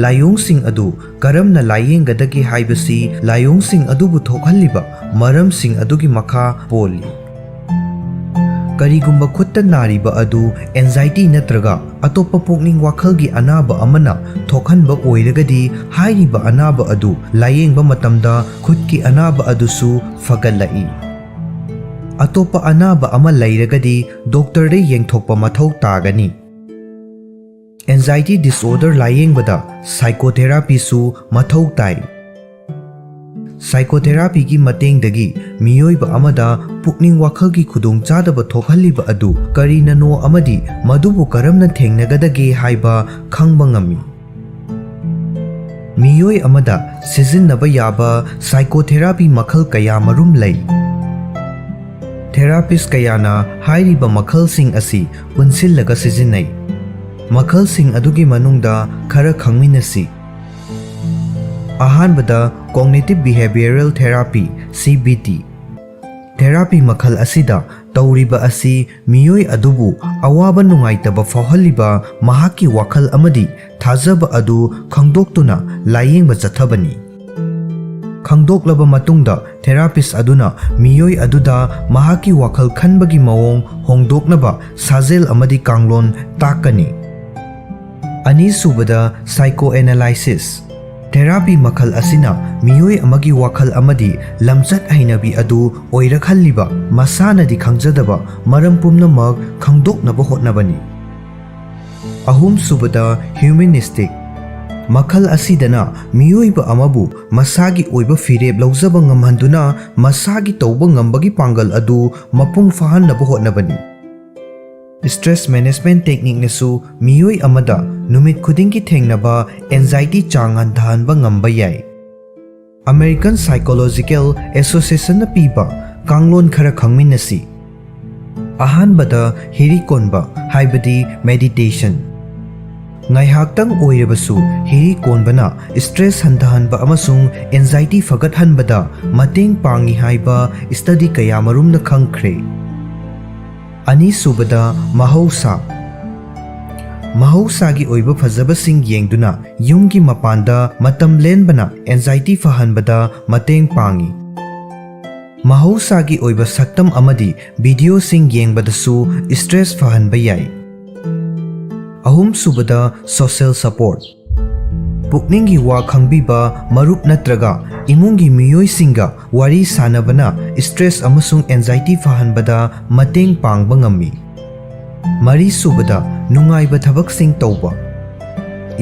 ꯂꯥꯏꯑꯣꯡꯁꯤꯡ ꯑꯗꯨ ꯀꯔꯝꯅ ꯂꯥꯌꯦꯡꯒꯗꯒꯦ ꯍꯥꯏꯕꯁꯤ ꯂꯥꯏꯑꯣꯡꯁꯤꯡ ꯑꯗꯨꯕꯨ ꯊꯣꯛꯍꯜꯂꯤꯕ ꯃꯔꯝꯁꯤꯡ ꯑꯗꯨꯒꯤ ꯃꯈꯥ ꯄꯣꯜꯂꯤ꯫ ꯀꯔꯤꯒꯨꯝꯕ ꯈꯨꯠꯇ ꯅꯥꯔꯤꯕ ꯑꯗꯨ ꯑꯦꯟꯖꯥꯏꯇꯤ ꯅꯠꯇ꯭ꯔꯒ ꯑꯇꯣꯞꯄ ꯄꯨꯛꯅꯤꯡ ꯋꯥꯈꯜꯒꯤ ꯑꯅꯥꯕ ꯑꯃꯅ ꯊꯣꯛꯍꯟꯕ ꯑꯣꯏꯔꯒꯗꯤ ꯍꯥꯏꯔꯤꯕ ꯑꯅꯥꯕ ꯑꯗꯨ ꯂꯥꯌꯦꯡꯕ ꯃꯇꯝꯗ ꯈꯨꯠꯀꯤ ꯑꯅꯥꯕ ꯑꯗꯨꯁꯨ ꯐꯒꯠꯂꯛꯏ꯫ ꯑꯇꯣꯞꯄ ꯑꯅꯥꯕ ꯑꯃ ꯂꯩꯔꯒꯗꯤ ꯗꯣꯛꯇꯔꯗ ꯌꯦꯡꯊꯣꯛꯄ ꯃꯊꯧ ꯇꯥꯒꯅꯤ꯫ ꯑꯦꯟꯖꯥꯏꯇꯤ ꯗꯤꯁꯑꯣꯔꯗꯔ ꯂꯥꯌꯦꯡꯕꯗ ꯁꯥꯏꯀꯣꯊꯦꯔꯥꯄꯤꯁꯨ ꯃꯊꯧ ꯇꯥꯏ꯫ ꯁꯥꯏꯀꯣꯊꯦꯔꯥꯄꯤꯒꯤ ꯃꯇꯦꯡꯗꯒꯤ ꯃꯤꯑꯣꯏꯕ ꯑꯃꯗ ꯄꯨꯛꯅꯤꯡ ꯋꯥꯈꯜꯒꯤ ꯈꯨꯗꯣꯡꯆꯥꯗꯕ ꯊꯣꯛꯍꯜꯂꯤꯕ ꯑꯗꯨ ꯀꯔꯤꯅꯅꯣ ꯑꯃꯗꯤ ꯃꯗꯨꯕꯨ ꯀꯔꯝꯅ ꯊꯦꯡꯅꯒꯗꯒꯦ ꯍꯥꯏꯕ ꯈꯪꯕ ꯉꯝꯃꯤ꯫ ꯃꯤꯑꯣꯏ ꯑꯃꯗ ꯁꯤꯖꯤꯟꯅꯕ ꯌꯥꯕ ꯁꯥꯏꯀꯣꯊꯦꯔꯥꯄꯤ ꯃꯈꯜ ꯀꯌꯥꯃꯔꯨꯝ ꯂꯩ꯫ ꯊꯦꯔꯥꯄꯤꯁ ꯀꯌꯥꯅ ꯍꯥꯏꯔꯤꯕ ꯃꯈꯜꯁꯤꯡ ꯑꯁꯤ ꯄꯨꯟꯁꯤꯜꯂꯒ ꯁꯤꯖꯤꯟꯅꯩ꯫ ꯃꯈꯜꯁꯤꯡ ꯑꯗꯨꯒꯤ ꯃꯅꯨꯡꯗ ꯈꯔ ꯈꯪꯃꯤꯟꯅꯁꯤ꯫ ꯑꯍꯥꯟꯕꯗ ꯀꯣꯒꯅꯤꯇꯤꯚ ꯕꯤꯍꯦꯕꯤꯌꯔꯦꯜ ꯊꯦꯔꯥꯄꯤ (CBT) ꯊꯦꯔꯥꯄꯤ ꯃꯈꯜ ꯑꯁꯤꯗ ꯇꯧꯔꯤꯕ ꯑꯁꯤ ꯃꯤꯑꯣꯏ ꯑꯗꯨꯕꯨ ꯑꯋꯥꯕ ꯅꯨꯡꯉꯥꯏꯇꯕ ꯐꯥꯎꯍꯜꯂꯤꯕ ꯃꯍꯥꯛꯀꯤ ꯋꯥꯈꯜ ꯑꯃꯗꯤ ꯊꯥꯖꯕ ꯑꯗꯨ ꯈꯪꯗꯣꯛꯇꯨꯅ ꯂꯥꯌꯦꯡꯕ ꯆꯠꯊꯕꯅꯤ꯫ ꯈꯪꯗꯣꯛꯂꯕ ꯃꯇꯨꯡꯗ ꯊꯦꯔꯥꯄꯤꯁ ꯑꯗꯨꯅ ꯃꯤꯑꯣꯏ ꯑꯗꯨꯗ ꯃꯍꯥꯛꯀꯤ ꯋꯥꯈꯜ ꯈꯟꯕꯒꯤ ꯃꯑꯣꯡ ꯍꯣꯡꯗꯣꯛꯅꯕ ꯁꯥꯖꯦꯜ ꯑꯃꯗꯤ ꯀꯥꯡꯂꯣꯟ ꯇꯥꯛꯀꯅꯤ꯫ ꯑꯅꯤꯁꯨꯕꯗ ꯁꯥꯏꯀꯣꯑꯦꯅꯥꯂꯥꯏꯁꯤꯁ ꯊꯦꯔꯥꯄꯤ ꯃꯈꯜ ꯑꯁꯤꯅ ꯃꯤꯑꯣꯏ ꯑꯃꯒꯤ ꯋꯥꯈꯜ ꯑꯃꯗꯤ ꯂꯝꯆꯠ ꯍꯩꯅꯕꯤ ꯑꯗꯨ ꯑꯣꯏꯔꯛꯍꯜꯂꯤꯕ ꯃꯁꯥꯅꯗꯤ ꯈꯪꯖꯗꯕ ꯃꯔꯝ ꯄꯨꯝꯅꯃꯛ ꯈꯪꯗꯣꯛꯅꯕ ꯍꯣꯠꯅꯕꯅꯤ꯫ ꯑꯍꯨꯝꯁꯨꯕꯗ ꯍ꯭ꯌꯨꯃꯦꯅꯤꯁꯇꯤꯛ ꯃꯈꯜ ꯑꯁꯤꯗꯅ ꯃꯤꯑꯣꯏꯕ ꯑꯃꯕꯨ ꯃꯁꯥꯒꯤ ꯑꯣꯏꯕ ꯐꯤꯔꯦꯞ ꯂꯧꯖꯕ ꯉꯝꯍꯟꯗꯨꯅ ꯃꯁꯥꯒꯤ ꯇꯧꯕ ꯉꯝꯕꯒꯤ ꯄꯥꯡꯒꯜ ꯑꯗꯨ ꯃꯄꯨꯡ ꯐꯥꯍꯟꯅꯕ ꯍꯣꯠꯅꯕꯅꯤ꯫ ꯁ꯭ꯇ꯭ꯔꯦꯁ ꯃꯦꯅꯦꯖꯃꯦꯟꯠ ꯇꯦꯛꯅꯤꯛꯅꯁꯨ ꯃꯤꯑꯣꯏ ꯑꯃꯗ ꯅꯨꯃꯤꯠ ꯈꯨꯗꯤꯡꯒꯤ ꯊꯦꯡꯅꯕ ꯑꯦꯟꯖꯥꯏꯇꯤ ꯆꯥꯡ ꯍꯟꯊꯍꯟꯕ ꯉꯝꯕ ꯌꯥꯏ꯫ ꯑꯃꯦꯔꯤꯀꯟ ꯁꯥꯏꯀꯣꯂꯣꯖꯤꯀꯦꯜ ꯑꯦꯁꯣꯁꯤꯑꯦꯁꯟꯅ ꯄꯤꯕ ꯀꯥꯡꯂꯣꯟ ꯈꯔ ꯈꯪꯃꯤꯟꯅꯁꯤ꯫ ꯑꯍꯥꯟꯕꯗ ꯍꯤꯔꯤ ꯀꯣꯟꯕ ꯍꯥꯏꯕꯗꯤ ꯃꯦꯗꯤꯇꯦꯁꯟ ꯉꯥꯏꯍꯥꯛꯇꯪ ꯑꯣꯏꯔꯕꯁꯨ ꯍꯤꯔꯤ ꯀꯣꯟꯕꯅ ꯁ꯭ꯇ꯭ꯔꯦꯁ ꯍꯟꯊꯍꯟꯕ ꯑꯃꯁꯨꯡ ꯑꯦꯟꯖꯥꯏꯇꯤ ꯐꯒꯠꯍꯟꯕꯗ ꯃꯇꯦꯡ ꯄꯥꯡꯏ ꯍꯥꯏꯕ ꯁ꯭ꯇꯗꯤ ꯀꯌꯥꯃꯔꯨꯝꯅ ꯈꯪꯈ꯭ꯔꯦ꯫ ꯑꯅꯤꯁꯨꯕꯗ ꯃꯍꯧꯁꯥꯒꯤ ꯑꯣꯏꯕ ꯐꯖꯕꯁꯤꯡ ꯌꯦꯡꯗꯨꯅ ꯌꯨꯝꯒꯤ ꯃꯄꯥꯟꯗ ꯃꯇꯝ ꯂꯦꯟꯕꯅ ꯑꯦꯟꯖꯥꯏꯇꯤ ꯐꯍꯟꯕꯗ ꯃꯇꯦꯡ ꯄꯥꯡꯏ꯫ ꯃꯍꯧꯁꯥꯒꯤ ꯑꯣꯏꯕ ꯁꯛꯇꯝ ꯑꯃꯗꯤ ꯚꯤꯗꯤꯑꯣꯁꯤꯡ ꯌꯦꯡꯕꯗꯁꯨ ꯁ꯭ꯇ꯭ꯔꯦꯁ ꯐꯍꯟꯕ ꯌꯥꯏ꯫ ꯑꯍꯨꯝꯁꯨꯕꯗ ꯁꯣꯁꯤꯌꯦꯜ ꯁꯄꯣꯔꯠ ꯄꯨꯛꯅꯤꯡꯒꯤ ꯋꯥ ꯈꯪꯕꯤꯕ ꯃꯔꯨꯞ ꯅꯠꯇ꯭ꯔꯒ ꯏꯃꯨꯡꯒꯤ ꯃꯤꯑꯣꯏꯁꯤꯡꯒ ꯋꯥꯔꯤ ꯁꯥꯅꯕꯅ ꯁ꯭ꯇ꯭ꯔꯦꯁ ꯑꯃꯁꯨꯡ ꯑꯦꯟꯖꯥꯏꯇꯤ ꯐꯍꯟꯕꯗ ꯃꯇꯦꯡ ꯄꯥꯡꯕ ꯉꯝꯃꯤ꯫ ꯃꯔꯤꯁꯨꯕꯗ ꯅꯨꯡꯉꯥꯏꯕ ꯊꯕꯛꯁꯤꯡ ꯇꯧꯕ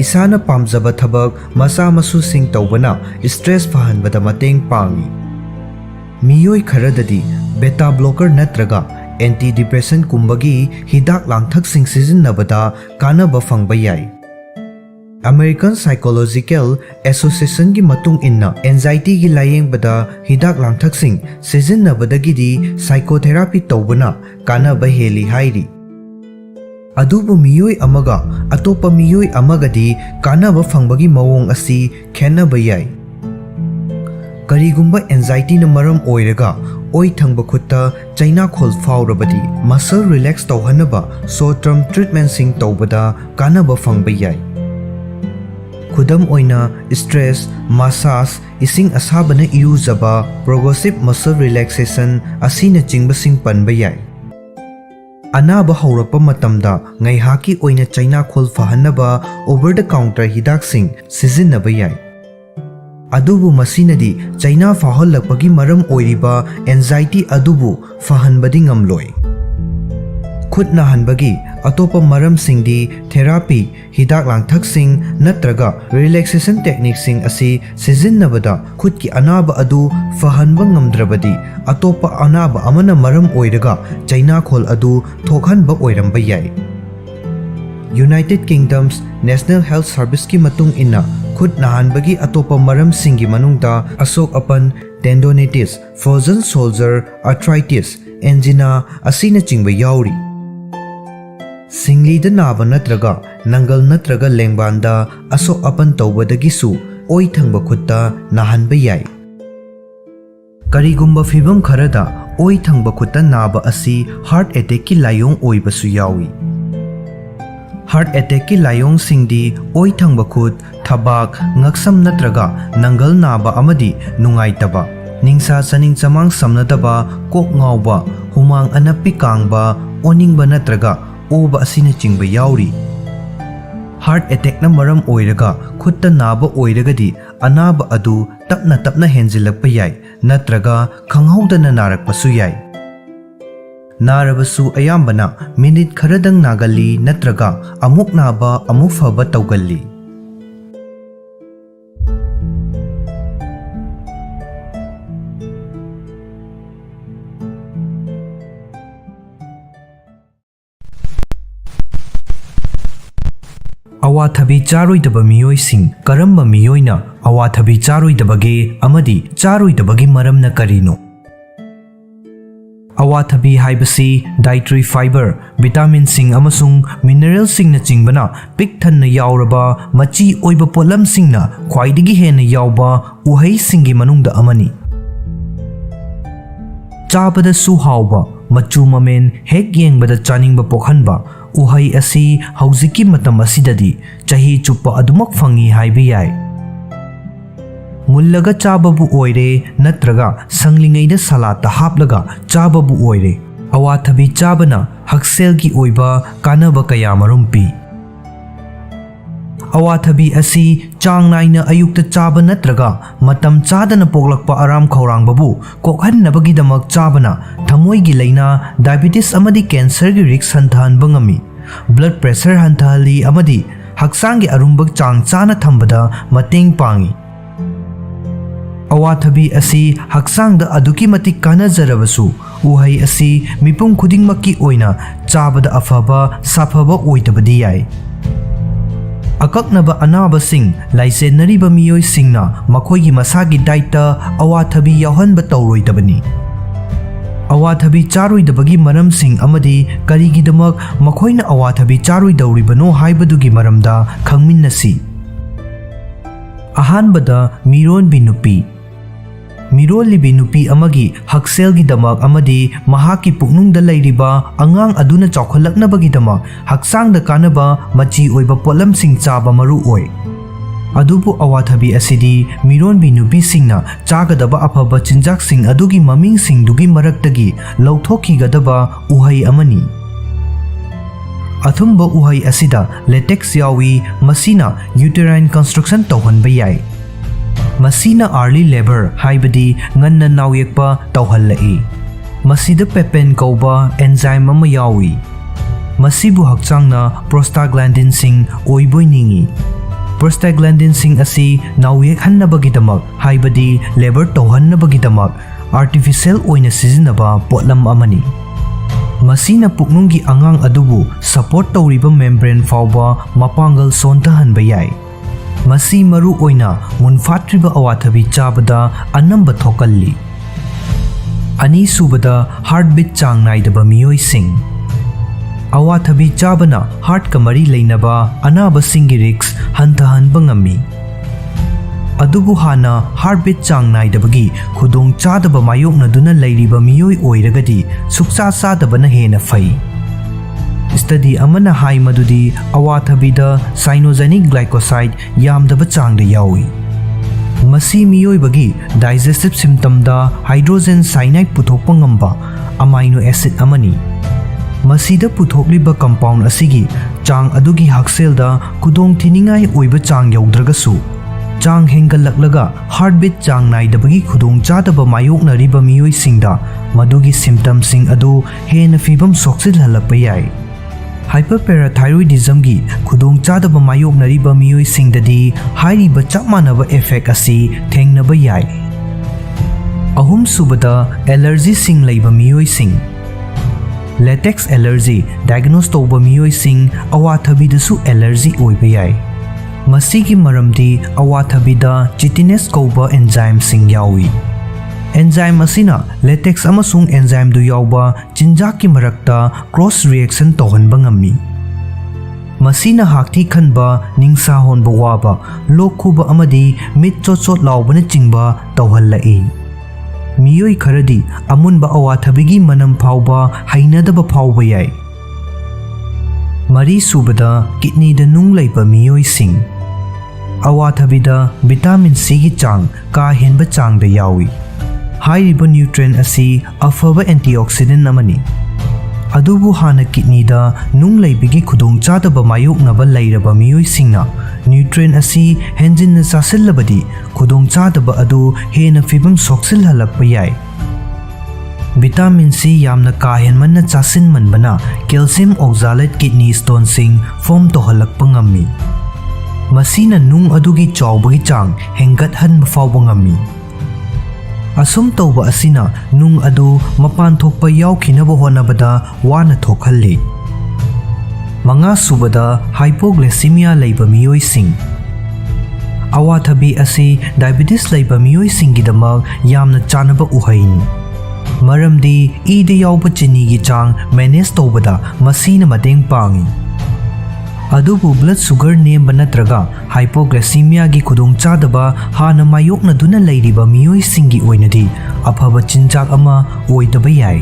ꯏꯁꯥꯅ ꯄꯥꯝꯖꯕ ꯊꯕꯛ ꯃꯆꯥ ꯃꯁꯨꯁꯤꯡ ꯇꯧꯕꯅ ꯁ꯭ꯇ꯭ꯔꯦꯁ ꯐꯍꯟꯕꯗ ꯃꯇꯦꯡ ꯄꯥꯡꯏ꯫ ꯃꯤꯑꯣꯏ ꯈꯔꯗꯗꯤ ꯕꯦꯇꯥ ꯕ꯭ꯂꯣꯀꯔ ꯅꯠꯇ꯭ꯔꯒ ꯑꯦꯟꯇꯤ ꯗꯤꯄ꯭ꯔꯦꯁꯟꯠꯀꯨꯝꯕꯒꯤ ꯍꯤꯗꯥꯛ ꯂꯥꯡꯊꯛꯁꯤꯡ ꯁꯤꯖꯤꯟꯅꯕꯗ ꯀꯥꯟꯅꯕ ꯐꯪꯕ ꯌꯥꯏ꯫ ꯑꯃꯦꯔꯤꯀꯟ ꯁꯥꯏꯀꯣꯂꯣꯖꯤꯀꯦꯜ ꯑꯦꯁꯣꯁꯤꯑꯦꯁꯟꯒꯤ ꯃꯇꯨꯡ ꯏꯟꯅ ꯑꯦꯟꯖꯥꯏꯇꯤꯒꯤ ꯂꯥꯌꯦꯡꯕꯗ ꯍꯤꯗꯥꯛ ꯂꯥꯡꯊꯛꯁꯤꯡ ꯁꯤꯖꯤꯟꯅꯕꯗꯒꯤꯗꯤ ꯁꯥꯏꯀꯣꯊꯦꯔꯥꯄꯤ ꯇꯧꯕꯅ ꯀꯥꯟꯅꯕ ꯍꯦꯜꯂꯤ ꯍꯥꯏꯔꯤ꯫ ꯑꯗꯨꯕꯨ ꯃꯤꯑꯣꯏ ꯑꯃꯒ ꯑꯇꯣꯞꯄ ꯃꯤꯑꯣꯏ ꯑꯃꯒꯗꯤ ꯀꯥꯟꯅꯕ ꯐꯪꯕꯒꯤ ꯃꯑꯣꯡ ꯑꯁꯤ ꯈꯦꯟꯅꯕ ꯌꯥꯏ꯫ ꯀꯔꯤꯒꯨꯝꯕ ꯑꯦꯟꯖꯥꯏꯇꯤꯅ ꯃꯔꯝ ꯑꯣꯏꯔꯒ ꯑꯣꯏ ꯊꯪꯕ ꯈꯨꯠꯇ ꯆꯩꯅꯥꯈꯣꯜ ꯐꯥꯎꯔꯕꯗꯤ ꯃꯁꯜ ꯔꯤꯂꯦꯛꯁ ꯇꯧꯍꯟꯅꯕ ꯁꯣꯔꯠ ꯇꯔꯝ ꯇ꯭ꯔꯤꯠꯃꯦꯟꯠꯁꯤꯡ ꯇꯧꯕꯗ ꯀꯥꯟꯅꯕ ꯐꯪꯕ ꯌꯥꯏ꯫ ꯈꯨꯗꯝ ꯑꯣꯏꯅ ꯁ꯭ꯇ꯭ꯔꯦꯁ ꯃꯥꯁꯥꯖ, ꯏꯁꯤꯡ ꯑꯁꯥꯕꯅ ꯏꯔꯨꯖꯕ, ꯄ꯭ꯔꯣꯒ꯭ꯔꯦꯁꯤꯚ ꯃꯁꯜ ꯔꯤꯂꯦꯛꯁꯦꯁꯟ ꯑꯁꯤꯅꯆꯤꯡꯕꯁꯤꯡ ꯄꯟꯕ ꯌꯥꯏ꯫ ꯑꯅꯥꯕ ꯍꯧꯔꯛꯄ ꯃꯇꯝꯗ ꯉꯥꯏꯍꯥꯛꯀꯤ ꯑꯣꯏꯅ ꯆꯩꯅꯥꯈꯣꯜ ꯐꯍꯟꯅꯕ ꯑꯣꯚꯔ ꯗ ꯀꯥꯎꯟꯇꯔ ꯍꯤꯗꯥꯛꯁꯤꯡ ꯁꯤꯖꯤꯟꯅꯕ ꯌꯥꯏ꯫ ꯑꯗꯨꯕꯨ ꯃꯁꯤꯅꯗꯤ ꯆꯩꯅꯥ ꯐꯥꯎꯍꯜꯂꯛꯄꯒꯤ ꯃꯔꯝ ꯑꯣꯏꯔꯤꯕ ꯑꯦꯟꯖꯥꯏꯇꯤ ꯑꯗꯨꯕꯨ ꯐꯍꯟꯕꯗꯤ ꯉꯝꯂꯣꯏ꯫ ꯈꯨꯠ ꯅꯥꯍꯟꯕꯒꯤ ꯑꯇꯣꯞꯄ ꯃꯔꯝꯁꯤꯡꯗꯤ ꯊꯦꯔꯥꯄꯤ, ꯍꯤꯗꯥꯛ ꯂꯥꯡꯊꯛꯁꯤꯡ ꯅꯠꯇ꯭ꯔꯒ ꯔꯤꯂꯦꯛꯁꯦꯁꯟ ꯇꯦꯛꯅꯤꯛꯁꯤꯡ ꯑꯁꯤ ꯁꯤꯖꯤꯟꯅꯕꯗ ꯈꯨꯠꯀꯤ ꯑꯅꯥꯕ ꯑꯗꯨ ꯐꯍꯟꯕ ꯉꯝꯗ꯭ꯔꯕꯗꯤ ꯑꯇꯣꯞꯄ ꯑꯅꯥꯕ ꯑꯃꯅ ꯃꯔꯝ ꯑꯣꯏꯔꯒ ꯆꯩꯅꯥꯈꯣꯜ ꯑꯗꯨ ꯊꯣꯛꯍꯟꯕ ꯑꯣꯏꯔꯝꯕ ꯌꯥꯏ꯫ ꯌꯨꯅꯥꯏꯇꯦꯗ ꯀꯤꯡꯗꯝꯁ ꯅꯦꯁꯅꯦꯜ ꯍꯦꯜꯊ ꯁꯔꯚꯤꯁꯀꯤ ꯃꯇꯨꯡ ꯏꯟꯅ ꯈꯨꯠ ꯅꯥꯍꯟꯕꯒꯤ ꯑꯇꯣꯞꯄ ꯃꯔꯝꯁꯤꯡꯒꯤ ꯃꯅꯨꯡꯗ ꯑꯁꯣꯛ-ꯑꯄꯟ, ꯇꯦꯟꯗꯣꯅꯤꯇꯤꯁ, ꯐ꯭ꯔꯣꯖꯟ ꯁꯣꯜꯖꯔ, ꯑꯥꯔꯊ꯭ꯔꯥꯏꯇꯤꯁ, ꯑꯦꯟꯖꯤꯅꯥ ꯑꯁꯤꯅꯆꯤꯡꯕ ꯌꯥꯎꯔꯤ꯫ ꯁꯤꯡꯂꯤꯗ ꯅꯥꯕ ꯅꯠꯇ꯭ꯔꯒ ꯅꯪꯒꯜ ꯅꯠꯇ꯭ꯔꯒ ꯂꯦꯡꯕꯥꯟꯗ ꯑꯁꯣꯛ-ꯑꯄꯟ ꯇꯧꯕꯗꯒꯤꯁꯨ ꯑꯣꯏ ꯊꯪꯕ ꯈꯨꯠꯇ ꯅꯥꯍꯟꯕ ꯌꯥꯏ꯫ ꯀꯔꯤꯒꯨꯝꯕ ꯐꯤꯚꯝ ꯈꯔꯗ ꯑꯣꯏ ꯊꯪꯕ ꯈꯨꯠꯇ ꯅꯥꯕ ꯑꯁꯤ ꯍꯥꯔꯠ ꯑꯦꯇꯦꯛꯀꯤ ꯂꯥꯏꯑꯣꯡ ꯑꯣꯏꯕꯁꯨ ꯌꯥꯎꯏ꯫ हार्ट अटैक की लायोंग सिंगदी ओई थंग बखुद थबाक ngaksam natraga nangal naba amadi nungai taba ningsa saning chamang samnadaba kok ngawba humang anapi kangba oningba natraga oba asina chingba yauri heart attack ना मरम ओइरगा खुत्ता नाबा ओइरगदी अनाबा अदु तपना तपना हेंजिलक्पा याय नत्रगा खंगहौदना नारकपसु याय नारबसु अयाम्बना मिनिट खरदंग नागल्ली नत्रगा अमुक नाबा अमुक फबा तौगल्ली अवाथबी चारोइदबा मियोइसिंग करम्बा मियोइना अवाथबी चारोइदबगे अमदी चारोइदबगी मरमना करिनो अवाथबी हाइबसी डाइटरी फाइबर विटामिन सिंग अमसुंग मिनरल सिंग न चिंगबना पिक थन्ना यावरबा मची ओइबा पोलम सिंग न ख्वाइदगी हेन यावबा उहै सिंगी मनुंगदा अमनी चाबदा सुहावबा मचू ममेन हेक येंगबदा चानिंगबा पोखनबा उहै असी हौजिकी मतम असिददी चाही चुप्पा अदुमक फंगी हाइबे याय मुल्लगा चाबबु ओइरे नत्रगा संगलिंगैदा सलाता हापलगा चाबबु ओइरे अवाथबी चाबना हक्सेलगी ओइबा कानबा कयामरुम पी अवाथबी असी चांग नाइना अयुक्ता चाबा नत्रगा मतम चादना पोगलकपा आराम खौरांगबबु कोकहन्नबगीदमक चाबना थमोइगी लैना डायबिटीज अमदी कैंसरगी रिस्क हंथहनबा ngami ब्लड प्रेशर हंथहली अमदी हक्चांगी अरुंबक चांग चाना थंबदा मतेंग पांगी अवाथबी असी हक्चांगदा अदुकी मतिक कानजरबसु उहै असी मिपुम खुदिंगमक्की ओइना चाबदा अफबा साफबा ओइदबदी याय अकक्नबा अनाबसिंग लाइसेनरीबा मियोइसिंगना मखोइगी मसागी डाइटता अवाथबी यावहनबा तौरोइदबनी अवाथबी चारोइदबगी मरमसिंग अमदी करिगिदमक मखोइना अवाथबी चारोइदौरिबनो हाइबदुगी मरमदा खंगमिन्नसी अहानबदा मिरोनबी नुपी मिरोलिबी नुपी अमगी हक्सेलगिदमक अमदी महाकी पुकनुंगदा लैरिबा अंगांग अदुना चौखलक्नबगिदमक हक्चांगदा कानबा मची ओइबा पोलमसिंग चाबा मरु ओइ अदुबु अवाथबी असिदी मिरोनबी नुपीसिंगना चागदबा अफबा चिंजाकसिंग अदुगी ममिंगसिंग दुगी मरक्तगी लौथोखिगदबा उहै अमनी अथुंबा उहै असिदा लेटेक्स यावी मसीना यूटेराइन कंस्ट्रक्शन तौहनबा याय मसीना अर्ली लेबर हाइबदी ngannna नावयेकपा तौहल्लई मसीदा पेपेन कौबा एंजाइम अमा यावी मसीबु हक्चांगना प्रोस्टाग्लैंडिन सिंग ओइबोय निंगी प्रोस्टाग्लैंडिन सिंग असि नावयेक हन्नबगिदमक हाइबदी लेबर तौहन्नबगिदमक आर्टिफिशियल ओइना सिजिनबा पोटलम अमनी मसीना पुकनुंगी अंगांग अदुबु सपोर्ट तौरिबा मेम्ब्रेन फावबा मपांगल सोंथहनबा याय मसी मरु ओइना मुनफात्रिबा अवाथबी चाबदा अनंबा थोकल्ली अनि सुबदा हार्टबीट चांग नाइदबा मियोइसिंग अवाथबी चाबना हार्ट का मरी लेनबा अनाबा सिंगी रिक्स हंथहनबा ngami अदुबु हाना हार्टबीट चांग नाइदबगी खुदोंग चादबा मायोकनदुना लैरिबा मियोइ ओइरगदी सुक्सा सादबना हेना फै स्टडी अमना हाई मदुदी अवाथबीदा साइनोजेनिक ग्लाइकोसाइड यामदबा चांगदा यावी मसी मियोइबगी डाइजेस्टिव सिम्टमदा हाइड्रोजन साइनाइड पुथोकपा ngamba अमाइनो एसिड अमनी मसीदा पुथोकलिबा कंपाउंड असिगी चांग अदुगी हक्सेलदा कुदोंग थिनिंगाई ओइबा चांग यौद्रगसु चांग हेंगलक्लगा हार्टबीट चांग नाइदबगी खुदोंग चादबा मायोकनरिबा मियोइसिंगदा मदुगी सिम्टमसिंग अदु हेना फिबम सोक्सिलहलक्पा याय हाइपरपैराथायरॉइडिज्म की खुदोंग चादबा मायोकनरिबा मियोइसिंगददी हाइरिबा चप मानबा इफेक्ट असि थेंगनबा याय अहुम सुबदा एलर्जी सिंग लैबा मियोइसिंग लेटेक्स एलर्जी डायग्नोस तौबा मियोइसिंग अवाथबीदसु एलर्जी ओइबा याय मसीगी मरमदी अवाथबीदा चिटिनेस कौबा एंजाइम सिंग यावी एंजाइम असिना लेटेक्स अमसुंग एंजाइम दु यावबा चिंजाक की मरक्ता क्रॉस रिएक्शन तौहनबा ngami मसीना हाक्थी खनबा निंगसा होनबा वाबा लोक खुबा अमदी मिट चोचोट लावबना चिंगबा तौहल्लई मियोइ खरदी अमुनबा अवाथबीगी मनम फावबा हाइनदबा फावबा याय ꯃꯔꯤ ꯁꯨꯕꯗ ꯀꯤꯗꯅꯤꯗ ꯅꯨꯡ ꯂꯩꯕ ꯃꯤꯑꯣꯏꯁꯤꯡ ꯑꯋꯥꯊꯕꯤꯗ ꯚꯤꯇꯥꯃꯤꯟ Cꯒꯤ ꯆꯥꯡ ꯀꯥ ꯍꯦꯟꯕ ꯆꯥꯡꯗ ꯌꯥꯎꯏ꯫ ꯍꯥꯏꯔꯤꯕ ꯅ꯭ꯌꯨꯇ꯭ꯔꯤꯑꯦꯟꯠ ꯑꯁꯤ ꯑꯐꯕ ꯑꯦꯟꯇꯤꯑꯣꯛꯁꯤꯗꯦꯟꯠ ꯑꯃꯅꯤ꯫ ꯑꯗꯨꯕꯨ ꯍꯥꯟꯅ ꯀꯤꯗꯅꯤꯗ ꯅꯨꯡ ꯂꯩꯕꯒꯤ ꯈꯨꯗꯣꯡꯆꯥꯗꯕ ꯃꯥꯌꯣꯛꯅꯕ ꯂꯩꯔꯕ ꯃꯤꯑꯣꯏꯁꯤꯡꯅ ꯅ꯭ꯌꯨꯇ꯭ꯔꯤꯑꯦꯟꯠ ꯑꯁꯤ ꯍꯦꯟꯖꯤꯟꯅ ꯆꯥꯁꯤꯜꯂꯕꯗꯤ ꯈꯨꯗꯣꯡꯆꯥꯗꯕ ꯑꯗꯨ ꯍꯦꯟꯅ ꯐꯤꯚꯝ ꯁꯣꯛꯆꯤꯜꯍꯜꯂꯛꯄ ꯌꯥꯏ꯫ ꯚꯤꯇꯥꯃꯤꯟ C ꯌꯥꯝꯅ ꯀꯥ ꯍꯦꯟꯃꯟꯅ ꯆꯥꯁꯤꯟꯃꯟꯕꯅ ꯀꯦꯜꯁꯤꯌꯝ ꯑꯣꯛꯖꯥꯂꯦꯠ ꯀꯤꯗꯅꯤ ꯁ꯭ꯇꯣꯟꯁꯤꯡ ꯐꯣꯝ ꯇꯧꯍꯜꯂꯛꯄ ꯉꯝꯃꯤ꯫ ꯃꯁꯤꯅ ꯅꯨꯡ ꯑꯗꯨꯒꯤ ꯆꯥꯎꯕꯒꯤ ꯆꯥꯡ ꯍꯦꯟꯒꯠꯍꯟꯕ ꯐꯥꯎꯕ ꯉꯝꯃꯤ꯫ ꯑꯁꯨꯝ ꯇꯧꯕ ꯑꯁꯤꯅ ꯅꯨꯡ ꯑꯗꯨ ꯃꯄꯥꯟ ꯊꯣꯛꯄ ꯌꯥꯎꯈꯤꯅꯕ ꯍꯣꯠꯅꯕꯗ ꯋꯥꯅ ꯊꯣꯛꯍꯜꯂꯤ꯫ ꯃꯉꯥ ꯁꯨꯕꯗ ꯍꯥꯏꯄꯣꯒ꯭ꯂꯥꯏꯁꯦꯃꯤꯌꯥ ꯂꯩꯕ ꯃꯤꯑꯣꯏꯁꯤꯡ ꯑꯋꯥꯊꯕꯤ ꯑꯁꯤ ꯗꯥꯏꯕꯦꯇꯤꯁ ꯂꯩꯕ ꯃꯤꯑꯣꯏꯁꯤꯡꯒꯤꯗꯃꯛ ꯌꯥꯝꯅ ꯆꯥꯅꯕ ꯎꯍꯩꯅꯤ꯫ ꯃꯔꯝꯗꯤ ꯏꯗ ꯌꯥꯎꯕ ꯆꯤꯅꯤꯒꯤ ꯆꯥꯡ ꯃꯦꯅꯦꯖ ꯇꯧꯕꯗ ꯃꯁꯤꯅ ꯃꯇꯦꯡ ꯄꯥꯡꯏ꯫ ꯑꯗꯨꯕꯨ ꯕ꯭ꯂꯗ ꯁꯨꯒꯔ ꯅꯦꯝꯕ ꯅꯠꯇ꯭ꯔꯒ ꯍꯥꯏꯄꯣꯒ꯭ꯂꯥꯏꯁꯦꯃꯤꯌꯥꯒꯤ ꯈꯨꯗꯣꯡꯆꯥꯗꯕ ꯍꯥꯟꯅ ꯃꯥꯌꯣꯛꯅꯗꯨꯅ ꯂꯩꯔꯤꯕ ꯃꯤꯑꯣꯏꯁꯤꯡꯒꯤ ꯑꯣꯏꯅꯗꯤ ꯑꯐꯕ ꯆꯤꯟꯖꯥꯛ ꯑꯃ ꯑꯣꯏꯗꯕ ꯌꯥꯏ꯫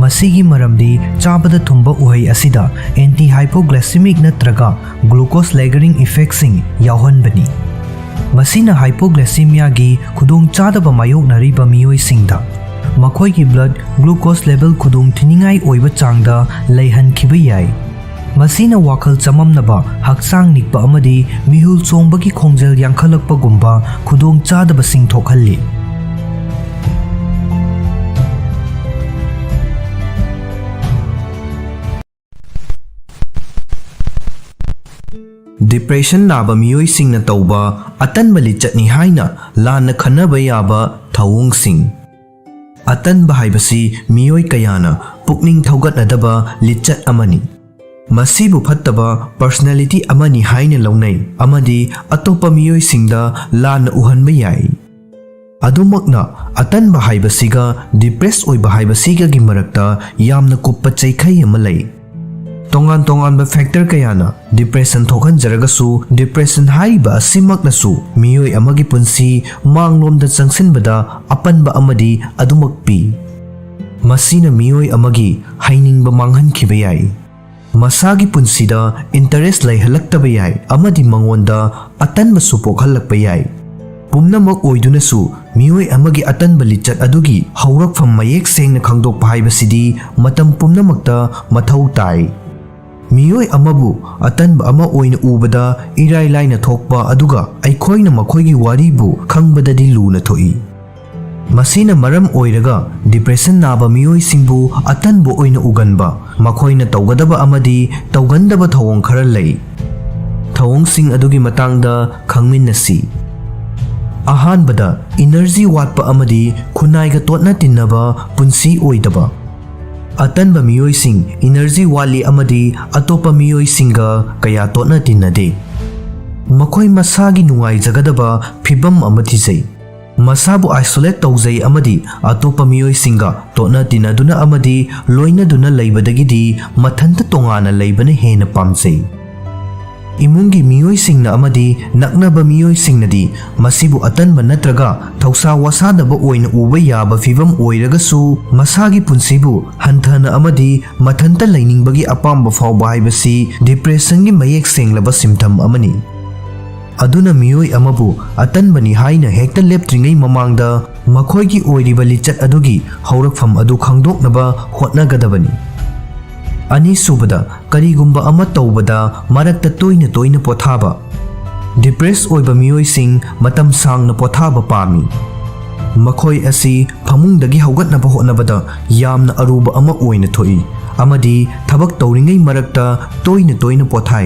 ꯃꯁꯤꯒꯤ ꯃꯔꯝꯗꯤ ꯆꯥꯕꯗ ꯊꯨꯝꯕ ꯎꯍꯩ ꯑꯁꯤꯗ ꯑꯦꯟꯇꯤ ꯍꯥꯏꯄꯣꯒ꯭ꯂꯥꯏꯁꯦꯃꯤꯛ ꯅꯠꯇ꯭ꯔꯒ ꯒ꯭ꯂꯨꯀꯣꯁ ꯂꯦꯒꯔꯤꯡ ꯏꯐꯦꯛꯁꯤꯡ ꯌꯥꯎꯍꯟꯕꯅꯤ꯫ ꯃꯁꯤꯅ ꯍꯥꯏꯄꯣꯒ꯭ꯂꯥꯏꯁꯦꯃꯤꯌꯥꯒꯤ ꯈꯨꯗꯣꯡꯆꯥꯗꯕ ꯃꯥꯌꯣꯛꯅꯔꯤꯕ ꯃꯤꯑꯣꯏꯁꯤꯡꯗ ꯃꯈꯣꯏꯒꯤ ꯕ꯭ꯂꯗ ꯒ꯭ꯂꯨꯀꯣꯁ ꯂꯦꯚꯦꯜ ꯈꯨꯗꯣꯡꯊꯤꯅꯤꯡꯉꯥꯏ ꯑꯣꯏꯕ ꯆꯥꯡꯗ ꯂꯩꯍꯟꯈꯤꯕ ꯌꯥꯏ꯫ ꯃꯁꯤꯅ ꯋꯥꯈꯜ ꯆꯃꯝꯅꯕ, ꯍꯛꯆꯥꯡ ꯅꯤꯛꯄ ꯑꯃꯗꯤ ꯃꯤꯍꯨꯜ ꯆꯣꯡꯕꯒꯤ ꯈꯣꯡꯖꯦꯜ ꯌꯥꯡꯈꯠꯂꯛꯄꯒꯨꯝꯕ ꯈꯨꯗꯣꯡꯆꯥꯗꯕꯁꯤꯡ ꯊꯣꯛꯍꯜꯂꯤ꯫ ꯗꯤꯄ꯭ꯔꯦꯁꯟ ꯅꯥꯕ ꯃꯤꯑꯣꯏꯁꯤꯡꯅ ꯇꯧꯕ ꯑꯇꯟꯕ ꯂꯤꯆꯠꯅꯤ ꯍꯥꯏꯅ ꯂꯥꯟꯅ ꯈꯟꯅꯕ ꯌꯥꯕ ꯊꯧꯑꯣꯡꯁꯤꯡ꯫ ꯑꯇꯟꯕ ꯍꯥꯏꯕꯁꯤ ꯃꯤꯑꯣꯏ ꯀꯌꯥꯅ ꯄꯨꯛꯅꯤꯡ ꯊꯧꯒꯠꯅꯗꯕ ꯂꯤꯆꯠ ꯑꯃꯅꯤ꯫ ꯃꯁꯤꯕꯨ ꯐꯠꯇꯕ ꯄꯔꯁꯣꯅꯦꯂꯤꯇꯤ ꯑꯃꯅꯤ ꯍꯥꯏꯅ ꯂꯧꯅꯩ ꯑꯃꯗꯤ ꯑꯇꯣꯞꯄ ꯃꯤꯑꯣꯏꯁꯤꯡꯗ ꯂꯥꯟꯅ ꯎꯍꯟꯕ ꯌꯥꯏ꯫ ꯑꯗꯨꯃꯛꯅ ꯑꯇꯟꯕ ꯍꯥꯏꯕꯁꯤꯒ ꯗꯤꯄ꯭ꯔꯦꯁ ꯑꯣꯏꯕ ꯍꯥꯏꯕꯁꯤꯒꯒꯤ ꯃꯔꯛꯇ ꯌꯥꯝꯅ ꯀꯨꯞꯄ ꯆꯩꯈꯩ ꯑꯃ ꯂꯩ꯫ ꯇꯣꯉꯥꯟ ꯇꯣꯉꯥꯟꯕ ꯐꯦꯛꯇꯔ ꯀꯌꯥꯅ ꯗꯤꯄ꯭ꯔꯦꯁꯟ ꯊꯣꯛꯍꯟꯖꯔꯒꯁꯨ ꯗꯤꯄ꯭ꯔꯦꯁꯟ ꯍꯥꯏꯔꯤꯕ ꯑꯁꯤꯃꯛꯅꯁꯨ ꯃꯤꯑꯣꯏ ꯑꯃꯒꯤ ꯄꯨꯟꯁꯤ ꯃꯥꯡꯂꯣꯝꯗ ꯆꯪꯁꯤꯟꯕꯗ ꯑꯄꯟꯕ ꯑꯃꯗꯤ ꯑꯗꯨꯃꯛ ꯄꯤ꯫ ꯃꯁꯤꯅ ꯃꯤꯑꯣꯏ ꯑꯃꯒꯤ ꯍꯩꯅꯤꯡꯕ ꯃꯥꯡꯍꯟꯈꯤꯕ ꯌꯥꯏ, ꯃꯁꯥꯒꯤ ꯄꯨꯟꯁꯤꯗ ꯏꯟꯇꯔꯦꯁ ꯂꯩꯍꯜꯂꯛꯇꯕ ꯌꯥꯏ ꯑꯃꯗꯤ ꯃꯉꯣꯟꯗ ꯑꯇꯟꯕꯁꯨ ꯄꯣꯛꯍꯜꯂꯛꯄ ꯌꯥꯏ꯫ ꯄꯨꯝꯅꯃꯛ ꯑꯣꯏꯗꯨꯅꯁꯨ ꯃꯤꯑꯣꯏ ꯑꯃꯒꯤ ꯑꯇꯟꯕ ꯂꯤꯆꯠ ꯑꯗꯨꯒꯤ ꯍꯧꯔꯛꯐꯝ ꯃꯌꯦꯛ ꯁꯦꯡꯅ ꯈꯪꯗꯣꯛꯄ ꯍꯥꯏꯕꯁꯤꯗꯤ ꯃꯇꯝ ꯄꯨꯝꯅꯃꯛꯇ ꯃꯊꯧ ꯇꯥꯏ꯫ ꯃꯤꯑꯣꯏ ꯑꯃꯕꯨ ꯑꯇꯟꯕ ꯑꯃ ꯑꯣꯏꯅ ꯎꯕꯗ ꯏꯔꯥꯏ ꯂꯥꯏꯅ ꯊꯣꯛꯄ ꯑꯗꯨꯒ ꯑꯩꯈꯣꯏꯅ ꯃꯈꯣꯏꯒꯤ ꯋꯥꯔꯤꯕꯨ ꯈꯪꯕꯗꯗꯤ ꯂꯨꯅ ꯊꯣꯛꯏ꯫ ꯃꯁꯤꯅ ꯃꯔꯝ ꯑꯣꯏꯔꯒ ꯗꯤꯄ꯭ꯔꯦꯁꯟ ꯅꯥꯕ ꯃꯤꯑꯣꯏꯁꯤꯡꯕꯨ ꯑꯇꯟꯕ ꯑꯣꯏꯅ ꯎꯒꯟꯕ, ꯃꯈꯣꯏꯅ ꯇꯧꯒꯗꯕ ꯑꯃꯗꯤ ꯇꯧꯒꯟꯗꯕ ꯊꯧꯑꯣꯡ ꯈꯔ ꯂꯩ꯫ ꯊꯧꯑꯣꯡꯁꯤꯡ ꯑꯗꯨꯒꯤ ꯃꯇꯥꯡꯗ ꯈꯪꯃꯤꯟꯅꯁꯤ꯫ ꯑꯍꯥꯟꯕꯗ, ꯏꯅꯔꯖꯤ ꯋꯥꯠꯄ ꯑꯃꯗꯤ ꯈꯨꯟꯅꯥꯏꯒ ꯇꯣꯠꯅ ꯇꯤꯟꯅꯕ ꯄꯨꯟꯁꯤ ꯑꯣꯏꯗꯕ꯫ ꯑꯇꯟꯕ ꯃꯤꯑꯣꯏꯁꯤꯡ ꯏꯅꯔꯖꯤ ꯋꯥꯠꯂꯤ ꯑꯃꯗꯤ ꯑꯇꯣꯞꯄ ꯃꯤꯑꯣꯏꯁꯤꯡꯒ ꯀꯌꯥ ꯇꯣꯠꯅ ꯇꯤꯟꯅꯗꯦ꯫ ꯃꯈꯣꯏ ꯃꯁꯥꯒꯤ ꯅꯨꯡꯉꯥꯏꯖꯒꯗꯕ ꯐꯤꯚꯝ ꯑꯃ ꯊꯤꯖꯩ, ꯃꯁꯥꯕꯨ ꯑꯥꯏꯁꯣꯂꯦꯠ ꯇꯧꯖꯩ ꯑꯃꯗꯤ ꯑꯇꯣꯞꯄ ꯃꯤꯑꯣꯏꯁꯤꯡꯒ ꯇꯣꯠꯅ ꯇꯤꯟꯅꯗꯨꯅ ꯑꯃꯗꯤ ꯂꯣꯏꯅꯗꯨꯅ ꯂꯩꯕꯗꯒꯤꯗꯤ ꯃꯊꯟꯇ ꯇꯣꯉꯥꯟꯅ ꯂꯩꯕꯅ ꯍꯦꯟꯅ ꯄꯥꯝꯖꯩ꯫ ꯏꯃꯨꯡꯒꯤ ꯃꯤꯑꯣꯏꯁꯤꯡꯅ ꯑꯃꯗꯤ ꯅꯛꯅꯕ ꯃꯤꯑꯣꯏꯁꯤꯡꯅꯗꯤ ꯃꯁꯤꯕꯨ ꯑꯇꯟꯕ ꯅꯠꯇ꯭ꯔꯒ ꯊꯧꯁꯥ ꯋꯥꯁꯥꯗꯕ ꯑꯣꯏꯅ ꯎꯕ ꯌꯥꯕ ꯐꯤꯚꯝ ꯑꯣꯏꯔꯒꯁꯨ ꯃꯁꯥꯒꯤ ꯄꯨꯟꯁꯤꯕꯨ ꯍꯟꯊꯅ ꯑꯃꯗꯤ ꯃꯊꯟꯇ ꯂꯩꯅꯤꯡꯕꯒꯤ ꯑꯄꯥꯝꯕ ꯐꯥꯎꯕ ꯍꯥꯏꯕꯁꯤ ꯗꯤꯄ꯭ꯔꯦꯁꯟꯒꯤ ꯃꯌꯦꯛ ꯁꯦꯡꯂꯕ ꯁꯤꯝꯇꯝ ꯑꯃꯅꯤ꯫ ꯑꯗꯨꯅ ꯃꯤꯑꯣꯏ ꯑꯃꯕꯨ ꯑꯇꯟꯕꯅꯤ ꯍꯥꯏꯅ ꯍꯦꯛꯇ ꯂꯦꯞꯇ꯭ꯔꯤꯉꯩ ꯃꯃꯥꯡꯗ ꯃꯈꯣꯏꯒꯤ ꯑꯣꯏꯔꯤꯕ ꯂꯤꯆꯠ ꯑꯗꯨꯒꯤ ꯍꯧꯔꯛꯐꯝ ꯑꯗꯨ ꯈꯪꯗꯣꯛꯅꯕ ꯍꯣꯠꯅꯒꯗꯕꯅꯤ꯫ ꯑꯅꯤꯁꯨꯕꯗ, ꯀꯔꯤꯒꯨꯝꯕ ꯑꯃ ꯇꯧꯕꯗ ꯃꯔꯛꯇ ꯇꯣꯏꯅ ꯇꯣꯏꯅ ꯄꯣꯊꯥꯕ꯫ ꯗꯤꯄ꯭ꯔꯦꯁ ꯑꯣꯏꯕ ꯃꯤꯑꯣꯏꯁꯤꯡ ꯃꯇꯝ ꯁꯥꯡꯅ ꯄꯣꯊꯥꯕ ꯄꯥꯝꯃꯤ꯫ ꯃꯈꯣꯏ ꯑꯁꯤ ꯐꯃꯨꯡꯗꯒꯤ ꯍꯧꯒꯠꯅꯕ ꯍꯣꯠꯅꯕꯗ ꯌꯥꯝꯅ ꯑꯔꯨꯕ ꯑꯃ ꯑꯣꯏꯅ ꯊꯣꯛꯏ ꯑꯃꯗꯤ ꯊꯕꯛ ꯇꯧꯔꯤꯉꯩ ꯃꯔꯛꯇ ꯇꯣꯏꯅ ꯇꯣꯏꯅ ꯄꯣꯊꯥꯏ꯫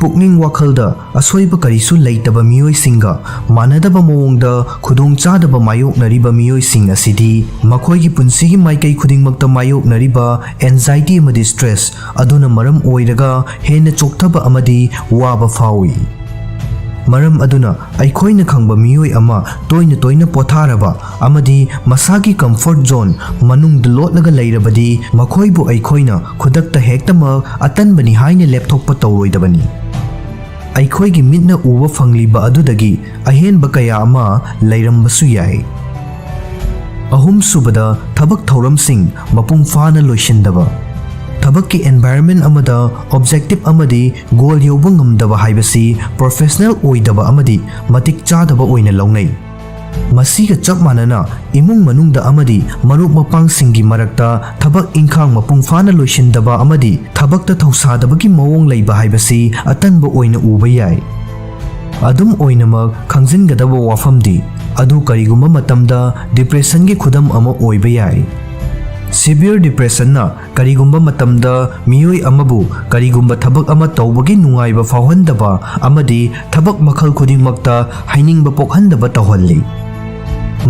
ꯄꯨꯛꯅꯤꯡ ꯋꯥꯈꯜꯗ ꯑꯁꯣꯏꯕ ꯀꯔꯤꯁꯨ ꯂꯩꯇꯕ ꯃꯤꯑꯣꯏꯁꯤꯡꯒ ꯃꯥꯟꯅꯗꯕ ꯃꯑꯣꯡꯗ ꯈꯨꯗꯣꯡꯆꯥꯗꯕ ꯃꯥꯌꯣꯛꯅꯔꯤꯕ ꯃꯤꯑꯣꯏꯁꯤꯡ ꯑꯁꯤꯗꯤ ꯃꯈꯣꯏꯒꯤ ꯄꯨꯟꯁꯤꯒꯤ ꯃꯥꯏꯀꯩ ꯈꯨꯗꯤꯡꯃꯛꯇ ꯃꯥꯌꯣꯛꯅꯔꯤꯕ ꯑꯦꯟꯖꯥꯏꯇꯤ ꯑꯃꯗꯤ ꯁ꯭ꯇ꯭ꯔꯦꯁ ꯑꯗꯨꯅ ꯃꯔꯝ ꯑꯣꯏꯔꯒ ꯍꯦꯟꯅ ꯆꯣꯛꯊꯕ ꯑꯃꯗꯤ ꯋꯥꯕ ꯐꯥꯎꯏ꯫ ꯃꯔꯝ ꯑꯗꯨꯅ ꯑꯩꯈꯣꯏꯅ ꯈꯪꯕ ꯃꯤꯑꯣꯏ ꯑꯃ ꯇꯣꯏꯅ ꯇꯣꯏꯅ ꯄꯣꯊꯥꯔꯕ ꯑꯃꯗꯤ ꯃꯁꯥꯒꯤ ꯀꯝꯐꯣꯔꯠ ꯖꯣꯟ ꯃꯅꯨꯡꯗ ꯂꯣꯠꯂꯒ ꯂꯩꯔꯕꯗꯤ ꯃꯈꯣꯏꯕꯨ ꯑꯩꯈꯣꯏꯅ ꯈꯨꯗꯛꯇ ꯍꯦꯛꯇꯃꯛ ꯑꯇꯟꯕꯅꯤ ꯍꯥꯏꯅ ꯂꯦꯞꯊꯣꯛꯄ ꯇꯧꯔꯣꯏꯗꯕꯅꯤ꯫ ꯑꯩꯈꯣꯏꯒꯤ ꯃꯤꯠꯅ ꯎꯕ ꯐꯪꯂꯤꯕ ꯑꯗꯨꯗꯒꯤ ꯑꯍꯦꯟꯕ ꯀꯌꯥ ꯑꯃ ꯂꯩꯔꯝꯕꯁꯨ ꯌꯥꯏ꯫ ꯑꯍꯨꯝꯁꯨꯕꯗ, ꯊꯕꯛ ꯊꯧꯔꯝꯁꯤꯡ ꯃꯄꯨꯡ ꯐꯥꯅ ꯂꯣꯏꯁꯤꯟꯗꯕ꯫ ꯊꯕꯛꯀꯤ एनवायरनमेंट अमदा ऑब्जेक्टिव अमदी गोल यौबा ngamdaba haibasi प्रोफेशनल ओइदaba amadi matik chadaba oina launai masiga chap manana imung manungda amadi marup mapang singgi marakta thabak ingkhang mapung fana loisindaba amadi thabakta thausadabagi mawong leiba haibasi atanba oina uba yai adum oinamak khangjingadaba wafamdi adu kariguma matamda depression gi khudam ama oiba yai severe depression na karigumba matamda miyoi amabu karigumba thabak ama tawbagi nungaiba fawhandaba amadi thabak makhal khudingmakta hainingba pokhandaba tawhalli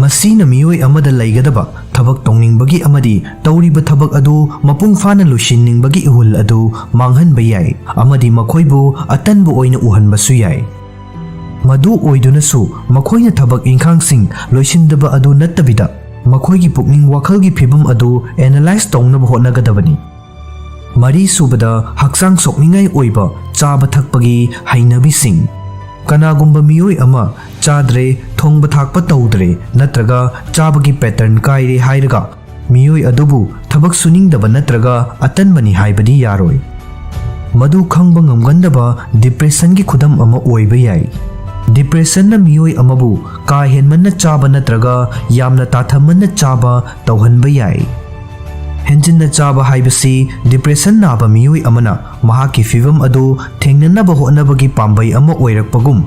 masina miyoi amada laigadaba thabak tongningbagi amadi tawriba thabak adu mapung fana lusinningbagi ihul adu manghanba yai amadi makhoibu atanbu oina uhanbasu yai madu oidunasu makhoina thabak ingkhangsing loisindaba adu nattabida makhoigi pukning wakhalgi phibam adu analyze tongnaba hotnagadabani mari subada hakchang sokningai oiba chaba thakpagi hainabising kanagumba miyoi ama chadre thongba thakpa tawdre natraga chabagi pattern kaire hairaga miyoi adubu thabak suningdaba natraga atanbani haibadi yaroi madu khangba ngamgandaba depression gi khudam ama oiba yai depression na miyoi amabu ka henmanna chaba natraga yamna tathamanna chaba tawhanba yai henjinna chaba haibasi depression naba miyoi amana mahaki fivam adu thengnanaba hotnabagi pambai ama oirakpagum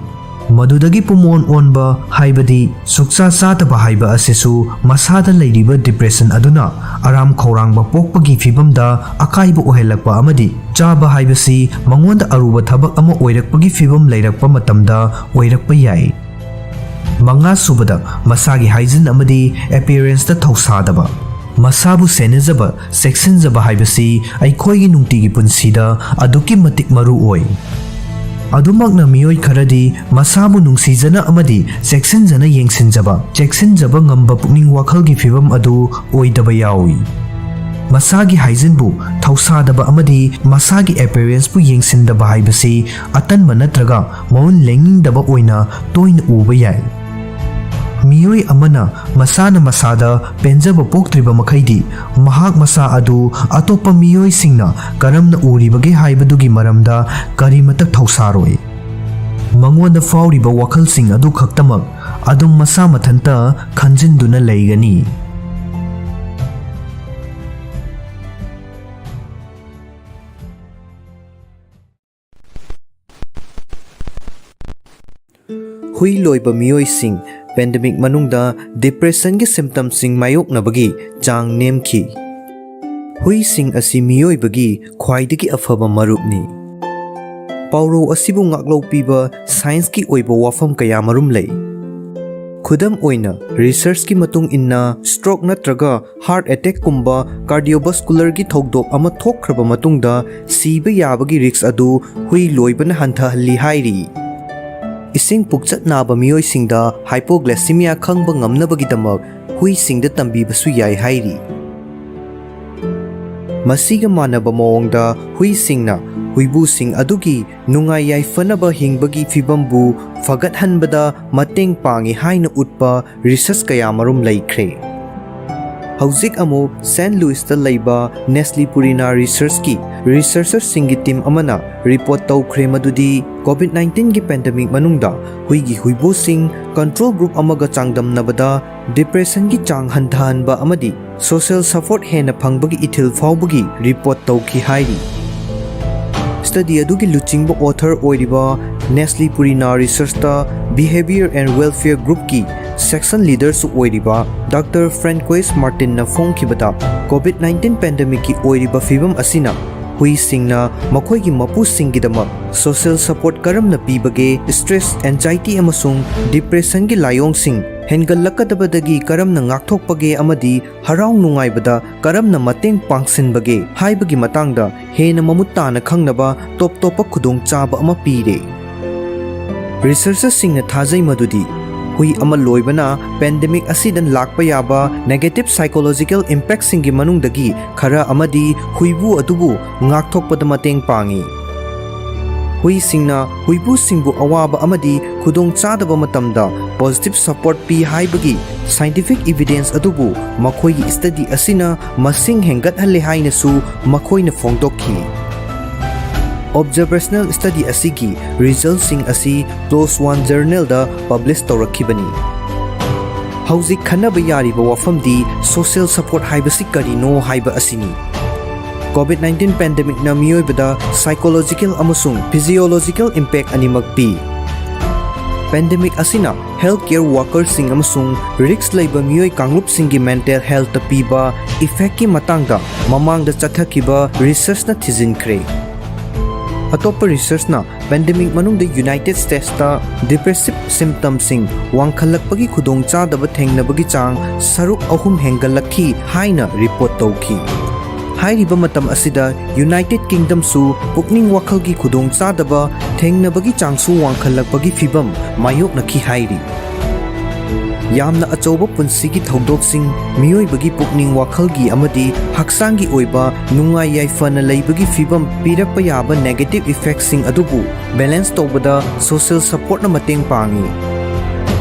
madudagi pumon onba haibadi suksa sataba haiba asesu masada leiriba depression aduna aram khorangba pokpagi fibamda akaiba ohelakpa amadi chaba haibasi mangonda aruba thabak ama oirakpagi fibam leirakpa matamda oirakpa yai manga subada masagi hygiene amadi appearance da thausadaba masabu senezaba sexinjaba haibasi aikhoigi nungtigi punsida aduki matik maru oi adumakna miyoi kharadi masabu nungsijana amadi sexinjana yengsinjaba cheksinjaba ngamba pukning wakhalgi fibam adu oidaba yawi masagi hygiene bu thausadaba amadi masagi appearance bu yengsindaba haibasi atanba natraga maun lengingdaba oina toina uba yai miyoi amana masana masada penjaba poktriba makhaidi mahak masa adu atopa miyoi singna karamna uribage haibadugi maramda karimata thausaroi mangonda fauriba wakhal sing adu khaktamak adum masa mathanta khanjinduna leigani hui loiba miyoi sing pandemic manungda depression gi symptoms sing mayok nabagi chang nemki hui sing asi miyoi bagi khwaidagi afaba marupni pauro asibu ngaklo piba science ki oiba wafam kaya marum lei khudam oina research ki matung inna stroke natraga heart attack kumba cardiovascular gi thokdok ama thokhraba matungda siba yabagi risks adu hui loibana hantha halli hairi ising pukchat naba miyoi singda hypoglycemia khangba ngamnabagi damak hui singda tambibasu yai hairi masiga manaba mawongda hui singna huibu sing adugi nungai yai fanaba hingbagi fibambu fagat hanbada mateng pangi haina utpa research kaya marum laikre hauzik amu St. Louis ta leiba Manipuri research ki researcher singi team amana report tawkhre madudi COVID-19 gi pandemic manungda huigi huibu sing control group amaga changdam nabada depression gi chang hanthanba amadi social support hena phangbagi ithil fawbagi report tawki hairi study adugi luchingba author oiriba Manipuri research ta behavior and welfare group ki section leader su oiriba Dr. Francois Martin na phongkibada COVID-19 pandemic ki oiriba fibam asina hui singna makhoi gi mapu singidama social support karam na pibage stress anxiety amasung depression gi layong sing hengalakadabadagi karam na ngakthokpage amadi harau nungaibada karam na mateng pangsinbage haibagi matangda hena mamuttana khangnaba top topa khudong chaba ama pire researchers singna thajai madudi hui ama loibana pandemic asidan lakpa yaba negative psychological impact singi manungdagi khara amadi huibu adubu ngakthokpada mateng pangi hui singna huibu singbu awaba amadi khudong chadaba matamda positive support pi haibagi scientific evidence adubu makhoi gi study asina masing hengathalle hainasu makhoina phongdokhi. Observational study asigi result sing asi PLOS ONE journal da publish tawrakhibani. Hauzik khanaba yariba wafamdi social support haibasi karino haiba asini. COVID-19 pandemic na miyoibada psychological amasung physiological impact animak pi. Pandemic asina healthcare workers sing amasung risk laiba miyoi kanglup singi mental health ta piba effect ki matangda mamang da chathakiba research na thijinkre. Atopa research na pandemic manung da United States ta depressive symptoms sing wangkhalakpagi khudongchadaba thengnabagi chang saruk ahum hengalakhi haina report tawki. Hairiba matam asida United Kingdom su pukning wakhalgi khudongchadaba thengnabagi changsu wangkhalakpagi fibam mayoknakhi hairi. Yamna achauba punsigi thongdoksing miyoibagi pukning wakhalgi amadi hakchanggi oiba nungai yaifana leibagi fibam pirakpa yaba negative effects sing adubu balance tawbada social support na mateng pangi.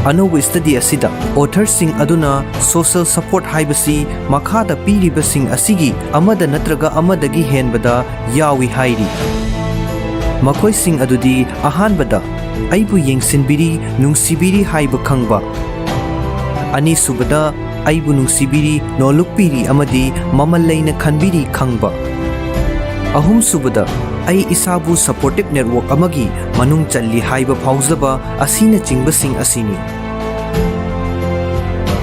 Anova study asida authors sing aduna social support haibasi makhada piriba sing asigi amada natraga amadagi henbada yawi hairi. Makhoi sing adudi ahanbada aibu yengsinbiri nungsibiri haiba khangba. Ani subada aibu nungsibiri nolukpiri amadi mamallaina khanbiri khangba. Ahum subada ai isabu supportive network amagi manung challi haiba phauzaba asina chingbasing asini.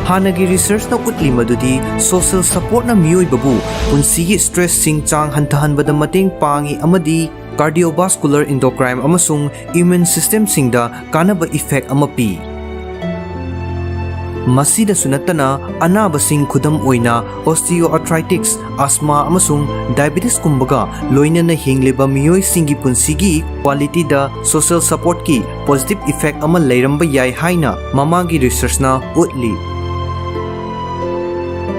Hanagi research na utli madudi social support na miyoy babu punsigi stress sing chang hantahanbada mateng pangi amadi cardiovascular endocrine amasung immune system singda kanaba effect amapi. Masida sunatana anaba sing khudam oina osteoarthritis, asthma amasung diabetes kumbaga loinana hingleba miyoy singi punsigi quality da social support ki positive effect ama leiramba yai haina mamagi research na utli.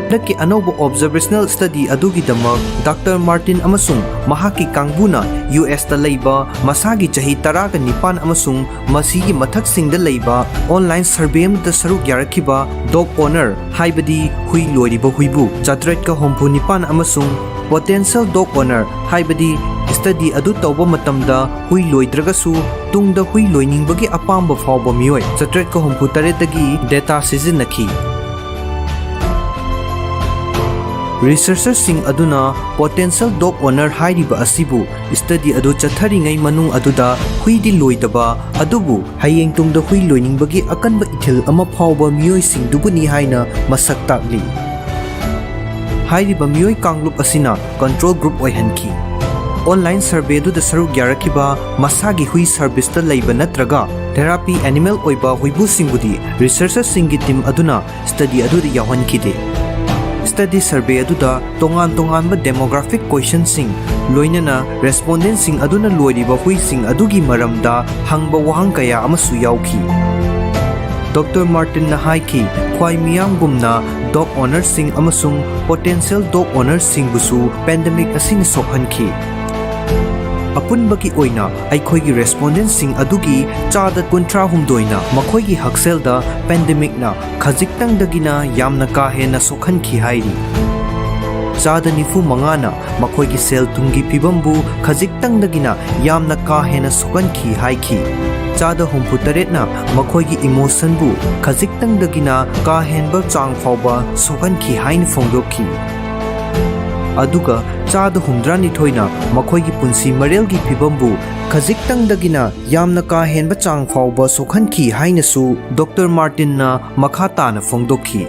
Daki anoba observational study adugi damak Dr. Martin amasung mahaki kangbuna US ta leiba masagi chahi taraga nipan amasung masigi mathak singda leiba online survey da saruk yarakhiba dog owner haibadi hui loiriba huibu chatret ka hompu nipan amasung potential dog owner haibadi study adu tawba matamda hui loidragasu tungda hui loiningbagi apamba fawba miyoi chatret ka hompu taretagi data sizinakhi. Researchers sing aduna potential dog owner hairiba asibu study adu chatharingai manung aduda hui di loidaba adubu hayeng tungda hui loiningbagi akanba ithil ama phawba miyoi sing dubuni haina masak takli. Hairiba miyoi kanglup asina control group oihanki. Online survey du da saruk yarakhiba masagi hui service ta leiba natraga therapy animal oiba huibu singbudi researchers singi team aduna study adu da yawankhide. Study survey aduda tongan ba demographic questions sing loinana respondents sing aduna loiriba hui sing adugi maramda hangba wahang kaya amasu yauki. Dr. Martin na haiki khwai miyamgumna dog owners sing amasung potential dog owners sing busu pandemic asing sokhanki. Apunbagi oina aikhoigi respondents sing adugi chada 13 na makhoigi haksel da pandemic na khajiktang dagina yamna ka hena sokhanki hairi. Chada 95 na makhoigi sel tungi pibambu khajiktang dagina yamna ka hena sokhanki haiki. Chada 38 na makhoigi emotion bu khajiktang dagina ka henba chang phawba sokhanki hain phongdokhi. Aduga chada 112 na makhoigi punsi marelgi pibambu khajiktang dagina yamna ka henba chang phawba sokhanki hainasu Dr. Martin na makhata na phongdokhi.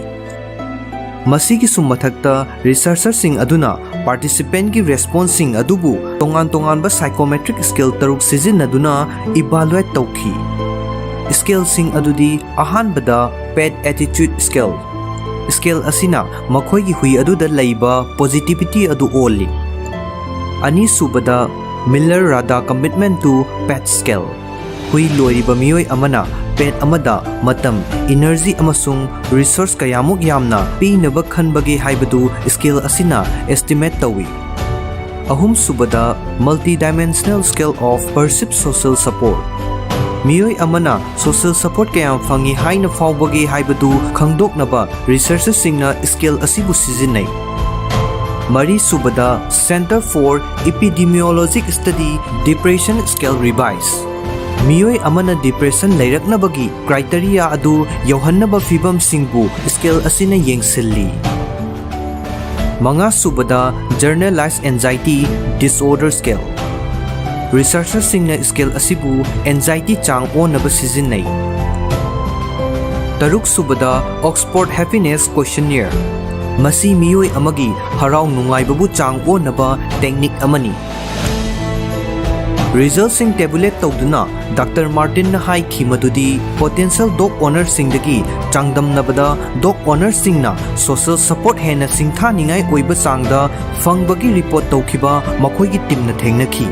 Masigi summathakta researchers sing aduna participant ki response sing adubu tongan ba psychometric skill taruk sizinaduna evaluate tawki. Skill sing adudi ahanbada pet attitude skill. Skill asina makhoigi hui aduda leiba positivity adu oli. Ani subada Miller Rada commitment to pet skill. Hui loiriba miyoi amana pet amada matam energy amasung resource kayamuk yamna pinaba khanbagi haibadu skill asina estimate tawi. Ahum subada multi-dimensional skill of perceived social support. मियोय अमना social support कयाम फंगी हाइना फाउबगे हाइबदु खंगदोकनबा researchers सिंगना scale असिबु सिजिननै मरी सुबदा centre for epidemiologic study depression scale revised मियोय अमना डिप्रेशन लैरकनबगी क्राइटेरिया अदु यौहन्नबा फिबम सिंगबु स्केल असिना येंगसिल्ली मंगा सुबदा generalised anxiety disorder scale researchers सिंगना स्केल असिबु एंजाइटी चांग ओनबा सिजिननै तरुक सुबदा ऑक्सफोर्ड हैप्पीनेस क्वेश्चनियर मसी मियोय अमगी हराव नुंगाइबबु चांग ओनबा टेक्निक अमनी रिजल्ट सिंग टेबुलेट तौदुना डॉक्टर मार्टिन ना हाइखी मदुदी पोटेंशियल डॉग ओनर सिंगदगी चांगदमनबदा डॉग ओनर सिंगना सोशल सपोर्ट हेना सिंथानिंगाई ओइबा चांगदा फंगबगी रिपोर्ट तौखिबा मखोइगी टीमना थेंगनखी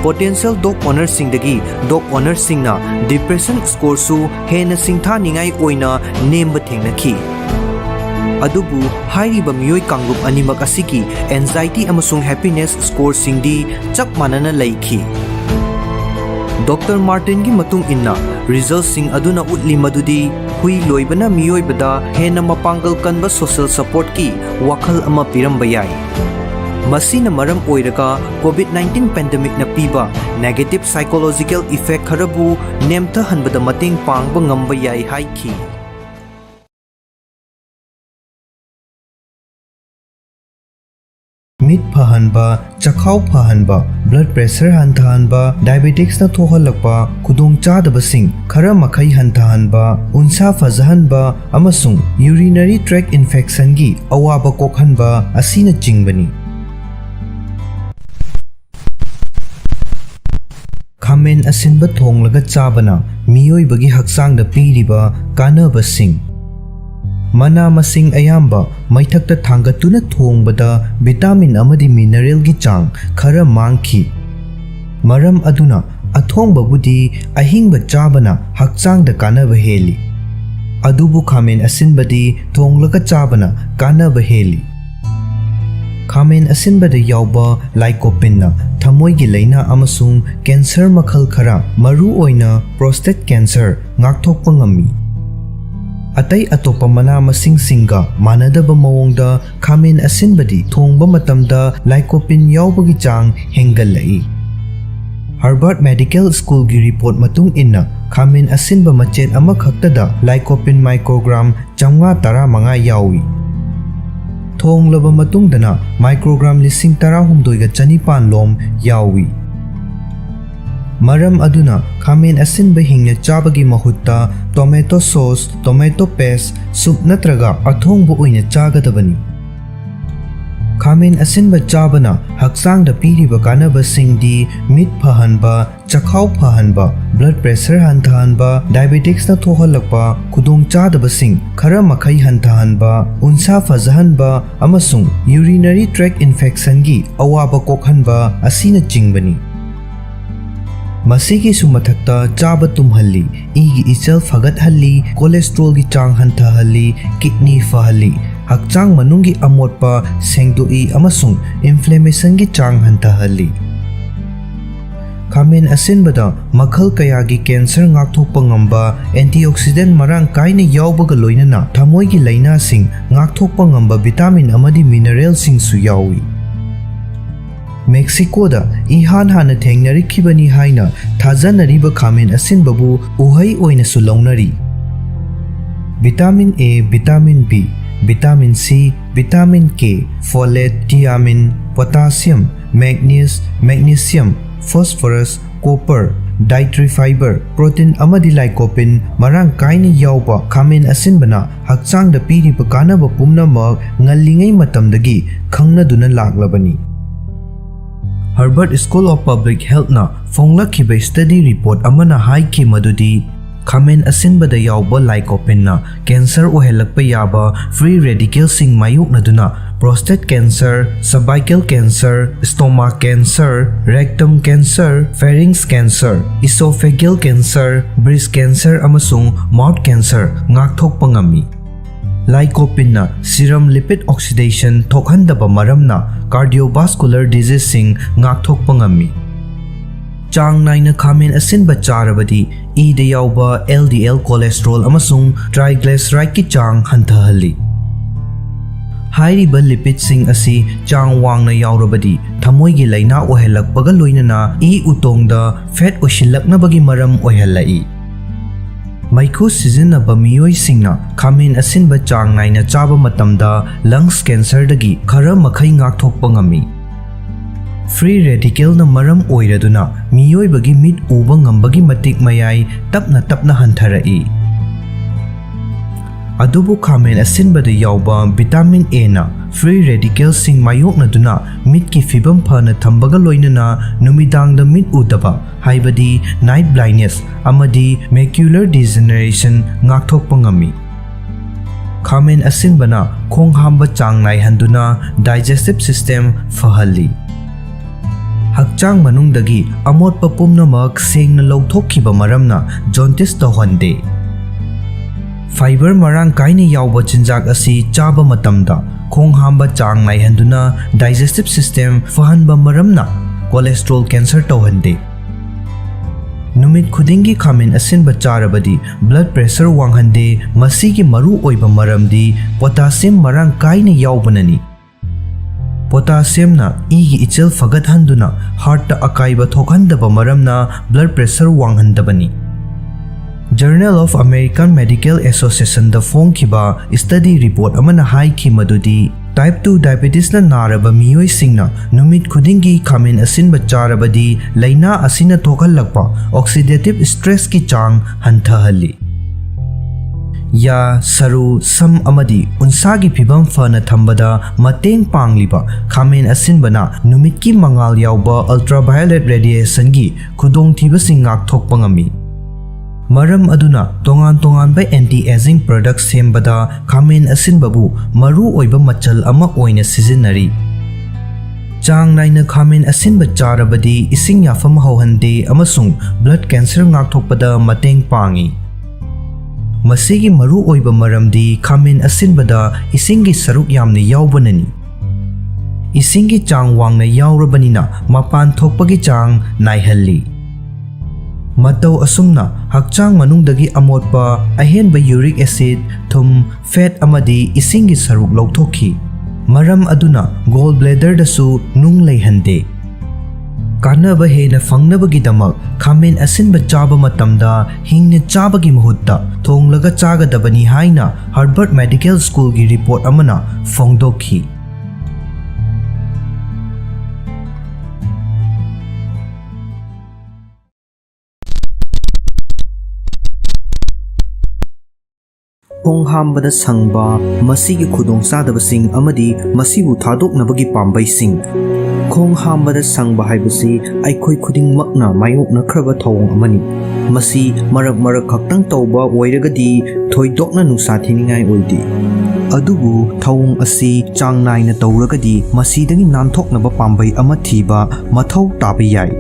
पोटेंशियल डॉग ओनर सिंगदगी डॉग ओनर सिंगना डिप्रेशन स्कोर सु हेना सिंथानिंगाई ओइना नेमबा थेंगनखी अदुबु हाइरिबा मियोय कांगुप अनिमक असिकी एंजाइटी अमसुंग हैप्पीनेस स्कोर सिंगदी चप मानना लैखी डॉक्टर मार्टिन की मतुंग इन्ना रिजल्ट सिंग अदुना उतली मदुदी हुई लोइबना मियोयबदा हेना मपांगल कनबा सोशल सपोर्ट की वखल अमा पिरंबा याई मसीना मरम ओइरका कोविड-19 पेंडेमिक ना पीबा नेगेटिव साइकोलॉजिकल इफेक्ट खरबु नेमथा हनबदा मतेंग पांगबा ngamba याई हाइखी मिट फहनबा चखाव फहनबा ब्लड प्रेशर हंथहनबा डायबिटिक्स न थोहलकपा खुदोंग चादबसिंग खरा मखै हंथहनबा उनसा फजहनबा अमसुंग यूरिनरी ट्रैक इन्फेक्शन की अवाबा कोखनबा असीना चिंगबनी खामेन असिनबा थोंगलगा चाबना मियोइबगी हक्चांगदा पीरिबा कानबसिंग मना मसिंग अयाम्बा मैथक्ता थांगतुना थोंगबदा विटामिन अमदि मिनरल की चांग खरा मांगखी मरम अदुना अथोंगबबुदी अहिंगबा चाबना हक्चांगदा कानबा हेली अदुबु खामेन असिनबदी थोंगलगा चाबना कानबा हेली खामेन असिनबदा यावबा लाइकोपिनना थमोइगी लैना अमसुंग कैंसर मखल खरा मरु ओइना प्रोस्टेट कैंसर ngakthokpa ngami अतई अतोप मना मसिंग सिंगा मानदब मवोंगदा खामेन असिनबदी थोंगबा मतमदा लाइकोपिन यावबगी चांग हेंगलई हार्वर्ड मेडिकल स्कूल की रिपोर्ट मतुंग इन्ना खामेन असिनबा मचेत अमा खक्तदा लाइकोपिन माइक्रोग्राम 515 यावी थोंगलबा मतुंगदना माइक्रोग्राम लिसिंग 16 चनिपान लोम यावी मरम अदुना खामेन असिनबा हिंगना चाबगी महुत्ता tomato sauce tomato paste soup नत्रगा अथोंगबा ओइना चागदबनी खामेन असिनबा चाबना हक्चांगदा पीरिबा कानबा सिंगदी मिट फहनबा चखाव फहनबा ब्लड प्रेशर हंथहनबा डायबिटिक्स न थोहलकपा खुदोंग चादबसिंग खरा मखै हंथहनबा उनसा फजहनबा अमसुंग यूरिनरी ट्रैक इन्फेक्शन की अवाबा कोखनबा असीना चिंगबनी मसीगी सुमथक्ता चाब तुम्हल्ली इगी इचल फगतहल्ली कोलेस्ट्रोल की चांग हंथहल्ली किडनी फहल्ली हक्चांग मनुंगी अमोटपा सेंगदोई अमसुंग इन्फ्लेमेशन की चांग हंथहल्ली खामेन असिनबदा मखल कयागी कैंसर ngakthokpa ngamba एंटीऑक्सीडेंट मरांग काइने यावबगा लोइनना थमोइगी लैना सिंग ngakthokpa ngamba विटामिन अमदि मिनरल सिंग सु यावी मेक्सिको दा इहान हाना थेंगनरिखिबनी हाइना थाजनरिबा खामेन असिनबबु उहै ओइना सु लौनरी vitamin A vitamin B vitamin C vitamin K folate thiamine potassium magnesium phosphorus copper dietary fibre protein अमदि लाइकोपिन मरांग काइना यावबा खामेन असिनबना हक्चांगदा पीरिबा कानबा पुमनमक ngalingay matamdagi khangnaduna laglabani Harvard school of public health ना फोंगलखिबा स्टडी रिपोर्ट अमना हाइखि मदुदी खामेन असिनबदा यावबा लाइकोपिन ना कैंसर ओहेलकपा याबा फ्री रेडिकल सिंग मायुकनदुना prostate cancer cervical cancer stomach cancer rectum cancer pharynx cancer oesophageal cancer breast cancer अमसुंग mouth cancer ngakthokpa ngami lycopene ना सीरम लिपिड ऑक्सीडेशन थोकहनदबा मरमना कार्डियोवास्कुलर डिजीज सिंग ngakthokpa ngami Chang naina khamen asinba charabadi ida yauba LDL cholesterol amasung triglyceride ki chang hanthahalli. Hairiba lipid sing asi chang wangna yaurabadi thamoi gi laina ohelakpaga loinana e utongda fat oshilaknabagi maram ohelai. Maiku sizinaba miyoi singna khamen asinba chang naina chaba matamda lungs cancer dagi khara makhai ngakthokpa ngami. Free radical na maram oiraduna miyoi bagi mit uba ngambagi matik mayai tapna hantarai. Adubu khamen asinbada yauba vitamin A na free radical sing mayokna duna mit ki fibam phana thambaga loinana numidangda mit udaba haibadi night blindness amadi macular degeneration ngakthokpa ngami. Khamen asinbana khonghamba changnai handuna digestive system fahalli. Hakchang manungdagi amotpa pumnamak sengna lawthokkiba maramna jaundice tawhande. Fiber marang kaina yauba chinjak asi chaba matamda khonghamba chang naihanduna digestive system fahanba maramna cholesterol cancer tawhande. Numit khudingi khamen asinba charabadi blood pressure wanghande masigi maru oiba maramdi potassium marang kaina yaubanani. Potassium na igi ichil fagathanduna heart ta akaiba thokhandaba maramna blood pressure wanghandabani. Journal of American Medical Association da phongkiba study report amana haiki madudi type 2 diabetes na naraba miyoi singna numit khudingi khamen asinba charabadi laina asina thokhalakpa oxidative stress ki chang hanthahalli. Ya saru sam amadi unsagi phibam fana thambada mateng pangliba khamen asinbana numit ki mangal yauba ultraviolet radiation gi khudong thiba sing ngak thokpa ngami. Maram aduna tongan by anti-aging products sembada khamen asinbabu maru oiba machal ama oina sizinari. Chang naina khamen asinba charabadi ising yafam hauhande amasung blood cancer ngakthokpada mateng pangi. Masigi maru oiba maramdi khamen asinbada isingi saruk yamna yaubanani. Isingi chang wangna yaurabanina mapan thokpagi chang naihalli. Matau asumna hakchang manungdagi amotpa ahenba uric acid thum fat amadi isingi saruk lawthokhi. Maram aduna gallbladder dasu nung leihande. Kanaba hena fangnabagi-damak khamen asinba chaba matamda hingna chabagi mahutta thonglaga chagadabani haina Harvard Medical School gi report amana phongdokhi. Khonghambada sangba masigi khudongchadabasing amadi masibu thadoknabagi pambaising. Khonghambada sangba haibasi aikhoi khudingmakna mayoknakraba thawong amani. Masi marak khaktang tawba oiragadi thoidokna nungsa thiningai oidi. Adubu thawong asi chang naina tawragadi masidagi nanthoknaba pambai ama thiba mathau tabi yai.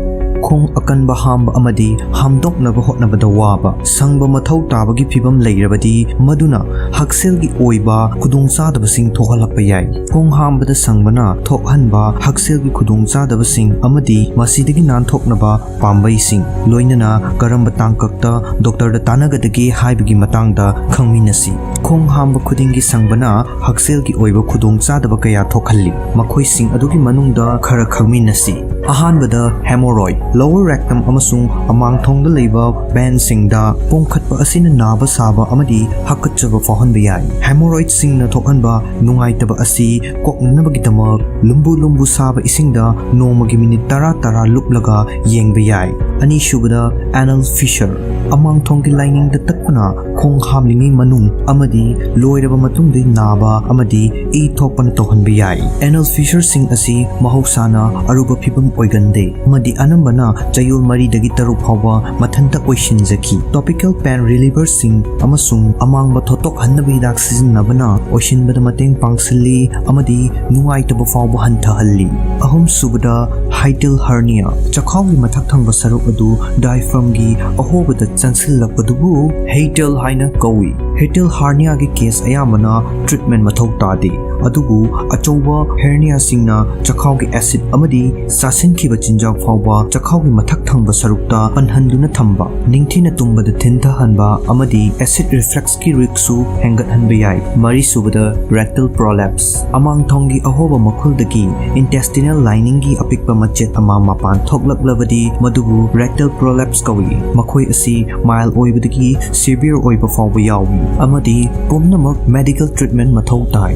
Khong akanba hamba amadi hamdoknaba hotnabada waba sangba mathau tabagi phibam leirabadi maduna hakselgi oiba khudongchadabasing thohalakpa yai. Khong hambada sangbana thokhanba hakselgi khudongchadabasing amadi masidagi nanthoknaba pambaising loinana karamba tangkakta doctor da tanagadagi haibagi matangda khangminasi. Khong hamba khudingi sangbana hakselgi oiba khudongchadaba kaya thokhalli makhoising adugi manungda khara khangminasi. Ahanbada hemorrhoid lower rectum amasung amangthongda leiba veins singda pongkhatpa asina naba saba amadi hakachaba fahonba yai. Hemorrhoid singna thokhanba nungaitaba asi koknabagidama lumbu saba isingda nomagi minute 10 luplaga yengba yai. Ani shubada anal fissure amangthonggi lining da takpana khong hamlingi manung amadi loiraba matungdai naba amadi e thokpana tohanba yai. Anal fissure sing asi mahausana aruba phibam oigande amadi anambana chayol mari dagi taruk phawa mathanta oishinjaki. Topical pain reliever sing amasung amangba thotok hannabi dak sijinnabana oishinbada mateng pangsilli amadi nungaitaba phawa hanthahalli. Ahum subada hiatal hernia chakhawgi mathak thangba saruk adu diaphragm gi ahobada chansillakpadubu hiatal haina kawi. Hiatal hernia gi case ayamana treatment mathau tade adubu achouba hernia singna chakhawgi acid amadi sasin khiba chinjak phawa ꯆꯈꯥꯎꯒꯤ ꯃꯊꯛ ꯊꯪꯕ ꯁꯔꯨꯛꯇ ꯄꯟꯍꯟꯗꯨꯅ ꯊꯝꯕ, ꯅꯤꯡꯊꯤꯅ ꯇꯨꯝꯕꯗ ꯊꯤꯟꯊꯍꯟꯕ ꯑꯃꯗꯤ acid ꯔꯤꯐ꯭ꯂꯛꯁꯀꯤ ꯔꯤꯛꯁꯁꯨ ꯍꯦꯟꯒꯠꯍꯟꯕ ꯌꯥꯏ꯫ ꯃꯔꯤꯁꯨꯕꯗ ꯔꯦꯛꯇꯜ ꯄ꯭ꯔꯣꯂꯦꯞꯁ, ꯑꯃꯥꯡꯊꯣꯡꯒꯤ ꯑꯍꯣꯕ ꯃꯈꯨꯜꯗꯒꯤ ꯏꯟꯇꯦꯁꯇꯤꯅꯦꯜ ꯂꯥꯏꯅꯤꯡꯒꯤ ꯑꯄꯤꯛꯄ ꯃꯆꯦꯠ ꯑꯃ ꯃꯄꯥꯟ ꯊꯣꯛꯂꯛꯂꯕꯗꯤ ꯃꯗꯨꯕꯨ ꯔꯦꯛꯇꯜ ꯄ꯭ꯔꯣꯂꯦꯞꯁ ꯀꯧꯏ꯫ ꯃꯈꯣꯏ ꯑꯁꯤ ꯃꯥꯏꯜ ꯑꯣꯏꯕꯗꯒꯤ ꯁꯤꯚꯤꯌꯔ ꯑꯣꯏꯕ ꯐꯥꯎꯕ ꯌꯥꯎꯏ ꯑꯃꯗꯤ ꯄꯨꯝꯅꯃꯛ ꯃꯦꯗꯤꯀꯦꯜ ꯇ꯭ꯔꯤꯠꯃꯦꯟꯠ ꯃꯊꯧ ꯇꯥꯏ꯫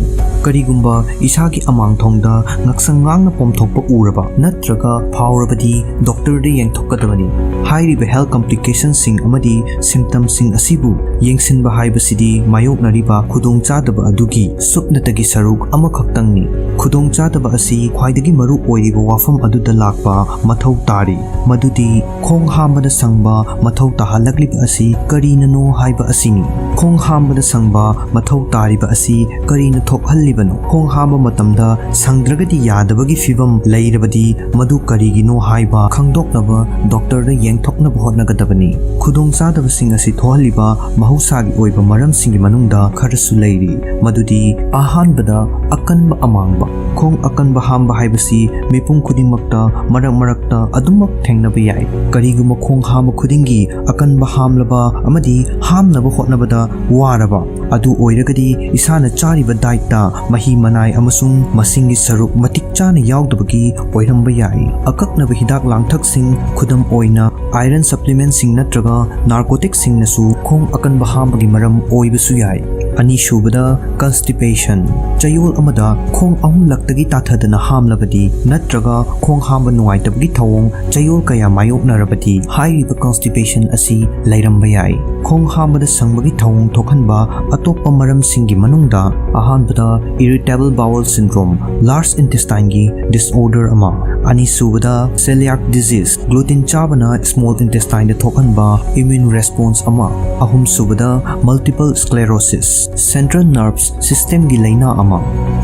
ꯀꯔꯤꯒꯨꯝꯕ ꯏꯁꯥꯒꯤ ꯑꯃꯥꯡꯊꯣꯡꯗ ꯉꯛꯁꯪ ꯉꯥꯡꯅ ꯄꯣꯝꯊꯣꯛꯄ ꯎꯔꯕ ꯅꯠꯇ꯭ꯔꯒ ꯐꯥꯎꯔꯕꯗꯤ ꯗꯣꯛꯇꯔꯗ ꯌꯦꯡꯊꯣꯛꯀꯗꯕꯅꯤ꯫ ꯍꯥꯏꯔꯤꯕ ꯍꯦꯜꯊ ꯀꯝꯄ꯭ꯂꯤꯀꯦꯁꯟꯁꯤꯡ ꯑꯃꯗꯤ ꯁꯤꯝꯞꯇꯝꯁꯤꯡ ꯑꯁꯤꯕꯨ ꯌꯦꯡꯁꯤꯟꯕ ꯍꯥꯏꯕꯁꯤꯗꯤ ꯃꯥꯌꯣꯛꯅꯔꯤꯕ ꯈꯨꯗꯣꯡꯆꯥꯗꯕ ꯑꯗꯨꯒꯤ ꯁꯨꯞꯅꯇꯒꯤ ꯁꯔꯨꯛ ꯑꯃꯈꯛꯇꯪꯅꯤ꯫ ꯈꯨꯗꯣꯡꯆꯥꯗꯕ ꯑꯁꯤ ꯈ꯭ꯋꯥꯏꯗꯒꯤ ꯃꯔꯨ ꯑꯣꯏꯔꯤꯕ ꯋꯥꯐꯝ ꯑꯗꯨꯗ ꯂꯥꯛꯄ ꯃꯊꯧ ꯇꯥꯔꯤ, ꯃꯗꯨꯗꯤ ꯈꯣꯡ ꯍꯥꯝꯕꯗ ꯁꯪꯕ ꯃꯊꯧ ꯇꯥꯍꯜꯂꯛꯂꯤꯕ ꯑꯁꯤ ꯀꯔꯤꯅꯅꯣ ꯍꯥꯏꯕ ꯑꯁꯤꯅꯤ꯫ ꯈꯣꯡ ꯍꯥꯝꯕꯗ ꯁꯪꯕ ꯃꯊꯧ ꯇꯥꯔꯤꯕ ꯑꯁꯤ ꯀꯔꯤꯅ ꯊꯣꯛꯍꯜꯂꯤꯕꯅꯣ? ꯈꯣꯡ ꯍꯥꯝꯕ ꯃꯇꯝꯗ ꯁꯪꯗ꯭ꯔꯒꯗꯤ ꯌꯥꯗꯕꯒꯤ ꯐꯤꯚꯝ ꯂꯩꯔꯕꯗꯤ ꯃꯗꯨ ꯀꯔꯤꯒꯤꯅꯣ ꯍꯥꯏꯕ ꯈꯪꯗꯣꯛꯅꯕ ꯗꯣꯛꯇꯔꯗ ꯌꯦꯡꯊꯣꯛꯅꯕ ꯍꯣꯠꯅꯒꯗꯕꯅꯤ꯫ ꯈꯨꯗꯣꯡꯆꯥꯗꯕꯁꯤꯡ ꯑꯁꯤ ꯊꯣꯛꯍꯜꯂꯤꯕ ꯃꯍꯧꯁꯥꯒꯤ ꯑꯣꯏꯕ ꯃꯔꯝꯁꯤꯡꯒꯤ ꯃꯅꯨꯡꯗ ꯈꯔꯁꯨ ꯂꯩꯔꯤ, ꯃꯗꯨꯗꯤ ꯑꯍꯥꯟꯕꯗ ꯑꯀꯟꯕ ꯑꯃꯥꯡꯕ꯫ ꯈꯣꯡ ꯑꯀꯟꯕ ꯍꯥꯝꯕ ꯍꯥꯏꯕꯁꯤ ꯃꯤꯄꯨꯝ ꯈꯨꯗꯤꯡꯃꯛꯇ ꯃꯔꯛ-ꯃꯔꯛꯇ ꯑꯗꯨꯃꯛ ꯊꯦꯡꯅꯕ ꯌꯥꯏ꯫ ꯀꯔꯤꯒꯨꯝꯕ ꯈꯣꯡ ꯍꯥꯝꯕ ꯈꯨꯗꯤꯡꯒꯤ ꯑꯀꯟꯕ ꯍꯥꯝꯂꯕ ꯑꯃꯗꯤ ꯍꯥꯝꯅꯕ ꯍꯣꯠꯅꯕꯗ ꯋꯥꯔꯕ, ꯑꯗꯨ ꯑꯣꯏꯔꯒꯗꯤ ꯏꯁꯥꯅ ꯆꯥꯔꯤꯕ ꯗꯥꯏꯠꯇ ꯃꯍꯤ-ꯃꯅꯥꯏ ꯑꯃꯁꯨꯡ ꯃꯁꯤꯡꯒꯤ ꯁꯔꯨꯛ ꯃꯇꯤꯛ ꯆꯥꯅ ꯌꯥꯎꯗꯕꯒꯤ ꯑꯣꯏꯔꯝꯕ ꯌꯥꯏ꯫ ꯑꯀꯛꯅꯕ ꯍꯤꯗꯥꯛ ꯂꯥꯡꯊꯛꯁꯤꯡ, ꯈꯨꯗꯝ ꯑꯣꯏꯅ ꯑꯥꯏꯔꯟ ꯁꯞꯄ꯭ꯂꯤꯃꯦꯟꯠꯁꯤꯡ ꯅꯠꯇ꯭ꯔꯒ ꯅꯥꯔꯀꯣꯇꯤꯛꯁꯤꯡꯅꯁꯨ ꯈꯣꯡ ꯑꯀꯟꯕ ꯍꯥꯝꯕꯒꯤ ꯃꯔꯝ ꯑꯣꯏꯕꯁꯨ ꯌꯥꯏ꯫ ꯑꯅꯤꯁꯨꯕꯗ ꯀꯟꯁꯇꯤꯄꯦꯁꯟ, ꯆꯌꯣꯜ ꯑꯃꯗ ꯈꯣꯡ 3ꯂꯛꯇꯒꯤ తాꯊꯗꯅ ꯍꯥꯝꯂꯕꯗꯤ ꯅꯠꯇ꯭ꯔꯒ ꯈꯣꯡ ꯍꯥꯝꯕ ꯅꯨꯡꯉꯥꯏꯇꯕꯒꯤ ꯊꯧꯑꯣꯡ ꯆꯌꯣꯜ ꯀꯌꯥ ꯃꯥꯌꯣꯛꯅꯔꯕꯗꯤ ꯍꯥꯏꯔꯤꯕ ꯀꯟꯁꯇꯤꯄꯦꯁꯟ ꯑꯁꯤ ꯂꯩꯔꯝꯕ ꯌꯥꯏ꯫ ꯈꯣꯡ ꯍꯥꯝꯕꯗ ꯁꯪꯕꯒꯤ ꯊꯧꯑꯣꯡ ꯊꯣꯛꯍꯟꯕ ꯑꯇꯣꯞꯄ ꯃꯔꯝꯁꯤꯡꯒꯤ ꯃꯅꯨꯡꯗ ꯑꯍꯥꯟꯕꯗ ꯏꯔꯤꯇꯦꯕꯜ ꯕꯥꯋꯦꯜ ꯁꯤꯟꯗ꯭ꯔꯣꯝ, ꯂꯥꯔꯖ ꯏꯟꯇꯦꯁꯇꯥꯏꯟꯒꯤ ꯗꯤꯁꯑꯣꯔꯗꯔ ꯑꯃ꯫ ꯑꯅꯤꯁꯨꯕꯗ ꯁꯦꯂꯤꯌꯥꯛ ꯗꯤꯖꯤꯖ, ꯒ꯭ꯂꯨꯇꯤꯟ ꯆꯥꯕꯅ ꯁ꯭ꯃꯣꯜ ꯏꯟꯇꯦꯁꯇꯥꯏꯟꯗ ꯊꯣꯛꯍꯟꯕ ꯏꯝꯃ꯭ꯌꯨꯟ ꯔꯦꯁꯄꯣꯟꯁ ꯑꯃ꯫ ꯑꯍꯨꯝꯁꯨꯕꯗ ꯃꯜꯇꯤꯄꯜ ꯁ꯭ꯀ꯭ꯂꯦꯔꯣꯁꯤꯁ, ꯁꯦꯟꯇ꯭ꯔꯦꯜ ꯅꯔꯚꯁ ꯁꯤꯁꯇꯦꯝꯒꯤ ꯂꯩꯅꯥ ꯑꯃ꯫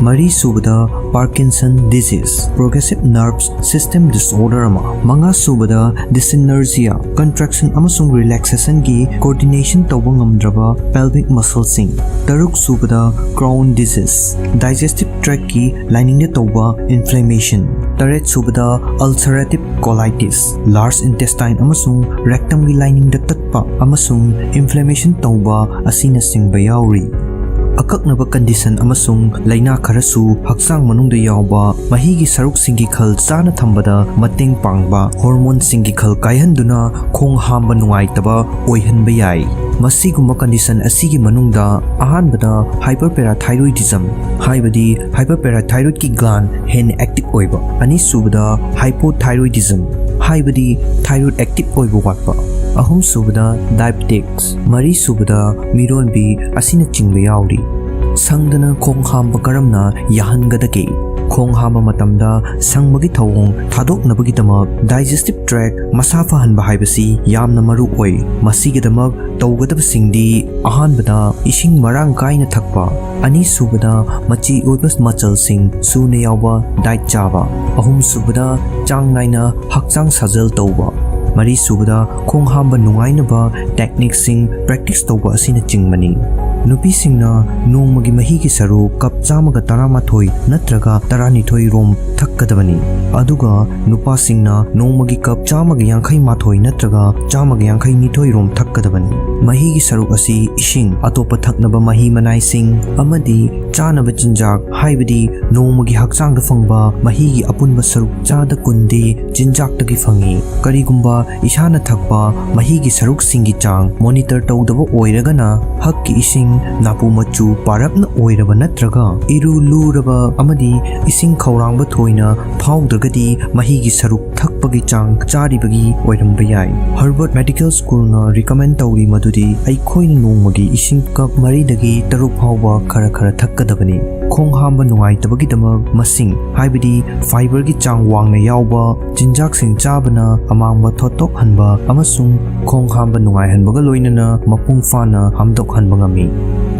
ꯃꯔꯤꯁꯨꯕꯗ Parkinson disease, progressive nervous system disorder ꯑꯃ꯫ ꯃꯉꯥꯁꯨꯕꯗ ꯗꯤꯁꯤꯅꯔꯖꯤꯌꯥ, ꯀꯟꯇ꯭ꯔꯦꯛꯁꯟ ꯑꯃꯁꯨꯡ ꯔꯤꯂꯦꯛꯁꯦꯁꯟꯒꯤ ꯀꯣꯑꯣꯔꯗꯤꯅꯦꯁꯟ ꯇꯧꯕ ꯉꯝꯗ꯭ꯔꯕ ꯄꯦꯜꯚꯤꯛ ꯃꯁꯜꯁꯤꯡ꯫ ꯇꯔꯨꯛꯁꯨꯕꯗ ꯀ꯭ꯔꯥꯎꯟ ꯗꯤꯖꯤꯖ, ꯗꯥꯏꯖꯦꯁꯇꯤꯚ ꯇ꯭ꯔꯦꯛꯀꯤ ꯂꯥꯏꯅꯤꯡꯗ ꯇꯧꯕ ꯏꯟꯐ꯭ꯂꯦꯃꯦꯁꯟ꯫ ꯇꯔꯦꯠꯁꯨꯕꯗ ꯑꯜꯁꯔꯦꯇꯤꯚ ꯀꯣꯂꯥꯏꯇꯤꯁ, ꯂꯥꯔꯖ ꯏꯟꯇꯦꯁꯇꯥꯏꯟ ꯑꯃꯁꯨꯡ ꯔꯦꯛꯇꯝꯒꯤ ꯂꯥꯏꯅꯤꯡꯗ ꯇꯠꯄ ꯑꯃꯁꯨꯡ ꯏꯟꯐ꯭ꯂꯦꯃꯦꯁꯟ ꯇꯧꯕ ꯑꯁꯤꯅꯆꯤꯡꯕ ꯌꯥꯎꯔꯤ꯫ ꯑꯀꯛꯅꯕ ꯀꯟꯗꯤꯁꯟ ꯑꯃꯁꯨꯡ ꯂꯩꯅꯥ ꯈꯔꯁꯨ ꯍꯛꯆꯥꯡ ꯃꯅꯨꯡꯗ ꯌꯥꯎꯕ ꯃꯍꯤꯒꯤ ꯁꯔꯨꯛꯁꯤꯡꯒꯤ ꯈꯜ ꯆꯥꯅ ꯊꯝꯕꯗ ꯃꯇꯦꯡ ꯄꯥꯡꯕ ꯍꯣꯔꯃꯣꯟꯁꯤꯡꯒꯤ ꯈꯜ ꯀꯥꯏꯍꯟꯗꯨꯅ ꯈꯣꯡ ꯍꯥꯝꯕ ꯅꯨꯡꯉꯥꯏꯇꯕ ꯑꯣꯏꯍꯟꯕ ꯌꯥꯏ꯫ ꯃꯁꯤꯒꯨꯝꯕ ꯀꯟꯗꯤꯁꯟ ꯑꯁꯤꯒꯤ ꯃꯅꯨꯡꯗ ꯑꯍꯥꯟꯕꯗ ꯍꯥꯏꯄꯔꯄꯦꯔꯥꯊꯥꯏꯔꯣꯏꯗꯤꯖꯝ, ꯍꯥꯏꯕꯗꯤ ꯍꯥꯏꯄꯔꯄꯦꯔꯥꯊꯥꯏꯔꯣꯏꯗꯀꯤ ꯒ꯭ꯂꯥꯟꯗ ꯍꯦꯟꯅ ꯑꯦꯛꯇꯤꯚ ꯑꯣꯏꯕ꯫ ꯑꯅꯤꯁꯨꯕꯗ ꯍꯥꯏꯄꯣꯊꯥꯏꯔꯣꯏꯗꯤꯖꯝ, ꯍꯥꯏꯕꯗꯤ ꯊꯥꯏꯔꯣꯏꯗ ꯑꯦꯛꯇꯤꯚ ꯑꯣꯏꯕ ꯋꯥꯠꯄ꯫ ꯑꯍꯨꯝꯁꯨꯕꯗ ꯗꯥꯏꯕꯦꯇꯤꯛꯁ, ꯃꯔꯤꯁꯨꯕꯗ ꯃꯤꯔꯣꯟꯕꯤ ꯑꯁꯤꯅꯆꯤꯡꯕ ꯌꯥꯎꯔꯤ꯫ ꯁꯪꯗꯅ ꯈꯣꯡ ꯍꯥꯝꯕ ꯀꯔꯝꯅ ꯌꯥꯍꯟꯒꯗꯒꯦ? ꯈꯣꯡ ꯍꯥꯝꯕ ꯃꯇꯝꯗ ꯁꯪꯕꯒꯤ ꯊꯧꯑꯣꯡ ꯊꯥꯗꯣꯛꯅꯕꯒꯤꯗꯃꯛ ꯗꯥꯏꯖꯦꯁꯇꯤꯚ ꯇ꯭ꯔꯦꯛ ꯃꯁꯥ ꯐꯍꯟꯕ ꯍꯥꯏꯕꯁꯤ ꯌꯥꯝꯅ ꯃꯔꯨ ꯑꯣꯏ꯫ ꯃꯁꯤꯒꯤꯗꯃꯛ ꯇꯧꯒꯗꯕꯁꯤꯡꯗꯤ ꯑꯍꯥꯟꯕꯗ ꯏꯁꯤꯡ ꯃꯔꯥꯡ ꯀꯥꯏꯅ ꯊꯛꯄ, ꯑꯅꯤꯁꯨꯕꯗ ꯃꯆꯤ ꯑꯣꯏꯕ ꯃꯆꯜꯁꯤꯡ ꯁꯨꯅ ꯌꯥꯎꯕ ꯗꯥꯏꯠ ꯆꯥꯕ, ꯑꯍꯨꯝꯁꯨꯕꯗ ꯆꯥꯡ ꯅꯥꯏꯅ ꯍꯛꯆꯥꯡ ꯁꯥꯖꯦꯜ ꯇꯧꯕ, ꯃꯔꯤꯁꯨꯕꯗ ꯈꯣꯡ ꯍꯥꯝꯕ ꯅꯨꯡꯉꯥꯏꯅꯕ ꯇꯦꯛꯅꯤꯛꯁꯤꯡ ꯄ꯭ꯔꯦꯛꯇꯤꯁ ꯇꯧꯕ ꯑꯁꯤꯅꯆꯤꯡꯕꯅꯤ꯫ ꯅꯨꯄꯤꯁꯤꯡꯅ ꯅꯣꯡꯃꯒꯤ ꯃꯍꯤꯒꯤ ꯁꯔꯨꯛ ꯀꯞ 113 ꯅꯠꯇ꯭ꯔꯒ 12 ꯔꯣꯝ ꯊꯛꯀꯗꯕꯅꯤ, ꯑꯗꯨꯒ ꯅꯨꯄꯥꯁꯤꯡꯅ ꯅꯣꯡꯃꯒꯤ ꯀꯞ 151 ꯅꯠꯇ꯭ꯔꯒ 152 ꯔꯣꯝ ꯊꯛꯀꯗꯕꯅꯤ꯫ ꯃꯍꯤꯒꯤ ꯁꯔꯨꯛ ꯑꯁꯤ ꯏꯁꯤꯡ, ꯑꯇꯣꯞꯄ ꯊꯛꯅꯕ ꯃꯍꯤ-ꯃꯅꯥꯏꯁꯤꯡ ꯑꯃꯗꯤ ꯆꯥꯅꯕ ꯆꯤꯟꯖꯥꯛ, ꯍꯥꯏꯕꯗꯤ ꯅꯣꯡꯃꯒꯤ ꯍꯛꯆꯥꯡꯗ ꯐꯪꯕ ꯃꯍꯤꯒꯤ ꯑꯄꯨꯟꯕ ꯁꯔꯨꯛ 10% ꯆꯤꯟꯖꯥꯛꯇꯒꯤ ꯐꯪꯏ꯫ ꯀꯔꯤꯒꯨꯝꯕ ꯏꯁꯥꯅ ꯊꯛꯄ ꯃꯍꯤꯒꯤ ꯁꯔꯨꯛꯁꯤꯡꯒꯤ ꯆꯥꯡ ꯃꯣꯅꯤꯇꯔ ꯇꯧꯗꯕ ꯑꯣꯏꯔꯒꯅ ꯍꯛꯀꯤ ꯏꯁꯤꯡ ꯅꯥꯄꯨ ꯃꯆꯨ ꯄꯥꯔꯞꯅ ꯑꯣꯏꯔꯕ ꯅꯠꯇ꯭ꯔꯒ ꯏꯔꯨ ꯂꯨꯔꯕ ꯑꯃꯗꯤ ꯏꯁꯤꯡ ꯈꯧꯔꯥꯡꯕ ꯊꯣꯏꯅ ꯐꯥꯎꯗ꯭ꯔꯒꯗꯤ ꯃꯍꯤꯒꯤ ꯁꯔꯨꯛ ꯊꯛꯄꯒꯤ ꯆꯥꯡ ꯆꯥꯔꯤꯕꯒꯤ ꯑꯣꯏꯔꯝꯕ ꯌꯥꯏ꯫ ꯍꯥꯔꯕꯔꯗ ꯃꯦꯗꯤꯀꯦꯜ ꯁ꯭ꯀꯨꯜꯅ ꯔꯤꯀꯃꯦꯟ ꯇꯧꯔꯤ ꯃꯗꯨꯗꯤ ꯑꯩꯈꯣꯏꯅ ꯅꯣꯡꯃꯒꯤ ꯏꯁꯤꯡ ꯀꯞ 4ꯗꯒꯤ 6 ꯐꯥꯎꯕ ꯈꯔ ꯊꯛꯀꯗꯕꯅꯤ꯫ ꯈꯣꯡ ꯍꯥꯝꯕ ꯅꯨꯡꯉꯥꯏꯇꯕꯒꯤꯗꯃꯛ ꯃꯁꯤꯡ, ꯍꯥꯏꯕꯗꯤ ꯐꯥꯏꯕꯔꯒꯤ ꯆꯥꯡ ꯋꯥꯡꯅ ꯌꯥꯎꯕ ꯆꯤꯟꯖꯥꯛꯁꯤꯡ ꯆꯥꯕꯅ ꯑꯃꯥꯡꯕ ꯊꯣꯠꯇꯣꯛꯍꯟꯕ ꯑꯃꯁꯨꯡ ꯈꯣꯡ ꯍꯥꯝꯕ ꯅꯨꯡꯉꯥꯏꯍꯟꯕꯒ ꯂꯣꯏꯅꯅ ꯃꯄꯨꯡ ꯐꯥꯅ ꯍꯥꯝꯗꯣꯛꯍꯟꯕ ꯉꯝꯃꯤ꯫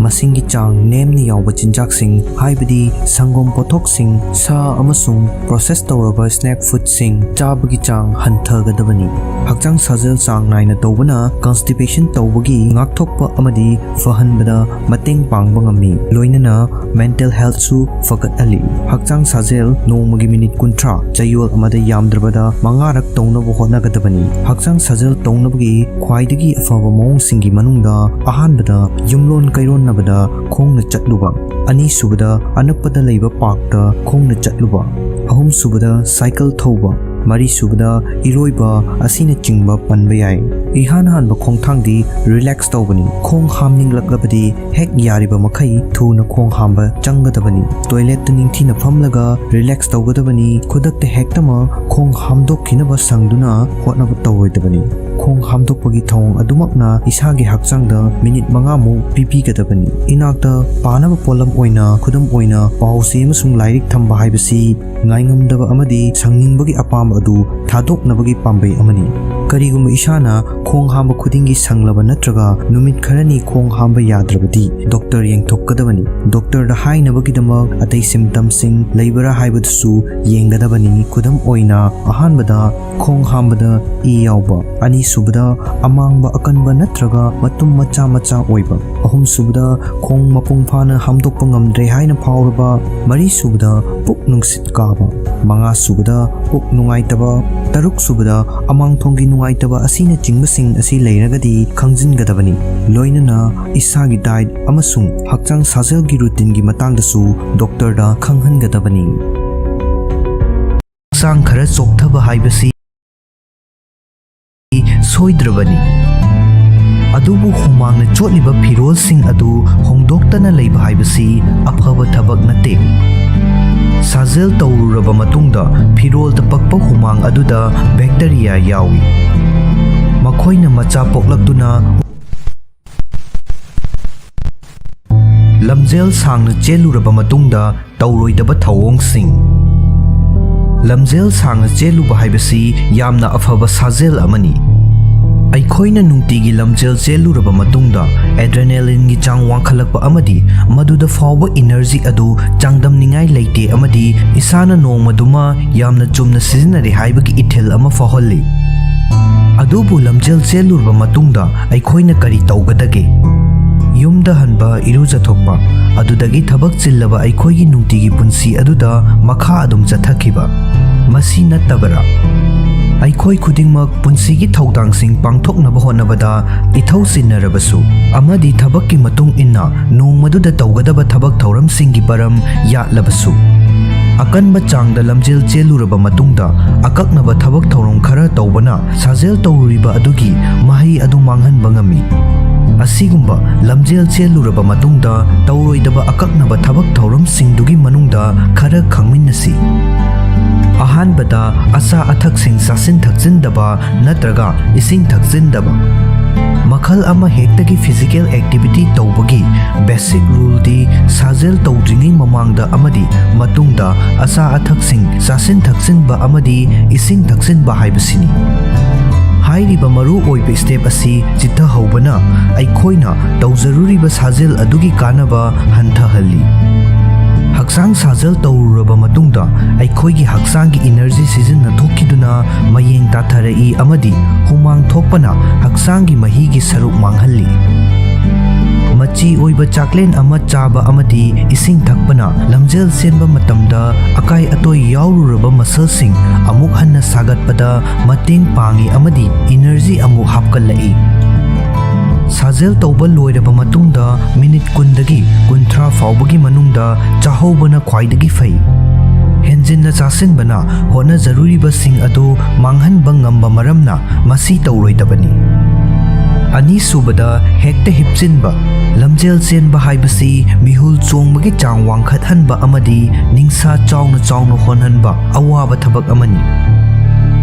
ꯃꯁꯤꯡꯒꯤ ꯆꯥꯡ ꯅꯦꯝꯅ ꯌꯥꯎꯕ ꯆꯤꯟꯖꯥꯛꯁꯤꯡ ꯍꯥꯏꯕꯗꯤ ꯁꯪꯒꯣꯝ ꯄꯣꯠꯊꯣꯛꯁꯤꯡ, ꯁꯥ ꯑꯃꯁꯨꯡ ꯄ꯭ꯔꯣꯁꯦꯁ ꯇꯧꯔꯕ ꯁ꯭ꯅꯦꯛ ꯐꯨꯗꯁꯤꯡ ꯆꯥꯕꯒꯤ ꯆꯥꯡ ꯍꯟꯊꯒꯗꯕꯅꯤ꯫ ꯍꯛꯆꯥꯡ ꯁꯥꯖꯦꯜ ꯆꯥꯡ ꯅꯥꯏꯅ ꯇꯧꯕꯅ ꯀꯟꯁꯇꯤꯄꯦꯁꯟ ꯇꯧꯕꯒꯤ ꯉꯥꯛꯊꯣꯛꯄ ꯑꯃꯗꯤ ꯐꯍꯟꯕꯗ ꯃꯇꯦꯡ ꯄꯥꯡꯕ ꯉꯝꯃꯤ, ꯂꯣꯏꯅꯅ ꯃꯦꯟꯇꯦꯜ ꯍꯦꯜꯊꯁꯨ ꯐꯒꯠꯍꯜꯂꯤ꯫ ꯍꯛꯆꯥꯡ ꯁꯥꯖꯦꯜ ꯅꯣꯡꯃꯒꯤ ꯃꯤꯅꯤꯠ 30 ꯆꯌꯣꯜ ꯑꯃꯗ ꯌꯥꯝꯗ꯭ꯔꯕꯗ 5ꯔꯛ ꯇꯧꯅꯕ ꯍꯣꯠꯅꯒꯗꯕꯅꯤ꯫ ꯍꯛꯆꯥꯡ ꯁꯥꯖꯦꯜ ꯇꯧꯅꯕꯒꯤ ꯈ꯭ꯋꯥꯏꯗꯒꯤ ꯑꯐꯕ ꯃꯑꯣꯡꯁꯤꯡꯒꯤ ꯃꯅꯨꯡꯗ ꯑꯍꯥꯟꯕꯗ ꯌꯨꯝꯂꯣꯟ ꯀꯩꯔꯣꯟꯅꯕꯗ ꯈꯣꯡꯅ ꯆꯠꯂꯨꯕ, ꯑꯅꯤꯁꯨꯕꯗ ꯑꯅꯛꯄꯗ ꯂꯩꯕ ꯄꯥꯔꯛꯇ ꯈꯣꯡꯅ ꯆꯠꯂꯨꯕ, ꯑꯍꯨꯝꯁꯨꯕꯗ ꯁꯥꯏꯀꯜ ꯊꯧꯕ, ꯃꯔꯤꯁꯨꯕꯗ ꯏꯔꯣꯏꯕ ꯑꯁꯤꯅꯆꯤꯡꯕ ꯄꯟꯕ ꯌꯥꯏ꯫ ꯏꯍꯥꯟ ꯍꯥꯟꯕ ꯈꯣꯡꯊꯥꯡꯗꯤ ꯔꯤꯂꯦꯛꯁ ꯇꯧꯕꯅꯤ꯫ ꯈꯣꯡ ꯍꯥꯝꯅꯤꯡꯂꯛꯂꯕꯗꯤ ꯍꯦꯛ ꯌꯥꯔꯤꯕ ꯃꯈꯩ ꯊꯨꯅ ꯈꯣꯡ ꯍꯥꯝꯕ ꯆꯪꯒꯗꯕꯅꯤ꯫ ꯇꯣꯏꯂꯦꯠꯇ ꯅꯤꯡꯊꯤꯅ ꯐꯝꯂꯒ ꯔꯤꯂꯦꯛꯁ ꯇꯧꯒꯗꯕꯅꯤ꯫ ꯈꯨꯗꯛꯇ ꯍꯦꯛꯇꯃꯛ ꯈꯣꯡ ꯍꯥꯝꯗꯣꯛꯈꯤꯅꯕ ꯁꯪꯗꯨꯅ ꯍꯣꯠꯅꯕ ꯇꯧꯔꯣꯏꯗꯕꯅꯤ꯫ ꯈꯣꯡ ꯍꯥꯝꯗꯣꯛꯄꯒꯤ ꯊꯧꯑꯣꯡ ꯑꯗꯨꯃꯛꯅ ꯏꯁꯥꯒꯤ ꯍꯛꯆꯥꯡꯗ ꯃꯤꯅꯤꯠ 5ꯃꯨꯛ ꯄꯤꯕꯤꯒꯗꯕꯅꯤ꯫ ꯏꯅꯥꯛꯇ ꯄꯥꯅꯕ ꯄꯣꯠꯂꯝ ꯑꯣꯏꯅ ꯈꯨꯗꯝ ꯑꯣꯏꯅ ꯄꯥꯎ-ꯆꯦ ꯑꯃꯁꯨꯡ ꯂꯥꯏꯔꯤꯛ ꯊꯝꯕ ꯍꯥꯏꯕꯁꯤ ꯉꯥꯏꯉꯝꯗꯕ ꯑꯃꯗꯤ ꯁꯪꯅꯤꯡꯕꯒꯤ ꯑꯄꯥꯝꯕ ꯑꯗꯨ ꯊꯥꯗꯣꯛꯅꯕꯒꯤ ꯄꯥꯝꯕꯩ ꯑꯃꯅꯤ꯫ ꯀꯔꯤꯒꯨꯝꯕ ꯏꯁꯥꯅ ꯈꯣꯡ ꯍꯥꯝꯕ ꯈꯨꯗꯤꯡꯒꯤ ꯁꯪꯂꯕ ꯅꯠꯇ꯭ꯔꯒ ꯅꯨꯃꯤꯠ ꯈꯔꯅꯤ ꯈꯣꯡ ꯍꯥꯝꯕ ꯌꯥꯗ꯭ꯔꯕꯗꯤ ꯗꯣꯛꯇꯔ ꯌꯦꯡꯊꯣꯛꯀꯗꯕꯅꯤ꯫ ꯗꯣꯛꯇꯔꯗ ꯍꯥꯏꯅꯕꯒꯤꯗꯃꯛ ꯑꯇꯩ ꯁꯤꯝꯇꯝꯁꯤꯡ ꯂꯩꯕ꯭ꯔꯥ ꯍꯥꯏꯕꯗꯨꯁꯨ ꯌꯦꯡꯒꯗꯕꯅꯤ꯫ ꯈꯨꯗꯝ ꯑꯣꯏꯅ ꯑꯍꯥꯟꯕꯗ ꯈꯣꯡ ꯍꯥꯝꯕꯗ ꯏ ꯌꯥꯎꯕ, ꯑꯅꯤꯁꯨꯕꯗ ꯑꯃꯥꯡꯕ ꯑꯀꯟꯕ ꯅꯠꯇ꯭ꯔꯒ ꯃꯇꯨꯝ ꯃꯆꯥ ꯃꯆꯥ ꯑꯣꯏꯕ, ꯑꯍꯨꯝꯁꯨꯕꯗ ꯈꯣꯡ ꯃꯄꯨꯡ ꯐꯥꯅ ꯍꯥꯝꯗꯣꯛꯄ ꯉꯝꯗ꯭ꯔꯦ ꯍꯥꯏꯅ ꯐꯥꯎꯔꯕ, ꯃꯔꯤꯁꯨꯕꯗ ꯄꯨꯛ ꯅꯨꯡꯁꯤꯠ ꯀꯥꯕ, ꯃꯉꯥꯁꯨꯕꯗ ꯄꯨꯛ ꯅꯨꯡꯉꯥꯏꯇꯕ, ꯇꯔꯨꯛꯁꯨꯕꯗ ꯑꯃꯥꯡꯊꯣꯡꯒꯤ ꯅꯨꯡꯉꯥꯏꯇꯕ ꯑꯁꯤꯅꯆꯤꯡꯕꯁꯤꯡ ꯑꯁꯤ ꯂꯩꯔꯒꯗꯤ ꯈꯪꯖꯤꯟꯒꯗꯕꯅꯤ꯫ ꯂꯣꯏꯅꯅ ꯏꯁꯥꯒꯤ ꯗꯥꯏꯠ ꯑꯃꯁꯨꯡ ꯍꯛꯆꯥꯡ ꯁꯥꯖꯦꯜꯒꯤ ꯔꯨꯇꯤꯟꯒꯤ ꯃꯇꯥꯡꯗꯁꯨ ꯗꯣꯛꯇꯔꯗ ꯈꯪꯍꯟꯒꯗꯕꯅꯤ꯫ ꯍꯛꯆꯥꯡ ꯈꯔ ꯆꯣꯛꯊꯕ ꯍꯥꯏꯕꯁꯤ ꯁꯣꯏꯗ꯭ꯔꯕꯅꯤ, ꯑꯗꯨꯕꯨ ꯍꯨꯃꯥꯡꯅ ꯆꯣꯠꯂꯤꯕ ꯐꯤꯔꯣꯜꯁꯤꯡ ꯑꯗꯨ ꯍꯣꯡꯗꯣꯛꯇꯅ ꯂꯩꯕ ꯍꯥꯏꯕꯁꯤ ꯑꯐꯕ ꯊꯕꯛ ꯅꯠꯇꯦ꯫ ꯁꯥꯖꯦꯜ ꯇꯧꯔꯨꯔꯕ ꯃꯇꯨꯡꯗ ꯐꯤꯔꯣꯜꯗ ꯄꯛꯄ ꯍꯨꯃꯥꯡ ꯑꯗꯨꯗ ꯕꯦꯛꯇꯦꯔꯤꯌꯥ ꯌꯥꯎꯏ꯫ ꯃꯈꯣꯏꯅ ꯃꯆꯥ ꯄꯣꯛꯂꯛꯇꯨꯅ ꯂꯝꯖꯦꯜ ꯁꯥꯡꯅ ꯆꯦꯜꯂꯨꯔꯕ ꯃꯇꯨꯡꯗ ꯇꯧꯔꯣꯏꯗꯕ ꯊꯧꯑꯣꯡꯁꯤꯡ꯫ ꯂꯝꯖꯦꯜ ꯁꯥꯡꯅ ꯆꯦꯜꯂꯨꯕ ꯍꯥꯏꯕꯁꯤ ꯌꯥꯝꯅ ꯑꯐꯕ ꯁꯥꯖꯦꯜ ꯑꯃꯅꯤ꯫ ꯑꯩꯈꯣꯏꯅ ꯅꯨꯡꯇꯤꯒꯤ ꯂꯝꯖꯦꯜ ꯆꯦꯜꯂꯨꯔꯕ ꯃꯇꯨꯡꯗ ꯑꯦꯗ꯭ꯔꯦꯅꯦꯂꯤꯟꯒꯤ ꯆꯥꯡ ꯋꯥꯡꯈꯠꯂꯛꯄ ꯑꯃꯗꯤ ꯃꯗꯨꯗ ꯐꯥꯎꯕ ꯏꯅꯔꯖꯤ ꯑꯗꯨ ꯆꯥꯡꯗꯝꯅꯤꯡꯉꯥꯏ ꯂꯩꯇꯦ ꯑꯃꯗꯤ ꯏꯁꯥꯅ ꯅꯣꯡꯃꯗꯨꯃ ꯌꯥꯝꯅ ꯆꯨꯝꯅ ꯁꯤꯖꯤꯟꯅꯔꯦ ꯍꯥꯏꯕꯒꯤ ꯏꯊꯤꯜ ꯑꯃ ꯐꯥꯎꯍꯜꯂꯤ꯫ ꯑꯗꯨꯕꯨ ꯂꯝꯖꯦꯜ ꯆꯦꯜꯂꯨꯔꯕ ꯃꯇꯨꯡꯗ ꯑꯩꯈꯣꯏꯅ ꯀꯔꯤ ꯇꯧꯒꯗꯒꯦ? ꯌꯨꯝꯗ ꯍꯟꯕ, ꯏꯔꯨꯖꯊꯣꯛꯄ, ꯑꯗꯨꯗꯒꯤ ꯊꯕꯛ ꯆꯤꯜꯂꯕ ꯑꯩꯈꯣꯏꯒꯤ ꯅꯨꯡꯇꯤꯒꯤ ꯄꯨꯟꯁꯤ ꯑꯗꯨꯗ ꯃꯈꯥ ꯑꯗꯨꯝ ꯆꯠꯊꯈꯤꯕ, ꯃꯁꯤ ꯅꯠꯇꯕꯔꯥ? ꯑꯩꯈꯣꯏ ꯈꯨꯗꯤꯡꯃꯛ ꯄꯨꯟꯁꯤꯒꯤ ꯊꯧꯗꯥꯡꯁꯤꯡ ꯄꯥꯡꯊꯣꯛꯅꯕ ꯍꯣꯠꯅꯕꯗ ꯏꯊꯧ ꯆꯤꯟꯅꯔꯕꯁꯨ ꯑꯃꯗꯤ ꯊꯕꯛꯀꯤ ꯃꯇꯨꯡ ꯏꯟꯅ ꯅꯣꯡꯃꯗꯨꯗ ꯇꯧꯒꯗꯕ ꯊꯕꯛ ꯊꯧꯔꯝꯁꯤꯡꯒꯤ ꯃꯔꯝ ꯌꯥꯠꯂꯕꯁꯨ ꯑꯀꯟꯕ ꯆꯥꯡꯗ ꯂꯝꯖꯦꯜ ꯆꯦꯜꯂꯨꯔꯕ ꯃꯇꯨꯡꯗ ꯑꯀꯛꯅꯕ ꯊꯕꯛ ꯊꯧꯔꯝꯈꯔ ꯇꯧꯕꯅ ꯁꯥꯖꯦꯜ ꯇꯧꯔꯨꯔꯤꯕ ꯑꯗꯨꯒꯤ ꯃꯍꯩ ꯑꯗꯨ ꯃꯥꯡꯍꯟꯕ ꯉꯝꯃꯤ꯫ ꯑꯁꯤꯒꯨꯝꯕ ꯂꯝꯖꯦꯜ ꯆꯦꯜꯂꯨꯔꯕ ꯃꯇꯨꯡꯗ ꯇꯧꯔꯣꯏꯗꯕ ꯑꯀꯛꯅꯕ ꯊꯕꯛ ꯊꯧꯔꯝꯁꯤꯡꯗꯨꯒꯤ ꯃꯅꯨꯡꯗ ꯈꯔ ꯈꯪꯃꯤꯟꯅꯁꯤ꯫ ꯑꯍꯥꯟꯕꯗ ꯑꯆꯥ ꯑꯊꯛꯁꯤꯡ ꯆꯥꯁꯤꯟ ꯊꯛꯆꯤꯟꯗꯕ ꯅꯠꯇ꯭ꯔꯒ ꯏꯁꯤꯡ ꯊꯛꯆꯤꯟꯗꯕ꯫ ꯃꯈꯜ ꯑꯃ ꯍꯦꯛꯇꯒꯤ ꯐꯤꯖꯤꯀꯦꯜ ꯑꯦꯛꯇꯤꯚꯤꯇꯤ ꯇꯧꯕꯒꯤ ꯕꯦꯁꯤꯛ ꯔꯨꯜꯗꯤ ꯁꯥꯖꯦꯜ ꯇꯧꯗ꯭ꯔꯤꯉꯩ ꯃꯃꯥꯡꯗ ꯑꯃꯗꯤ ꯃꯇꯨꯡꯗ ꯑꯆꯥ ꯑꯊꯛꯁꯤꯡ ꯆꯥꯁꯤन ꯊꯛꯆꯤꯟꯕ ꯑꯃꯗꯤ ꯏꯁꯤꯡ ꯊꯛꯆꯤꯟꯕ ꯍꯥꯏꯕꯁꯤꯅꯤ꯫ ꯍꯥꯏꯔꯤꯕ ꯃꯔꯨꯑꯣꯏꯕ ꯁ꯭ꯇꯦꯞ ꯑꯁꯤ ꯆꯤꯠꯊꯍꯧꯕꯅ ꯑꯩꯈꯣꯏꯅ ꯇꯧꯖꯔꯨꯔꯤꯕ ꯁꯥꯖꯦꯜ ꯑꯗꯨꯒꯤ ꯀꯥꯟꯅꯕ ꯍꯟꯊꯍꯜꯂꯤ꯫ ꯍꯛꯆꯥꯡ ꯁꯥꯖꯦꯜ ꯇꯧꯔꯨꯔꯕ ꯃꯇꯨꯡꯗ ꯑꯩꯈꯣꯏꯒꯤ ꯍꯛꯆꯥꯡꯒꯤ ꯏꯅꯔꯖꯤ ꯁꯤꯖꯤꯟꯅꯊꯣꯛꯈꯤꯗꯨꯅ ꯃꯌꯦꯡ ꯇꯥꯊꯔꯛꯏ ꯑꯃꯗꯤ ꯍꯨꯃꯥꯡ ꯊꯣꯛꯄꯅ ꯍꯛꯆꯥꯡꯒꯤ ꯃꯍꯤꯒꯤ ꯁꯔꯨꯛ ꯃꯥꯡꯍꯜꯂꯤ꯫ ꯃꯆꯤ ꯑꯣꯏꯕ ꯆꯥꯛꯂꯦꯟ ꯑꯃ ꯆꯥꯕ ꯑꯃꯗꯤ ꯏꯁꯤꯡ ꯊꯛꯄꯅ ꯂꯝꯖꯦꯜ ꯆꯦꯟꯕ ꯃꯇꯝꯗ ꯑꯀꯥꯏ ꯑꯇꯣꯏ ꯌꯥꯎꯔꯨꯔꯕ ꯃꯁꯜꯁꯤꯡ ꯑꯃꯨꯛ ꯍꯟꯅ ꯁꯥꯒꯠꯄꯗ ꯃꯇꯦꯡ ꯄꯥꯡꯏ ꯑꯃꯗꯤ ꯏꯅꯔꯖꯤ ꯑꯃꯨꯛ ꯍꯥꯞꯀꯠꯂꯛꯏ꯫ ꯁꯥꯖꯦꯜ ꯇꯧꯕ ꯂꯣꯏꯔꯕ ꯃꯇꯨꯡꯗ ꯃꯤꯅꯤꯠ 10ꯗꯒꯤ 30 ꯐꯥꯎꯕꯒꯤ ꯃꯅꯨꯡꯗ ꯆꯥꯍꯧꯕꯅ ꯈ꯭ꯋꯥꯏꯗꯒꯤ ꯐꯩ꯫ ꯍꯦꯟꯖꯤꯟꯅ ꯆꯥꯁꯤꯟꯕꯅ ꯍꯣꯠꯅꯖꯔꯨꯔꯤꯕꯁꯤꯡ ꯑꯗꯨ ꯃꯥꯡꯍꯟꯕ ꯉꯝꯕ ꯃꯔꯝꯅ ꯃꯁꯤ ꯇꯧꯔꯣꯏꯗꯕꯅꯤ꯫ ꯑꯅꯤꯁꯨꯕꯗ ꯍꯦꯛꯇ ꯍꯤꯞꯆꯤꯟꯕ꯫ ꯂꯝꯖꯦꯜ ꯆꯦꯟꯕ ꯍꯥꯏꯕꯁꯤ ꯃꯤꯍꯨꯜ ꯆꯣꯡꯕꯒꯤ ꯆꯥꯡ ꯋꯥꯡꯈꯠꯍꯟꯕ ꯑꯃꯗꯤ ꯅꯤꯡꯁꯥ ꯆꯥꯎꯅ ꯆꯥꯎꯅ ꯍꯣꯟꯍꯟꯕ ꯑꯋꯥꯕ ꯊꯕꯛ ꯑꯃꯅꯤ꯫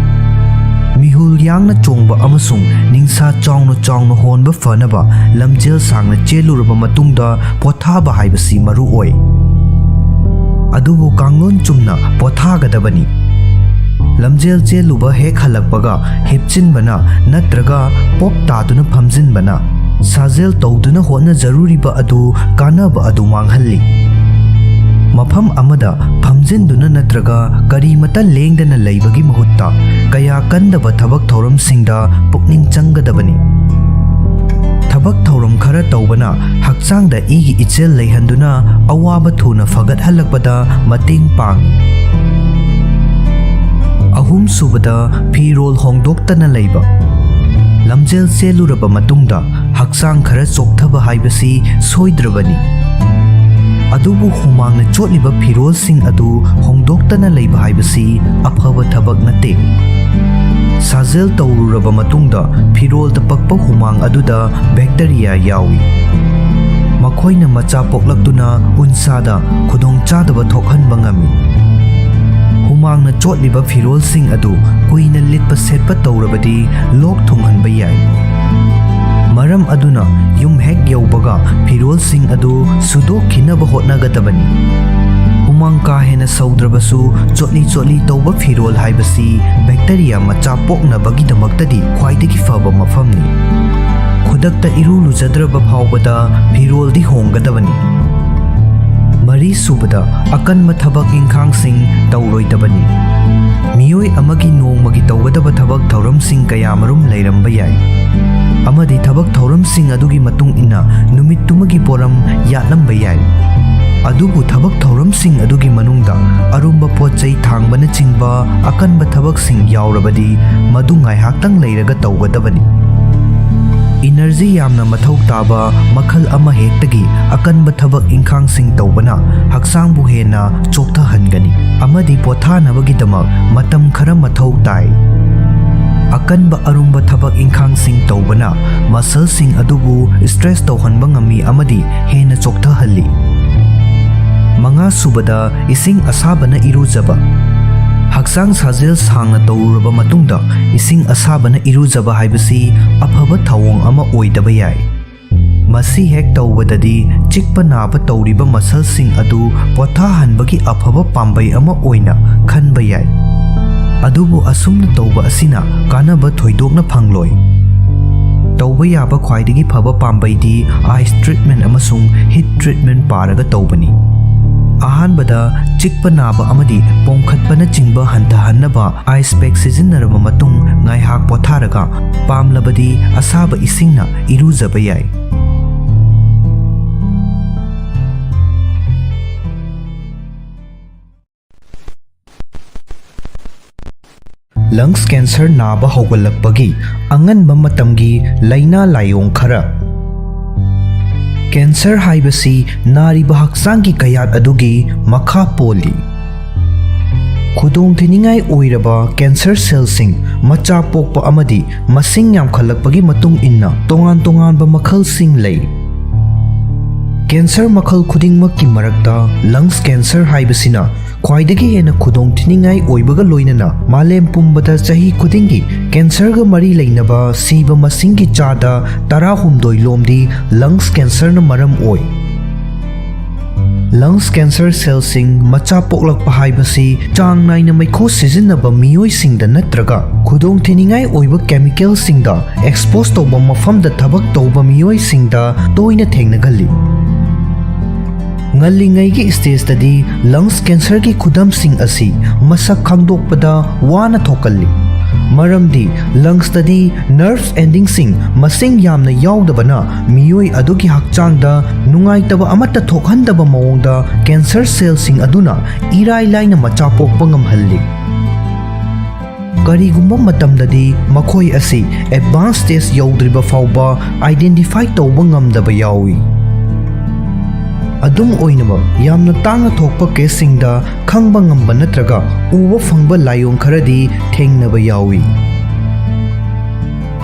ꯃꯤꯍꯨꯜ ꯌꯥꯡꯅ ꯆꯣꯡꯕ ꯑꯃꯁꯨꯡ ꯅꯤꯡꯁꯥ ꯆꯥꯎꯅ ꯆꯥꯎꯅ ꯍꯣꯟꯕ ꯐꯅꯕ ꯂꯝꯖꯦꯜ ꯁꯥꯡꯅ ꯆꯦꯜꯂꯨꯔꯕ ꯃꯇꯨꯡꯗ ꯄꯣꯊꯥꯕ ꯍꯥꯏꯕꯁꯤ ꯃꯔꯨꯑꯣꯏ꯫ ꯑꯗꯨꯕꯨ ꯀꯥꯡꯂꯣꯟ ꯆꯨꯝꯅ ꯄꯣꯊꯥꯒꯗꯕꯅꯤ꯫ ꯂꯝꯖꯦꯜ ꯆꯦꯜꯂꯨꯕ ꯍꯦꯛ ꯍꯜꯂꯛꯄꯒ ꯍꯤꯞꯆꯤꯟꯕꯅ ꯅꯠꯇ꯭ꯔꯒ ꯄꯣꯞ ꯇꯥꯗꯨꯅ ꯐꯝꯖꯤꯟꯕꯅ साजेल तौदुना होटनाजरुरिबा अदु कानबा अदु मांगहल्ली। मफम अमदा फमजिनदुना नत्रगा करीमता लेंगदना लैबगी महुत्ता कया कंदबा थबक थौरमसिंगदा पुकनिंग चंगदबनी। थबक थौरम खरा तौबना हक्चांगदा इगी इचेल लैहंदुना अवाबा थुना फगतहल्लकपदा मतेंग पांगी। अहुम सुबदा फिरोल होंदोक्तना लैबा। लमजेल चेलुरबा मतुंगदा हक्चांग खरा चोक्थबा हाइबसी सोइद्रबनी। अदुबु हुमांगना चोटलिबा फिरोलसिंग अदु होंदोक्तना लैबा हाइबसी अफबा थबक नते। साजेल तौरुरबा मतुंगदा फिरोलदा पक्पा हुमांग अदुदा बैक्टीरिया यावी। मखोइना मचा पोक्लक्तुना उनसादा खुदोंचादबा थोकहनबा ngami। हुमांगना चोटलिबा फिरोलसिंग अदु कुइना लिटपा सेटपा तौरबदी लोक थुंगहनबा याय। मरम अदुना युम हेक यौबगा फिरोलसिंग अदु सुदोखिनबा होटनागदबनी। हुमांग का हेना सौद्रबसु चोटली चोटली तौबा फिरोल हाइबसी बैक्टीरिया मचा पोक्नबगीदमक्तदी ख्वाइदगी फबा मफमनी। खुदक्ता इरु लुजद्रबा फावबदा फिरोलदी होंगदबनी। मरी सुबदा अकनबा थबक इंखांगसिंग तौरोइदबनी। मियोय अमगी नोंमगी तौगदबा थबक थौरमसिंग कयामरुम लैरंबा याय। अमदी थबक थौरमसिंग अदुगी मतुंग इना नुमित्तुमगी पोरम यातलंबा याय। अदुबु थबक थौरमसिंग अदुगी मनुंगदा अरुंबा पोचै थांगबना चिंबा अकनबा थबकसिंग यावरबदी मदु ngaihaktang लैरगा तौगदबनी। इनर्जी यामना मथौ ताबा मखल अमा हेक्तगी अकनबा थबक इंखांगसिंग तौबना हक्चांगबु हेना चोक्थहनगनी अमदी पोथानबगीदमक मतम खरा मथौ ताई। अकनबा अरुंबा थबक इंखांगसिंग तौबना मसलसिंग अदुबु स्ट्रेस तौहनबा ngami अमदी हेना चोक्थहल्ली। मंगा सुबदा इसिंग असाबना इरुजबा। हक्चांग साजेल सांगना तौरुरबा मतुंगदा इसिंग असाबना इरुजबा हाइबसी अफबा थवोंग अमा ओइदबा याय। मसी हेक तौबददी चिकपा नाबा तौरिबा मसलसिंग अदु पोथाहनबगी अफबा पाम्बै अमा ओइना खनबा याय। अदुबु असुमना तौबा असिना कानबा थोइदोकना फंगलोय। तौबा याबा ख्वाइदगी फबा पाम्बैदी आइस ट्रीटमेंट अमसुंग हिट ट्रीटमेंट पारगा तौबनी। अहानबदा चिकपा नाबा अमदी पोंखतपना चिंबा हंथहन्नबा आइस पैक सिजिन्नरबा मतुंग ngaihaak पोथारगा पामलबदी असाबा इसिंगना इरुजबा याय। लंग्स कैंसर नाबा हौगलक्पगी अंगनबा मतमगी लैना लायोंग खरा। कैंसर हाइबसी नारिबा हक्चांगी कयात अदुगी मखा पोली। खुदोंग थिनिंगाई ओइरबा कैंसर सेलसिंग मचा पोकपा अमदी मसिंग यामखलक्पगी मतुंग इन्ना तोंगान तोंगानबा मखलसिंग लई। कैंसर मखल खुदिंगमक्की मरक्ता लंग्स कैंसर हाइबसिना ख्वाइदगी हेना खुदोंग थिनिंगाई ओइबगा लोइनना मालेम पुंबदा चही खुदिंगी कैंसरगा मरी लैनबा सीबा मसिंगी चादा 13 लोमदी लंग्स कैंसरना मरम ओइ। लंग्स कैंसर सेलसिंग मचा पोक्लक्पा हाइबसी चांग नाइना मैखो सिजिन्नबा मियोइसिंगदा नत्रगा खुदोंग थिनिंगाई ओइबा केमिकलसिंगदा एक्सपोज तौबा मफमदा थबक तौबा मियोइसिंगदा तोइना थेंगनगल्ली। ngalingay stage tadi lungs cancer ki khudam sing asi masak khangdokpada wana thokalli maramdi lungs tadi nerves ending sing masing yamna yaudabana miyoi adugi hakchangda nungaitaba amata thokhandaba mawongda cancer cell sing aduna irai laina macha pokpa ngamhalli karigumba matamdadi makhoi asi advanced stage yaudriba fawba identify tawba ngamdaba yawi अदुम ओइनबा यामना तांगा थोकपा केसिंगदा खंगबा ngamba नत्रगा उबा फंगबा लायोंग खरदी थेंगनबा यावी।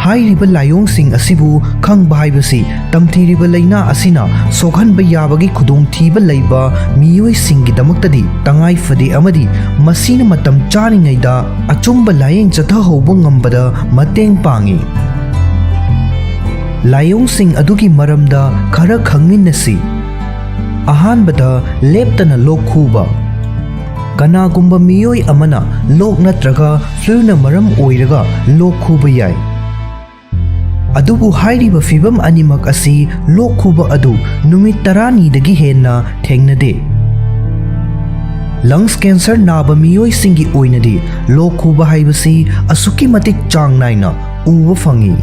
हाइरिबा लायोंग सिंग असिबु खंगबा हाइबसी तमथिरिबा लैना असिना सोखनबा याबगी खुदोंग थीबा लैबा मियोइ सिंगी दमक्तदी तंगाई फदे अमदी मसीना मतम चारिङैदा अचुंबा लायेंग चथा होबा ngambada mateeng Pangi. लायोंग सिंग अदुगी मरमदा खरा खंगिनसी अहानबदा लेप्तना लोक खुबा कनागुंबा मियोइ अमना लोक नत्रगा फ्लूना मरम ओइरगा लोक खुबा याय ꯑꯗꯨꯕꯨ ꯍꯥꯏꯔꯤꯕ ꯐꯤꯚꯝ ꯑꯅꯤꯃꯛ ꯑꯁꯤ ꯂꯣꯛ ꯈꯨꯕ ꯑꯗꯨ ꯅꯨꯃꯤꯠ 10ꯅꯤꯗꯒꯤ ꯍꯦꯟꯅ ꯊꯦꯡꯅꯗꯦ꯫ ꯂꯪꯁ ꯀꯦꯟꯁꯔ ꯅꯥꯕ ꯃꯤꯑꯣꯏꯁꯤꯡꯒꯤ ꯑꯣꯏꯅꯗꯤ ꯂꯣꯛ ꯈꯨꯕ ꯍꯥꯏꯕꯁꯤ ꯑꯁꯨꯛꯀꯤ ꯃꯇꯤꯛ ꯆꯥꯡ ꯅꯥꯏꯅ ꯎꯕ ꯐꯪꯏ꯫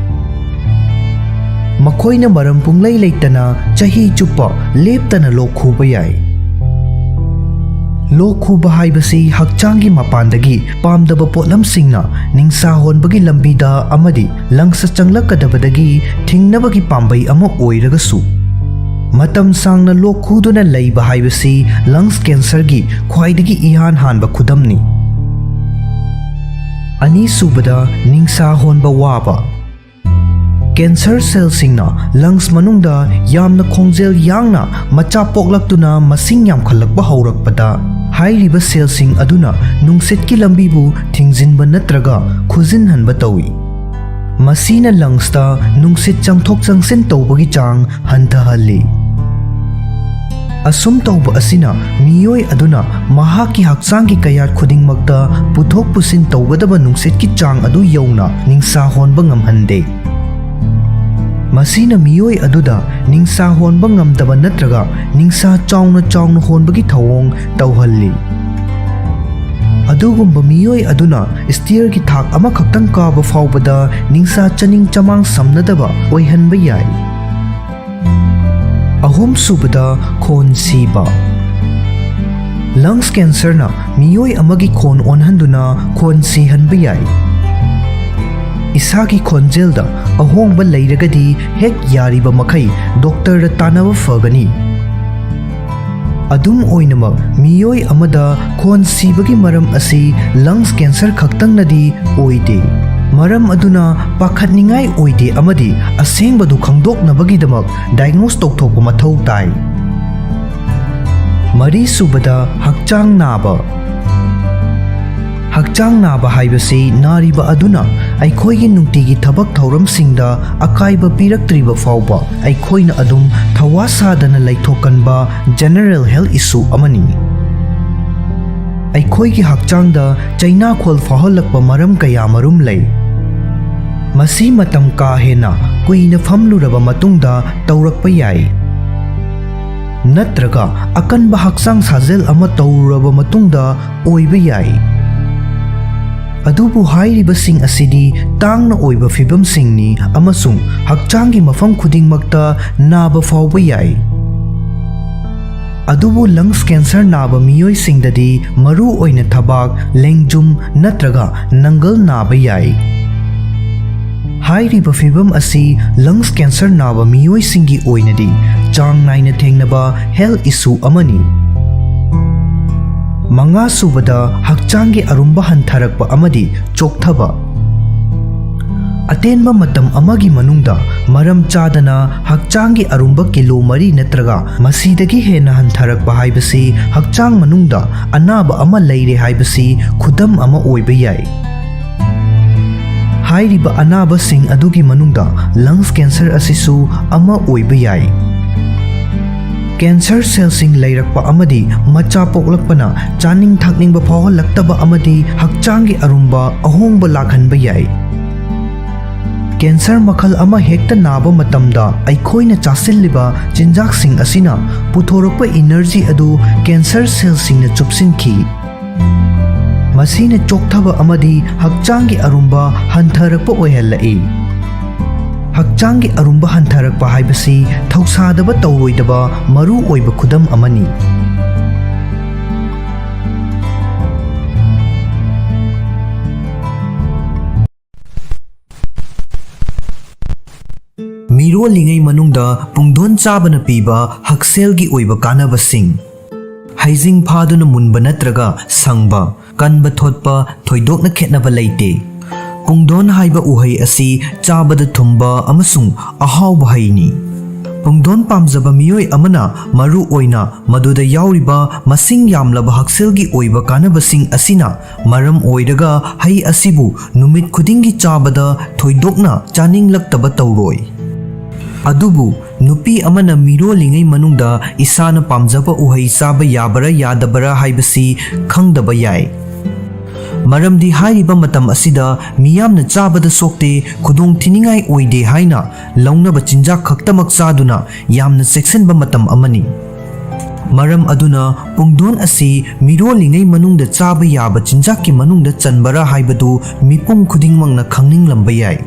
ꯃꯈꯣꯏꯅ ꯃꯔꯝ ꯄꯨꯡꯂꯩ ꯂꯩꯇꯅ ꯆꯍꯤ ꯆꯨꯞꯄ ꯂꯦꯞꯇꯅ ꯂꯣꯛ ꯈꯨꯕ ꯌꯥꯏ꯫ ꯂꯣꯛ ꯈꯨꯕ ꯍꯥꯏꯕꯁꯤ ꯍꯛꯆꯥꯡꯒꯤ ꯃꯄꯥꯟꯗꯒꯤ ꯄꯥꯝꯗꯕ ꯄꯣꯠꯂꯝꯁꯤꯡꯅ ꯅꯤꯡꯁꯥ ꯍꯣꯟꯕꯒꯤ ꯂꯝꯕꯤꯗ ꯑꯃꯗꯤ ꯂꯪꯁ ꯆꯪꯂꯛꯀꯗꯕꯗꯒꯤ ꯊꯤꯡꯅꯕꯒꯤ ꯄꯥꯝꯕꯩ ꯑꯃ ꯑꯣꯏꯔꯒꯁꯨ ꯃꯇꯝ ꯁꯥꯡꯅ ꯂꯣꯛ ꯈꯨꯗꯨꯅ ꯂꯩꯕ ꯍꯥꯏꯕꯁꯤ ꯂꯪꯁ ꯀꯦꯟꯁꯔꯒꯤ ꯈ꯭ꯋꯥꯏꯗꯒꯤ ꯏꯍꯥꯟ ꯍꯥꯟꯕ ꯈꯨꯗꯝꯅꯤ꯫ ꯑꯅꯤꯁꯨꯕꯗ, ꯅꯤꯡꯁꯥ ꯍꯣꯟꯕ ꯋꯥꯕ꯫ ꯀꯦꯟꯁꯔ ꯁꯦꯜꯁꯤꯡꯅ ꯂꯪꯁ ꯃꯅꯨꯡꯗ ꯌꯥꯝꯅ ꯈꯣꯡꯖꯦꯜ ꯌꯥꯡꯅ ꯃꯆꯥ ꯄꯣꯛꯂꯛꯇꯨꯅ ꯃꯁꯤꯡ ꯌꯥꯝꯈꯠꯂꯛꯄ ꯍꯧꯔꯛꯄꯗ ꯍꯥꯏꯔꯤꯕ ꯁꯦꯜꯁꯤꯡ ꯑꯗꯨꯅ ꯅꯨꯡꯁꯤꯠꯀꯤ ꯂꯝꯕꯤꯕꯨ ꯊꯤꯡꯖꯤꯟꯕ ꯅꯠꯇ꯭ꯔꯒ ꯈꯨꯖꯤꯟꯍꯟꯕ ꯇꯧꯏ꯫ ꯃꯁꯤꯅ ꯂꯪꯁꯇ ꯅꯨꯡꯁꯤꯠ ꯆꯪꯊꯣꯛ ꯆꯪꯁꯤꯟ ꯇꯧꯕꯒꯤ ꯆꯥꯡ ꯍꯟꯊꯍꯜꯂꯤ꯫ ꯑꯁꯨꯝ ꯇꯧꯕ ꯑꯁꯤꯅ ꯃꯤꯑꯣꯏ ꯑꯗꯨꯅ ꯃꯍꯥꯛꯀꯤ ꯍꯛꯆꯥꯡꯒꯤ ꯀꯌꯥꯠ ꯈꯨꯗꯤꯡꯃꯛꯇ ꯄꯨꯊꯣꯛ ꯄꯨꯁꯤꯟ ꯇꯧꯒꯗꯕ ꯅꯨꯡꯁꯤꯠꯀꯤ ꯆꯥꯡ ꯑꯗꯨ ꯌꯧꯅ ꯅꯤꯡꯁꯥ ꯍꯣꯟꯕ ꯉꯝꯍꯟꯗꯦ꯫ ꯃꯁꯤꯅ ꯃꯤꯑꯣꯏ ꯑꯗꯨꯗ ꯅꯤꯡꯁꯥ ꯍꯣꯟꯕ ꯉꯝꯗꯕ ꯅꯠꯇ꯭ꯔꯒ ꯅꯤꯡꯁꯥ ꯆꯥꯎꯅ ꯆꯥꯎꯅ ꯍꯣꯟꯕꯒꯤ ꯊꯧꯑꯣꯡ ꯇꯧꯍꯜꯂꯤ꯫ ꯑꯗꯨꯒꯨꯝꯕ ꯃꯤꯑꯣꯏ ꯑꯗꯨꯅ ꯁ꯭ꯇꯤꯌꯔꯒꯤ ꯊꯥꯛ ꯑꯃꯈꯛꯇꯪ ꯀꯥꯕ ꯐꯥꯎꯕꯗ ꯅꯤꯡꯁꯥ ꯆꯅꯤꯡ ꯆꯃꯥꯡ ꯁꯝꯅꯗꯕ ꯑꯣꯏꯍꯟꯕ ꯌꯥꯏ꯫ ꯑꯍꯨꯝꯁꯨꯕꯗ, ꯈꯣꯟ ꯁꯤꯕ꯫ ꯂꯪꯁ ꯀꯦꯟꯁꯔꯅ ꯃꯤꯑꯣꯏ ꯑꯃꯒꯤ ꯈꯣꯟ ꯑꯣꯟꯍꯟꯗꯨꯅ ꯈꯣꯟ ꯁꯤꯍꯟꯕ ꯌꯥꯏ꯫ ꯏꯁꯥꯒꯤ ꯈꯣꯟꯖꯦꯜꯗ ꯑꯍꯣꯡꯕ ꯂꯩꯔꯒꯗꯤ ꯍꯦꯛ ꯌꯥꯔꯤꯕ ꯃꯈꯩ ꯗꯣꯛꯇꯔꯗ ꯇꯥꯟꯅꯕ ꯐꯒꯅꯤ꯫ ꯑꯗꯨꯝ ꯑꯣꯏꯅꯃꯛ ꯃꯤꯑꯣꯏ ꯑꯃꯗ ꯈꯣꯟ ꯁꯤꯕꯒꯤ ꯃꯔꯝ ꯑꯁꯤ ꯂꯪꯁ ꯀꯦꯟꯁꯔ ꯈꯛꯇꯪꯅꯗꯤ ꯑꯣꯏꯗꯦ꯫ ꯃꯔꯝ ꯑꯗꯨꯅ ꯄꯥꯈꯠꯅꯤꯡꯉꯥꯏ ꯑꯣꯏꯗꯦ ꯑꯃꯗꯤ ꯑꯁꯦꯡꯕꯗꯨ ꯈꯪꯗꯣꯛꯅꯕꯒꯤꯗꯃꯛ ꯗꯥꯏꯒꯅꯣꯁ ꯇꯧꯊꯣꯛꯄ ꯃꯊꯧ ꯇꯥꯏ꯫ ꯃꯔꯤꯁꯨꯕꯗ, ꯍꯛꯆꯥꯡ ꯅꯥꯕ꯫ ꯍꯛꯆꯥꯡ ꯅꯥꯕ ꯍꯥꯏꯕꯁꯤ ꯅꯥꯔꯤꯕ ꯑꯗꯨꯅ ꯑꯩꯈꯣꯏꯒꯤ ꯅꯨꯡꯇꯤꯒꯤ ꯊꯕꯛ ꯊꯧꯔꯝꯁꯤꯡꯗ ꯑꯀꯥꯏꯕ ꯄꯤꯔꯛꯇ꯭ꯔꯤꯕ ꯐꯥꯎꯕ ꯑꯩꯈꯣꯏꯅ ꯑꯗꯨꯝ ꯊꯧꯋꯥ ꯁꯥꯗꯅ ꯂꯩꯊꯣꯛꯀꯟꯕ ꯖꯦꯅꯔꯦꯜ ꯍꯦꯜꯊ ꯏꯁꯨ ꯑꯃꯅꯤ꯫ ꯑꯩꯈꯣꯏꯒꯤ ꯍꯛꯆꯥꯡꯗ ꯆꯩꯅꯥꯈꯣꯜ ꯐꯥꯎꯍꯜꯂꯛꯄ ꯃꯔꯝ ꯀꯌꯥꯃꯔꯨꯝ ꯂꯩ꯫ ꯃꯁꯤ ꯃꯇꯝ ꯀꯥ ꯍꯦꯟꯅ ꯀꯨꯏꯅ ꯐꯝꯂꯨꯔꯕ ꯃꯇꯨꯡꯗ ꯇꯧꯔꯛꯄ ꯌꯥꯏ, ꯅꯠꯇ꯭ꯔꯒ ꯑꯀꯟꯕ ꯍꯛꯆꯥꯡ ꯁꯥꯖꯦꯜ ꯑꯃ ꯇꯧꯔꯨꯔꯕ ꯃꯇꯨꯡꯗ ꯑꯣꯏꯕ ꯌꯥꯏ꯫ ꯑꯗꯨꯕꯨ ꯍꯥꯏꯔꯤꯕꯁꯤꯡ ꯑꯁꯤꯗꯤ ꯇꯥꯡꯅ ꯑꯣꯏꯕ ꯐꯤꯚꯝꯁꯤꯡꯅꯤ ꯑꯃꯁꯨꯡ ꯍꯛꯆꯥꯡꯒꯤ ꯃꯐꯝ ꯈꯨꯗꯤꯡꯃꯛꯇ ꯅꯥꯕ ꯐꯥꯎꯕ ꯌꯥꯏ꯫ ꯑꯗꯨꯕꯨ ꯂꯪꯁ ꯀꯦꯟꯁꯔ ꯅꯥꯕ ꯃꯤꯑꯣꯏꯁꯤꯡꯗꯗꯤ ꯃꯔꯨ ꯑꯣꯏꯅ ꯊꯕꯥꯛ, ꯂꯦꯡꯖꯨꯝ ꯅꯠꯇ꯭ꯔꯒ ꯅꯪꯒꯜ ꯅꯥꯕ ꯌꯥꯏ꯫ ꯍꯥꯏꯔꯤꯕ ꯐꯤꯚꯝ ꯑꯁꯤ ꯂꯪꯁ ꯀꯦꯟꯁꯔ ꯅꯥꯕ ꯃꯤꯑꯣꯏꯁꯤꯡꯒꯤ ꯑꯣꯏꯅꯗꯤ ꯆꯥꯡ ꯅꯥꯏꯅ ꯊꯦꯡꯅꯕ ꯍꯦꯜꯊ ꯏꯁꯨ ꯑꯃꯅꯤ꯫ ꯃꯉꯥꯁꯨꯕꯗ, ꯍꯛꯆꯥꯡꯒꯤ ꯑꯔꯨꯝꯕ ꯍꯟꯊꯔꯛꯄ ꯑꯃꯗꯤ ꯆꯣꯛꯊꯕ꯫ ꯑꯇꯦꯟꯕ ꯃꯇꯝ ꯑꯃꯒꯤ ꯃꯅꯨꯡꯗ ꯃꯔꯝ ꯆꯥꯗꯅ ꯍꯛꯆꯥꯡꯒꯤ ꯑꯔꯨꯝꯕ ꯀꯤꯂꯣ 3 ꯅꯠꯇ꯭ꯔꯒ ꯃꯁꯤꯗꯒꯤ ꯍꯦꯟꯅ ꯍꯟꯊꯔꯛꯄ ꯍꯥꯏꯕꯁꯤ ꯍꯛꯆꯥꯡ ꯃꯅꯨꯡꯗ ꯑꯅꯥꯕ ꯑꯃ ꯂꯩꯔꯦ ꯍꯥꯏꯕꯁꯤ ꯈꯨꯗꯝ ꯑꯃ ꯑꯣꯏꯕ ꯌꯥꯏ꯫ ꯍꯥꯏꯔꯤꯕ ꯑꯅꯥꯕꯁꯤꯡ ꯑꯗꯨꯒꯤ ꯃꯅꯨꯡꯗ ꯂꯪꯁ ꯀꯦꯟꯁꯔ ꯑꯁꯤꯁꯨ ꯑꯃ ꯑꯣꯏꯕ ꯌꯥꯏ꯫ ꯀꯦꯟꯁꯔ ꯁꯦꯜꯁꯤꯡ ꯂꯩꯔꯛꯄ ꯑꯃꯗꯤ ꯃꯆꯥ ꯄꯣꯛꯂꯛꯄꯅ ꯆꯥꯅꯤꯡ ꯊꯛꯅꯤꯡꯕ ꯐꯥꯎꯍꯜꯂꯛꯇꯕ ꯑꯃꯗꯤ ꯍꯛꯆꯥꯡꯒꯤ ꯑꯔꯨꯝꯕ ꯑꯍꯣꯡꯕ ꯂꯥꯛꯍꯟꯕ ꯌꯥꯏ꯫ ꯀꯦꯟꯁꯔ ꯃꯈꯜ ꯑꯃ ꯍꯦꯛꯇ ꯅꯥꯕ ꯃꯇꯝꯗ ꯑꯩꯈꯣꯏꯅ ꯆꯥꯁꯤꯜꯂꯤꯕ ꯆꯤꯟꯖꯥꯛꯁꯤꯡ ꯑꯁꯤꯅ puthorokpa energy adu cancer cells singna chupsinki. Masina chokthaba amadi hakchangi arumba hantharakpa oihalai. Hakchangi arumba hantharakpa haibasi thausadaba tauroidaba maru oiba khudam amani. Miro lingai manungda pungdon chabana piba hakselgi oiba kanabasing. Haizing phaduna munba natraga sangba kanba thotpa thoidokna khetnaba leite. Pungdon haiba uhai asi chabada thumba amasung ahawba haini. Pungdon pamjaba miyoi amana maru oina maduda yauriba masing yamlaba hakselgi oiba kanabasing asina maram oiraga hai asibu numit khudingi chabada thoidokna chaninglak tauroi. Adubu nupi amana miro lingai manungda isana pamjaba uhai chaba yabara yadabara haibasi khangdaba yai. मरमदी हाइरिबा मतम असिदा मियामना चाबदा सोक्ते खुदोंग थिनिंगाई ओइदे हाइना लौनबा चिंजाक खक्तमक चादुना यामना सेक्सनबा मतम अमनी मरम अदुना पुंगदोन असि मिरोलिंगै मनुंगदा चाबा याबा चिंजाकि मनुंगदा चनबरा हाइबदु मिपुम खुदिंगमंगना खंगनिंगलंबा याय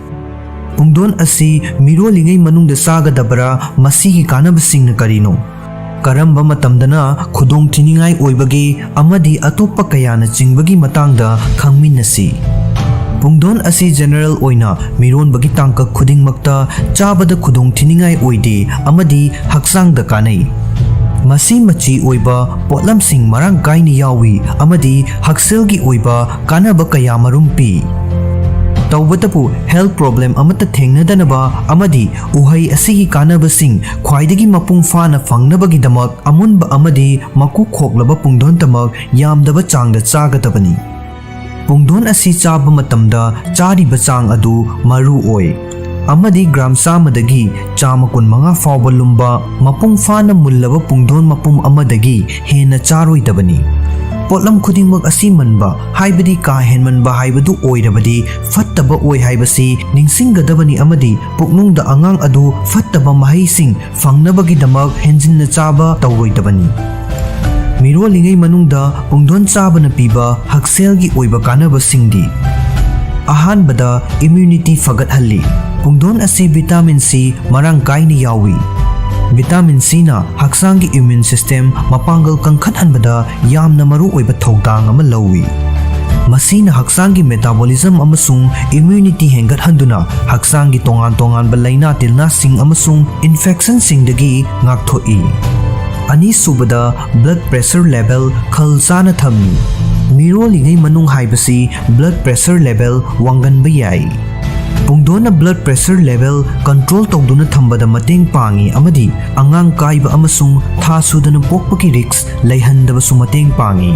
पुंगदोन असि मिरोलिंगै मनुंगदा चागदबरा मसिगी कानबसिंगना करिनो करंबा मतमदना खुदोंग थिनिंगाई ओइबगे अमदि अतोप्पा कयाना चिंगबगी मतांगदा खंगमिनसी पुंगदोन असि general ओइना मिरोनबगी तांकक खुदिंगमक्ता चाबदा खुदोंग थिनिंगाई ओइदे अमदि हक्चांगदा कानै मसी मची ओइबा पोटलमसिंग मरांग काइना यावी अमदि हक्सेलगी ओइबा कानबा कया मरुम पी तौबतपु हेल्थ प्रॉब्लम अमता थेंगनदनबा अमदि उहै असिगी कानबसिंग ख्वाइदगी मपुंग फाना फंगनबगिदमक अमुनबा अमदि मकु खोक्लबा पुंगदोनतमक यामदबा चांगदा चागदबनी पुंगदोन असि चाबा मतमदा चारिबा चांग अदु मरु ओइ अमदि ग्राम चामदगी चामा कुनमंगा फाउबा लुम्बा मपुंग फाना मुल्लबा पुंगदोन मपुम अमदगी हेना चारोइदबनी पोटलम खुदिंगमक असि मनबा हाइबदी का हेनमनबा हाइबदु ओइरबदी फत्तबा ओइ हाइबसी निंगसिंगदबनी अमदि पुकनुंगदा अंगांग अदु फत्तबा महैसिंग फंगनबगिदमक हेंजिनना चाबा तौरोइदबनी मिरोलिंगै मनुंगदा पुंगदोन चाबना पीबा हक्सेलगी ओइबा कानबसिंगदी अहानबदा इम्यूनिटी फगतहल्ली पुंगदोन असि विटामिन सी मरांग काइना यावी विटामिन सी ना हक्चांगी इम्यून सिस्टम मपांगल कंखतहनबदा यामना मरु ओइबा थौदांग अमा लौवी मसीना हक्चांगी मेटाबॉलिज्म अमसुंग इम्यूनिटी हेंगतहनदुना हक्चांगी तोंगान तोंगानबा लैना तिलनासिंग अमसुंग इन्फेक्शन सिंगदगी ngakthoi अनि सुबदा ब्लड प्रेशर लेवल खलचाना थम्मी मिरोलिंगै मनुंग हाइबसी ब्लड प्रेशर लेवल वांगनबा याई पुंगदोना ब्लड प्रेशर लेवल कंट्रोल तौदुना थंबदा मतेंग पांगी अमदि अंगांग काइबा अमसुंग था सुदना पोकपकी रिक्स लैहंदबसु मतेंग पांगी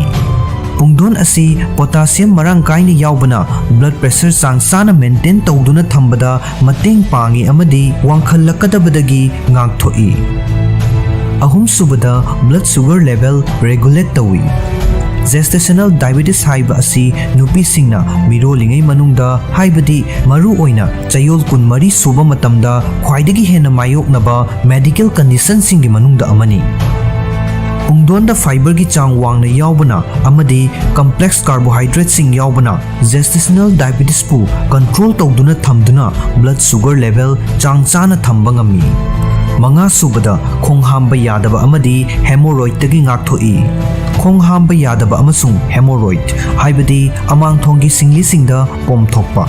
पुंगदोन असि पोटासियम मरांग काइना यावबना ब्लड प्रेशर चांगचाना मेंटेन तौदुना थंबदा मतेंग पांगी अमदि वांखलकदबदगी ngakthoi अहुम सुबदा ब्लड शुगर लेवल रेगुलेट तौई जेस्टेशनल डायबिटीज हाइबा असि नुपीसिंगना मिरोलिंगै मनुंगदा हाइबदी मरु ओइना चयोल कुन मरी सुबा मतमदा ख्वाइदगी हेना मायोकनबा मेडिकल कंडीशन सिंगी मनुंगदा अमनी पुंगदोनदा फाइबर की चांग वांगना यावबना अमदी कॉम्प्लेक्स कार्बोहाइड्रेट सिंग यावबना जेस्टेशनल डायबिटीज पु कंट्रोल तौदुना थमदुना ब्लड शुगर लेवल चांग चाना थंबा ngami मंगा सुबदा खोंग हांबा यादबा अमदी हेमोरॉइड तगी ngakthoi खोंग हांबा यादबा अमसुंग हेमोरॉइड हाइबदी अमांगथोंगी सिंगलिसिंगदा पोमथोकपा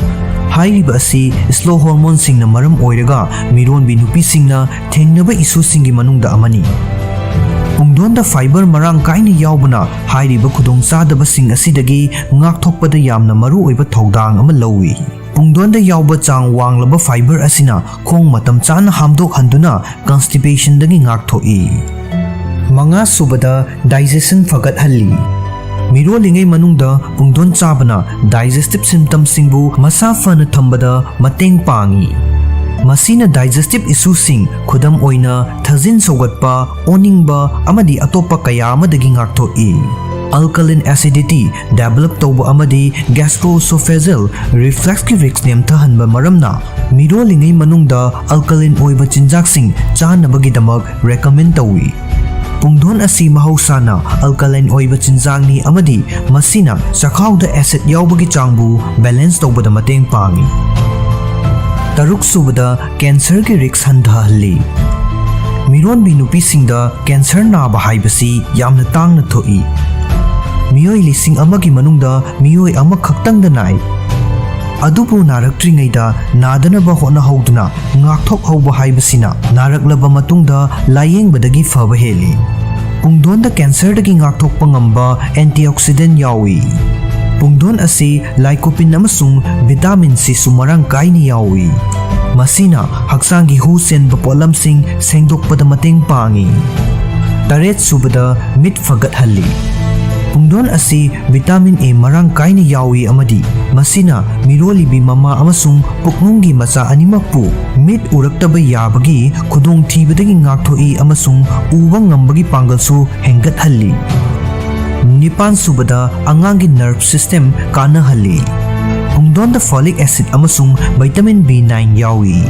हाइरिबा असि स्लो हार्मोन सिंगना मरम ओइरगा मिरोनबी नुपीसिंगना थेंगनबा इशू सिंगी मनुंगदा अमनी पुंगदोनदा फाइबर मरांग काइना यावबना हाइरिबा खुदोंचादबा सिंग असिदगी ngakthokpada यामना मरु ओइबा थौदांग अमा लौई पुंगदोनदा यावबा चांग वांगलबा फाइबर असिना खोंग मतम चाना हामदोक हंदुना कॉन्स्टिपेशन दगी ngakthoi मंगा सुबदा डाइजेशन फगतहल्ली मिरोलिंगै मनुंगदा पुंगदोन चाबना डाइजेस्टिव सिम्पटम सिंगबु मसा फन थंबदा मतेंग पांगी मसीना डाइजेस्टिव इशू सिंग खुदम ओइना थजिन सौगतपा ओनिंगबा अमदी अतोप्पा कया अमदगी ngakthoi अल्कलिन एसिडिटी डेवलप तौबा अमदी गैस्ट्रोसोफेजल रिफ्लेक्स की रिक्स नेमथहनबा मरमना मिरोलिंगै मनुंगदा अल्कलिन ओइबा चिंजाकसिंग चानबगिदमक रेकमेंड तौई पुंगदोन असि महौसाना अल्कलाइन ओइबा चिंजांगनी अमदी मसीना चखाउदा एसिड यावबगी चांगबु बैलेंस तौबदा मतेंग पांगी तरुक सुबदा कैंसर की रिक्स हंधहल्ली मिरोन बी नुपीसिंगदा कैंसर नाबा हाइबसी यामना तांगना थोई मियोय लिसिंग अमगी मनुंगदा मियोय अमा खक्तंगदा नाय अदुबु नारक्ट्रिंगैदा नादनबा होनहौदुना ngakthokहौबा हाइबसिना नारक्लबा मतुंगदा लायेंगबदगी फबा हेली पुंगदोनदा कैंसरदगी ngakthokpa ngamba एंटीऑक्सीडेंट यावी पुंगदोन असि लाइकोपिन अमसुंग विटामिन सी सुमरांग काइना यावी मसीना हक्चांगी हु सेनबा पोलमसिंग सेंगदोकपदा मतेंग पांगी तरेत सुबदा मिट फगतहल्ली पुंगदोन असि विटामिन ए मरांग काइना यावी अमदी मसीना मिरोलिबी ममा अमसुंग पुकनुंगी मचा अनिमकपु मिट उरक्तबा याबगी खुदोंग थीबदगी ngakthoi अमसुंग उबा ngambagi पांगलसु हेंगतहल्ली Nipan subada angangi nerve system kanahali. Pungdonda folic acid amasung vitamin B9 yawi.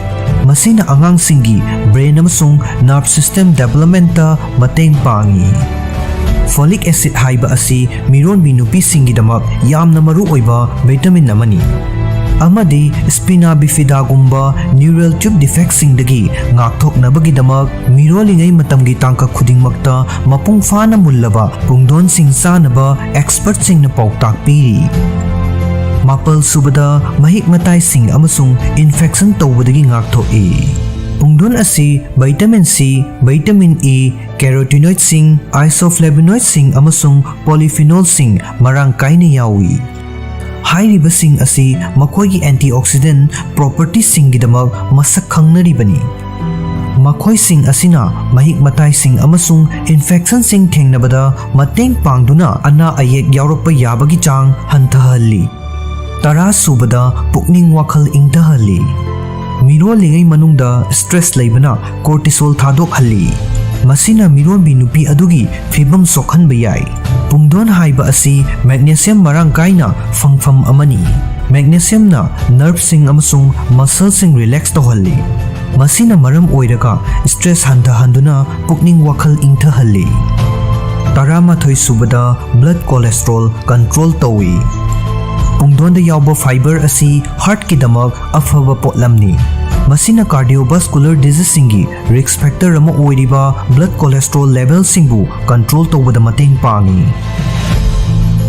Masina angangsinggi brain amasung nerve system development ta mateng pangi. Folic acid haiba asi mironbi nupisingidamak yamna maru oiba vitamin namani. Amadi spina bifida gumba neural tube defect singdagi ngakthoknabagidamak mirolingai matamgi tangka khudingmakta mapung fana mullaba pungdon sing sanaba expert singna pauktak piri. Mapal subada mahik matai sing amasung infection tawbadagi ngakthok Pungdon asi vitamin C, vitamin E, carotenoid sing, isoflavonoid sing amasung polyphenol sing marang kaina yawi. Hairiba sing asi makoigi antioxidant properties singgidamak masak khangnaribani. Makoi sing asina mahik matai sing amasung infection sing thengnabada mateng pangduna ana ayek yaurokpa yabagi chang hantahalli. Tara subada pukning wakhal ingtahalli. Mirolingai manungda stress laibana cortisol thadok halli. Masina mironbi nupi adugi fibam sokhanba yai. Pungdon haiba asi magnesium marang kaina fangfam amani. Magnesium na nerve sing amasung muscle sing relax tawhalli. Masina maram oiraga stress hantahanduna pukning wakhal ingtahalli. Taramathoi subada blood cholesterol control tawi. Pungdonda yauba fiber asi heart kidamak afaba potlamni. Masina cardiovascular disease singi risk factor ama oiriba blood cholesterol level singbu control tawbada mateng pangi.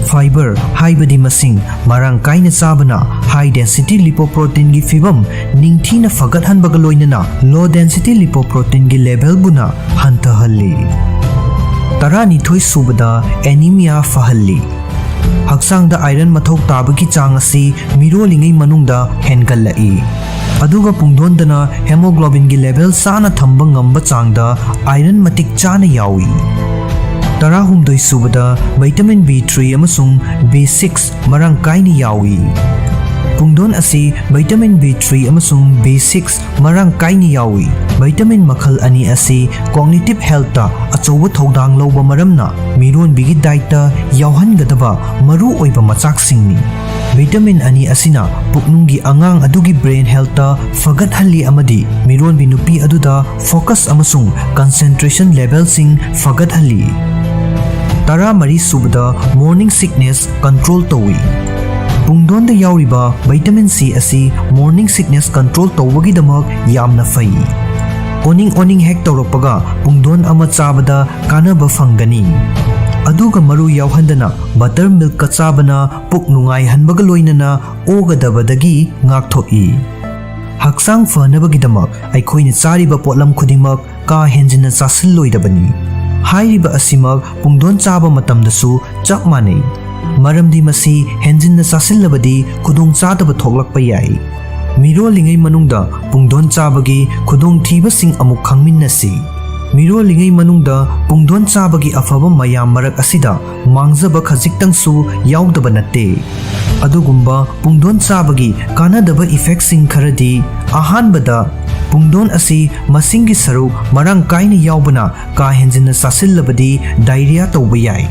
Fiber haibadi masing marang kaina sabana high density lipoprotein gi fibam ningthina fagathanbaga loinana low density lipoprotein gi level buna hantahalli. Tarani thoi subada anemia fahalli. Hakchangda iron mathau tabagi chang asi mirolingai manungda hengallai. Aduga pungdondana hemoglobin gi level sana thamba ngamba changda iron matik chana yawi. Tarahumdoi subada vitamin B3 amasung B6 marang kaini yawi. Pungdon asi vitamin B3 amasung B6 marang kaini yawi. Vitamin makhal ani asi cognitive health ta achowa thodang lawba maramna miron bigi diet ta yauhangadaba maru oiba machak singni. Vitamin ani asina puknunggi angang adugi brain health ta fagathalli amadi miron binupi aduda focus amasung concentration level sing fagathalli. Tara mari subada morning sickness control tawi. Pungdonda yauriba vitamin C asi morning sickness control tawagi damak yamna fai. Oning hek tawrokpaga pungdon ama chabada kanaba fangani. Aduga maru yauhandana buttermilk ka chabana puk nungai hanbaga loinana ogadabadagi ngakthoi. Hakchang fanabagidamak aikhoina chariba potlam khudingmak ka henjina chasilloidabani. Hairiba asimak pungdon chaba matamdasu chak manei. Maramdi masi henjinna chasillabadi khudong chadaba thoklakpa yai. Mirolingai manungda pungdon chabagi khudong thiba sing amuk khangminnasi. Mirolingai manungda pungdon chabagi afaba mayam marak asida mangjaba khajiktangsu yaudaba natte. Adugumba pungdon chabagi kanadaba effect sing kharadi ahanbada pungdon asi masingi saru marang kaina yaubana ka henjinna chasillabadi diarrhea tawba yai.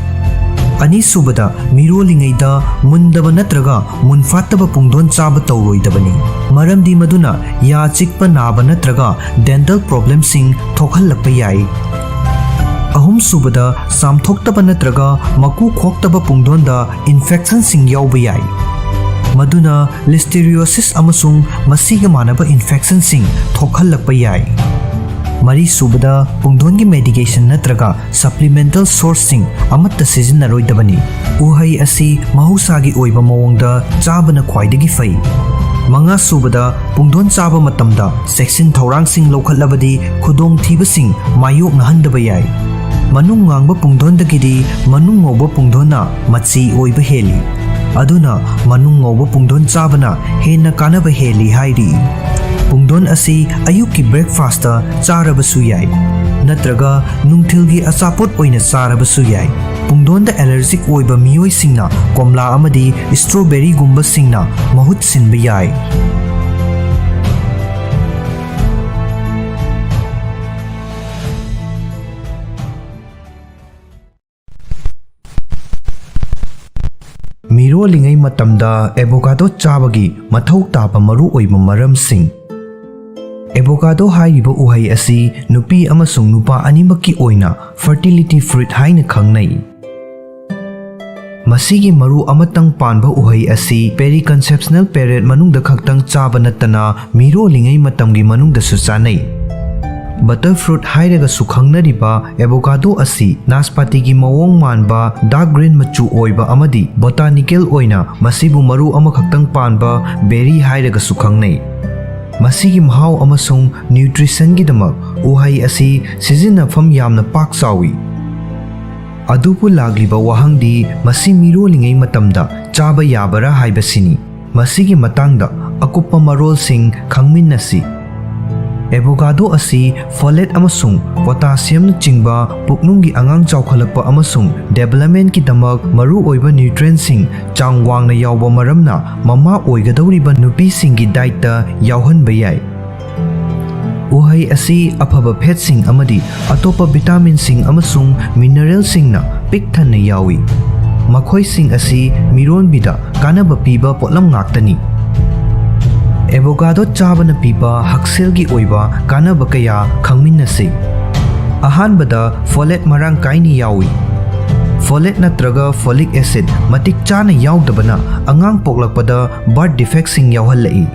Ani subada mirolingaida mundaba natraga munfataba pungdon chaba tawroidabani. Maramdi maduna ya chikpa naba natraga dental problem sing thokhallakpa yai. Ahum subada samthoktaba natraga maku khoktaba pungdonda infection sing yauba yai. Maduna listeriosis amasung masiga manaba infection sing thokhallakpa yai. Mari subada pungdongi medication natraga supplemental sourcing amatta sizinnaroidabani. Uhai asi mahusagi oiba mawongda chabana khwaidagi fai. Manga subada pungdon chaba matamda section thorang sing lokhatlabadi khudong thiba sing mayok nahandaba yai. Manung ngangba pungdondagidi manung ngoba pungdona machi oiba heli. Aduna manung ngoba pungdon chabana henna kanaba heli hairi. Pungdon asi ayuki breakfast ta charabasu yai. Natraga nungthilgi achapot oina charabasu yai. Pungdon da allergic oiba miyoi singna komla amadi strawberry gumba singna mahut sinba yai. ꯃꯤꯔꯣꯜꯂꯤꯉꯩ ꯃꯇꯝꯗ avocado ꯆꯥꯕꯒꯤ ꯃꯊꯧ ꯇꯥꯕ ꯃꯔꯨꯑꯣꯏꯕ ꯃꯔꯝꯁꯤꯡ꯫ Avocado ꯍꯥꯏꯔꯤꯕ ꯎꯍꯩ ꯑꯁꯤ ꯅꯨꯄꯤ ꯑꯃꯁꯨꯡ ꯅꯨꯄꯥ ꯑꯅꯤꯃꯛꯀꯤ ꯑꯣꯏꯅ ꯐꯔꯇꯤꯂꯤꯇꯤ ꯐ꯭ꯔꯨꯏꯠ ꯍꯥꯏꯅ ꯈꯪꯅꯩ꯫ ꯃꯁꯤꯒꯤ ꯃꯔꯨ ꯑꯃꯇꯪ ꯄꯥꯟꯕ ꯎꯍꯩ ꯑꯁꯤ ꯄꯦꯔꯤꯀꯟꯁꯦꯞꯁꯅꯦꯜ ꯄꯦꯔꯤꯌꯗ ꯃꯅꯨꯡꯗ ꯈꯛꯇꯪ ꯆꯥꯕ ꯅꯠꯇꯅ ꯃꯤꯔꯣꯜꯂꯤꯉꯩ ꯃꯇꯝꯒꯤ ꯃꯅꯨꯡꯗꯁꯨ ꯆꯥꯅꯩ꯫ ꯕꯇꯔꯐ꯭ꯔꯨꯠ ꯍꯥꯏꯔꯒꯁꯨ ꯈꯪꯅꯔꯤꯕ ꯑꯦꯚꯣꯀꯥꯗꯣ ꯑꯁꯤ ꯅꯥꯁꯄꯥꯇꯤꯒꯤ ꯃꯑꯣꯡ ꯃꯥꯟꯕ ꯗꯥꯔꯛ ꯒ꯭ꯔꯤꯟ ꯃꯆꯨ ꯑꯣꯏꯕ ꯑꯃꯗꯤ ꯕꯣꯇꯥꯅꯤꯀꯦꯜ ꯑꯣꯏꯅ ꯃꯁꯤꯕꯨ ꯃꯔꯨ ꯑꯃꯈꯛꯇꯪ ꯄꯥꯟꯕ ꯕꯦꯔꯤ ꯍꯥꯏꯔꯒꯁꯨ ꯈꯪꯅꯩ꯫ ꯃꯁꯤꯒꯤ ꯃꯍꯥꯎ ꯑꯃꯁꯨꯡ ꯅ꯭ꯌꯨꯇ꯭ꯔꯤꯁꯟꯒꯤꯗꯃꯛ ꯎꯍꯩ ꯑꯁꯤ ꯁꯤꯖꯤꯟꯅꯐꯝ ꯌꯥꯝꯅ ꯄꯥꯛ ꯆꯥꯎꯏ꯫ ꯑꯗꯨꯕꯨ ꯂꯥꯛꯂꯤꯕ ꯋꯥꯍꯪꯗꯤ ꯃꯁꯤ ꯃꯤꯔꯣꯜꯂꯤꯉꯩ ꯃꯇꯝꯗ ꯆꯥꯕ ꯌꯥꯕꯔꯥ ꯍꯥꯏꯕꯁꯤꯅꯤ꯫ ꯃꯁꯤꯒꯤ ꯃꯇꯥꯡꯗ ꯑꯀꯨꯞꯄ ꯃꯔꯣꯜꯁꯤꯡ ꯈꯪꯃꯤꯟꯅꯁꯤ꯫ ꯑꯦꯚꯣꯀꯥꯗꯣ ꯑꯁꯤ ꯐꯣꯂꯦꯠ ꯑꯃꯁꯨꯡ ꯄꯣꯇꯥꯁꯤꯌꯝꯅꯆꯤꯡꯕ ꯄꯨꯛꯅꯨꯡꯒꯤ ꯑꯉꯥꯡ ꯆꯥꯎꯈꯠꯂꯛꯄ ꯑꯃꯁꯨꯡ ꯗꯦꯚꯂꯞꯃꯦꯟꯠꯀꯤꯗꯃꯛ ꯃꯔꯨꯑꯣꯏꯕ ꯅ꯭ꯌꯨꯇ꯭ꯔꯤꯌꯦꯟꯠꯁꯤꯡ ꯆꯥꯡ ꯋꯥꯡꯅ ꯌꯥꯎꯕ ꯃꯔꯝꯅ ꯃꯃꯥ ꯑꯣꯏꯒꯗꯧꯔꯤꯕ ꯅꯨꯄꯤꯁꯤꯡꯒꯤ ꯗꯥꯏꯠꯇ ꯌꯥꯎꯍꯟꯕ ꯌꯥꯏ꯫ ꯎꯍꯩ ꯑꯁꯤ ꯑꯐꯕ ꯐꯦꯠꯁꯤꯡ ꯑꯃꯗꯤ ꯑꯇꯣꯞꯄ ꯚꯤꯇꯥꯃꯤꯟꯁꯤꯡ ꯑꯃꯁꯨꯡ ꯃꯤꯅꯔꯦꯜꯁꯤꯡꯅ ꯄꯤꯛ ꯊꯟꯅ ꯌꯥꯎꯏ꯫ ꯃꯈꯣꯏꯁꯤꯡ ꯑꯁꯤ ꯃꯤꯔꯣꯟꯕꯤꯗ ꯀꯥꯟꯅꯕ ꯄꯤꯕ ꯄꯣꯠꯂꯝ ꯉꯥꯛꯇꯅꯤ꯫ ꯑꯦꯚꯣꯀꯥꯗꯣ ꯆꯥꯕꯅ ꯄꯤꯕ ꯍꯛꯁꯦꯜꯒꯤ ꯑꯣꯏꯕ ꯀꯥꯟꯅꯕ ꯀꯌꯥ ꯈꯪꯃꯤꯟꯅꯁꯤ꯫ ꯑꯍꯥꯟꯕꯗ ꯐꯣꯂꯦꯠ ꯃꯔꯥꯡ ꯀꯥꯏꯅ ꯌꯥꯎꯏ꯫ ꯐꯣꯂꯦꯠ ꯅꯠꯇ꯭ꯔꯒ ꯐꯣꯂꯤꯛ ꯑꯦꯁꯤഡ് ꯃꯇꯤꯛ ꯆꯥꯅ ꯌꯥꯎꯗꯕꯅ ꯑꯉꯥꯡ ꯄꯣꯛꯂꯛꯄꯗ ꯕꯥꯔꯊ ꯗꯤꯐꯦꯛꯁꯤꯡ ꯌꯥꯎꯍꯜꯂꯛꯏ꯫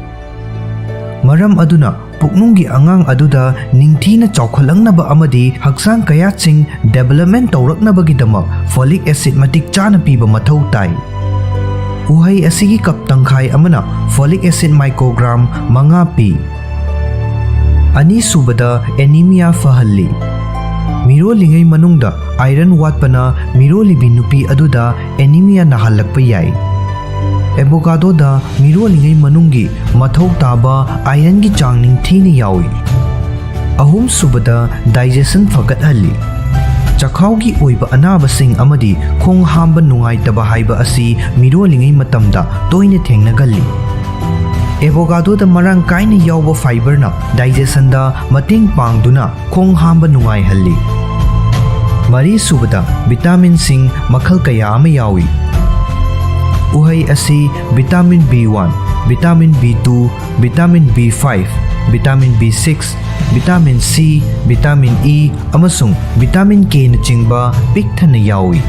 ꯃꯔꯝ ꯑꯗꯨꯅ ꯄꯨꯛꯅꯨꯡꯒꯤ ꯑꯉꯥꯡ ꯑꯗꯨꯗ ꯅꯤꯡꯊꯤꯅ ꯆꯥꯎꯈꯠꯂꯛꯅꯕ ꯑꯃꯗꯤ ꯍꯛꯆꯥꯡ ꯀꯌꯥꯠꯁꯤꯡ ꯗꯦꯚꯂꯞꯃꯦꯟꯠ ꯇꯧꯔꯛꯅꯕꯒꯤꯗꯃꯛ ꯐꯣꯂꯤꯛ ꯑꯦꯁꯤഡ് ꯃꯇꯤꯛ ꯆꯥꯅ ꯄꯤꯕ ꯃꯊꯧ ꯇꯥꯏ꯫ ꯎꯍꯩ ꯑꯁꯤꯒꯤ ꯀꯞ ꯇꯪꯈꯥꯏ ꯑꯃꯅ ꯐꯣꯂꯤꯛ ꯑꯦꯁꯤഡ് ꯃꯥꯏꯀ꯭ꯔꯣꯒ꯭ꯔꯥꯝ 5 ꯄꯤ꯫ ꯑꯅꯤꯁꯨꯕꯗ ꯑꯦꯅꯤꯃꯤꯌꯥ ꯐꯍꯜꯂꯤ꯫ ꯃꯤꯔꯣꯜꯂꯤꯉꯩ ꯃꯅꯨꯡꯗ ꯑꯥꯏꯔꯟ ꯋꯥꯠꯄꯅ ꯃꯤꯔꯣꯜꯂꯤꯕꯤ ꯅꯨꯄꯤ ꯑꯗꯨꯗ ꯑꯦꯅꯤꯃꯤꯌꯥ ꯅꯥꯍꯜꯂꯛꯄ ꯌꯥꯏ꯫ ꯑꯦꯚꯣꯀꯥꯗꯣꯗ ꯃꯤꯔꯣꯜꯂꯤꯉꯩ ꯃꯅꯨꯡꯒꯤ ꯃꯊꯧ ꯇꯥꯕ ꯑꯥꯏꯔꯟꯒꯤ ꯆꯥꯡ ꯅꯤꯡꯊꯤꯅ ꯌꯥꯎꯏ꯫ ꯑꯍꯨꯝꯁꯨꯕꯗ ꯗꯥꯏꯖꯦꯁꯟ ꯐꯒꯠꯍꯜꯂꯤ꯫ ꯆꯈꯥꯎꯒꯤ ꯑꯣꯏꯕ ꯑꯅꯥꯕꯁꯤꯡ ꯑꯃꯗꯤ ꯈꯣꯡ ꯍꯥꯝꯕ ꯅꯨꯡꯉꯥꯏꯇꯕ ꯍꯥꯏꯕ ꯑꯁꯤ ꯃꯤꯔꯣꯜꯂꯤꯉꯩ ꯃꯇꯝꯗ ꯇꯣꯏꯅ ꯊꯦꯡꯅꯒꯜꯂꯤ꯫ ꯑꯦꯚꯣꯀꯥꯗꯣꯗ ꯃꯔꯥꯡ ꯀꯥꯏꯅ ꯌꯥꯎꯕ ꯐꯥꯏꯕꯔꯅ ꯗꯥꯏꯖꯦꯁꯟꯗ ꯃꯇꯦꯡ ꯄꯥꯡꯗꯨꯅ ꯈꯣꯡ ꯍꯥꯝꯕ ꯅꯨꯡꯉꯥꯏꯍꯜꯂꯤ꯫ ꯃꯔꯤꯁꯨꯕꯗ ꯚꯤꯇꯥꯃꯤꯟꯁꯤꯡ ꯃꯈꯜ ꯀꯌꯥ ꯑꯃ ꯌꯥꯎꯏ꯫ ꯎꯍꯩ ꯑꯁꯤ vitamin B1, vitamin B2, vitamin B5, ꯚꯤꯇꯥꯃꯤन B6, vitamin C, vitamin E ꯑꯃꯁꯨꯡ ꯚꯤꯇꯥꯃꯤꯟ Kꯅꯆꯤꯡꯕ ꯄꯤꯛ ꯊꯟꯅ ꯌꯥꯎꯏ꯫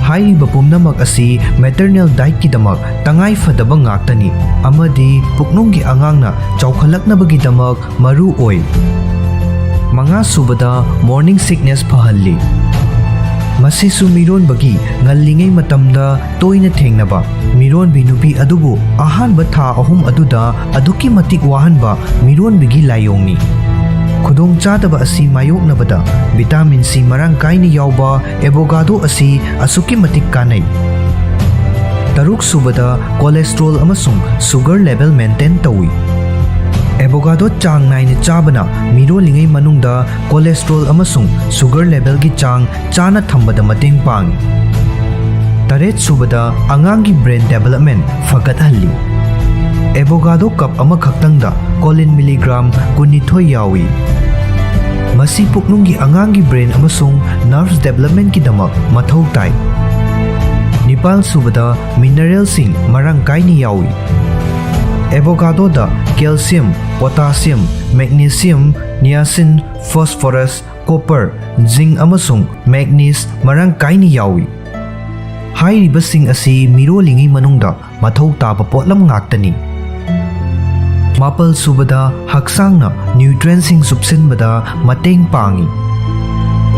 ꯍꯥꯏꯔꯤꯕ ꯄꯨꯝꯅꯃꯛ ꯑꯁꯤ ꯃꯦꯇꯔꯅꯦꯜ ꯗꯥꯏꯠꯀꯤꯗꯃꯛ ꯇꯉꯥꯏ ꯐꯗꯕ ꯉꯥꯛꯇꯅꯤ ꯑꯃꯗꯤ ꯄꯨꯛꯅꯨꯡꯒꯤ ꯑꯉꯥꯡꯅ ꯆꯥꯎꯈꯠꯂꯛꯅꯕꯒꯤꯗꯃꯛ ꯃꯔꯨ ꯑꯣꯏ꯫ ꯃꯉꯥꯁꯨꯕꯗ ꯃꯣꯔꯅꯤꯡ ꯁꯤꯛꯅꯦꯁ ꯐꯍꯜꯂꯤ꯫ ꯃꯁꯤꯁꯨ ꯃꯤꯔꯣꯟꯕꯒꯤ ꯉꯜꯂꯤꯉꯩ ꯃꯇꯝꯗ ꯇꯣꯏꯅ ꯊꯦꯡꯅꯕ ꯃꯤꯔꯣꯟꯕꯤ ꯅꯨꯄꯤ ꯑꯗꯨꯕꯨ ꯑꯍꯥꯟꯕ ꯊꯥ 3 ꯑꯗꯨꯗ ꯑꯗꯨꯛꯀꯤ ꯃꯇꯤꯛ ꯋꯥꯍꯟꯕ ꯃꯤꯔꯣꯟꯕꯤꯒꯤ ꯂꯥꯏꯑꯣꯡꯅꯤ꯫ ꯈꯨꯗꯣꯡꯆꯥꯗꯕ ꯑꯁꯤ ꯃꯥꯌꯣꯛꯅꯕꯗ ꯚꯤꯇꯥꯃꯤꯟ C ꯃꯔꯥꯡ ꯀꯥꯏꯅ ꯌꯥꯎꯕ ꯑꯦꯚꯣꯀꯥꯗꯣ ꯑꯁꯤ ꯑꯁꯨꯛꯀꯤ ꯃꯇꯤꯛ ꯀꯥꯟꯅꯩ꯫ ꯇꯔꯨꯛꯁꯨꯕꯗ ꯀꯣꯂꯦꯁꯇ꯭ꯔꯣꯜ ꯑꯃꯁꯨꯡ ꯁꯨꯒꯔ ꯂꯦꯚꯦꯜ ꯃꯦꯟꯇꯦꯟ ꯇꯧꯏ꯫ ꯑꯦꯚꯣꯀꯥꯗꯣ ꯆꯥꯡ ꯅꯥꯏꯅ ꯆꯥꯕꯅ ꯃꯤꯔꯣꯜꯂꯤꯉꯩ ꯃꯅꯨꯡꯗ ꯀꯣꯂꯦꯁꯇ꯭ꯔꯣꯜ ꯑꯃꯁꯨꯡ ꯁꯨꯒꯔ ꯂꯦꯚꯦꯜꯒꯤ ꯆꯥꯡ ꯆꯥꯅ ꯊꯝꯕꯗ ꯃꯇꯦꯡ ꯄꯥꯡꯏ꯫ ꯇꯔꯦꯠꯁꯨꯕꯗ ꯑꯉꯥꯡꯒꯤ ꯕ꯭ꯔꯦꯟ ꯗꯦꯚꯂꯞꯃꯦꯟꯠ ꯐꯒꯠꯍꯜꯂꯤ꯫ ꯑꯦꯚꯣꯀꯥꯗꯣ ꯀꯞ ꯑꯃꯈꯛꯇꯪꯗ ꯀꯣꯂꯤꯟ ꯃꯤꯂꯤꯒ꯭ꯔꯥꯝ 22 ꯌꯥꯎꯏ꯫ ꯃꯁꯤ ꯄꯨꯛꯅꯨꯡꯒꯤ ꯑꯉꯥꯡꯒꯤ ꯕ꯭ꯔꯦꯟ ꯑꯃꯁꯨꯡ ꯅꯔꯚꯁ ꯗꯦꯚꯂꯞꯃꯦꯟꯠꯀꯤꯗꯃꯛ ꯃꯊꯧ ꯇꯥꯏ꯫ ꯅꯤꯄꯥꯜꯁꯨꯕꯗ ꯃꯤꯅꯔꯦꯜꯁꯤꯡ ꯃꯔꯥꯡ ꯀꯥꯏꯅ ꯌꯥꯎꯏ꯫ ꯑꯦꯚꯣꯀꯥꯗꯣꯗ ꯀꯦꯜꯁꯤꯌꯝ, ꯄꯣꯇꯥꯁꯤꯌꯝ, ꯃꯦꯒꯅꯤꯁꯤꯌꯝ, ꯅꯤꯌꯥꯁꯤꯟ, ꯐꯣꯁꯐꯣꯔꯁ, ꯀꯣꯄꯔ, ꯖꯤꯡꯛ ꯑꯃꯁꯨꯡ ꯃꯦꯒꯅꯤꯖ ꯃꯔꯥꯡ ꯀꯥꯏꯅ ꯌꯥꯎꯏ꯫ ꯍꯥꯏꯔꯤꯕꯁꯤꯡ ꯑꯁꯤ ꯃꯤꯔꯣꯜꯂꯤꯉꯩ ꯃꯅꯨꯡꯗ ꯃꯊꯧ ꯇꯥꯕ ꯄꯣꯠꯂꯝ ꯉꯥꯛꯇꯅꯤ꯫ ꯃꯥꯄꯜꯁꯨꯕꯗ ꯍꯛꯆꯥꯡꯅ ꯅ꯭ꯌꯨꯇ꯭ꯔꯤꯌꯦꯟꯠꯁꯤꯡ ꯆꯨꯞꯁꯤꯟꯕꯗ ꯃꯇꯦꯡ ꯄꯥꯡꯏ꯫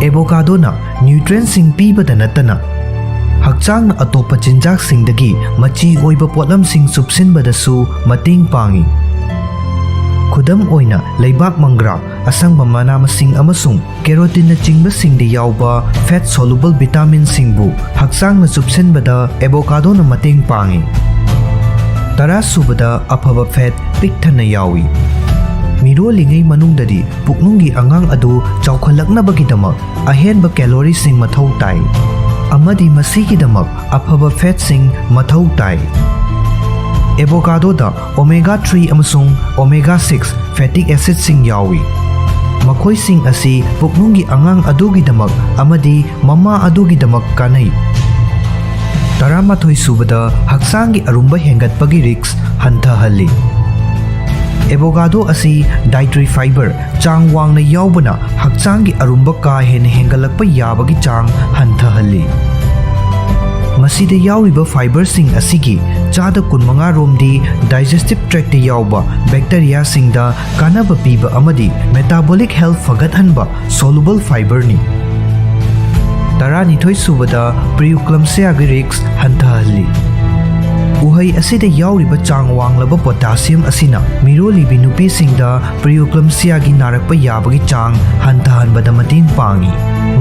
ꯑꯦꯚꯣꯀꯥꯗꯣꯅ ꯅ꯭ꯌꯨꯇ꯭ꯔꯤꯌꯦꯟꯠꯁꯤꯡ ꯄꯤꯕꯗ ꯅꯠꯇꯅ ꯍꯛꯆꯥꯡꯅ ꯑꯇꯣꯞꯄ ꯆꯤꯟꯖꯥꯛꯁꯤꯡꯗꯒꯤ ꯃꯆꯤ ꯑꯣꯏꯕ ꯄꯣꯠꯂꯝꯁꯤꯡ ꯆꯨꯞꯁꯤꯟꯕꯗꯁꯨ ꯃꯇꯦꯡ ꯄꯥꯡꯏ꯫ ꯈꯨꯗꯝ ꯑꯣꯏꯅ ꯂꯩꯕꯥꯛ ꯃꯪꯒ꯭ꯔꯥ, ꯑꯁꯪꯕ ꯃꯅꯥ-ꯃꯁꯤꯡ ꯑꯃꯁꯨꯡ ꯀꯦꯔꯣꯇꯤꯟꯅꯆꯤꯡꯕꯁꯤꯡꯗ ꯌꯥꯎꯕ ꯐꯦꯠ ꯁꯣꯂꯨꯕꯜ ꯚꯤꯇꯥꯃꯤꯟꯁꯤꯡꯕꯨ ꯍꯛꯆꯥꯡꯅ ꯆꯨꯞꯁꯤꯟꯕꯗ ꯑꯦꯚꯣꯀꯥꯗꯣꯅ ꯃꯇꯦꯡ ꯄꯥꯡꯏ꯫ ꯇꯔꯥꯁꯨꯕꯗ ꯑꯐꯕ ꯐꯦꯠ ꯄꯤꯛ ꯊꯟꯅ ꯌꯥꯎꯏ꯫ ꯃꯤꯔꯣꯜꯂꯤꯉꯩ ꯃꯅꯨꯡꯗꯗꯤ ꯄꯨꯛꯅꯨꯡꯒꯤ ꯑꯉꯥꯡ ꯑꯗꯨ ꯆꯥꯎꯈꯠꯂꯛꯅꯕꯒꯤꯗꯃꯛ ꯑꯍꯦꯟꯕ ꯀꯦꯂꯣꯔꯤꯁꯤꯡ ꯃꯊꯧ ꯇꯥꯏ ꯑꯃꯗꯤ ꯃꯁꯤꯒꯤꯗꯃꯛ ꯑꯐꯕ ꯐꯦꯠꯁꯤꯡ ꯃꯊꯧ ꯇꯥꯏ꯫ ꯑꯦꯚꯣꯀꯥꯗꯣꯗ ओमेगा 3 ꯑꯃꯁꯨꯡ ओमेगा 6 ꯐꯦꯇꯤꯛ ꯑꯦꯁꯤꯗꯁꯤꯡ ꯌꯥꯎꯏ꯫ ꯃꯈꯣꯏꯁꯤꯡ ꯑꯁꯤ ꯄꯨꯛꯅꯨꯡꯒꯤ ꯑꯉꯥꯡ ꯑꯗꯨꯒꯤꯗꯃꯛ ꯑꯃꯗꯤ ꯃꯃꯥ ꯑꯗꯨꯒꯤꯗꯃꯛ ꯀꯥꯟꯅꯩ꯫ ꯇꯔꯥꯃꯥꯊꯣꯏ ꯁꯨꯕꯗ ꯍꯛꯆꯥꯡꯒꯤ ꯑꯔꯨꯝꯕ ꯍꯦꯟꯒꯠꯄꯒꯤ ꯔꯤꯛꯁ ꯍꯟꯊꯍꯜꯂꯤ꯫ ꯑꯦꯚꯣꯀꯥꯗꯣ ꯑꯁꯤ ꯗꯥꯏꯇꯔꯤ ꯐꯥꯏꯕꯔ ꯆꯥꯡ ꯋꯥꯡꯅ ꯌꯥꯎꯕꯅ ꯍꯛꯆꯥꯡꯒꯤ ꯑꯔꯨꯝꯕ ꯀꯥ ꯍꯦꯟꯅ ꯍꯦꯟꯒꯠꯂꯛꯄ ꯌꯥꯕꯒꯤ ꯆꯥꯡ ꯍꯟꯊꯍꯜꯂꯤ꯫ ꯃꯁꯤꯗ ꯌꯥꯎꯔꯤꯕ ꯐꯥꯏꯕꯔꯁꯤꯡ ꯑꯁꯤꯒꯤ ꯆꯥꯗ 15 ꯔꯣꯝꯗꯤ ꯗꯥꯏꯖꯦꯁꯇꯤꯚ ꯇ꯭ꯔꯦꯛꯇ ꯌꯥꯎꯕ ꯕꯦꯛꯇꯦꯔꯤꯌꯥꯁꯤꯡꯗ ꯀꯥꯟꯅꯕ ꯄꯤꯕ ꯑꯃꯗꯤ ꯃꯦꯇꯥꯕꯣꯂꯤꯛ ꯍꯦꯜꯊ ꯐꯒꯠꯍꯟꯕ ꯁꯣꯂꯨꯕꯜ ꯐꯥꯏꯕꯔꯅꯤ꯫ 12 ꯁꯨꯕꯗ ꯄ꯭ꯔꯤꯑꯦꯀ꯭ꯂꯝꯞꯁꯤꯌꯥꯒꯤ ꯔꯤꯛꯁ ꯍꯟꯊꯍꯜꯂꯤ꯫ ꯎꯍꯩ ꯑꯁꯤꯗ ꯌꯥꯎꯔꯤꯕ ꯆꯥꯡ ꯋꯥꯡꯂꯕ ꯄꯣꯇꯥꯁꯤꯌꯝ ꯑꯁꯤꯅ ꯃꯤꯔꯣꯜꯂꯤꯕꯤ ꯅꯨꯄꯤꯁꯤꯡꯗ ꯄ꯭ꯔꯤꯑꯦꯀ꯭ꯂꯝꯞꯁꯤꯌꯥꯒꯤ ꯅꯥꯔꯛꯄ ꯌꯥꯕꯒꯤ ꯆꯥꯡ ꯍꯟꯊꯍꯟꯕꯗ ꯃꯇꯦꯡ ꯄꯥꯡꯏ,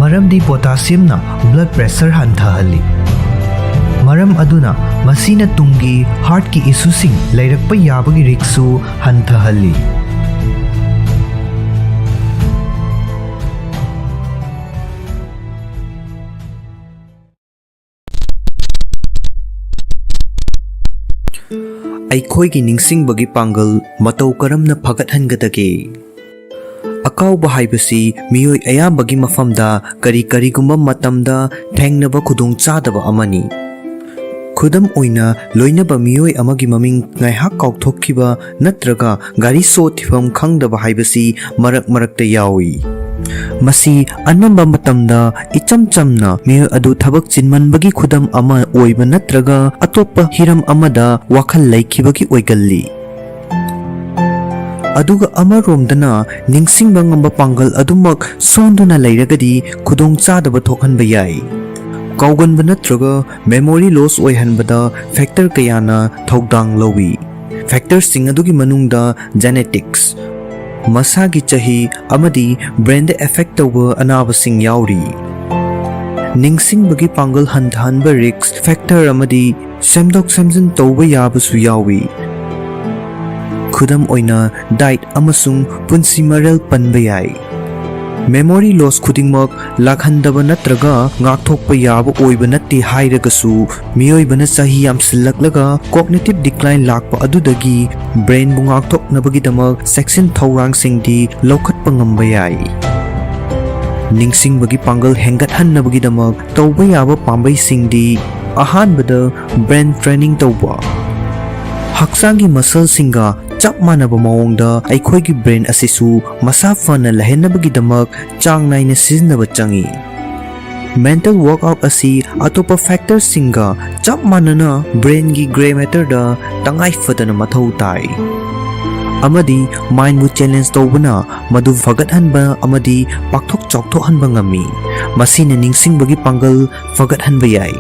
ꯃꯔꯝꯗꯤ ꯄꯣꯇꯥꯁꯤꯌꯝꯅ ꯕ꯭ꯂꯗ ꯄ꯭ꯔꯦꯁꯔ ꯍꯟꯊꯍꯜꯂꯤ꯫ ꯃꯔꯝ ꯑꯗꯨꯅ ꯃꯁꯤꯅ ꯇꯨꯡꯒꯤ ꯍꯥꯔꯠꯀꯤ ꯏꯁꯨꯁꯤꯡ ꯂꯩꯔꯛꯄ ꯌꯥꯕꯒꯤ ꯔꯤꯛꯁꯁꯨ ꯍꯟꯊꯍꯜꯂꯤ꯫ ꯑꯩꯈꯣꯏꯒꯤ ꯅꯤꯡꯁꯤꯡꯕꯒꯤ ꯄꯥꯡꯒꯜ ꯃꯇꯧ ꯀꯔꯝꯅ ꯐꯒꯠꯍꯟꯒꯗꯒꯦ? ꯑꯀꯥꯎꯕ ꯍꯥꯏꯕꯁꯤ ꯃꯤꯑꯣꯏ ꯑꯌꯥꯝꯕꯒꯤ ꯃꯐꯝꯗ ꯀꯔꯤꯒꯨꯝꯕ ꯃꯇꯝꯗ ꯊꯦꯡꯅꯕ ꯈꯨꯗꯣꯡꯆꯥꯗꯕ ꯑꯃꯅꯤ꯫ ꯈꯨꯗꯝ ꯑꯣꯏꯅ, ꯂꯣꯏꯅꯕ ꯃꯤꯑꯣꯏ ꯑꯃꯒꯤ ꯃꯃꯤꯡ ꯉꯥꯏꯍꯥꯛ ꯀꯥꯎꯊꯣꯛꯈꯤꯕ ꯅꯠꯇ꯭ꯔꯒ ꯒꯥꯔꯤ ꯁꯣ ꯊꯤꯐꯝ ꯈꯪꯗꯕ ꯍꯥꯏꯕꯁꯤ ꯃꯔꯛꯇ ꯌꯥꯎꯏ꯫ ꯃꯁꯤ ꯑꯅꯝꯕ ꯃꯇꯝꯗ ꯏꯆꯝ ꯆꯝꯅ ꯃꯤꯑꯣꯏ ꯑꯗꯨ ꯊꯕꯛ ꯆꯤꯟꯃꯟꯕꯒꯤ ꯈꯨꯗꯝ ꯑꯃ ꯑꯣꯏꯕ ꯅꯠꯇ꯭ꯔꯒ ꯑꯇꯣꯞꯄ ꯍꯤꯔꯝ ꯑꯃꯗ ꯋꯥꯈꯜ ꯂꯩꯈꯤꯕꯒꯤ ꯑꯣꯏꯒꯜꯂꯤ꯫ ꯑꯗꯨꯒ ꯑꯃꯔꯣꯝꯗꯅ ꯅꯤꯡꯁꯤꯡꯕ ꯉꯝꯕ ꯄꯥꯡꯒꯜ ꯑꯗꯨꯃꯛ ꯁꯣꯟꯗꯨꯅ ꯂꯩꯔꯒꯗꯤ ꯈꯨꯗꯣꯡꯆꯥꯗꯕ ꯊꯣꯛꯍꯟꯕ ꯌꯥꯏ꯫ ꯀꯥꯎꯒꯟꯕ ꯅꯠꯇ꯭ꯔꯒ ꯃꯦꯃꯣꯔꯤ ꯂꯣꯁ ꯑꯣꯏꯍꯟꯕꯗ ꯐꯦꯛꯇꯔ ꯀꯌꯥꯅ ꯊꯧꯗꯥꯡ ꯂꯧꯏ꯫ ꯐꯦꯛꯇꯔꯁꯤꯡ ꯑꯗꯨꯒꯤ ꯃꯅꯨꯡꯗ ꯖꯦꯅꯦꯇꯤꯛꯁ, ꯃꯁꯥꯒꯤ ꯆꯍꯤ ꯑꯃꯗꯤ ꯕ꯭ꯔꯦꯟꯗ ꯑꯦꯐꯦꯛ ꯇꯧꯕ ꯑꯅꯥꯕꯁꯤꯡ ꯌꯥꯎꯔꯤ꯫ ꯅꯤꯡꯁꯤꯡꯕꯒꯤ ꯄꯥꯡꯒꯜ ꯍꯟꯊꯍꯟꯕ ꯔꯤꯛꯁ ꯐꯦꯛꯇꯔ ꯑꯃꯗꯤ ꯁꯦꯝꯗꯣꯛ ꯁꯦꯝꯖꯤꯟ ꯇꯧꯕ ꯌꯥꯕꯁꯨ ꯌꯥꯎꯏ꯫ ꯈꯨꯗꯝ ꯑꯣꯏꯅ ꯗꯥꯏꯠ ꯑꯃꯁꯨꯡ ꯄꯨꯟꯁꯤ ꯃꯔꯦꯜ ꯄꯟꯕ ꯌꯥꯏ꯫ ꯃꯦꯃꯣꯔꯤ ꯂꯣꯁ ꯈꯨꯗꯤꯡꯃꯛ ꯂꯥꯛꯍꯟꯗꯕ ꯅꯠꯇ꯭ꯔꯒ ꯉꯥꯛꯊꯣꯛꯄ ꯌꯥꯕ ꯑꯣꯏꯕ ꯅꯠꯇꯦ ꯍꯥꯏꯔꯒꯁꯨ, ꯃꯤꯑꯣꯏꯕꯅ ꯆꯍꯤ ꯌꯥꯝꯁꯤꯜꯂꯛꯂꯒ ꯀꯣꯒꯅꯤꯇꯤꯚ ꯗꯤꯀ꯭ꯂꯥꯏꯟ ꯂꯥꯛꯄ ꯑꯗꯨꯗꯒꯤ ꯕ꯭ꯔꯦꯟꯕꯨ ꯉꯥꯛꯊꯣꯛꯅꯕꯒꯤꯗꯃꯛ ꯆꯦꯛꯁꯤꯟ ꯊꯧꯔꯥꯡꯁꯤꯡꯗꯤ ꯂꯧꯈꯠꯄ ꯉꯝꯕ ꯌꯥꯏ꯫ ꯅꯤꯡꯁꯤꯡꯕꯒꯤ ꯄꯥꯡꯒꯜ ꯍꯦꯟꯒꯠꯍꯟꯅꯕꯒꯤꯗꯃꯛ ꯇꯧꯕ ꯌꯥꯕ ꯄꯥꯝꯕꯩꯁꯤꯡꯗꯤ: ꯑꯍꯥꯟꯕꯗ, ꯕ꯭ꯔꯦꯟ ꯇ꯭ꯔꯦꯅꯤꯡ ꯇꯧꯕ꯫ ꯍꯛꯆꯥꯡꯒꯤ ꯃꯁꯜꯁꯤꯡꯒ ꯆꯞ ꯃꯥꯟꯅꯕ ꯃꯑꯣꯡꯗ ꯑꯩꯈꯣꯏꯒꯤ ꯕ꯭ꯔꯦꯟ ꯑꯁꯤꯁꯨ ꯃꯁꯥ ꯐꯅ ꯂꯩꯍꯟꯅꯕꯒꯤꯗꯃꯛ ꯆꯥꯡ ナꯏꯅ ꯁꯤꯖꯤꯟꯅꯕ ꯆꯪꯏ꯫ ꯃꯦꯟꯇꯦꯜ ꯋꯥꯔꯛꯑꯥꯎꯠ ꯑꯁꯤ ꯑꯇꯣꯞꯄ ꯐꯦꯛꯇꯔꯁꯤꯡꯒ ꯆꯞ ꯃꯥꯟꯅꯅ ꯕ꯭ꯔꯦꯟꯒꯤ ꯒ꯭ꯔꯦ ꯃꯦꯇꯔꯗ ꯇꯉꯥꯏ ꯐꯗꯅ ꯃꯊꯧ ꯇꯥꯏ, ꯑꯃꯗꯤ ꯃꯥꯏꯟꯕꯨ ꯆꯦꯂꯦꯟꯖ ꯇꯧꯕꯅ ꯃꯗꯨ ꯐꯒꯠꯍꯟꯕ ꯑꯃꯗꯤ ꯄꯥꯛꯊꯣꯛ ꯆꯥꯎꯊꯣꯛꯍꯟꯕ ꯉꯝꯃꯤ꯫ ꯃꯁꯤꯅ ꯅꯤꯡꯁꯤꯡꯕꯒꯤ ꯄꯥꯡꯒꯜ ꯐꯒꯠꯍꯟꯕ ꯌꯥꯏ꯫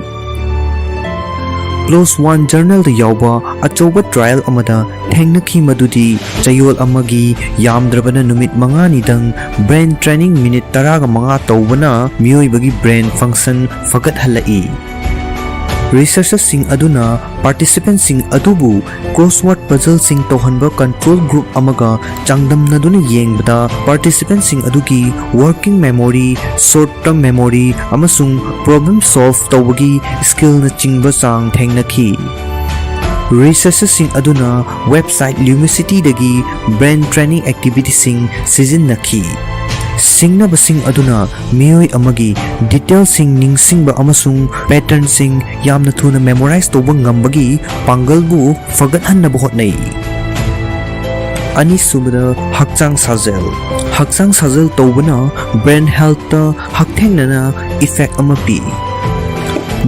ꯀ꯭ꯂꯣꯖ ꯋꯥꯟ ꯖꯔꯅꯦꯜꯗ ꯌꯥꯎꯕ ꯑꯆꯧꯕ ꯇ꯭ꯔꯥꯏꯜ ꯑꯃꯗ ꯊꯦꯡꯅꯈꯤ ꯃꯗꯨꯗꯤ ꯆꯌꯣꯜ ꯑꯃꯒꯤ ꯌꯥꯝꯗ꯭ꯔꯕꯗ ꯅꯨꯃꯤꯠ 5ꯅꯤꯗꯪ ꯕ꯭ꯔꯦꯟ ꯇ꯭ꯔꯦꯅꯤꯡ ꯃꯤꯅꯤꯠ 15 ꯇꯧꯕꯅ ꯃꯤꯑꯣꯏꯕꯒꯤ ꯕ꯭ꯔꯦꯟ ꯐꯪꯛꯁꯟ ꯐꯒꯠꯍꯜꯂꯛꯏ꯫ ꯔꯤꯁꯔꯆꯔꯁꯤꯡ ꯑꯗꯨꯅ ꯄꯥꯔꯇꯤꯁꯤꯄꯦꯟꯠꯁꯤꯡ ꯑꯗꯨꯕꯨ ꯀ꯭ꯔꯣꯁꯋꯥꯔꯗ ꯄꯖꯜꯁꯤꯡ ꯇꯧꯍꯟꯕ ꯀꯟꯇ꯭ꯔꯣꯜ ꯒ꯭ꯔꯨꯞ ꯑꯃꯒ ꯆꯥꯡꯗꯝꯅꯗꯨꯅ ꯌꯦꯡꯕꯗ ꯄꯥꯔꯇꯤꯁꯤꯄꯦꯟꯠꯁꯤꯡ ꯑꯗꯨꯒꯤ working memory, short term memory, ꯑꯃꯁꯨꯡ ꯄ꯭ꯔꯣꯕ꯭ꯂꯦꯝ ꯁꯣꯜꯚ ꯇꯧꯕꯒꯤ ꯁ꯭ꯀꯤꯜꯅꯆꯤꯡꯕ ꯆꯥꯡ ꯊꯦꯡꯅꯈꯤ꯫ ꯔꯤꯁꯔꯆꯔꯁꯤꯡ ꯑꯗꯨꯅ ꯋꯦꯕꯁꯥꯏꯠ ꯂ꯭ꯌꯨꯃꯤꯁꯤꯇꯤꯗꯒꯤ ꯕ꯭ꯔꯦꯟ ꯇ꯭ꯔꯦꯅꯤꯡ ꯑꯦꯛꯇꯤꯚꯤꯇꯤꯁꯤꯡ ꯁꯤꯖꯤꯟꯅꯈꯤ꯫ ꯁꯤꯡꯅꯕꯁꯤꯡ ꯑꯗꯨꯅ ꯃꯤꯑꯣꯏ ꯑꯃꯒꯤ ꯗꯤꯇꯦꯜꯁꯤꯡ ꯅꯤꯡꯁꯤꯡꯕ ꯑꯃꯁꯨꯡ ꯄꯦꯇꯔꯟꯁꯤꯡ ꯌꯥꯝꯅ ꯊꯨꯅ ꯃꯦꯃꯣꯔꯥꯏꯖ ꯇꯧꯕ ꯉꯝꯕꯒꯤ ꯄꯥꯡꯒꯜꯕꯨ ꯐꯒꯠꯍꯟꯅꯕ ꯍꯣꯠꯅꯩ꯫ ꯑꯅꯤꯁꯨꯕꯗ, ꯍꯛꯆꯥꯡ ꯁꯥꯖꯦꯜ꯫ ꯍꯛꯆꯥꯡ ꯁꯥꯖꯦꯜ ꯇꯧꯕꯅ ꯕ꯭ꯔꯦꯟ ꯍꯦꯜꯊꯇ ꯍꯛꯊꯦꯡꯅꯅ ꯏꯐꯦꯛ ꯑꯃ ꯄꯤ꯫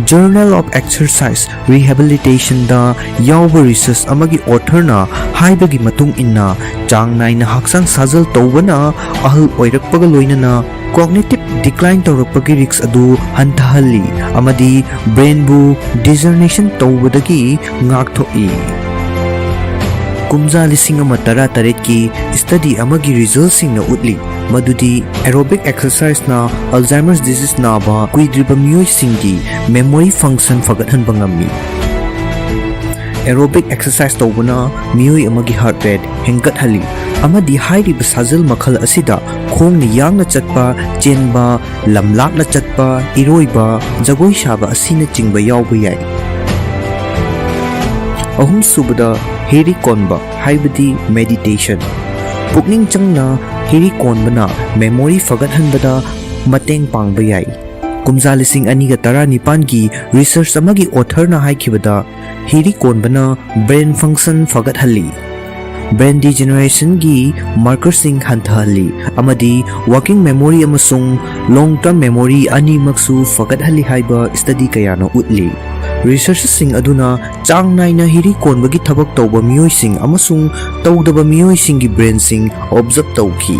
ꯖꯔꯅꯦꯜ ꯑꯣꯐ ꯑꯦꯛꯁꯔꯁꯥꯏꯖ ꯔꯤꯍꯦꯕꯤꯂꯤꯇꯦꯁꯟꯗ ꯌꯥꯎꯕ ꯔꯤꯁꯔꯆ ꯑꯃꯒꯤ ꯑꯣꯊꯔꯅ ꯍꯥꯏꯕꯒꯤ ꯃꯇꯨꯡ ꯏꯟꯅ ꯆꯥꯡ ꯅꯥꯏꯅ ꯍꯛꯆꯥꯡ ꯁꯥꯖꯦꯜ ꯇꯧꯕꯅ ꯑꯍꯜ ꯑꯣꯏꯔꯛꯄꯒ ꯂꯣꯏꯅꯅ ꯀꯣꯒꯅꯤꯇꯤꯚ ꯗꯤꯀ꯭ꯂꯥꯏꯟ ꯇꯧꯔꯛꯄꯒꯤ ꯔꯤꯛꯁ ꯑꯗꯨ ꯍꯟꯊꯍꯜꯂꯤ ꯑꯃꯗꯤ ꯕ꯭ꯔꯦꯟꯕꯨ ꯗꯤꯖꯔꯅꯦꯁꯟ ꯇꯧꯕꯗꯒꯤ ꯉꯥꯛꯊꯣꯛꯏ꯫ ꯀꯨꯝꯖꯥ 1918ꯀꯤ ꯁ꯭ꯇꯗꯤ ꯑꯃꯒꯤ ꯔꯤꯖꯜꯠꯁꯤꯡꯅ ꯎꯠꯂꯤ ꯃꯗꯨꯗꯤ ꯑꯦꯔꯣꯕꯤꯛ ꯑꯦꯛꯁꯔꯁꯥꯏꯖꯅ ꯑꯜꯖꯥꯏꯃꯔꯁ ꯗꯤꯖꯤꯖ ꯅꯥꯕ ꯀꯨꯏꯗ꯭ꯔꯤꯕ ꯃꯤꯑꯣꯏꯁꯤꯡꯒꯤ ꯃꯦꯃꯣꯔꯤ ꯐꯪꯛꯁꯟ ꯐꯒꯠꯍꯟꯕ ꯉꯝꯃꯤ꯫ ꯑꯦꯔꯣꯕꯤꯛ ꯑꯦꯛꯁꯔꯁꯥꯏꯖ ꯇꯧꯕꯅ ꯃꯤꯑꯣꯏ ꯑꯃꯒꯤ ꯍꯥꯔꯠ ꯔꯦꯠ ꯍꯦꯟꯒꯠꯍꯜꯂꯤ ꯑꯃꯗꯤ ꯍꯥꯏꯔꯤꯕ ꯁꯥꯖꯦꯜ ꯃꯈꯜ ꯑꯁꯤꯗ ꯈꯣꯡꯅ ꯌꯥꯡꯅ ꯆꯠꯄ, ꯆꯦꯟꯕ, ꯂꯝ ꯂꯥꯞꯅ ꯆꯠꯄ, ꯏꯔꯣꯏꯕ, ꯖꯒꯣꯏ ꯁꯥꯕ ꯑꯁꯤꯅꯆꯤꯡꯕ ꯌꯥꯎꯕ ꯌꯥꯏ꯫ ꯑꯍꯨꯝꯁꯨꯕꯗ, ꯍꯤꯔꯤ ꯀꯣꯟꯕ ꯍꯥꯏꯕꯗꯤ ꯃꯦꯗꯤꯇꯦꯁꯟ꯫ ꯄꯨꯛꯅꯤꯡ ꯆꯪꯅ ꯍꯤꯔꯤ ꯀꯣꯟꯕꯅ ꯃꯦꯃꯣꯔꯤ ꯐꯒꯠꯍꯟꯕꯗ ꯃꯇꯦꯡ ꯄꯥꯡꯕ ꯌꯥꯏ꯫ ꯀꯨꯝꯖꯥ 2019 ꯒꯤ ꯔꯤꯁꯔꯆ ꯑꯃꯒꯤ ꯑꯣꯊꯔꯅ ꯍꯥꯏꯈꯤꯕꯗ ꯍꯤꯔꯤ ꯀꯣꯟꯕꯅ ꯕ꯭ꯔꯦꯟ ꯐꯪꯁꯟ ꯐꯒꯠꯍꯜꯂꯤ, ꯕ꯭ꯔꯦꯟ ꯗꯤꯖꯦꯅꯔꯦꯁꯟꯒꯤ ꯃꯥꯔꯀꯔꯁꯤꯡ ꯍꯟꯊꯍꯜꯂꯤ ꯑꯃꯗꯤ ꯋꯥꯔꯀꯤꯡ ꯃꯦꯃꯣꯔꯤ ꯑꯃꯁꯨꯡ ꯂꯣꯡ ꯇꯔꯝ ꯃꯦꯃꯣꯔꯤ ꯑꯅꯤꯃꯛꯁꯨ ꯐꯒꯠꯍꯜꯂꯤ ꯍꯥꯏꯕ ꯁ꯭ꯇꯗꯤ ꯀꯌꯥꯅ ꯎꯠꯂꯤ꯫ ꯔꯤꯁꯔꯆꯔꯁꯤꯡ ꯑꯗꯨꯅ ꯆꯥꯡ ꯅꯥꯏꯅ ꯍꯤꯔꯤ ꯀꯣꯟꯕꯒꯤ ꯊꯕꯛ ꯇꯧꯕ ꯃꯤꯑꯣꯏꯁꯤꯡ ꯑꯃꯁꯨꯡ ꯇꯧꯗꯕ ꯃꯤꯑꯣꯏꯁꯤꯡꯒꯤ ꯕ꯭ꯔꯦꯟꯁꯤꯡ ꯑꯣꯕꯖꯔꯕ ꯇꯧꯈꯤ꯫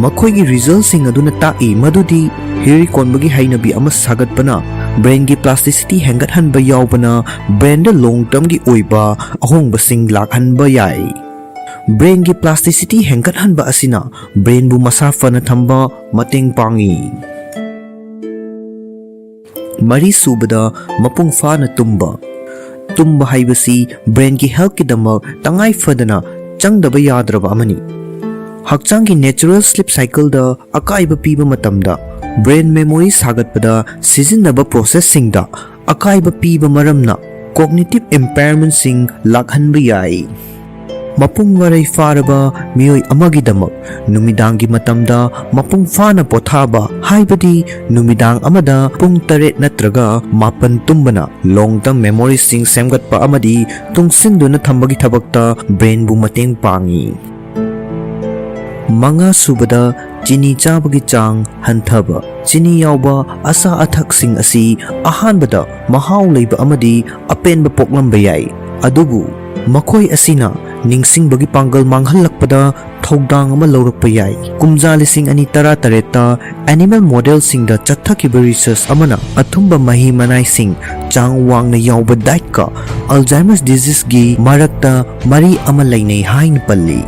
ꯃꯈꯣꯏꯒꯤ ꯔꯤꯖꯜꯠꯁꯤꯡ ꯑꯗꯨꯅ ꯇꯥꯛꯏ ꯃꯗꯨꯗꯤ ꯍꯤꯔꯤ ꯀꯣꯟꯕꯒꯤ ꯍꯩꯅꯕꯤ ꯑꯃ ꯁꯥꯒꯠꯄꯅ ꯕ꯭ꯔꯦꯟꯒꯤ ꯄ꯭ꯂꯥꯁꯇꯤꯁꯤꯇꯤ ꯍꯦꯟꯒꯠꯍꯟꯕ ꯌꯥꯎꯕꯅ ꯕ꯭ꯔꯦꯟꯗ ꯂꯣꯡ ꯇꯔꯝꯒꯤ ꯑꯣꯏꯕ ꯑꯍꯣꯡꯕꯁꯤꯡ ꯂꯥꯛꯍꯟꯕ ꯌꯥꯏ꯫ ꯕ꯭ꯔꯦꯟꯒꯤ ꯄ꯭ꯂꯥꯁꯇꯤꯁꯤꯇꯤ ꯍꯦꯟꯒꯠꯍꯟꯕ ꯑꯁꯤꯅ ꯕ꯭ꯔꯦꯟꯕꯨ ꯃꯁꯥ ꯐꯅ ꯊꯝꯕ ꯃꯇꯦꯡ ꯄꯥꯡꯏ꯫ ꯃꯔꯤꯁꯨꯕꯗ ꯃꯄꯨꯡ ꯐꯥꯅ ꯇꯨꯝꯕ꯫ ꯇꯨꯝꯕ ꯍꯥꯏꯕꯁꯤ ꯕ꯭ꯔꯦꯟꯒꯤ ꯍꯦꯜꯊꯀꯤꯗꯃꯛ ꯇꯉꯥꯏ ꯐꯗꯅ ꯆꯪꯗꯕ ꯌꯥꯗ꯭ꯔꯕ ꯑꯃꯅꯤ꯫ ꯍꯛꯆꯥꯡꯒꯤ ꯅꯦꯆꯔꯦꯜ ꯁ꯭ꯂꯤꯞ ꯁꯥꯏꯀꯜꯗ ꯑꯀꯥꯏꯕ ꯄꯤꯕ ꯃꯇꯝꯗ ꯕ꯭ꯔꯦꯟ ꯃꯦꯃꯣꯔꯤ ꯁꯥꯒꯠꯄꯗ ꯁꯤꯖꯤꯟꯅꯕ ꯄ꯭ꯔꯣꯁꯦꯁꯁꯤꯡꯗ ꯑꯀꯥꯏꯕ ꯄꯤꯕ ꯃꯔꯝꯅ ꯀꯣꯒꯅꯤꯇꯤꯚ ꯏꯝꯄꯦꯌꯔꯃꯦꯟꯠꯁꯤꯡ ꯂꯥꯛꯍꯟꯕ ꯌꯥꯏ꯫ ꯃꯄꯨꯡ ꯃꯔꯩ ꯐꯥꯔꯕ ꯃꯤꯑꯣꯏ ꯑꯃꯒꯤꯗꯃꯛ ꯅꯨꯃꯤꯗꯥꯡꯒꯤ ꯃꯇꯝꯗ ꯃꯄꯨꯡ ꯐꯥꯅ ꯄꯣꯊꯥꯕ ꯍꯥꯏꯕꯗꯤ ꯅꯨꯃꯤꯗꯥꯡ ꯑꯃꯗ ꯄꯨꯡ 7 ꯅꯠꯇ꯭ꯔꯒ 9 ꯇꯨꯝꯕꯅ ꯂꯣꯡ ꯇꯔꯝ ꯃꯦꯃꯣꯔꯤꯁꯤꯡ ꯁꯦꯝꯒꯠꯄ ꯑꯃꯗꯤ ꯇꯨꯡꯁꯤꯟꯗꯨꯅ ꯊꯝꯕꯒꯤ ꯊꯕꯛꯇ ꯕ꯭ꯔꯦꯟꯕꯨ ꯃꯇꯦꯡ ꯄꯥꯡꯏ꯫ ꯃꯉꯥꯁꯨꯕꯗ ꯆꯤꯅꯤ ꯆꯥꯕꯒꯤ ꯆꯥꯡ ꯍꯟꯊꯕ꯫ ꯆꯤꯅꯤ ꯌꯥꯎꯕ ꯑꯆꯥ ꯑꯊꯛꯁꯤꯡ ꯑꯁꯤ ꯑꯍꯥꯟꯕꯗ ꯃꯍꯥꯎ ꯂꯩꯕ ꯑꯃꯗꯤ ꯑꯄꯦꯟꯕ ꯄꯣꯛꯂꯝꯕ ꯌꯥꯏ, ꯑꯗꯨꯕꯨ ꯃꯈꯣꯏ ꯑꯁꯤꯅ ꯅꯤꯡꯁꯤꯡꯕꯒꯤ ꯄꯥꯡꯒꯜ ꯃꯥꯡꯍꯜꯂꯛꯄꯗ ꯊꯧꯗꯥꯡ ꯑꯃ ꯂꯧꯔꯛꯄ ꯌꯥꯏ꯫ ꯀꯨꯝꯖꯥ 2018ꯇ ꯑꯦꯅꯤꯃꯦꯜ ꯃꯣꯗꯦꯜꯁꯤꯡꯗ ꯆꯠꯊꯈꯤꯕ ꯔꯤꯁꯔꯆ ꯑꯃꯅ ꯑꯊꯨꯝꯕ ꯃꯍꯤ ꯃꯅꯥꯏꯁꯤꯡ ꯆꯥꯡ ꯋꯥꯡꯅ ꯌꯥꯎꯕ ꯗꯥꯏꯠꯀ ꯑꯜꯖꯥꯏꯃꯔꯁ ꯗꯤꯖꯤꯖꯒꯤ ꯃꯔꯛꯇ ꯃꯔꯤ ꯑꯃ ꯂꯩꯅꯩ ꯍꯥꯏꯅ ꯄꯜꯂꯤ꯫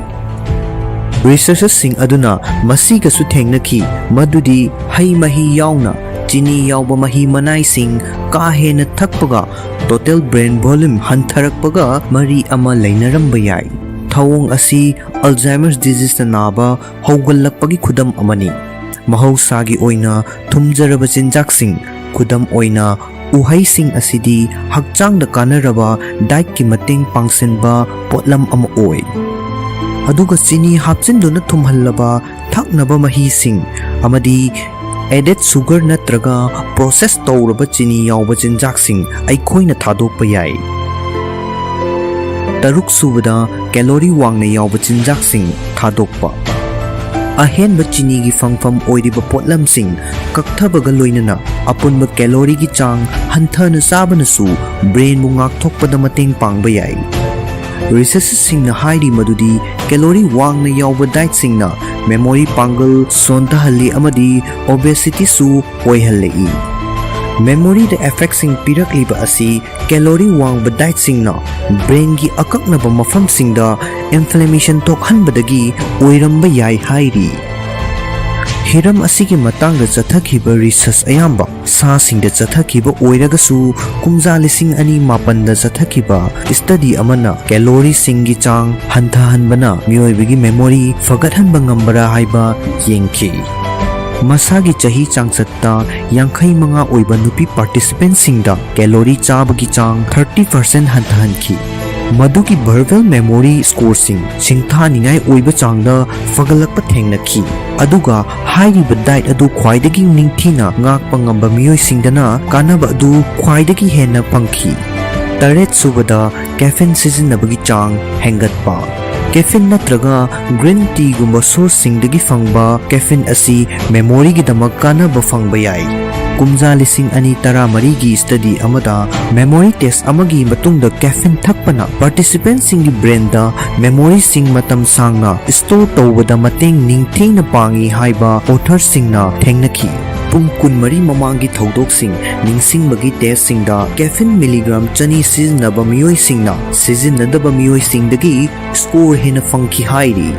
ꯔꯤꯁꯔꯆꯔꯁꯤꯡ ꯑꯗꯨꯅ ꯃꯁꯤꯒꯁꯨ ꯊꯦꯡꯅꯈꯤ ꯃꯗꯨꯗꯤ ꯍꯩ ꯃꯍꯤ ꯌꯥꯎꯅ ꯆꯤꯅꯤ ꯌꯥꯎꯕ ꯃꯍꯤ ꯃꯅꯥꯏꯁꯤꯡ ꯀꯥ ꯍꯦꯟꯅ ꯊꯛꯄꯒ ꯇꯣꯇꯦꯜ ꯕ꯭ꯔꯦꯟ ꯚꯣꯜꯌꯨꯝ ꯍꯟꯊꯔꯛꯄꯒ ꯃꯔꯤ ꯑꯃ ꯂꯩꯅꯔꯝꯕ ꯌꯥꯏ꯫ ꯊꯧꯑꯣꯡ ꯑꯁꯤ ꯑꯜꯖꯥꯏꯃꯔꯁ ꯗꯤꯖꯤꯖꯅ ꯅꯥꯕ ꯍꯧꯒꯠꯂꯛꯄꯒꯤ ꯈꯨꯗꯝ ꯑꯃꯅꯤ꯫ ꯃꯍꯧꯁꯥꯒꯤ ꯑꯣꯏꯅ ꯊꯨꯝꯖꯔꯕ ꯆꯤꯟꯖꯥꯛꯁꯤꯡ, ꯈꯨꯗꯝ ꯑꯣꯏꯅ ꯎꯍꯩꯁꯤꯡ ꯑꯁꯤꯗꯤ ꯍꯛꯆꯥꯡꯗ ꯀꯥꯟꯅꯔꯕ ꯗꯥꯏꯠꯀꯤ ꯃꯇꯦꯡ ꯄꯥꯡꯁꯤꯟꯕ ꯄꯣꯠꯂꯝ ꯑꯃ ꯑꯣꯏ, ꯑꯗꯨꯒ ꯆꯤꯅꯤ ꯍꯥꯞꯆꯤꯟꯗꯨꯅ ꯊꯨꯝꯍꯜꯂꯕ ꯊꯛꯅꯕ ꯃꯍꯤꯁꯤꯡ ꯑꯃꯗꯤ ꯑꯦꯗꯦꯗ ꯁꯨꯒꯔ ꯅꯠꯇ꯭ꯔꯒ ꯄ꯭ꯔꯣꯁꯦꯁ ꯇꯧꯔꯕ ꯆꯤꯅꯤ ꯌꯥꯎꯕ ꯆꯤꯟꯖꯥꯛꯁꯤꯡ ꯑꯩꯈꯣꯏꯅ ꯊꯥꯗꯣꯛꯄ ꯌꯥꯏ꯫ ꯇꯔꯨꯛꯁꯨꯕꯗ ꯀꯦꯂꯣꯔꯤ ꯋꯥꯡꯅ ꯌꯥꯎꯕ ꯆꯤꯟꯖꯥꯛꯁꯤꯡ ꯊꯥꯗꯣꯛꯄ꯫ ꯑꯍꯦꯟꯕ ꯆꯤꯅꯤꯒꯤ ꯐꯪꯐꯝ ꯑꯣꯏꯔꯤꯕ ꯄꯣꯠꯂꯝꯁꯤꯡ ꯀꯛꯊꯕꯒ ꯂꯣꯏꯅꯅ ꯑꯄꯨꯟꯕ ꯀꯦꯂꯣꯔꯤꯒꯤ ꯆꯥꯡ ꯍꯟꯊꯅ ꯆꯥꯕꯅꯁꯨ ꯕ꯭ꯔꯦꯟꯕꯨ ꯉꯥꯛꯊꯣꯛꯄꯗ ꯃꯇꯦꯡ ꯄꯥꯡꯕ ꯌꯥꯏ꯫ ꯔꯤꯁꯔꯆꯔꯁꯤꯡꯅ ꯍꯥꯏꯔꯤ ꯃꯗꯨꯗꯤ ꯀꯦꯂꯣꯔꯤ ꯋꯥꯡꯅ ꯌꯥꯎꯕ ꯗꯥꯏꯠꯁꯤꯡꯅ ꯃꯦꯃꯣꯔꯤ ꯄꯥꯡꯒꯜ ꯁꯣꯟꯊꯍꯜꯂꯤ ꯑꯃꯗꯤ ꯑꯣꯕꯦꯁꯤꯇꯤꯁꯨ ꯑꯣꯏꯍꯜꯂꯛꯏ꯫ ꯃꯦꯃꯣꯔꯤꯗ ꯑꯦꯐꯦꯛꯠꯁꯤꯡ ꯄꯤꯔꯛꯂꯤꯕ ꯑꯁꯤ ꯀꯦꯂꯣꯔꯤ ꯋꯥꯡꯕ ꯗꯥꯏꯠꯁꯤꯡꯅ ꯕ꯭ꯔꯦꯟꯒꯤ ꯑꯀꯛꯅꯕ ꯃꯐꯝꯁꯤꯡꯗ ꯏꯟꯐ꯭ꯂꯦꯃꯦꯁꯟ ꯊꯣꯛꯍꯟꯕꯗꯒꯤ ꯑꯣꯏꯔꯝꯕ ꯌꯥꯏ ꯍꯥꯏꯔꯤ꯫ ꯍꯤꯔꯝ ꯑꯁꯤꯒꯤ ꯃꯇꯥꯡꯗ ꯆꯠꯊꯈꯤꯕ ꯔꯤꯁꯔꯆ ꯑꯌꯥꯝꯕ ꯁꯥꯁꯤꯡꯗ ꯆꯠꯊꯈꯤꯕ ꯑꯣꯏꯔꯒꯁꯨ ꯀꯨꯝꯖꯥ 2018ꯗ ꯆꯠꯊꯈꯤꯕ ꯁ꯭ꯇꯗꯤ ꯑꯃꯅ ꯀꯦꯂꯣꯔꯤꯁꯤꯡꯒꯤ ꯆꯥꯡ ꯍꯟꯊꯍꯟꯕꯅ ꯃꯤꯑꯣꯏꯕꯒꯤ ꯃꯦꯃꯣꯔꯤ ꯐꯒꯠꯍꯟꯕ ꯉꯝꯕ꯭ꯔꯥ ꯍꯥꯏꯕ ꯌꯦꯡꯈꯤ꯫ ꯃꯁꯥꯒꯤ ꯆꯍꯤ ꯆꯥꯡꯆꯠꯇ 55 ꯑꯣꯏꯕ ꯅꯨꯄꯤ ꯄꯥꯔꯇꯤꯁꯤꯄꯦꯟꯠꯁꯤꯡꯗ ꯀꯦꯂꯣꯔꯤ ꯆꯥꯕꯒꯤ ꯆꯥꯡ 30% ꯍꯟꯊꯍꯟꯈꯤ, ꯃꯗꯨꯒꯤ ꯚꯔꯕꯦꯜ ꯃꯦꯃꯣꯔꯤ ꯁ꯭ꯀꯣꯔꯁꯤꯡ ꯁꯤꯡꯊꯥꯅꯤꯡꯉꯥꯏ ꯑꯣꯏꯕ ꯆꯥꯡꯗ ꯐꯒꯠꯂꯛꯄ ꯊꯦꯡꯅꯈꯤ, ꯑꯗꯨꯒ ꯍꯥꯏꯔꯤꯕ ꯗꯥꯏꯠ ꯑꯗꯨ ꯈ꯭ꯋꯥꯏꯗꯒꯤ ꯅꯤꯡꯊꯤꯅ ꯉꯥꯛꯄ ꯉꯝꯕ ꯃꯤꯑꯣꯏꯁꯤꯡꯗꯅ ꯀꯥꯟꯅꯕ ꯑꯗꯨ ꯈ꯭ꯋꯥꯏꯗꯒꯤ ꯍꯦꯟꯅ ꯐꯪꯈꯤ꯫ ꯇꯔꯦꯠꯁꯨꯕꯗ ꯀꯦꯐꯤꯟ ꯁꯤꯖꯤꯟꯅꯕꯒꯤ ꯆꯥꯡ ꯍꯦꯟꯒꯠꯄ꯫ ꯀꯦꯐꯤꯟ ꯅꯠꯇ꯭ꯔꯒ ꯒ꯭ꯔꯤꯟ ꯇꯤꯒꯨꯝꯕ ꯁꯣꯔꯁꯁꯤꯡꯗꯒꯤ ꯐꯪꯕ ꯀꯦꯐꯤꯟ ꯑꯁꯤ ꯃꯦꯃꯣꯔꯤꯒꯤꯗꯃꯛ ꯀꯥꯟꯅꯕ ꯐꯪꯕ ꯌꯥꯏ꯫ ꯀꯨꯝꯖꯥ 2013ꯒꯤ ꯁ꯭ꯇꯗꯤ ꯑꯃꯗ ꯃꯦꯃꯣꯔꯤ ꯇꯦꯁ ꯑꯃꯒꯤ ꯃꯇꯨꯡꯗ ꯀꯦꯐꯤꯟ ꯊꯛꯄꯅ ꯄꯥꯔꯇꯤꯁꯤꯄꯦꯟꯠꯁꯤꯡꯒꯤ ꯕ꯭ꯔꯦꯟꯗ ꯃꯦꯃꯣꯔꯤꯁꯤꯡ ꯃꯇꯝ ꯁꯥꯡꯅ ꯁ꯭ꯇꯣꯔ ꯇꯧꯕꯗ ꯃꯇꯦꯡ ꯅꯤꯡꯊꯤꯅ ꯄꯥꯡꯏ ꯍꯥꯏꯕ ꯑꯣꯊꯔꯁꯤꯡꯅ ꯊꯦꯡꯅꯈꯤ꯫ ꯄꯨꯡ 24 ꯃꯃꯥꯡꯒꯤ ꯊꯧꯗꯣꯛꯁꯤꯡ ꯅꯤꯡꯁꯤꯡꯕꯒꯤ ꯇꯦꯁꯁꯤꯡꯗ ꯀꯦꯐꯤꯟ ꯃꯤꯂꯤꯒ꯭ꯔꯥꯝ 200 ꯁꯤꯖꯤꯟꯅꯕ ꯃꯤꯑꯣꯏꯁꯤꯡꯅ ꯁꯤꯖꯤꯟꯅꯗꯕ ꯃꯤꯑꯣꯏꯁꯤꯡꯗꯒꯤ ꯁ꯭ꯀꯣꯔ ꯍꯦꯟꯅ ꯐꯪꯈꯤ ꯍꯥꯏꯔꯤ꯫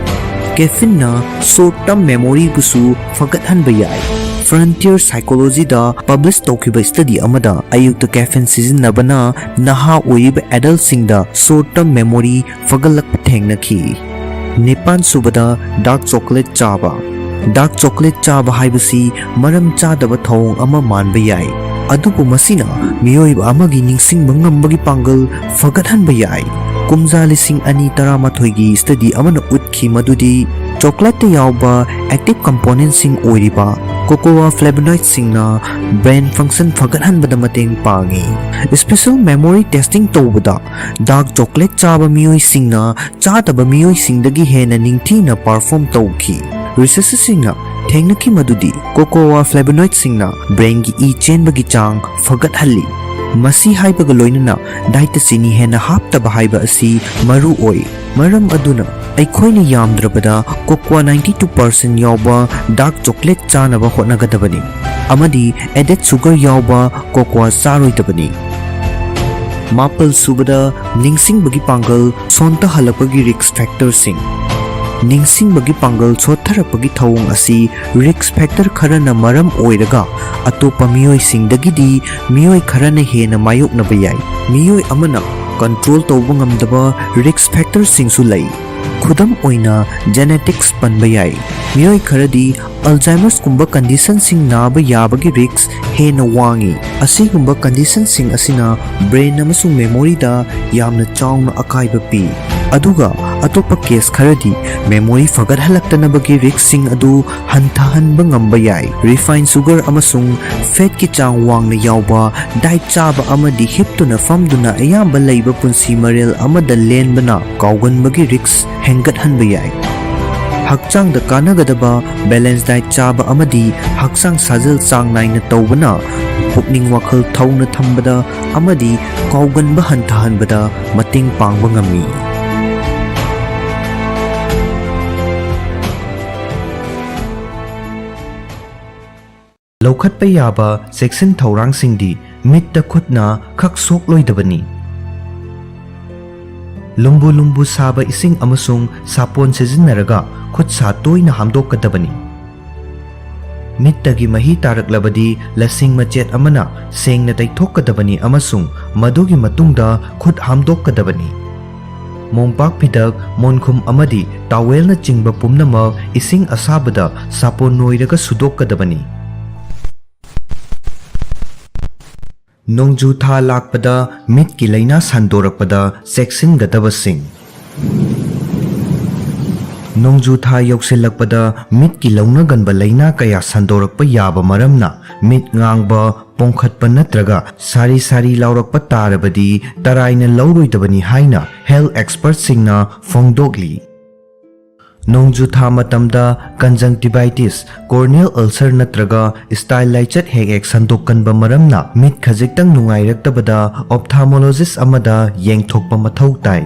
ꯀꯦꯐꯤꯟꯅ ꯁꯣꯔꯠ ꯇꯔꯝ ꯃꯦꯃꯣꯔꯤꯕꯨꯁꯨ ꯐꯒꯠꯍꯟꯕ ꯌꯥꯏ꯫ ꯐ꯭ꯔꯟꯇꯤꯌꯔ ꯁꯥꯏꯀꯣꯂꯣꯖꯤꯗ ꯄꯕ꯭ꯂꯤꯁ ꯇꯧꯈꯤꯕ ꯁ꯭ꯇꯗꯤ ꯑꯃꯗ ꯑꯌꯨꯛꯇ ꯀꯦꯐꯤꯟ ꯁꯤꯖꯤꯟꯅꯕꯅ ꯅꯍꯥ ꯑꯣꯏꯔꯤꯕ ꯑꯦꯗꯜꯠꯁꯤꯡꯗ ꯁꯣꯔꯠ ꯇꯔꯝ ꯃꯦꯃꯣꯔꯤ ꯐꯒꯠꯂꯛꯄ ꯊꯦꯡꯅꯈꯤ꯫ 9ꯁꯨꯕꯗ ꯗꯥꯔꯛ ꯆꯣꯀꯣꯂꯦꯠ ꯆꯥꯕ꯫ ꯗꯥꯔꯛ ꯆꯣꯀꯣꯂꯦꯠ ꯆꯥꯕ ꯍꯥꯏꯕꯁꯤ ꯃꯔꯝ ꯆꯥꯗꯕ ꯊꯧꯑꯣꯡ ꯑꯃ ꯃꯥꯟꯕ ꯌꯥꯏ, ꯑꯗꯨꯕꯨ ꯃꯁꯤꯅ ꯃꯤꯑꯣꯏꯕ ꯑꯃꯒꯤ ꯅꯤꯡꯁꯤꯡꯕ ꯉꯝꯕꯒꯤ ꯄꯥꯡꯒꯜ ꯐꯒꯠꯍꯟꯕ ꯌꯥꯏ꯫ ꯀꯨꯝꯖꯥ 2013ꯒꯤ ꯁ꯭ꯇꯗꯤ ꯑꯃꯅ ꯎꯠꯈꯤ ꯃꯗꯨꯗꯤ chocolate yauba active components sing oiriba cocoa flavonoids singna brain function fagатहनबदा mateng pangi special memory testing tawbada dark chocolate chaba mioi singna chadaba mioi singdagi hena ningthina perform tawki research singna thengna ki madudi cocoa flavonoids singna brain gi e chenbagi chang fagатहल्ली masi haibaga loinana diet sini hena haptaba haiba asi maru oi maram aduna ꯑꯩꯈꯣꯏꯅ ꯌꯥꯝꯗ꯭ꯔꯕꯗ cocoa 92% ꯌꯥꯎꯕ dark chocolate ꯆꯥꯅꯕ ꯍꯣꯠꯅꯒꯗꯕꯅꯤ ꯑꯃꯗꯤ aided sugar ꯌꯥꯎꯕ cocoa ꯆꯥꯔꯣꯏꯗꯕꯅꯤ꯫ ꯃꯥꯄꯜ ꯁꯨꯕꯗ ꯅꯤꯡꯁꯤꯡꯕꯒꯤ ꯄꯥꯡꯒꯜ ꯁꯣꯟꯊꯍꯜꯂꯛꯄꯒꯤ ꯔꯤꯛꯁ ꯐꯦꯛꯇꯔꯁꯤꯡ꯫ ꯅꯤꯡꯁꯤꯡꯕꯒꯤ ꯄꯥꯡꯒꯜ ꯁꯣꯠꯊꯔꯛꯄꯒꯤ ꯊꯧꯑꯣꯡ ꯑꯁꯤ ꯔꯤꯛꯁ ꯐꯦꯛꯇꯔ ꯈꯔꯅ ꯃꯔꯝ ꯑꯣꯏꯔꯒ ꯑꯇꯣꯞꯄ ꯃꯤꯑꯣꯏꯁꯤꯡꯗꯒꯤꯗꯤ ꯃꯤꯑꯣꯏ ꯈꯔꯅ ꯍꯦꯟꯅ ꯃꯥꯌꯣꯛꯅꯕ ꯌꯥꯏ꯫ ꯃꯤꯑꯣꯏ ꯑꯃꯅ ꯀꯟꯇ꯭ꯔꯣꯜ ꯇꯧꯕ ꯉꯝꯗꯕ ꯔꯤꯛꯁ ꯐꯦꯛꯇꯔꯁꯤꯡꯁꯨ ꯂꯩ꯫ खुदम ओइना जेनेटिक्स पनबा याई मियोय खरदी अल्जाइमर्स कुंबा कंडीशन सिंग नाबा याबगी रिक्स हेना वांगी असिगुंबा कंडीशन सिंग असिना ब्रेन अमसुंग मेमोरी दा यामना चावना अकाइबा पी अदुगा अतोपा केस खरदी मेमोरी फगतहलक्तनबगी रिक्स सिंग अदु हंथाहनबा ngamba याई रिफाइन शुगर अमसुंग फैट की चांग वांगना यावबा डाइट चाबा अमदी हिप्तुना फमदुना अयाम्बा लैबा पुंसी मरेल अमदा लेनबना काउगनबगी रिक्स हेंगतहनबा याई। हक्चांग दा कानागदबा बैलेंस डाइट चाबा अमदी हक्चांग साजल चांग नाइना तौबना पुकनिंग वखल थौना थंबदा अमदी काउगनबा हंथाहनबदा मतेंग पांगबा ngami। लौखत्पा याबा सेक्शन थौरांगसिंगदी मित्ता खुदना खक सोकलोइदबनी। लुम्बु लुम्बु साबा इसिंग अमसुंग सापोन सिजिन्नरगा खुद सा तोइना हामदोकदबनी। मित्तगी मही तारकलबदी लसिंग मचेत अमना सेंगना तैथोकदबनी अमसुंग मदुगी मतुंगदा खुद हामदोकदबनी। मोंपाक फिदक मोनखुम अमदी टावेलना चिंगबा पुमनमक इसिंग असाबदा सापोन नोइरगा सुदोकदबनी। नोंजू था लाकपदा मिट की लैना संदोरकपदा चेक्सिनगदबसिंग। नोंजू था यौसिलकपदा मिट की लौनगनबा लैना कया संदोरकपा याबा मरमना मिट ngang पोंखतपा नत्रगा सारी सारी लाउरकपा तारबदी तराइना लौरोइदबनी हाइना हेल्थ एक्सपर्ट सिंगना फोंगदोगली। नोंजू था मतमदा कंजंक्टिवाइटिस कॉर्नियल अल्सर नत्रगा स्टाइल लाइचत हेग एक संदोकनबा मरमना मिट खजिक्तंग नुंगाइरक्तबदा ऑप्थाल्मोलॉजिस्ट अमदा येंगथोकपा मथौ ताई।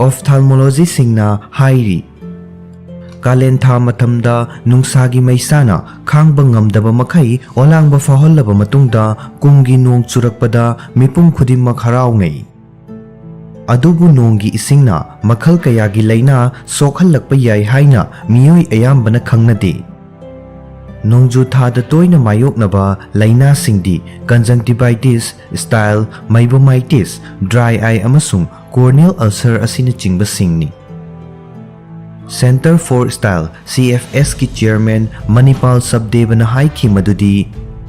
ऑप्थाल्मोलॉजी सिंगना हाइरी कालेन था मतमदा नुंसागी मैसाना खांगबा ngamdaba मखै ओलांगबा फाहोल्लबा मतुंगदा कुंगी नोंग चुरकपदा मिपुम खुदिमक हराउंगै। अदुबु नोंगी इसिंगना मखल कयागी लैना सोखलक्पा याई हाइना मियोय अयाम्बना खंगनदे। नोंजू थादा तोइना मायोकनबा लैना सिंगदी conjunctivitis stye meibomitis dry eye अमसुंग कॉर्नियल अल्सर असिना चिंगबा सिंगनी। सेंटर फॉर स्टाइल CFS की चेयरमैन मणिपाल सबदेवना हाइखी मदुदी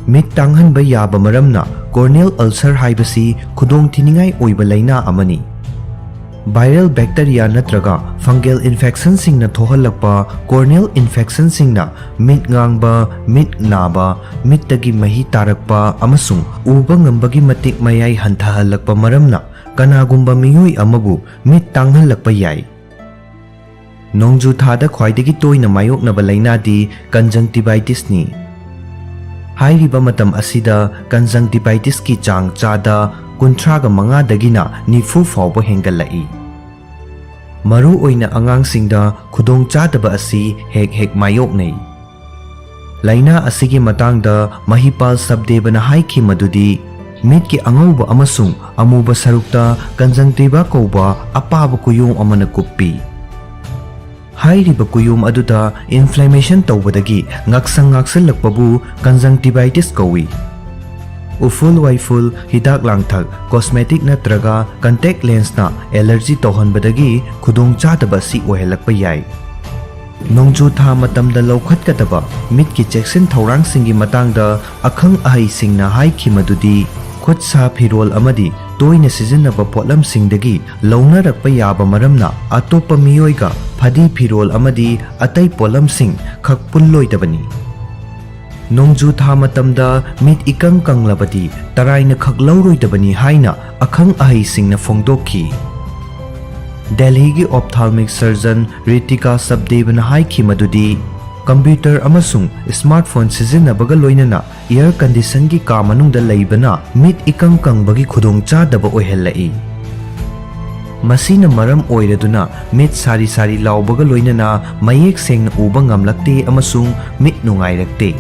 मिट तांगहनबा याबा मरमना कॉर्नियल अल्सर हाइबसी खुदोंग थिनिंगाई ओइबा लैना अमनी। वायरल बैक्टीरिया नत्रगा फंगल इन्फेक्शन सिंगना थोहलक्पा कॉर्नियल इन्फेक्शन सिंगना मिट ngang मिट नाबा मिट्टगी मही तारकपा अमसुंग उबा ngambagi matik mayai hanthahalakpa maramna kanagumba miyoi amabu मिट तांगहलक्पा याई। नोंजू थादा ख्वाइदगी तोइना मायोकनबा लैनादी कंजंक्टिवाइटिस नि। हाइरिबा मतम असिदा कंजंक्टिवाइटिस की चांग चादा 35 निफु फाउबा हेंगलाई। मरु ओइना अंगांगसिंगदा खुदोंग चादबा असि हेक हेक मायोकनै। लैना असिगी मतंगदा महिपाल सबदेबना हाइखी मदुदी मिट की अंगौबा अमसुंग अमुबा सरुक्ता कंजंक्टिवा कौबा अपाबा कुयोम अमना कुप्पी। हाइरिबा कुयोम अदुदा इन्फ्लेमेशन तौबदगी ngaksang ngaksalakpabu कंजंक्टिवाइटिस कौई। उफुल वाइफुल हिदाक लांगथक कॉस्मेटिक नत्रगा कंटेक्ट लेंस ना एलर्जी तौहनबदगी खुदोंग चादबा सि ओहेलकपा याई। नोंजू था मतमदा लौखतकदबा मिट की चेक्सिन थौरांग सिंगी मतंगदा अखंग अहै सिंगना हाइखी मदुदी khut sa phirol amadi toina sizinaba potlamsingdagi launarakpa yaba maramna atopa miyoiga phadi phirol amadi atai potlamsing khakpulloidabani nongju tha matamda mit ikang kanglabadi taraina khaklauroidabani haina akhang ahai singna phongdokhi Delhi gi ophthalmic surgeon Ritika Sabdevana haikhi madudi computer amasung smartphone sizinnabaga loinana air condition gi ka manungda leibana mit ikang kangbagi khudong chadaba oihellai masina maram oiraduna mit sari sari laubaga loinana mayek sengna uba ngamlakte amasung mit nungairakte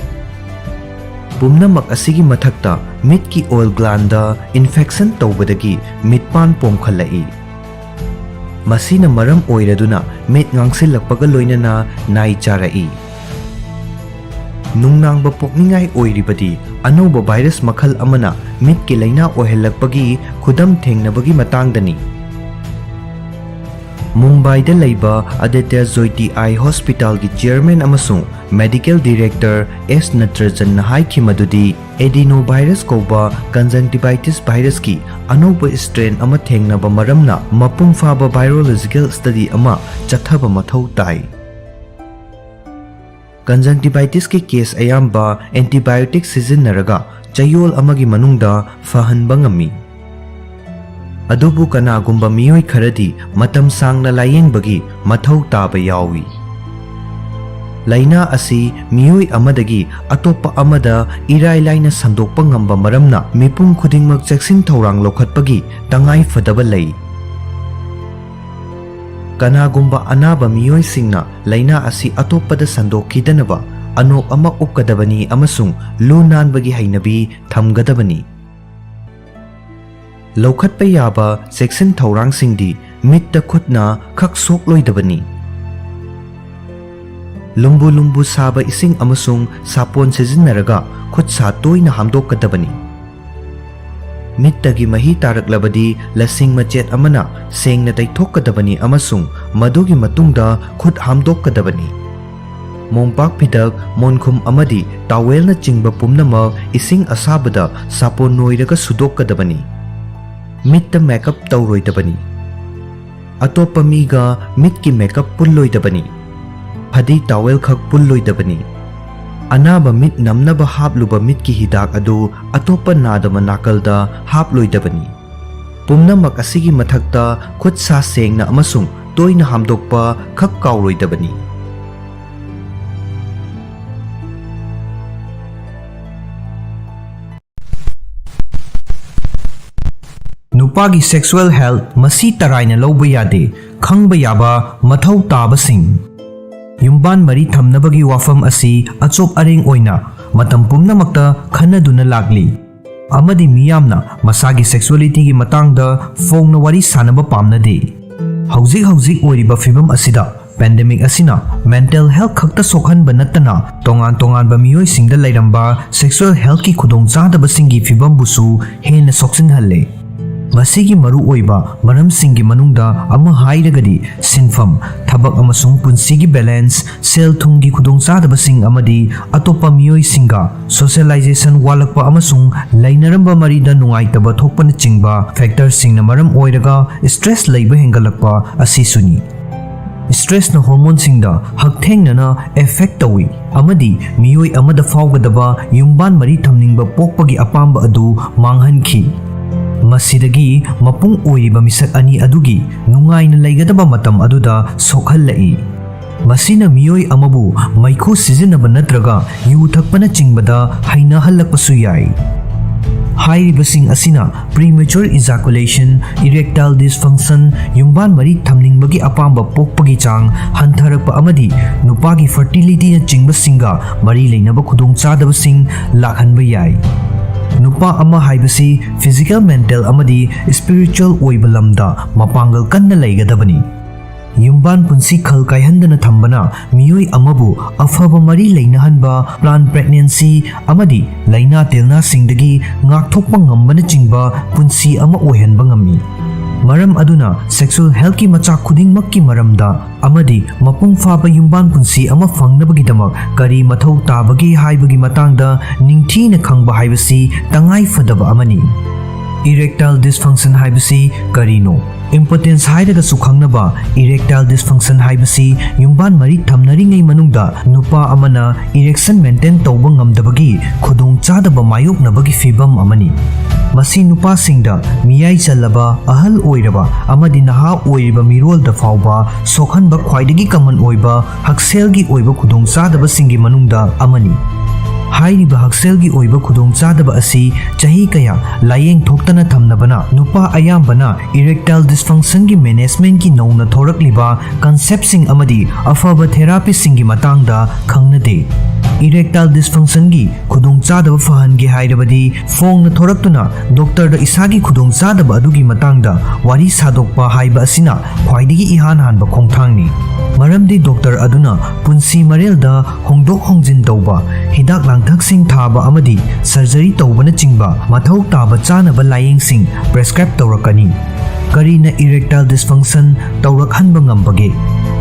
pumnamak asigi mathakta mit ki oil gland da infection tawbadagi mitpan pomkhalai masina maram oiraduna mit ngangsilakpaga loinana nai charai nungnangba pokningai oiribadi anouba virus makhal amana mit ki laina ohellakpagi khudam thengnabagi matangdani Mumbai da laiba Aditya Jyoti Eye Hospital gi chairman amasung medical director S Natrajan haikhi madudi adenovirus koba conjunctivitis virus ki anouba strain ama thengnaba maramna mapung faba virological study ama chathaba mathau tai conjunctivitis ki case ayamba antibiotic sizinaraga chayol amagi manungda fahanba ngami adubu kanagumba miyoi kharadi matam sangna layengbagi mathau taba yawi laina asi miyoi amadagi atopa amada irai laina sandokpa ngamba maramna mipum khudingmak cheksin thorang lokhatpagi tangai fadaba lei kanagumba anaba miyoi singna laina asi atopada sandokhidanaba anok ama upkadabani amasung lu nanbagi hainabi thamgadabani Lokhatpa yaba section thorang singdi mitta khutna khak sok loidabani lumbu lumbu saba ising amasung sapon sizinaraga khut sa toina hamdokadabani mittagi mahi taraklabadi lasing machet amana sengna taithokadabani amasung madugi matungda khut hamdokadabani mompak pidak monkhum amadi towel na chingba pumnama ising asabada sapon noiraga sudokadabani Mitta makeup tauroidabani atopa miga mitki makeup pulloidabani phadi towel khak pulloidabani anaba mit namnaba hapluba mitki hidak adu atopa nadama nakalda haploidabani pumnamak asigi mathakta khut sa sengna amasung toina hamdokpa khak kauroidabani Nupagi sexual health masi taraina lawba yade khangba yaba mathau tabasing yumban mari thamnabagi wafam asi achop areng oina matam pumnamakta khanaduna lagli amadi miyamna masagi sexuality gi matangda phongna wari sanaba pamnade hauzik oiriba fibam asida pandemic asina mental health khakta sokhanba natana tongan ba miyoi singda lairamba sexual health ki khudong chadaba singi fibam busu hena soksin halle masigi maru oiba maram singi manungda ama hairagadi sinfam thabak amasung punsigi balance sel thungi khudong chadaba sing amadi atopa miyoi singa socialization walakpa amasung lainaramba marida nungaitaba thokpana chingba factors singna maram oiraga stress leiba hengalakpa asisuni stress na hormone singda hakthengna effect tawi amadi miyoi amada fawgadaba yumban mari thamningba pokpagi apamba adu manghankhi masidagi mapung oiriba misak ani adugi nungaina laigadaba matam aduda sokhallai masina miyoi amabu maikho sizinaba natraga yu thakpana chingbada haina halakpasu yai hairibasing asina premature ejaculation erectile dysfunction yumban mari thamningbagi apamba pokpagi chang hantharakpa amadi nupagi fertility na chingba singa mari leinaba khudong chadaba sing lakhanba yai nupa ama haibasi physical mental amadi spiritual oiba lamda mapangal kanna laigadabani yumban punsi khal kaihandana thambana miyoi amabu afaba mari leinahanba plan pregnancy amadi laina telna singdagi ngakthokpa ngambana chingba punsi ama ohenba ngami Maram aduna sexual health ki machak khuding mak ki maramda amadi mapung faba yumban punsi ama fangnabagi-damak kari mathau tabagi haibagi matangda ningthina khangba haibasi tangai fadaba amani. Erectile dysfunction haibasi karino? Impotence hairaga sukhangnaba erectile dysfunction haibasi yumban mari thamnaringai manungda nupa amana erection maintain tawba ngamdabagi khudong chadaba mayoknabagi fibam amani. Masi nupa singda miyai chalaba ahal oiraba amadi naha oiriba mirol da fauba sokhanba khwaidagi common oiba hakselgi oiba khudong chadaba singi manungda amani. Hairiba hakselgi oiba khudong chadaba asi chahi kaya layeng thoktana thamnabana nupa ayambana erectile dysfunction gi management gi nauna thorakliba concept sing amadi afaba therapy singi matangda khangnade. Erectile dysfunction gi khudong chadaba fahange hairabadi fongna thoraktuna doctor da isagi khudong chadaba adugi matangda wari sadokpa haiba asina khwaidigi ihan hanba khongthangni. Maramdi doctor aduna punsi marelda hongdok hongjin tawba hidak langthak sing thaba amadi surgery tawbana chingba mathau taba chanaba layeng sing prescribe tawrakani. Karina erectile dysfunction tawrakhanba ngambage?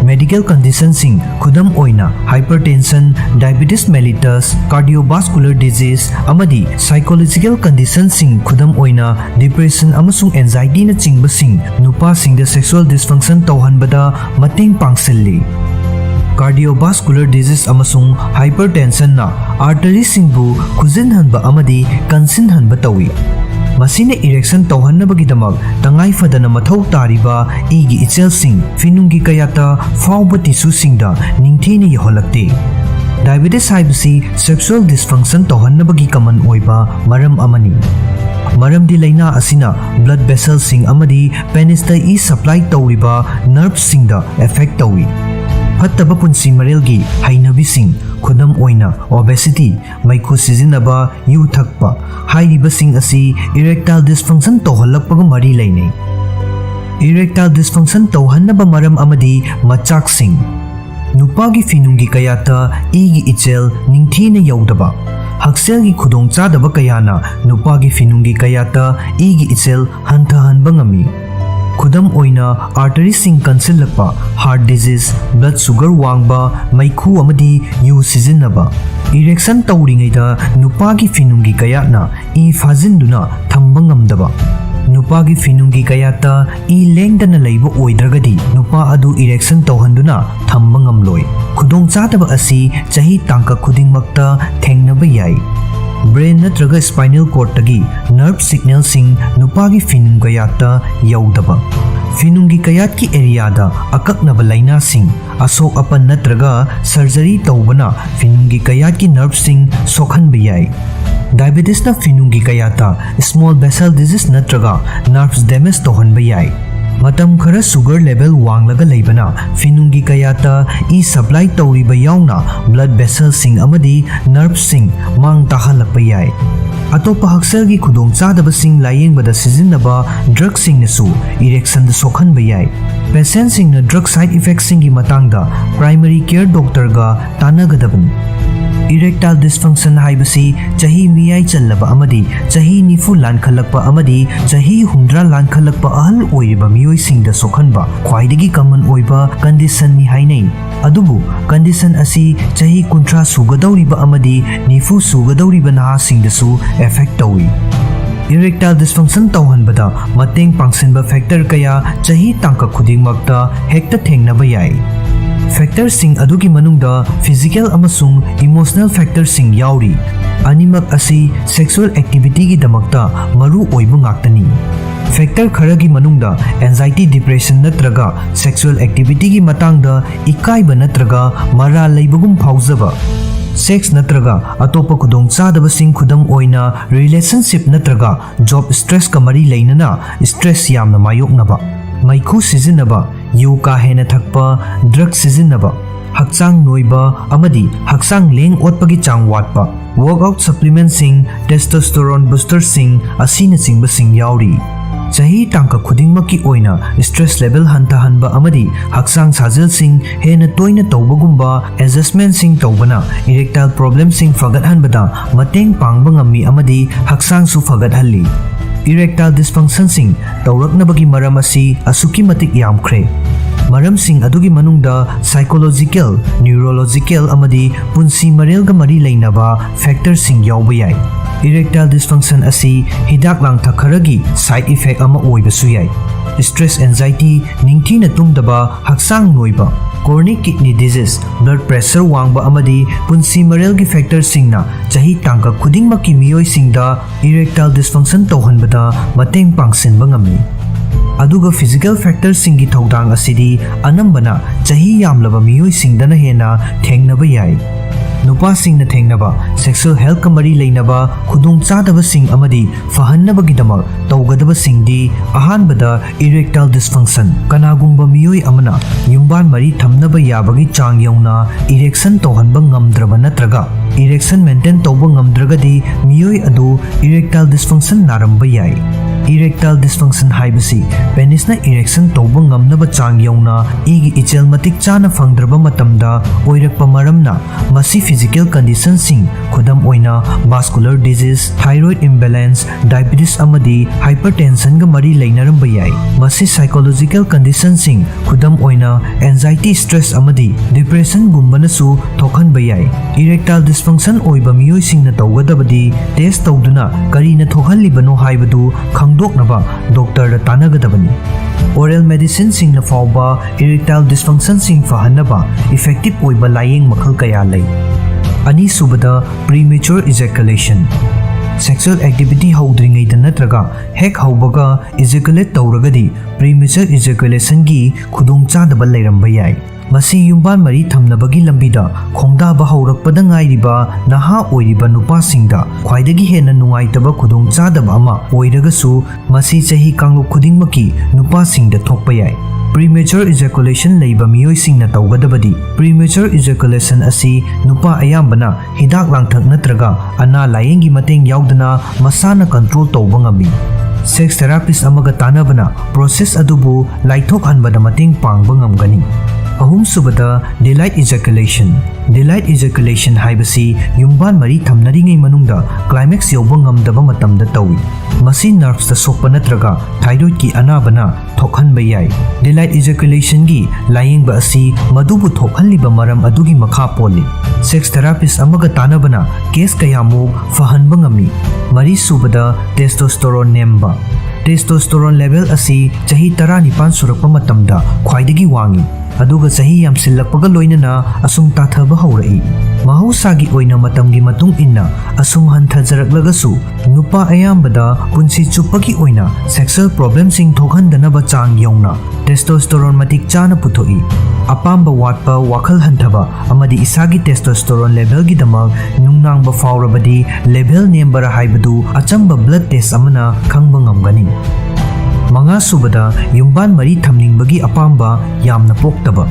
Medical conditions sing khudam oina hypertension, diabetes mellitus, cardiovascular disease amadi psychological conditions sing khudam oina depression amasung anxiety na chingba sing nupa singda sexual dysfunction tawhanbada mateng pangsilli. Cardiovascular disease amasung hypertension na artery singbu khujinhanba amadi kansinhanba tawi. Masina erection tawhannabagidamak tangai fadana mathau tariba igi ichelsing finungi kayata fauba tissue singda ningthina yaholakte. Diabetes haibasi sexual dysfunction tawhannabagi common oiba maram amani. Maramdi laina asina blood vessels sing amadi penisda e supply tawriba nerves singda affect tawi. Fattaba punsi marelgi hainabi sing khudam oina obesity, maikhu sizinaba, yu thakpa hairiba sing asi erectile dysfunction tawhalakpaga mari lainai. Erectile dysfunction tawhannaba maram amadi machak sing nupagi finungi kayata igi ichel ningthina yaudaba. Hakselgi khudong chadaba kayana nupagi finungi kayata igi ichel hanthahanba ngami. Khudam oina artery sing kansilakpa, heart disease, blood sugar wangba, maikhu amadi yu sizinaba. Erection tawringaida nupagi finungi kayatna e fazinduna thamba ngamdaba. Nupagi finungi kayata e lengdana laiba oidragadi nupa adu erection tawhanduna thamba ngamloi. Khudong chadaba asi chahi tangka khudingmakta thengnaba yai. Brain natraga spinal cord tagi nerve signal sing nupagi finung kayata yaudaba. Finungi kayat ki area da akaknaba laina sing asok apan natraga surgery tawbana finungi kayat ki nerve sing sokhanba yai. Diabetes na finungi kayata small vessel disease natraga nerves damage tawhanba yai. Matam khara sugar level wanglaga leibana finungi kayata e supply tawriba yauna blood vessels sing amadi nerves sing mang tahalakpa yai. Atopa hakselgi khudong chadaba sing layengbada sizinaba drug sing nasu erection da sokhanba yai. Patient sing na drug side effects singi matangda primary care doctor ga tanagadabani. Erectile dysfunction haibasi chahi miyai challaba amadi chahi nifu lankhalakpa amadi chahi humdra lankhalakpa ahal oiriba miyoi singda sokhanba khwaidagi common oiba condition ni hainai. Adubu condition asi chahi kuntra sugadauriba amadi nifu sugadauriba naha singdasu affect tawi. Erectile dysfunction tawhanbada mateng pangsinba factor kaya chahi tangka khudingmakta hekta thengnaba yai. Factor sing adugi manungda physical amasung emotional factor sing yauri. Animak asi sexual activity gi damakta maru oiba ngaktani. Factor kharagi manungda anxiety depression natraga sexual activity gi matangda ikaiba natraga mara leibagum phauzaba. Sex natraga atopa khudong chadaba sing khudam oina relationship natraga job stress ka mari leinana stress yamna mayoknaba. Maikhu sizinaba, yu ka hena thakpa, drug sizinaba, hakchang noiba amadi hakchang leng otpagi chang watpa, workout supplements sing, testosterone booster sing asina singba sing yauri. Chahi tangka khudingmaki oina stress level hantahanba amadi hakchang sajel sing hena toina tawbagumba adjustment sing tawbana erectile problem sing fagathanbada mateng pangba ngami amadi hakchang su fagathalli. erectile dysfunctionsing tawraknabagi maram asi asuki matik yamkhre. Maramsing adugi manungda psychological, neurological amadi punsi marelga mari leinaba factor sing yawba yai. Erectile dysfunction asi hidak langthak kharagi side effect ama oibasu yai. Stress, anxiety, ningthina tungdaba, hakchang noiba, chronic kidney disease, blood pressure wangba amadi punsi marelgi factor singna chahi tangka khudingmaki miyoi singda erectile dysfunction tawhanbada mateng pangsinba ngammi. Aduga physical factors singi thodang asidi anambana chahi yamlaba miyoi singdana hena thengnaba yai. Nupa singna thengnaba sexual health kamari leinaba khudung chadaba sing amadi fahannabagidama tawgadaba singdi ahanbada erectile dysfunction kanagumba miyoi amana yumban mari thamnaba yabagi chang yauna erection tawhanba ngamdraba natraga erection maintain tawba ngamdragadi miyoi adu erectile dysfunction naramba yai. Erectile dysfunction haibasi penis na erection tawba ngamnaba chang yauna igi ichel matik chana fangdraba matamda oirakpa maramna masi physical conditions sing khudam oina vascular disease, thyroid imbalance, diabetes amadi hypertension ga mari leinaramba yai. Masi psychological conditions sing khudam oina anxiety, stress amadi depression gumbana su thokhanba yai. Erectile dysfunction oiba miyoi singna tawgadabadi test tawduna karina thokhanlibano haibadu khangdoknaba doctor da tanagadabani. Oral medicine sing na fawba erectile dysfunction sing fahannaba effective oiba layeng makhal kaya lay. Ani subada premature ejaculation. Sexual activity haudringaida natraga hek haubaga ejaculate tawragadi premature ejaculation gi khudung chadaba lairamba yai. Masi yumban mari thamnabagi lambida khongdaba haurakpada ngairiba naha oiriba nupa singda khwaidagi hena nungaitaba khudung chadaba ama oiragasu masi chahi kanglup khudingmaki nupa singda thokpa yai. Premature ejaculation leiba miyoi singna tawgadabadi premature ejaculation asi nupa ayambana hidak langthak natraga ana layengi mateng yaudana masana control tawba ngami. Sex therapist amaga tanabana process adubu laithok hanbada mateng pangba ngamgani. Ahum subada delayed ejaculation. Delayed ejaculation haibasi yumban mari thamnaringai manungda climax yawba ngamdaba matamda tawi. Masi nerves da sokpa natraga thyroid ki anabana thokhanba yai. Delayed ejaculation gi layengba asi madubu thokhanliba maram adugi makha poli. Sex therapist amaga tanabana case kayamu fahanba ngami. Mari subada testosterone nemba. Testosterone level asi chahi 19 surakpa matamda khwaidagi wangi. Aduga chahi yamsillakpaga loinana asum tathaba haurai. Mahusagi oina matamgi matung inna asum hanthajaраklagasu nupa ayambada punsi chuppagi oina sexual problems sing thokhandanaba chang yauna testosterone matik chana puthoi. Apamba watpa wakhal hanthaba amadi isagi testosterone level gi damak nungnangba faurabadi level nembara haibadu achamba blood test amana khangba ngamgani. Manga subada yumban mari thamningbagi apamba yamna poktaba.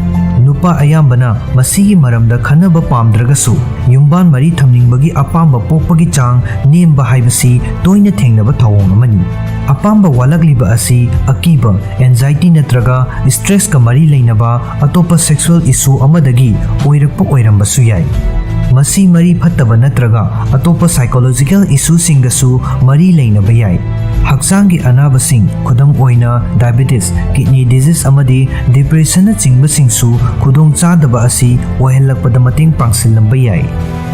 Nupa ayambana masigi maramda khanaba pamdragasu yumban mari thamningbagi apamba pokpagi chang nemba haibasi toina thengnaba thawong amani. Apamba walagliba asi akiba, anxiety natraga stress ka mari leinaba atopa sexual issue amadagi oirakpa oirambasu yai. Masi mari phattaba natraga atopa psychological issue singgasu mari leinaba yai. Hakchangi anabasing khudam oina diabetes, kidney disease amadi depression na chingbasingsu khudong chadaba asi ohelakpada mateng pangsilamba yai.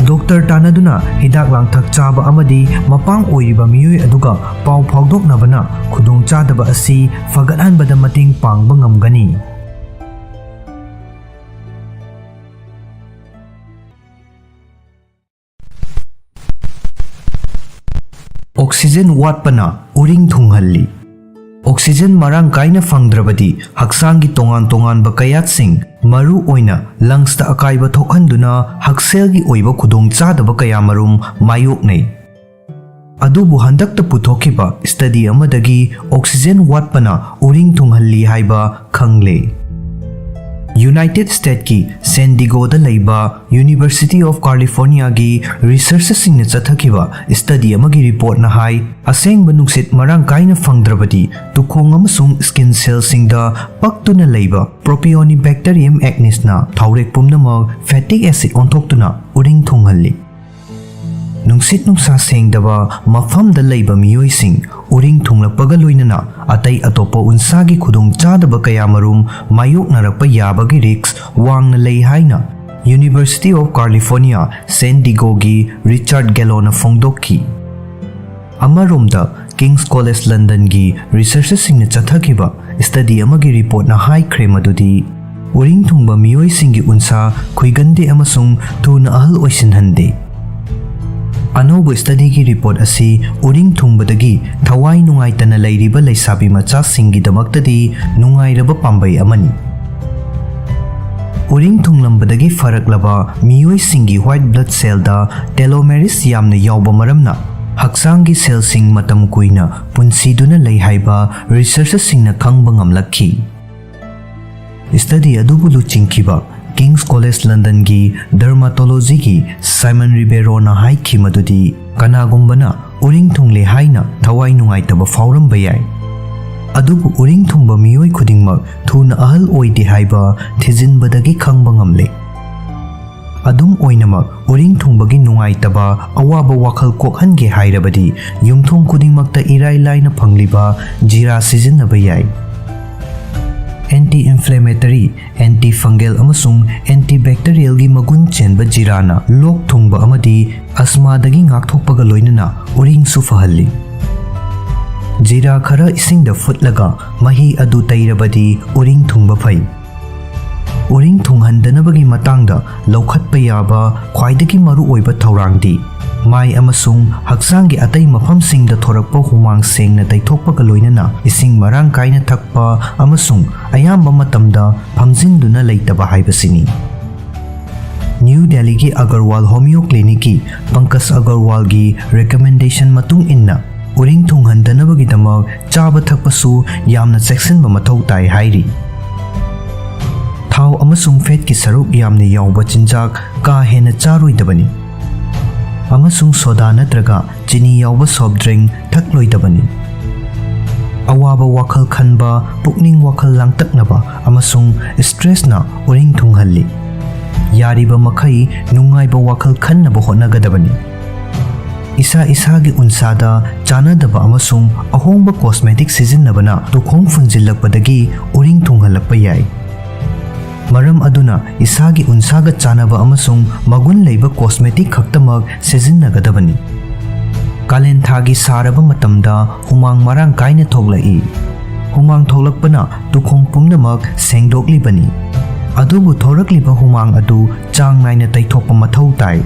Doctor tanaduna hidak langthak chaba amadi mapang oiriba miyoi aduga pau phawdoknabana khudong chadaba asi fagathanbada mateng pangba ngamgani. Oxygen watpana uring thunghalli. Oxygen marang kaina fangdrabadi hakchangi tongan ba kayat sing maru oina lungs ta akaiba thokhanduna hakselgi oiba khudong chadaba kaya marum mayoknei. Adubu handakta puthokiba study amadagi oxygen watpana uring thunghalli haiba khangle. United States ki San Diego da laiba University of California gi researchers sing na chathakiba study amagi report na hai aseng banungsit marang kaina fangdrabadi tukhong amasung skin cells sing da paktuna laiba propionibacterium acnes na thaurek pumnamag fatty acid onthokuna uring thunghalli. ꯅꯨꯡꯁꯤꯠ ꯅꯨꯡꯁꯥ ꯁꯦꯡꯗꯕ ꯃꯐꯝꯗ ꯂꯩꯕ ꯃꯤꯑꯣꯏꯁꯤꯡ ꯎꯔꯤꯡ ꯊꯨꯡꯂꯛꯄꯒ ꯂꯣꯏꯅꯅ ꯑꯇꯩ ꯑꯇꯣꯞꯄ ꯎꯟꯁꯥꯒꯤ ꯈꯨꯗꯣꯡꯆꯥꯗꯕ ꯀꯌꯥꯃꯔꯨꯝ ꯃꯥꯌꯣꯛꯅꯔꯛꯄ ꯌꯥꯕꯒꯤ ꯔꯤꯛꯁ ꯋꯥꯡꯅ ꯂꯩ ꯍꯥꯏꯅ ꯌꯨꯅꯤꯚꯔꯁꯤꯇꯤ ꯑꯣꯐ ꯀꯥꯂꯤꯐꯣꯔꯅꯤꯌꯥ ꯁꯦꯟ ꯗꯤꯒꯣꯒꯤ ꯔꯤꯆꯥꯔꯗ ꯒꯦꯂꯣꯅ ꯐꯣꯡꯗꯣꯛꯈꯤ꯫ ꯑꯃꯔꯣꯝꯗ ꯀꯤꯡꯁ ꯀꯣꯂꯦꯖ ꯂꯟꯗꯟꯒꯤ ꯔꯤꯁꯔꯆꯔꯁꯤꯡꯅ ꯆꯠꯊꯈꯤꯕ ꯁ꯭ꯇꯗꯤ ꯑꯃꯒꯤ ꯔꯤꯄꯣꯔꯠꯅ ꯍꯥꯏꯈ꯭ꯔꯦ ꯃꯗꯨꯗꯤ ꯎꯔꯤꯡ ꯊꯨꯡꯕ ꯃꯤꯑꯣꯏꯁꯤꯡꯒꯤ ꯎꯟꯁꯥ ꯈꯨꯏꯒꯟꯗꯦ ꯑꯃꯁꯨꯡ ꯊꯨꯅ ꯑꯍꯜ ꯑꯣꯏꯁꯤꯟꯍꯟꯗꯦ꯫ ꯑꯅꯧꯕ ꯁ꯭ꯇꯗꯤꯒꯤ ꯔꯤꯄꯣꯔꯠ ꯑꯁꯤ ꯎꯔꯤꯡ ꯊꯨꯡꯕꯗꯒꯤ ꯊꯋꯥꯏ ꯅꯨꯡꯉꯥꯏꯇꯅ ꯂꯩꯔꯤꯕ ꯂꯩꯁꯥꯕꯤ ꯃꯆꯥꯁꯤꯡꯒꯤꯗꯃꯛꯇꯗꯤ ꯅꯨꯡꯉꯥꯏꯔꯕ ꯄꯥꯝꯕꯩ ꯑꯃꯅꯤ꯫ ꯎꯔꯤꯡ ꯊꯨꯡꯂꯝꯕꯗꯒꯤ ꯐꯔꯛꯂꯕ ꯃꯤꯑꯣꯏꯁꯤꯡꯒꯤ ꯍ꯭ꯋꯥꯏꯠ ꯕ꯭ꯂꯗ ꯁꯦꯜꯗ ꯇꯦꯂꯣꯃꯦꯔꯤꯁ ꯌꯥꯝꯅ ꯌꯥꯎꯕ ꯃꯔꯝꯅ ꯍꯛꯆꯥꯡꯒꯤ ꯁꯦꯜꯁꯤꯡ ꯃꯇꯝ ꯀꯨꯏꯅ ꯄꯨꯟꯁꯤꯗꯨꯅ ꯂꯩ ꯍꯥꯏꯕ ꯔꯤꯁꯔꯆꯔꯁꯤꯡꯅ ꯈꯪꯕ ꯉꯝꯂꯛꯈꯤ꯫ ꯁ꯭ꯇꯗꯤ ꯑꯗꯨꯕꯨ ꯂꯨꯆꯤꯡꯈꯤꯕ ꯀꯤꯡꯁ ꯀꯣꯂꯦꯖ ꯂꯟꯗꯟꯒꯤ ꯗꯔꯃꯥꯇꯣꯂꯣꯖꯤꯒꯤ ꯁꯥꯏꯃꯟ ꯔꯤꯕꯦꯔꯣꯅ ꯍꯥꯏꯈꯤ ꯃꯗꯨꯗꯤ ꯀꯅꯥꯒꯨꯝꯕꯅ ꯎꯔꯤꯡ ꯊꯨꯡꯂꯦ ꯍꯥꯏꯅ ꯊꯋꯥꯏ ꯅꯨꯡꯉꯥꯏꯇꯕ ꯐꯥꯎꯔꯝꯕ ꯌꯥꯏ, ꯑꯗꯨꯕꯨ ꯎꯔꯤꯡ ꯊꯨꯡꯕ ꯃꯤꯑꯣꯏ ꯈꯨꯗꯤꯡꯃꯛ ꯊꯨꯅ ꯑꯍꯜ ꯑꯣꯏꯗꯦ ꯍꯥꯏꯕ ꯊꯤꯖꯤꯟꯕꯗꯒꯤ ꯈꯪꯕ ꯉꯝꯂꯦ꯫ ꯑꯗꯨꯝ ꯑꯣꯏꯅꯃꯛ ꯎꯔꯤꯡ ꯊꯨꯡꯕꯒꯤ ꯅꯨꯡꯉꯥꯏꯇꯕ ꯑꯋꯥꯕ ꯋꯥꯈꯜ ꯀꯣꯛꯍꯟꯒꯦ ꯍꯥꯏꯔꯕꯗꯤ ꯌꯨꯝꯊꯣꯡ ꯈꯨꯗꯤꯡꯃꯛꯇ ꯏꯔꯥꯏ ꯂꯥꯏꯅ ꯐꯪꯂꯤꯕ ꯖꯤꯔꯥ ꯁꯤꯖꯤꯟꯅꯕ ꯌꯥꯏ꯫ ꯑꯦꯟꯇꯤ ꯏꯟꯐ꯭ꯂꯦꯃꯦꯇꯔꯤ, ꯑꯦꯟꯇꯤ ꯐꯪꯒꯦꯜ ꯑꯃꯁꯨꯡ ꯑꯦꯟꯇꯤ ꯕꯦꯛꯇꯔꯤꯌꯦꯜꯒꯤ ꯃꯒꯨꯟ ꯆꯦꯟꯕ ꯖꯤꯔꯥꯅ ꯂꯣꯛ ꯊꯨꯡꯕ ꯑꯃꯗꯤ ꯑꯁꯃꯥꯗꯒꯤ ꯉꯥꯛꯊꯣꯛꯄꯒ ꯂꯣꯏꯅꯅ ꯎꯔꯤꯡꯁꯨ ꯐꯍꯜꯂꯤ꯫ ꯖꯤꯔꯥ ꯈꯔ ꯏꯁꯤꯡꯗ ꯐꯨꯠꯂꯒ ꯃꯍꯤ ꯑꯗꯨ ꯇꯩꯔꯕꯗꯤ ꯎꯔꯤꯡ ꯊꯨꯡꯕ ꯐꯩ꯫ ꯎꯔꯤꯡ ꯊꯨꯡꯍꯟꯗꯅꯕꯒꯤ ꯃꯇꯥꯡꯗ ꯂꯧꯈꯠꯄ ꯌꯥꯕ ꯈ꯭ꯋꯥꯏꯗꯒꯤ ꯃꯔꯨꯑꯣꯏꯕ ꯊꯧꯔꯥꯡꯗꯤ ꯃꯥꯏ ꯑꯃꯁꯨꯡ ꯍꯛꯆꯥꯡꯒꯤ ꯑꯇꯩ ꯃꯐꯝꯁꯤꯡꯗ ꯊꯣꯔꯛꯄ ꯍꯨꯃꯥꯡ ꯁꯦꯡꯅ ꯇꯩꯊꯣꯛꯄꯒ ꯂꯣꯏꯅꯅ ꯏꯁꯤꯡ ꯃꯔꯥꯡ ꯀꯥꯏꯅ ꯊꯛꯄ ꯑꯃꯁꯨꯡ ꯑꯌꯥꯝꯕ ꯃꯇꯝꯗ ꯐꯝꯖꯤꯟꯗꯨꯅ ꯂꯩꯇꯕ ꯍꯥꯏꯕꯁꯤꯅꯤ꯫ ꯅ꯭ꯌꯨ ꯗꯦꯜꯂꯤꯒꯤ ꯑꯒꯔꯋꯥꯜ ꯍꯣꯃꯤꯑꯣ ꯀ꯭ꯂꯤꯅꯤꯛꯀꯤ ꯄꯪꯀꯖ ꯑꯒꯔꯋꯥꯜꯒꯤ ꯔꯦꯀꯃꯦꯟꯗꯦꯁꯟ ꯃꯇꯨꯡ ꯏꯟꯅ ꯎꯔꯤꯡ ꯊꯨꯡꯍꯟꯗꯅꯕꯒꯤꯗꯃꯛ ꯆꯥꯕ ꯊꯛꯄꯁꯨ ꯌꯥꯝꯅ ꯆꯦꯛꯁꯤꯟꯕ ꯃꯊꯧ ꯇꯥꯏ ꯍꯥꯏꯔꯤ꯫ ꯊꯥꯎ ꯑꯃꯁꯨꯡ ꯐꯦꯠꯀꯤ ꯁꯔꯨꯛ ꯌꯥꯝꯅ ꯌꯥꯎꯕ ꯆꯤꯟꯖꯥꯛ ꯀꯥ ꯍꯦꯟꯅ ꯆꯥꯔꯣꯏꯗꯕꯅꯤ, ꯑꯃꯁꯨꯡ ꯁꯣꯗꯥ ꯅꯠꯇ꯭ꯔꯒ ꯆꯤꯅꯤ ꯌꯥꯎꯕ ꯁꯣꯐꯠ ꯗ꯭ꯔꯤꯡꯛ ꯊꯛꯂꯣꯏꯗꯕꯅꯤ꯫ ꯑꯋꯥꯕ ꯋꯥꯈꯜ ꯈꯟꯕ, ꯄꯨꯛꯅꯤꯡ ꯋꯥꯈꯜ ꯂꯥꯡꯇꯛꯅꯕ ꯑꯃꯁꯨꯡ ꯁ꯭ꯇ꯭ꯔꯦꯁꯅ ꯎꯔꯤꯡ ꯊꯨꯡꯍꯜꯂꯤ꯫ ꯌꯥꯔꯤꯕ ꯃꯈꯩ ꯅꯨꯡꯉꯥꯏꯕ ꯋꯥꯈꯜ ꯈꯟꯅꯕ ꯍꯣꯠꯅꯒꯗꯕꯅꯤ꯫ ꯏꯁꯥ ꯏꯁꯥꯒꯤ ꯎꯟꯁꯥꯗ ꯆꯥꯅꯗꯕ ꯑꯃꯁꯨꯡ ꯑꯍꯣꯡꯕ ꯀꯣꯁꯃꯦꯇꯤꯛ ꯁꯤꯖꯤꯟꯅꯕꯅ ꯇꯨꯈꯣꯡ ꯐꯨꯟꯖꯤꯜꯂꯛꯄꯗꯒꯤ ꯎꯔꯤꯡ ꯊꯨꯡꯍꯜꯂꯛꯄ ꯌꯥꯏ꯫ ꯃꯔꯝ ꯑꯗꯨꯅ ꯏꯁꯥꯒꯤ ꯎꯟꯁꯥꯒ ꯆꯥꯅꯕ ꯑꯃꯁꯨꯡ ꯃꯒꯨꯟ ꯂꯩꯕ ꯀꯣꯁꯃꯦꯇꯤꯛ ꯈꯛꯇꯃꯛ ꯁꯤꯖꯤꯟꯅꯒꯗꯕꯅꯤ꯫ ꯀꯥꯂꯦꯟ ꯊꯥꯒꯤ ꯁꯥꯔꯕ ꯃꯇꯝꯗ ꯍꯨꯃꯥꯡ ꯃꯔꯥꯡ ꯀꯥꯏꯅ ꯊꯣꯛꯂꯛꯏ꯫ ꯍꯨꯃꯥꯡ ꯊꯣꯛꯂꯛꯄꯅ ꯇꯨꯈꯣꯡ ꯄꯨꯝꯅꯃꯛ ꯁꯦꯡꯗꯣꯛꯂꯤꯕꯅꯤ, ꯑꯗꯨꯕꯨ ꯊꯣꯔꯛꯂꯤꯕ ꯍꯨꯃꯥꯡ ꯑꯗꯨ ꯆꯥꯡ ナꯏꯅ ꯇꯩꯊꯣꯛꯄ ꯃꯊꯧ ꯇꯥꯏ꯫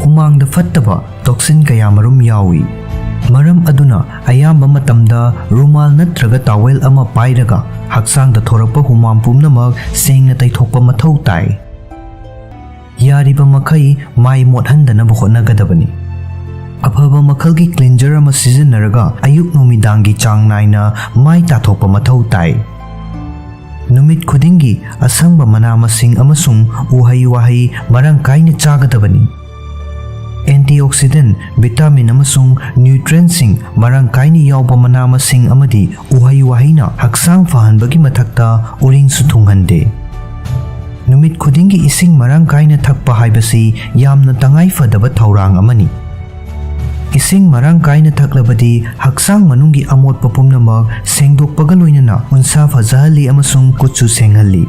ꯍꯨꯃꯥꯡꯗ ꯐꯠꯇꯕ ꯇꯣꯛꯁꯤꯟ ꯀꯌꯥꯃꯔꯨꯝ ꯌꯥꯎꯏ, ꯃꯔꯝ ꯑꯗꯨꯅ ꯑꯌꯥꯝꯕ ꯃꯇꯝꯗ ꯔꯨꯃꯥꯜ ꯅꯠꯇ꯭ꯔꯒ ꯇꯥꯋꯦꯜ ꯑꯃ ꯄꯥꯏꯔꯒ ꯍꯛꯆꯥꯡꯗ ꯊꯣꯔꯛꯄ ꯍꯨꯃꯥꯡ ꯄꯨꯝꯅꯃꯛ ꯁꯦꯡꯅ ꯇꯩꯊꯣꯛꯄ ꯃꯊꯧ ꯇꯥꯏ꯫ ꯌꯥꯔꯤꯕ ꯃꯈꯩ ꯃꯥꯏ ꯃꯣꯠꯍꯟꯗꯅꯕ ꯍꯣꯠꯅꯒꯗꯕꯅꯤ꯫ ꯑꯐꯕ ꯃꯈꯜꯒꯤ ꯀ꯭ꯂꯤꯟꯖꯔ ꯑꯃ ꯁꯤꯖꯤꯟꯅꯔꯒ ꯑꯌꯨꯛ ꯅꯨꯃꯤꯗꯥꯡꯒꯤ ꯆꯥꯡ ꯅꯥꯏꯅ ꯃꯥꯏ ꯇꯥꯊꯣꯛꯄ ꯃꯊꯧ ꯇꯥꯏ꯫ ꯅꯨꯃꯤꯠ ꯈꯨꯗꯤꯡꯒꯤ ꯑꯁꯪꯕ ꯃꯅꯥ-ꯃꯁꯤꯡ ꯑꯃꯁꯨꯡ ꯎꯍꯩ-ꯋꯥꯍꯩ ꯃꯔꯥꯡ ꯀꯥꯏꯅ ꯆꯥꯒꯗꯕꯅꯤ꯫ ꯑꯦꯟꯇꯤꯑꯣꯛꯁꯤꯗꯦꯟꯠ, ꯚꯤꯇꯥꯃꯤꯟ ꯑꯃꯁꯨꯡ ꯅ꯭ꯌꯨꯇ꯭ꯔꯤꯑꯦꯟꯠꯁꯤꯡ ꯃꯔꯥꯡ ꯀꯥꯏꯅ ꯌꯥꯎꯕ ꯃꯅꯥ-ꯃꯁꯤꯡ ꯑꯃꯗꯤ ꯎꯍꯩ-ꯋꯥꯍꯩꯅ ꯍꯛꯆꯥꯡ ꯐꯍꯟꯕꯒꯤ ꯃꯊꯛꯇ ꯎꯔꯤꯡꯁꯨ ꯊꯨꯡꯍꯟꯗꯦ꯫ ꯅꯨꯃꯤꯠ ꯈꯨꯗꯤꯡꯒꯤ ꯏꯁꯤꯡ ꯃꯔꯥꯡ ꯀꯥꯏꯅ ꯊꯛꯄ ꯍꯥꯏꯕꯁꯤ ꯌꯥꯝꯅ ꯇꯉꯥꯏꯐꯗꯕ ꯊꯧꯔꯥꯡ ꯑꯃꯅꯤ꯫ ꯏꯁꯤꯡ ꯃꯔꯥꯡ ꯀꯥꯏꯅ ꯊꯛꯂꯕꯗꯤ ꯍꯛꯆꯥꯡ ꯃꯅꯨꯡꯒꯤ ꯑꯃꯣꯠꯄ ꯄꯨꯝꯅꯃꯛ ꯁꯦꯡꯗꯣꯛꯄꯒ ꯂꯣꯏꯅꯅ ꯎꯟꯁꯥ ꯐꯖꯍꯜꯂꯤ ꯑꯃꯁꯨꯡ ꯀꯨꯠꯁꯨ ꯁꯦꯡꯍꯜꯂꯤ꯫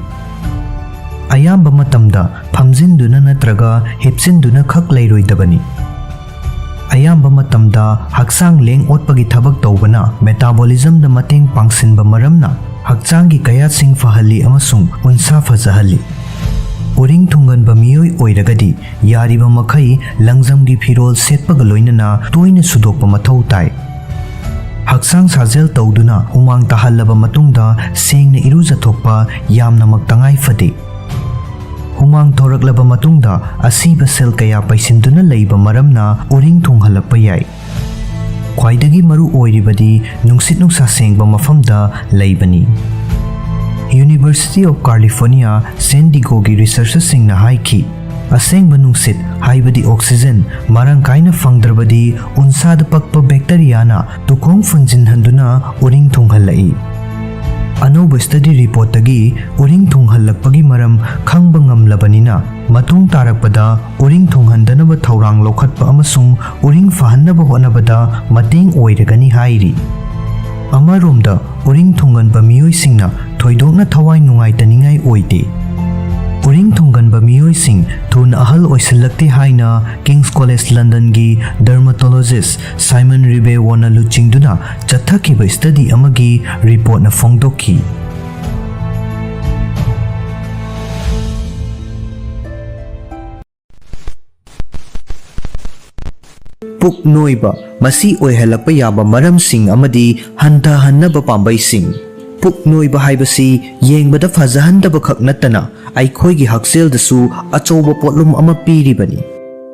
ꯑꯌꯥꯝꯕ ꯃꯇꯝꯗ ꯐꯝꯖꯤꯟꯗꯨꯅ ꯅꯠꯇ꯭ꯔꯒ ꯍꯤꯞꯆꯤꯟꯗꯨꯅ ꯈꯛ ꯂꯩꯔꯣꯏꯗꯕꯅꯤ꯫ ꯑꯌꯥꯝꯕ ꯃꯇꯝꯗ ꯍꯛꯆꯥꯡ ꯂꯦꯡ-ꯑꯣꯠꯄꯒꯤ ꯊꯕꯛ ꯇꯧꯕꯅ ꯃꯦꯇꯥꯕꯣꯂꯤꯖꯝꯗ ꯃꯇꯦꯡ ꯄꯥꯡꯁꯤꯟꯕ ꯃꯔꯝꯅ ꯍꯛꯆꯥꯡꯒꯤ ꯀꯌꯥꯠꯁꯤꯡ ꯐꯍꯜꯂꯤ ꯑꯃꯁꯨꯡ ꯎꯟꯁꯥ ꯐꯖꯍꯜꯂꯤ꯫ ꯎꯔꯤꯡ ꯊꯨꯡꯒꯟꯕ ꯃꯤꯑꯣꯏ ꯑꯣꯏꯔꯒꯗꯤ ꯌꯥꯔꯤꯕ ꯃꯈꯩ ꯂꯪꯖꯝꯒꯤ ꯐꯤꯔꯣꯜ ꯁꯦꯠꯄꯒ ꯂꯣꯏꯅꯅ ꯇꯣꯏꯅ ꯁꯨꯗꯣꯛꯄ ꯃꯊꯧ ꯇꯥꯏ꯫ ꯍꯛꯆꯥꯡ ꯁꯥꯖꯦꯜ ꯇꯧꯗꯨꯅ ꯍꯨꯃꯥꯡ ꯇꯥꯍꯜꯂꯕ ꯃꯇꯨꯡꯗ ꯁꯦꯡꯅ ꯏꯔꯨꯖꯊꯣꯛꯄ ꯌꯥꯝꯅꯃꯛ ꯇꯉꯥꯏ ꯐꯗꯦ꯫ ꯍꯨꯃꯥꯡ ꯊꯣꯔꯛꯂꯕ ꯃꯇꯨꯡꯗ ꯑꯁꯤꯕ ꯁꯦꯜ ꯀꯌꯥ ꯄꯩꯁꯤꯟꯗꯨꯅ ꯂꯩꯕ ꯃꯔꯝꯅ ꯎꯔꯤꯡ ꯊꯨꯡꯍꯜꯂꯛꯄ ꯌꯥꯏ꯫ ꯈ꯭ꯋꯥꯏꯗꯒꯤ ꯃꯔꯨ ꯑꯣꯏꯔꯤꯕꯗꯤ ꯅꯨꯡꯁꯤꯠ ꯅꯨꯡꯁꯥ ꯁꯦꯡꯕ ꯃꯐꯝꯗ ꯂꯩꯕꯅꯤ꯫ ꯌꯨꯅꯤꯚꯔꯁꯤꯇꯤ ꯑꯣꯐ ꯀꯥꯂꯤꯐꯣꯔꯅꯤꯌꯥ ꯁꯦꯟ ꯗꯤꯒꯣꯒꯤ ꯔꯤꯁꯔꯆꯔꯁꯤꯡꯅ ꯍꯥꯏꯈꯤ, ꯑꯁꯦꯡꯕ ꯅꯨꯡꯁꯤꯠ ꯍꯥꯏꯕꯗꯤ ꯑꯣꯛꯁꯤꯖꯦꯟ ꯃꯔꯥꯡ ꯀꯥꯏꯅ ꯐꯪꯗ꯭ꯔꯕꯗꯤ ꯎꯟꯁꯥꯗ ꯄꯛꯄ ꯕꯦꯛꯇꯦꯔꯤꯌꯥꯅ ꯇꯨꯈꯣꯡ ꯐꯨꯟꯖꯤꯟꯍꯟꯗꯨꯅ ꯎꯔꯤꯡ ꯊꯨꯡꯍꯜꯂꯛꯏ꯫ ꯑꯅꯧꯕ ꯁ꯭ꯇꯗꯤ ꯔꯤꯄꯣꯔꯠꯇꯒꯤ ꯎꯔꯤꯡ ꯊꯨꯡꯍꯜꯂꯛꯄꯒꯤ ꯃꯔꯝ ꯈꯪꯕ ꯉꯝꯂꯕꯅꯤꯅ ꯃꯇꯨꯡ ꯇꯥꯔꯛꯄꯗ ꯎꯔꯤꯡ ꯊꯨꯡꯍꯟꯗꯅꯕ ꯊꯧꯔꯥꯡ ꯂꯧꯈꯠꯄ ꯑꯃꯁꯨꯡ ꯎꯔꯤꯡ ꯐꯍꯟꯅꯕ ꯍꯣꯠꯅꯕꯗ ꯃꯇꯦꯡ ꯑꯣꯏꯔꯒꯅꯤ ꯍꯥꯏꯔꯤ꯫ ꯑꯃꯔꯣꯝꯗ ꯎꯔꯤꯡ ꯊꯨꯡꯒꯟꯕ ꯃꯤꯑꯣꯏꯁꯤꯡꯅ ꯊꯣꯏꯗꯣꯛꯅ ꯊꯋꯥꯏ ꯅꯨꯡꯉꯥꯏꯇꯅꯤꯡꯉꯥꯏ ꯑꯣꯏꯗꯦ꯫ ꯎꯔꯤꯡ ꯊꯨꯡꯒꯟꯕ ꯃꯤꯑꯣꯏꯁꯤꯡ ꯊꯨꯅ ꯑꯍꯜ ꯑꯣꯏꯁꯤꯜꯂꯛꯇꯦ ꯍꯥꯏꯅ ꯀꯤꯡꯁ ꯀꯣꯂꯦꯖ ꯂꯟꯗꯟꯒꯤ ꯗꯔꯃꯥꯇꯣꯂꯣꯖꯤꯁ ꯁꯥꯏꯃꯟ ꯔꯤꯕꯦꯋꯣꯅ ꯂꯨꯆꯤꯡꯗꯨꯅ ꯆꯠꯊꯈꯤꯕ ꯁ꯭ꯇꯗꯤ ꯑꯃꯒꯤ ꯔꯤꯄꯣꯔꯠꯅ ꯐꯣꯡꯗꯣꯛꯈꯤ꯫ ꯄꯨꯛ ꯅꯣꯏꯕ ꯃꯁꯤ ꯑꯣꯏꯍꯜꯂꯛꯄ ꯌꯥꯕ ꯃꯔꯝꯁꯤꯡ ꯑꯃꯗꯤ ꯍꯟꯊꯍꯟꯅꯕ ꯄꯥꯝꯕꯩꯁꯤꯡ꯫ ꯄꯨꯛ ꯅꯣꯏꯕ ꯍꯥꯏꯕꯁꯤ ꯌꯦꯡꯕꯗ ꯐꯖꯍꯟꯗꯕ ꯈꯛ ꯅꯠꯇꯅ ꯑꯩꯈꯣꯏꯒꯤ ꯍꯛꯁꯦꯜꯗꯁꯨ ꯑꯆꯧꯕ ꯄꯣꯠꯂꯨꯝ ꯑꯃ ꯄꯤꯔꯤꯕꯅꯤ꯫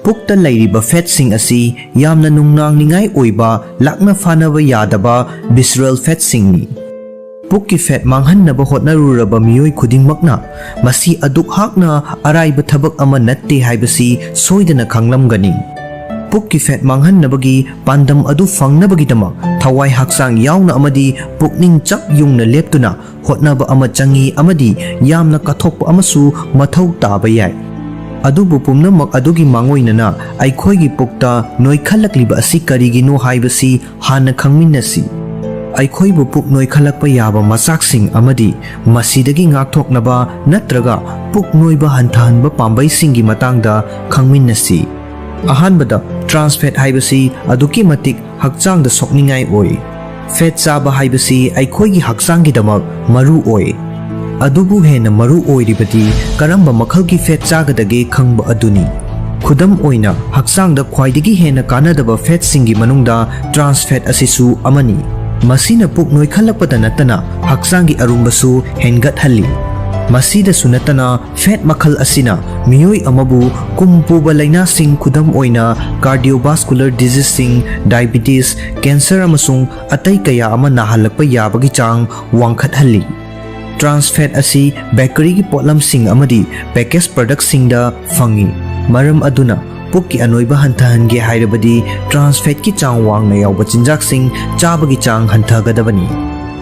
ꯄꯨꯛꯇ ꯂꯩꯔꯤꯕ ꯐꯦꯠꯁꯤꯡ ꯑꯁꯤ ꯌꯥꯝꯅ ꯅꯨꯡꯅꯥꯡꯅꯤꯡꯉꯥꯏ ꯑꯣꯏꯕ ꯂꯥꯛꯅ ꯐꯥꯅꯕ ꯌꯥꯗꯕ ꯚꯤꯁꯔꯦꯜ ꯐꯦꯠꯁꯤꯡꯅꯤ꯫ ꯄꯨꯛꯀꯤ ꯐꯦꯠ ꯃꯥꯡꯍꯟꯅꯕ ꯍꯣꯠꯅꯔꯨꯔꯕ ꯃꯤꯑꯣꯏ ꯈꯨꯗꯤꯡꯃꯛꯅ ꯃꯁꯤ ꯑꯗꯨꯛ ꯍꯥꯛꯅ ꯑꯔꯥꯏꯕ ꯊꯕꯛ ꯑꯃ ꯅꯠꯇꯦ ꯍꯥꯏꯕꯁꯤ ꯁꯣꯏꯗꯅ ꯈꯪꯂꯝꯒꯅꯤ꯫ ꯄꯨꯛꯀꯤ ꯐꯦꯠ ꯃꯥꯡꯍꯟꯅꯕꯒꯤ ꯄꯥꯟꯗꯝ ꯑꯗꯨ ꯐꯪꯅꯕꯒꯤꯗꯃꯛ ꯊꯋꯥꯏ ꯍꯛꯆꯥꯡ ꯌꯥꯎꯅ ꯑꯃꯗꯤ ꯄꯨꯛꯅꯤꯡ ꯆꯞ ꯌꯨꯡꯅ ꯂꯦꯞꯇꯨꯅ ꯍꯣꯠꯅꯕ ꯑꯃ ꯆꯪꯏ ꯑꯃꯗꯤ ꯌꯥꯝꯅ ꯀꯠꯊꯣꯛꯄ ꯑꯃꯁꯨ ꯃꯊꯧ ꯇꯥꯕ ꯌꯥꯏ꯫ ꯑꯗꯨꯕꯨ ꯄꯨꯝꯅꯃꯛ ꯑꯗꯨꯒꯤ ꯃꯥꯡꯑꯣꯏꯅꯅ ꯑꯩꯈꯣꯏꯒꯤ ꯄꯨꯛꯇ ꯅꯣꯏꯈꯠꯂꯛꯂꯤꯕ ꯑꯁꯤ ꯀꯔꯤꯒꯤꯅꯣ ꯍꯥꯏꯕꯁꯤ ꯍꯥꯟꯅ ꯈꯪꯃꯤꯟꯅꯁꯤ꯫ ꯑꯩꯈꯣꯏꯕꯨ ꯄꯨꯛ ꯅꯣꯏꯈꯠꯂꯛꯄ ꯌꯥꯕ ꯃꯆꯥꯛꯁꯤꯡ ꯑꯃꯗꯤ ꯃꯁꯤꯗꯒꯤ ꯉꯥꯛꯊꯣꯛꯅꯕ ꯅꯠꯇ꯭ꯔꯒ ꯄꯨꯛ ꯅꯣꯏꯕ ꯍꯟꯊꯍꯟꯕ ꯄꯥꯝꯕꯩꯁꯤꯡꯒꯤ ꯃꯇꯥꯡꯗ ꯈꯪꯃꯤꯟꯅꯁꯤ꯫ ꯑꯍꯥꯟꯕꯗ ꯇ꯭ꯔꯥꯟꯁ ꯐꯦꯠ ꯍꯥꯏꯕꯁꯤ ꯑꯗꯨꯛꯀꯤ ꯃꯇꯤꯛ ꯍꯛꯆꯥꯡꯗ ꯁꯣꯛꯅꯤꯡꯉꯥꯏ ꯑꯣꯏ꯫ ꯐꯦꯠ ꯆꯥꯕ ꯍꯥꯏꯕꯁꯤ ꯑꯩꯈꯣꯏꯒꯤ ꯍꯛꯆꯥꯡꯒꯤꯗꯃꯛ ꯃꯔꯨ ꯑꯣꯏ꯫ ꯑꯗꯨꯕꯨ ꯍꯦꯟꯅ ꯃꯔꯨ ꯑꯣꯏꯔꯤꯕꯗꯤ ꯀꯔꯝꯕ ꯃꯈꯜꯒꯤ ꯐꯦꯠ ꯆꯥꯒꯗꯒꯦ ꯈꯪꯕ ꯑꯗꯨꯅꯤ꯫ ꯈꯨꯗꯝ ꯑꯣꯏꯅ ꯍꯛꯆꯥꯡꯗ ꯈ꯭ꯋꯥꯏꯗꯒꯤ ꯍꯦꯟꯅ ꯀꯥꯟꯅꯗꯕ ꯐꯦꯠꯁꯤꯡꯒꯤ ꯃꯅꯨꯡꯗ ꯇ꯭ꯔꯥꯟꯁ ꯐꯦꯠ ꯑꯁꯤꯁꯨ ꯑꯃꯅꯤ꯫ ꯃꯁꯤꯅ ꯄꯨꯛ ꯅꯣꯏꯈꯠꯂꯛꯄꯗ ꯅꯠꯇꯅ ꯍꯛꯆꯥꯡꯒꯤ ꯑꯔꯨꯝꯕꯁꯨ ꯍꯦꯟꯒꯠꯍꯜꯂꯤ꯫ ꯃꯁꯤꯗꯁꯨ ꯅꯠꯇꯅ ꯐꯦꯠ ꯃꯈꯜ ꯑꯁꯤꯅ ꯃꯤꯑꯣꯏ ꯑꯃꯕꯨ ꯀꯨꯝ ꯄꯨꯕ ꯂꯩꯅꯥꯁꯤꯡ ꯈꯨꯗꯝ ꯑꯣꯏꯅ ꯀꯥꯔꯗꯤꯑꯣꯚꯥꯁꯀꯨꯂꯔ ꯗꯤꯖꯤꯖꯁꯤꯡ, ꯗꯥꯏꯕꯤꯇꯤꯁ, ꯀꯦꯟꯁꯔ ꯑꯃꯁꯨꯡ ꯑꯇꯩ ꯀꯌꯥ ꯑꯃ ꯅꯥꯍꯜꯂꯛꯄ ꯌꯥꯕꯒꯤ ꯆꯥꯡ ꯋꯥꯡꯈꯠꯍꯜꯂꯤ꯫ ꯇ꯭ꯔꯥꯟꯁ ꯐꯦꯠ ꯑꯁꯤ ꯕꯦꯀꯔꯤꯒꯤ ꯄꯣꯠꯂꯝꯁꯤꯡ ꯑꯃꯗꯤ ꯄꯦꯀꯦꯖ ꯄ꯭ꯔꯗꯛꯁꯤꯡꯗ ꯐꯪꯏ꯫ ꯃꯔꯝ ꯑꯗꯨꯅ ꯄꯨꯛꯀꯤ ꯑꯅꯣꯏꯕ ꯍꯟꯊꯍꯟꯒꯦ ꯍꯥꯏꯔꯕꯗꯤ ꯇ꯭ꯔꯥꯟꯁ ꯐꯦꯠꯀꯤ ꯆꯥꯡ ꯋꯥꯡꯅ ꯌꯥꯎꯕ ꯆꯤꯟꯖꯥꯛꯁꯤꯡ ꯆꯥꯕꯒꯤ ꯆꯥꯡ ꯍꯟꯊꯒꯗꯕꯅꯤ꯫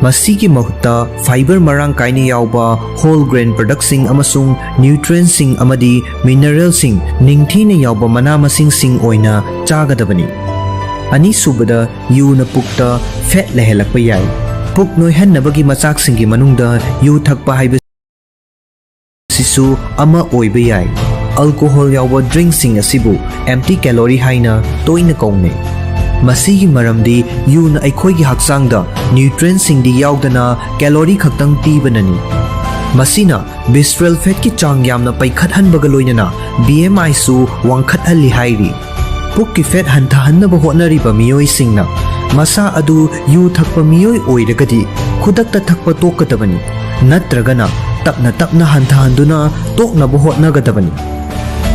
ꯃꯁꯤꯒꯤ ꯃꯍꯨꯠꯇ ꯐꯥꯏꯕꯔ ꯃꯔꯥꯡ ꯀꯥꯏꯅ ꯌꯥꯎꯕ ꯍꯣꯜ ꯒ꯭ꯔꯦꯟ ꯄ꯭ꯔꯗꯛꯁꯤꯡ ꯑꯃꯁꯨꯡ ꯅ꯭ꯌꯨꯇ꯭ꯔꯤꯑꯦꯟꯠꯁꯤꯡ ꯑꯃꯗꯤ ꯃꯤꯅꯔꯦꯜꯁꯤꯡ ꯅꯤꯡꯊꯤꯅ ꯌꯥꯎꯕ ꯃꯅꯥ ꯃꯁꯤꯡꯁꯤꯡ ꯑꯣꯏꯅ ꯆꯥꯒꯗꯕꯅꯤ꯫ ꯑꯅꯤꯁꯨꯕꯗ ꯌꯨꯅ ꯄꯨꯛꯇ ꯐꯦꯠ ꯂꯩꯍꯜꯂꯛꯄ ꯌꯥꯏ꯫ ꯄꯨꯛ ꯅꯣꯏꯍꯟꯅꯕꯒꯤ ꯃꯆꯥꯛꯁꯤꯡꯒꯤ ꯃꯅꯨꯡꯗ ꯌꯨ ꯊꯛꯄ ꯍꯥꯏꯕꯁꯤꯁꯨ ꯑꯃ ꯑꯣꯏꯕ ꯌꯥꯏ꯫ ꯑꯜꯀꯣꯍꯣꯜ ꯌꯥꯎꯕ ꯗ꯭ꯔꯤꯡꯛꯁꯤꯡ ꯑꯁꯤꯕꯨ ꯑꯦꯝꯇꯤ ꯀꯦꯂꯣꯔꯤ ꯍꯥꯏꯅ ꯇꯣꯏꯅ ꯀꯧꯅꯩ꯫ ꯃꯁꯤꯒꯤ ꯃꯔꯝꯗꯤ ꯌꯨꯅ ꯑꯩꯈꯣꯏꯒꯤ ꯍꯛꯆꯥꯡꯗ ꯅ꯭ꯌꯨꯇ꯭ꯔꯤꯑꯦꯟꯠꯁꯤꯡꯗꯤ ꯌꯥꯎꯗꯅ ꯀꯦꯂꯣꯔꯤ ꯈꯛꯇꯪ ꯄꯤꯕꯅꯅꯤ꯫ ꯃꯁꯤꯅ ꯚꯤꯁꯔꯦꯜ ꯐꯦꯠꯀꯤ ꯆꯥꯡ ꯌꯥꯝꯅ ꯄꯩꯈꯠꯍꯟꯕꯒ ꯂꯣꯏꯅꯅ BMIꯁꯨ ꯋꯥꯡꯈꯠꯍꯜꯂꯤ ꯍꯥꯏꯔꯤ꯫ ꯄꯨꯛꯀꯤ ꯐꯦꯠ ꯍꯟꯊꯍꯟꯅꯕ ꯍꯣꯠꯅꯔꯤꯕ ꯃꯤꯑꯣꯏꯁꯤꯡꯅ ꯃꯁꯥ ꯑꯗꯨ ꯌꯨ ꯊꯛꯄ ꯃꯤꯑꯣꯏ ꯑꯣꯏꯔꯒꯗꯤ ꯈꯨꯗꯛꯇ ꯊꯛꯄ ꯇꯣꯛꯀꯗꯕꯅꯤ ꯅꯠꯇ꯭ꯔꯒꯅ ꯇꯞꯅ ꯇꯞꯅ ꯍꯟꯊꯍꯟꯗꯨꯅ ꯇꯣꯛꯅꯕ ꯍꯣꯠꯅꯒꯗꯕꯅꯤ꯫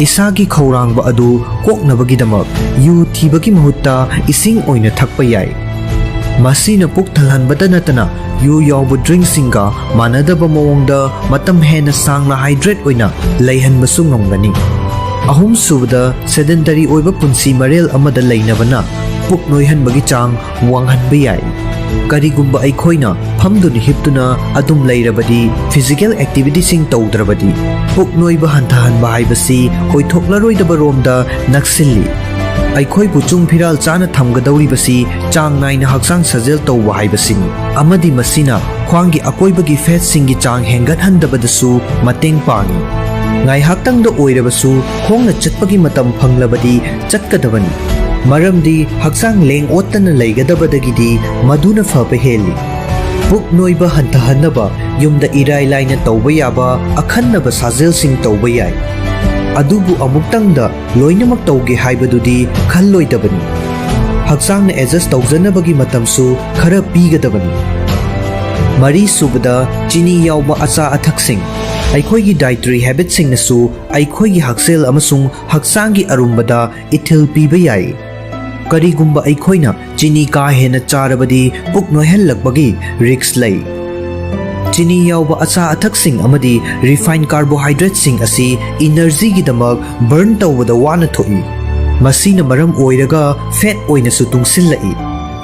ꯏꯁꯥꯒꯤ ꯈꯧꯔꯥꯡꯕ ꯑꯗꯨ ꯀꯣꯛꯅꯕꯒꯤꯗꯃꯛ ꯌꯨ ꯊꯤꯕꯒꯤ ꯃꯍꯨꯠꯇ ꯏꯁꯤꯡ ꯑꯣꯏꯅ ꯊꯛꯄ ꯌꯥꯏ꯫ ꯃꯁꯤꯅ ꯄꯨꯛ ꯊꯜꯍꯟꯕꯇ ꯅꯠꯇꯅ ꯌꯨ ꯌꯥꯎꯕ ꯗ꯭ꯔꯤꯡꯛꯁꯤꯡꯒ ꯃꯥꯟꯅꯗꯕ ꯃꯑꯣꯡꯗ ꯃꯇꯝ ꯍꯦꯟꯅ ꯁꯥꯡꯅ ꯍꯥꯏꯗ꯭ꯔꯦꯠ ꯑꯣꯏꯅ ꯂꯩꯍꯟꯕꯁꯨ ꯉꯝꯒꯅꯤ꯫ ꯑꯍꯨꯝꯁꯨꯕꯗ ꯁꯦꯗꯦꯟꯇꯔꯤ ꯑꯣꯏꯕ ꯄꯨꯟꯁꯤ ꯃꯔꯦꯜ ꯑꯃꯗ ꯂꯩꯅꯕꯅ ꯄꯨꯛ ꯅꯣꯏꯍꯟꯕꯒꯤ ꯆꯥꯡ ꯋꯥꯡꯍꯟꯕ ꯌꯥꯏ꯫ ꯀꯔꯤꯒꯨꯝꯕ ꯑꯩꯈꯣꯏꯅ ꯐꯝꯗꯨꯅ ꯍꯤꯞꯇꯨꯅ ꯑꯗꯨꯝ ꯂꯩꯔꯕꯗꯤ, ꯐꯤꯖꯤꯀꯦꯜ ꯑꯦꯛꯇꯤꯚꯤꯇꯤꯁꯤꯡ ꯇꯧꯗ꯭ꯔꯕꯗꯤ ꯄꯨꯛ ꯅꯣꯏꯕ ꯍꯟꯊꯍꯟꯕ ꯍꯥꯏꯕꯁꯤ ꯑꯣꯏꯊꯣꯛꯂꯔꯣꯏꯗꯕ ꯔꯣꯝꯗ ꯅꯛꯁꯤꯜꯂꯤ꯫ ꯑꯩꯈꯣꯏꯕꯨ ꯆꯨꯡ ꯐꯤꯔꯥꯜ ꯆꯥꯅ ꯊꯝꯒꯗꯧꯔꯤꯕꯁꯤ ꯆꯥꯡ नाइना हक्चांग सजेल तौबा हाइबसिनी अमदी मसीना ख्वांगी अकोइबगी फेटसिंगी चांग हेंगतहनदबदसु मतेंग Pangi ngaihakhtangda oirabasu khongna chatpagi matam phanglabadi chatkadabani maramdi hakchang leng ottana leigadabadagidi maduna phaba heli puk noiba hantahanaba yumda irai laina tauba yaba akhannaba sajel sing tauba yai adubu amuktangda loinamak tauge haibadudi khalloidabani hakchangna adjust taujanabagi matamsu khara pigadabani mari subada chini yauba acha athaksing ꯑꯩꯈꯣꯏꯒꯤ dietary habits ꯁꯤꯡꯅꯁꯨ ꯑꯩꯈꯣꯏꯒꯤ ꯍꯛꯁꯦꯜ ꯑꯃꯁꯨꯡ ꯍꯛꯆꯥꯡꯒꯤ ꯑꯔꯨꯝꯕꯗ ꯏꯊꯤꯜ ꯄꯤꯕ ꯌꯥꯏ ꯀꯔꯤꯒꯨꯝꯕ ꯑꯩꯈꯣꯏꯅ ꯆꯤꯅꯤ ꯀꯥ ꯍꯦꯟꯅ ꯆꯥꯔꯕꯗꯤ ꯄꯨꯛ ꯅꯣꯏꯍꯜꯂꯛꯄꯒꯤ ꯔꯤꯛꯁ ꯂꯩ ꯆꯤꯅꯤ ꯌꯥꯎꯕ ꯑꯆꯥ ꯑꯊꯛꯁꯤꯡ ꯑꯃꯗꯤ ꯔꯤꯐꯥꯏꯟ ꯀꯥꯔꯕꯣꯍꯥꯏꯗ꯭ꯔꯦꯠꯁꯤꯡ ꯑꯁꯤ ꯏꯅꯔꯖꯤꯒꯤꯗꯃꯛ ꯕꯔꯟ ꯇꯧꯕꯗ ꯋꯥꯅ ꯊꯣꯛꯏ ꯃꯁꯤꯅ ꯃꯔꯝ ꯑꯣꯏꯔꯒ ꯐꯦꯠ ꯑꯣꯏꯅꯁꯨ ꯇꯨꯡꯁꯤꯜꯂꯛꯏ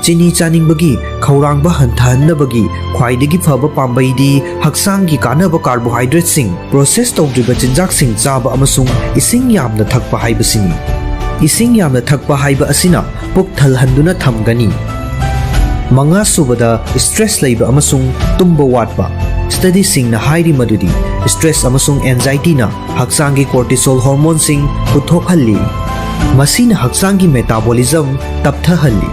chini chaningbagi khaurangba hanthanabagi khwaidagi phaba pambaidi hakchanggi kanaba carbohydrate sing process tawdriba chinjak sing chaba amasung ising yamna thakpa haibasini ising yamna thakpa haiba asina puk thalhanduna thamgani manga subada stress leiba amasung tumba watba study sing na hairi madudi stress amasung anxiety na hakchanggi cortisol hormone sing puthokhalli masina hakchanggi metabolism tapthahalli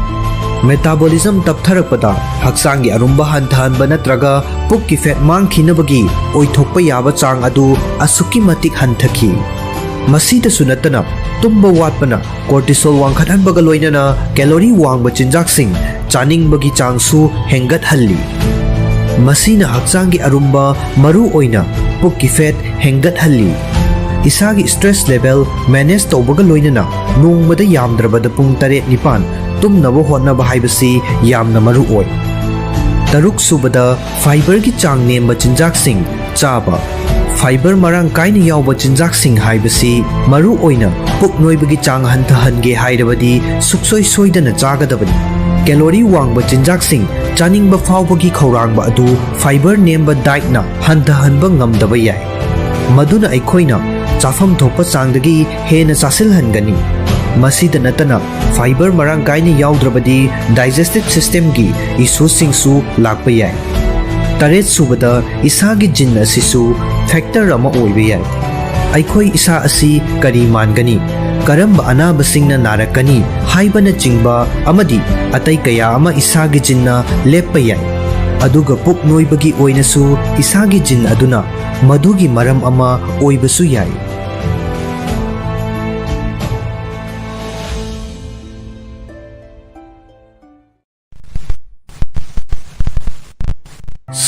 metabolism taptharakpada hakchanggi arumba hanthanba natraga pukki fat mangkhinabagi oithokpa yaba chang adu asuki matik hanthaki masida sunatana tumba watpana cortisol wangkhathanbaga loinana calorie wangba chinjak sing chaningbagi changsu hengat halli masina hakchanggi arumba maru oina pukki fat hengat halli isagi stress level manage tawbaga loinana nongmada yamdrabada pung 7-9 tumnaba hotnaba haibasi yamna maru oi taruk subada fiber gi chang nemba chinjak sing chaba fiber marang kaina yawba chinjak sing haibasi maru oina puk noibagi chang hanthahange hairabadi suksoi soidana chagadabani calorie wangba chinjak sing chaningba phawbagi khaurangba adu fiber nemba diet na hanthahanba ngamdaba yai maduna aikhoina chafam thokpa changdagi hena chasilhangani masida natana fiber marang kaina yawdrabadi digestive system gi issue singsu lakpa yai taret subada isagi jin asisu factor ama oibe yai aikhoi isa asi kari mangani karamba anaba singna narakani haibana chingba amadi atai kaya ama isagi jinna leppa yai aduga puk noibagi oinasu isagi jin aduna madugi maram ama oibasu yai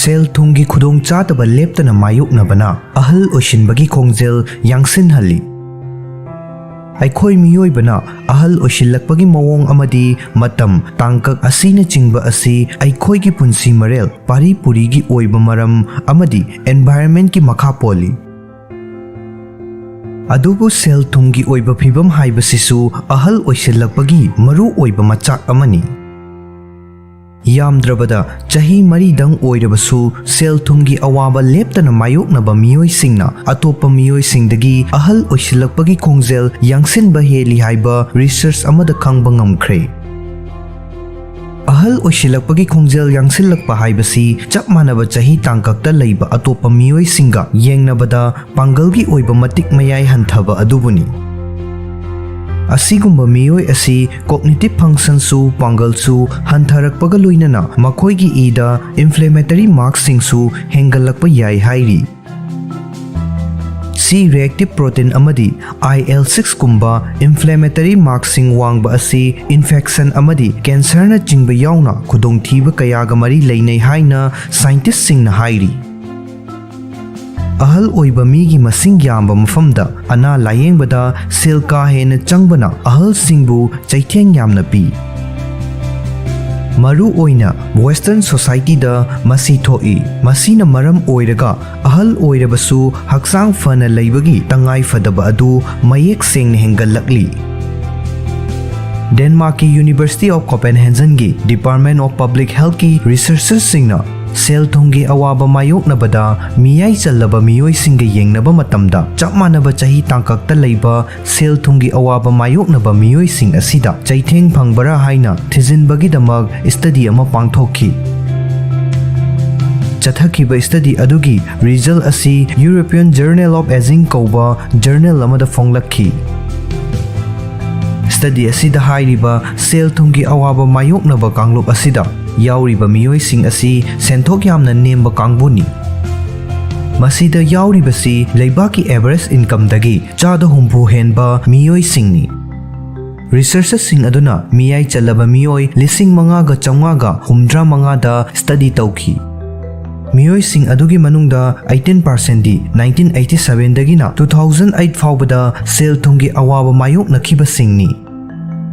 sel thungi khudong chataba leptana mayuknabana ahal oshinbagi khongjel yangsinhalli aikhoi miyoibana ahal oshilakpagi mawong amadi matam tangkak asina chingba asi aikhoi gi punsi marel pari puri gi oiba maram amadi environment ki makha poli adubu sel thungi oiba phibam haibasisu ahal oshilakpagi maru oiba machak amani yamdrabada chahi maridang oirabasu sel thungi awaba leptana mayoknaba miyoi singna atopa miyoi singdagi ahal oisilakpagi khongjel yangsinba heli haiba research amada khangba ngamkhre ahal oisilakpagi khongjel yangsilakpa haibasi chap manaba chahi tangkakta leiba atopa miyoi singa yengnabada pangalgi oiba matik mayai hanthaba adubuni asigumba miyoi asi cognitive function su pangal su hantharakpaga loinana makhoi gi ida inflammatory marks sing su hengalakpa yai hairi C reactive protein amadi IL6 kumba inflammatory marks sing wangba asi infection amadi cancer na chingba yauna khudong thiba kayaga mari leinai haina scientist sing na hairi ahal oiba migi masing yamba mafamda ana layengbada sel ka hena changbana ahal singbu chaitheng yamna pi maru oina western society da masi thoi masina maram oiraga ahal oirabasu hakchang fana leibagi tangai fadaba adu mayek seng hengalakli Denmark ki University of Copenhagen gi Department of Public Health ki researchers singna sel thungi awaba mayoknabada miyai challaba miyoi singa yengnaba matamda chap manaba chahi tangkakta leiba sel thungi awaba mayoknaba miyoi sing asida chaitheng phangbara haina thijinbagi damag study ama pangthokhi chathakiba study adugi result asi European Journal of Aging kauba journal amada fonglakhi study asida hairiba sel thungi awaba mayoknaba kanglup asida yauriba miyoi sing asi senthok yamna nemba kangbuni masida yauribasi leibaki average income dagi chada humpu henba miyoi singni researchers sing aduna miyai chalaba miyoi lising manga ga changa ga humdra manga da study tauki miyoi sing adugi manungda 18% di 1987 dagina 2008 faubada sel thungi awaba mayok nakhiba singni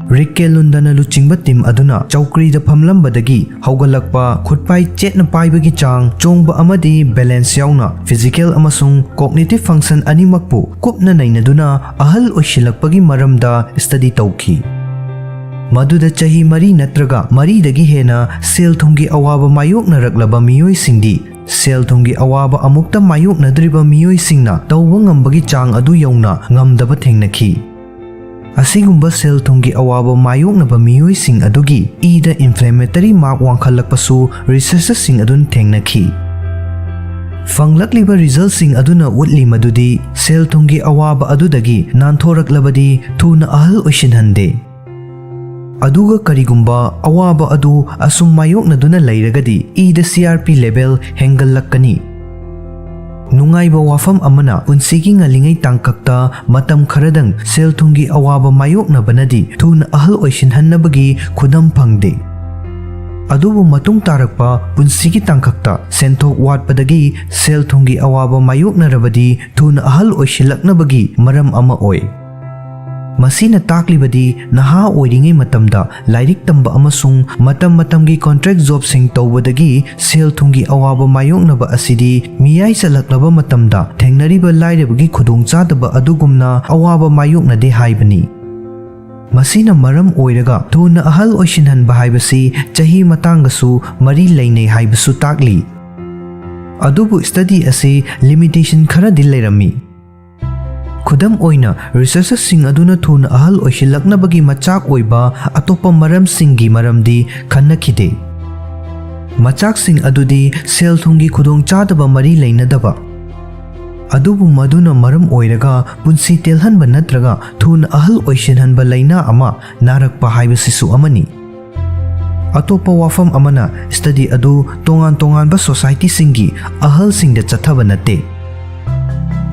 Rikelundana luchingba tim aduna chaukri da phamlambadagi haugalakpa khutpai chetna paibagi chang chongba amadi balance yauna physical amasung cognitive function animakpu kupna nainaduna ahal oshilakpagi maramda study tauki ꯃꯗꯨꯗ ꯆꯍꯤ 3 ꯅꯠꯇ꯭ꯔꯒ 4ꯗꯒꯤ ꯍꯦꯟꯅ ꯁꯦꯜ ꯊꯨꯝꯒꯤ ꯑꯋꯥꯕ ꯃꯥꯌꯣꯛꯅꯔꯛꯂꯕ ꯃꯤꯑꯣꯏꯁꯤꯡꯗꯤ ꯁꯦꯜ ꯊꯨꯝꯒꯤ ꯑꯋꯥꯕ ꯑꯃꯨꯛꯇ ꯃꯥꯌꯣꯛꯅꯗ꯭ꯔꯤꯕ ꯃꯤꯑꯣꯏꯁꯤꯡꯅ ꯇꯧꯕ ꯉꯝꯕꯒꯤ ꯆꯥꯡ ꯑꯗꯨ ꯌꯧꯅ ꯉꯝꯗꯕ ꯊꯦꯡꯅꯈꯤ꯫ ꯑꯁꯤꯒꯨꯝꯕ ꯁꯦꯜ ꯊꯨꯝꯒꯤ ꯑꯋꯥꯕ ꯃꯥꯌꯣꯛꯅꯕ ꯃꯤꯑꯣꯏꯁꯤꯡ ꯑꯗꯨꯒꯤ ꯏꯗ ꯏꯟꯐ꯭ꯂꯦꯃꯦꯇꯔꯤ ꯃꯥꯔꯛ ꯋꯥꯡꯈꯠꯂꯛꯄꯁꯨ ꯔꯤꯁꯔꯆꯔꯁꯤꯡ ꯑꯗꯨꯅ ꯊꯦꯡꯅꯈꯤ꯫ ꯐꯪꯂꯛꯂꯤꯕ ꯔꯤꯖꯜꯠꯁꯤꯡ ꯑꯗꯨꯅ ꯎꯠꯂꯤ ꯃꯗꯨꯗꯤ ꯁꯦꯜ ꯊꯨꯝꯒꯤ ꯑꯋꯥꯕ ꯑꯗꯨꯗꯒꯤ ꯅꯥꯟꯊꯣꯔꯛꯂꯕꯗꯤ ꯊꯨꯅ ꯑꯍꯜ ꯑꯣꯏꯁꯤꯟꯍꯟꯗꯦ꯫ ꯑꯗꯨꯒ ꯀꯔꯤꯒꯨꯝꯕ ꯑꯋꯥꯕ ꯑꯗꯨ ꯑꯁꯨꯝ ꯃꯥꯌꯣꯛꯅꯗꯨꯅ ꯂꯩꯔꯒꯗꯤ ꯏꯗ CRP ꯂꯦꯚꯦꯜ ꯍꯦꯟꯒꯠꯂꯛꯀꯅꯤ꯫ ꯅꯨꯡꯉꯥꯏꯕ ꯋꯥꯐꯝ ꯑꯃꯅ ꯄꯨꯟꯁꯤꯒꯤ ꯉꯜꯂꯤꯉꯩ ꯇꯥꯡꯀꯛꯇ ꯃꯇꯝ ꯈꯔꯗꯪ ꯁꯦꯜ ꯊꯨꯝꯒꯤ ꯑꯋꯥꯕ ꯃꯥꯌꯣꯛꯅꯕꯅꯗꯤ ꯊꯨꯅ ꯑꯍꯜ ꯑꯣꯏꯁꯤꯟꯍꯟꯅꯕꯒꯤ ꯈꯨꯗꯝ ꯐꯪꯗꯦ꯫ ꯑꯗꯨꯕꯨ ꯃꯇꯨꯡ ꯇꯥꯔꯛꯄ ꯄꯨꯟꯁꯤꯒꯤ ꯇꯥꯡꯀꯛꯇ ꯁꯦꯟꯊꯣꯛ ꯋꯥꯠꯄꯗꯒꯤ ꯁꯦꯜ ꯊꯨꯝꯒꯤ ꯑꯋꯥꯕ ꯃꯥꯌꯣꯛꯅꯔꯕꯗꯤ ꯊꯨꯅ ꯑꯍꯜ ꯑꯣꯏꯁꯤꯜꯂꯛꯅꯕꯒꯤ ꯃꯔꯝ ꯑꯃ ꯑꯣꯏ꯫ ꯃꯁꯤꯅ ꯇꯥꯛꯂꯤꯕꯗꯤ ꯅꯍꯥ ꯑꯣꯏꯔꯤꯉꯩ ꯃꯇꯝꯗ ꯂꯥꯏꯔꯤꯛ ꯇꯝꯕ ꯑꯃꯁꯨꯡ ꯃꯇꯝ ꯃꯇꯝꯒꯤ ꯀꯣꯟꯇ꯭ꯔꯦꯛ ꯖꯣꯕꯁꯤꯡ ꯇꯧꯕꯗꯒꯤ ꯁꯦꯜ ꯊꯨꯝꯒꯤ ꯑꯋꯥꯕ ꯃꯥꯌꯣꯛꯅꯕ ꯑꯁꯤꯗꯤ ꯃꯤꯌꯥꯏ ꯆꯜꯂꯛꯂꯕ ꯃꯇꯝꯗ ꯊꯦꯡꯅꯔꯤꯕ ꯂꯥꯏꯔꯕꯒꯤ ꯈꯨꯗꯣꯡꯆꯥꯗꯕ ꯑꯗꯨꯒꯨꯝꯅ ꯑꯋꯥꯕ ꯃꯥꯌꯣꯛꯅꯗꯦ ꯍꯥꯏꯕꯅꯤ꯫ ꯃꯁꯤꯅ ꯃꯔꯝ ꯑꯣꯏꯔꯒ ꯊꯨꯅ ꯑꯍꯜ ꯑꯣꯏꯁꯤꯟꯍꯟꯕ ꯍꯥꯏꯕꯁꯤ ꯆꯍꯤ ꯃꯇꯥꯡꯒꯁꯨ ꯃꯔꯤ ꯂꯩꯅꯩ ꯍꯥꯏꯕꯁꯨ ꯇꯥꯛꯂꯤ꯫ ꯑꯗꯨꯕꯨ ꯁ꯭ꯇꯗꯤ ꯑꯁꯤ ꯂꯤꯃꯤꯇꯦꯁꯟ ꯈꯔꯗꯤ ꯂꯩꯔꯝꯃꯤ꯫ ꯈꯨꯗꯝ ꯑꯣꯏꯅ ꯔꯤꯁꯔꯆꯔꯁꯤꯡ ꯑꯗꯨꯅ ꯊꯨꯅ ꯑꯍꯜ ꯑꯣꯏꯁꯤꯜꯂꯛꯅꯕꯒꯤ ꯃꯆꯥꯛ ꯑꯣꯏꯕ ꯑꯇꯣꯞꯄ ꯃꯔꯝꯁꯤꯡꯒꯤ ꯃꯔꯝꯗꯤ ꯈꯟꯅꯈꯤꯗꯦ꯫ ꯃꯆꯥꯛꯁꯤꯡ ꯑꯗꯨꯗꯤ ꯁꯦꯜ ꯊꯨꯝꯒꯤ ꯈꯨꯗꯣꯡꯆꯥꯗꯕ ꯃꯔꯤ ꯂꯩꯅꯗꯕ, ꯑꯗꯨꯕꯨ ꯃꯗꯨꯅ ꯃꯔꯝ ꯑꯣꯏꯔꯒ ꯄꯨꯟꯁꯤ ꯇꯦꯜꯍꯟꯕ ꯅꯠꯇ꯭ꯔꯒ ꯊꯨꯅ ꯑꯍꯜ ꯑꯣꯏꯁꯤꯟꯍꯟꯕ ꯂꯩꯅꯥ ꯑꯃ ꯅꯥꯔꯛꯄ ꯍꯥꯏꯕꯁꯤꯁꯨ ꯑꯃꯅꯤ꯫ ꯑꯇꯣꯞꯄ ꯋꯥꯐꯝ ꯑꯃꯅ ꯁ꯭ꯇꯗꯤ ꯑꯗꯨ ꯇꯣꯉꯥꯟ ꯇꯣꯉꯥꯟꯕ ꯁꯣꯁꯥꯏꯇꯤꯁꯤꯡꯒꯤ ꯑꯍꯜꯁꯤꯡꯗ ꯆꯠꯊꯕ ꯅꯠꯇꯦ꯫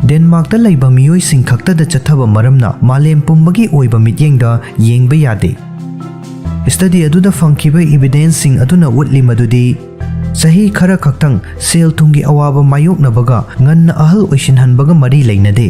ꯗꯦꯟꯃꯥꯔꯛꯇ ꯂꯩꯕ ꯃꯤꯑꯣꯏꯁꯤꯡ ꯈꯛꯇꯗ ꯆꯠꯊꯕ ꯃꯔꯝꯅ ꯃꯥꯂꯦꯝ ꯄꯨꯝꯕꯒꯤ ꯑꯣꯏꯕ ꯃꯤꯠꯌꯦꯡꯗ ꯌꯦꯡꯕ ꯌꯥꯗꯦ꯫ ꯁ꯭ꯇꯗꯤ ꯑꯗꯨꯗ ꯐꯪꯈꯤꯕ ꯏꯕꯤꯗꯦꯟꯁꯁꯤꯡ ꯑꯗꯨꯅ ꯎꯠꯂꯤ ꯃꯗꯨꯗꯤ ꯆꯍꯤ ꯈꯔ ꯈꯛꯇꯪ ꯁꯦꯜ ꯊꯨꯝꯒꯤ ꯑꯋꯥꯕ ꯃꯥꯌꯣꯛꯅꯕꯒ ꯉꯟꯅ ꯑꯍꯜ ꯑꯣꯏꯁꯤꯟꯍꯟꯕꯒ ꯃꯔꯤ ꯂꯩꯅꯗꯦ꯫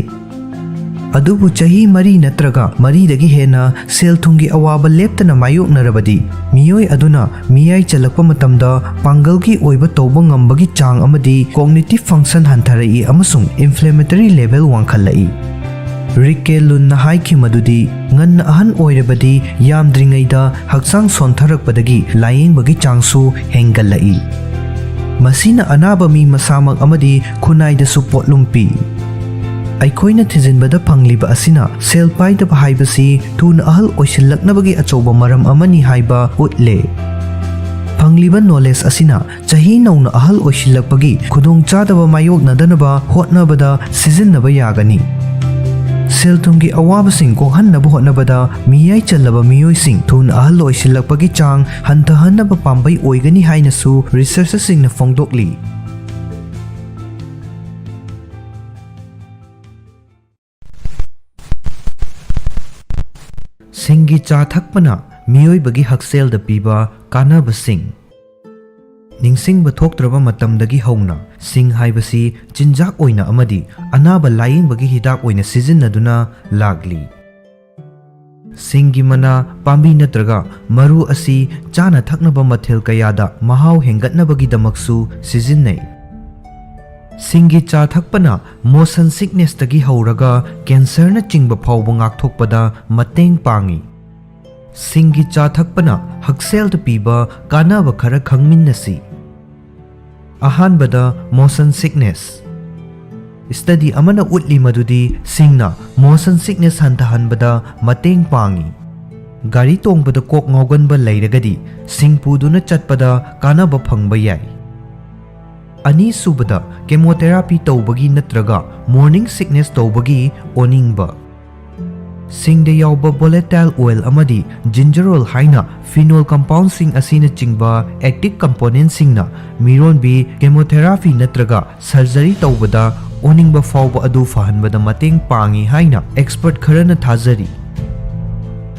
ꯑꯗꯨꯕꯨ ꯆꯍꯤ 4 ꯅꯠꯇ꯭ꯔꯒ 4ꯗꯒꯤ ꯍꯦꯟꯅ ꯁꯦꯜ ꯊꯨꯝꯒꯤ ꯑꯋꯥꯕ ꯂꯦꯞꯇꯅ ꯃꯥꯌꯣꯛꯅꯔꯕꯗꯤ ꯃꯤꯑꯣꯏ ꯑꯗꯨꯅ ꯃꯤꯌꯥꯏ ꯆꯜꯂꯛꯄ ꯃꯇꯝꯗ ꯄꯥꯡꯒꯜꯒꯤ ꯑꯣꯏꯕ ꯇꯧꯕ ꯉꯝꯕꯒꯤ ꯆꯥꯡ ꯑꯃꯗꯤ ꯀꯣꯒꯅꯤꯇꯤꯚ ꯐꯪꯛꯁꯟ ꯍꯟꯊꯔꯛꯏ ꯑꯃꯁꯨꯡ ꯏꯟꯐ꯭ꯂꯦꯃꯦꯇꯔꯤ ꯂꯦꯚꯦꯜ ꯋꯥꯡꯈꯠꯂꯛꯏ꯫ ꯔꯤꯛꯀꯦ ꯂꯨꯟꯅ ꯍꯥꯏꯈꯤ ꯃꯗꯨꯗꯤ ꯉꯟꯅ ꯑꯍꯟ ꯑꯣꯏꯔꯕꯗꯤ ꯌꯥꯝꯗ꯭ꯔꯤꯉꯩꯗ ꯍꯛꯆꯥꯡ ꯁꯣꯟꯊꯔꯛꯄꯗꯒꯤ ꯂꯥꯌꯦꯡꯕꯒꯤ ꯆꯥꯡꯁꯨ ꯍꯦꯟꯒꯠꯂꯛꯏ꯫ ꯃꯁꯤꯅ ꯑꯅꯥꯕ ꯃꯤ ꯃꯁꯥꯃꯛ ꯑꯃꯗꯤ ꯈꯨꯟꯅꯥꯏꯗꯁꯨ ꯄꯣꯠꯂꯨꯝ ꯄꯤ꯫ ꯑꯩꯈꯣꯏꯅ ꯊꯤꯖꯤꯟꯕꯗ ꯐꯪꯂꯤꯕ ꯑꯁꯤꯅ ꯁꯦꯜ ꯄꯥꯏꯗꯕ ꯍꯥꯏꯕꯁꯤ ꯊꯨꯅ ꯑꯍꯜ ꯑꯣꯏꯁꯤꯜꯂꯛꯅꯕꯒꯤ ꯑꯆꯧꯕ ꯃꯔꯝ ꯑꯃꯅꯤ ꯍꯥꯏꯕ ꯎꯠꯂꯦ꯫ ꯐꯪꯂꯤꯕ ꯅꯣꯂꯦꯖ ꯑꯁꯤꯅ ꯆꯍꯤ ꯅꯧꯅ ꯑꯍꯜ ꯑꯣꯏꯁꯤꯜꯂꯛꯄꯒꯤ ꯈꯨꯗꯣꯡꯆꯥꯗꯕ ꯃꯥꯌꯣꯛꯅꯗꯅꯕ ꯍꯣꯠꯅꯕꯗ ꯁꯤꯖꯤꯟꯅꯕ ꯌꯥꯒꯅꯤ꯫ ꯁꯦꯜ ꯊꯨꯝꯒꯤ ꯑꯋꯥꯕꯁꯤꯡ ꯀꯣꯛꯍꯟꯅꯕ ꯍꯣꯠꯅꯕꯗ ꯃꯤꯌꯥꯏ ꯆꯜꯂꯕ ꯃꯤꯑꯣꯏꯁꯤꯡ ꯊꯨꯅ ꯑꯍꯜ ꯑꯣꯏꯁꯤꯜꯂꯛꯄꯒꯤ ꯆꯥꯡ ꯍꯟꯊꯍꯟꯅꯕ ꯄꯥꯝꯕꯩ ꯑꯣꯏꯒꯅꯤ ꯍꯥꯏꯅꯁꯨ ꯔꯤꯁꯔꯆꯔꯁꯤꯡꯅ ꯐꯣꯡꯗꯣꯛꯂꯤ꯫ ꯁꯤꯡꯒꯤ ꯆꯥ ꯊꯛꯄꯅ ꯃꯤꯑꯣꯏꯕꯒꯤ ꯍꯛꯁꯦꯜꯗ ꯄꯤꯕ ꯀꯥꯟꯅꯕꯁꯤꯡ꯫ ꯅꯤꯡꯁꯤꯡꯕ ꯊꯣꯛꯇ꯭ꯔꯕ ꯃꯇꯝꯗꯒꯤ ꯍꯧꯅ ꯁꯤꯡ ꯍꯥꯏꯕꯁꯤ ꯆꯤꯟꯖꯥꯛ ꯑꯣꯏꯅ ꯑꯃꯗꯤ ꯑꯅꯥꯕ ꯂꯥꯌꯦꯡꯕꯒꯤ ꯍꯤꯗꯥꯛ ꯑꯣꯏꯅ ꯁꯤꯖꯤꯟꯅꯗꯨꯅ ꯂꯥꯛꯂꯤ꯫ ꯁꯤꯡꯒꯤ ꯃꯅꯥ, ꯄꯥꯝꯕꯤ ꯅꯠꯇ꯭ꯔꯒ ꯃꯔꯨ ꯑꯁꯤ ꯆꯥꯅ ꯊꯛꯅꯕ ꯃꯊꯦꯜ ꯀꯌꯥꯗ ꯃꯍꯥꯎ ꯍꯦꯟꯒꯠꯅꯕꯒꯤꯗꯃꯛꯁꯨ ꯁꯤꯖꯤꯟꯅꯩ꯫ ꯁꯤꯡꯒꯤ ꯆꯥ ꯊꯛꯄꯅ ꯃꯣꯁꯟ ꯁꯤꯛꯅꯦꯁꯇꯒꯤ ꯍꯧꯔꯒ ꯀꯦꯟꯁꯔꯅꯆꯤꯡꯕ ꯐꯥꯎꯕ ꯉꯥꯛꯊꯣꯛꯄꯗ ꯃꯇꯦꯡ ꯄꯥꯡꯏ꯫ ꯁꯤꯡꯒꯤ ꯆꯥ ꯊꯛꯄꯅ ꯍꯛꯁꯦꯜꯗ ꯄꯤꯕ ꯀꯥꯟꯅꯕ ꯈꯔ ꯈꯪꯃꯤꯟꯅꯁꯤ꯫ ꯑꯍꯥꯟꯕꯗ ꯃꯣꯁꯟ ꯁꯤꯛꯅꯦꯁ꯫ ꯁ꯭ꯇꯗꯤ ꯑꯃꯅ ꯎꯠꯂꯤ ꯃꯗꯨꯗꯤ ꯁꯤꯡꯅ ꯃꯣꯁꯟ ꯁꯤꯛꯅꯦꯁ ꯍꯟꯊꯍꯟꯕꯗ ꯃꯇꯦꯡ ꯄꯥꯡꯏ꯫ ꯒꯥꯔꯤ ꯇꯣꯡꯕꯗ ꯀꯣꯛ ꯉꯥꯎꯒꯟꯕ ꯂꯩꯔꯒꯗꯤ ꯁꯤꯡ ꯄꯨꯗꯨꯅ ꯆꯠꯄꯗ ꯀꯥꯟꯅꯕ ꯐꯪꯕ ꯌꯥꯏ꯫ ꯑꯅꯤꯁꯨꯕꯗ ꯀꯦꯃꯣꯊꯦꯔꯥꯄꯤ ꯇꯧꯕꯒꯤ ꯅꯠꯇ꯭ꯔꯒ ꯃꯣꯔꯅꯤꯡ ꯁꯤꯛꯅꯦꯁ ꯇꯧꯕꯒꯤ ꯑꯣꯅꯤꯡꯕ꯫ ꯁꯤꯡꯗ ꯌꯥꯎꯕ ꯚꯣꯂꯦꯇꯥꯏꯜ ꯑꯣꯏꯜ ꯑꯃꯗꯤ ꯖꯤꯟꯖꯔꯣꯜ ꯍꯥꯏꯅ ꯐꯤꯅꯣꯜ ꯀꯝꯄꯥꯎꯟꯗꯁꯤꯡ ꯑꯁꯤꯅꯆꯤꯡꯕ ꯑꯦꯛꯇꯤꯚ ꯀꯝꯄꯣꯅꯦꯟꯠꯁꯤꯡꯅ ꯃꯤꯔꯣꯟꯕꯤ ꯀꯦꯃꯣꯊꯦꯔꯥꯄꯤ ꯅꯠꯇ꯭ꯔꯒ ꯁꯔꯖꯔꯤ ꯇꯧꯕꯗ ꯑꯣꯅꯤꯡꯕ ꯐꯥꯎꯕ ꯑꯗꯨ ꯐꯍꯟꯕꯗ ꯃꯇꯦꯡ ꯄꯥꯡꯏ ꯍꯥꯏꯅ ꯑꯦꯛꯁꯄꯔꯠ ꯈꯔꯅ ꯊꯥꯖꯔꯤ꯫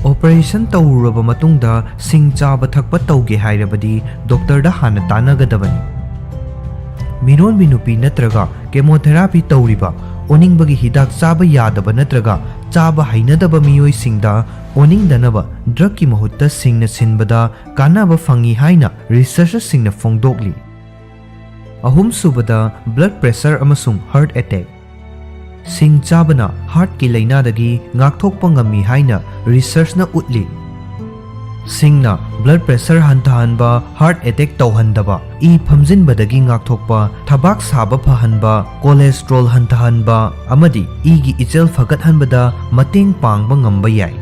ꯑꯣꯄꯔꯦꯁꯟ ꯇꯧꯔꯨꯔꯕ ꯃꯇꯨꯡꯗ ꯁꯤꯡ ꯆꯥꯕ ꯊꯛꯄ ꯇꯧꯒꯦ ꯍꯥꯏꯔꯕꯗꯤ ꯗꯣꯛꯇꯔꯗ ꯍꯥꯟꯅ ꯇꯥꯟꯅꯒꯗꯕꯅꯤ꯫ ꯃꯤꯔꯣꯟꯕꯤ ꯅꯨꯄꯤ ꯅꯠꯇ꯭ꯔꯒ ꯀꯦꯃꯣꯊꯦꯔꯥꯄꯤ ꯇꯧꯔꯤꯕ ꯑꯣꯅꯤꯡꯕꯒꯤ ꯍꯤꯗꯥꯛ ꯆꯥꯕ ꯌꯥꯗꯕ ꯅꯠꯇ꯭ꯔꯒ ꯆꯥꯕ ꯍꯩꯅꯗꯕ ꯃꯤꯑꯣꯏꯁꯤꯡꯗ ꯑꯣꯅꯤꯡꯗꯅꯕ ꯗ꯭ꯔꯒꯀꯤ ꯃꯍꯨꯠꯇ ꯁꯤꯡꯅ ꯁꯤꯟꯕꯗ ꯀꯥꯟꯅꯕ ꯐꯪꯏ ꯍꯥꯏꯅ ꯔꯤꯁꯔꯆꯔꯁꯤꯡꯅ ꯐꯣꯡꯗꯣꯛꯂꯤ꯫ ꯑꯍꯨꯝꯁꯨꯕꯗ ꯕ꯭ꯂꯗ ꯄ꯭ꯔꯦꯁꯔ ꯑꯃꯁꯨꯡ ꯍꯥꯔꯠ ꯑꯦꯇꯦꯛ꯫ ꯁꯤꯡ ꯆꯥꯕꯅ ꯍꯥꯔꯠꯀꯤ ꯂꯥꯏꯅꯥꯗꯒꯤ ꯉꯥꯛꯊꯣꯛꯄ ꯉꯝꯃꯤ ꯍꯥꯏꯅ ꯔꯤꯁꯔꯆꯅ ꯎꯠꯂꯤ꯫ Singna blood pressure hantahanba, heart attack tauhandaba, I phamjinbadagi ngakthokpa, thabak saba phahanba, cholesterol hantahanba, amadi igi ichel phagathanbada mateng pangba ngamba yai.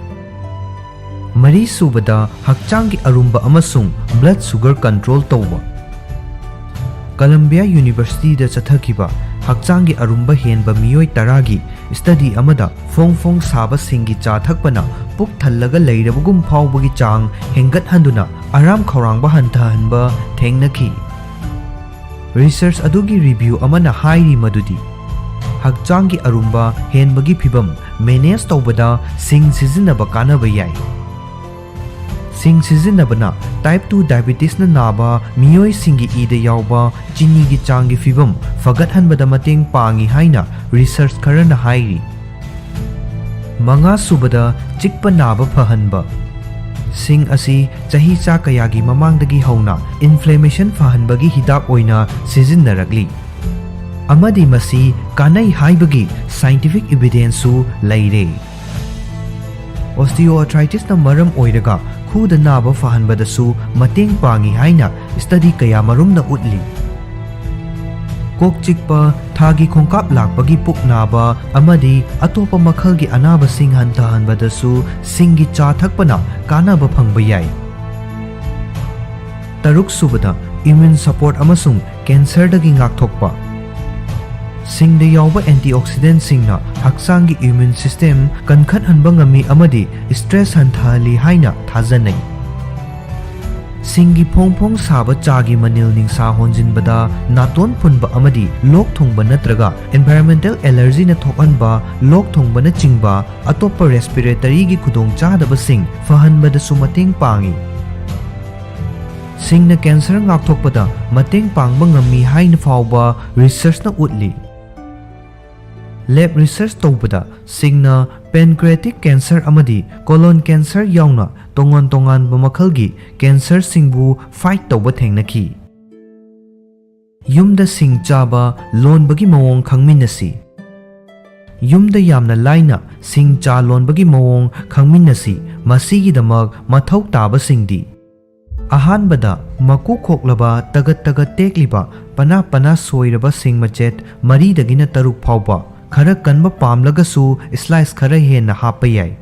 Mari subada hakchanggi arumba amasung blood sugar control tauba. Columbia University da chathakiba hakchanggi arumba henba miyoi taragi study amada fong saba singi cha thakpana puk thallaga leirabugum phawbagi chang hengat handuna aram khawrangba hantahanba thengnaki. Research adugi review amana hairi madudi hakchanggi arumba henbagi phibam manage tawbada sing sizinaba kanaba yai. Sing sizinabana type 2 diabetes na naba miyoi singi ida yawba chini gi changi fibam fagathanbada mateng pangi haina research karana hairi. Manga subada chikpa naba phahanba. Sing asi chahi cha kayagi mamangdagi hauna inflammation phahanbagi hidak oina sizinaragli. Amadi masi kanai haibagi scientific evidence su laire. Osteoarthritis na maram oiraga Kuda naba fahanbadasu mateng pangi haina study kaya marumna utli. Kok chikpa thagi khongkap lakpagi puk naba amadi atopa makhalgi anaba sing hantahanbadasu singi cha thakpana kanaba phangba yai. Taruk subada immune support amasung cancer dagi ngakthokpa. Singda yawba antioxidant singna hakchanggi immune system kankhathanba ngami amadi stress hanthali haina thajanai. Singi phong saba chagi manil ningsa honjinbada naton punba amadi lok thongba natraga environmental allergy na thokanba lok thongba na chingba atopa respiratory gi khudong chadaba sing fahanbada sumateng pangi. Singna cancer ngakthokpada mateng pangba ngami haina fawba research na utli. Lab research tawbada singna pancreatic cancer amadi colon cancer yauna tongan bamakhalgi cancer singbu fight tawba thengnaki. Yumda sing chaba lonbagi mawong khangminasi. Yumda yamna laina sing cha lonbagi mawong khangminasi masigi damak mathau taba singdi. Ahanbada maku khoklaba tagat tekliba pana soiraba sing machet mari dagina taruk phawba khara kanba pamlagasu slice khara hena hapa yai.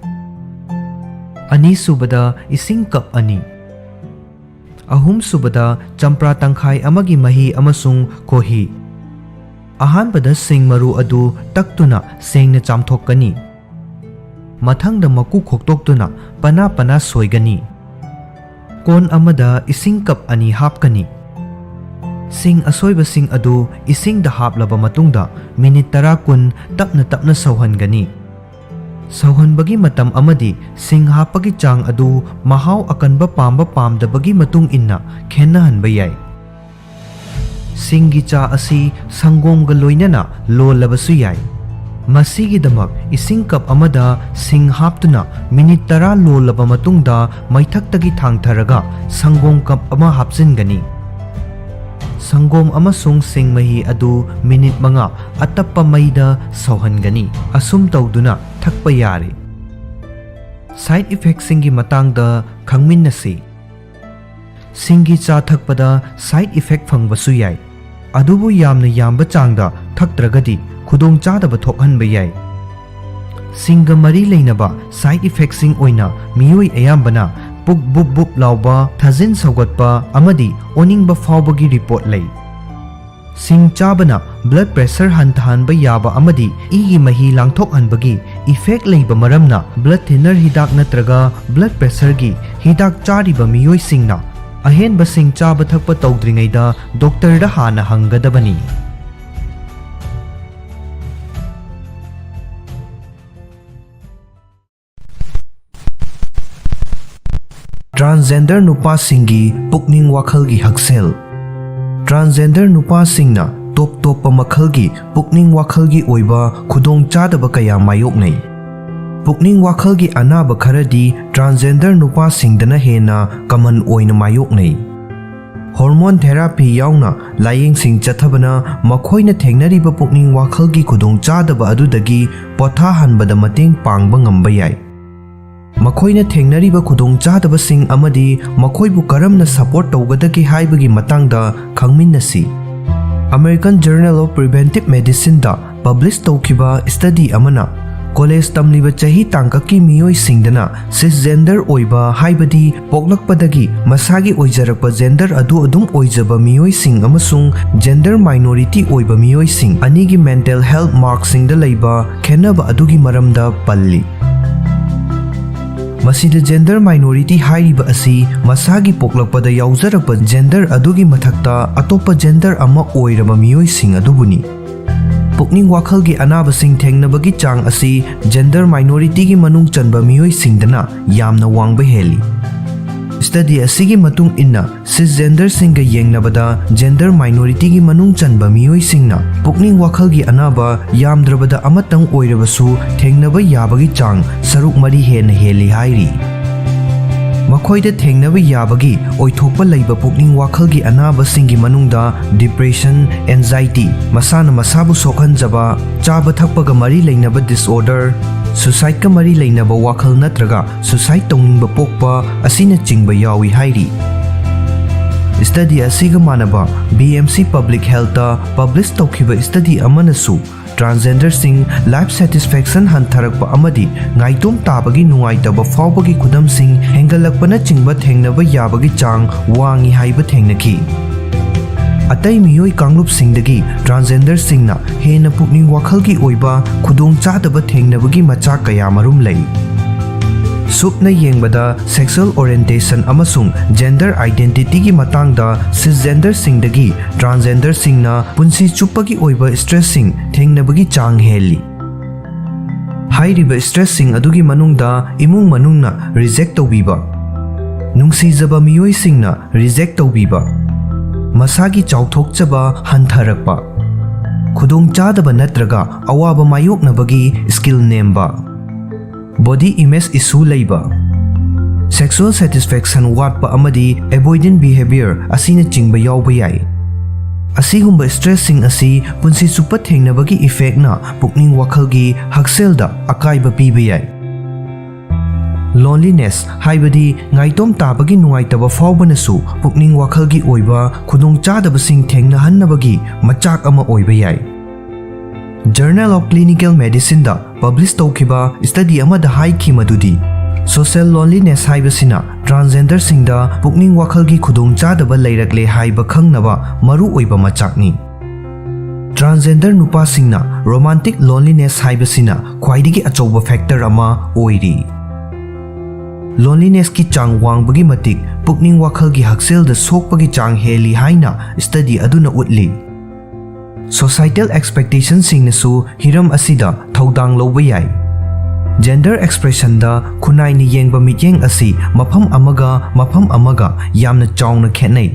Ani subada ising cup ani. Ahum subada champra tangkhai amagi mahi amasung kohi. Ahanbada sing maru adu taktuna sengna chamthokkani. Mathangda maku khoktoktuna pana soigani. Kon amada ising cup ani hapkani. Sing asoiba sing adu ising da haplaba matungda minute 10 tapna sauhangani. Sauhanbagi matam amadi sing hapagi chang adu mahaw akanba pamba pamdabagi matung inna khenahanba yai. Singi cha asi sangomga loinana lolabasu yai. Masigi damak ising cup amada sing haptuna minute 10 lolaba matungda maithaktagi thangtharaga sangom cup ama hapjingani. Sangom amasung sing mahi adu minute manga atappa maida sauhangani asum tawduna thakpa yari. Side effects singi matangda khangminnasi. Singi cha thakpada side effect phangbasu yai. Adubu yamna yamba changda thaktragadi khudong chadaba thokhanba yai. Singa mari leinaba side effects sing oina miyoi ayambana puk bup lauba thajin saugatpa amadi oningba fawbagi report lay. Sing chabana blood pressure hantahanba yaba amadi igi mahi langthokhanbagi effect leiba maramna blood thinner hidak natraga blood pressure gi hidak chariba miyoi singna ahenba sing chaba thakpa tawdringaida doctor da hana hangadabani. Transgender nupa singi pukning wakhalgi haksel. Transgender nupa singna top makhalgi pukning wakhalgi oiba khudong chadaba kaya mayoknai. Pukning wakhalgi anaba kharadi transgender nupa singdana hena common oina mayoknai. Hormone therapy yauna layeng sing chathabana makhoina thengnariba pukning wakhalgi khudong chadaba adudagi potha hanbada mateng pangba ngamba yai. ꯃꯈꯣꯏꯅ ꯊꯦꯡꯅꯔꯤꯕ ꯈꯨꯗꯣꯡꯆꯥꯗꯕꯁꯤꯡ ꯑꯃꯗꯤ ꯃꯈꯣꯏꯕꯨ ꯀꯔꯝꯅ support ꯇꯧꯒꯗꯒꯦ ꯍꯥꯏꯕꯒꯤ ꯃꯇꯥꯡꯗ ꯈꯪꯃꯤꯟꯅꯁꯤ꯫ ꯑꯃꯦꯔꯤꯀꯟ ꯖꯔꯅꯦꯜ ꯑꯣꯐ ꯄ꯭ꯔꯤꯚꯦꯟꯇꯤꯚ ꯃꯦꯗꯤꯁꯤꯟꯗ ꯄꯕ꯭ꯂꯤꯁ ꯇꯧꯈꯤꯕ ꯁ꯭ꯇꯗꯤ ꯑꯃꯅ ꯀꯣꯂꯦꯖ ꯇꯝꯂꯤꯕ ꯆꯍꯤ ꯇꯥꯡꯀꯛꯀꯤ ꯃꯤꯑꯣꯏꯁꯤꯡꯗꯅ ꯁꯤꯁꯖꯦꯟꯗꯔ ꯑꯣꯏꯕ ꯍꯥꯏꯕꯗꯤ ꯄꯣꯛꯂꯛꯄꯗꯒꯤ ꯃꯁꯥꯒꯤ ꯑꯣꯏꯖꯔꯛꯄ ꯖꯦꯟꯗꯔ ꯑꯗꯨ ꯑꯗꯨꯝ ꯑꯣꯏꯖꯕ ꯃꯤꯑꯣꯏꯁꯤꯡ ꯑꯃꯁꯨꯡ ꯖꯦꯟꯗꯔ ꯃꯥꯏꯅꯣꯔꯤꯇꯤ ꯑꯣꯏꯕ ꯃꯤꯑꯣꯏꯁꯤꯡ ꯑꯅꯤꯒꯤ ꯃꯦꯟꯇꯦꯜ ꯍꯦꯜꯊ ꯃꯥꯔꯛꯁꯤꯡꯗ ꯂꯩꯕ ꯈꯦꯟꯅꯕ ꯑꯗꯨꯒꯤ ꯃꯔꯝꯗ ꯄꯜꯂꯤ꯫ ꯃꯁꯤꯗ ꯖꯦꯟꯗꯔ ꯃꯥꯏꯅꯣꯔꯤꯇꯤ ꯍꯥꯏꯔꯤꯕ ꯑꯁꯤ ꯃꯁꯥꯒꯤ ꯄꯣꯛꯂꯛꯄꯗ ꯌꯥꯎꯖꯔꯛꯄ ꯖꯦꯟꯗꯔ ꯑꯗꯨꯒꯤ ꯃꯊꯛꯇ ꯑꯇꯣꯞꯄ ꯖꯦꯟꯗꯔ ꯑꯃ ꯑꯣꯏꯔꯕ ꯃꯤꯑꯣꯏꯁꯤꯡ ꯑꯗꯨꯕꯨꯅꯤ꯫ ꯄꯨꯛꯅꯤꯡ ꯋꯥꯈꯜꯒꯤ ꯑꯅꯥꯕꯁꯤꯡ ꯊꯦꯡꯅꯕꯒꯤ ꯆꯥꯡ ꯑꯁꯤ ꯖꯦꯟꯗꯔ ꯃꯥꯏꯅꯣꯔꯤꯇꯤꯒꯤ ꯃꯅꯨꯡ ꯆꯟꯕ ꯃꯤꯑꯣꯏꯁꯤꯡꯗꯅ ꯌꯥꯝꯅ ꯋꯥꯡꯕ ꯍꯦꯜꯂꯤ꯫ ꯁ꯭ꯇꯗꯤ ꯑꯁꯤꯒꯤ ꯃꯇꯨꯡ ꯏꯟꯅ ꯁꯤꯁꯖꯦꯟꯗꯔꯁꯤꯡꯒ ꯌꯦꯡꯅꯕꯗ ꯖꯦꯟꯗꯔ ꯃꯥꯏꯅꯣꯔꯤꯇꯤꯒꯤ ꯃꯅꯨꯡ ꯆꯟꯕ ꯃꯤꯑꯣꯏꯁꯤꯡꯅ ꯄꯨꯛꯅꯤꯡ ꯋꯥꯈꯜꯒꯤ ꯑꯅꯥꯕ ꯌꯥꯝꯗ꯭ꯔꯕꯗ ꯑꯃꯇꯪ ꯑꯣꯏꯔꯕꯁꯨ ꯊꯦꯡꯅꯕ ꯌꯥꯕꯒꯤ ꯆꯥꯡ 3 ꯍꯦꯟꯅ ꯍꯦꯜꯂꯤ ꯍꯥꯏꯔꯤ꯫ ꯃꯈꯣꯏꯗ ꯊꯦꯡꯅꯕ ꯌꯥꯕꯒꯤ ꯑꯣꯏꯊꯣꯛꯄ ꯂꯩꯕ ꯄꯨꯛꯅꯤꯡ ꯋꯥꯈꯜꯒꯤ ꯑꯅꯥꯕꯁꯤꯡꯒꯤ ꯃꯅꯨꯡꯗ ꯗꯤꯄ꯭ꯔꯦꯁꯟ, ꯑꯦꯟꯖꯥꯏꯇꯤ, ꯃꯁꯥꯅ ꯃꯁꯥꯕꯨ ꯁꯣꯛꯍꯟꯖꯕ, ꯆꯥꯕ ꯊꯛꯄꯒ ꯃꯔꯤ ꯂꯩꯅꯕ ꯗꯤꯁꯑꯣꯔꯗꯔ, ꯁꯨꯁꯥꯏꯗꯀ ꯃꯔꯤ ꯂꯩꯅꯕ ꯋꯥꯈꯜ ꯅꯠꯇ꯭ꯔꯒ ꯁꯨꯁꯥꯏꯗ ꯇꯧꯅꯤꯡꯕ ꯄꯣꯛꯄ ꯑꯁꯤꯅꯆꯤꯡꯕ ꯌꯥꯎꯏ ꯍꯥꯏꯔꯤ꯫ ꯁ꯭ꯇꯗꯤ ꯑꯁꯤꯒ ꯃꯥꯟꯅꯕ BMC ꯄꯕ꯭ꯂꯤꯛ ꯍꯦꯜꯊꯇ ꯄꯕ꯭ꯂꯤꯁ ꯇꯧꯈꯤꯕ ꯁ꯭ꯇꯗꯤ ꯑꯃꯅꯁꯨ ꯇ꯭ꯔꯥꯟꯁꯖꯦꯟꯗꯔꯁꯤꯡ ꯂꯥꯏꯐ ꯁꯦꯇꯤꯁꯐꯦꯛꯁꯟ ꯍꯟꯊꯔꯛꯄ ꯑꯃꯗꯤ ꯉꯥꯏꯇꯣꯝ ꯇꯥꯕꯒꯤ ꯅꯨꯡꯉꯥꯏꯇꯕ ꯐꯥꯎꯕꯒꯤ ꯈꯨꯗꯝꯁꯤꯡ ꯍꯦꯟꯒꯠꯂꯛꯄꯅꯆꯤꯡꯕ ꯊꯦꯡꯅꯕ ꯌꯥꯕꯒꯤ ꯆꯥꯡ ꯋꯥꯡꯏ ꯍꯥꯏꯕ ꯊꯦꯡꯅꯈꯤ꯫ ꯑꯇꯩ ꯃꯤꯑꯣꯏ ꯀꯥꯡꯂꯨꯞꯁꯤꯡꯗꯒꯤ ꯇ꯭ꯔꯥꯟꯁꯖꯦꯟꯗꯔꯁꯤꯡꯅ ꯍꯦꯟꯅ ꯄꯨꯛꯅꯤꯡ ꯋꯥꯈꯜꯒꯤ ꯑꯣꯏꯕ ꯈꯨꯗꯣꯡꯆꯥꯗꯕ ꯊꯦꯡꯅꯕꯒꯤ ꯃꯆꯥꯛ ꯀꯌꯥꯃꯔꯨꯝ ꯂꯩ꯫ ꯁꯨꯞꯅ ꯌꯦꯡꯕꯗ ꯁꯦꯛꯁꯨꯑꯦꯜ ꯑꯣꯔꯤꯌꯦꯟꯇꯦꯁꯟ ꯑꯃꯁꯨꯡ ꯖꯦꯟꯗꯔ ꯑꯥꯏꯗꯦꯟꯇꯤꯇꯤꯒꯤ ꯃꯇꯥꯡꯗ ꯁꯤꯁꯖꯦꯟꯗꯔꯁꯤꯡꯗꯒꯤ ꯇ꯭ꯔꯥꯟꯁꯖꯦꯟꯗꯔꯁꯤꯡꯅ ꯄꯨꯟꯁꯤ ꯆꯨꯞꯄꯒꯤ ꯑꯣꯏꯕ ꯁ꯭ꯇ꯭ꯔꯦꯁꯁꯤꯡ ꯊꯦꯡꯅꯕꯒꯤ ꯆꯥꯡ ꯍꯦꯜꯂꯤ꯫ ꯍꯥꯏꯔꯤꯕ ꯁ꯭ꯇ꯭ꯔꯦꯁꯁꯤꯡ ꯑꯗꯨꯒꯤ ꯃꯅꯨꯡꯗ ꯏꯃꯨꯡ ꯃꯅꯨꯡꯅ ꯔꯤꯖꯦꯛ ꯇꯧꯕꯤꯕ, ꯅꯨꯡꯁꯤꯖꯕ ꯃꯤꯑꯣꯏꯁꯤꯡꯅ ꯔꯤꯖꯦꯛ ꯇꯧꯕꯤꯕ, ꯃꯁꯥꯒꯤ ꯆꯥꯎꯊꯣꯛꯆꯕ ꯍꯟꯊꯔꯛꯄ, ꯈꯨꯗꯣꯡꯆꯥꯗꯕ ꯅꯠꯇ꯭ꯔꯒ ꯑꯋꯥꯕ ꯃꯥꯌꯣꯛꯅꯕꯒꯤ ꯁ꯭ꯀꯤꯜ ꯅꯦꯝꯕ, ꯕꯣꯗꯤ ꯏꯃꯦꯖ ꯏꯁꯨ ꯂꯩꯕ, ꯁꯦꯛꯁꯨꯑꯦꯜ ꯁꯦꯇꯤꯁꯐꯦꯛꯁꯟ ꯋꯥꯠꯄ ꯑꯃꯗꯤ ꯑꯦꯚꯣꯏꯗꯦꯟꯠ ꯕꯤꯍꯦꯕꯤꯌꯔ ꯑꯁꯤꯅꯆꯤꯡꯕ ꯌꯥꯎꯕ ꯌꯥꯏ꯫ ꯑꯁꯤꯒꯨꯝꯕ ꯁ꯭ꯇ꯭ꯔꯦꯁꯁꯤꯡ ꯑꯁꯤ ꯄꯨꯟꯁꯤ ꯆꯨꯞꯄ ꯊꯦꯡꯅꯕꯒꯤ ꯏꯐꯦꯛꯅ ꯄꯨꯛꯅꯤꯡ ꯋꯥꯈꯜꯒꯤ ꯍꯛꯁꯦꯜꯗ ꯑꯀꯥꯏꯕ ꯄꯤꯕ ꯌꯥꯏ꯫ ꯂꯣꯟꯂꯤꯅꯦꯁ ꯍꯥꯏꯕꯗꯤ ꯉꯥꯏꯇꯣꯝ ꯇꯥꯕꯒꯤ ꯅꯨꯡꯉꯥꯏꯇꯕ ꯐꯥꯎꯕꯅꯁꯨ ꯄꯨꯛꯅꯤꯡ ꯋꯥꯈꯜꯒꯤ ꯑꯣꯏꯕ ꯈꯨꯗꯣꯡꯆꯥꯗꯕꯁꯤꯡ ꯊꯦꯡꯅꯍꯟꯅꯕꯒꯤ ꯃꯆꯥꯛ ꯑꯃ ꯑꯣꯏꯕ ꯌꯥꯏ꯫ ꯖꯔꯅꯦꯜ ꯑꯣꯐ ꯀ꯭ꯂꯤꯅꯤꯀꯦꯜ ꯃꯦꯗꯤꯁꯤꯟꯗ ꯄꯕ꯭ꯂꯤꯁ ꯇꯧꯈꯤꯕ ꯁ꯭ꯇꯗꯤ ꯑꯃꯗ ꯍꯥꯏꯈꯤ ꯃꯗꯨꯗꯤ ꯁꯣꯁꯤꯌꯦꯜ ꯂꯣꯟꯂꯤꯅꯦꯁ ꯍꯥꯏꯕꯁꯤꯅ ꯇ꯭ꯔꯥꯟꯁꯖꯦꯟꯗꯔꯁꯤꯡꯗ ꯄꯨꯛꯅꯤꯡ ꯋꯥꯈꯜꯒꯤ ꯈꯨꯗꯣꯡꯆꯥꯗꯕ ꯂꯩꯔꯛꯂꯦ ꯍꯥꯏꯕ ꯈꯪꯅꯕ ꯃꯔꯨꯑꯣꯏꯕ ꯃꯆꯥꯛꯅꯤ꯫ ꯇ꯭ꯔꯥꯟꯁꯖꯦꯟꯗꯔ ꯅꯨꯄꯥꯁꯤꯡꯅ ꯔꯣꯃꯥꯟꯇꯤꯛ ꯂꯣꯟꯂꯤꯅꯦꯁ ꯍꯥꯏꯕꯁꯤꯅ ꯈ꯭ꯋꯥꯏꯗꯒꯤ ꯑꯆꯧꯕ ꯐꯦꯛꯇꯔ ꯑꯃ ꯑꯣꯏꯔꯤ꯫ ꯂꯣꯟꯂꯤꯅꯦꯁꯀꯤ ꯆꯥꯡ ꯋꯥꯡꯕꯒꯤ ꯃꯇꯤꯛ ꯄꯨꯛꯅꯤꯡ ꯋꯥꯈꯜꯒꯤ ꯍꯛꯁꯦꯜꯗ ꯁꯣꯛꯄꯒꯤ ꯆꯥꯡ ꯍꯦꯜꯂꯤ ꯍꯥꯏꯅ ꯁ꯭ꯇꯗꯤ ꯑꯗꯨꯅ ꯎꯠꯂꯤ꯫ ꯁꯣꯁꯥꯏꯇꯦꯜ ꯑꯦꯛꯁꯄꯦꯛꯇꯦꯁꯟꯁꯤꯡꯅꯁꯨ ꯍꯤꯔꯝ ꯑꯁꯤꯗ ꯊꯧꯗꯥꯡ ꯂꯧꯕ ꯌꯥꯏ꯫ ꯖꯦꯟꯗꯔ ꯑꯦꯛꯁꯄ꯭ꯔꯦꯁꯟꯗ ꯈꯨꯟꯅꯥꯏꯅ ꯌꯦꯡꯕ ꯃꯤꯠꯌꯦꯡ ꯑꯁꯤ ꯃꯐꯝ ꯑꯃꯒ ꯌꯥꯝꯅ ꯆꯥꯎꯅ ꯈꯦꯠꯅꯩ꯫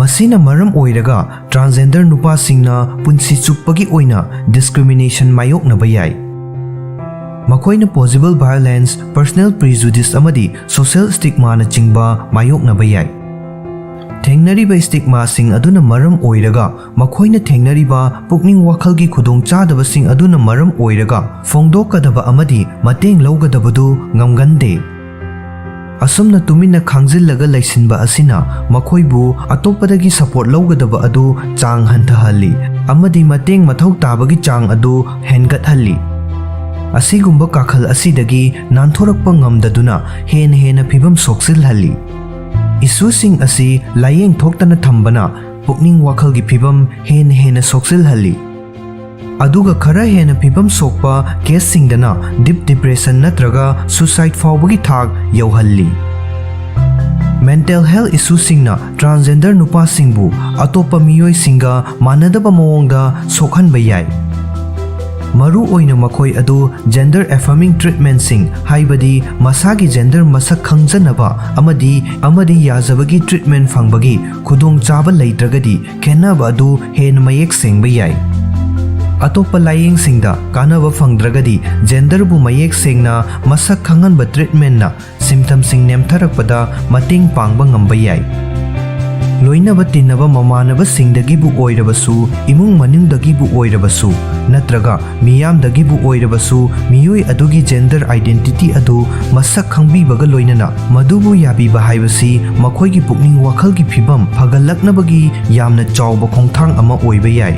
ꯃꯁꯤꯅ ꯃꯔꯝ ꯑꯣꯏꯔꯒ ꯇ꯭ꯔꯥꯟꯁꯖꯦꯟꯗꯔ ꯅꯨꯄꯥꯁꯤꯡꯅ ꯄꯨꯟꯁꯤ ꯆꯨꯞꯄꯒꯤ ꯑꯣꯏꯅ ꯗꯤꯁꯀ꯭ꯔꯤꯃꯤꯅꯦꯁꯟ ꯃꯥꯌꯣꯛꯅꯕ ꯌꯥꯏ꯫ ꯃꯈꯣꯏꯅ ꯄꯣꯖꯤꯕꯜ ꯚꯥꯏꯑꯣꯂꯦꯟꯁ, ꯄꯔꯁꯣꯅꯦꯜ ꯄ꯭ꯔꯤꯖꯨꯗꯤꯁ ꯑꯃꯗꯤ ꯁꯣꯁꯤꯌꯦꯜ ꯁ꯭ꯇꯤꯒꯃꯥꯅꯆꯤꯡꯕ ꯃꯥꯌꯣꯛꯅꯕ ꯌꯥꯏ꯫ ꯊꯦꯡꯅꯔꯤꯕ ꯁ꯭ꯇꯤꯒꯃꯥꯁꯤꯡ ꯑꯗꯨꯅ ꯃꯔꯝ ꯑꯣꯏꯔꯒ ꯃꯈꯣꯏꯅ ꯊꯦꯡꯅꯔꯤꯕ ꯄꯨꯛꯅꯤꯡ ꯋꯥꯈꯜꯒꯤ ꯈꯨꯗꯣꯡꯆꯥꯗꯕꯁꯤꯡ ꯑꯗꯨꯅ ꯃꯔꯝ ꯑꯣꯏꯔꯒ ꯐꯣꯡꯗꯣꯛꯀꯗꯕ ꯑꯃꯗꯤ ꯃꯇꯦꯡ ꯂꯧꯒꯗꯕꯗꯨ ꯉꯝꯒꯟꯗꯦ꯫ ꯑꯁꯨꯝꯅ ꯇꯨꯃꯤꯟꯅ ꯈꯥꯡꯖꯤꯜꯂꯒ ꯂꯩꯁꯤꯟꯕ ꯑꯁꯤꯅ ꯃꯈꯣꯏꯕꯨ ꯑꯇꯣꯞꯄꯗꯒꯤ ꯁꯄꯣꯔꯠ ꯂꯧꯒꯗꯕ ꯑꯗꯨ ꯆꯥꯡ ꯍꯟꯊꯍꯜꯂꯤ ꯑꯃꯗꯤ ꯃꯇꯦꯡ ꯃꯊꯧ ꯇꯥꯕꯒꯤ ꯆꯥꯡ ꯑꯗꯨ ꯍꯦꯟꯒꯠꯍꯜꯂꯤ꯫ ꯑꯁꯤꯒꯨꯝꯕ ꯀꯥꯈꯜ ꯑꯁꯤꯗꯒꯤ ꯅꯥꯟꯊꯣꯔꯛꯄ ꯉꯝꯗꯗꯨꯅ ꯍꯦꯟꯅ ꯐꯤꯚꯝ ꯁꯣꯛꯆꯤꯜꯍꯜꯂꯤ꯫ ꯏꯁꯨꯁꯤꯡ ꯑꯁꯤ ꯂꯥꯌꯦꯡ ꯊꯣꯛꯇꯅ ꯊꯝꯕꯅ ꯄꯨꯛꯅꯤꯡ ꯋꯥꯈꯜꯒꯤ ꯐꯤꯚꯝ ꯍꯦꯟꯅ ꯁꯣꯛꯆꯤꯜꯍꯜꯂꯤ꯫ ꯑꯗꯨꯒ ꯈꯔ ꯍꯦꯟꯅ ꯐꯤꯚꯝ ꯁꯣꯛꯄ ꯀꯦꯁꯁꯤꯡꯗꯅ ꯗꯤꯞ ꯗꯤꯄ꯭ꯔꯦꯁꯟ ꯅꯠꯇ꯭ꯔꯒ ꯁꯨꯁꯥꯏꯗ ꯐꯥꯎꯕꯒꯤ ꯊꯥꯛ ꯌꯧꯍꯜꯂꯤ꯫ ꯃꯦꯟꯇꯦꯜ ꯍꯦꯜꯊ ꯏꯁꯨꯁꯤꯡꯅ ꯇ꯭ꯔꯥꯟꯁꯖꯦꯟꯗꯔ ꯅꯨꯄꯥꯁꯤꯡꯕꯨ ꯑꯇꯣꯞꯄ ꯃꯤꯑꯣꯏꯁꯤꯡꯒ ꯃꯥꯟꯅꯗꯕ ꯃꯑꯣꯡꯗ ꯁꯣꯛꯍꯟꯕ ꯌꯥꯏ꯫ ꯃꯔꯨꯑꯣꯏꯅ ꯃꯈꯣꯏ ꯑꯗꯨ ꯖꯦꯟꯗꯔ ꯑꯦꯐꯔꯃꯤꯡ ꯇ꯭ꯔꯤꯠꯃꯦꯟꯠꯁꯤꯡ ꯍꯥꯏꯕꯗꯤ ꯃꯁꯥꯒꯤ ꯖꯦꯟꯗꯔ ꯃꯁꯛ ꯈꯪꯖꯅꯕ ꯑꯃꯗꯤ ꯌꯥꯖꯕꯒꯤ ꯇ꯭ꯔꯤꯠꯃꯦꯟꯠ ꯐꯪꯕꯒꯤ ꯈꯨꯗꯣꯡꯆꯥꯕ ꯂꯩꯇ꯭ꯔꯒꯗꯤ ꯈꯦꯟꯅꯕ ꯑꯗꯨ ꯍꯦꯟꯅ ꯃꯌꯦꯛ ꯁꯦꯡꯕ ꯌꯥꯏ꯫ ꯑꯇꯣꯞꯄ ꯂꯥꯌꯦꯡꯁꯤꯡꯗ ꯀꯥꯟꯅꯕ ꯐꯪꯗ꯭ꯔꯒꯗꯤ ꯖꯦꯟꯗꯔꯕꯨ ꯃꯌꯦꯛ ꯁꯦꯡꯅ ꯃꯁꯛ ꯈꯪꯍꯟꯕ ꯇ꯭ꯔꯤꯠꯃꯦꯟꯠꯅ ꯁꯤꯝꯇꯝꯁꯤꯡ ꯅꯦꯝꯊꯔꯛꯄꯗ ꯃꯇꯦꯡ ꯄꯥꯡꯕ ꯉꯝꯕ ꯌꯥꯏ꯫ loinaba tinnaba mamanabasingdagibu oirabasu imung manungdagibu oirabasu natraga miyamdagibu oirabasu miyoi adugi gender identity adu masak khangbibaga loinana madubu yabiba haibasi makhoi gi pukning wakhal gi phibam phagalaknabagi yamna chawba khongthang ama oiba yai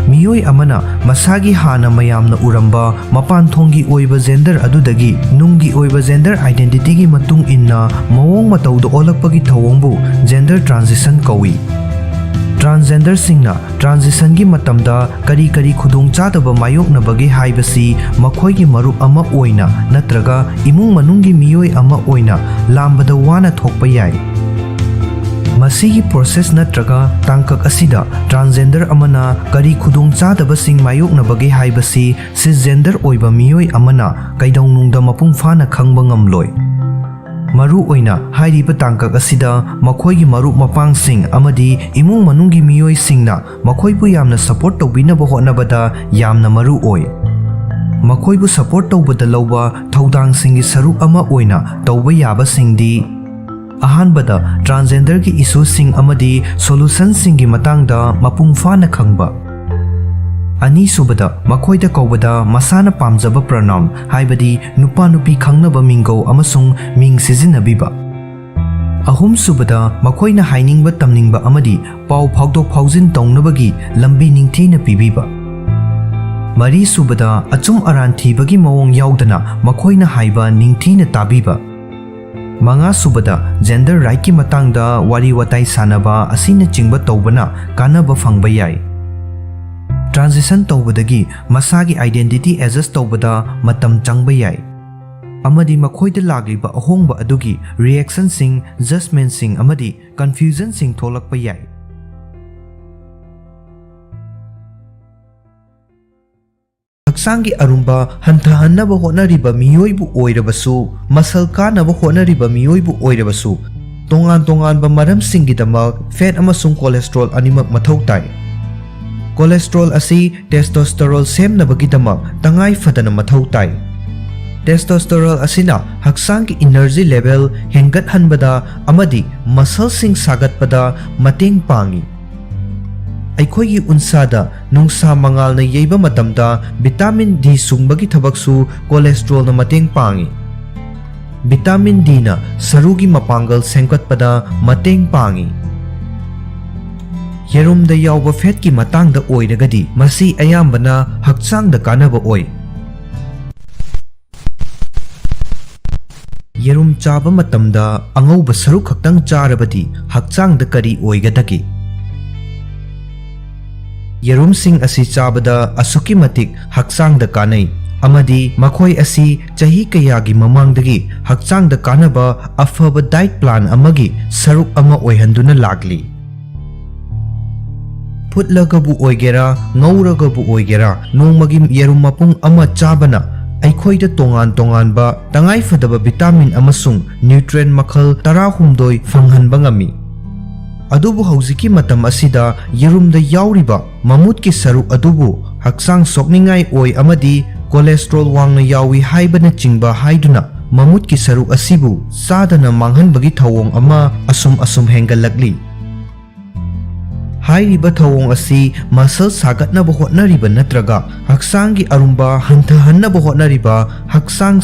miyoi amana masagi hana mayamna uramba mapan thongi oiba gender adudagi nungi oiba gender identity gi matung inna mawong matawda olakpagi thawongbu gender transition kawi transgender singna transition gi matamda kari kari khudong chadaba mayoknabagi haibasi makhoi gi marup ama oina natraga imung manungi miyoi ama oina lambada wana thokpa yai masigi process natraga tangkak asida transgender amana kari khudong chadaba sing mayoknabagi haibasi cisgender oiba miyoi amana kaidawnungda mapung fana khangba ngamloi maru oina hairiba tangkak asida makhoi gi marup mapang sing amadi imung manungi miyoi singna makhoi bu yamna support tawbinaba hotnabada yamna maru oi makhoi bu support tawbada lawba thaudang singi saruk ama oina tawba yaba singdi ahanbada transgender ki issue sing amadi solution singi matangda mapung fana khangba ani subada makhoida kawbada masana pamjaba pronoun haibadi nupa nupi khangnaba minggo amasung ming sijinabiba ahum subada makhoina hainingba tamningba amadi pau phagdok phaujin tongnabagi lambi ningthina pibiba mari subada achum aran thibagi mawong yaudana makhoina haiba ningthina tabiba manga subada gender right ki matangda wari watai sanaba asina chingba tawbana kanaba phangba yai transition tawbadagi masagi identity adjust tawbada matam changba yai amadi makhoida lagliba ahongba adugi reaction sing judgment sing amadi confusion sing tholakpa yai haksangi arumba hantahannaba hotnariba miyoibu oirabasu masal kanaba hotnariba miyoibu oirabasu tongan tonganba maramsingidamak fat amasung cholesterol animak mathau tai cholesterol asi testosterone semnabagidamak tangai fadana mathau tai testosterone asina haksangi energy level hengathanbada amadi muscle sing sagatpada mateng pangi ꯑꯩꯈꯣꯏꯒꯤ ꯎꯟꯁꯥꯗ ꯅꯨꯡꯁꯥ ꯃꯉꯥꯜꯅ ꯌꯩꯕ ꯃꯇꯝꯗ vitamin ꯗꯤ ꯁꯨꯡꯕꯒꯤ ꯊꯕꯛꯁꯨ ꯀꯣꯂꯦꯁꯇ꯭ꯔꯣꯜꯅ ꯃꯇꯦꯡ ꯄꯥꯡꯏ vitamin ꯗꯤꯅ ꯁꯔꯨꯒꯤ ꯃꯄꯥꯡꯒꯜ ꯁꯦꯝꯒꯠꯄꯗ ꯃꯇꯦꯡ ꯄꯥꯡꯏ ꯌꯦꯔꯨꯝꯗ ꯌꯥꯎꯕ ꯐꯦꯠꯀꯤ ꯃꯇꯥꯡꯗ ꯑꯣꯏꯔꯒꯗꯤ ꯃꯁꯤ ꯑꯌꯥꯝꯕꯅ ꯍꯛꯆꯥꯡꯗ ꯀꯥꯟꯅꯕ ꯑꯣꯏ ꯌꯦꯔꯨꯝ ꯆꯥꯕ ꯃꯇꯝꯗ ꯑꯉꯧꯕ ꯁꯔꯨꯛ ꯈꯛꯇꯪ ꯆꯥꯔꯕꯗꯤ ꯍꯛꯆꯥꯡꯗ ꯀꯔꯤ ꯑꯣꯏꯒꯗꯒꯦ ꯌꯦꯔꯨꯝꯁꯤꯡ ꯑꯁꯤ ꯆꯥꯕꯗ ꯑꯁꯨꯛꯀꯤ ꯃꯇꯤꯛ ꯍꯛꯆꯥꯡꯗ ꯀꯥꯟꯅꯩ ꯑꯃꯗꯤ ꯃꯈꯣꯏ ꯑꯁꯤ ꯆꯍꯤ ꯀꯌꯥꯒꯤ ꯃꯃꯥꯡꯗꯒꯤ ꯍꯛꯆꯥꯡꯗ ꯀꯥꯟꯅꯕ ꯑꯐꯕ ꯗꯥꯏꯠ ꯄ꯭ꯂꯥꯟ ꯑꯃꯒꯤ ꯁꯔꯨꯛ ꯑꯃ ꯑꯣꯏꯍꯟꯗꯨꯅ ꯂꯥꯛꯂꯤ ꯐꯨꯠꯂꯒꯕꯨ ꯑꯣꯏꯒꯦꯔꯥ ꯉꯧꯔꯒꯕꯨ ꯑꯣꯏꯒꯦꯔꯥ ꯅꯣꯡꯃꯒꯤ ꯌꯦꯔꯨꯝ ꯃꯄꯨꯡ ꯑꯃ ꯆꯥꯕꯅ ꯑꯩꯈꯣꯏꯗ ꯇꯣꯉꯥꯟ ꯇꯣꯉꯥꯟꯕ ꯇꯉꯥꯏꯐꯗꯕ ꯚꯤꯇꯥꯃꯤꯟ ꯑꯃꯁꯨꯡ ꯅ꯭ꯌꯨꯇ꯭ꯔꯤꯌꯦꯟ ꯃꯈꯜ 18 ꯐꯪꯍꯟꯕ ꯉꯝꯃꯤ ꯑꯗꯨꯕꯨ ꯍꯧꯖꯤꯛꯀꯤ ꯃꯇꯝ ꯑꯁꯤꯗ ꯌꯦꯔꯨꯝꯗ ꯌꯥꯎꯔꯤꯕ ꯃꯃꯨꯠꯀꯤ ꯁꯔꯨꯛ ꯑꯗꯨꯕꯨ ꯍꯛꯆꯥꯡ ꯁꯣꯛꯅꯤꯡꯉꯥꯏ ꯑꯣꯏ ꯑꯃꯗꯤ ꯀꯣꯂꯦꯁꯇ꯭ꯔꯣꯜ ꯋꯥꯡꯅ ꯌꯥꯎꯏ ꯍꯥꯏꯕꯅꯆꯤꯡꯕ ꯍꯥꯏꯗꯨꯅ ꯃꯃꯨꯠꯀꯤ ꯁꯔꯨꯛ ꯑꯁꯤꯕꯨ ꯆꯥꯗꯅ ꯃꯥꯡꯍꯟꯕꯒꯤ ꯊꯧꯑꯣꯡ ꯑꯃ ꯑꯁꯨꯝ ꯍꯦꯟꯒꯠꯂꯛꯂꯤ ꯍꯥꯏꯔꯤꯕ ꯊꯧꯑꯣꯡ ꯑꯁꯤ ꯃꯁꯜ ꯁꯥꯒꯠꯅꯕ ꯍꯣꯠꯅꯔꯤꯕ ꯅꯠꯇ꯭ꯔꯒ ꯍꯛꯆꯥꯡꯒꯤ ꯑꯔꯨꯝꯕ ꯍꯟꯊꯍꯟꯅꯕ ꯍꯣꯠꯅꯔꯤꯕ ꯍꯛꯆꯥꯡ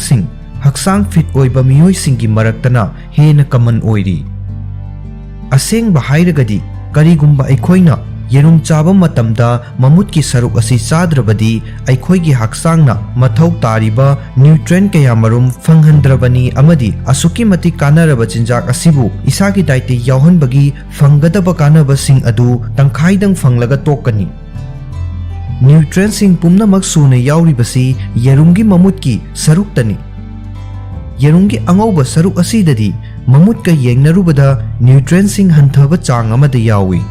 ꯐꯤꯠ ꯑꯣꯏꯕ ꯃꯤꯑꯣꯏꯁꯤꯡꯒꯤ ꯃꯔꯛꯇꯅ ꯍꯦꯟꯅ ꯀꯃꯟ ꯑꯣꯏꯔꯤ ꯑꯁꯦꯡꯕ ꯍꯥꯏꯔꯒꯗꯤ ꯀꯔꯤꯒꯨꯝꯕ ꯑꯩꯈꯣꯏꯅ ꯌꯦꯔꯨꯝ ꯆꯥꯕ ꯃꯇꯝꯗ ꯃꯃꯨꯠꯀꯤ ꯁꯔꯨꯛ ꯑꯁꯤ ꯆꯥꯗ꯭ꯔꯕꯗꯤ ꯑꯩꯈꯣꯏꯒꯤ ꯍꯛꯆꯥꯡꯅ ꯃꯊꯧ ꯇꯥꯔꯤꯕ ꯅ꯭ꯌꯨꯇ꯭ꯔꯤꯌꯦꯟ ꯀꯌꯥꯃꯔꯨꯝ ꯐꯪꯍꯟꯗ꯭ꯔꯕꯅꯤ ꯑꯃꯗꯤ ꯑꯁꯨꯛꯀꯤ ꯃꯇꯤꯛ ꯀꯥꯟꯅꯔꯕ ꯆꯤꯟꯖꯥꯛ ꯑꯁꯤꯕꯨ ꯏꯁꯥꯒꯤ ꯗꯥꯏꯠꯇ ꯌꯥꯎꯍꯟꯕꯒꯤ ꯐꯪꯒꯗꯕ ꯀꯥꯟꯅꯕꯁꯤꯡ ꯑꯗꯨ ꯇꯪꯈꯥꯏꯗꯪ ꯐꯪꯂꯒ ꯇꯣꯛꯀꯅꯤ ꯅ꯭ꯌꯨꯇ꯭ꯔꯤꯌꯦꯟꯁꯤꯡ ꯄꯨꯝꯅꯃꯛ ꯁꯨꯅ ꯌꯥꯎꯔꯤꯕꯁꯤ ꯌꯦꯔꯨꯝꯒꯤ ꯃꯃꯨꯠꯀꯤ ꯁꯔꯨꯛꯇꯅꯤ ꯌꯦꯔꯨꯝꯒꯤ ꯑꯉꯧꯕ ꯁꯔꯨꯛ ꯑꯁꯤꯗꯗꯤ ꯃꯃꯨꯠꯀ ꯌꯦꯡꯅꯔꯨꯕꯗ ꯅ꯭ꯌꯨꯇ꯭ꯔꯤꯌꯦꯟꯁꯤꯡ ꯍꯟꯊꯕ ꯆꯥꯡ ꯑꯃꯗ ꯌꯥꯎꯏ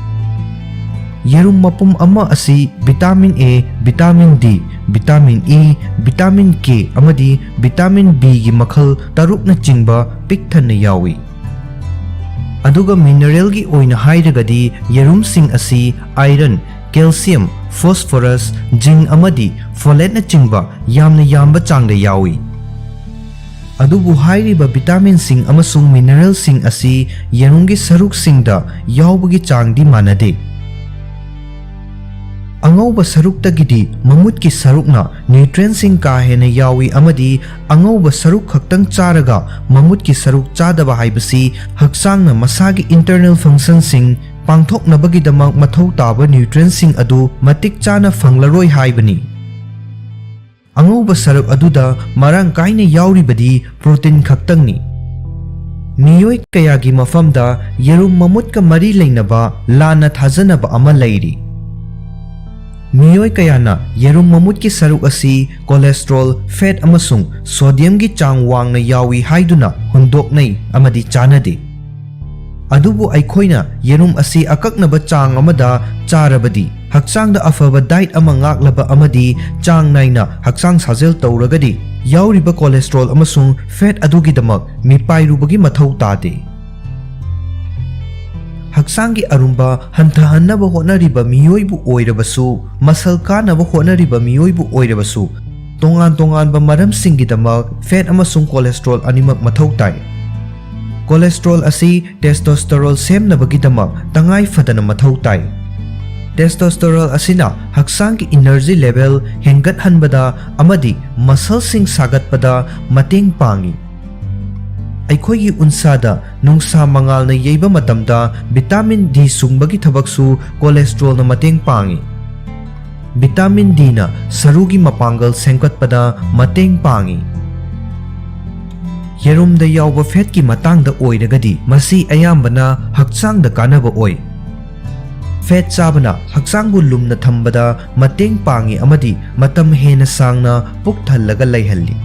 ꯌꯦꯔꯨꯝ ꯃꯄꯨꯝ ꯑꯃ ꯑꯁꯤ vitamin A, vitamin D, vitamin E, vitamin K ꯑꯃꯗꯤ ꯚꯤꯇꯥꯃꯤꯟ B ꯒꯤ ꯃꯈꯜ 6ꯅꯆꯤꯡꯕ ꯄꯤꯛ ꯊꯟꯅ ꯌꯥꯎꯏ ꯑꯗꯨꯒ ꯃꯤꯅꯔꯦꯜꯒꯤ ꯑꯣꯏꯅ ꯍꯥꯏꯔꯒꯗꯤ ꯌꯦꯔꯨꯝꯁꯤꯡ ꯑꯁꯤ ꯑꯥꯏꯔꯟ ꯀꯦꯜꯁꯤꯌꯝ ꯐꯣꯁꯐꯣꯔꯁ ꯖꯤꯡ ꯑꯃꯗꯤ ꯐꯣꯂꯦꯠꯅꯆꯤꯡꯕ ꯌꯥꯝꯅ ꯌꯥꯝꯕ ꯆꯥꯡꯗ ꯌꯥꯎꯏ ꯑꯗꯨꯕꯨ ꯍꯥꯏꯔꯤꯕ ꯚꯤꯇꯥꯃꯤꯟꯁꯤꯡ ꯑꯃꯁꯨꯡ ꯃꯤꯅꯔꯦꯜꯁꯤꯡ ꯑꯁꯤ ꯌꯦꯔꯨꯝꯒꯤ ꯁꯔꯨꯛꯁꯤꯡꯗ ꯌꯥꯎꯕꯒꯤ ꯆꯥꯡꯗꯤ ꯃꯥꯟꯅꯗꯦ꯫ ꯑꯉꯧꯕ ꯁꯔꯨꯛꯇꯒꯤꯗꯤ ꯃꯃꯨꯠꯀꯤ ꯁꯔꯨꯛꯅ ꯅ꯭ꯌꯨꯇ꯭ꯔꯤꯑꯦꯟꯠꯁꯤꯡ ꯀꯥ ꯍꯦꯟꯅ ꯌꯥꯎꯏ ꯑꯃꯗꯤ ꯑꯉꯧꯕ ꯁꯔꯨꯛ ꯈꯛꯇꯪ ꯆꯥꯔꯒ ꯃꯃꯨꯠꯀꯤ ꯁꯔꯨꯛ ꯆꯥꯗꯕ ꯍꯥꯏꯕꯁꯤ ꯍꯛꯆꯥꯡꯅ ꯃꯁꯥꯒꯤ ꯏꯟꯇꯔꯅꯦꯜ ꯐꯪꯁꯟꯁꯤꯡ ꯄꯥꯡꯊꯣꯛꯅꯕꯒꯤꯗꯃꯛ ꯃꯊꯧ ꯇꯥꯕ ꯅ꯭ꯌꯨꯇ꯭ꯔꯤꯑꯦꯟꯠꯁꯤꯡ ꯑꯗꯨ ꯃꯇꯤꯛ ꯆꯥꯅ ꯐꯪꯂꯔꯣꯏ ꯍꯥꯏꯕꯅꯤ꯫ ꯑꯉꯧꯕ ꯁꯔꯨꯛ ꯑꯗꯨꯗ ꯃꯔꯥꯡ ꯀꯥꯏꯅ ꯌꯥꯎꯔꯤꯕꯗꯤ ꯄ꯭ꯔꯣꯇꯤꯟ ꯈꯛꯇꯪꯅꯤ꯫ ꯃꯤꯑꯣꯏ ꯀꯌꯥꯒꯤ ꯃꯐꯝꯗ ꯌꯦꯔꯨꯝ ꯃꯃꯨꯠꯀ ꯃꯔꯤ ꯂꯩꯅꯕ ಲಾನ್ನ ꯊꯥꯖꯅꯕ ꯑꯃ ꯂꯩꯔꯤ꯫ ꯃꯤꯑꯣꯏ ꯀꯌꯥꯅ ꯌꯦꯔꯨꯝ ꯃꯃꯨꯠꯀꯤ ꯁꯔꯨꯛ ꯑꯁꯤ ꯀꯣꯂꯦꯁꯇ꯭ꯔꯣꯜ, ꯐꯦꯠ ꯑꯃꯁꯨꯡ ꯁꯣꯗꯤꯌꯝꯒꯤ ꯆꯥꯡ ꯋꯥꯡꯅ ꯌꯥꯎꯏ ꯍꯥꯏꯗꯨꯅ ꯍꯨꯟꯗꯣꯛꯅꯩ ꯑꯃꯗꯤ ꯆꯥꯅꯗꯦ꯫ ꯑꯗꯨꯕꯨ ꯑꯩꯈꯣꯏꯅ ꯌꯦꯔꯨꯝ ꯑꯁꯤ ꯑꯀꯛꯅꯕ ꯆꯥꯡ ꯑꯃꯗ ꯆꯥꯔꯕꯗꯤ, ꯍꯛꯆꯥꯡꯗ ꯑꯐꯕ ꯗꯥꯏꯠ ꯑꯃ ꯉꯥꯛꯂꯕ ꯑꯃꯗꯤ ꯆꯥꯡ ꯅꯥꯏꯅ ꯍꯛꯆꯥꯡ ꯁꯥꯖꯦꯜ ꯇꯧꯔꯒꯗꯤ ꯌꯥꯎꯔꯤꯕ ꯀꯣꯂꯦꯁꯇ꯭ꯔꯣꯜ ꯑꯃꯁꯨꯡ ꯐꯦꯠ ꯑꯗꯨꯒꯤꯗꯃꯛ ꯃꯤꯄꯥꯏꯔꯨꯕꯒꯤ ꯃꯊꯧ ꯇꯥꯗꯦ꯫ ꯍꯛꯆꯥꯡꯒꯤ ꯑꯔꯨꯝꯕ ꯍꯟꯊꯍꯟꯅꯕ ꯍꯣꯠꯅꯔꯤꯕ ꯃꯤꯑꯣꯏꯕꯨ ꯑꯣꯏꯔꯕꯁꯨ, ꯃꯁꯜ ꯀꯥꯅꯕ ꯍꯣꯠꯅꯔꯤꯕ ꯃꯤꯑꯣꯏꯕꯨ ꯑꯣꯏꯔꯕꯁꯨ, ꯇꯣꯉꯥꯟ ꯇꯣꯉꯥꯟꯕ ꯃꯔꯝꯁꯤꯡꯒꯤꯗꯃꯛ ꯐꯦꯠ ꯑꯃꯁꯨꯡ ꯀꯣꯂꯦꯁꯇ꯭ꯔꯣꯜ ꯑꯅꯤꯃꯛ ꯃꯊꯧ ꯇꯥꯏ꯫ ꯀꯣꯂꯦꯁꯇ꯭ꯔꯣꯜ ꯑꯁꯤ ꯇꯦꯁꯇꯣꯁꯇꯦꯔꯣꯟ ꯁꯦꯝꯅꯕꯒꯤꯗꯃꯛ ꯇꯉꯥꯏ ꯐꯗꯅ ꯃꯊꯧ ꯇꯥꯏ꯫ ꯇꯦꯁꯇꯣꯁꯇꯦꯔꯣꯟ ꯑꯁꯤꯅ ꯍꯛꯆꯥꯡꯒꯤ ꯏꯅꯔꯖꯤ ꯂꯦꯚꯦꯜ ꯍꯦꯟꯒꯠꯍꯟꯕꯗ ꯑꯃꯗꯤ ꯃꯁꯜꯁꯤꯡ ꯁꯥꯒꯠꯄꯗ ꯃꯇꯦꯡ ꯄꯥꯡꯏ꯫ ꯑꯩꯈꯣꯏꯒꯤ ꯎꯟꯁꯥꯗ ꯅꯨꯡꯁꯥ ꯃꯉꯥꯜꯅ ꯌꯩꯕ ꯃꯇꯝꯗ ꯚꯤꯇꯥꯃꯤꯟ ꯗꯤ ꯁꯨꯡꯕꯒꯤ ꯊꯕꯛꯁꯨ ꯀꯣꯂꯦꯁꯇ꯭ꯔꯣꯜꯅ ꯃꯇꯦꯡ ꯄꯥꯡꯏ꯫ ꯚꯤꯇꯥꯃꯤꯟ ꯗꯤꯅ ꯁꯔꯨꯒꯤ ꯃꯄꯥꯡꯒꯜ ꯁꯦꯝꯒꯠꯄꯗ ꯃꯇꯦꯡ ꯄꯥꯡꯏ꯫ ꯌꯦꯔꯨꯝꯗ ꯌꯥꯎꯕ ꯐꯦꯠꯀꯤ ꯃꯇꯥꯡꯗ ꯑꯣꯏꯔꯒꯗꯤ ꯃꯁꯤ ꯑꯌꯥꯝꯕꯅ ꯍꯛꯆꯥꯡꯗ ꯀꯥꯟꯅꯕ ꯑꯣꯏ꯫ ꯐꯦꯠ ꯆꯥꯕꯅ ꯍꯛꯆꯥꯡꯕꯨ ꯂꯨꯝꯅ ꯊꯝꯕꯗ ꯃꯇꯦꯡ ꯄꯥꯡꯏ ꯑꯃꯗꯤ ꯃꯇꯝ ꯍꯦꯟꯅ ꯁꯥꯡꯅ ꯄꯨꯛ ꯊꯜꯂꯒ ꯂꯩꯍꯜꯂꯤ꯫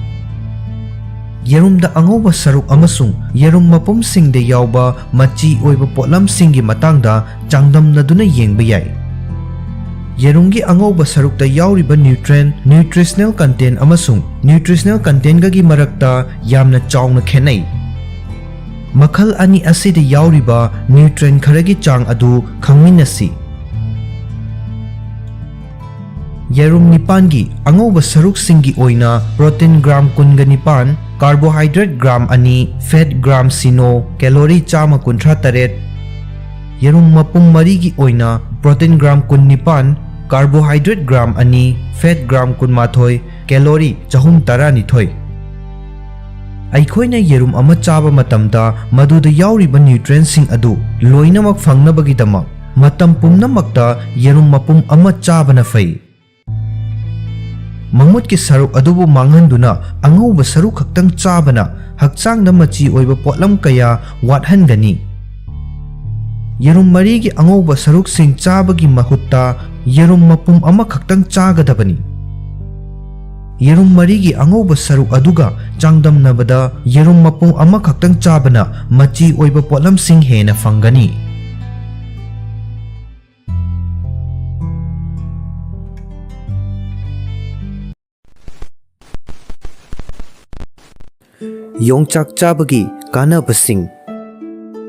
ꯌꯦꯔꯨꯝꯗ ꯑꯉꯧꯕ ꯁꯔꯨꯛ ꯑꯃꯁꯨꯡ ꯌꯦꯔꯨꯝ ꯃꯄꯨꯝꯁꯤꯡꯗ ꯌꯥꯎꯕ ꯃꯆꯤ ꯑꯣꯏꯕ ꯄꯣꯠꯂꯝꯁꯤꯡꯒꯤ ꯃꯇꯥꯡꯗ ꯆꯥꯡꯗꯝꯅꯗꯨꯅ ꯌꯦꯡꯕ ꯌꯥꯏ꯫ ꯌꯦꯔꯨꯝꯒꯤ ꯑꯉꯧꯕ ꯁꯔꯨꯛꯇ ꯌꯥꯎꯔꯤꯕ ꯅ꯭ꯌꯨꯇ꯭ꯔꯤꯁꯅꯦꯜ ꯀꯟꯇꯦꯟꯠ ꯑꯃꯁꯨꯡ ꯅ꯭ꯌꯨꯇ꯭ꯔꯤꯁꯅꯦꯜ ꯀꯟꯇꯦꯟꯠꯒꯤ ꯃꯔꯛꯇ ꯌꯥꯝꯅ ꯆꯥꯎꯅ ꯈꯦꯠꯅꯩ꯫ ꯃꯈꯜ ꯑꯅꯤ ꯑꯁꯤꯗ ꯌꯥꯎꯔꯤꯕ ꯅ꯭ꯌꯨꯇ꯭ꯔꯤꯑꯦꯟꯠ ꯈꯔꯒꯤ ꯆꯥꯡ ꯑꯗꯨ ꯈꯪꯃꯤꯟꯅꯁꯤ꯫ ꯌꯦꯔꯨꯝ 9ꯒꯤ ꯑꯉꯧꯕ ꯁꯔꯨꯛꯁꯤꯡꯒꯤ ꯑꯣꯏꯅ protein gram 29, carbohydrate gram 2, fat gram 0, calorie 138꯫ ꯌꯦꯔꯨꯝ ꯃꯄꯨꯝ 4ꯒꯤ ꯑꯣꯏꯅ protein gram 19, carbohydrate gram 2, fat gram 12, calorie 312꯫ ꯑꯩꯈꯣꯏꯅ ꯌꯦꯔꯨꯝ ꯑꯃ ꯆꯥꯕ ꯃꯇꯝꯗ ꯃꯗꯨꯗ ꯌꯥꯎꯔꯤꯕ ꯅ꯭ꯌꯨꯇ꯭ꯔꯤꯑꯦꯟꯠꯁꯤꯡ ꯑꯗꯨ ꯂꯣꯏꯅꯃꯛ ꯐꯪꯅꯕꯒꯤꯗꯃꯛ ꯃꯇꯝ ꯄꯨꯝꯅꯃꯛꯇ ꯌꯦꯔꯨꯝ ꯃꯄꯨꯝ ꯑꯃ ꯆꯥꯕꯅ ꯐꯩ꯫ ꯃꯃꯨꯠꯀꯤ ꯁꯔꯨꯛ ꯑꯗꯨꯕꯨ ꯃꯥꯡꯍꯟꯗꯨꯅ ꯑꯉꯧꯕ ꯁꯔꯨꯛ ꯈꯛꯇꯪ ꯆꯥꯕꯅ ꯍꯛꯆꯥꯡꯗ ꯃꯆꯤ ꯑꯣꯏꯕ ꯄꯣꯠꯂꯝ ꯀꯌꯥ ꯋꯥꯠꯍꯟꯒꯅꯤ꯫ ꯌꯦꯔꯨꯝ 4ꯒꯤ ꯑꯉꯧꯕ ꯁꯔꯨꯛꯁꯤꯡ ꯆꯥꯕꯒꯤ ꯃꯍꯨꯠꯇ ꯌꯦꯔꯨꯝ ꯃꯄꯨꯝ ꯑꯃꯈꯛꯇꯪ ꯆꯥꯒꯗꯕꯅꯤ꯫ ꯌꯦꯔꯨꯝ 4ꯒꯤ ꯑꯉꯧꯕ ꯁꯔꯨꯛ ꯑꯗꯨꯒ ꯆꯥꯡꯗꯝꯅꯕꯗ ꯌꯦꯔꯨꯝ ꯃꯄꯨꯝ ꯑꯃꯈꯛꯇꯪ ꯆꯥꯕꯅ ꯃꯆꯤ ꯑꯣꯏꯕ ꯄꯣꯠꯂꯝꯁꯤꯡ ꯍꯦꯟꯅ ꯐꯪꯒꯅꯤ꯫ ꯌꯣꯡꯆꯥꯛ ꯆꯥꯕꯒꯤ ꯀꯥꯟꯅꯕꯁꯤꯡ꯫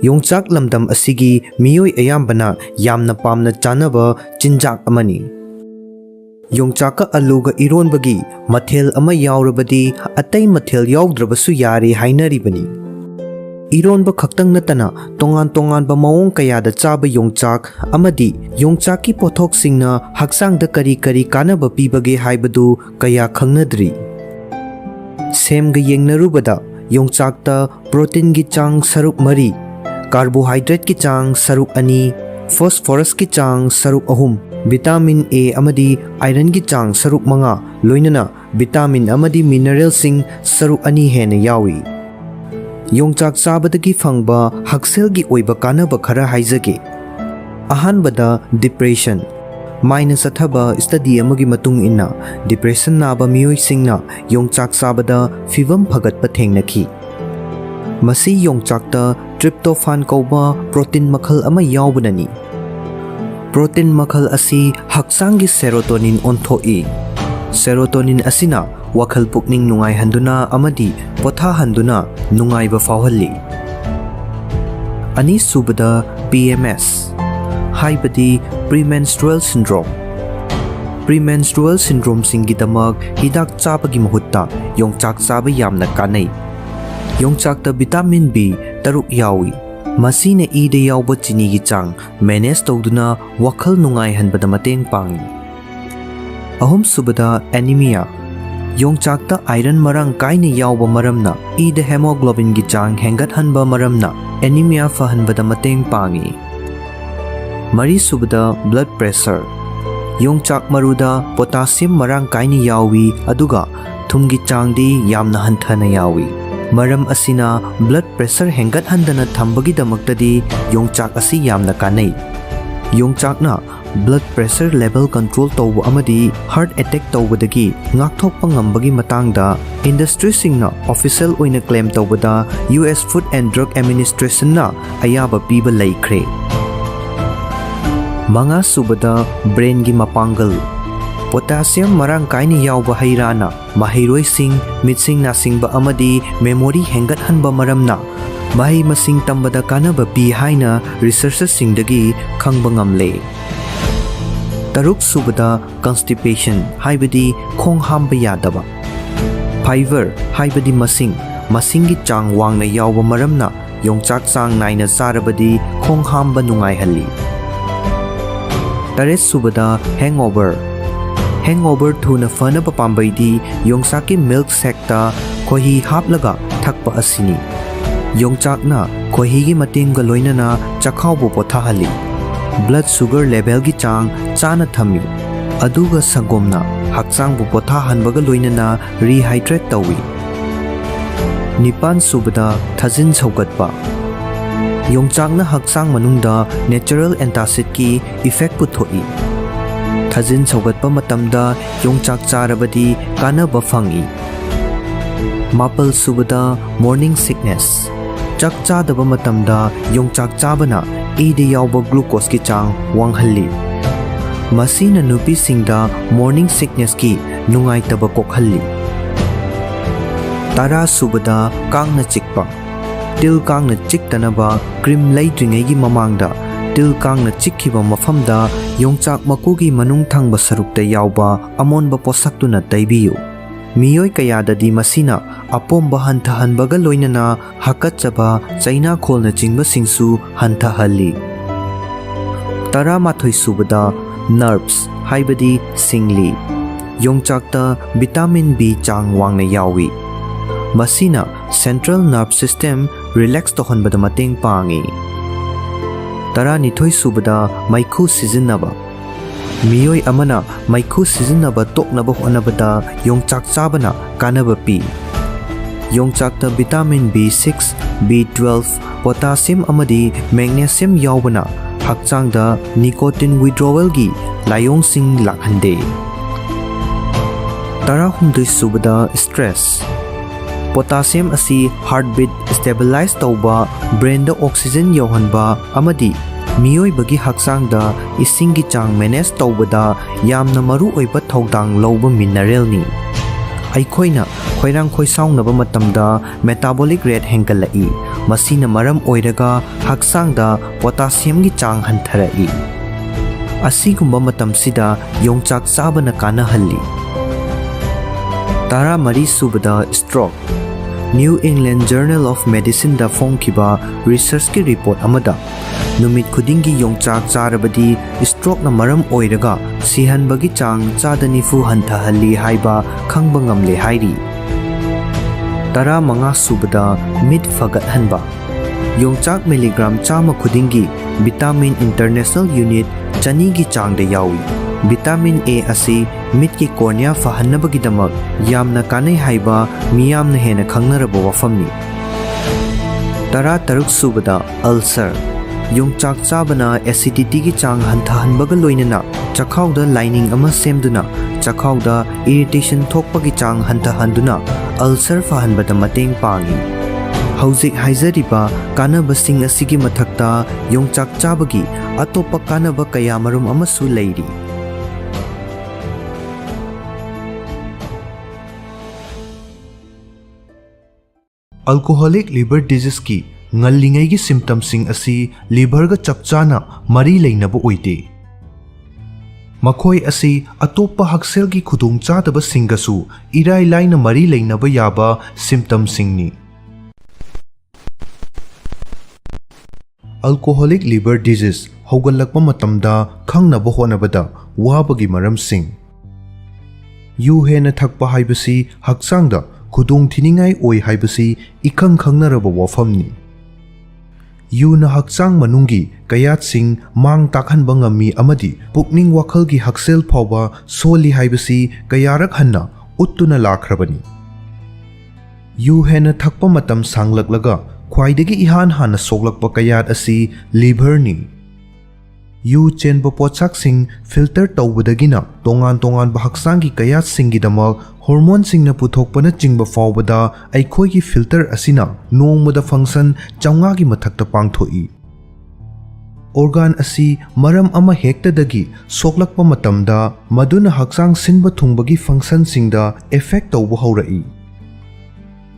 ꯌꯣꯡꯆꯥꯛ ꯂꯝꯗꯝ ꯑꯁꯤꯒꯤ ꯃꯤꯑꯣꯏ ꯑꯌꯥꯝꯕꯅ ꯌꯥꯝꯅ ꯄꯥꯝꯅ ꯆꯥꯅꯕ ꯆꯤꯟꯖꯥꯛ ꯑꯃꯅꯤ꯫ ꯌꯣꯡꯆꯥꯛꯀ ꯑꯂꯨꯒ ꯏꯔꯣꯟꯕꯒꯤ ꯃꯊꯦꯜ ꯑꯃ ꯌꯥꯎꯔꯕꯗꯤ ꯑꯇꯩ ꯃꯊꯦꯜ ꯌꯥꯎꯗ꯭ꯔꯕꯁꯨ ꯌꯥꯔꯦ ꯍꯥꯏꯅꯔꯤꯕꯅꯤ꯫ ꯏꯔꯣꯟꯕ ꯈꯛꯇꯪ ꯅꯠꯇꯅ ꯇꯣꯉꯥꯟ ꯇꯣꯉꯥꯟꯕ ꯃꯑꯣꯡ ꯀꯌꯥꯗ ꯆꯥꯕ ꯌꯣꯡꯆꯥꯛ ꯑꯃꯗꯤ ꯌꯣꯡꯆꯥꯛꯀꯤ ꯄꯣꯠꯊꯣꯛꯁꯤꯡꯅ ꯍꯛꯆꯥꯡꯗ ꯀꯔꯤ ꯀꯔꯤ ꯀꯥꯟꯅꯕ ꯄꯤꯕꯒꯦ ꯍꯥꯏꯕꯗꯨ ꯀꯌꯥ ꯈꯪꯅꯗ꯭ꯔꯤ꯫ ꯁꯦꯝꯒ ꯌꯦꯡꯅꯔꯨꯕꯗ ꯌꯣꯡꯆꯥꯛꯇ ꯄ꯭ꯔꯣꯇꯤꯟꯒꯤ ꯆꯥꯡ ꯁꯔꯨꯛ 4, ꯀꯥꯔꯕꯣꯍꯥꯏꯗ꯭ꯔꯦꯠꯀꯤ ꯆꯥꯡ ꯁꯔꯨꯛ 2, ꯐꯣꯁꯐꯣꯔꯁꯀꯤ ꯆꯥꯡ ꯁꯔꯨꯛ 3, ꯚꯤꯇꯥꯃꯤन A ꯑꯃꯗꯤ ꯑꯥꯏꯔꯟꯒꯤ ꯆꯥꯡ ꯁꯔꯨꯛ 5, ꯂꯣꯏꯅꯅ ꯚꯤꯇꯥꯃꯤꯟ ꯑꯃꯗꯤ ꯃꯤꯅꯔꯦꯜꯁꯤꯡ ꯁꯔꯨꯛ 2 ꯍꯦꯟꯅ ꯌꯥꯎꯏ꯫ ꯌꯣꯡꯆꯥꯛ ꯆꯥꯕꯗꯒꯤ ꯐꯪꯕ ꯍꯛꯁꯦꯜꯒꯤ ꯑꯣꯏꯕ ꯀꯥꯟꯅꯕ ꯈꯔ ꯍꯥꯏꯖꯒꯦ꯫ ꯑꯍꯥꯟꯕꯗ ꯗꯤꯄ꯭ꯔꯦꯁꯟ꯫ ꯃꯥꯏꯅ ꯆꯠꯊꯕ ꯁ꯭ꯇꯗꯤ ꯑꯃꯒꯤ ꯃꯇꯨꯡ ꯏꯟꯅ ꯗꯤꯄ꯭ꯔꯦꯁꯟ ꯅꯥꯕ ꯃꯤꯑꯣꯏꯁꯤꯡꯅ ꯌꯣꯡꯆꯥꯛ ꯆꯥꯕꯗ ꯐꯤꯚꯝ ꯐꯒꯠꯄ ꯊꯦꯡꯅꯈꯤ꯫ ꯃꯁꯤ ꯌꯣꯡꯆꯥꯛꯇ ꯇ꯭ꯔꯤꯞꯇꯣꯐꯥꯟ ꯀꯧꯕ ꯄ꯭ꯔꯣꯇꯤꯟ ꯃꯈꯜ ꯑꯃ ꯌꯥꯎꯕꯅꯅꯤ꯫ ꯄ꯭ꯔꯣꯇꯤꯟ ꯃꯈꯜ ꯑꯁꯤ ꯍꯛꯆꯥꯡꯒꯤ ꯁꯦꯔꯣꯇꯣꯅꯤꯟ ꯑꯣꯟꯊꯣꯛꯏ꯫ ꯁꯦꯔꯣꯇꯣꯅꯤꯟ ꯑꯁꯤꯅ ꯋꯥꯈꯜ ꯄꯨꯛꯅꯤꯡ ꯅꯨꯡꯉꯥꯏꯍꯟꯗꯨꯅ ꯑꯃꯗꯤ ꯄꯣꯊꯥꯍꯟꯗꯨꯅ ꯅꯨꯡꯉꯥꯏꯕ ꯐꯥꯎꯍꯜꯂꯤ꯫ ꯑꯅꯤꯁꯨꯕꯗ PMS, ꯍꯥꯏꯕꯗꯤ ꯄ꯭ꯔꯤꯃꯦꯟꯁꯇ꯭ꯔꯨꯑꯦꯜ ꯁꯤꯟꯗ꯭ꯔꯣꯝ꯫ ꯄ꯭ꯔꯤꯃꯦꯟꯁꯇ꯭ꯔꯨꯑꯦꯜ ꯁꯤꯟꯗ꯭ꯔꯣꯝꯁꯤꯡꯒꯤꯗꯃꯛ ꯍꯤꯗꯥꯛ ꯆꯥꯕꯒꯤ ꯃꯍꯨꯠꯇ ꯌꯣꯡꯆꯥꯛ ꯆꯥꯕ ꯌꯥꯝꯅ ꯀꯥꯟꯅꯩ꯫ Yongchakta vitamin B taruk yawi. Masina ida yawba chini gi chang manage tawduna wakhal nungai hanbada mateng pangi. Ahum subada anemia. Yongchakta iron marang kaina yawba maramna ida hemoglobin gi chang hengat hanba maramna anemia fahanbada mateng pangi. Mari subada blood pressure. Yongchak maruda potassium marang kaina yawi aduga thumgi changdi yamna hanthana yawi. Maram asina blood pressure hengat handana thambagi damaktadi yongchak asi yamna kanai. Yongchakna blood pressure level control tawba amadi heart attack tawbadagi ngakthokpa ngambagi matangda industry singna official oina claim tawbada US Food and Drug Administration na ayaba piba laikre. Manga subada brain gi mapangal. Potassium marang kaina yawba hairana mahiroi sing mitsing nasing ba amadi memory hengat hanba maramna mahi masing tambada kanaba pi haina researchers singdagi khangba ngamle. Taruk subada constipation haibadi khong hamba yadaba. Fever haibadi masingi chang wangna yawba maramna yongchak chang naina sarabadi khong hamba nungai halli. Taret subada hangover. Hangover thuna fana papambaidi yongchaki milk sekta kohi haplaga thakpa asini. Yongchakna kohi gi matenga loinana chakhawbu pothahali. Blood sugar level gi chang chana thami. Aduga sangomna hakchang bu pothahanbaga loinana rehydrate tawi. Nipan subada thajin chaugatpa. Yongchakna hakchang manungda natural antacid ki effect puthoi. Thajin chaugatpa matamda yongchak charabadi kanaba fangi. Mapal subada morning sickness. Chak chadaba matamda yongchak chabana ida yawba glucose ki chang wanghalli. Masina nupi singda morning sickness ki nungai taba kokhalli. Tara subada kangna chikpa. Til kangna chiktanaba cream laidringai gi mamangda til kangna chikhiba mafamda yongchak makugi manung thangba sarukta yawba amonba posaktuna taibiyu. Miyoi kayadadi masina apomba hantahanbaga loinana hakachaba chaina kholna chingba singsu hantahalli. Tara mathoi subada nerves haibadi singli. Yongchakta vitamin B chang wangna yawi. Masina central nerve system relax tohanbada mateng pangi. Tara nithoi subada maikhu sizinaba. Miyoi amana maikhu sizinaba toknaba honabada yongchak chabana kanaba pi. Yongchakta vitamin B6, B12, potassium amadi magnesium yawbana hakchangda nicotine withdrawal gi layong sing lakhande. Tara humdoi subada stress. Potassium asi heartbeat stabilize tauba brain da oxygen yohanba amadi miyoi bagi hakchangda isingi chang manage taubada yamna maru oiba thaudang lawba mineral ni. Aikhoina khoirang khoisaungnaba matamda metabolic rate hengalai. Masina maram oiraga hakchangda potassium gi chang hantarai. Asigumba matamsida yongchak chabana kanahalli. Tara mari subada stroke. New England Journal of Medicine da phongkiba research ki report amada numit khudingi yongchak charabadi stroke na maram oiraga sihanbagi chang chadanifu hantahalli haiba khangba ngamle hairi. Tara manga subada mid fagat hanba. Yongchak milligram chama khudingi vitamin international unit chani gi chang da yawi. Vitamin A asi mid ki cornea fahanabagi damak yamna kanai haiba miyamna hena khangnaraba wafamni. Tara taruk subada ulcer. Yongchak chabana acidity gi chang hantahanbaga loinana chakhawda lining ama semduna chakhawda irritation thokpagi chang hantahanduna ulcer fahanbada mateng pangi. Hauzik haizariba kanabasing asigi mathakta yongchak chabagi atopa kanaba kayamarum amasu leiri. Alcoholic liver disease ki ngallingai gi symptoms sing asi liver ga chapchana mari leinaba oide. Makhoi asi atopa haksel gi khudung chadaba singasu irai laina mari leinaba yaba symptoms singni. Alcoholic liver disease haugalakpa matamda khangnaba honabada wabagi maramsing. Yu hena thakpa haibasi hakchangda khudong thiningai oi haibasi ikhang khangnaraba wafamni. Yu na hakchang manungi kayatsing mang takhanba ngami amadi pukning wakhalgi haksel phawba soli haibasi kayarak hanna uttuna lakhrabani. Yu hena thakpa matam sanglaklaga khwaidagi ihan hana soglakpa kayat asi liver ni. Yu chenba potsaksing filter tawbadagina tongan bahaksangi kayat singidamak hormone singna puthokpana chingba fawbada aikhoigi filter asina nongmada function chaungagi mathakta pangthoi. Organ asi maram ama hektadagi soklakpa matamda maduna hakchang sinba thungbagi function singda effect tawba haurai.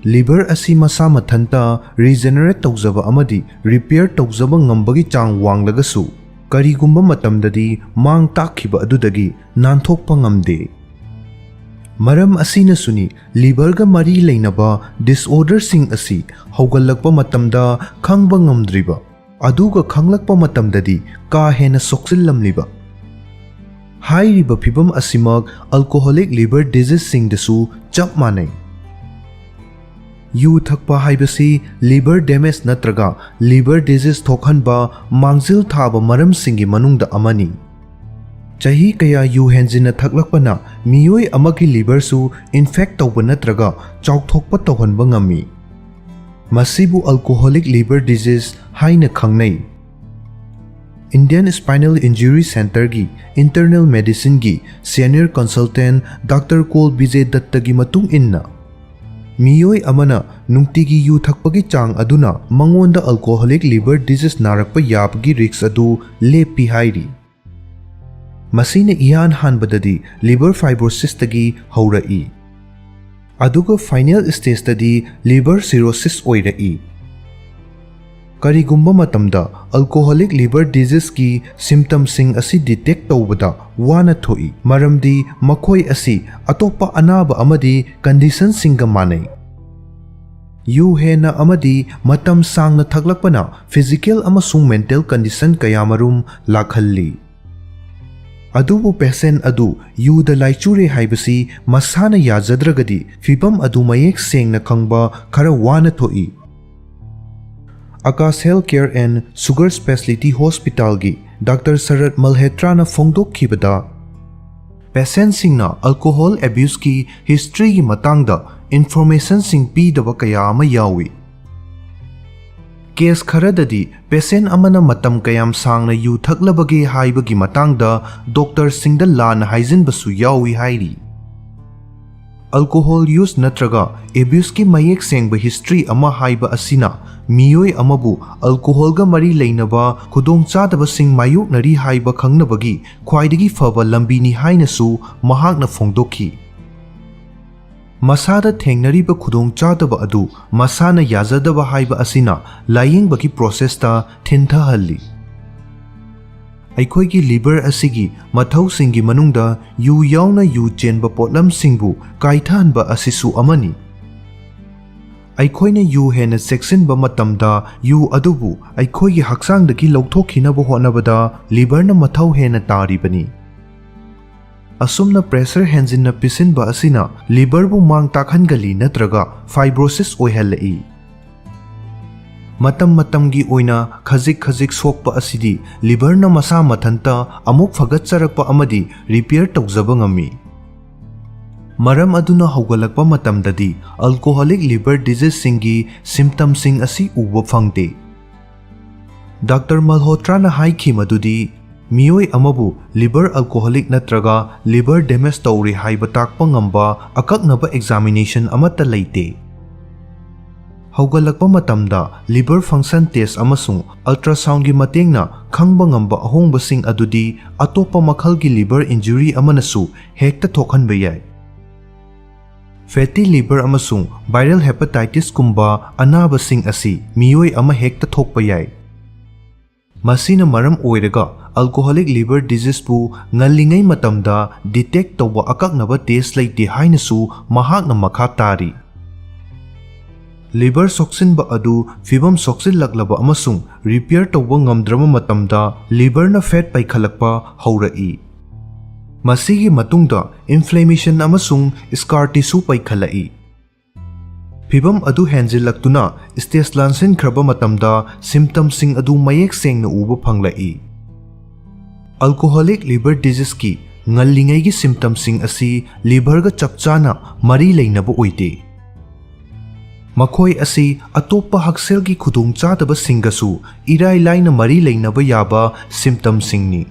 Liver asi masa mathanta regenerate tawzaba amadi repair tawzaba ngambagi chang wanglagasu karigumba matamdadi mang takhiba adudagi nanthokpa ngamde. Maram asina suni liver ga mari leinaba disorder sing asi haugalakpa matamda khangba ngamdriba aduga khanglakpa matamdadi ka hena soksillamliba. Hairiba phibam asimak alcoholic liver disease sing dasu chap manai. Yu thakpa haibasi liver damage natraga liver disease thokhanba mangzil thaba maram singi manungda amani. Chahi kaya yu henjina thaklakpana miyoi amagi liver su infect tawba natraga chawthokpa tawhanba ngami. Masibu alcoholic liver disease haina khangnai. Indian Spinal Injury Center gi internal medicine gi senior consultant Dr. Kol Vijay Datta gi matung inna miyoi amana nungtigi yu thakpagi chang aduna mangonda alcoholic liver disease narakpa yapagi risks adu lepi hairi. Masina ihan hanbadadi liver fibrosis tagi haurai. Aduga final stage tadi liver cirrhosis oirai. Karigumba matamda alcoholic liver disease ki symptoms sing asi detect tawbada wana thoi maramdi makhoi asi atopa anaba amadi condition singa manai. Yu hena amadi matam sangna thaklakpana physical amasung mental condition kayamarum lakhalli. Adubu patient adu yu da laichure haibasi masana yajadragadi fibam adu mayek sengna khangba khara wana thoi. Akas Healthcare and Sugar Specialty Hospital gi Dr. Sarat Malhetra na fongdok khibada patient singna alcohol abuse ki history gi matangda information sing pi daba kaya ama yawi. Case kharadadi patient amana matam kayam sangna yu thaklabagi haibagi matangda doctor singda lan haijin basu yawi hairi. Alcohol use natraga abuse ki mayek sengba history ama haiba asina miyoi amabu alcohol ga mari leinaba khudong chadaba sing mayuk nari haiba khangnabagi khwaidagi faba lambini hainasu mahakna fongdokhi. Masada thengnariba khudong chadaba adu masana yazadaba haiba asina layingbagi process ta thinthahalli. Aikhoigi liver asigi mathau singi manungda yu yauna yu chenba potlam singbu kaithanba asisu amani. Aikhoina yu hena section ba matamda yu adubu aikhoigi hakchangdagi lawthokhinaba honabada liver na mathau hena taribani. Asumna pressure henjinna pisinba asina liver bu mang takhangali natraga fibrosis oihalai. Matam matamgi oina khajik sokpa asidi liver na masa mathanta amuk fagatcharakpa amadi repair tawjaba ngami. Maram aduna haugalakpa matamdadi alcoholic liver disease singi symptoms sing asi uba phangde. Dr. Malhotra na haikhi madudi miyoi amabu liver alcoholic natraga liver damage tawri haiba takpa ngamba akaknaba examination amata leite. Haugalakpa matamda liver function test amasung ultrasound gi matengna khangba ngamba ahongba sing adudi atopa makhalgi liver injury amanasu hekta thokhanba yai. Fatty liver amasung viral hepatitis kumba anaba sing asi miyoi ama hekta thokpa yai. Masina maram oiraga alcoholic liver disease pu ngalingai matamda detect tawba akaknaba test leite hainasu mahakna makha tari. liver soksinba adu fibam soksinlaklaba amasung repair tawba ngamdraba matamda liver na fat paikhalakpa haurai. Masigi matungda inflammation amasung scar tissue paikhalai. Fibam adu henjillaktuna stage lansin khraba matamda symptoms sing adu mayek sengna uba phanglai. Alcoholic liver disease ki ngallingai gi symptoms sing asi liver ga chapchana mari leinaba oide. Makhoi asi atopa haksel gi khudung chadaba singasu irai laina mari leinaba yaba symptoms singni.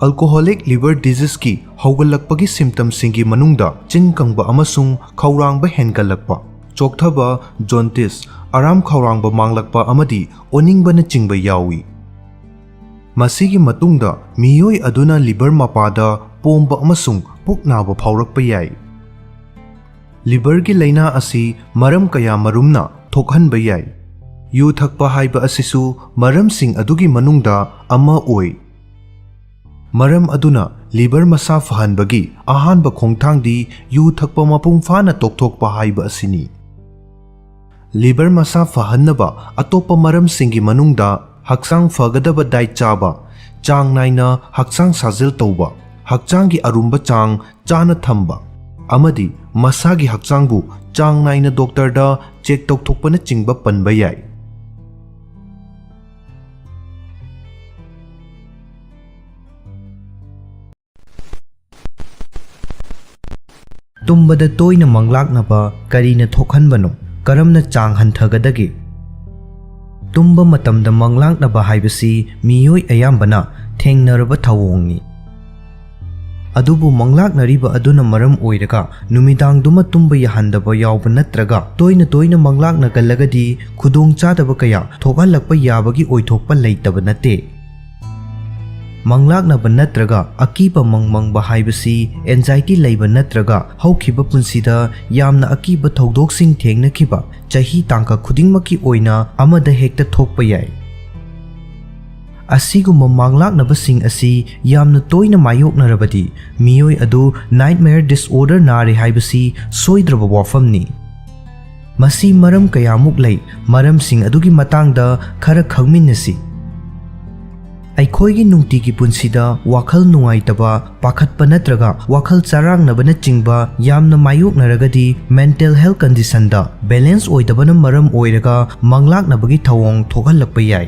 Alcoholic liver disease ki haugalakpagi symptoms singi manungda chin kangba amasung khaurangba hengalakpa, chokthaba, jaundice, aram khaurangba manglakpa amadi oningbana chingba yawi. Masigi matungda miyoi aduna liver mapada pomba amasung puknaba phaurakpa yai. Liver gi laina asi maram kaya marumna thokhanba yai. Yu thakpa haiba asisu maram sing adugi manungda ama oi. Maram aduna liver masa fahanbagi ahanba khongthangdi yu thakpa mapung fana tokthokpa haiba asini. Liver masa fahannaba atopa maram singi manungda hakchang fagadaba diet chaba, chang naina hakchang sajil tauba, hakchang gi arumba chang chana thamba, amadi masagi hakchang bu chang naina doctor da check tokthokpana chingba panba yai. Tumbada toina manglaknaba karina thokhanbano, karamna chang hanthagadaги. Tumba matamda manglaknaba haibasi miyoi ayambana thengnaraba thawongni. Adubu manglaknariba aduna maram oiraga numidangduma tumba yahandaba yawba natraga toina manglaknagalagadi khudong chadaba kaya thogalakpa yabagi oithokpa leitaba nate. Manglaknaba natraga akiba mangmangba haibasi anxiety leiba natraga haukhiba punsida yamna akiba thawdoksing thengnakiba chahi tangka khudingmaki oina amada hekta thokpa yai. Asiguma manglaknaba sing asi yamna toina mayoknarabadi miyoi adu nightmare disorder nari haibasi soidraba wafamni. Masi maram kayamuk lei maram sing adugi matangda khara khangminnasi. Aikhoigi nungtigi punsida wakhal nungaitaba pakhatpa natraga wakhal charangnabana chingba yamna mayoknaragadi mental health condition da balance oidabana maram oiraga manglaknabagi thawong thogalakpa yai.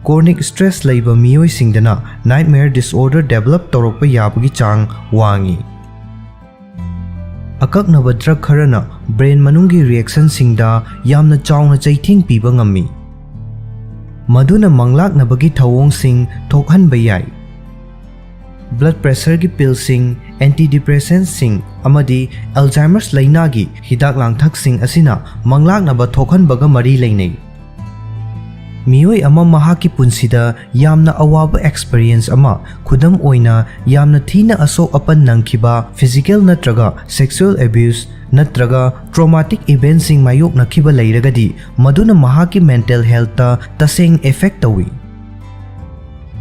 Chronic stress leiba miyoi singdana nightmare disorder develop torokpa yabagi chang wangi. Akaknaba drug kharana brain manungi reaction singda yamna chawna chaithing piba ngammi. Maduna manglaknabagi thawong sing thokhanba yai. Blood pressure gi pill sing, antidepressants sing amadi Alzheimer's laina gi hidak langthak sing asina manglaknaba thokhanbaga mari leinai. Miyoi ama mahaki punsida yamna awaba experience ama khudam oina yamna thina asok apan nangkhiba physical natraga sexual abuse natraga traumatic events sing mayok nakhiba leiragadi maduna mahaki mental health ta taseng effect tawi.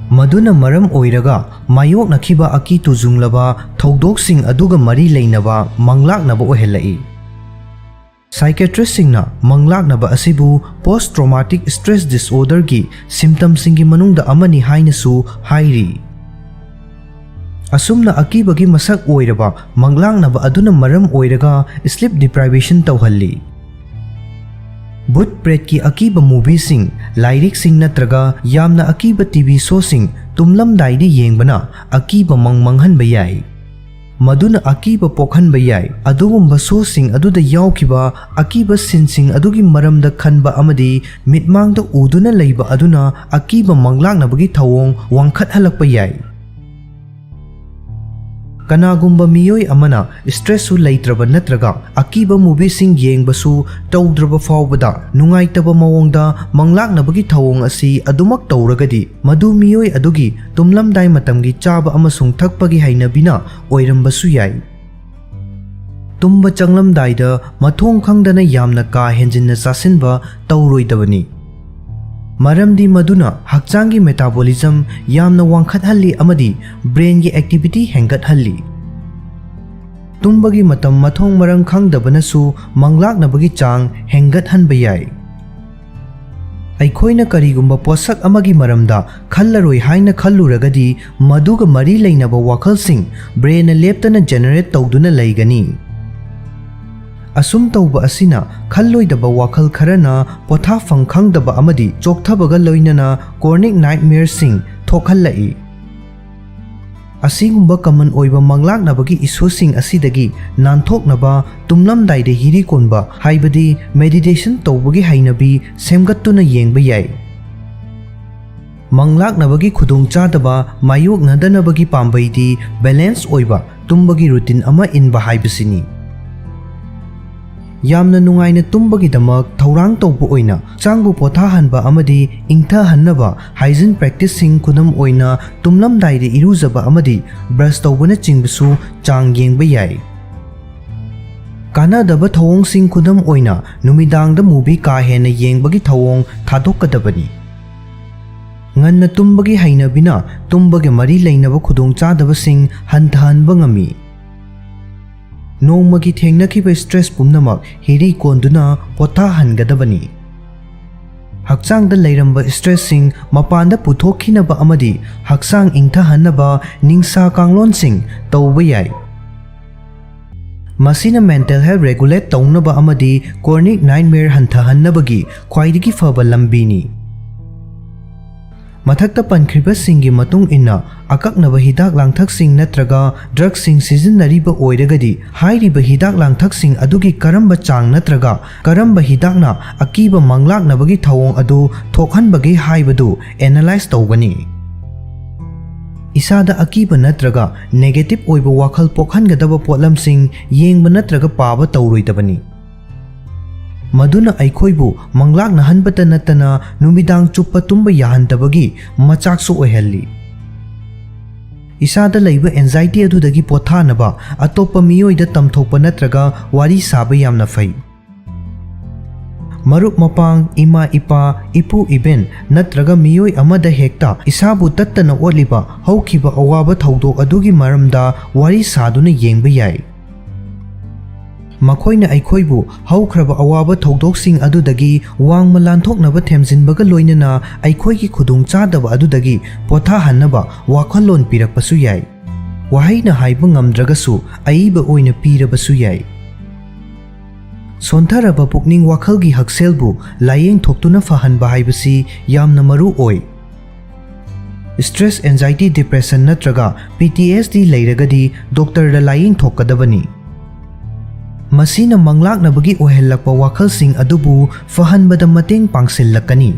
Maduna maram oiraga mayok nakhiba aki tujunglaba thawdok sing aduga mari leinaba manglaknaba ohelai. Psychiatrist singna manglaknaba asibu post traumatic stress disorder gi symptoms singi manungda amani hainasu hairi. Asumna akibagi masak oiraba manglaknaba aduna maram oiraga sleep deprivation tawhalli. Bhut pret ki akiba movie sing, lyric sing natraga yamna akiba TV show sing tumlamdaidi yengbana akiba mangmanghanba yai. Maduna akiba pokhanba yai. Adugumba show sing aduda yawkiba akiba sin sing adugi maramda khanba amadi mitmangda uduna leiba aduna akiba manglaknabagi thawong wangkhat halakpa yai. Kanagumba miyoi amana stress su leitraba natraga akiba movie sing yengbasu tawdraba fawbada nungaitaba mawongda manglaknabagi thawong asi adumak tawragadi madu miyoi adugi tumlamdai matamgi chaba amasung thakpagi hainabina oirambasu yai. Tumba changlamdaida mathong khangdana yamna ka henjinna chasinba tawroidabani. Maramdi maduna hakchangi metabolism yamna wangkhathalli amadi brain gi activity hengathalli. ꯇꯨꯝꯕꯒꯤ ꯃꯇꯝ ꯃꯊꯣꯡ ꯃꯔꯝ ꯈꯪꯗꯕꯅꯁꯨ ꯃꯪꯂꯥꯛꯅꯕꯒꯤ ꯆꯥꯡ ꯍꯦꯟꯒꯠꯍꯟꯕ ꯌꯥꯏ꯫ ꯑꯩꯈꯣꯏꯅ ꯀꯔꯤꯒꯨꯝꯕ ꯄꯣꯠꯁꯛ ꯑꯃꯒꯤ ꯃꯔꯝꯗ ꯈꯜꯂꯔꯣꯏ ꯍꯥꯏꯅ ꯈꯜꯂꯨꯔꯒꯗꯤ ꯃꯗꯨꯒ ꯃꯔꯤ ꯂꯩꯅꯕ ꯋꯥꯈꯜꯁꯤꯡ ꯕ꯭ꯔꯦꯟꯅ ꯂꯦꯞꯇꯅ ꯖꯦꯅꯦꯔꯦꯠ ꯇꯧꯗꯨꯅ ꯂꯩꯒꯅꯤ꯫ ꯑꯁꯨꯝ ꯇꯧꯕ ꯑꯁꯤꯅ ꯈꯜꯂꯣꯏꯗꯕ ꯋꯥꯈꯜ ꯈꯔꯅ ꯄꯣꯊꯥꯐꯝ ꯈꯪꯗꯕ ꯑꯃꯗꯤ ꯆꯣꯛꯊꯕꯒ ꯂꯣꯏꯅꯅ ꯀ꯭ꯔꯣꯅꯤꯛ ꯅꯥꯏꯠꯃꯦꯌꯔꯁꯤꯡ ꯊꯣꯛꯍꯜꯂꯛꯏ꯫ ꯑꯁꯤꯒꯨꯝꯕ ꯀꯃꯟ ꯑꯣꯏꯕ ꯃꯪꯂꯥꯛꯅꯕꯒꯤ ꯏꯁꯨꯁꯤꯡ ꯑꯁꯤꯗꯒꯤ ꯅꯥꯟꯊꯣꯛꯅꯕ ꯇꯨꯝꯂꯝꯗꯥꯏꯗ ꯍꯤꯔꯤ ꯀꯣꯟꯕ ꯍꯥꯏꯕꯗꯤ ꯃꯦꯗꯤꯇꯦꯁꯟ ꯇꯧꯕꯒꯤ ꯍꯩꯅꯕꯤ ꯁꯦꯝꯒꯠꯇꯨꯅ ꯌꯦꯡꯕ ꯌꯥꯏ꯫ ꯃꯪꯂꯥꯛꯅꯕꯒꯤ ꯈꯨꯗꯣꯡꯆꯥꯗꯕ ꯃꯥꯌꯣꯛꯅꯗꯅꯕꯒꯤ ꯄꯥꯝꯕꯩꯗꯤ ꯕꯦꯂꯦꯟꯁ ꯑꯣꯏꯕ ꯇꯨꯝꯕꯒꯤ ꯔꯨꯇꯤꯟ ꯑꯃ ꯏꯟꯕ ꯍꯥꯏꯕꯁꯤꯅꯤ꯫ ꯌꯥꯝꯅ ꯅꯨꯡꯉꯥꯏꯅ ꯇꯨꯝꯕꯒꯤꯗꯃꯛ ꯊꯧꯔꯥꯡ ꯇꯧꯕ ꯑꯣꯏꯅ ꯍꯛꯆꯥꯡꯕꯨ ꯄꯣꯊꯥꯍꯟꯕ ꯑꯃꯗꯤ ꯏꯪꯊꯍꯟꯅꯕ ꯍꯥꯏꯖꯤꯟ ꯄ꯭ꯔꯦꯛꯇꯤꯁꯁꯤꯡ ꯈꯨꯗꯝ ꯑꯣꯏꯅ ꯇꯨꯝꯂꯝꯗꯥꯏꯗ ꯏꯔꯨꯖꯕ ꯑꯃꯗꯤ ꯕ꯭ꯔꯁ ꯇꯧꯕꯅꯆꯤꯡꯕꯁꯨ ꯆꯥꯡ ꯌꯦꯡꯕ ꯌꯥꯏ꯫ ꯀꯥꯟꯅꯗꯕ ꯊꯧꯑꯣꯡꯁꯤꯡ ꯈꯨꯗꯝ ꯑꯣꯏꯅ ꯅꯨꯃꯤꯗꯥꯡꯗ ꯃꯨꯚꯤ ꯀꯥ ꯍꯦꯟꯅ ꯌꯦꯡꯕꯒꯤ ꯊꯧꯑꯣꯡ ꯊꯥꯗꯣꯛꯀꯗꯕꯅꯤ꯫ ꯉꯟꯅ ꯇꯨꯝꯕꯒꯤ ꯍꯩꯅꯕꯤꯅ ꯇꯨꯝꯕꯒ ꯃꯔꯤ ꯂꯩꯅꯕ ꯈꯨꯗꯣꯡꯆꯥꯗꯕꯁꯤꯡ ꯍꯟꯊꯍꯟꯕ ꯉꯝꯃꯤ꯫ ꯅꯣꯡꯃꯒꯤ ꯊꯦꯡꯅꯈꯤꯕ ꯁ꯭ꯇ꯭ꯔꯦꯁ ꯄꯨꯝꯅꯃꯛ ꯍꯤꯔꯤ ꯀꯣꯟꯗꯨꯅ ꯄꯣꯊꯥꯍꯟꯒꯗꯕꯅꯤ꯫ ꯍꯛꯆꯥꯡꯗ ꯂꯩꯔꯝꯕ ꯁ꯭ꯇ꯭ꯔꯦꯁꯁꯤꯡ ꯃꯄꯥꯟꯗ ꯄꯨꯊꯣꯛꯈꯤꯅꯕ ꯑꯃꯗꯤ ꯍꯛꯆꯥꯡ ꯏꯪꯊꯍꯟꯅꯕ ꯅꯤꯡꯁꯥ ꯀꯥꯡꯂꯣꯟꯁꯤꯡ ꯇꯧꯕ ꯌꯥꯏ꯫ ꯃꯁꯤꯅ ꯃꯦꯟꯇꯦꯜ ꯍꯦꯜꯊ ꯔꯦꯒꯨꯂꯦꯠ ꯇꯧꯅꯕ ꯑꯃꯗꯤ ꯀ꯭ꯔꯣꯅꯤꯛ ꯅꯥꯏꯠꯃꯦꯌꯔ ꯍꯟꯊꯍꯟꯅꯕꯒꯤ ꯈ꯭ꯋꯥꯏꯗꯒꯤ ꯐꯕ ꯂꯝꯕꯤꯅꯤ꯫ ꯃꯊꯛꯇ ꯄꯟꯈ꯭ꯔꯤꯕꯁꯤꯡꯒꯤ ꯃꯇꯨꯡ ꯏꯟꯅ ꯑꯀꯛꯅꯕ ꯍꯤꯗꯥꯛ ꯂꯥꯡꯊꯛꯁꯤꯡ ꯅꯠꯇ꯭ꯔꯒ ꯗ꯭ꯔꯒꯁꯤꯡ ꯁꯤꯖꯤꯟꯅꯔꯤꯕ ꯑꯣꯏꯔꯒꯗꯤ ꯍꯥꯏꯔꯤꯕ ꯍꯤꯗꯥꯛ ꯂꯥꯡꯊꯛꯁꯤꯡ ꯑꯗꯨꯒꯤ ꯀꯔꯝꯕ ꯆꯥꯡ ꯅꯠꯇ꯭ꯔꯒ ꯀꯔꯝꯕ ꯍꯤꯗꯥꯛꯅ ꯑꯀꯤꯕ ꯃꯪꯂꯥꯛꯅꯕꯒꯤ ꯊꯧꯑꯣꯡ ꯑꯗꯨ ꯊꯣꯛꯍꯟꯕꯒꯦ ꯍꯥꯏꯕꯗꯨ ꯑꯦꯅꯥꯂꯥꯏꯖ ꯇꯧꯒꯅꯤ꯫ ꯏꯁꯥꯗ ꯑꯀꯤꯕ ꯅꯠꯇ꯭ꯔꯒ ꯅꯦꯒꯦꯇꯤꯚ ꯑꯣꯏꯕ ꯋꯥꯈꯜ ꯄꯣꯛꯍꯟꯒꯗꯕ ꯄꯣꯠꯂꯝꯁꯤꯡ ꯌꯦꯡꯕ ꯅꯠꯇ꯭ꯔꯒ ꯄꯥꯕ ꯇꯧꯔꯣꯏꯗꯕꯅꯤ꯫ ꯃꯗꯨꯅ ꯑꯩꯈꯣꯏꯕꯨ ꯃꯪꯂꯥꯛꯅꯍꯟꯕꯇ ꯅꯠꯇꯅ ꯅꯨꯃꯤꯗꯥꯡ ꯆꯨꯞꯄ ꯇꯨꯝꯕ ꯌꯥꯍꯟꯗꯕꯒꯤ ꯃꯆꯥꯛꯁꯨ ꯑꯣꯏꯍꯜꯂꯤ꯫ ꯏꯁꯥꯗ ꯂꯩꯕ ꯑꯦꯟꯖꯥꯏꯇꯤ ꯑꯗꯨꯗꯒꯤ ꯄꯣꯊꯥꯅꯕ ꯑꯇꯣꯞꯄ ꯃꯤꯑꯣꯏꯗ ꯇꯝꯊꯣꯛꯄ ꯅꯠꯇ꯭ꯔꯒ ꯋꯥꯔꯤ ꯁꯥꯕ ꯌꯥꯝꯅ ꯐꯩ꯫ ꯃꯔꯨꯞ ꯃꯄꯥꯡ, ꯏꯃꯥ ꯏꯄꯥ, ꯏꯄꯨ ꯏꯕꯦꯟ ꯅꯠꯇ꯭ꯔꯒ ꯃꯤꯑꯣꯏ ꯑꯃꯗ ꯍꯦꯛꯇ ꯏꯁꯥꯕꯨ ꯇꯠꯇꯅ ꯑꯣꯠꯂꯤꯕ ꯍꯧꯈꯤꯕ ꯑꯋꯥꯕ ꯊꯧꯗꯣꯛ ꯑꯗꯨꯒꯤ ꯃꯔꯝꯗ ꯋꯥꯔꯤ ꯁꯥꯗꯨꯅ ꯌꯦꯡꯕ ꯌꯥꯏ꯫ ꯃꯈꯣꯏꯅ ꯑꯩꯈꯣꯏꯕꯨ ꯍꯧꯈ꯭ꯔꯕ ꯑꯋꯥꯕ ꯊꯧꯗꯣꯛꯁꯤꯡ ꯑꯗꯨꯗꯒꯤ ꯋꯥꯡꯃ ꯂꯥꯟꯊꯣꯛꯅꯕ ꯊꯦꯝꯖꯤꯟꯕꯒ ꯂꯣꯏꯅꯅ ꯑꯩꯈꯣꯏꯒꯤ ꯈꯨꯗꯣꯡꯆꯥꯗꯕ ꯑꯗꯨꯗꯒꯤ ꯄꯣꯊꯥꯍꯟꯅꯕ ꯋꯥꯈꯜꯂꯣꯟ ꯄꯤꯔꯛꯄꯁꯨ ꯌꯥꯏ꯫ ꯋꯥꯍꯩꯅ ꯍꯥꯏꯕ ꯉꯝꯗ꯭ꯔꯒꯁꯨ ꯑꯏꯕ ꯑꯣꯏꯅ ꯄꯤꯔꯕꯁꯨ ꯌꯥꯏ꯫ ꯁꯣꯟꯊꯔꯕ ꯄꯨꯛꯅꯤꯡ ꯋꯥꯈꯜꯒꯤ ꯍꯛꯁꯦꯜꯕꯨ ꯂꯥꯌꯦꯡꯊꯣꯛꯇꯨꯅ ꯐꯍꯟꯕ ꯍꯥꯏꯕꯁꯤ ꯌꯥꯝꯅ ꯃꯔꯨ ꯑꯣꯏ꯫ ꯁ꯭ꯇ꯭ꯔꯦꯁ, ꯑꯦꯟꯖꯥꯏꯇꯤ, ꯗꯤꯄ꯭ꯔꯦꯁꯟ ꯅꯠꯇ꯭ꯔꯒ PTSD ꯂꯩꯔꯒꯗꯤ ꯗꯣꯛꯇꯔꯗ ꯂꯥꯌꯦꯡꯊꯣꯛꯀꯗꯕꯅꯤ꯫ ꯃꯁꯤꯅ ꯃꯪꯂꯥꯛꯅꯕꯒꯤ ꯑꯣꯏꯍꯜꯂꯛꯄ ꯋꯥꯈꯜꯁꯤꯡ ꯑꯗꯨꯕꯨ ꯐꯍꯟꯕꯗ ꯃꯇꯦꯡ ꯄꯥꯡꯁꯤꯜꯂꯛꯀꯅꯤ꯫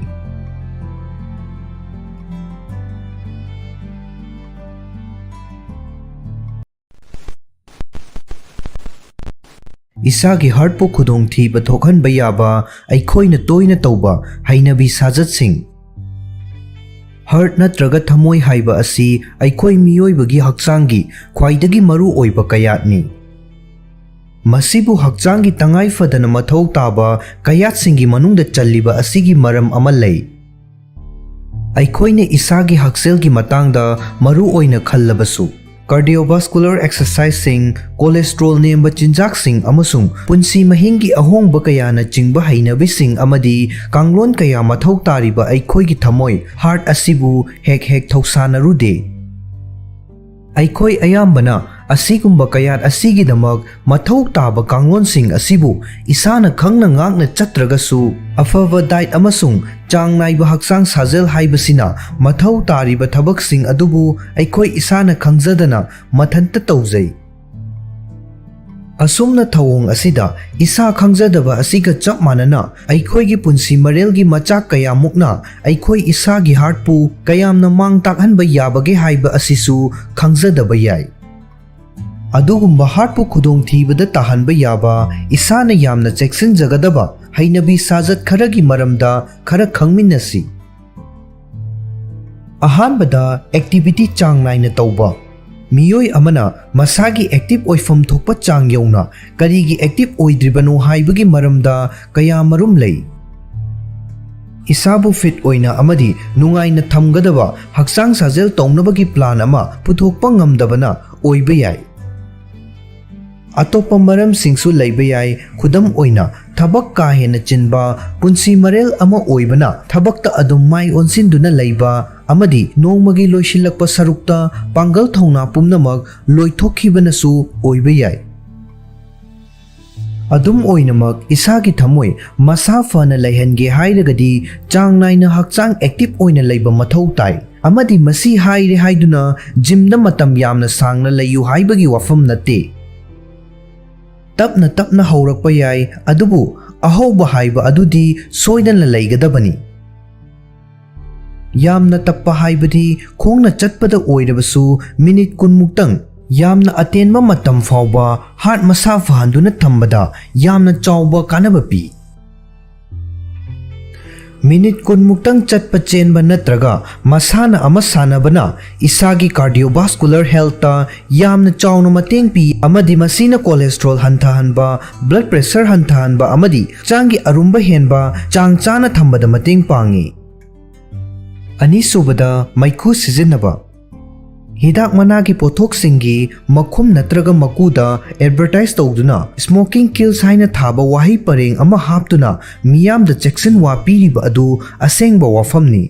ꯏꯁꯥꯒꯤ ꯍꯥꯔꯠꯄꯨ ꯈꯨꯗꯣꯡꯊꯤꯕ ꯊꯣꯛꯍꯟꯕ ꯌꯥꯕ ꯑꯩꯈꯣꯏꯅ ꯇꯣꯏꯅ ꯇꯧꯕ ꯍꯩꯅꯕꯤ ꯁꯥꯖꯠꯁꯤꯡ꯫ ꯍꯥꯔꯠ ꯅꯠꯇ꯭ꯔꯒ ꯊꯃꯣꯏ ꯍꯥꯏꯕ ꯑꯁꯤ ꯑꯩꯈꯣꯏ ꯃꯤꯑꯣꯏꯕꯒꯤ ꯍꯛꯆꯥꯡꯒꯤ ꯈ꯭ꯋꯥꯏꯗꯒꯤ ꯃꯔꯨ ꯑꯣꯏꯕ ꯀꯌꯥꯠꯅꯤ꯫ ꯃꯁꯤꯕꯨ ꯍꯛꯆꯥꯡꯒꯤ ꯇꯉꯥꯏꯐꯗꯅ ꯃꯊꯧ ꯇꯥꯕ ꯀꯌꯥꯠꯁꯤꯡꯒꯤ ꯃꯅꯨꯡꯗ ꯆꯜꯂꯤꯕ ꯑꯁꯤꯒꯤ ꯃꯔꯝ ꯑꯃ ꯂꯩ꯫ ꯑꯩꯈꯣꯏꯅ ꯏꯁꯥꯒꯤ ꯍꯛꯁꯦꯜꯒꯤ ꯃꯇꯥꯡꯗ ꯃꯔꯨ ꯑꯣꯏꯅ ꯈꯜꯂꯕꯁꯨ ꯀꯥꯔꯗꯤꯑꯣꯚꯥꯁꯀꯨꯂꯔ ꯑꯦꯛꯁꯔꯁꯥꯏꯖꯁꯤꯡ, ꯀꯣꯂꯦꯁꯇ꯭ꯔꯣꯜ ꯅꯦꯝꯕ ꯆꯤꯟꯖꯥꯛꯁꯤꯡ ꯑꯃꯁꯨꯡ ꯄꯨꯟꯁꯤ ꯃꯍꯤꯡꯒꯤ ꯑꯍꯣꯡꯕ ꯀꯌꯥꯅ ꯆꯤꯡꯕ ꯍꯩꯅꯕꯤꯁꯤꯡ ꯑꯃꯗꯤ ꯀꯥꯡꯂꯣꯟ ꯀꯌꯥ ꯃꯊꯧ ꯇꯥꯔꯤꯕ ꯑꯩꯈꯣꯏꯒꯤ ꯊꯃꯣꯏ ꯍꯥꯔꯠ ꯑꯁꯤꯕꯨ ꯍꯦꯛ ꯊꯧꯁꯥꯅꯔꯨꯗꯦ꯫ ꯑꯩꯈꯣꯏ ꯑꯌꯥꯝꯕꯅ ꯑꯁꯤꯒꯨꯝꯕ ꯀꯌꯥꯠ ꯑꯁꯤꯒꯤꯗꯃꯛ ꯃꯊꯧ තාꯕ ꯀꯥꯡꯂꯣꯟꯁꯤꯡ ꯑꯁꯤꯕꯨ ꯏꯁꯥꯅ ꯈꯪꯅ ꯉꯥꯛꯅ ꯆꯠꯇ꯭ꯔꯒꯁꯨ ꯑꯐꯕ ꯗꯥꯏꯠ ꯑꯃꯁꯨꯡ ꯆꯥꯡ ꯅꯥꯏꯕ ꯍꯛꯆꯥꯡ ꯁꯥꯖꯦꯜ ꯍꯥꯏꯕꯁꯤꯅ ꯃꯊꯧ ꯇꯥꯔꯤꯕ ꯊꯕꯛꯁꯤꯡ ꯑꯗꯨꯕꯨ ꯑꯩꯈꯣꯏ ꯏꯁꯥꯅ ꯈꯪꯖꯗꯅ ꯃꯊꯟꯇ ꯇꯧꯖꯩ꯫ ꯑꯁꯨꯝꯅ ꯊꯧꯑꯣꯡ ꯑꯁꯤꯗ ꯏꯁꯥ ꯈꯪꯖꯗꯕ ꯑꯁꯤꯒ ꯆꯞ ꯃꯥꯟꯅꯅ ꯑꯩꯈꯣꯏꯒꯤ ꯄꯨꯟꯁꯤ ꯃꯔꯦꯜꯒꯤ ꯃꯆꯥꯛ ꯀꯌꯥꯃꯨꯛꯅ ꯑꯩꯈꯣꯏ ꯏꯁꯥꯒꯤ ꯍꯥꯔꯠꯄꯨ ꯀꯌꯥꯝꯅ ꯃꯥꯡ ꯇꯥꯛꯍꯟꯕ ꯌꯥꯕꯒꯦ ꯍꯥꯏꯕ ꯑꯁꯤꯁꯨ ꯈꯪꯖꯗꯕ ꯌꯥꯏ꯫ ꯑꯗꯨꯒꯨꯝꯕ ꯍꯥꯔꯠꯄꯨ ꯈꯨꯗꯣꯡꯊꯤꯕꯗ ꯇꯥꯍꯟꯕ ꯌꯥꯕ ꯏꯁꯥꯅ ꯌꯥꯝꯅ ꯆꯦꯛꯁꯤꯟꯖꯒꯗꯕ ꯍꯩꯅꯕꯤ ꯁꯥꯖꯠ ꯈꯔꯒꯤ ꯃꯔꯝꯗ ꯈꯔ ꯈꯪꯃꯤꯟꯅꯁꯤ꯫ ꯑꯍꯥꯟꯕꯗ, ꯑꯦꯛꯇꯤꯚꯤꯇꯤ ꯆꯥꯡ ꯅꯥꯏꯅ ꯇꯧꯕ꯫ ꯃꯤꯑꯣꯏ ꯑꯃꯅ ꯃꯁꯥꯒꯤ ꯑꯦꯛꯇꯤꯚ ꯑꯣꯏꯐꯝ ꯊꯣꯛꯄ ꯆꯥꯡ ꯌꯧꯅ ꯀꯔꯤꯒꯤ ꯑꯦꯛꯇꯤꯚ ꯑꯣꯏꯗ꯭ꯔꯤꯕꯅꯣ ꯍꯥꯏꯕꯒꯤ ꯃꯔꯝꯗ ꯀꯌꯥꯃꯔꯨꯝ ꯂꯩ꯫ ꯏꯁꯥꯕꯨ ꯐꯤꯠ ꯑꯣꯏꯅ ꯑꯃꯗꯤ ꯅꯨꯡꯉꯥꯏꯅ ꯊꯝꯒꯗꯕ ꯍꯛꯆꯥꯡ ꯁꯥꯖꯦꯜ ꯇꯧꯅꯕꯒꯤ ꯄ꯭ꯂꯥꯟ ꯑꯃ ꯄꯨꯊꯣꯛꯄ ꯉꯝꯗꯕꯅ ꯑꯣꯏꯕ ꯌꯥꯏ꯫ अतोप्पा मरमसिंगसु लैबा याई खुदम ओइना थबक का हेन चिनबा पुंसी मरेल अमा ओइबना थबकता अदुम माई ओनसिनदुना लैबा अमदी नोंमगी लोइसिलकपा सरुक्ता पांगल थौना पुमनमक लोइथोखिबनसु ओइबा याई अदुम ओइनमक इसागी थमोय मसा फना लैहनगे हाइरगदी चांग नाइना हक्चांग एक्टिव ओइना लैबा मथौ ताई अमदी मसी हाइरे हाइदुना जिमदा मतम यामना सांगना लैयु हाइबगी वफम नते तपना तपना हौरकपा याई अदुबु अहौबा हाइबा अदुदी सोइदना लैगदबनी यामना तप्पा हाइबदी खोंगना चटपदा ओइरबसु मिनिट कुनमुक्तंग यामना अतेनबा मतम फावबा हार्ट मसा फहंदुना थंबदा यामना चावबा कानबा पी मिनिट कुनमुक्तंग चटपा चेनबा नत्रगा मसाना अमा सानबना इसागी कार्डियोवास्कुलर हेल्था यामना चावना मतेंग पी अमदी मसीना कोलेस्ट्रॉल हंथाहनबा ब्लड प्रेशर हंथाहनबा अमदी चांगी अरुंबा हेनबा चांग चाना थंबदा मतेंग पांगी अनीसुबदा मैखु सिजिनबा हिदाक मना की पोथोक्सिंगी मखुम नत्रगा मकुदा एडवर्टाइज तौदुना स्मोकिंग किल्स हाइना थाबा वाही परेंग अमा हापतुना मियामदा चेक्सन वा पीरिबा अदु असेंगबा वाफमनी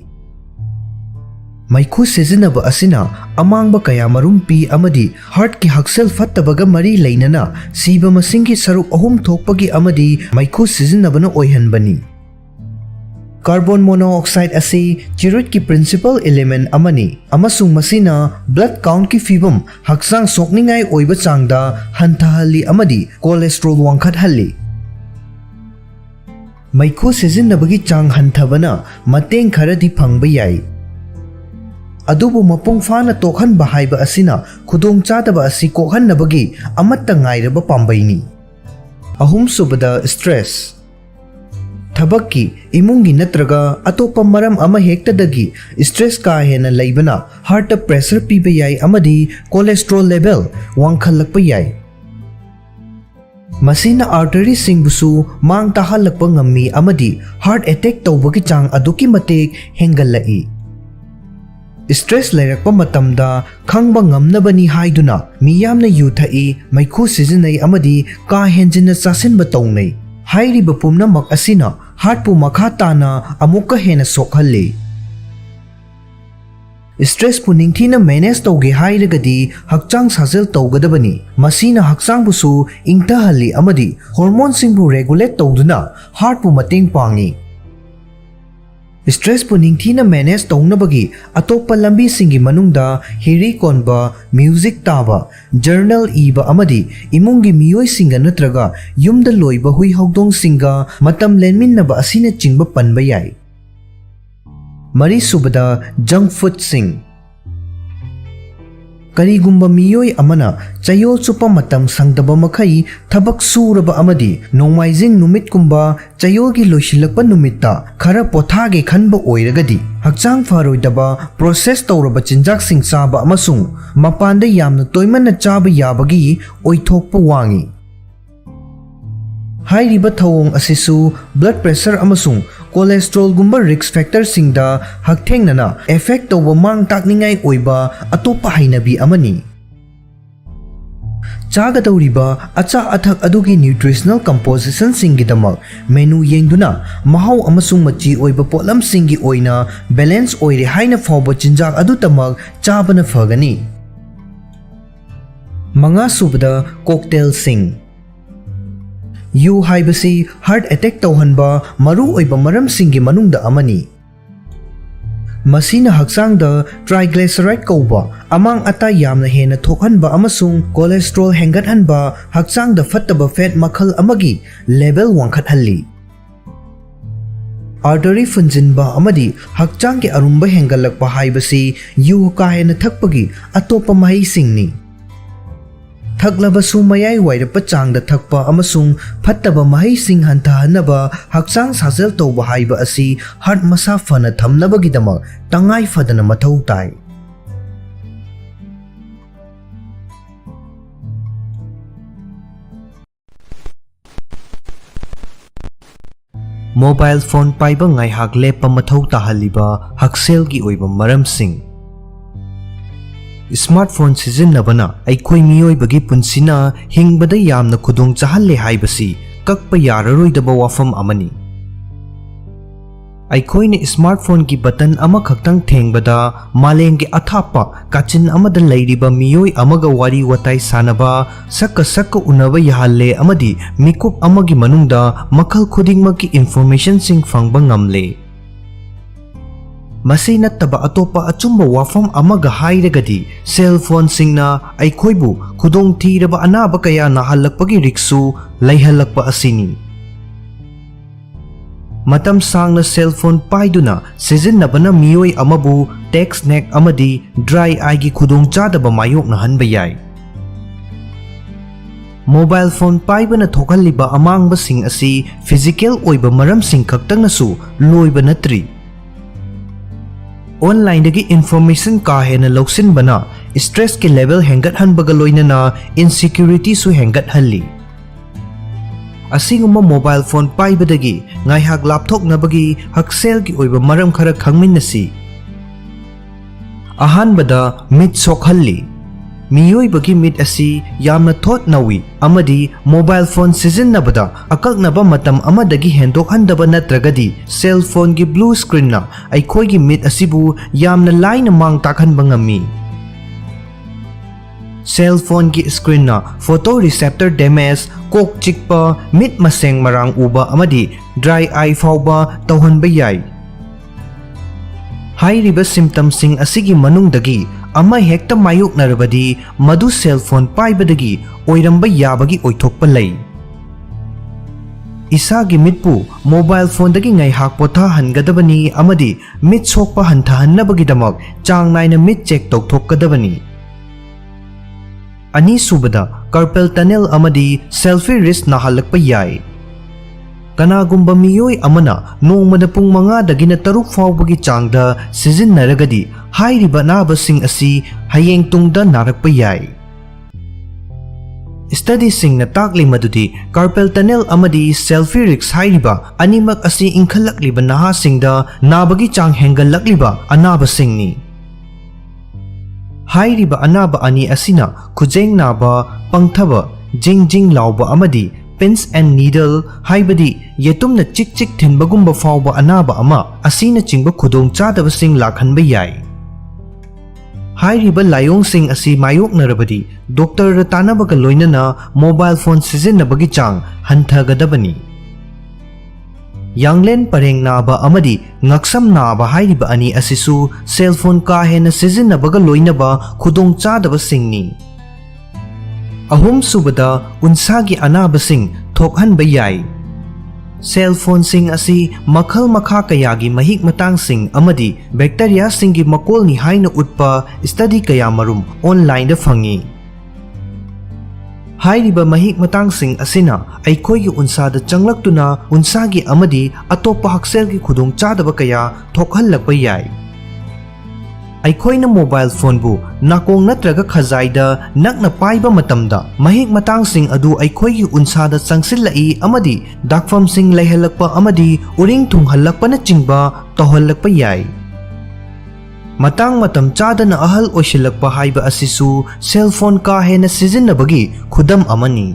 मैखु सिजिनबा असिना अमांगबा कया मरुम पी अमदी हार्ट की हक्सेल फत्तबगा मरी लैनना सीबा मसिंगी सरुक अहुम थोकपगी अमदी मैखु सिजिनबना ओइहनबनी कार्बन मोनोऑक्साइड असी चिरुट की प्रिंसिपल एलिमेंट अमनी अमसुंग मसीना ब्लड काउंट की फिबम हक्सांग सोकनिंगाई ओइबा चांगदा हंथाहल्ली अमदी कोलेस्ट्रॉल वांखटहल्ली मैखु सिजिनबगी चांग हंथबना मतेंग खरदी फंगबा याई अदुबु मपुंग फाना तोखहनबा हाइबा असिना खुदोंग चादबा असि कोहन्नबगी अमत्ता ngairaba पांबैनी अहुम सुबदा स्ट्रेस थबक्की इमुंगी नत्रगा अतोप्पा मरम अमा हेक्तदगी स्ट्रेस का हेना लैबना हार्ट प्रेशर पीबा याई अमदी कोलेस्ट्रॉल लेवल वांखलकपा याई मसीना आर्टरी सिंगबुसु मांग ताहलकपा ngami अमदी हार्ट अटैक तौबगी चांग अदुकी मतेक हेंगलई स्ट्रेस लैरकपा मतमदा खंगबा ngamnabani हाइदुना मियामना युथई मैखु सिजिनई अमदी का हेंजिना चासिनबा तौनै हाइरिबा पुमनमक असिना हार्टपु मखा ताना अमुक्का हेना सोखहल्ली स्ट्रेस पु निंगथीना मैनेज तौगे हाइरगदी हक्चांग साजेल तौगदबनी मसीना हक्चांगबुसु इंगथहल्ली अमदी हार्मोन सिंगबु रेगुलेट तौदुना हार्टपु मतेंग पांगी स्ट्रेस पु निंगथीना मैनेज तौनबगी अतोप्पा लंबी सिंगी मनुंगदा हिरी कोनबा म्यूजिक ताबा जर्नल ईबा अमदी इमुंगी मियोय सिंगा नत्रगा युमदा लोइबा हुई हौदोंग सिंगा मतम लेनमिन्नबा असिना चिंगबा पनबा याई मरी सुबदा जंक फूड सिंग करीगुंबा मियोय अमना चयोल चुपा मतम संगदबा मखई थबक सूरबा अमदी नोंमाइजिंग नुमित कुंबा चयोगी लोइसिलकपा नुमित्ता खरा पोथागे खनबा ओइरगदी हक्चांग फारोइदबा प्रोसेस तौरबा चिंजाक सिंग चाबा अमसुंग मपानदा यामना तोइमन्ना चाबा याबगी ओइथोकपा वांगी हाइरिबा थौंग असिसु ब्लड प्रेशर अमसुंग कोलेस्ट्रॉल गुंबा रिस्क फैक्टर सिंगदा हकथेंगनना एफेक्ट तौबा मांग ताकनिंगाई ओइबा अतोप्पा हाइनबी अमनी चागदौरिबा अचा अथक अदुगी न्यूट्रिशनल कंपोजिशन सिंगिदमक मेनू येंगदुना महौ अमसुंग मची ओइबा पोलम सिंगी ओइना बैलेंस ओइरे हाइना फावबा चिंजाक अदुतमक चाबना फगनी मंगा सुबदा कॉकटेल सिंग यू हाइबसी हार्ट अटैक तौहनबा मरु ओइबा मरम सिंगी मनुंगदा अमनी मसीना हक्चांगदा ट्राइग्लिसराइड कौबा अमांग अता यामना हेना थोकहनबा अमसुंग कोलेस्ट्रॉल हेंगतहनबा हक्चांगदा फत्तबा फैट मखल अमगी लेवल वांखटहल्ली आर्टरी फुंजिनबा अमदी हक्चांग के अरुंबा हेंगलकपा हाइबसी यू का हेना थकपगी अतोप्पा महई सिंगनी थकलबसु मयाई वाइरपा चांगदा थकपा अमसुंग फत्तबा महई सिंग हंथाहनबा हक्चांग साजेल तौबा हाइबा असि हार्ट मसा फना थमनबगिदमक तंगाई फदना मथौ ताई मोबाइल फोन पाइबा ngaihak lepa mathau tahalliba hakselgi oiba maramsing smartphone सिजिन्नबना अैखोई मियोइबगी पुंसिना हिंगबदा यामना खुदोंग चाहल्ले हाइबसी कक्पा याररोइदबा वाफम अमनी। अैखोइने स्मार्टफोन की बटन अमा खक्तंग थेंगबदा मालेंगे अथापा काचिन अमदा लैरिबा मियोइ अमगा वारी वताई सानबा सक्क उनबा याहल्ले अमदी मिकुप अमगी मनुंगदा मखल खुदिंगमकी इंफॉर्मेशन सिंग फंगबा ngamले। मसी नत्तबा अतोपा अचुम्बा वाफम अमगा हाइरगदी सेल फोन सिंगना अैखोइबु खुदोंग थीरबा अनाबा कया नाहल्लकपगी रिक्सु लैहल्लकपा असिनी। मतम सांगना सेल फोन पाइदुना सिजिन्नबना मियोइ अमबु टेक्स्ट नेक अमदी ड्राई आईगी खुदोंग चादबा मायोकनहनबा याय। मोबाइल फोन पाइबना थोकहल्लिबा अमांगबसिंग असि फिजिकल ओइबा मरमसिंग खक्तंगनसु लोइबा नत्रि। ऑनलाइन दगी इंफॉर्मेशन का हेना लौसिन बना स्ट्रेस के लेवल हेंगत हनबगा लोइनना इनसिक्योरिटी सु हेंगत हल्ली। असिगुम्बा मोबाइल फोन पाइबदगी ngaihak lapthoknabagi hakcel ki oiba maram khara khangminnasi। अहानबदा मिट सोखल्ली मियोइबगी मिट असि यामना थोट नवी अमदी मोबाइल फोन सिजिन्नबदा अकल्नबा मतम अमदगी हेंदोकहनदबा नत्रगदी सेल फोन की ब्लू स्क्रीन ना अैखोइगी मिट असिबु यामना लाइन मांग ताखनबा ngami। सेल फोन की स्क्रीन ना फोटो रिसेप्टर डैमेज कोक चिकपा मिट मसेंग मरांग उबा अमदी ड्राई आई फाउबा तौहनबा याय। हाइरिबा सिम्पटम सिंग असिगी मनुंगदगी अमा हेक्ता मायोकनरबदी मधु सेल फोन पाइबदगी ओइरंबा याबगी ओइथोकपा लई। इसागी मिटपु मोबाइल फोन दगी ngaihak पोथा हनगदबनी अमदी मिट सोकपा हंथाहन्नबगीदमक चांग नाइना मिट चेक तौथोकगदबनी। अनी सुबदा कार्पेल टनल अमदी सेल्फी रिस्क नाहल्लकपा याय। कनागुम्बा मियोइ अमना नोंगमदा पुंग 5 दगिना 3 फाउबगी चांगदा सिजिन्नरगदी हाइरिबा नाबसिंग असि हयेंग तुंगदा नारकपा याय। स्टडी सिंगना ताकली मदुदी कार्पेल टनल अमदी सेल्फी रिस्क हाइरिबा अनिमक असि इंखलकलिबा नाहासिंगदा नाबगी चांग हेंगलकलिबा अनाबसिंगनी। हाइरिबा अनाबा अनि असिना खुजेंग नाबा पंगथबा जिंग जिंग लाउबा अमदी पिंस एंड नीडल हाइबदी येतुमना चिक चिक थिनबगुम्बा फाउबा अनाबा अमा असिना चिंबा खुदोंग चादबसिंग लाखनबा याय। हाइरिबा लायोंगसिंग असि मायोकनरबदी डॉक्टर तानाबगा लोइनना मोबाइल फोन सिजिन्नबगी चांग हंथगदबनी। यांगलेन परेंग नाबा अमदी ngakसम नाबा हाइरिबा अनि असिसु सेल फोन का हेना सिजिन्नबगा लोइनबा खुदोंग चादबसिंगनी। अहुम सुबदा उनसागी अनाबसिंग थोकहनबा याय। सेल फोन सिंग असि मखल मखा कयागी महिक मतांग सिंग अमदी बैक्टीरिया सिंगी मकोलनी हाइना उत्पा स्टडी कया मरुम ऑनलाइन दा फंगी। हाइरिबा महिक मतांग सिंग असिना अैखोइगी उनसादा चंगलक्तुना उनसागी अमदी अतोपा हक्सेल की खुदोंग चादबा कया थोकहल्लकपा याय। अैखोइना मोबाइल फोन बु नाकोंग नत्रगा खजाइदा नकना पाइबा मतमदा महिक मतांग सिंग अदु अैखोइगी उनसादा चंगसिल्लई अमदी दाकफम सिंग लैहल्लकपा अमदी उरिंग थुंगहल्लकपना चिंगबा तौहल्लकपा याय। मतंग मतम चादना अहल ओइशिल्लकपा हाइबा असिसु सेल फोन का हेना सिजिन्नबगी खुदम अमनी।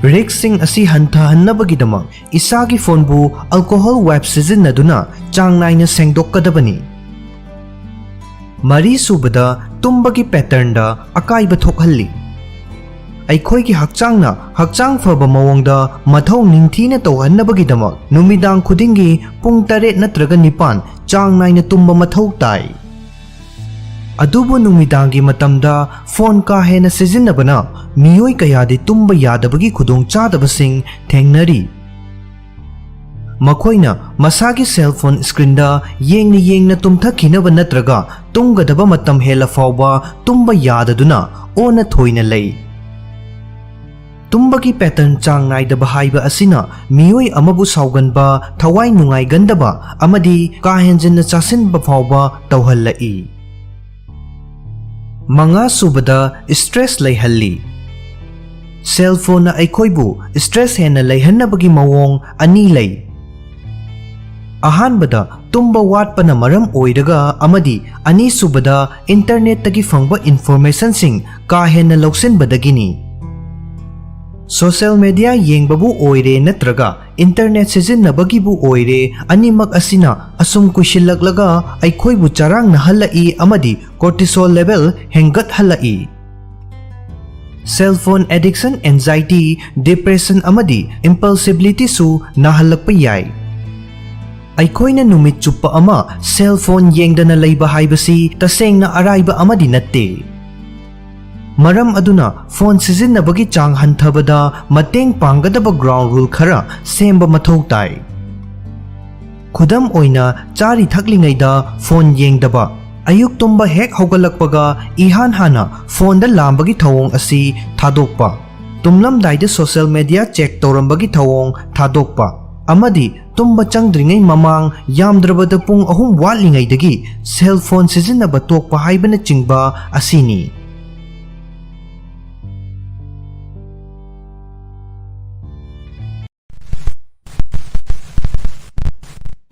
रिक्सिंग असि हंथाहन्नबगीदमक इसागी फोनबु अल्कोहल वाइप सिजिन्नदुना चांग नाइना सेंगदोककदबनी। मरी सुबदा तुम्बगी पैटर्नदा अकाइबा थोकहल्ली। अैखोइगी हक्चांगना हक्चांग फबा मवोंगदा मथौ निंगथीना तौहन्नबगीदमक नुमिदांग खुदिंगी पुंग 8 नत्रगा 9 चांग नाइना तुम्बा मथौ ताई। अदुबु नुमिदांगी मतमदा फोन का हेना सिजिन्नबना मियोइ कयादि तुम्बा यादबगी खुदोंग चादबसिंग थेंगनरी। मखोइना मसागी सेल फोन स्क्रीनदा येंगना येंगना तुमथखिनबा नत्रगा तुंगदबा मतम हेला फाउबा तुम्बा याददुना ओना थोइना लई। तुम्बगी पैटर्न चांग नाइदबा हाइबा असिना मियोइ अमबु साउगनबा थवाई नुंगाइगंदबा अमदी का हेंजन चासिनबा फाउबा तौहल्लई। मंगा सुबदा स्ट्रेस लैहल्ली। सेल फोन अैखोइबु स्ट्रेस हेना लैहन्नबगी मवोंग अनि लई। अहानबदा तुम्बा वाटपना मरम ओइरगा अमदी अनीसुबदा इंटरनेट तगी फंगबा इन्फॉर्मेशन सिंग का हेन्ना लौसिनबदगिनी सोशल मीडिया येंगबबु ओइरे नत्रगा इंटरनेट सिजिन्नबगिबु ओइरे अनिमक असिना असुम कुशिलगलगा अइखोइबु चरांग नहल्लाई अमदी कोर्टिसोल लेवल हेंगत हल्लाई cell phone addiction anxiety depression अमदी इम्पल्सिबिलिटी सु नहल्लकप याई अइखोइना नुमित चुप्पा अमा सेल फोन येंगदना लैबा हाइबसी तसेंगना अराइबा अमदी नत्ते मरम अदुना फोन सिजिन्नबगी चांग हंथबदा मतेंग पांगदबा ग्राउंड रूल खरा सेंबा मथौ ताई खुदम ओइना चारी थकलिंगैदा फोन येंगदबा अयुक तुम्बा हेक हौगलकपगा इहान हाना फोन दा लांबगी थवोंग असी थादोकपा तुमलमदाइदा सोशल मीडिया चेक तौरंबगी थवोंग थादोकपा अमदी तुम्बा चंगद्रिंगै ममांग यामद्रबदा पुंग अहुम वाटलिंगैदगी सेल फोन सिजिन्नबा तोकपा हाइबना चिंगबा असीनी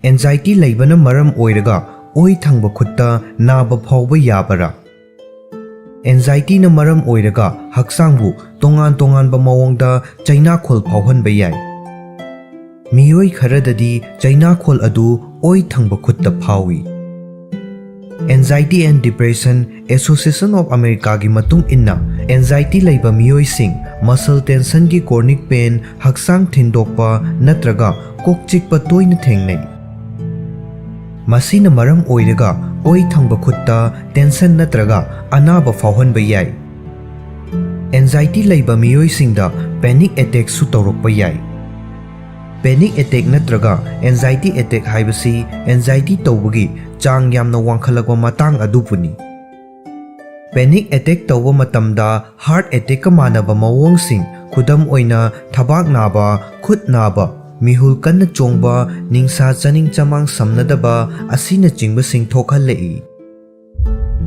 एंजाइटी लैबना मरम ओइरगा ओइ थंगबा खुत्ता नाबा फावबा याबरा एंजाइटी न मरम ओइरगा हक्चांगबु तोंगान तोंगानबा मवोंगदा चैनाखोल फावहनबा याय मियोइ खरददी चैनाखोल अदु ओइ थंगबा खुत्ता फावी anxiety and depression association of America की मतुंग इन्ना एंजाइटी लैबा मियोइ सिंग मसल टेंशन की कॉर्निक पेन हक्चांग थिंदोकपा नत्रगा कोक चिकपा तोइना थेंगनै मसीना मरम ओइरगा ओइ थंगबा खुत्ता टेंशन नत्रगा अनाबा फावहनबा याय एंजाइटी लैबा मियोइ सिंगदा पैनिक अटैक सु तौरकपा याय पैनिक अटैक नत्रगा एंजाइटी अटैक हाइबसी एंजाइटी तौबगी चांग यामना वांखलगवा मतांग अदुपुनी पैनिक अटैक तौबा मतमदा हार्ट अटैक का मानबा मवोंग सिंग खुदम ओइना थबाक नाबा खुद नाबा मिहुल कन्न चोंगबा निंसा चनिंग चमांग समनदबा असीना चिंगबा सिंग थोखहल्लेई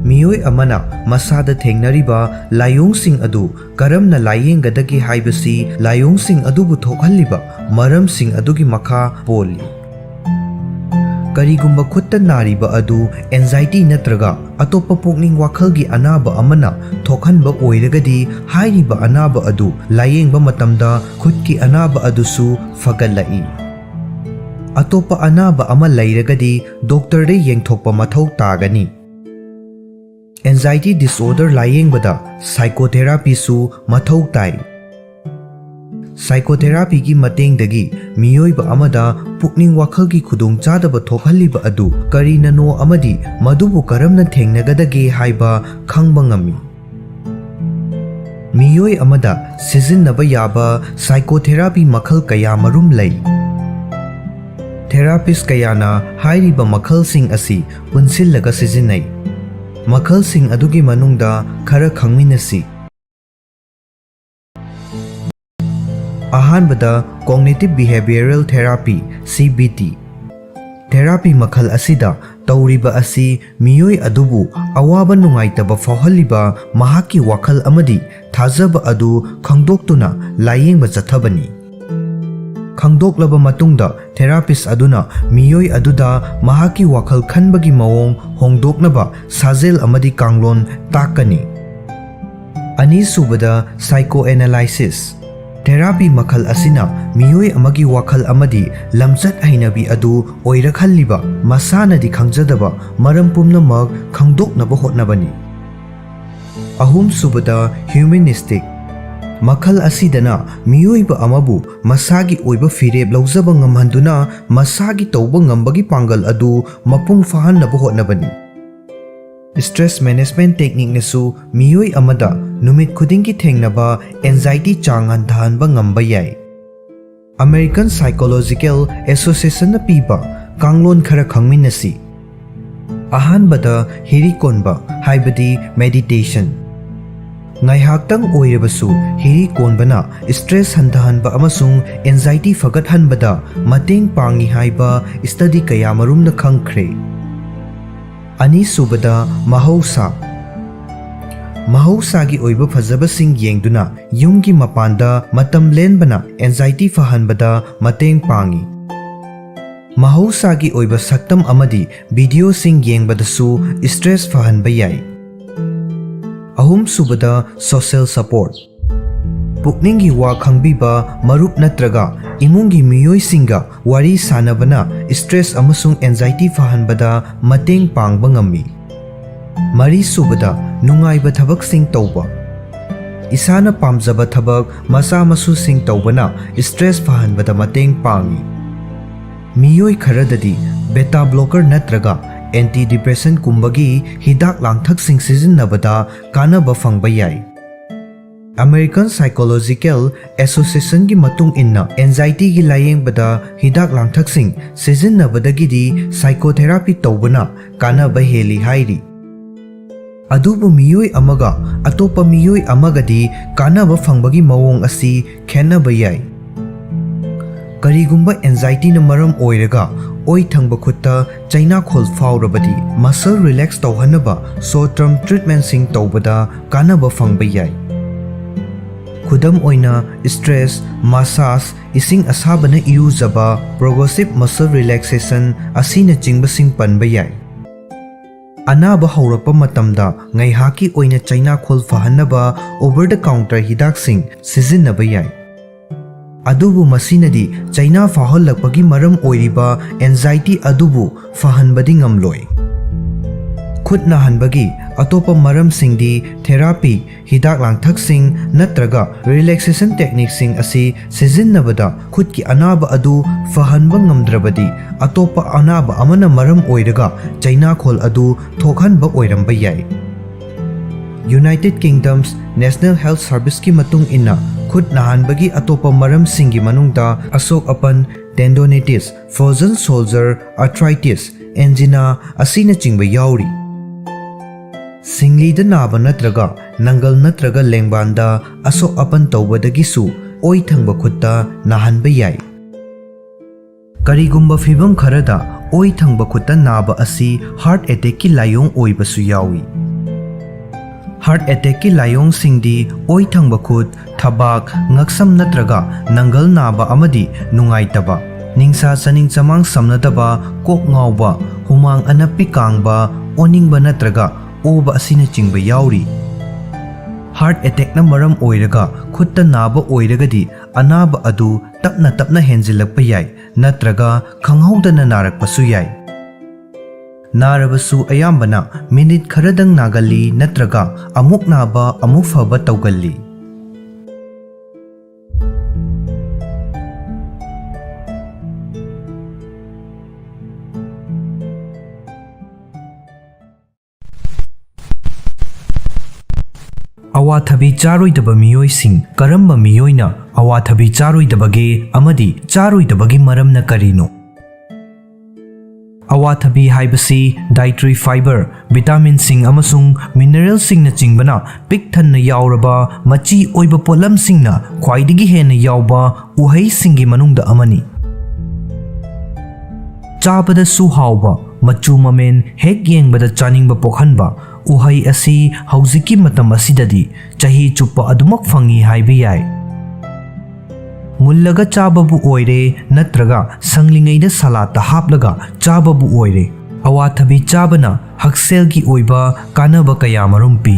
मियोइ अमना मसादा थेंगनरिबा लायोंग सिंग अदु करमना लायेंगदगी हाइबसी लायोंग सिंग अदुबु थोखहल्लिबा मरम सिंग अदुगी मखा पोली करीगुंबा खुत्ता नारिबा अदु एंजाइटी नत्रगा अतोप्पा पुकनिंग वाखलगी अनाबा अमना थोखहनबा ओइरगदी हाइरिबा अनाबा अदु लायेंगबा मतमदा खुदकी अनाबा अदुसु फगल्लाई अतोप्पा अनाबा अमा लैरगदी डॉक्टर दे येंगथोकपा मथौ तागनी एंजाइटी डिसऑर्डर लायेंगबदा साइकोथेरापी सु मथौ ताई साइकोथेरापी की मतेंगदगी मियोइबा अमदा पुकनिंग वाखलगी खुदोंग चादबा थोखहल्लिबा अदु करीननो अमदी मदुबु करमना थेंगनगदगे हाइबा खंगबा ngami मियोइ अमदा सिजिन्नबा याबा साइकोथेरापी मखल कया मरुम लै थेरापिस्ट कयाना हाइरिबा मखल सिंग असी पुनसिल्लगा सिजिन्नै मखल सिंग अदुगी मनुंगदा खरा खंगमिनसी अहानबदा cognitive behavioural therapy CBT therapy मखल असिदा तौरिबा असि मियोइ अदुबु अवाबा नुंगाइतबा फावहल्लिबा महाकी वाखल अमदी थाजबा अदु खंगदोक्तुना लायेंगबा चथबनी खंगदोक्लबा मतुंगदा थेरापिस्ट अदुना मियोइ अदुदा महाकी वाखल खनबगी मवोंग होंगदोक्नबा साजेल अमदी कांगलोन ताकनी अनीसुबदा साइको एनालाइसिस थेरापी मखल असिना मियोइ अमगी वाखल अमदी लमचत हैनबी अदु ओइरखल्लिबा मसानदी खंगजदबा मरम पुमनमक खंगदोक्नबा होटनबनी अहुम सुबदा ह्यूमनिस्टिक मखल असिदना मियोइबा अमबु मसागी ओइबा फिरेब लौजबा ngамहंदुना मसागी तौबा ngambagi पांगल अदु मपुंग फाहननबा होटनबनी स्ट्रेस मैनेजमेंट टेक्निक नेसु मियोइ अमदा नुमित खुदिंगी थेंगनबा एंजाइटी चांग हंथहनबा ngamba याय अमेरिकन साइकोलॉजिकल एसोसिएशन न पीबा कांगलोन खरा खंगमिनसी अहानबदा हिरिकोनबा हाइबदी meditation ngaihaktang oirabasu hirikonbana stress hantahανba amasung anxiety fagathanbada mateng pangi haiba study kaya marumna khangkhre ani subada mahausa gi oiba phajabasing yengduna yumgi mapanda matam lenbana anxiety fahanbada mateng pangi mahausa gi oiba saktam amadi video sing yengbadasu stress fahanba yai. Ahum subada social support. Pukningi wa khangbiba marup natraga imungi miyoi singa wari sanabana stress amasung anxiety fahanbada mateng pangba ngammi. Mari subada nungaiba thabak sing tauba. Isana pamjaba thabak masa masu sing taubana stress fahanbada mateng pangi. Miyoi kharadadi beta blocker natraga antidepressant kumbagi hidak langthak sing sijinnabada kanaba fangba yai. American Psychological Association gi matung inna anxiety gi layengbada hidak langthak sing sijinnabadagidi psychotherapy taubana kanaba heli hairi. Adubu miyoi amaga atopa miyoi amagadi kanaba fangbagi mawong asi khenaba yai. Karigumba anxiety na maram oiraga oi thangba khutta chaina khol faurabadi muscle relax tauhanaba short term treatment sing taubada kanaba fangba yai. Khudam oina stress massage ising asabana iruzaba progressive muscle relaxation asina chingba sing panba yai. Anaba haurapa matamda ngaihaki oina chaina khol fahanaba over the counter hidak sing sijinnaba yai. Adubu masinadi chaina fahollakpagi maram oiriba anxiety adubu fahanbadi ngamloi. Khutna hanbagi atopa maram singdi therapy hidak langthak sing natraga relaxation technique sing asi sijinnabada khutki anaba adu fahanba ngamdrabadi atopa anaba amana maram oiraga chaina khol adu thokhanba oiramba yai. United Kingdom's National Health Service ki matung inna khut nahanbagi atopa maram singi manungda asok apan tendonitis, frozen shoulder, arthritis, angina asina chingba yauri. Singlida naba natraga nangal natraga lengbanda asok apan taubadagisu oi thangba khutta nahanba yai. Karigumba fibam kharada oi thangba khutta naba asi heart attack ki layong oibasu yawi. Heart attack ki layong singdi oi thangba khut thabak ngaksam natraga nangal naba amadi nungaitaba ningsa saning chamang samnadaba kok ngawba humang anapi kangba oningba natraga oba asina chingba yauri. Heart attack na maram oiraga khutta naba oiragadi anaba adu tapna henjilakpa yai natraga khanghaudana narakpasu yai. Narabasu ayambana minute kharadang nagali natraga amuk naba amuk faba taugalli. Awathabi charoidaba miyoising karamba miyoina awathabi charoidabage amadi charoidabagi maramna karino. Awathabi haibasi dietary fiber, vitamin sing amasung mineral sing na chingbana pik thanna yauraba machi oiba polam sing na khwaidigi hena yauba uhai singi manungda amani. Chabada su hauba machu mamen hek yengbada chaningba pokhanba uhai asi hauziki matam asidadi chahi chupa adumak fangi haiba yai. Mullaga chababu oire natraga sanglingaida salata haplaga chababu oire awathabi chabana hakselgi oiba kanaba kaya marumpi.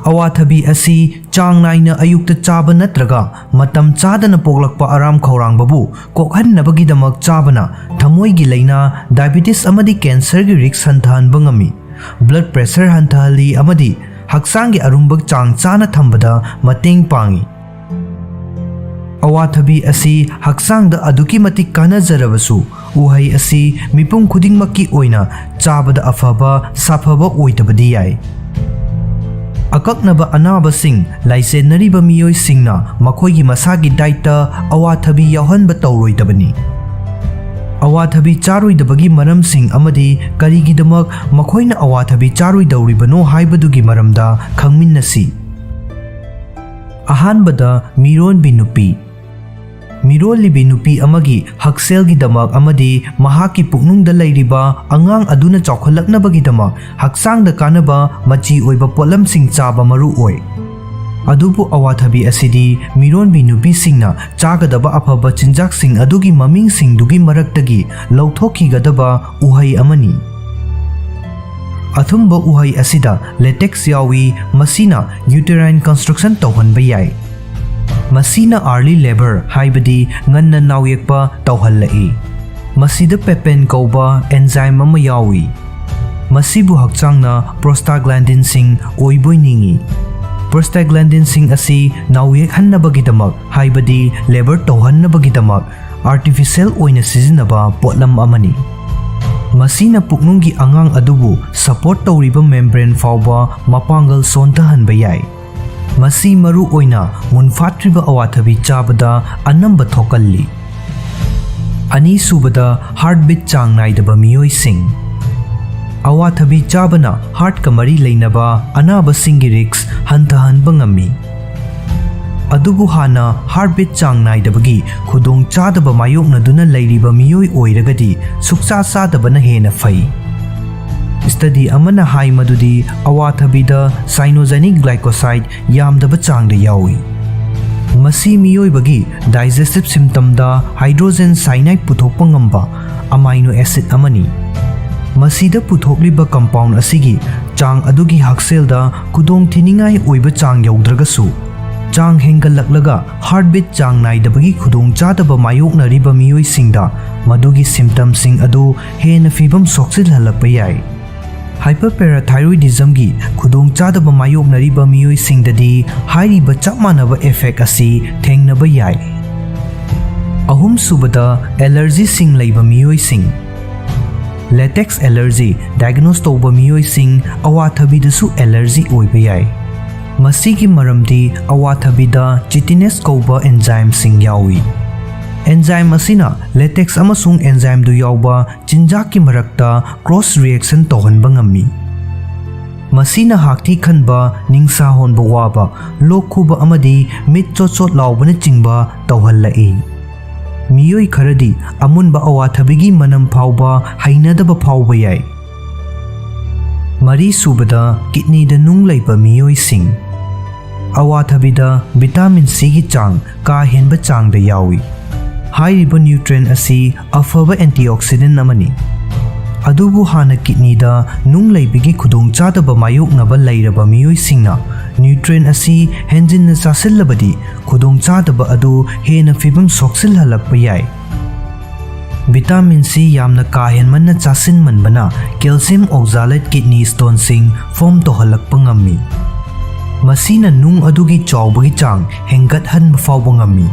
Awathabi asi changnaina ayukta chaba natraga matam chadana poglakpa aram khaurang babu kokhanabagi damak chabana thamoigi laina diabetes amadi cancer gi risk hanthanba ngami, blood pressure hanthali amadi haksangi arumbak chang chana thambada mateng pangi. Awathabi asi haksangda aduki matik kanajarabasu uhai asi mipum khudingmakki oina chabada afaba safaba oitabadi yai. Akaknaba anabasing laisenariba miyoi singna makhoigi masagi daita awathabi yauhanba tauroidabani. Awathabi charoidabagi maramsing amadi karigidamak makhoina awathabi charoidawribano haibadugi maramda khangminnasi. Ahanbada mironbi nupi. Mirolibi nupi amagi hakselgi damak amadi mahaki puknungda lairiba angang aduna chawkhalaknabagi damak haksangda kanaba machi oiba polamsing chaba maru oi. Adubu awathabi asidi mironbi nupisingna chagadaba afaba chinjaksing adugi mamingsing dugi maraktagi lauthokhigadaba uhai amani. Athumba uhai asida latex yawi masina uterine construction tauhanba yai. Masina early labor haibadi nganna nawyekpa tauhallai. Masida pepen kauba enzyme ama yawi. Masibu hakchangna prostaglandin sing oiboi ningi. Prostaglandin sing asi nawyek hannabagidamak haibadi labor tauhannabagidamak artificial oina sizinaba potlam amani. Masina puknungi angang adubu support tawriba membrane fauba mapangal sontahanba yai. Masi maru oina munfatriba awathabi chabada anamba thokalli. Ani subada heartbeat chang naidaba miyoi sing. Awathabi chabana heart kamari leinaba anaba singi risks hantahanba ngami. Adubu hana heartbeat chang naidabagi khudong chadaba mayoknaduna leiriba miyoi oiragadi suksa sadabana hena fai. Study amana hai madudi awathabida cyanogenic glycoside yamdaba changda yawi. Masi miyoi bagi digestive symptom da hydrogen cyanide puthokpa ngamba amino acid amani. Masida puthokliba compound asigi chang adugi haksel da kudong thiningai oiba chang yaudragasu chang hengalaklaga heartbeat chang naidabagi khudong chadaba mayoknariba miyoi singda madugi symptoms sing adu hena fibam soksil halakpa yai. Hyperparathyroidism gi khudong chadaba mayoknariba miyoi singdadi hairiba chapmanaba effect asi thengnaba yai. Ahum subada allergy sing leiba miyoi sing. Latex allergy diagnose tauba miyoi sing awathabidasu allergy oiba yai. Masigi maramdi awathabida chitinase kauba enzyme sing yawi. Enzyme asina latex amasung enzyme du yauba chinjaki marakta cross reaction tauhanba ngami. Masina hakthi khanba ningsa honba waba lokhuba amadi mit chot laubana chingba tauhallai. Miyoi kharadi amunba awathabigi manam phauba hainadaba phauba yai. Mari subada kidney da nung leiba miyoi sing. Awathabida vitamin C gi chang ka henba chang da yawi. Hairiba nutrient asi afaba antioxidant amani. Adubu hana kidney da nung leibigi khudong chadaba mayoknaba leiraba miyoi singna nutrient asi henjin na chasillabadi khudong chadaba adu hena fibam soksil halakpa yai. Vitamin C yamna kahen manna chasin manbana calcium oxalate kidney stone sing form to halakpa ngami. Masina nung adugi chawbagi chang hengat han mafawba ngami.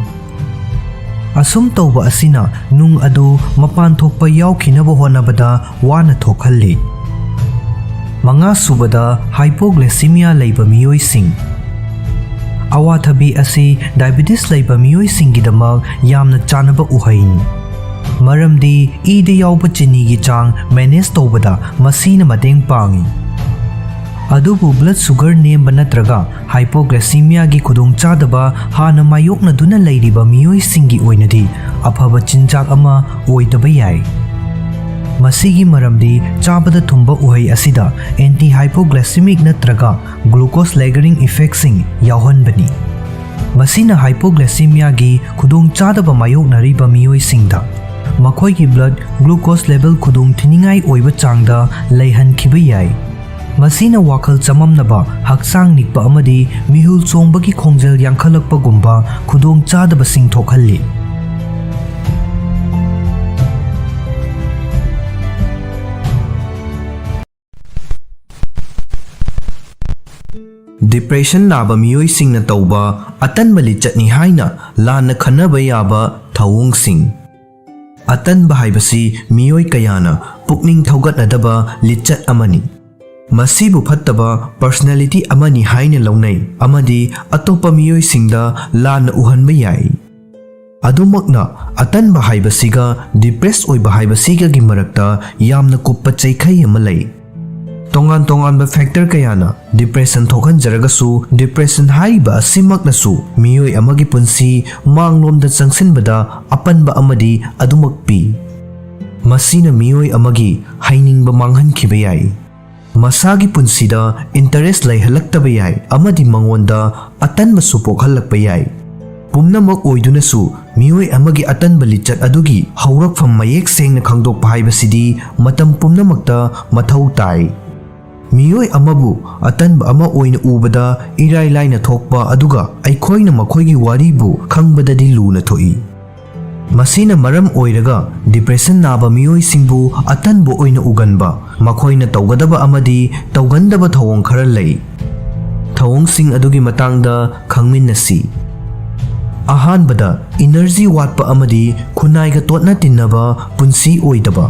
Asum tawba asina nung adu mapan thokpa yaukhinaba honabada wana thokhalli. Manga subada hypoglycemia leiba miyoi sing. Awathabi asi diabetes leiba miyoi singidamak yamna chanaba uhain. Maramdi ida yauba chini gi chang manage tawbada masina mateng pangi. Adubu blood sugar nemba natraga hypoglycemia gi khudong chadaba hana mayoknaduna leiriba miyoi singi oinadi afaba chinjak ama oidaba yai. Masigi maramdi chabada thumba uhai asida anti hypoglycemic natraga glucose lowering effect sing yauhanbani. Masina hypoglycemia gi khudong chadaba mayoknariba miyoi singda makhoi gi blood glucose level khudong thiningai oiba changda leihankhiba yai. Masina wakhal chamamnaba hakchang nikpa amadi mihul chongbagi khongjel yankhalakpa gumba khudong chadaba sing thokhalli. Depression naba miyoi singna tauba atanba lichatni haina lana khanaba yaba thawung sing. Atanba haibasi miyoi kayana pukning thaugatnadaba lichat amani. Masibu fattaba personality amani haina launai amadi atopa miyoi singda lana uhanba yai. Adumakna atanba haibasiga depressed oiba haibasiga gi marakta yamna kuppa chaikhai ama lei. Tongan ba factor kayana depression thokan jaragasu depression haiba asimaknasu miyoi amagi punsi manglomda changsinbada apanba amadi adumakpi. Masina miyoi amagi hainingba manghankhiba yai. Masagi punsida interest layhalaktaba yai amadi mangonda atanbasu pokhalakpa yai. Pumnamak oidunasu miyoi amagi atanba lichat adugi haurakfam mayek sengna khangdokpa haibasidi matam pumnamakta mathau tai. Miyoi amabu atanba ama oina ubada irai laina thokpa aduga aikhoina makhoigi waribu khangbadadi luna thoi. Masina maram oiraga depression naba miyoi singbu atanbo oina uganba makhoina tawgadaba amadi tawgandaba thawong khara lei. Thawong sing adugi matangda khangminnasi. Ahanbada energy watpa amadi khunaiga totna tinnaba punsi oidaba.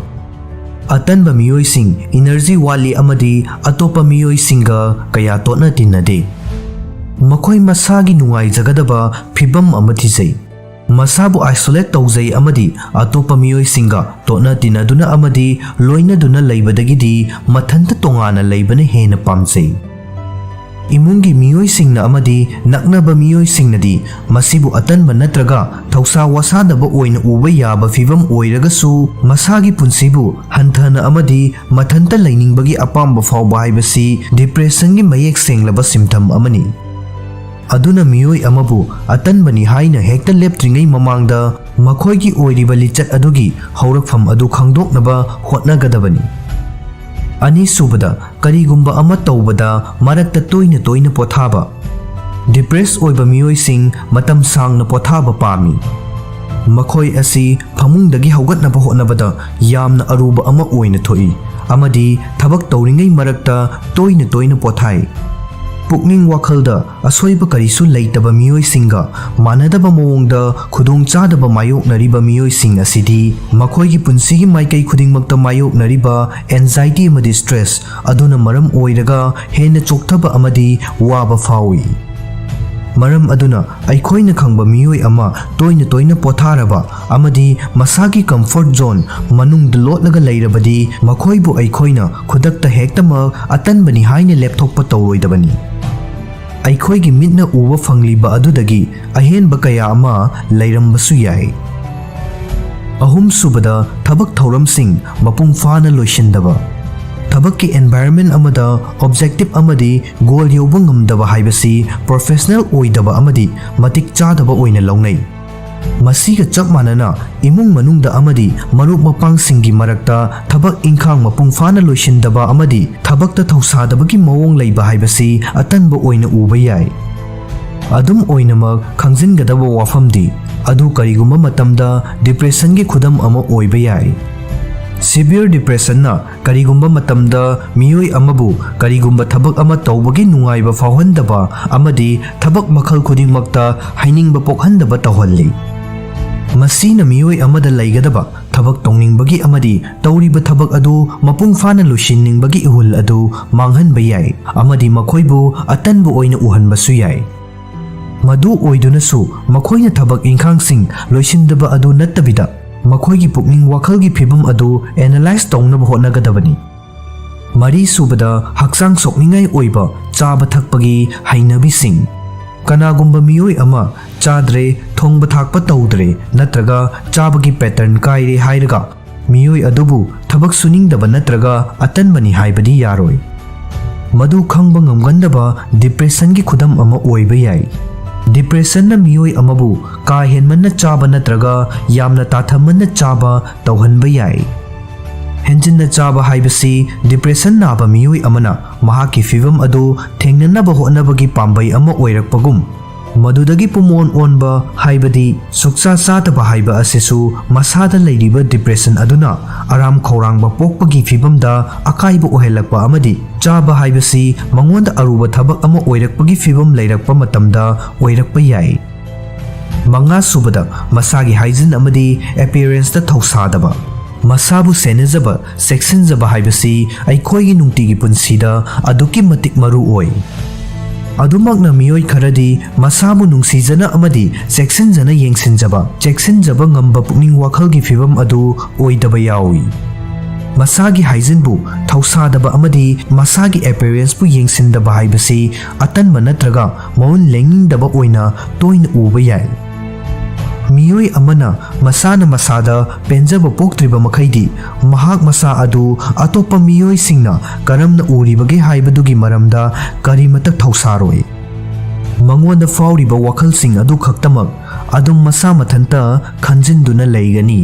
Atanba miyoi sing energy wali amadi atopa miyoi singa kaya totna tinnade. Makhoi masagi nungai jagadaba phibam amati zai. Masabu isolate tawzai amadi atopa miyoi singa totna tinaduna amadi loina duna leibadagidi mathanta tongana leibane hena pamzai. Imungi miyoi singna amadi naknaba miyoi singnadi masibu atanba natraga thausa wasadaba oina uba yaba fibam oiragasu masagi punsibu hanthana amadi mathanta leiningbagi apamba fawba haibasi depression gi mayek senglaba symptom amani. Aduna miyoi amabu atanbani haina hekta leptringai mamangda makhoigi oiriba lichat adugi haurakfam adu khangdoknaba hotnagadabani. Ani subada karigumba ama tawbada marakta toina pothaba. Depressed oiba miyoi sing matam sangna pothaba pami. Makhoi asi phamungdagi haugatnaba hotnabada yamna aruba ama oina thoi amadi thabak tawringai marakta toina pothai. Pukning wakhalda asoiba karisu leitaba miyoi singa manadaba mawongda khudong chadaba mayoknariba miyoi sing asidi makhoigi punsigi maikai khudingmakta mayoknariba anxiety amadi stress aduna maram oiraga hena chokthaba amadi waba fawi. Maram aduna aikhoina khangba miyoi ama toina potharaba amadi masagi comfort zone manungda lotlaga leirabadi makhoibu aikhoina khudakta hektama atanbani haina laptoppa tawroidabani. Aikhoigi mitna uba fangliba adudagi ahenba kaya ama leirambasu yai. Ahum subada thabak thauramsing mapung fana loisindaba. Thabakki environment amada objective amadi goal yauba ngamdaba haibasi professional oidaba amadi matik chadaba oina launai. Masiga chap manana imung manungda amadi marup mapangsingi marakta thabak ingkhang mapung fana loisindaba amadi thabakta thausadabagi mawong leiba haibasi atanba oina uba yai. Adum oinamak khangzingadaba wafamdi adu karigumba matamda depression gi khudam ama oiba yai. Severe depression na karigumba matamda miyoi amabu karigumba thabak ama tawbagi nungaiba fawhandaba amadi thabak makhal khudingmakta hainingba pokhandaba tawhalli. Masina miyoi amada laigadaba thabak tongningbagi amadi tawriba thabak adu mapung fana loishinningbagi ihul adu manghanba yai amadi makhoibu atanbu oina uhanbasu yai. Madu oidunasu makhoina thabak ingkhangsing loisindaba adu nattabida makhoigi pukning wakhalgi phibam adu analyze tongnaba hotnagadabani. Mari subada hakchang sokningai oiba chaba thakpagi hainabising. Kanagumba miyoi ama chadre thongba thakpa tawdre natraga chabagi pattern kaire hairaga miyoi adubu thabak suningdaba natraga atanbani haibadi yaroi. Madu khangba ngamgandaba depression gi khudam ama oiba yai. Depression na miyoi amabu ka henmanna chaba natraga yamna tathamanna chaba tawhanba yai. Henjinna chaba haibasi depression naba miyoi amana mahaki fibam adu thengnanaba hotnabagi pambai ama oirakpagum madudagi pumon onba haibadi suksa sataba haiba asisu masada leiriba depression aduna aram khorangba pokpagi fibamda akaiba ohelakpa amadi chaba haibasi mangonda aruba thabak ama oirakpagi fibam leirakpa matamda oirakpa yai. Manga subada masagi hygiene amadi appearance ta thausadaba. Masabu senezaba sexinzaba haibasi aikhoigi nungtigi punsida aduki matik maru oi. Adumakna miyoi kharadi masabu nungsijana amadi sexinjana yengsinjaba cheksinjaba ngamba pukning wakhalgi fibam adu oidaba yawi. Masagi hygiene bu thausadaba amadi masagi appearance bu yengsindaba haibasi atanba natraga maun lengingdaba oina toina uba yai. मियोई अमना मसाना मसादा पेंजब पोक्ट्रिब मखैदी महाक मसा अदु अतोप मियोई सिंगना करमना उरिबगे हाइबदुगी मरमदा करिमत थौसारोय मंगोंदा फाउरिबा वखल सिंग अदु खक्तमक अदुम मसा मथंता खंजिनदुना लैगनी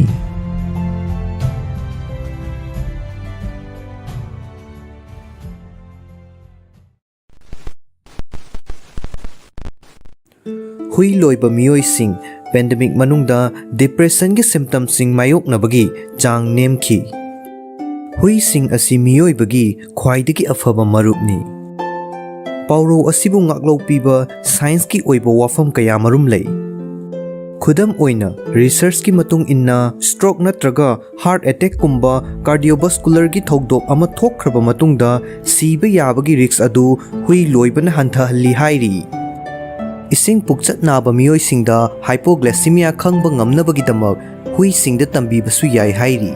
हुई लोइब मियोई सिंग pandemic मनुंगदा depression के symptoms सिंग मायोकनबगी चांग नेमखी हुई सिंग असी मियोइबगी ख्वाइदगी अफबा मरुपनी पाउरो असिबु ngaklo piba science की ओइबा वाफम कया मरुम लै खुदम ओइना रिसर्च की मतुंग इन्ना स्ट्रोक नत्रगा हार्ट अटैक कुंबा कार्डियोवास्कुलर की थौदोक अमा थोकख्रबा मतुंगदा सीबा याबगी रिस्क अदु हुई लोइबना हंथहल्ली हाइरी इसिंग पुकचत नाबा मियोई सिंगदा hypoglycaemia खंगबा ngamnabagidamag hui singda tambibasu yai hairi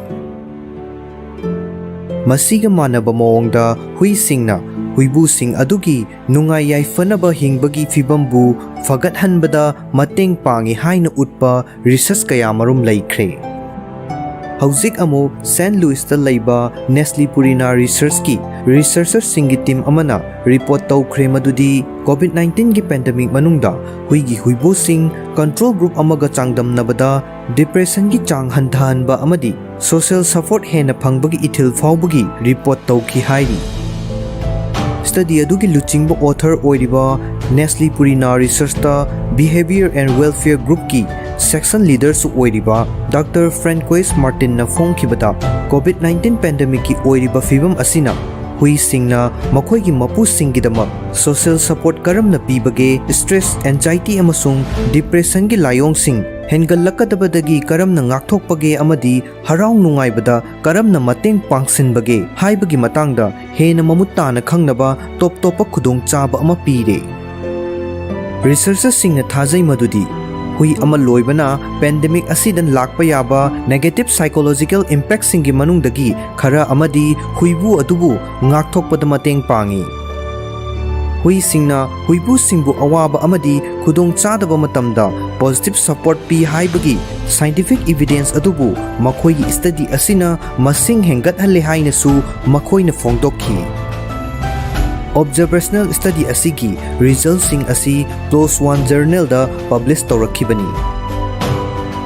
masiga manaba mawongda hui singna huibu sing adugi nungai yai fanaba hingbagi fibambu fagathanbada mateng pangi haina utpa research kaya marum laikre हौजिक अमो Saint Louis ता लैबा Nestle Purina research की researcher सिंगी team अमना report तौख्रे मदुदी कोविड-19 की पेंडेमिक मनुंगदा हुईगी हुइबो सिंग कंट्रोल ग्रुप अमगा चांगदमनबदा डिप्रेशन की चांग हंथाहनबा अमदी सोशल सपोर्ट हेना फंगबगी इथिल फाउबगी रिपोर्ट तौखी हाइरी स्टडी अदुगी लुचिंगबो ऑथर ओइरिबा नेस्ली पुरीना रिसर्च ता बिहेवियर एंड वेलफेयर ग्रुप की सेक्शन लीडर सु ओइरिबा डॉक्टर फ्रेंकोइस मार्टिन ना फोंखिबदा कोविड-19 पेंडेमिक की ओइरिबा फिबम असिना हुई सिंगना मखोइगी मपु सिंगिदमक सोशल सपोर्ट करमना पीबगे स्ट्रेस एंजाइटी अमसुंग डिप्रेशन की लायोंग सिंग हेंगलकदबदगी करमना ngakthokpage amadi harau nungaibada karamna mateng pangsinbage haibagi matangda hena mamutana khangnaba top topa khudong chaba ama pire researchers singna thajai madudi hui ama loibana pandemic asidan lakpa yaba negative psychological impact singi manungdagi khara amadi huibu adubu ngakthokpada mateng pangi hui singna huibu singbu awaba amadi khudong chadaba matamda positive support pi haibagi scientific evidence adubu makhoi gi study asina masing hengat halle haina su makhoi na phongdokhi observational study asigi results sing asi PLOS ONE journal da publish tawrakhibani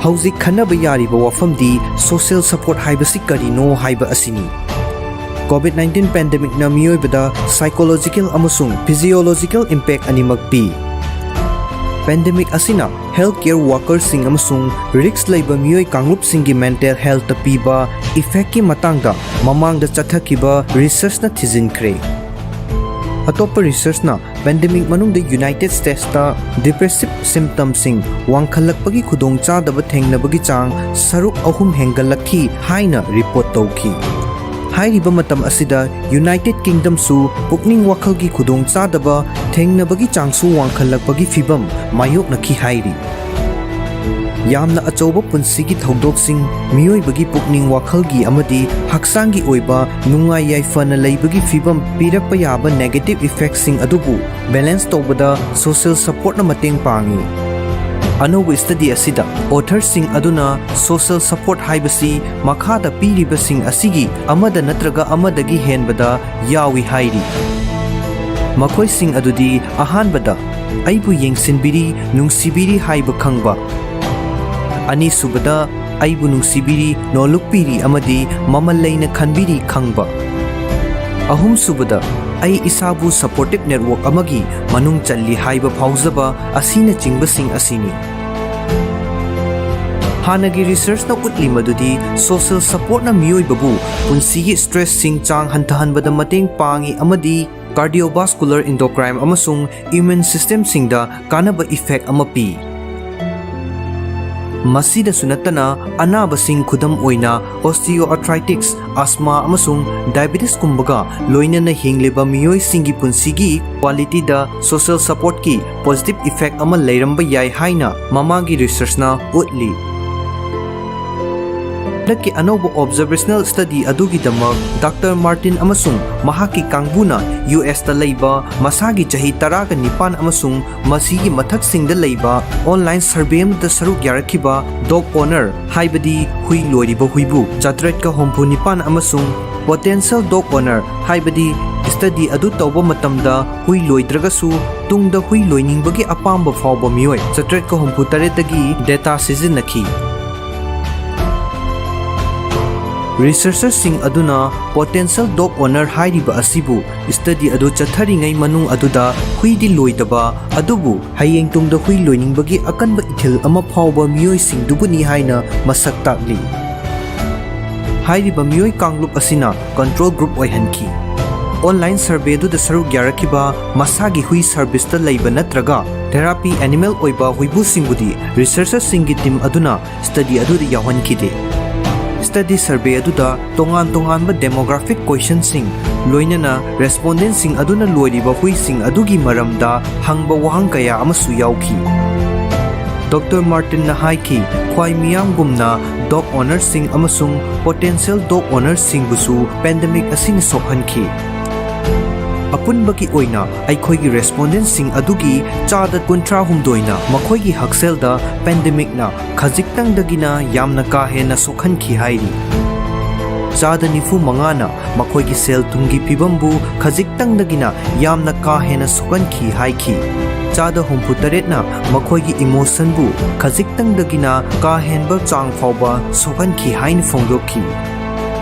hauzik khanaba yariba wafamdi social support haibasi karino haiba asini COVID-19 pandemic na miyoibada psychological amasung physiological impact animak pi pandemic asina healthcare workers sing amasung risk laiba miyoi kangrup singi mental health ta piba effect ki matangda mamangda chathakiba research na thijinkre atop research na pandemic manung de United States ta depressive symptoms sing wangkhalakpagi khudong chadaba thengnabagi chang saruk ahum hengalakhi haina report tawki हाइरिबा मतम असिदा United kingdom सु पुकनिंग वखलगी खुदोंग चादबा थेंगनबगी चांगसु वांखलकपगी फिबम मायोकनखि हाइरि यामना अचौबा पुंसिगी थौदोकसिंग मियोइबगी पुकनिंग वखलगी अमदी हक्सांगी ओइबा नुंगाई याइफना लैबगी फिबम पिरकपा याबा negative इफेक्ट्सिंग अदुबु balance तौबदा social support न मतेंग Pangi अनोब study असिदा author सिंग अदुना social support हाइबसी मखादा पीरिबा सिंग असिगी अमदा नत्रगा अमदगी हेनबदा यावी हाइरी मखोई सिंग अदुदी अहानबदा अइबु येंगसिनबिरी नुंगसिबिरी हाइबा खंगबा अनि सुबदा अइबु नुंगसिबिरी नोलुकपिरी अमदी ममल लैना खनबिरी खंगबा अहुम सुबदा आई इसाबु सपोर्टिव नेटवर्क अमगी मनुंग चल्ली हाइबा फाउजबा असीना चिंगबसिंग असीनी हानगी रिसर्च न उतली मदुदी सोशल सपोर्ट न मियोइबबु पुंसिगी स्ट्रेस सिंग चांग हंथहनबदा मतेंग पांगी अमदी कार्डियोवास्कुलर इंडोक्राइन अमसुंग इम्यून सिस्टम सिंगदा कानबा इफेक्ट अमा पी मसीदा सुनतना अनाबसिंग खुदम ओइना ऑस्टियोआर्थराइटिस आस्मा अमसुंग डायबिटीज कुंबगा लोइनना हिंगलेबा मियोइ सिंगी पुंसिगी क्वालिटी दा सोशल सपोर्ट की पॉजिटिव इफेक्ट अमा लैरंबा याय हाइना ममागी रिसर्च ना उतली ꯍꯟꯗꯛꯀꯤ ꯑꯅꯧꯕ ꯑꯣꯕꯖꯔꯕꯦꯁꯅꯦꯜ ꯁ꯭ꯇꯗꯤ ꯑꯗꯨꯒꯤꯗꯃꯛ ꯗꯥꯛꯇꯔ ꯃꯥꯔꯇꯤꯟ ꯑꯃꯁꯨꯡ ꯃꯍꯥꯛꯀꯤ ꯀꯥꯡꯕꯨꯅ ꯌꯨꯑꯦꯁꯇ ꯂꯩꯕ ꯃꯁꯥꯒꯤ ꯆꯍꯤ 19 ꯑꯃꯁꯨꯡ ꯃꯁꯤꯒꯤ ꯃꯊꯛꯁꯤꯡꯗ ꯂꯩꯕ ꯑꯣꯟꯂꯥꯏꯟ ꯁꯔꯚꯦ ꯑꯃꯗ ꯁꯔꯨꯛ ꯌꯥꯔꯛꯈꯤꯕ ꯗꯣग ꯑꯣꯅꯔ ꯍꯥꯏꯕꯗꯤ ꯍꯨꯏ ꯂꯣꯏꯔꯤꯕ ꯍꯨꯏꯕꯨ 769 ꯑꯃꯁꯨꯡ ꯄꯣꯇꯦꯟꯁꯤꯌꯦꯜ ꯗꯣग ꯑꯣꯅꯔ ꯍꯥꯏꯕꯗꯤ ꯁ꯭ꯇꯗꯤ ꯑꯗꯨ ꯇꯧꯕ ꯃꯇꯝꯗ ꯍꯨꯏ ꯂꯣꯏꯗ꯭ꯔꯒꯁꯨ ꯇꯨꯡꯗ ꯍꯨꯏ ꯂꯣꯏꯅꯤꯡꯕꯒꯤ ꯑꯄꯥꯝꯕ ꯐꯥꯎꯕ ꯃꯤꯑꯣꯏ 768ꯗꯒꯤ ꯗꯦꯇꯥ ꯁꯤꯖꯤꯟꯅꯈꯤ꯫ ꯔꯤꯁꯔꯆꯔꯁꯤꯡ ꯑꯗꯨꯅ ꯄꯣꯇꯦꯟꯁꯤꯌꯦꯜ ꯗꯣग ꯑꯣꯅꯔ ꯍꯥꯏꯔꯤꯕ ꯑꯁꯤꯕꯨ ꯁ꯭ꯇꯗꯤ ꯑꯗꯨ ꯆꯠꯊꯔꯤꯉꯩ ꯃꯅꯨꯡ ꯑꯗꯨꯗ ꯍꯨꯏꯗꯤ ꯂꯣꯏꯗꯕ ꯑꯗꯨꯕꯨ ꯍꯌꯦꯡ ꯇꯨꯡꯗ ꯍꯨꯏ ꯂꯣꯏꯅꯤꯡꯕꯒꯤ ꯑꯀꯟꯕ ꯏꯊꯤꯜ ꯑꯃ ꯐꯥꯎꯕ ꯃꯤꯑꯣꯏꯁꯤꯡꯗꯨꯕꯨꯅꯤ ꯍꯥꯏꯅ ꯃꯁꯛ ꯇꯥꯛꯂꯤ꯫ ꯍꯥꯏꯔꯤꯕ ꯃꯤꯑꯣꯏ ꯀꯥꯡꯂꯨꯞ ꯑꯁꯤꯅ ꯀꯟꯇ꯭ꯔꯣꯜ ꯒ꯭ꯔꯨꯞ ꯑꯣꯏꯍꯟꯈꯤ꯫ ꯑꯣꯟꯂꯥꯏꯟ ꯁꯔꯚꯦꯗꯨꯗ ꯁꯔꯨꯛ ꯌꯥꯔꯛꯈꯤꯕ ꯃꯁꯥꯒꯤ ꯍꯨꯏ ꯁꯔꯚꯤꯁꯇ ꯂꯩꯕ ꯅꯠꯇ꯭ꯔꯒ ꯊꯦꯔꯥꯄꯤ ꯑꯦꯅꯤꯃꯦꯜ ꯑꯣꯏꯕ ꯍꯨꯏꯕꯨꯁꯤꯡꯕꯨꯗꯤ ꯔꯤꯁꯔꯆꯔꯁꯤꯡꯒꯤ ꯇꯤꯝ ꯑꯗꯨꯅ ꯁ꯭ꯇꯗꯤ ꯑꯗꯨꯗ ꯌꯥꯎꯍꯟꯈꯤꯗꯦ꯫ ꯁ꯭ꯇꯗꯤ ꯁꯔꯚꯦ ꯑꯗꯨꯗ ꯇꯣꯉꯥꯟ-ꯇꯣꯉꯥꯟꯕ ꯗꯦꯃꯣꯒ꯭ꯔꯥꯐꯤꯛ ꯀꯣꯏꯁꯟꯁꯤꯡ ꯂꯣꯏꯅꯅ ꯔꯦꯁꯄꯣꯟꯗꯦꯟꯠꯁꯤꯡ ꯑꯗꯨꯅ ꯂꯣꯏꯔꯤꯕ ꯍꯨꯏꯁꯤꯡ ꯑꯗꯨꯒꯤ ꯃꯔꯝꯗ ꯍꯪꯕ ꯋꯥꯍꯪ ꯀꯌꯥ ꯑꯃꯁꯨ ꯌꯥꯎꯈꯤ꯫ ꯗꯣꯛꯇꯔ ꯃꯥꯔꯇꯤꯟꯅ ꯍꯥꯏꯈꯤ ꯈ꯭ꯋꯥꯏ ꯃꯤꯌꯥꯝꯒꯨꯝꯅ ꯗꯣग ꯑꯣꯅꯔꯁꯤꯡ ꯑꯃꯁꯨꯡ ꯄꯣꯇꯦꯟꯁꯤꯌꯦꯜ ꯗꯣग ꯑꯣꯅꯔꯁꯤꯡꯕꯨꯁꯨ ꯄꯦꯟꯗꯦꯃꯤꯛ ꯑꯁꯤꯅ ꯁꯣꯛꯍꯟꯈꯤ꯫ ꯑꯄꯨꯟꯕꯒꯤ ꯑꯣꯏꯅ ꯑꯩꯈꯣꯏꯒꯤ ꯔꯦꯁꯄꯣꯟꯗꯦꯟꯠꯁꯤꯡ ꯑꯗꯨꯒꯤ 63%ꯅ ꯃꯈꯣꯏꯒꯤ ꯍꯛꯁꯦꯜꯗ ꯄꯦꯟꯗꯦꯃꯤꯛꯅ ꯈꯖꯤꯛꯇꯪꯗꯒꯤꯅ ꯌꯥꯝꯅ ꯀꯥ ꯍꯦꯟꯅ ꯁꯣꯛꯍꯟꯈꯤ ꯍꯥꯏꯔꯤ꯫ 95%ꯅ ꯃꯈꯣꯏꯒꯤ ꯁꯦꯜ-ꯊꯨꯝꯒꯤ ꯐꯤꯚꯝꯕꯨ ꯈꯖꯤꯛꯇꯪꯗꯒꯤꯅ ꯌꯥꯝꯅ ꯀꯥ ꯍꯦꯟꯅ ꯁꯣꯛꯍꯟꯈꯤ ꯍꯥꯏꯈꯤ꯫ 68%ꯅ ꯃꯈꯣꯏꯒꯤ ꯏꯃꯣꯁꯟꯕꯨ ꯈꯖꯤꯛꯇꯪꯗꯒꯤꯅ ꯀꯥ ꯍꯦꯟꯕ ꯆꯥꯡ ꯐꯥꯎꯕ ꯁꯣꯛꯍꯟꯈꯤ ꯍꯥꯏꯅ ꯐꯣꯡꯗꯣꯛꯈꯤ꯫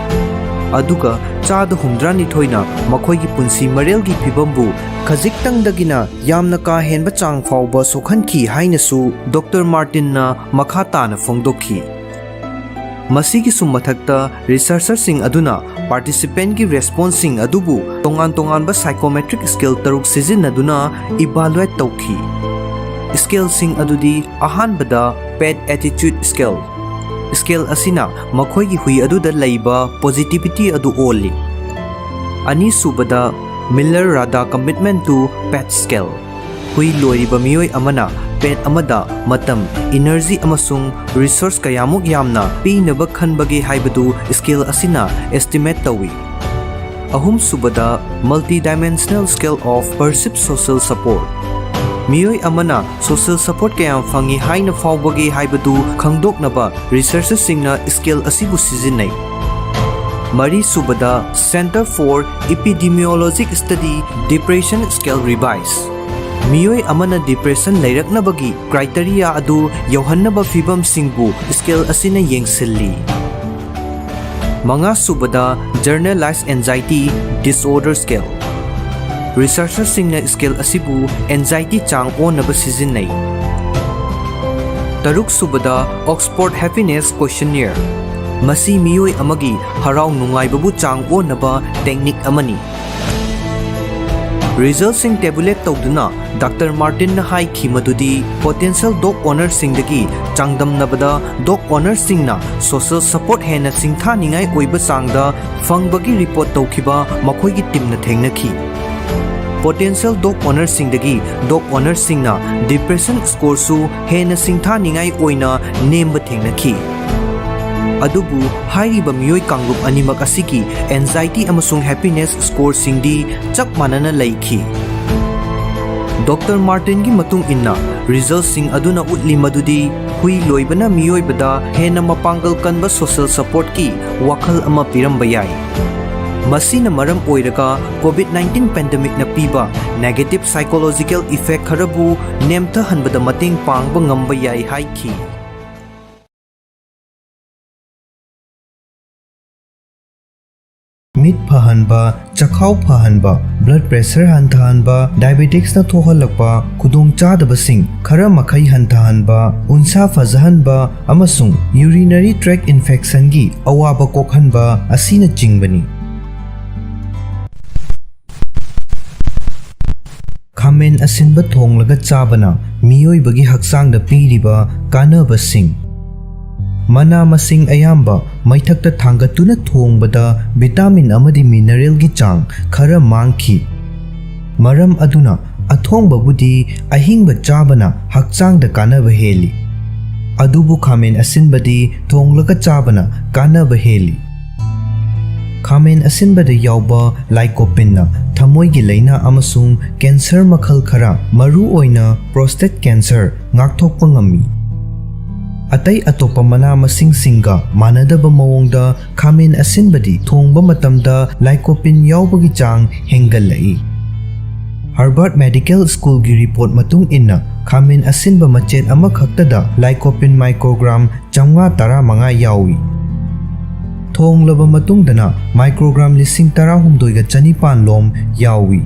ꯑꯗꯨꯒ 62%ꯅ ꯃꯈꯣꯏꯒꯤ ꯄꯨꯟꯁꯤ ꯃꯔꯦꯜꯒꯤ ꯐꯤꯚꯝꯕꯨ ꯈꯖꯤꯛꯇꯪꯗꯒꯤꯅ ꯌꯥꯝꯅ ꯀꯥ ꯍꯦꯟꯕ ꯆꯥꯡ ꯐꯥꯎꯕ ꯁꯣꯛꯍꯟꯈꯤ ꯍꯥꯏꯅꯁꯨ ꯗꯣꯛꯇꯔ ꯃꯥꯔꯇꯤꯟꯅ ꯃꯈꯥ ꯇꯥꯅ ꯐꯣꯡꯗꯣꯛꯈꯤ꯫ ꯃꯁꯤꯒꯤꯁꯨ ꯃꯊꯛꯇ ꯔꯤꯁꯔꯆꯔꯁꯤꯡ ꯑꯗꯨꯅ ꯄꯥꯔꯇꯤꯁꯤꯄꯦꯟꯠꯀꯤ ꯔꯦꯁꯄꯣꯟꯁꯁꯤꯡ ꯑꯗꯨꯕꯨ ꯇꯣꯉꯥꯟ-ꯇꯣꯉꯥꯟꯕ ꯁꯥꯏꯀꯣꯃꯦꯇ꯭ꯔꯤꯛ ꯁ꯭ꯀꯦꯜ 6 ꯁꯤꯖꯤꯟꯅꯗꯨꯅ ꯏꯚꯥꯂꯨꯑꯦꯠ ꯇꯧꯈꯤ꯫ ꯁ꯭ꯀꯦꯜꯁꯤꯡ ꯑꯗꯨꯗꯤ ꯑꯍꯥꯟꯕꯗ ꯄꯦꯠ ꯑꯦꯇꯤꯆꯨꯗ ꯁ꯭ꯀꯦꯜ꯫ ꯁ꯭ꯀꯦꯜ ꯑꯁꯤꯅ ꯃꯈꯣꯏꯒꯤ ꯍꯨꯏ ꯑꯗꯨꯗ ꯂꯩꯕ ꯄꯣꯖꯤꯇꯤꯚꯤꯇꯤ ꯑꯗꯨ ꯑꯣꯜꯂꯤ꯫ ꯑꯅꯤꯁꯨꯕꯗ ꯃꯤꯂꯔ ꯔꯥꯗꯥ ꯀꯃꯤꯠꯃꯦꯟꯠ ꯇꯨ ꯄꯦꯠ ꯁ꯭ꯀꯦꯜ꯫ ꯍꯨꯏ ꯂꯣꯏꯔꯤꯕ ꯃꯤꯑꯣꯏ ꯑꯃꯅ ꯄꯦꯠ ꯑꯃꯗ ꯃꯇꯝ, ꯏꯅꯔꯖꯤ ꯑꯃꯁꯨꯡ ꯔꯤꯁꯣꯔꯁ ꯀꯌꯥꯃꯨꯛ ꯌꯥꯝꯅ ꯄꯤꯅꯕ ꯈꯟꯕꯒꯦ ꯍꯥꯏꯕꯗꯨ ꯁ꯭ꯀꯦꯜ ꯑꯁꯤꯅ ꯑꯦꯁꯇꯤꯃꯦꯠ ꯇꯧꯏ꯫ ꯑꯍꯨꯝꯁꯨꯕꯗ multidimensional scale of perceived social support. ꯃꯤꯑꯣꯏ ꯑꯃꯅ ꯁꯣꯁꯤꯌꯦꯜ ꯁꯄꯣꯔꯠ ꯀꯌꯥꯝ ꯐꯪꯏ ꯍꯥꯏꯅ ꯐꯥꯎꯕꯒꯦ ꯍꯥꯏꯕꯗꯨ ꯈꯪꯗꯣꯛꯅꯕ ꯔꯤꯁꯔꯆꯔꯁꯤꯡꯅ ꯁ꯭ꯀꯦꯜ ꯑꯁꯤꯕꯨ ꯁꯤꯖꯤꯟꯅꯩ꯫ ꯃꯔꯤꯁꯨꯕꯗ centre for epidemiologic study depression scale revised. ꯃꯤꯑꯣꯏ ꯑꯃꯅ ꯗꯤꯄ꯭ꯔꯦꯁꯟ ꯂꯩꯔꯛꯅꯕꯒꯤ ꯀ꯭ꯔꯥꯏꯇꯦꯔꯤꯌꯥ ꯑꯗꯨ ꯌꯧꯍꯟꯅꯕ ꯐꯤꯚꯝꯁꯤꯡꯕꯨ ꯁ꯭ꯀꯦꯜ ꯑꯁꯤꯅ ꯌꯦꯡꯁꯤꯜꯂꯤ꯫ ꯃꯉꯥꯁꯨꯕꯗ ꯖꯔꯅꯦꯂꯥꯏꯖ ꯑꯦꯟꯖꯥꯏꯇꯤ ꯗꯤꯁꯑꯣꯔꯗꯔ ꯁ꯭ꯀꯦꯜ꯫ ꯔꯤꯁꯔꯆꯔꯁꯤꯡꯅ ꯁ꯭ꯀꯦꯜ ꯑꯁꯤꯕꯨ ꯑꯦꯟꯖꯥꯏꯇꯤ ꯆꯥꯡ ꯑꯣꯟꯅꯕ ꯁꯤꯖꯤꯟꯅꯩ꯫ ꯇꯔꯨꯛꯁꯨꯕꯗ ꯑꯣꯛꯁꯐꯣꯔꯗ ꯍꯦꯄꯤꯅꯦꯁ ꯀꯣꯏꯁꯟꯅꯤꯌꯔ꯫ ꯃꯁꯤ ꯃꯤꯑꯣꯏ ꯑꯃꯒꯤ ꯍꯔꯥꯎ ꯅꯨꯡꯉꯥꯏꯕꯕꯨ ꯆꯥꯡ ꯑꯣꯟꯅꯕ ꯇꯦꯛꯅꯤꯛ ꯑꯃꯅꯤ꯫ ꯔꯤꯖꯜꯠꯁꯤꯡ ꯇꯦꯕꯨꯂꯦꯠ ꯇꯧꯗꯨꯅ ꯗꯥꯛꯇꯔ ꯃꯥꯔꯇꯤꯟꯅ ꯍꯥꯏꯈꯤ ꯃꯗꯨꯗꯤ ꯄꯣꯇꯦꯟꯁꯤꯌꯦꯜ ꯗꯣग ꯑꯣꯅꯔꯁꯤꯡꯗꯒꯤ ꯆꯥꯡꯗꯝꯅꯕꯗ ꯗꯣग ꯑꯣꯅꯔꯁꯤꯡꯅ ꯁꯣꯁꯤꯌꯦꯜ ꯁꯄꯣꯔꯠ ꯍꯦꯟꯅ ꯁꯤꯡꯊꯥꯅꯤꯡꯉꯥꯏ ꯑꯣꯏꯕ ꯆꯥꯡꯗ ꯐꯪꯕꯒꯤ ꯔꯤꯄꯣꯔꯠ ꯇꯧꯈꯤꯕ ꯃꯈꯣꯏꯒꯤ ꯇꯤꯝꯅ ꯊꯦꯡꯅꯈꯤ꯫ ꯄꯣꯇꯦꯟꯁꯤꯌꯦꯜ ꯗꯣग ꯑꯣꯅꯔꯁꯤꯡꯗꯒꯤ ꯗꯣग ꯑꯣꯅꯔꯁꯤꯡꯅ ꯗꯤꯄ꯭ꯔꯦꯁꯟ ꯁ꯭ꯀꯣꯔꯁꯨ ꯍꯦꯟꯅ ꯁꯤꯡꯊꯥꯅꯤꯡꯉꯥꯏ ꯑꯣꯏꯅ ꯅꯦꯝꯕ ꯊꯦꯡꯅꯈꯤ꯫ ꯑꯗꯨꯕꯨ ꯍꯥꯏꯔꯤꯕ ꯃꯤꯑꯣꯏ ꯀꯥꯡꯂꯨꯞ ꯑꯅꯤꯃꯛ ꯑꯁꯤꯒꯤ ꯑꯦꯟꯖꯥꯏꯇꯤ ꯑꯃꯁꯨꯡ ꯍꯦꯄꯤꯅꯦꯁ ꯁ꯭ꯀꯣꯔꯁꯤꯡꯗꯤ ꯆꯞ ꯃꯥꯟꯅꯅ ꯂꯩꯈꯤ꯫ ꯗꯣꯛꯇꯔ ꯃꯥꯔꯇꯤꯟꯒꯤ ꯃꯇꯨꯡ ꯏꯟꯅ ꯔꯤꯖꯜꯠꯁꯤꯡ ꯑꯗꯨꯅ ꯎꯠꯂꯤ ꯃꯗꯨꯗꯤ ꯍꯨꯏ ꯂꯣꯏꯕꯅ ꯃꯤꯑꯣꯏꯕꯗ ꯍꯦꯟꯅ ꯃꯄꯥꯡꯒꯜ ꯀꯟꯕ ꯁꯣꯁꯤꯌꯦꯜ ꯁꯄꯣꯔꯠꯀꯤ ꯋꯥꯈꯜ ꯑꯃ ꯄꯤꯔꯝꯕ ꯌꯥꯏ꯫ ꯃꯁꯤꯅ ꯃꯔꯝ ꯑꯣꯏꯔꯒ ꯀꯣꯚꯤꯗ-19 ꯄꯦꯟꯗꯦꯃꯤꯛꯅ ꯄꯤꯕ ꯅꯦꯒꯦꯇꯤꯚ ꯁꯥꯏꯀꯣꯂꯣꯖꯤꯀꯦꯜ ꯏꯐꯦꯛ ꯈꯔꯕꯨ ꯅꯦꯝꯊꯍꯟꯕꯗ ꯃꯇꯦꯡ ꯄꯥꯡꯕ ꯉꯝꯕ ꯌꯥꯏ ꯍꯥꯏꯈꯤ꯫ ꯃꯤꯠ ꯐꯍꯟꯕ, ꯆꯈꯥꯎ ꯐꯍꯟꯕ, ꯕ꯭ꯂꯗ ꯄ꯭ꯔꯦꯁꯔ ꯍꯟꯊꯍꯟꯕ, ꯗꯥꯏꯕꯦꯇꯤꯛꯁꯅ ꯊꯣꯛꯍꯜꯂꯛꯄ ꯈꯨꯗꯣꯡꯆꯥꯗꯕꯁꯤꯡ ꯈꯔ ꯃꯈꯩ ꯍꯟꯊꯍꯟꯕ, ꯎꯟꯁꯥ ꯐꯖꯍꯟꯕ ꯑꯃꯁꯨꯡ ꯌꯨꯔꯤꯅꯔꯤ ꯇ꯭ꯔꯦꯛ ꯏꯟꯐꯦꯛꯁꯟꯒꯤ ꯑꯋꯥꯕ ꯀꯣꯛꯍꯟꯕ ꯑꯁꯤꯅꯆꯤꯡꯕꯅꯤ꯫ ꯈꯥꯃꯦꯟ ꯑꯁꯤꯟꯕ ꯊꯣꯡꯂꯒ ꯆꯥꯕꯅ ꯃꯤꯑꯣꯏꯕꯒꯤ ꯍꯛꯆꯥꯡꯗ ꯄꯤꯔꯤꯕ ꯀꯥꯟꯅꯕꯁꯤꯡ꯫ ꯃꯅꯥ-ꯃꯁꯤꯡ ꯑꯌꯥꯝꯕ ꯃꯩꯊꯛꯇ ꯊꯥꯡꯒꯠꯇꯨꯅ ꯊꯣꯡꯕꯗ ꯚꯤꯇꯥꯃꯤꯟ ꯑꯃꯗꯤ ꯃꯤꯅꯔꯦꯜꯒꯤ ꯆꯥꯡ ꯈꯔ ꯃꯥꯡꯈꯤ꯫ ꯃꯔꯝ ꯑꯗꯨꯅ ꯑꯊꯣꯡꯕꯕꯨꯗꯤ ꯑꯍꯤꯡꯕ ꯆꯥꯕꯅ ꯍꯛꯆꯥꯡꯗ ꯀꯥꯟꯅꯕ ꯍꯦꯜꯂꯤ꯫ ꯑꯗꯨꯕꯨ ꯈꯥꯃꯦꯟ ꯑꯁꯤꯟꯕꯗꯤ ꯊꯣꯡꯂꯒ ꯆꯥꯕꯅ ꯀꯥꯟꯅꯕ ꯍꯦꯜꯂꯤ꯫ ꯈꯥꯃꯦꯟ ꯑꯁꯤꯟꯕꯗ ꯌꯥꯎꯕ ꯂꯥꯏꯀꯣꯄꯤꯟꯅ ꯊꯃꯣꯏꯒꯤ ꯂꯩꯅꯥ ꯑꯃꯁꯨꯡ ꯀꯦꯟꯁꯔ ꯃꯈꯜ ꯈꯔ ꯃꯔꯨꯑꯣꯏꯅ ꯄ꯭ꯔꯣꯁꯇꯦꯠ ꯀꯦꯟꯁꯔ ꯉꯥꯛꯊꯣꯛꯄ ꯉꯝꯃꯤ꯫ ꯑꯇꯩ ꯑꯇꯣꯞꯄ ꯃꯅꯥ ꯃꯁꯤꯡꯁꯤꯡꯒ ꯃꯥꯟꯅꯗꯕ ꯃꯑꯣꯡꯗ ꯈꯥꯃꯦꯟ ꯑꯁꯤꯟꯕꯗꯤ ꯊꯣꯡꯕ ꯃꯇꯝꯗ ꯂꯥꯏꯀꯣꯄꯤꯟ ꯌꯥꯎꯕꯒꯤ ꯆꯥꯡ ꯍꯦꯟꯒꯠꯂꯛꯏ꯫ ꯍꯥꯔꯕꯥꯔꯗ ꯃꯦꯗꯤꯀꯦꯜ ꯁ꯭ꯀꯨꯜꯒꯤ ꯔꯤꯄꯣꯔꯠ ꯃꯇꯨꯡ ꯏꯟꯅ ꯈꯥꯃꯦꯟ ꯑꯁꯤꯟꯕ ꯃꯆꯦꯠ ꯑꯃꯈꯛꯇꯗ ꯂꯥꯏꯀꯣꯄꯤꯟ ꯃꯥꯏꯀ꯭ꯔꯣꯒ꯭ꯔꯥꯝ 515 ꯌꯥꯎꯏ꯫ ꯊꯣꯡꯂꯕ ꯃꯇꯨꯡꯗꯅ ꯃꯥꯏꯀ꯭ꯔꯣꯒ꯭ꯔꯥꯝ 16,900 ꯂꯣꯝ ꯌꯥꯎꯏ꯫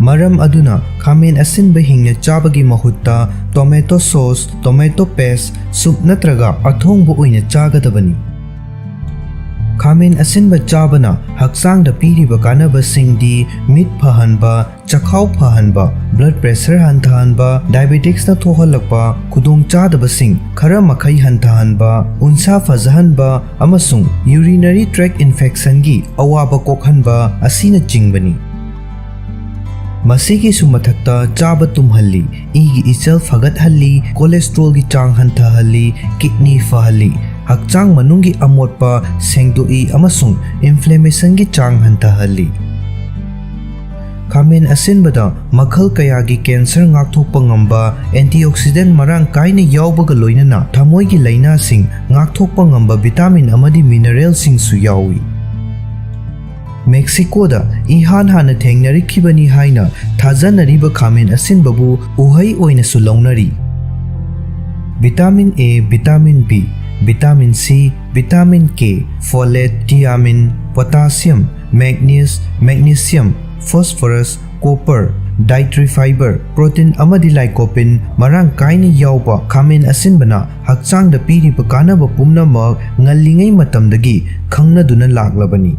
ꯃꯔꯝ ꯑꯗꯨꯅ ꯈꯥꯃꯦꯟ ꯑꯁꯤꯟꯕ ꯍꯤꯡꯅ ꯆꯥꯕꯒꯤ ꯃꯍꯨꯠꯇ tomato sauce, tomato Paes, soup ꯅꯠꯇ꯭ꯔꯒ ꯑꯊꯣꯡꯕ ꯑꯣꯏꯅ ꯆꯥꯒꯗꯕꯅꯤ꯫ ꯈꯥꯃꯦꯟ ꯑꯁꯤꯟꯕ ꯆꯥꯕꯅ ꯍꯛꯆꯥꯡꯗ ꯄꯤꯔꯤꯕ ꯀꯥꯟꯅꯕꯁꯤꯡꯗꯤ ꯃꯤꯠ ꯐꯍꯟꯕ, ꯆꯈꯥꯎ ꯐꯍꯟꯕ, ꯕ꯭ꯂꯗ ꯄ꯭ꯔꯦꯁꯔ ꯍꯟꯊꯍꯟꯕ, ꯗꯥꯏꯕꯦꯇꯤꯛꯁꯅ ꯊꯣꯛꯍꯜꯂꯛꯄ ꯈꯨꯗꯣꯡꯆꯥꯗꯕꯁꯤꯡ ꯈꯔ ꯃꯈꯩ ꯍꯟꯊꯍꯟꯕ, ꯎꯟꯁꯥ ꯐꯖꯍꯟꯕ ꯑꯃꯁꯨꯡ ꯌꯨꯔꯤꯅꯔꯤ ꯇ꯭ꯔꯦꯛ ꯏꯟꯐꯦꯛꯁꯟꯒꯤ ꯑꯋꯥꯕ ꯀꯣꯛꯍꯟꯕ ꯑꯁꯤꯅꯆꯤꯡꯕꯅꯤ꯫ ꯃꯁꯤꯒꯤꯁꯨ ꯃꯊꯛꯇ ꯆꯥꯕ ꯇꯨꯝꯍꯜꯂꯤ, ꯏꯒꯤ ꯏꯆꯦꯜ ꯐꯒꯠꯍꯜꯂꯤ, ꯀꯣꯂꯦꯁꯇ꯭ꯔꯣꯜꯒꯤ ꯆꯥꯡ ꯍꯟꯊꯍꯜꯂꯤ, ꯀꯤꯗꯅꯤ ꯐꯍꯜꯂꯤ, ꯍꯛꯆꯥꯡ ꯃꯅꯨꯡꯒꯤ ꯑꯃꯣꯠꯄ ꯁꯦꯡꯗꯣꯛꯏ ꯑꯃꯁꯨꯡ ꯏꯟꯐ꯭ꯂꯦꯃꯦꯁꯟꯒꯤ ꯆꯥꯡ ꯍꯟꯊꯍꯜꯂꯤ꯫ ꯈꯥꯃꯦꯟ ꯑꯁꯤꯟꯕꯗ ꯃꯈꯜ ꯀꯌꯥꯒꯤ ꯀꯦꯟꯁꯔ ꯉꯥꯛꯊꯣꯛꯄ ꯉꯝꯕ ꯑꯦꯟꯇꯤꯑꯣꯛꯁꯤꯗꯦꯟꯠ ꯃꯔꯥꯡ ꯀꯥꯏꯅ ꯌꯥꯎꯕꯒ ꯂꯣꯏꯅꯅ ꯊꯃꯣꯏꯒꯤ ꯂꯩꯅꯥꯁꯤꯡ ꯉꯥꯛꯊꯣꯛꯄ ꯉꯝꯕ ꯚꯤꯇꯥꯃꯤꯟ ꯑꯃꯗꯤ ꯃꯤꯅꯔꯦꯜꯁꯤꯡꯁꯨ ꯌꯥꯎꯏ꯫ ꯃꯦꯛꯁꯤꯀꯣꯗ ꯏꯍꯥꯟ ꯍꯥꯟꯅ ꯊꯦꯡꯅꯔꯛꯈꯤꯕꯅꯤ ꯍꯥꯏꯅ ꯊꯥꯖꯅꯔꯤꯕ ꯈꯥꯃꯦꯟ ꯑꯁꯤꯟꯕꯕꯨ ꯎꯍꯩ ꯑꯣꯏꯅꯁꯨ ꯂꯧꯅꯔꯤ꯫ Vitamin A, vitamin B, vitamin C, vitamin K, folate, thiamine, potassium, manganese, magnesium, phosphorus, copper, dietary fibre, protein ꯑꯃꯗꯤ ꯂꯥꯏꯀꯣꯄꯤꯟ ꯃꯔꯥꯡ ꯀꯥꯏꯅ ꯌꯥꯎꯕ ꯈꯥꯃꯦꯟ ꯑꯁꯤꯟꯕꯅ ꯍꯛꯆꯥꯡꯗ ꯄꯤꯔꯤꯕ ꯀꯥꯟꯅꯕ ꯄꯨꯝꯅꯃꯛ ꯉꯜꯂꯤꯉꯩ ꯃꯇꯝꯗꯒꯤ ꯈꯪꯅꯗꯨꯅ ꯂꯥꯛꯂꯕꯅꯤ꯫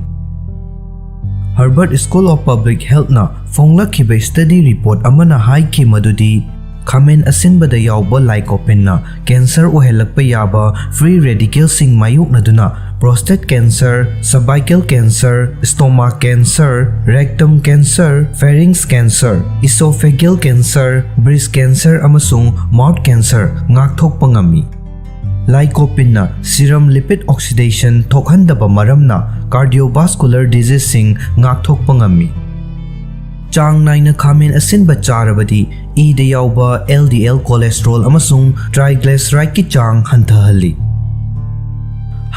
ꯍꯥꯔꯕꯥꯔꯗ ꯁ꯭ꯀꯨꯜ ꯑꯣꯐ ꯄꯕ꯭ꯂꯤꯛ ꯍꯦꯜꯊꯅ ꯐꯣꯡꯂꯛꯈꯤꯕ ꯁ꯭ꯇꯗꯤ ꯔꯤꯄꯣꯔꯠ ꯑꯃꯅ ꯍꯥꯏꯈꯤ ꯃꯗꯨꯗꯤ ꯈꯥꯃꯦꯟ ꯑꯁꯤꯟꯕꯗ ꯌꯥꯎꯕ ꯂꯥꯏꯀꯣꯄꯤꯟꯅ ꯀꯦꯟꯁꯔ ꯑꯣꯏꯍꯜꯂꯛꯄ ꯌꯥꯕ ꯐ꯭ꯔꯤ ꯔꯦꯗꯤꯀꯦꯜꯁꯤꯡ ꯃꯥꯌꯣꯛꯅꯗꯨꯅ prostate cancer, cervical cancer, stomach cancer, rectum cancer, pharynx cancer, oesophageal cancer, breast cancer ꯑꯃꯁꯨꯡ ꯃꯥꯎꯊ ꯀꯦꯟꯁꯔ ꯉꯥꯛꯊꯣꯛꯄ ꯉꯝꯃꯤ꯫ ꯂꯥꯏꯀꯣꯄꯤꯟꯅ ꯁꯤꯔꯝ ꯂꯤꯄꯤꯗ ꯑꯣꯛꯁꯤꯗꯦꯁꯟ ꯊꯣꯛꯍꯟꯗꯕ ꯃꯔꯝꯅ ꯀꯥꯔꯗꯤꯑꯣꯚꯥꯁꯀꯨꯂꯔ ꯗꯤꯖꯤꯖꯁꯤꯡ ꯉꯥꯛꯊꯣꯛꯄ ꯉꯝꯃꯤ꯫ ꯆꯥꯡ ꯅꯥꯏꯅ ꯈꯥꯃꯦꯟ ꯑꯁꯤꯟꯕ ꯆꯥꯔꯕꯗꯤ ꯏꯗ ꯌꯥꯎꯕ LDL ꯀꯣꯂꯦꯁꯇ꯭ꯔꯣꯜ ꯑꯃꯁꯨꯡ ꯇ꯭ꯔꯥꯏꯒ꯭ꯂꯦꯁꯔꯥꯏꯗꯀꯤ ꯆꯥꯡ ꯍꯟꯊꯍꯜꯂꯤ꯫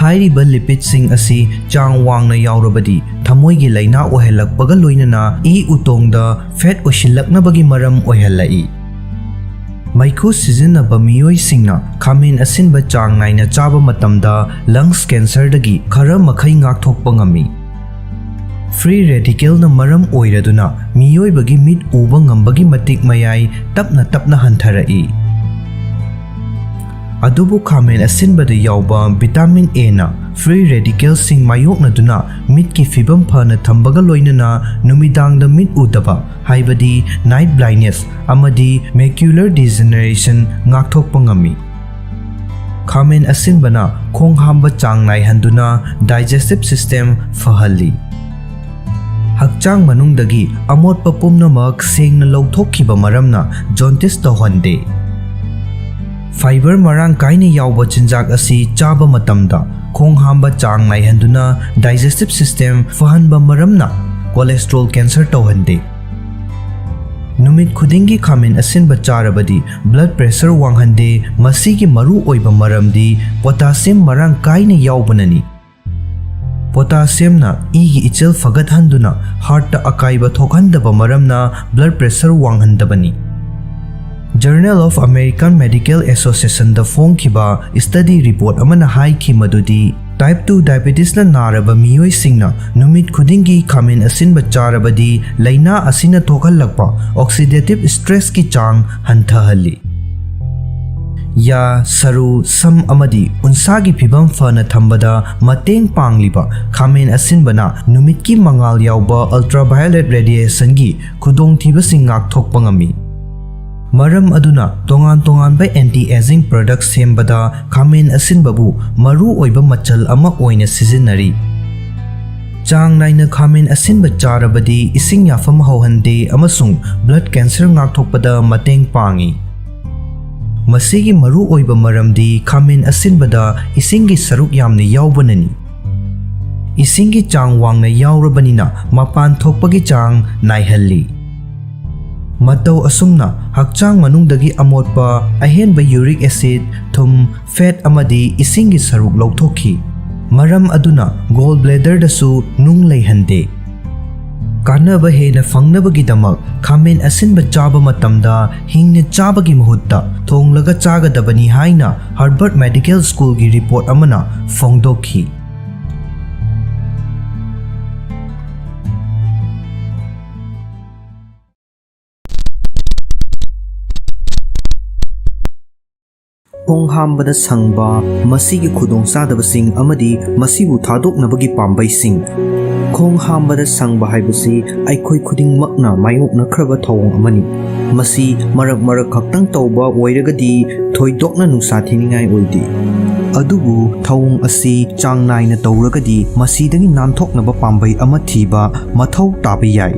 ꯍꯥꯏꯔꯤꯕ ꯂꯤꯄꯤꯗꯁꯤꯡ ꯑꯁꯤ ꯆꯥꯡ ꯋꯥꯡꯅ ꯌꯥꯎꯔꯕꯗꯤ ꯊꯃꯣꯏꯒꯤ ꯂꯩꯅꯥ ꯑꯣꯏꯍꯜꯂꯛꯄꯒ ꯂꯣꯏꯅꯅ ꯏ ꯎꯇꯣꯡꯗ ꯐꯦꯠ ꯑꯣꯏꯁꯤꯜꯂꯛꯅꯕꯒꯤ ꯃꯔꯝ ꯑꯣꯏꯍꯜꯂꯛꯏ꯫ ꯃꯩꯈꯨ ꯁꯤꯖꯤꯟꯅꯕ ꯃꯤꯑꯣꯏꯁꯤꯡꯅ ꯈꯥꯃꯦꯟ ꯑꯁꯤꯟꯕ ꯆꯥꯡ ꯅꯥꯏꯅ ꯆꯥꯕ ꯃꯇꯝꯗ ꯂꯪꯁ ꯀꯦꯟꯁꯔꯗꯒꯤ ꯈꯔ ꯃꯈꯩ ꯉꯥꯛꯊꯣꯛꯄ ꯉꯝꯃꯤ꯫ ꯐ꯭ꯔꯤ ꯔꯦꯗꯤꯀꯦꯜꯅ ꯃꯔꯝ ꯑꯣꯏꯔꯗꯨꯅ ꯃꯤꯑꯣꯏꯕꯒꯤ ꯃꯤꯠ ꯎꯕ ꯉꯝꯕꯒꯤ ꯃꯇꯤꯛ ꯃꯌꯥꯏ ꯇꯞꯅ ꯇꯞꯅ ꯍꯟꯊꯔꯛꯏ꯫ ꯑꯗꯨꯕꯨ ꯈꯥꯃꯦꯟ ꯑꯁꯤꯟꯕꯗ ꯌꯥꯎꯕ ꯚꯤꯇꯥꯃꯤꯟ Aꯅ ꯐ꯭ꯔꯤ ꯔꯦꯗꯤꯀꯦꯜꯁꯤꯡ ꯃꯥꯌꯣꯛꯅꯗꯨꯅ ꯃꯤꯠꯀꯤ ꯐꯤꯕꯝ ꯐꯅ ꯊꯝꯕꯒ ꯂꯣꯏꯅꯅ ꯅꯨꯃꯤꯗꯥꯡꯗ ꯃꯤꯠ ꯎꯗꯕ ꯍꯥꯏꯕꯗꯤ ꯅꯥꯏꯠ ꯕ꯭ꯂꯥꯏꯟꯗꯅꯦꯁ ꯑꯃꯗꯤ ꯃꯦꯀ꯭ꯌꯨꯂꯔ ꯗꯤꯖꯦꯅꯦꯔꯦꯁꯟ ꯉꯥꯛꯊꯣꯛꯄ ꯉꯝꯃꯤ꯫ ꯈꯥꯃꯦꯟ ꯑꯁꯤꯟꯕꯅ ꯈꯣꯡ ꯍꯥꯝꯕ ꯆꯥꯡ ꯅꯥꯏꯍꯟꯗꯨꯅ ꯗꯥꯏꯖꯦꯁꯇꯤꯚ ꯁꯤꯁꯇꯦꯝ ꯐꯍꯜꯂꯤ꯫ ꯍꯛꯆꯥꯡ ꯃꯅꯨꯡꯗꯒꯤ ꯑꯃꯣꯠꯄ ꯄꯨꯝꯅꯃꯛ ꯁꯦꯡꯅ ꯂꯧꯊꯣꯛꯈꯤꯕ ꯃꯔꯝꯅ ꯖꯣꯟꯇꯤꯁ ꯇꯧꯍꯟꯗꯦ꯫ ꯐꯥꯏꯕꯔ ꯃꯔꯥꯡ ꯀꯥꯏꯅ ꯌꯥꯎꯕ ꯆꯤꯟꯖꯥꯛ ꯑꯁꯤ ꯆꯥꯕ ꯃꯇꯝꯗ ꯈꯣꯡ ꯍꯥꯝꯕ ꯆꯥꯡ ꯅꯥꯏꯍꯟꯗꯨꯅ ꯗꯥꯏꯖꯦꯁꯇꯤꯚ ꯁꯤꯁꯇꯦꯝ ꯐꯍꯟꯕ ꯃꯔꯝꯅ ꯀꯣꯂꯦꯁꯇ꯭ꯔꯣꯜ ꯀꯦꯟꯁꯔ ꯇꯧꯍꯟꯗꯦ꯫ ꯅꯨꯃꯤꯠ ꯈꯨꯗꯤꯡꯒꯤ ꯈꯥꯃꯦꯟ ꯑꯁꯤꯟꯕ ꯆꯥꯔꯕꯗꯤ ꯕ꯭ꯂꯗ ꯄ꯭ꯔꯦꯁꯔ ꯋꯥꯡꯍꯟꯗꯦ꯫ ꯃꯁꯤꯒꯤ ꯃꯔꯨꯑꯣꯏꯕ ꯃꯔꯝꯗꯤ ꯄꯣꯇꯥꯁꯤꯌꯝ ꯃꯔꯥꯡ ꯀꯥꯏꯅ ꯌꯥꯎꯕꯅꯅꯤ꯫ ꯄꯣꯇꯥꯁꯤꯌꯝꯅ ꯏꯒꯤ ꯏꯆꯦꯜ ꯐꯒꯠꯍꯟꯗꯨꯅ ꯍꯥꯔꯠꯇ ꯑꯀꯥꯏꯕ ꯊꯣꯛꯍꯟꯗꯕ ꯃꯔꯝꯅ ꯕ꯭ꯂꯗ ꯄ꯭ꯔꯦꯁꯔ ꯋꯥꯡꯍꯟꯗꯕꯅꯤ꯫ ꯖꯔꯅꯦꯜ ꯑꯣꯐ ꯑꯃꯦꯔꯤꯀꯥꯟ ꯃꯦꯗꯤꯀꯦꯜ ꯑꯦꯁꯣꯁꯤꯑꯦꯁꯟꯗ ꯐꯣꯡꯈꯤꯕ ꯁ꯭ꯇꯗꯤ ꯔꯤꯄꯣꯔꯠ ꯑꯃꯅ ꯍꯥꯏꯈꯤ ꯃꯗꯨꯗꯤ ꯇꯥꯏꯞ 2 ꯗꯥꯏꯕꯦꯇꯤꯁꯅ ꯅꯥꯔꯕ ꯃꯤꯑꯣꯏꯁꯤꯡꯅ ꯅꯨꯃꯤꯠ ꯈꯨꯗꯤꯡꯒꯤ ꯈꯥꯃꯦꯟ ꯑꯁꯤꯟꯕ ꯆꯥꯔꯕꯗꯤ ꯂꯩꯅꯥ ꯑꯁꯤꯅ ꯊꯣꯛꯍꯜꯂꯛꯄ ꯑꯣꯛꯁꯤꯗꯦꯇꯤꯚ ꯁ꯭ꯇ꯭ꯔꯦꯁꯀꯤ ꯆꯥꯡ ꯍꯟꯊꯍꯜꯂꯤ꯫ ꯌꯥ, ꯁꯔꯨ, ꯁꯝ ꯑꯃꯗꯤ ꯎꯟꯁꯥꯒꯤ ꯐꯤꯕꯝ ꯐꯅ ꯊꯝꯕꯗ ꯃꯇꯦꯡ ꯄꯥꯡꯂꯤꯕ ꯈꯥꯃꯦꯟ ꯑꯁꯤꯟꯕꯅ ꯅꯨꯃꯤꯠꯀꯤ ꯃꯉꯥꯜ ꯌꯥꯎꯕ ꯑꯜꯇ꯭ꯔꯥꯚꯥꯏꯑꯣꯂꯦꯠ ꯔꯦꯗꯤꯑꯦꯁꯟꯒꯤ ꯈꯨꯗꯣꯡꯊꯤꯕꯁꯤꯡ ꯉꯥꯛꯊꯣꯛꯄ ꯉꯝꯃꯤ꯫ ꯃꯔꯝ ꯑꯗꯨꯅ ꯇꯣꯉꯥꯟ ꯇꯣꯉꯥꯟꯕ ꯑꯦꯟꯇꯤ ꯑꯦꯖꯤꯡ ꯄ꯭ꯔꯗꯛ ꯁꯦꯝꯕꯗ ꯈꯥꯃꯦꯟ ꯑꯁꯤꯟꯕꯕꯨ ꯃꯔꯨꯑꯣꯏꯕ ꯃꯆꯜ ꯑꯃ ꯑꯣꯏꯅ ꯁꯤꯖꯤꯟꯅꯔꯤ꯫ ꯆꯥꯡ ꯅꯥꯏꯅ ꯈꯥꯃꯦꯟ ꯑꯁꯤꯟꯕ ꯆꯥꯔꯕꯗꯤ ꯏꯁꯤꯡ ꯌꯥꯐꯝ ꯍꯧꯍꯟꯗꯦ ꯑꯃꯁꯨꯡ ꯕ꯭ꯂꯗ ꯀꯦꯟꯁꯔ ꯉꯥꯛꯊꯣꯛꯄꯗ ꯃꯇꯦꯡ ꯄꯥꯡꯏ꯫ ꯃꯁꯤꯒꯤ ꯃꯔꯨꯑꯣꯏꯕ ꯃꯔꯝꯗꯤ ꯈꯥꯃꯦꯟ ꯑꯁꯤꯟꯕꯗ ꯏꯁꯤꯡꯒꯤ ꯁꯔꯨꯛ ꯌꯥꯝꯅ ꯌꯥꯎꯕꯅꯅꯤ꯫ ꯏꯁꯤꯡꯒꯤ ꯆꯥꯡ ꯋꯥꯡꯅ ꯌꯥꯎꯔꯕꯅꯤꯅ ꯃꯄꯥꯟ ꯊꯣꯛꯄꯒꯤ ꯆꯥꯡ ꯅꯥꯏꯍꯜꯂꯤ꯫ ꯃꯇꯧ ꯑꯁꯨꯝꯅ ꯍꯛꯆꯥꯡ ꯃꯅꯨꯡꯗꯒꯤ ꯑꯃꯣꯠꯄ, ꯑꯍꯦꯟꯕ ꯌꯨꯔꯤꯛ ꯑꯦꯁꯤഡ്, ꯊꯨꯝ, ꯐꯦꯠ ꯑꯃꯗꯤ ꯏꯁꯤꯡꯒꯤ ꯁꯔꯨꯛ ꯂꯧꯊꯣꯛꯈꯤ꯫ ꯃꯔꯝ ꯑꯗꯨꯅ ꯒꯣꯜ ꯕ꯭ꯂꯦꯗꯔꯗꯁꯨ ꯅꯨꯡ ꯂꯩꯍꯟꯗꯦ꯫ ꯀꯥꯟꯅꯕ ꯍꯦꯟꯅ ꯐꯪꯅꯕꯒꯤꯗꯃꯛ ꯈꯥꯃꯦꯟ ꯑꯁꯤꯟꯕ ꯆꯥꯕ ꯃꯇꯝꯗ ꯍꯤꯡꯅ ꯆꯥꯕꯒꯤ ꯃꯍꯨꯠꯇ ꯊꯣꯡꯂꯒ ꯆꯥꯒꯗꯕꯅꯤ ꯍꯥꯏꯅ ꯍꯥꯔꯕꯔꯗ ꯃꯦꯗꯤꯀꯦꯜ ꯁ꯭ꯀꯨꯜꯒꯤ ꯔꯤꯄꯣꯔꯠ ꯑꯃꯅ ꯐꯣꯡꯗꯣꯛꯈꯤ꯫ ꯈꯣꯡ ꯍꯥꯝꯕꯗ ꯁꯪꯕ ꯃꯁꯤꯒꯤ ꯈꯨꯗꯣꯡꯆꯥꯗꯕꯁꯤꯡ ꯑꯃꯗꯤ ꯃꯁꯤꯕꯨ ꯊꯥꯗꯣꯛꯅꯕꯒꯤ ꯄꯥꯝꯕꯩꯁꯤꯡ꯫ ꯈꯣꯡ ꯍꯥꯝꯕꯗ ꯁꯪꯕ ꯍꯥꯏꯕꯁꯤ ꯑꯩꯈꯣꯏ ꯈꯨꯗꯤꯡꯃꯛꯅ ꯃꯥꯌꯣꯛꯅꯈ꯭ꯔꯕ ꯊꯧꯑꯣꯡ ꯑꯃꯅꯤ꯫ ꯃꯁꯤ ꯃꯔꯛ ꯈꯛꯇꯪ ꯇꯧꯕ ꯑꯣꯏꯔꯒꯗꯤ ꯊꯣꯏꯗꯣꯛꯅ ꯅꯨꯡꯁꯥ ꯊꯤꯅꯤꯡꯉꯥꯏ ꯑꯣꯏꯗꯦ꯫ ꯑꯗꯨꯕꯨ ꯊꯧꯑꯣꯡ ꯑꯁꯤ ꯆꯥꯡ ナꯏꯅ ꯇꯧꯔꯒꯗꯤ ꯃꯁꯤꯗꯒꯤ ꯅꯥꯟꯊꯣꯛꯅꯕ ꯄꯥꯝꯕꯩ ꯑꯃ ꯊꯤꯕ ꯃꯊꯧ ꯇꯥꯕ ꯌꯥꯏ꯫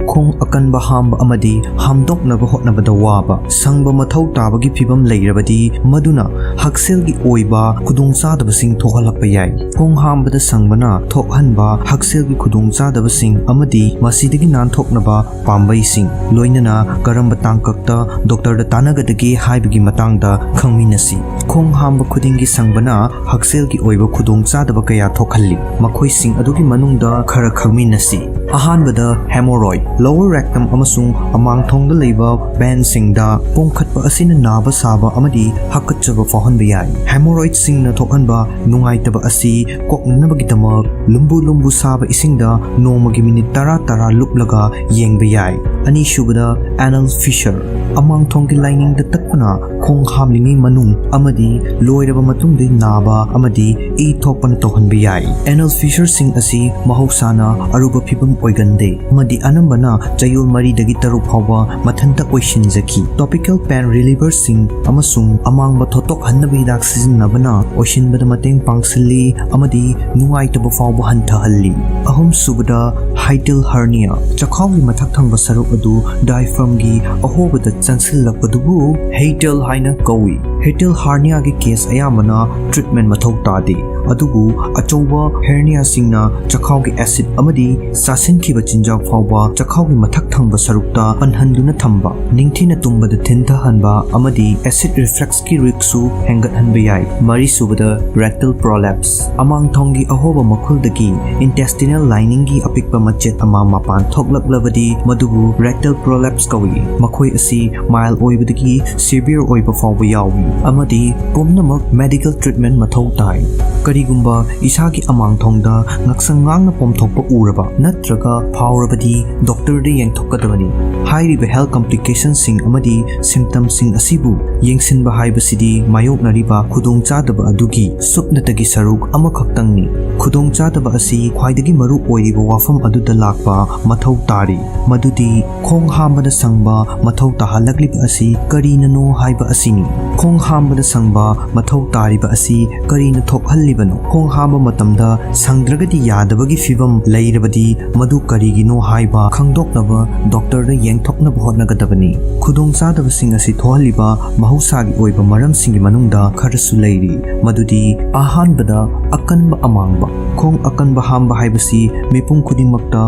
ꯈꯣꯡ ꯑꯀꯟꯕ ꯍꯥꯝꯕ ꯑꯃꯗꯤ ꯍꯥꯝꯗꯣꯛꯅꯕ ꯍꯣꯠꯅꯕꯗ ꯋꯥꯕ, ꯁꯪꯕ ꯃꯊꯧ ꯇꯥꯕꯒꯤ ꯐꯤꯚꯝ ꯂꯩꯔꯕꯗꯤ ꯃꯗꯨꯅ ꯍꯛꯁꯦꯜꯒꯤ ꯑꯣꯏꯕ ꯈꯨꯗꯣꯡꯆꯥꯗꯕꯁꯤꯡ ꯊꯣꯛꯍꯜꯂꯛꯄ ꯌꯥꯏ꯫ ꯈꯣꯡ ꯍꯥꯝꯕꯗ ꯁꯪꯕꯅ ꯊꯣꯛꯍꯟꯕ ꯍꯛꯁꯦꯜꯒꯤ ꯈꯨꯗꯣꯡꯆꯥꯗꯕꯁꯤꯡ ꯑꯃꯗꯤ ꯃꯁꯤꯗꯒꯤ ꯅꯥꯟꯊꯣꯛꯅꯕ ꯄꯥꯝꯕꯩꯁꯤꯡ, ꯂꯣꯏꯅꯅ ꯀꯔꯝꯕ ꯇꯥꯡꯀꯛꯇ ꯗꯣꯛꯇꯔꯗ ꯇꯥꯟꯅꯒꯗꯒꯦ ꯍꯥꯏꯕꯒꯤ ꯃꯇꯥꯡꯗ ꯈꯪꯃꯤꯟꯅꯁꯤ꯫ ꯈꯣꯡ ꯍꯥꯝꯕ ꯈꯨꯗꯤꯡꯒꯤ ꯁꯪꯕꯅ ꯍꯛꯁꯦꯜꯒꯤ ꯑꯣꯏꯕ ꯈꯨꯗꯣꯡꯆꯥꯗꯕ ꯀꯌꯥ ꯊꯣꯛꯍꯜꯂꯤ꯫ ꯃꯈꯣꯏꯁꯤꯡ ꯑꯗꯨꯒꯤ ꯃꯅꯨꯡꯗ ꯈꯔ ꯈꯪꯃꯤꯟꯅꯁꯤ꯫ ꯑꯍꯥꯟꯕꯗ ꯍꯦꯃꯣꯔꯣꯏꯗ, lower rectum ꯑꯃꯁꯨꯡ ꯑꯃꯥꯡꯊꯣꯡꯗ ꯂꯩꯕ ꯚꯦꯟꯁꯤꯡꯗ ꯄꯣꯝꯈꯠꯄ ꯑꯁꯤꯅ ꯅꯥꯕ ꯁꯥꯕ ꯑꯃꯗꯤ ꯍꯥꯀꯠꯆꯕ ꯐꯥꯎꯍꯟꯕ ꯌꯥꯏ꯫ ꯍꯦꯃꯣꯔꯣꯏꯗꯁꯤꯡꯅ ꯊꯣꯛꯍꯟꯕ ꯅꯨꯡꯉꯥꯏꯇꯕ ꯑꯁꯤ ꯀꯣꯛꯅꯅꯕꯒꯤꯗꯃꯛ ꯂꯨꯝꯕꯨ ꯁꯥꯕ ꯏꯁꯤꯡꯗ ꯅꯣꯡꯃꯒꯤ ꯃꯤꯅꯤꯠ 10 ꯂꯨꯞꯂꯒ ꯌꯦꯡꯕ ꯌꯥꯏ꯫ ꯑꯅꯤꯁꯨꯕꯗ ꯑꯦꯅꯜ ꯐꯤꯁꯔ, ꯑꯃꯥꯡꯊꯣꯡꯒꯤ ꯂꯥꯏꯅꯤꯡꯗ ꯇꯠꯄꯅ ꯈꯣꯡ ꯍꯥꯝꯂꯤꯉꯩ ꯃꯅꯨꯡ ꯑꯃꯗꯤ ꯂꯣꯏꯔꯕ ꯃꯇꯨꯡꯗ ꯅꯥꯕ ꯑꯃꯗꯤ ꯏ ꯊꯣꯛꯄꯅ ꯇꯧꯍꯟꯕ ꯌꯥꯏ꯫ ꯑꯦꯅꯜ ꯐꯤꯁꯔꯁꯤꯡ ꯑꯁꯤ ꯃꯍꯧꯁꯥꯅ ꯑꯔꯨꯕ ꯐꯤꯚꯝ ꯑꯣꯏꯒꯟꯗꯦ ꯑꯃꯗꯤ ꯑꯅꯝꯕꯅ ꯆꯌꯣꯜ 4 ꯐꯥꯎꯕ ꯃꯊꯟꯇ ꯑꯣꯏꯁꯤꯟꯖꯈꯤ꯫ ꯇꯣꯄꯤꯀꯦꯜ ꯄꯦꯟ ꯔꯤꯂꯤꯚꯔꯁꯤꯡ ꯑꯃꯁꯨꯡ ꯑꯃꯥꯡꯕ ꯊꯣꯠꯇꯣꯛꯍꯟꯅꯕ ꯍꯤꯗꯥꯛ ꯁꯤꯖꯤꯟꯅꯕꯅ ꯑꯣꯏꯁꯤꯟꯕꯗ ꯃꯇꯦꯡ ꯄꯥꯡꯁꯤꯜꯂꯤ ꯑꯃꯗꯤ ꯅꯨꯡꯉꯥꯏꯇꯕ ꯐꯥꯎꯕ ꯍꯟꯊꯍꯜꯂꯤ꯫ ꯑꯍꯨꯝꯁꯨꯕꯗ ꯍꯥꯏꯇꯤꯜ ꯍꯔꯅꯤꯌꯥ, ꯆꯈꯥꯎꯒꯤ ꯃꯊꯛ ꯊꯪꯕ ꯁꯔꯨꯛ ꯑꯗꯨ ꯗꯥꯏꯐ꯭ꯔꯝꯒꯤ ꯑꯍꯣꯕꯗ ꯆꯪꯁꯤꯜꯂꯛꯄꯗꯨꯕꯨ ꯍꯦꯇꯜ ꯍꯥꯏꯅ ꯀꯧꯏ꯫ ꯍꯦꯇꯜ ꯍꯔꯅꯤꯌꯥꯒꯤ ꯀꯦꯁ ꯑꯌꯥꯝꯕꯅ ꯇ꯭ꯔꯤꯠꯃꯦꯟ ꯃꯊꯧ ꯇꯥꯗꯦ, ꯑꯗꯨꯕꯨ ꯑꯆꯧꯕ ꯍꯦꯔꯅꯤꯌꯥꯁꯤꯡꯅ ꯆꯈꯥꯎꯒꯤ ꯑꯦꯁꯤഡ് ꯑꯃꯗꯤ ꯆꯥꯁꯤꯟꯈꯤꯕ ꯆꯤꯟꯖꯥꯛ ꯐꯥꯎꯕ ꯆꯈꯥꯎꯒꯤ ꯃꯊꯛ ꯊꯪꯕ ꯁꯔꯨꯛꯇ ꯄꯟꯍꯟꯗꯨꯅ ꯊꯝꯕ, ꯅꯤꯡꯊꯤꯅ ꯇꯨꯝꯕꯗ ꯊꯤꯟꯊꯍꯟꯕ ꯑꯃꯗꯤ ꯑꯦꯁꯤഡ് ꯔꯤꯐ꯭ꯂꯛꯁꯀꯤ ꯔꯤꯛꯁꯁꯨ ꯍꯦꯟꯒꯠꯍꯟꯕ ꯌꯥꯏ꯫ ꯃꯔꯤꯁꯨꯕꯗ ꯔꯦꯛꯇꯜ ꯄ꯭ꯔꯣꯂꯦꯞꯁ, ꯑꯃꯥꯡꯊꯣꯡꯒꯤ ꯑꯍꯣꯕ ꯃꯈꯨꯜꯗꯒꯤ ꯏꯟꯇꯦꯁꯇꯤꯅꯦꯜ ꯂꯥꯏꯅꯤꯡꯒꯤ ꯑꯄꯤꯛꯄ ꯃꯆꯦꯠ ꯑꯃ ꯃꯄꯥꯟ ꯊꯣꯛꯂꯛꯂꯕꯗꯤ ꯃꯗꯨꯕꯨ ꯔꯦꯛꯇꯜ ꯄ꯭ꯔꯣꯂꯦꯞꯁ ꯀꯧꯏ꯫ ꯃꯈꯣꯏ ꯑꯁꯤ ꯃꯥꯏꯜ ꯑꯣꯏꯕꯗꯒꯤ ꯁꯤꯚꯤꯌꯔ ꯑꯣꯏꯕ ꯐꯥꯎꯕ ꯌꯥꯎꯏ ꯑꯃꯗꯤ ꯄꯨꯝꯅꯃꯛ ꯃꯦꯗꯤꯀꯦꯜ ꯇ꯭ꯔꯤꯠꯃꯦꯟ ꯃꯊꯧ ꯇꯥꯏ꯫ ꯀꯔꯤꯒꯨꯝꯕ ꯏꯁꯥꯒꯤ ꯑꯃꯥꯡꯊꯣꯡꯗ ꯉꯛꯁꯪ ꯉꯥꯡꯅ ꯄꯣꯝꯊꯣꯛꯄ ꯎꯔꯕ ꯅꯠꯇ꯭ꯔꯒ ꯐꯥꯎꯔꯕꯗꯤ ꯗꯣꯛꯇꯔꯗ ꯌꯦꯡꯊꯣꯛꯀꯗꯕꯅꯤ꯫ ꯍꯥꯏꯔꯤꯕ ꯍꯦꯜꯊ ꯀꯝꯄ꯭ꯂꯤꯀꯦꯁꯟꯁꯤꯡ ꯑꯃꯗꯤ ꯁꯤꯝꯞꯇꯝꯁꯤꯡ ꯑꯁꯤꯕꯨ ꯌꯦꯡꯁꯤꯟꯕ ꯍꯥꯏꯕꯁꯤꯗꯤ ꯃꯥꯌꯣꯛꯅꯔꯤꯕ ꯈꯨꯗꯣꯡꯆꯥꯗꯕ ꯑꯗꯨꯒꯤ ꯁꯨꯞꯅꯇꯒꯤ ꯁꯔꯨꯛ ꯑꯃꯈꯛꯇꯪꯅꯤ꯫ ꯈꯨꯗꯣꯡꯆꯥꯗꯕ ꯑꯁꯤ ꯈ꯭ꯋꯥꯏꯗꯒꯤ ꯃꯔꯨ ꯑꯣꯏꯔꯤꯕ ꯋꯥꯐꯝ ꯑꯗꯨꯗ ꯂꯥꯛꯄ ꯃꯊꯧ ꯇꯥꯔꯤ, ꯃꯗꯨꯗꯤ ꯈꯣꯡ ꯍꯥꯝꯕꯗ ꯁꯪꯕ ꯃꯊꯧ ꯇꯥꯍꯜꯂꯛꯂꯤꯕ ꯑꯁꯤ ꯀꯔꯤꯅꯅꯣ ꯍꯥꯏꯕ ꯑꯁꯤꯅꯤ꯫ ꯈꯣꯡ ꯍꯥꯝꯕꯗ ꯁꯪꯕ ꯃꯊꯧ ꯇꯥꯔꯤꯕ ꯑꯁꯤ ꯀꯔꯤꯅ ꯊꯣꯛꯍꯜꯂꯤꯕꯅꯣ? ꯈꯣꯡ ꯍꯥꯝꯕ ꯃꯇꯝꯗ ꯁꯪꯗ꯭ꯔꯒꯗꯤ ꯌꯥꯗꯕꯒꯤ ꯐꯤꯚꯝ ꯂꯩꯔꯕꯗꯤ ꯃꯗꯨ ꯀꯔꯤꯒꯤꯅꯣ ꯍꯥꯏꯕ ꯈꯪꯗꯣꯛꯅꯕ ꯗꯣꯛꯇꯔꯗ ꯌꯦꯡꯊꯣꯛꯅꯕ ꯍꯣꯠꯅꯒꯗꯕꯅꯤ꯫ ꯈꯨꯗꯣꯡꯆꯥꯗꯕꯁꯤꯡ ꯑꯁꯤ ꯊꯣꯛꯍꯜꯂꯤꯕ ꯃꯍꯧꯁꯥꯒꯤ ꯑꯣꯏꯕ ꯃꯔꯝꯁꯤꯡꯒꯤ ꯃꯅꯨꯡꯗ ꯈꯔꯁꯨ ꯂꯩꯔꯤ, ꯃꯗꯨꯗꯤ ꯑꯍꯥꯟꯕꯗ ꯑꯀꯟꯕ ꯑꯃꯥꯡꯕ꯫ ꯈꯣꯡ ꯑꯀꯟꯕ ꯍꯥꯝꯕ ꯍꯥꯏꯕꯁꯤ ꯃꯤꯄꯨꯝ ꯈꯨꯗꯤꯡꯃꯛꯇ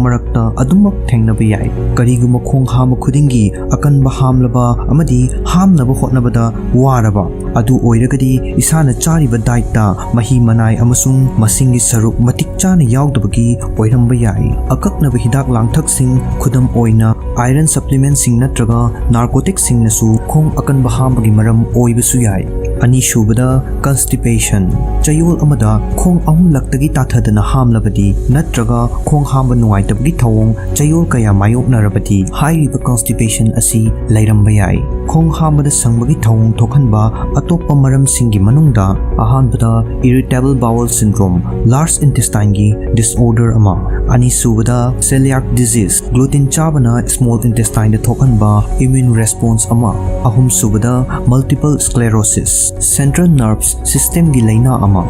ꯃꯔꯛꯇ ꯑꯗꯨꯃꯛ ꯊꯦꯡꯅꯕ ꯌꯥꯏ꯫ ꯀꯔꯤꯒꯨꯝꯕ ꯈꯣꯡ ꯍꯥꯝꯕ ꯈꯨꯗꯤꯡꯒꯤ ꯑꯀꯟꯕ ꯍꯥꯝꯂꯕ ꯑꯃꯗꯤ ꯍꯥꯝꯅꯕ ꯍꯣꯠꯅꯕꯗ ꯋꯥꯔꯕ, ꯑꯗꯨ ꯑꯣꯏꯔꯒꯗꯤ ꯏꯁꯥꯅ ꯆꯥꯔꯤꯕ ꯗꯥꯏꯠꯇ ꯃꯍꯤ ꯃꯅꯥꯏ ꯑꯃꯁꯨꯡ ꯃꯁꯤꯡꯒꯤ ꯁꯔꯨꯛ ꯃꯇꯤꯛ ꯆꯥꯅ ꯌꯥꯎꯗꯕꯒꯤ ꯑꯣꯏꯔꯝꯕ ꯌꯥꯏ꯫ ꯑꯀꯛꯅꯕ ꯍꯤꯗꯥꯛ ꯂꯥꯡꯊꯛꯁꯤꯡ, ꯈꯨꯗꯝ ꯑꯣꯏꯅ ꯑꯥꯏꯔꯟ ꯁꯞꯄ꯭ꯂꯤꯃꯦꯟꯠꯁꯤꯡ ꯅꯠꯇ꯭ꯔꯒ ꯅꯥꯔꯀꯣꯇꯤꯛꯁꯤꯡꯅꯁꯨ ꯈꯣꯡ ꯑꯀꯟꯕ ꯍꯥꯝꯕꯒꯤ ꯃꯔꯝ ꯑꯣꯏꯕꯁꯨ ꯌꯥꯏ꯫ ꯑꯅꯤꯁꯨꯕꯗ ꯀꯟꯁꯇꯤꯄꯦꯁꯟ, ꯆꯌꯣꯜ ꯑꯃꯗ ꯈꯣꯡ 3ꯂꯛꯇꯒꯤ ꯇꯥꯊꯗꯅ ꯍꯥꯝꯂꯕꯗꯤ ꯅꯠꯇ꯭ꯔꯒ ꯈꯣꯡ ꯍꯥꯝꯕ ꯅꯨꯡꯉꯥꯏꯇꯕꯒꯤ ꯊꯧꯑꯣꯡ ꯆꯌꯣꯜ kaya ꯃꯥꯌꯣꯛꯅꯔꯕꯗꯤ ꯍꯥꯏꯔꯤꯕ ꯀꯟꯁꯇꯤꯄꯦꯁꯟ ꯑꯁꯤ ꯂꯩꯔꯝꯕ ꯌꯥꯏ꯫ ꯈꯣꯡ ꯍꯥꯝꯕꯗ ꯁꯪꯕꯒꯤ ꯊꯧꯑꯣꯡ ꯊꯣꯛꯍꯟꯕ ꯑꯇꯣꯞꯄ ꯃꯔꯝꯁꯤꯡꯒꯤ ꯃꯅꯨꯡꯗ ꯑꯍꯥꯟꯕꯗ irritable bowel syndrome, large intestineꯒꯤ disorder ꯑꯃ, ꯑꯅꯤꯁꯨꯕꯗ celiac disease, gluten ꯆꯥꯕꯅ small intestineꯗ ꯊꯣꯛꯍꯟꯕ immune response ꯑꯃ, ꯑꯍꯨꯝꯁꯨꯕꯗ multiple sclerosis, central nervous systemꯒꯤ ꯂꯩꯅꯥ ꯑꯃ,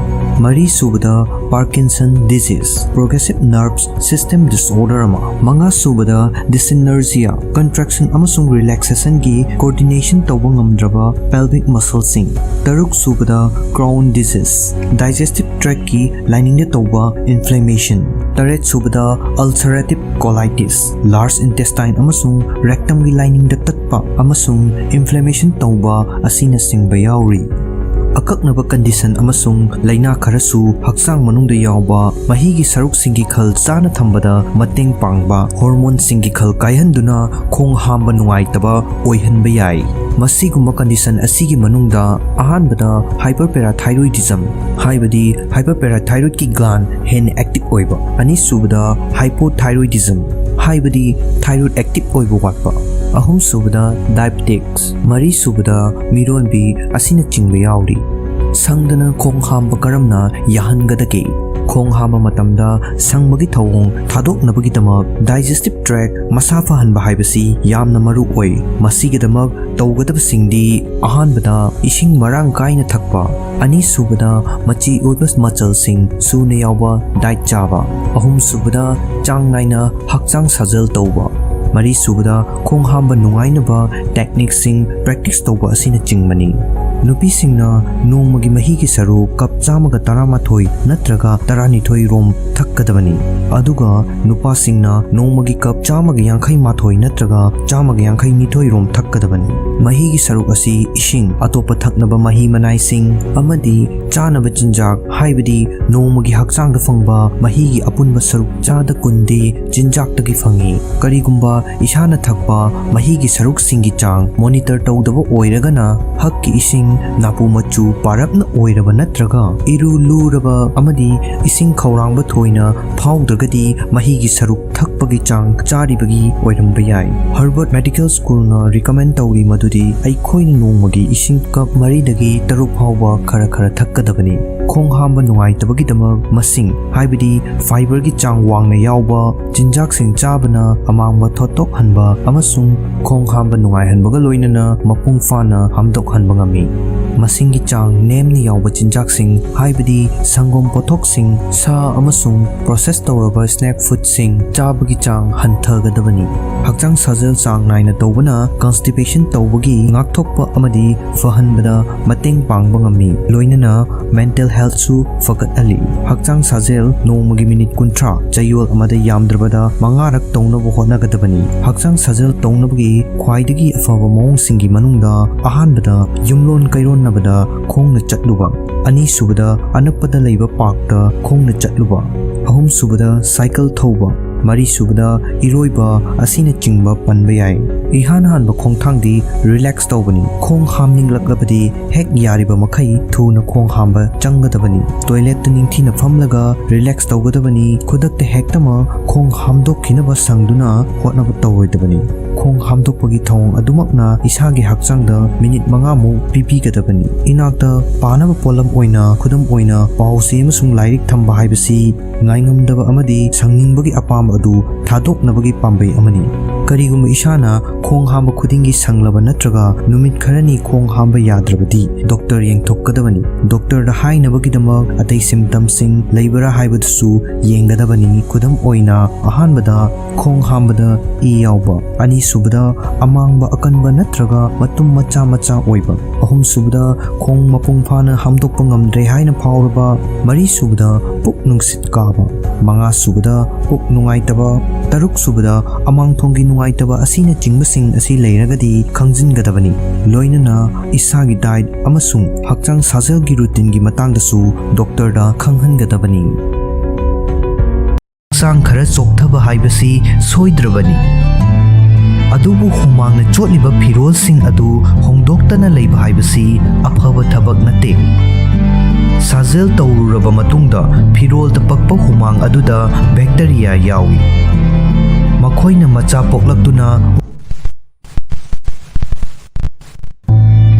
ꯃꯔꯤꯁꯨꯕꯗ Parkinson disease, progressive nerves system disorder ama. Manga subada dyssynergia, contraction amasung relaxation gi coordination tawba ngamdraba pelvic muscle sing. Taruk subada Crohn disease, digestive tract ki lining de tawba inflammation. Taret subada ulcerative colitis, large intestine amasung rectum gi lining de tatpa amasung inflammation tawba asina singba yauri. Akaknaba condition amasung laina kharasu hakchang manungda yawba mahigi saruk singi khal chana thambada mateng pangba hormone singi khal kaihanduna khong hamba nungaitaba oihanba yai. Masiguma condition asigi manungda ahanbada hyperparathyroidism haibadi hyperparathyroid ki gland hen active oiba. Ani subada hypothyroidism haibadi thyroid active oiba watpa. Ahum subada diabetics, mari subada mironbi asina chingba yauri. Sangdana khong hamba karamna yahangadake. Khong hamba matamda sangmagi thawong thadoknabagi damak digestive tract masafa hanba haibasi yamna maru oi. Masigi damak tawgadaba singdi ahanbada ising marang kaina thakpa. Ani subada machi oibas muscle sing suna yawba diet chaba. Ahum subada chang naina hakchang sajal tawba. Mari subada khong hamba nungainaba technique sing practice tawba asina chingmani. Nupi singna nongmagi mahigi saru cup chamaga taramathoi natraga taranithoi rom thakkadabani. Aduga nupa singna nongmagi cup chamaga yankhai mathoi natraga chamaga yankhai nithoi rom thakkadabani. Mahigi saru asi ising atopa thaknaba mahi manai sing amadi chanaba chinjak haibadi nongmagi hakchangda phangba mahigi apunba saru chada kunde chinjaktagi phangi. Karigumba isana thakpa mahigi saruk singi chang monitor tawdaba oiragana hakki ising napu machu parapna oiraba natraga iru luraba amadi ising khawrangba thoina phawdragadi mahigi saruk thakpagi chang charibagi oiramba yai. Harvard Medical School na recommend tawri madudi aikhoina nongmagi ising cup maridagi taruk phawba khara thakkadabani. Khong hamba nungaitabagi damak masing haibadi fiber gi chang wangna yawba chinjak sing chabana amangba thotok hanba amasung khong hamba nungai hanbaga loinana mapung fana hamdok hanba ngami. Masingi chang nemni yawba chinjak sing haibadi sangom pothok sing sa amasung process tawraba snack food sing chabagi chang hanthagadabani. Hakchang sajal chang naina tawbana constipation tawbagi ngakthokpa amadi fahanbada mateng pangba ngami. Loinana mental health su fakat ali. Hakchang sajal nongmagi minute kuntra chayol amada yamdrabada mangarak tawnabu hotnagadabani. Hakchang sajal tawnabagi khwaidagi afaba mawong singi manungda ahanbada yumlon kairon nabada khongna chatluba. Ani subada anapada leiba parkta khongna chatluba. Ahum subada cycle thauba. Mari subada iroiba asina chingba panba yai. Ihana hanba khongthangdi relax tawbani. Khong hamning laklabadi hek yariba makhai thuna khong hamba changadabani. Toilet ta ningthina famlaga relax tawgadabani. Khudakta hektama khong hamdokhinaba sangduna hotnaba tawoidabani. Khong hamdokpagi thawong adumakna isagi hakchangda minute 5 mu pipigadabani. Inakta panaba polam oina khudam oina pause amasung lairik thamba haibasi ngaingamdaba amadi sangngingbagi apam adu thadoknabagi pambai amani. Karigumba isana khong hamba khudingi sanglaba natraga numit kharani khong hamba yadrabadi doctor yengthokkadabani. Doctor da hainabagi damak atai symptoms sing leibara haibadusu yenggadabani. Khudam oina ahanbada khong hambada i yawba. Ani subada amangba akanba natraga matum macha oiba. Ahum subada khong mapung phana hamdokpa ngamdre haina phawraba. Mari subada puk nungsit kaba. Manga subada puk nungaitaba. Taruk subada amang thonggi nungaitaba asina chingbasing asi leiragadi khangjingadabani. Loinana isagi diet amasung hakchang sajalgi routine gi matangdasu doctor da khanghangadabani. Hakchang khara chokthaba haibasi soidrabani. Adubu humangna chotliba phirol sing adu hongdoktana leiba haibasi afaba thabak nate. Sajal tawruraba matungda phirol da pakpa humang aduda bacteria yawi. Makhoina macha poklaktuna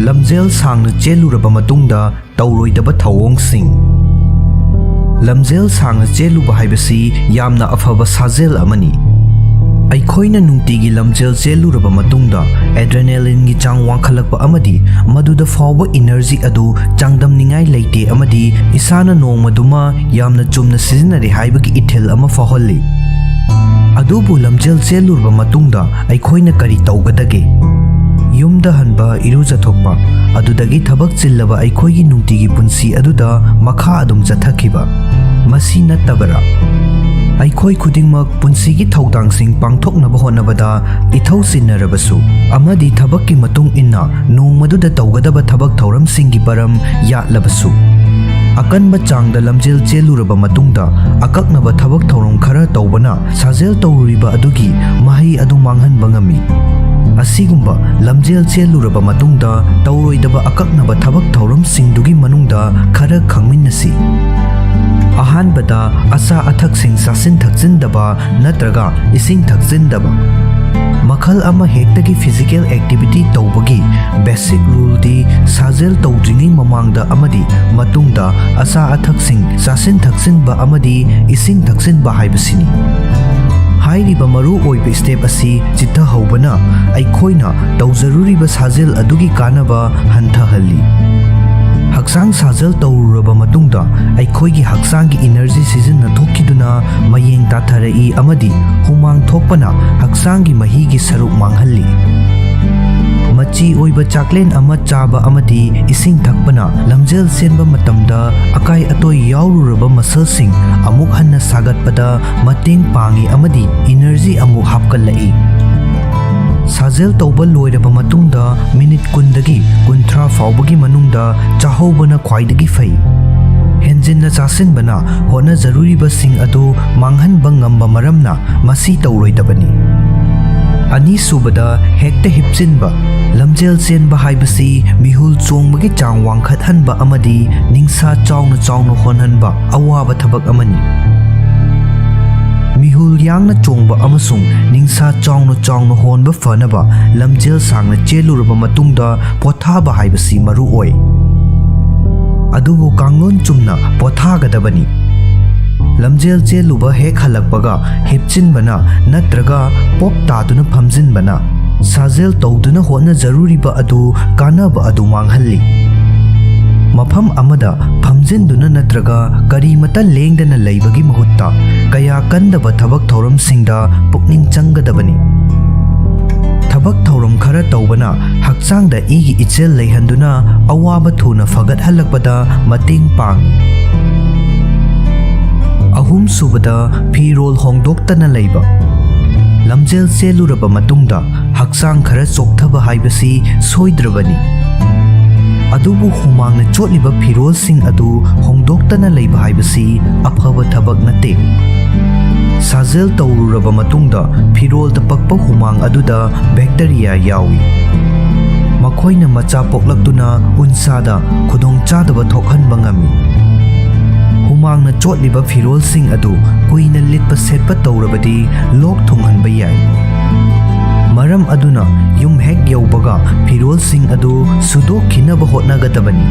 lamjel sangna cheluraba matungda tawroidaba thawong sing. Lamjel sangna cheluba haibasi yamna afaba sajel amani. ꯑꯩꯈꯣꯏꯅ ꯅꯨꯡꯇꯤꯒꯤ ꯂꯝꯖꯦꯜ ꯆꯦꯜꯂꯨꯔꯕ ꯃꯇꯨꯡꯗ ꯑꯦꯗ꯭ꯔꯦꯅꯦꯂꯤꯟꯒꯤ ꯆꯥꯡ ꯋꯥꯡꯈꯠꯂꯛꯄ ꯑꯃꯗꯤ ꯃꯗꯨꯗ ꯐꯥꯎꯕ energy ꯑꯗꯨ ꯆꯥꯡꯗꯝꯅꯤꯡꯉꯥꯏ ꯂꯩꯇꯦ ꯑꯃꯗꯤ ꯏꯁꯥꯅ ꯅꯣꯡꯃꯗꯨꯃ ꯌꯥꯝꯅ ꯆꯨꯝꯅ ꯁꯤꯖꯤꯟꯅꯔꯦ ꯍꯥꯏꯕꯒꯤ ꯏꯊꯤꯜ ꯑꯃ ꯐꯥꯎꯍꯜꯂꯤ꯫ ꯑꯗꯨꯕꯨ ꯂꯝꯖꯦꯜ ꯆꯦꯜꯂꯨꯔꯕ ꯃꯇꯨꯡꯗ ꯑꯩꯈꯣꯏꯅ ꯀꯔꯤ ꯇꯧꯒꯗꯒꯦ? ꯌꯨꯝꯗ ꯍꯟꯕ, ꯏꯔꯨꯖꯊꯣꯛꯄ, ꯑꯗꯨꯗꯒꯤ ꯊꯕꯛ ꯆꯤꯜꯂꯕ ꯑꯩꯈꯣꯏꯒꯤ ꯅꯨꯡꯇꯤꯒꯤ ꯄꯨꯟꯁꯤ ꯑꯗꯨꯗ ꯃꯈꯥ ꯑꯗꯨꯝ ꯆꯠꯊꯈꯤꯕ, ꯃꯁꯤ ꯅꯠꯇꯕꯔꯥ? ꯑꯩꯈꯣꯏ ꯈꯨꯗꯤꯡꯃꯛ ꯄꯨꯟꯁꯤꯒꯤ ꯊꯧꯗꯥꯡꯁꯤꯡ ꯄꯥꯡꯊꯣꯛꯅꯕ ꯍꯣꯠꯅꯕꯗ ꯏꯊꯧ ꯆꯤꯟꯅꯔꯕꯁꯨ ꯑꯃꯗꯤ ꯊꯕꯛꯀꯤ ꯃꯇꯨꯡ ꯏꯟꯅ ꯅꯣꯡꯃꯗꯨꯗ ꯇꯧꯒꯗꯕ ꯊꯕꯛ ꯊꯧꯔꯝꯁꯤꯡꯒꯤ ꯃꯔꯝ ꯌꯥꯠꯂꯕꯁꯨ ꯑꯀꯟꯕ ꯆꯥꯡꯗ ꯂꯝꯖꯦꯜ ꯆꯦꯜꯂꯨꯔꯕ ꯃꯇꯨꯡꯗ ꯑꯀꯛꯅꯕ ꯊꯕꯛ ꯊꯧꯔꯝ ꯈꯔ ꯇꯧꯕꯅ ꯁꯥꯖꯦꯜ ꯇꯧꯔꯨꯔꯤꯕ ꯑꯗꯨꯒꯤ ꯃꯍꯩ ꯑꯗꯨ ꯃꯥꯡꯍꯟꯕ ꯉꯝꯃꯤ꯫ ꯑꯁꯤꯒꯨꯝꯕ ꯂꯝꯖꯦꯜ ꯆꯦꯜꯂꯨꯔꯕ ꯃꯇꯨꯡꯗ ꯇꯧꯔꯣꯏꯗꯕ ꯑꯀꯛꯅꯕ ꯊꯕꯛ ꯊꯧꯔꯝꯁꯤꯡꯗꯨꯒꯤ ꯃꯅꯨꯡꯗ ꯈꯔ ꯈꯪꯃꯤꯟꯅꯁꯤ꯫ ꯑꯍꯥꯟꯕꯗ ꯑꯆꯥ ꯑꯊꯛꯁꯤꯡ ꯆꯥꯁꯤꯟ ꯊꯛꯆꯤꯟꯗꯕ ꯅꯠꯇ꯭ꯔꯒ ꯏꯁꯤꯡ ꯊꯛꯆꯤꯟꯗꯕ꯫ ꯃꯈꯜ ꯑꯃ ꯍꯦꯛꯇꯒꯤ ꯐꯤꯖꯤꯀꯦꯜ ꯑꯦꯛꯇꯤꯚꯤꯇꯤ ꯇꯧꯕꯒꯤ ꯕꯦꯁꯤꯛ ꯔꯨꯜꯗꯤ ꯁꯥꯖꯦꯜ ꯇꯧꯗ꯭ꯔꯤꯉꯩ ꯃꯃꯥꯡꯗ ꯑꯃꯗꯤ ꯃꯇꯨꯡꯗ ꯑꯆꯥ ꯑꯊꯛꯁꯤꯡ ꯆꯥꯁꯤꯟ ꯊꯛꯆꯤꯟꯕ ꯑꯃꯗꯤ ꯏꯁꯤꯡ ꯊꯛꯆꯤꯟꯕ ꯍꯥꯏꯕꯁꯤꯅꯤ꯫ ꯍꯥꯏꯔꯤꯕ ꯃꯔꯨꯑꯣꯏꯕ ꯁ꯭ꯇꯦꯞ ꯑꯁꯤ ꯆꯤꯠꯊꯍꯧꯕꯅ ꯑꯩꯈꯣꯏꯅ ꯇꯧꯖꯔꯨꯔꯤꯕ ꯁꯥꯖꯦꯜ ꯑꯗꯨꯒꯤ ꯀꯥꯟꯅꯕ ꯍꯟꯊꯍꯜꯂꯤ꯫ ꯍꯛꯆꯥꯡ ꯁꯥꯖꯦꯜ ꯇꯧꯔꯨꯔꯕ ꯃꯇꯨꯡꯗ ꯑꯩꯈꯣꯏꯒꯤ ꯍꯛꯆꯥꯡꯒꯤ ꯏꯅꯔꯖꯤ ꯁꯤꯖꯤꯟꯅꯊꯣꯛꯈꯤꯗꯨꯅ ꯃꯌꯦꯡ ꯇꯥꯊꯔꯛꯏ ꯑꯃꯗꯤ ꯍꯨꯃꯥꯡ ꯊꯣꯛꯄꯅ ꯍꯛꯆꯥꯡꯒꯤ ꯃꯍꯤꯒꯤ ꯁꯔꯨꯛ ꯃꯥꯡꯍꯜꯂꯤ꯫ ꯃꯆꯤ ꯑꯣꯏꯕ ꯆꯥꯛꯂꯦꯟ ꯑꯃ ꯆꯥꯕ ꯑꯃꯗꯤ ꯏꯁꯤꯡ ꯊꯛꯄꯅ ꯂꯝꯖꯦꯜ ꯆꯦꯟꯕ ꯃꯇꯝꯗ ꯑꯀꯥꯏ ꯑꯇꯣꯏ ꯌꯥꯎꯔꯨꯔꯕ ꯃꯁꯜꯁꯤꯡ ꯑꯃꯨꯛ ꯍꯟꯅ ꯁꯥꯒꯠꯄꯗ ꯃꯇꯦꯡ ꯄꯥꯡꯏ ꯑꯃꯗꯤ ꯏꯅꯔꯖꯤ ꯑꯃꯨꯛ ꯍꯥꯞꯀꯠꯂꯛꯏ꯫ ꯁꯥꯖꯦꯜ ꯇꯧꯕ ꯂꯣꯏꯔꯕ ꯃꯇꯨꯡꯗ ꯃꯤꯅꯤꯠ 10ꯗꯒꯤ 30 ꯐꯥꯎꯕꯒꯤ ꯃꯅꯨꯡꯗ ꯆꯥꯍꯧꯕꯅ ꯈ꯭ꯋꯥꯏꯗꯒꯤ ꯐꯩ꯫ ꯍꯦꯟꯖꯤꯟꯅ ꯆꯥꯁꯤꯟꯕꯅ ꯍꯣꯠꯅꯖꯔꯨꯔꯤꯕꯁꯤꯡ ꯑꯗꯨ ꯃꯥꯡꯍꯟꯕ ꯉꯝꯕ ꯃꯔꯝꯅ ꯃꯁꯤ ꯇꯧꯔꯣꯏꯗꯕꯅꯤ꯫ ꯑꯅꯤꯁꯨꯕꯗ ꯍꯦꯛꯇ ꯍꯤꯞꯆꯤꯟꯕ꯫ ꯂꯝꯖꯦꯜ ꯆꯦꯟꯕ ꯍꯥꯏꯕꯁꯤ ꯃꯤꯍꯨꯜ ꯆꯣꯡꯕꯒꯤ ꯆꯥꯡ ꯋꯥꯡꯈꯠꯍꯟꯕ ꯑꯃꯗꯤ ꯅꯤꯡꯁꯥ ꯆꯥꯎꯅ ꯆꯥꯎꯅ ꯍꯣꯟꯍꯟꯕ ꯑꯋꯥꯕ ꯊꯕꯛ ꯑꯃꯅꯤ꯫ ꯃꯤꯍꯨꯜ ꯌꯥꯡꯅ ꯆꯣꯡꯕ ꯑꯃꯁꯨꯡ ꯅꯤꯡꯁꯥ ꯆꯥꯎꯅ ꯆꯥꯎꯅ ꯍꯣꯟꯕ ꯐꯅꯕ ꯂꯝꯖꯦꯜ ꯁꯥꯡꯅ ꯆꯦꯜꯂꯨꯔꯕ ꯃꯇꯨꯡꯗ ꯄꯣꯊꯥꯕ ꯍꯥꯏꯕꯁꯤ ꯃꯔꯨ ꯑꯣꯏ꯫ ꯑꯗꯨꯕꯨ ꯀꯥꯡꯂꯣꯟ ꯆꯨꯝꯅ ꯄꯣꯊꯥꯒꯗꯕꯅꯤ꯫ ꯂꯝꯖꯦꯜ ꯆꯦꯜꯂꯨꯕ ꯍꯦꯛ ꯍꯜꯂꯛꯄꯒ ꯍꯤꯞꯆꯤꯟꯕꯅ ꯅꯠꯇ꯭ꯔꯒ ꯄꯣꯞ ꯇꯥꯗꯨꯅ ꯐꯝꯖꯤꯟꯕꯅ ꯁꯥꯖꯦꯜ ꯇꯧꯗꯨꯅ ꯍꯣꯠꯅꯖꯔꯨꯔꯤꯕ ꯑꯗꯨ ꯀꯥꯟꯅꯕ ꯑꯗꯨ ꯃꯥꯡꯍꯜꯂꯤ꯫ ꯃꯐꯝ ꯑꯃꯗ ꯐꯝꯖꯤꯟꯗꯨꯅ ꯅꯠꯇ꯭ꯔꯒ ꯀꯔꯤꯃꯇ ꯂꯦꯡꯗꯅ ꯂꯩꯕꯒꯤ ꯃꯍꯨꯠꯇ ꯀꯌꯥ ꯀꯟꯗꯕ ꯊꯕꯛ ꯊꯧꯔꯝꯁꯤꯡꯗ ꯄꯨꯛꯅꯤꯡ ꯆꯪꯒꯗꯕꯅꯤ꯫ ꯊꯕꯛ ꯊꯧꯔꯝ ꯈꯔ ꯇꯧꯕꯅ ꯍꯛꯆꯥꯡꯗ ꯏꯒꯤ ꯏꯆꯦꯜ ꯂꯩꯍꯟꯗꯨꯅ ꯑꯋꯥꯕ ꯊꯨꯅ ꯐꯒꯠꯍꯜꯂꯛꯄꯗ ꯃꯇꯦꯡ ꯄꯥꯡꯏ꯫ ꯑꯍꯨꯝꯁꯨꯕꯗ ꯐꯤꯔꯣꯜ ꯍꯣꯡꯗꯣꯛꯇꯅ ꯂꯩꯕ꯫ ꯂꯝꯖꯦꯜ ꯆꯦꯜꯂꯨꯔꯕ ꯃꯇꯨꯡꯗ ꯍꯛꯆꯥꯡ ꯈꯔ ꯆꯣꯛꯊꯕ ꯍꯥꯏꯕꯁꯤ ꯁꯣꯏꯗ꯭ꯔꯕꯅꯤ꯫ ꯑꯗꯨꯕꯨ ꯍꯨꯃꯥꯡꯅ ꯆꯣꯠꯂꯤꯕ ꯐꯤꯔꯣꯜꯁꯤꯡ ꯑꯗꯨ ꯍꯣꯡꯗꯣꯛꯇꯅ ꯂꯩꯕ ꯍꯥꯏꯕꯁꯤ ꯑꯐꯕ ꯊꯕꯛ ꯅꯠꯇꯦ꯫ ꯁꯥꯖꯦꯜ ꯇꯧꯔꯨꯔꯕ ꯃꯇꯨꯡꯗ ꯐꯤꯔꯣꯜꯗ ꯄꯛꯄ ꯍꯨꯃꯥꯡ ꯑꯗꯨꯗ ꯕꯦꯛꯇꯦꯔꯤꯌꯥ ꯌꯥꯎꯏ꯫ ꯃꯈꯣꯏꯅ ꯃꯆꯥ ꯄꯣꯛꯂꯛꯇꯨꯅ ꯎꯟꯁꯥꯗ ꯈꯨꯗꯣꯡꯆꯥꯗꯕ ꯊꯣꯛꯍꯟꯕ ꯉꯝꯃꯤ꯫ ꯍꯨꯃꯥꯡꯅ ꯆꯣꯠꯂꯤꯕ ꯐꯤꯔꯣꯜꯁꯤꯡ ꯑꯗꯨ ꯀꯨꯏꯅ ꯂꯤꯠꯄ ꯁꯦꯠꯄ ꯇꯧꯔꯕꯗꯤ ꯂꯣꯛ ꯊꯨꯡꯍꯟꯕ ꯌꯥꯏ꯫ ꯃꯔꯝ ꯑꯗꯨꯅ ꯌꯨꯝ ꯍꯦꯛ ꯌꯧꯕꯒ ꯐꯤꯔꯣꯜꯁꯤꯡ ꯑꯗꯨ ꯁꯨꯗꯣꯛꯈꯤꯅꯕ ꯍꯣꯠꯅꯒꯗꯕꯅꯤ꯫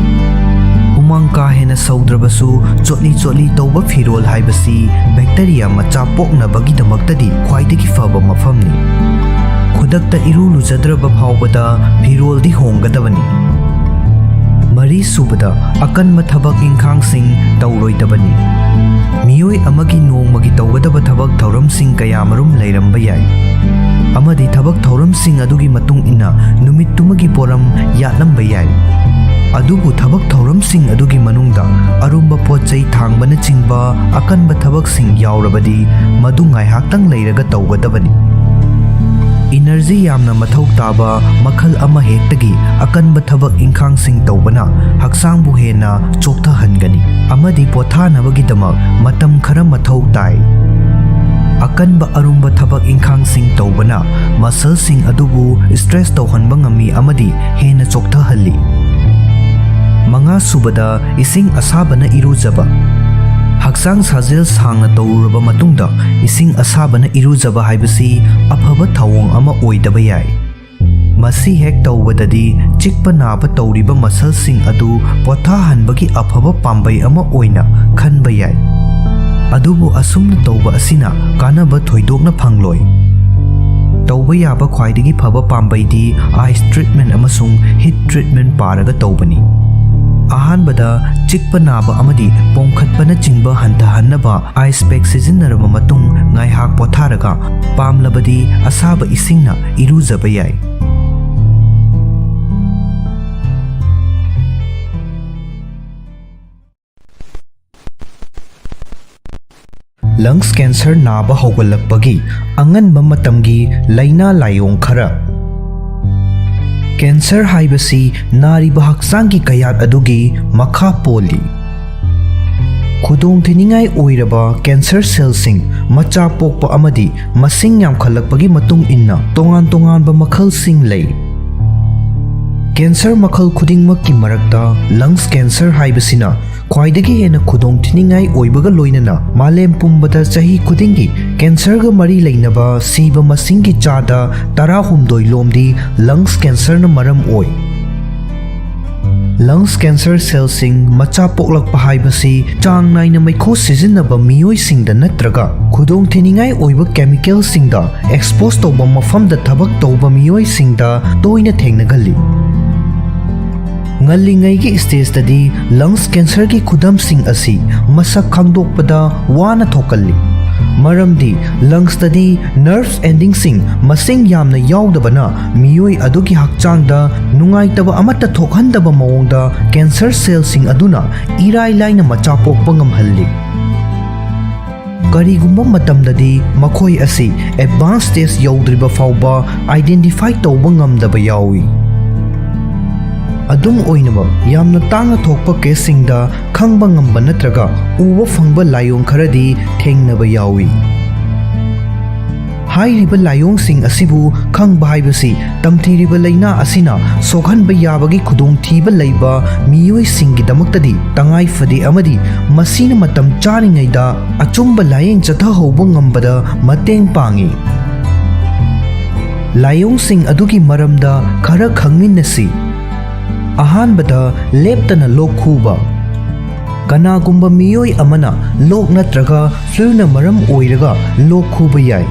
ꯍꯨꯃꯥꯡ ꯀꯥ ꯍꯦꯟꯅ ꯁꯧꯗ꯭ꯔꯕꯁꯨ ꯆꯣꯠꯂꯤ ꯇꯧꯕ ꯐꯤꯔꯣꯜ ꯍꯥꯏꯕꯁꯤ ꯕꯦꯛꯇꯦꯔꯤꯌꯥ ꯃꯆꯥ ꯄꯣꯛꯅꯕꯒꯤꯗꯃꯛꯇꯗꯤ ꯈ꯭ꯋꯥꯏꯗꯒꯤ ꯐꯕ ꯃꯐꯝꯅꯤ꯫ ꯈꯨꯗꯛꯇ ꯏꯔꯨ ꯂꯨꯖꯗ꯭ꯔꯕ ꯐꯥꯎꯕꯗ ꯐꯤꯔꯣꯜꯗꯤ ꯍꯣꯡꯒꯗꯕꯅꯤ꯫ ꯃꯔꯤꯁꯨꯕꯗ ꯑꯀꯟꯕ ꯊꯕꯛ ꯏꯪꯈꯥꯡꯁꯤꯡ ꯇꯧꯔꯣꯏꯗꯕꯅꯤ꯫ ꯃꯤꯑꯣꯏ ꯑꯃꯒꯤ ꯅꯣꯡꯃꯒꯤ ꯇꯧꯒꯗꯕ ꯊꯕꯛ ꯊꯧꯔꯝꯁꯤꯡ ꯀꯌꯥꯃꯔꯨꯝ ꯂꯩꯔꯝꯕ ꯌꯥꯏ ꯑꯃꯗꯤ ꯊꯕꯛ ꯊꯧꯔꯝꯁꯤꯡ ꯑꯗꯨꯒꯤ ꯃꯇꯨꯡ ꯏꯟꯅ ꯅꯨꯃꯤꯠꯇꯨꯃꯒꯤ ꯄꯣꯠꯂꯝ ꯌꯥꯠꯂꯝꯕ ꯌꯥꯏ꯫ ꯑꯗꯨꯕꯨ ꯊꯕꯛ ꯊꯧꯔꯝꯁꯤꯡ ꯑꯗꯨꯒꯤ ꯃꯅꯨꯡꯗ ꯑꯔꯨꯝꯕ ꯄꯣꯠꯆꯩ ꯊꯥꯡꯕꯅꯆꯤꯡꯕ ꯑꯀꯟꯕ ꯊꯕꯛꯁꯤꯡ ꯌꯥꯎꯔꯕꯗꯤ ꯃꯗꯨ ꯉꯥꯏꯍꯥꯛꯇꯪ ꯂꯩꯔꯒ ꯇꯧꯒꯗꯕꯅꯤ꯫ ꯏꯅꯔꯖꯤ ꯌꯥꯝꯅ ꯃꯊꯧ తాꯕ ꯃꯈꯜ ꯑꯃ ꯍꯦꯛꯇꯒꯤ ꯑꯀꯟꯕ ꯊꯕꯛ ꯏꯪꯈꯥꯡꯁꯤꯡ ꯇꯧꯕꯅ ꯍꯛꯆꯥꯡꯕꯨ ꯍꯦꯟꯅ ꯆꯣꯛꯊꯍꯟꯒꯅꯤ ꯑꯃꯗꯤ ꯄꯣꯊꯥꯅꯕꯒꯤꯗꯃꯛ ꯃꯇꯝꯈꯔ ꯃꯊꯧ ꯇꯥꯏ꯫ ꯑꯀꯟꯕ ꯑꯔꯨꯝꯕ ꯊꯕꯛ ꯏꯪꯈꯥꯡꯁꯤꯡ ꯇꯧꯕꯅ ꯃꯁꯜꯁꯤꯡ ꯑꯗꯨꯕꯨ ꯁ꯭ꯇ꯭ꯔꯦꯁ ꯇꯧꯍꯟꯕ ꯉꯝꯃꯤ ꯑꯃꯗꯤ ꯍꯦꯟꯅ ꯆꯣꯛꯊꯍꯜꯂꯤ꯫ ꯃꯉꯥꯁꯨꯕꯗ ꯏꯁꯤꯡ ꯑꯁꯥꯕꯅ ꯏꯔꯨꯖꯕ꯫ ꯍꯛꯆꯥꯡ ꯁꯥꯖꯦꯜ ꯁꯥꯡꯅ ꯇꯧꯔꯨꯔꯕ ꯃꯇꯨꯡꯗ ꯏꯁꯤꯡ ꯑꯁꯥꯕꯅ ꯏꯔꯨꯖꯕ ꯍꯥꯏꯕꯁꯤ ꯑꯐꯕ ꯊꯧꯑꯣꯡ ꯑꯃ ꯑꯣꯏꯗꯕ ꯌꯥꯏ꯫ ꯃꯁꯤ ꯍꯦꯛ ꯇꯧꯕꯗꯗꯤ ꯆꯤꯛꯄ ꯅꯥꯕ ꯇꯧꯔꯤꯕ ꯃꯁꯜꯁꯤꯡ ꯑꯗꯨ ꯄꯣꯊꯥꯍꯟꯕꯒꯤ ꯑꯐꯕ ꯄꯥꯝꯕꯩ ꯑꯃ ꯑꯣꯏꯅ ꯈꯟꯕ ꯌꯥꯏ꯫ ꯑꯗꯨꯕꯨ ꯑꯁꯨꯝꯅ ꯇꯧꯕ ꯑꯁꯤꯅ ꯀꯥꯟꯅꯕ ꯊꯣꯏꯗꯣꯛꯅ ꯐꯪꯂꯣꯏ꯫ तौबा याबा ख्वाइदगी फबा पाम्बैदी आइस ट्रीटमेंट अमसुंग हिट ट्रीटमेंट पारगा तौबनी अहानबदा चिकपा नाबा अमदी पोंखतपना चिंबा हंथहन्नबा आइस पैक सिजिन्नरबा मतुंग ngaihak potharaga pamlabadi asaba isingna iruzaba yai lungs cancer naba haugalakpagi anganba matamgi laina layong khara cancer haibasi nariba hakchangi kayat adugi makha poli khudong thiningai oiraba cancer cellsing macha pokpa amadi masing yamkhalakpagi matung inna tongan tongan ba makhal sing lei cancer makhal khudingmak ki marakta lungs cancer haibasina ख्वाइदगी हेना खुदोंग थिनिंगाई ओइबगा लोइनना मालेम पुंबदा चाही खुदिंगी cancer गा मरी लेनबा सीबा मसिंगी चादा 13 लोमदी lungs cancer न मरम ओइ lungs cancer सेल्सिंग मचा पोकलकपा हाइबसी चांग नाइना मैखो सिजिन्नबा मियोइ सिंगदा नत्रगा खुदोंग थिनिंगाई ओइबा chemical सिंगदा expose तौबा मफमदा थबक तौबा मियोइ सिंगदा तोइना थेंगनगली ngalingaigi stage tadi lungs cancer ki khudam sing asi masak khangdokpada wana thokalli maramdi lungs tadi nerves ending sing masing yamna yaudabana miyoi adugi hakchangda nungaitaba amata thokhandaba mawongda cancer cell sing aduna irai laina macha pokpa ngamhalli karigumba matamdadi makhoi asi advanced stage yaudriba fauba identify tawba ngamdaba yawi adum oinaba yamna tangna thokpa kesingda khangba ngamba natraga uwa phangba layong kharadi thengnaba yawi hairiba layong sing asibu khangba haibasi tamthiriba leina asina sokhanba yabagi khudong thiba leiba miyoi singi damaktadi tangai fadi amadi masina matam charingaida achumba layeng chatha hoba ngambada mateng pangi layong sing adugi maramda khara khangminnasi अहानबदा लेप्तना लोक खूबा कनागुंबा मियोई अमना लोक नत्रगा फ्लूना मरम ओइरगा लोक खूबा याई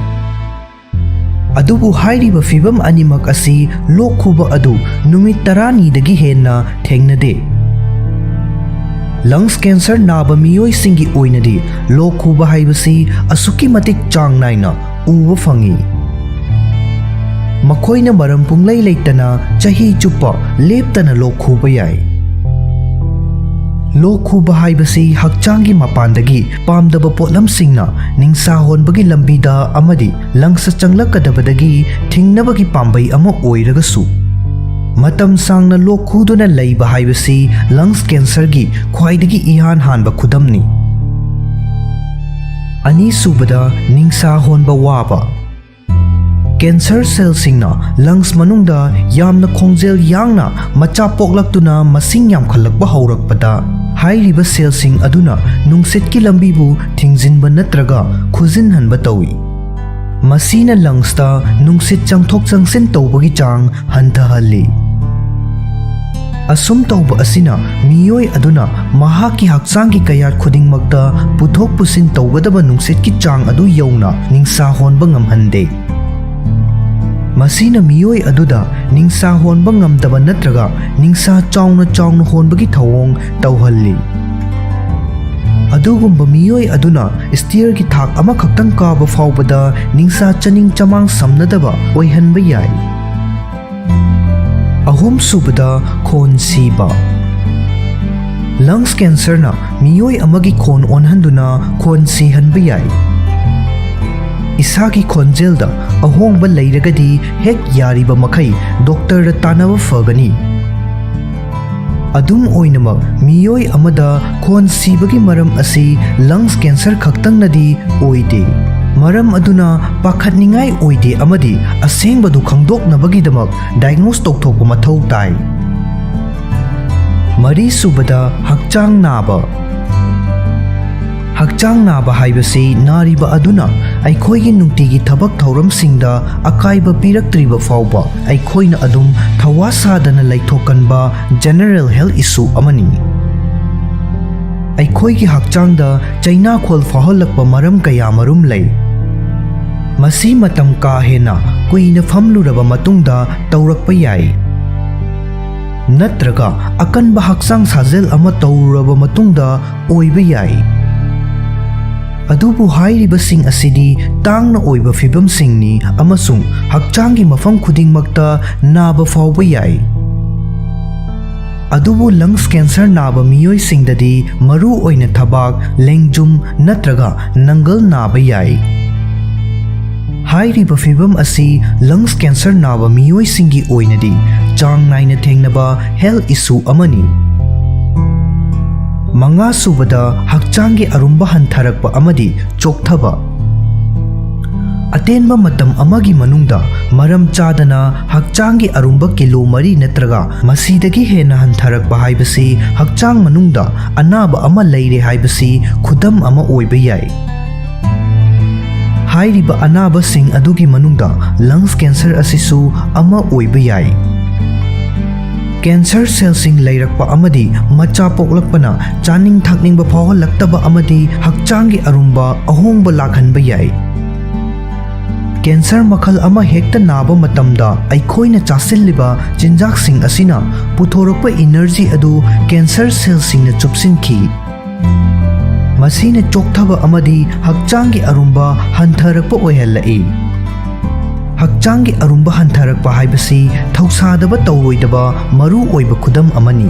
अदुबु हाइरिबा फिबम अनिमक असि लोक खूबा अदु नुमित 10 दगी हेन्ना थेंगनदे lungs cancer नाबा मियोई सिंगी ओइनदी लोक खूबा हाइबसी असुकी मतिक चांग नाइना उवा फंगी मखोइना मरम पुंगलै लेतना चाही चुप्पा लेप्तना लोक खूबा याई लोक खूबा हाइबसी हक्चांगी मपानदगी पामदबा पोटलम सिंगना निंसा होनबगी लंबीदा अमदी लंग्स चंगलकदबदगी थिंगनबगी पांबै अमा ओइरगसु मतम सांगना लोक खूदुना लैबा हाइबसी लंग्स कैंसरगी ख्वाइदगी इहान हानबा खुदमनी अनि सुबदा निंसा होनबा वाबा कैंसर सेल सिंगना लंग्स मनुंगदा यामना खोंजेल यांगना मचा पोकलक्तुना मसिंग यामखलकबा हौरकपदा हाइरिबा सेल सिंग अदुना नुंगसेट की लंबीबु थिंगजिनबा नत्रगा खुजिनहनबा तौई मसीना लंग्सता नुंगसेट चंगथोक चंगसिन तौबगी चांग हंथहल्ली असुम तौबा असिना मियोई अदुना महाकी हक्चांगी कयात खुदिंगमक्ता पुथोक पुसिन तौगदबा नुंगसेट की चांग अदु यौना निंसा होनबा ngamhande मसीना मियोई अदुदा निंसा होनबा ngamdaba natraga निंसा चाउना होनबगी थवोंग तौहल्ली अदुगुंबा मियोई अदुना स्टीयर की थाक अमा खक्तंग काबा फाउबदा निंसा चनिंग चमांग समनदबा ओइहनबा याई अहुम सुबदा खोन सीबा लंग्स कैंसर ना मियोई अमगी खोन ओनहंदुना खोन सीहनबा याई इसा की खोंजेलदा अहोंगबा लेरगदी हेक यारिबा मखै डॉक्टर दा तानबा फगनी अदुम ओइनमक मियोई अमदा खोन सीबगी मरम असि लंग्स कैंसर खक्तंगनदी ओइदे मरम अदुना पाखतनिंगाई ओइदे अमदी असेंगबदु खंगदोकनबगीदमक डायग्नोस तौथोकबा मथौ ताई मरी सुबदा हक्चांग नाबा हक्चांग नाबा हाइबसी नारिबा अदुना अखोइगी नुंतिगी थबक थौरमसिंगदा अकाइबा पीरक्त्रिबा फाउबा अखोइना अदुम थवासादना लैथोकनबा जनरल हेल्थ इशू अमनी अखोइगी हक्चांगदा चाइना खोल फाहलकपा मरम कया मरुम लै Masi matam ka hena kuina famluraba matungda taurakpa yai. Natraga akanba hakchang sajel ama tauraba matungda oiba yai. Adubu hairibasing asidi tangna oiba fibamsingni amasung hakchangi mafam khudingmakta naba fauba yai. Adubu lungs cancer naba miyoi singdadi maru oina thabak lengjum natraga nangal naba yai. Hairiba fibam asi lungs cancer naba miyoi singi oinadi chang naina thengnaba health issue amani. Manga subada hakchangi arumba hantharakpa amadi chokthaba. Atenba matam amagi manungda maram chadana hakchangi arumba kilo 3 natraga masidagi hena hantharakpa haibasi hakchang manungda anaba ama leire haibasi khudam ama oiba yai. Hairiba anaba sing adugi manungda lungs cancer asisu ama oiba yai. Cancer cellsing leirakpa amadi macha poklakpana chaning thakningba phawhalaktaba amadi hakchangi arumba ahongba lakhanba yai. Cancer makhal ama hekta naba matamda aikhoina chasilliba chinjaksing asina puthorakpa energy adu cancer cellsingna chupsinki. Masina chokthaba amadi hakchangi arumba hantharakpa oihallai. Hakchangi arumba hantharakpa haibasi thausadaba tauroidaba maru oiba khudam amani.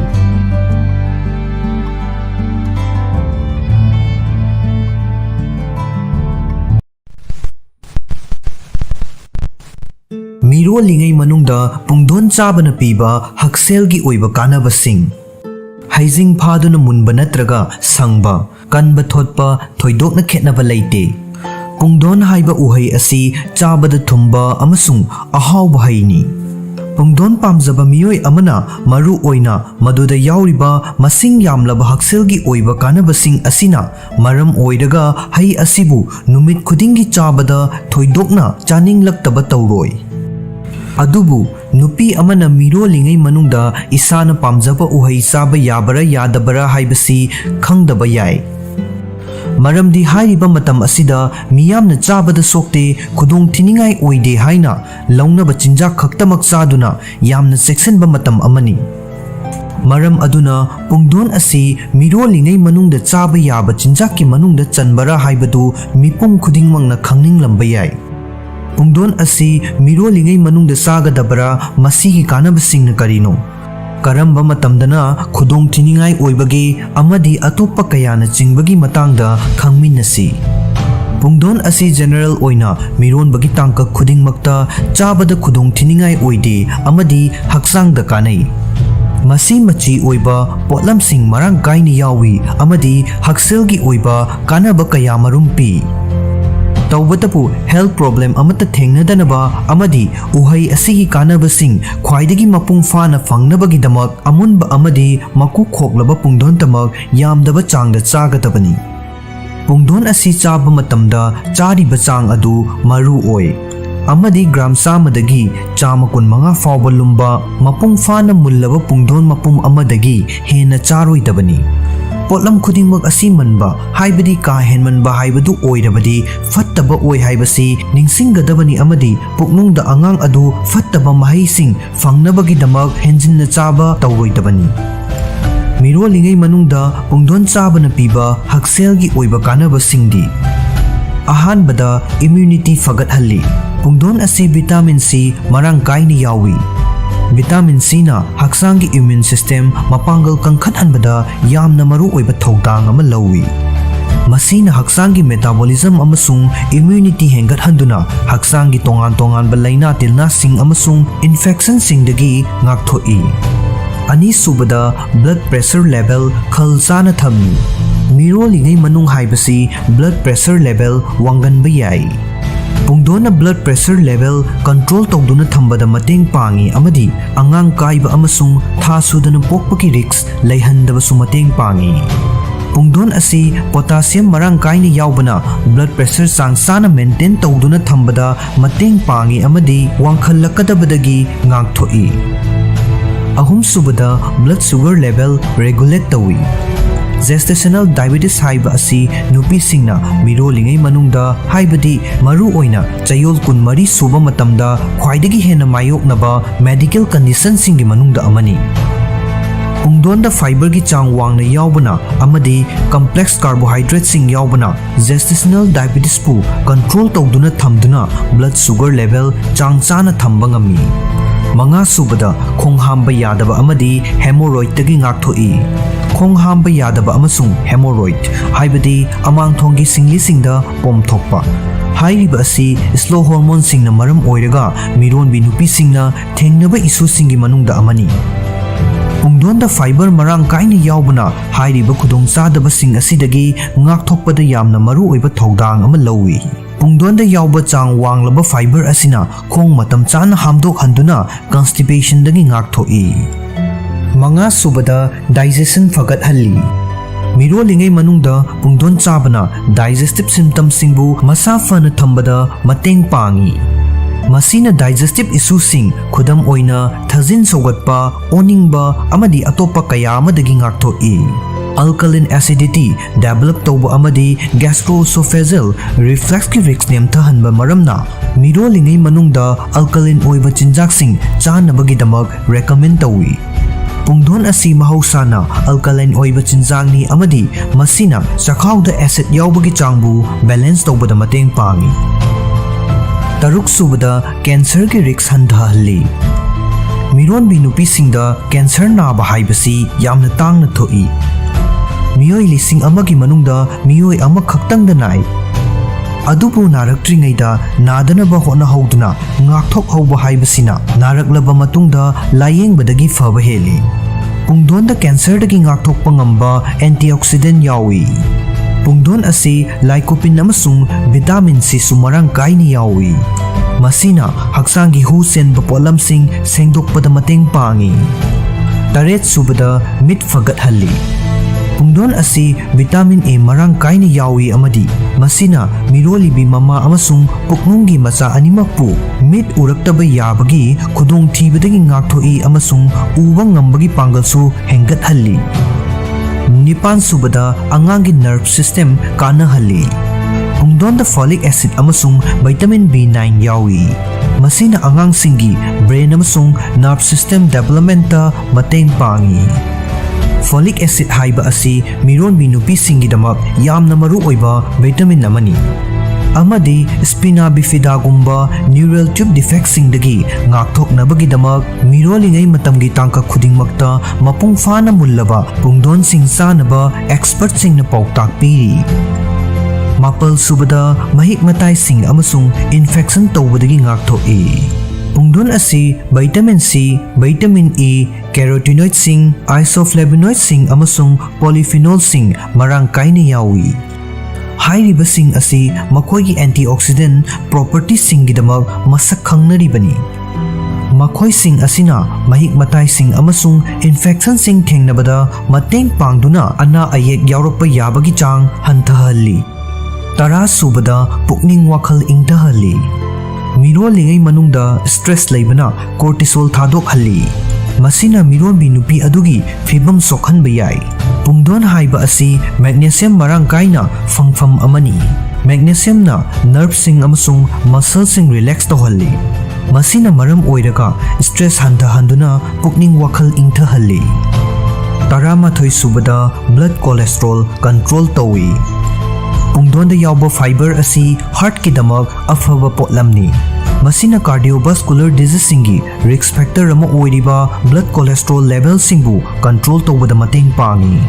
Mirolingai manungda pungdon chabana piba hakselgi oiba kanabasing. Haijing phaduna munba natraga sangba kanba thotpa thoidokna khetnaba leite. Pungdon haiba uhai asi chabada thumba amasung ahauba haini. Pungdon pamjaba miyoi amana maru oina maduda yauriba masing yamlaba hakselgi oiba kanabasing asina maram oiraga hai asibu numit khudingi chabada thoidokna chaninglakhtaba tauroi. Adubu nupi amana mirolingai manungda isana pamjaba uhai chaba yabara yadabara haibasi khangdaba yai. Maramdi hairiba matam asida miyamna chabada sokte khudong thiningai oide haina launaba chinjak khaktamak chaduna yamna cheksanba matam amani. Maram aduna pungdon asi mirolingai manungda chaba yaba chinjakki manungda chanbara haibadu mipum khudingmangna khangninglamba yai. Pungdon asi mirolingai manungda sagadabara masigi kanabasingna karino. Karamba matamdana khudong thiningai oibagi amadi atopa kayana chingbagi matangda khangminasi. Pungdon asi general oina miron bagi tangka khudingmakta chabada khudong thiningai oide amadi hakchangda kanai. Masi machi oiba potlamsing marang kaini yawi amadi hakselgi oiba kanaba kaya marumpi. Tawbatapu health problem amata thengnadanaba amadi uhai asigi kanabasing khwaidagi mapung fana fangnabagi damak amunba amadi maku khoklaba pungdon tamak yamdaba changda chagadabani. Pungdon asi chaba matamda chariba chang adu maru oi. Amadi gram samadagi chama kun manga fawba lumba mapung fana mullaba pungdon mapum amadagi hena charoidabani. Potlam khudingmak asi manba haibadi ka henmanba haibadu oirabadi fattaba oi haibasi ningsinggadabani amadi puknungda angang adu fattaba mahaising fangnabagi damak henjinna chaba tauroidabani. Mirolingai manungda pungdon chabana piba hakselgi oiba kanabasingdi. Ahanbada immunity fagathalli. Pungdon asi vitamin C marang kaini yawi. Vitamin C na hakchangi immune system mapangal kangkhathanbada yamna maru oiba thogdang ama lawi. Masina hakchangi metabolism amasung immunity hengathanduna hakchangi tongan balaina tilna sing amasung infection singdagi ngakthoi. Ani subada blood pressure level khalsana thamni. Mirolingai manung haibasi blood pressure level wanganba yai. Pungdona blood pressure level control tawduna thambada mateng pangi amadi angang kaiba amasung thasudana pokpaki risks leihandaba su mateng pangi. Pungdon asi potassium marang kaini yaubana blood pressure sangsana maintain tawduna thambada mateng pangi amadi wangkhallakadabadagi ngakthoi. Ahum subada blood sugar level regulate tawi. gestational diabetes haiba asi nupi singna mirolingei manungda haibadi maru oina chayol kun mari suba matamda khwaidagi hena mayoknaba medical condition singi manungda amani. Pungdonda fiber ki chang wangna yaubana amadi complex carbohydrates sing yaubana gestational diabetes pu control tawduna thamduna blood sugar level chang chana thamba ngami. Manga subada khong hamba yadaba amadi hemorrhoid tagi ngakthoi. Khong hamba yadaba amasung hemorrhoid haibadi amang thongi singli singda pom thokpa. Hairiba asi slow hormone singna maram oiraga miron bi nupi singna thengnaba issue singi manungda amani. Pungdonda fiber marang kaina yaubana hairiba khudong chadaba sing asidagi ngakthokpada yamna maru oiba thodang ama lawi. Pungdonda yauba chang wanglaba fiber asina khong matam chana hamdok handuna constipation dagi ngakthoi. Manga subada digestion fagat halli. Mirolingei manungda pungdon chabana digestive symptoms singbu masa fana thambada mateng pangi. Masina digestive issue sing khudam oina thazin sogatpa oningba amadi atopa kaya amadagi ngakthoi. Alkaline acidity develop tawba amadi gastroesophageal reflux ki risks nemthahanba maramna mirolingei manungda alkaline oiba chinjak sing chanabagi damak recommend tawi. Pungdon asi mahausana alkaline oiba chinjangni amadi masina chakhawda acid yaubagi changbu balance tawbada mateng pangi. Taruk subada cancer ki risks handhahalli. Miron bi nupi singda cancer naba haibasi yamna tangna thoi. Miyoi lising amagi manungda miyoi ama khaktangda nai. Adubu naraktringaida nadanaba hona hauduna ngakthok hauba haibasina naraklaba matungda layengbadagi faba heli. Pungdonda cancer dagi ngakthokpa ngamba antioxidant yawi. Pungdon asi lycopene amasung vitamin C sumarang kaini yawi. Masina hakchanggi hu senba polamsing sengdokpada mateng pangi. Taret subada mit fagat halli. Pungdon asi vitamin A marang kaini yawi amadi masina mirolibi mama amasung puknunggi macha animakpu mit uraktaba yabagi khudong thibadagi ngakthoi amasung uba ngambagi pangalsu hengat halli. Nipan subada angangi nerve system kana halli. Pungdonda folic acid amasung vitamin B9 yawi. Masina angang singi brain amasung nerve system development ta mateng pangi. Folic acid haiba asi miron binupi singi damak yamna maru oiba vitamin amani. Amadi spina bifida gumba neural tube defect singdagi ngakthoknabagi damak mirolingai matamgi tangka khudingmakta mapung fana mullaba pungdon sing sanaba expert singna pauktak piri. Mapal subada mahik matai sing amasung infection tawbadagi ngakthoi. Pungdon asi vitamin C, vitamin E, carotenoid sing, isoflavonoid sing amasung polyphenol sing marang kaini yawi. Hairiba sing asi makoigi antioxidant properties singgidamak masak khangnaribani. Makoi sing asina mahik matai sing amasung infection sing thengnabada mateng pangduna ana ayek yaurokpa yabagi chang hanthahalli. Tara subada pukning wakhal ingtahalli. Mirolingai manungda stress laibana cortisol thadok halli. Masina miron bi nupi adugi fibam sokhanba yai. Pungdon haiba asi magnesium marang kaina fangfam amani. Magnesium na nerve sing amasung muscle sing relax tohalli. Masina maram oiraga stress handuna pukning wakhal ingthahalli. Taramathoi subada blood cholesterol control tawi. Pungdonda yauba fiber asi heart ki damak afaba potlamni. Masina cardiovascular disease singi risk factor ama oiriba blood cholesterol level singbu control tawbada mateng pangi.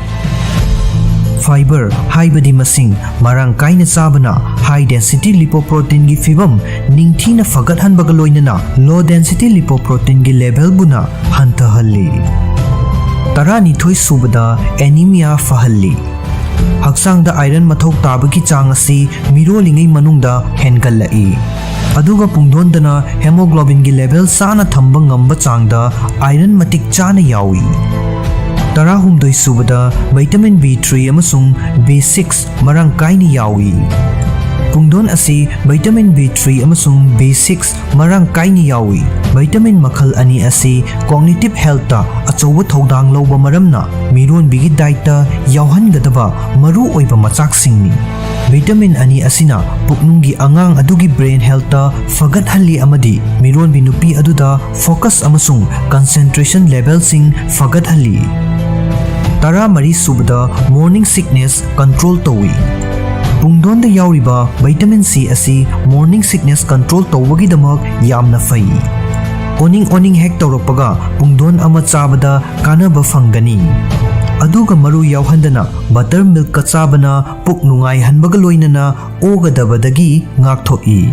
Fiber haibadi masing marang kaina chabana high density lipoprotein gi fibam ningthina fagat hanbaga loinana low density lipoprotein gi level buna hantahalli. Tarani thoi subada anemia fahalli. Hakchangda iron mathok tabagi chang asi mirolingai manungda hengallai. Aduga pungdondana hemoglobin gi level sana thamba ngamba changda iron matik chana yawi. Tarahumdoi subada vitamin B3 amasung B6 marang kaini yawi. Pungdon asi vitamin B3 amasung B6 marang kaini yawi. Vitamin makhal ani asi cognitive health ta achowa thodang loba maramna miron bigi diet ta yauhan gadaba maru oiba machak singni. Vitamin ani asina puknunggi angang adugi brain health ta fagat halli amadi miron bi nupi aduda focus amasung concentration level sing fagat halli. Tara mari subda morning sickness control tawi. Pungdon da yauriba vitamin C asi morning sickness control tawagi-damak yamna fai. Oning hek tawrakpaga pungdon ama chabada kanaba fanggani. Aduga maru yauhandana buttermilk ka chabana puk nungai hanbaga loinana ogadabadagi ngakthoi.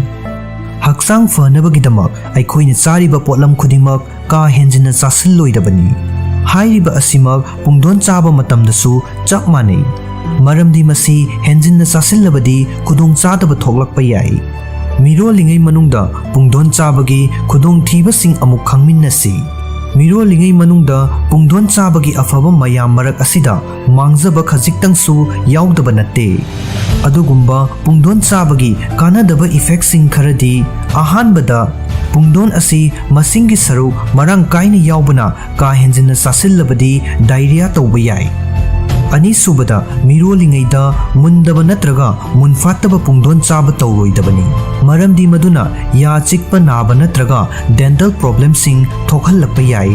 Hakchang fanabagi-damak aikhoina chariba potlam khudimak ka henjina chasilloidabani. Hairiba asimak pungdon chaba matamdasu chak manei. Maramdi masi henjinna chasilabadi khudong chadaba thoklakpa yai. Mirolingai manungda pungdon chabagi khudong thiba sing amuk khangminnasi. Mirolingai manungda pungdon chabagi afaba mayam marak asida mangjaba khajiktangsu yaudaba natte. Adugumba pungdon chabagi kanadaba effect sing kharadi ahanbada pungdon asi masinggi saru marang kaina yaubana ka henjinna chasilabadi diarrhea tawba yai. Ani subada mirolingaida mundaba natraga munfataba pungdon chaba tawroidabani. Maramdi maduna ya chikpa naba natraga dental problem sing thokhallakpa yai.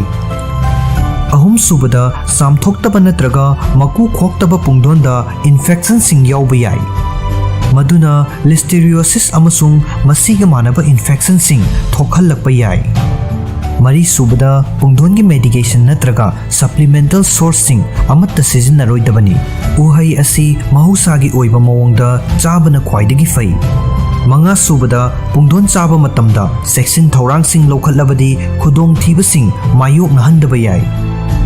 Ahum subada samthoktaba natraga maku khoktaba pungdonda infection sing yauba yai. Maduna listeriosis amasung masiga manaba infection sing thokhallakpa yai. Mari subada pungdongi medication natraga supplemental sourcing amatta sizinnaroidabani. Uhai asi mahusagi oiba mawongda chabana khwaidagi fai. Manga subada pungdon chaba matamda section thaurangsing lokhatlabadi khudong thibasing mayok nahandaba yai.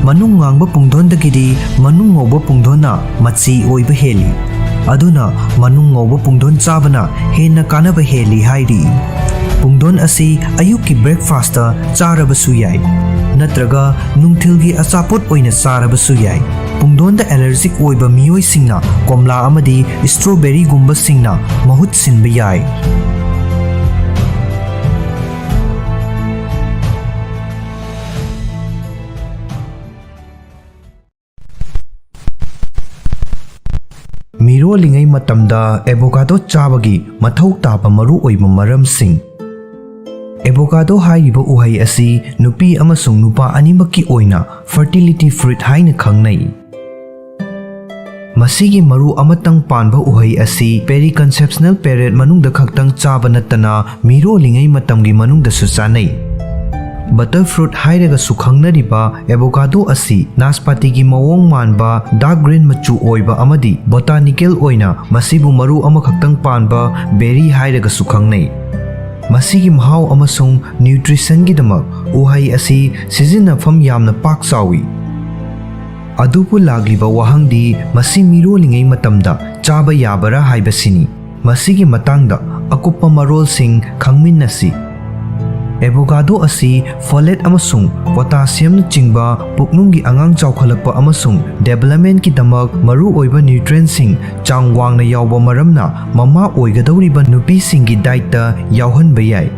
Manung ngangba pungdondagidi manung ngawba pungdona machi oiba heli. Aduna manung ngawba pungdon chabana henna kanaba heli hairi. Pungdon asi ayuki breakfast ta charabasu yai natraga nungthilgi achapot oina charabasu yai. Pungdonda allergic oiba miyoi singna komla amadi strawberry gumba singna mahut sinba yai. Mirolingai matamda avocado chabagi mathau taba maru oiba maramsing. Avocado hairiba uhai asi nupi amasung nupa animaki oina fertility fruit haina khangnai. Masigi maru amatang panba uhai asi periconceptional period manungda khaktang chaba natana mirolingai matamgi manungda su chanai. Butterfruit hairaga sukhangnariba avocado asi naspati gi mawong manba dark green machu oiba amadi botanical oina masibu maru amakhaktang panba berry hairaga sukhangnai. Masigi mahau amasung nutrition gidamak uhai asi sizinafam yamna pak chawi. Adupu lagliba wahangdi masi mirolingai matamda chaba yabara haibasini. Masigi matangda akuppa marol sing khangminnasi. Avocado asi folate amasung potassium na chingba puknunggi angang chawkhalakpa amasung development ki damak maru oiba nutrients sing changwang na yawba maramna mama oigadawriba nupi singi diet ta yawhanba yai.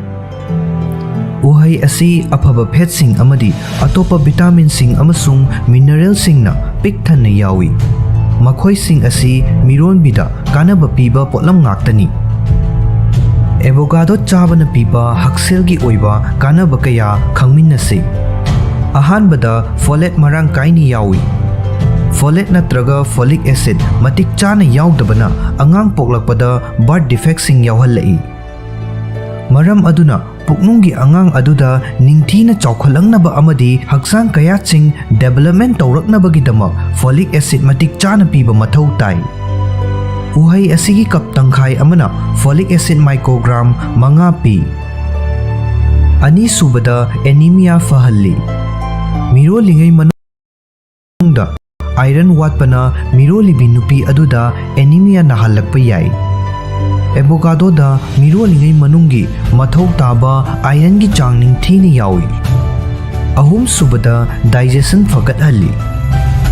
Uhai asi afaba fat sing amadi atopa vitamin sing amasung mineral sing na pik thanna yawi. Makhoi sing asi miron bida kanaba piba potlam ngaktani. Avocado chabana piba hakselgi oiba kanaba kaya khangminnasi. Ahanbada folate marang kaini yawi. Folate natraga folic acid matik chana yaudabana angang poklakpada birth defect sing yawhallai. Maram aduna puknunggi angang aduda ningthina chawkhalangnaba amadi hakchang kaya ching development tawraknabagidamak folic acid matik chana piba mathau tai. Uhai asigi cup tangkhai amana folic acid microgram manga pi. Ani subada anemia fahalli. Mirolingai manungda iron watpana mirolibi nupi aduda anemia nahalakpa yai. Avocado da mirolingai manunggi mathau taba iron gi chang ningthini yawi. Ahum subada digestion fagathalli.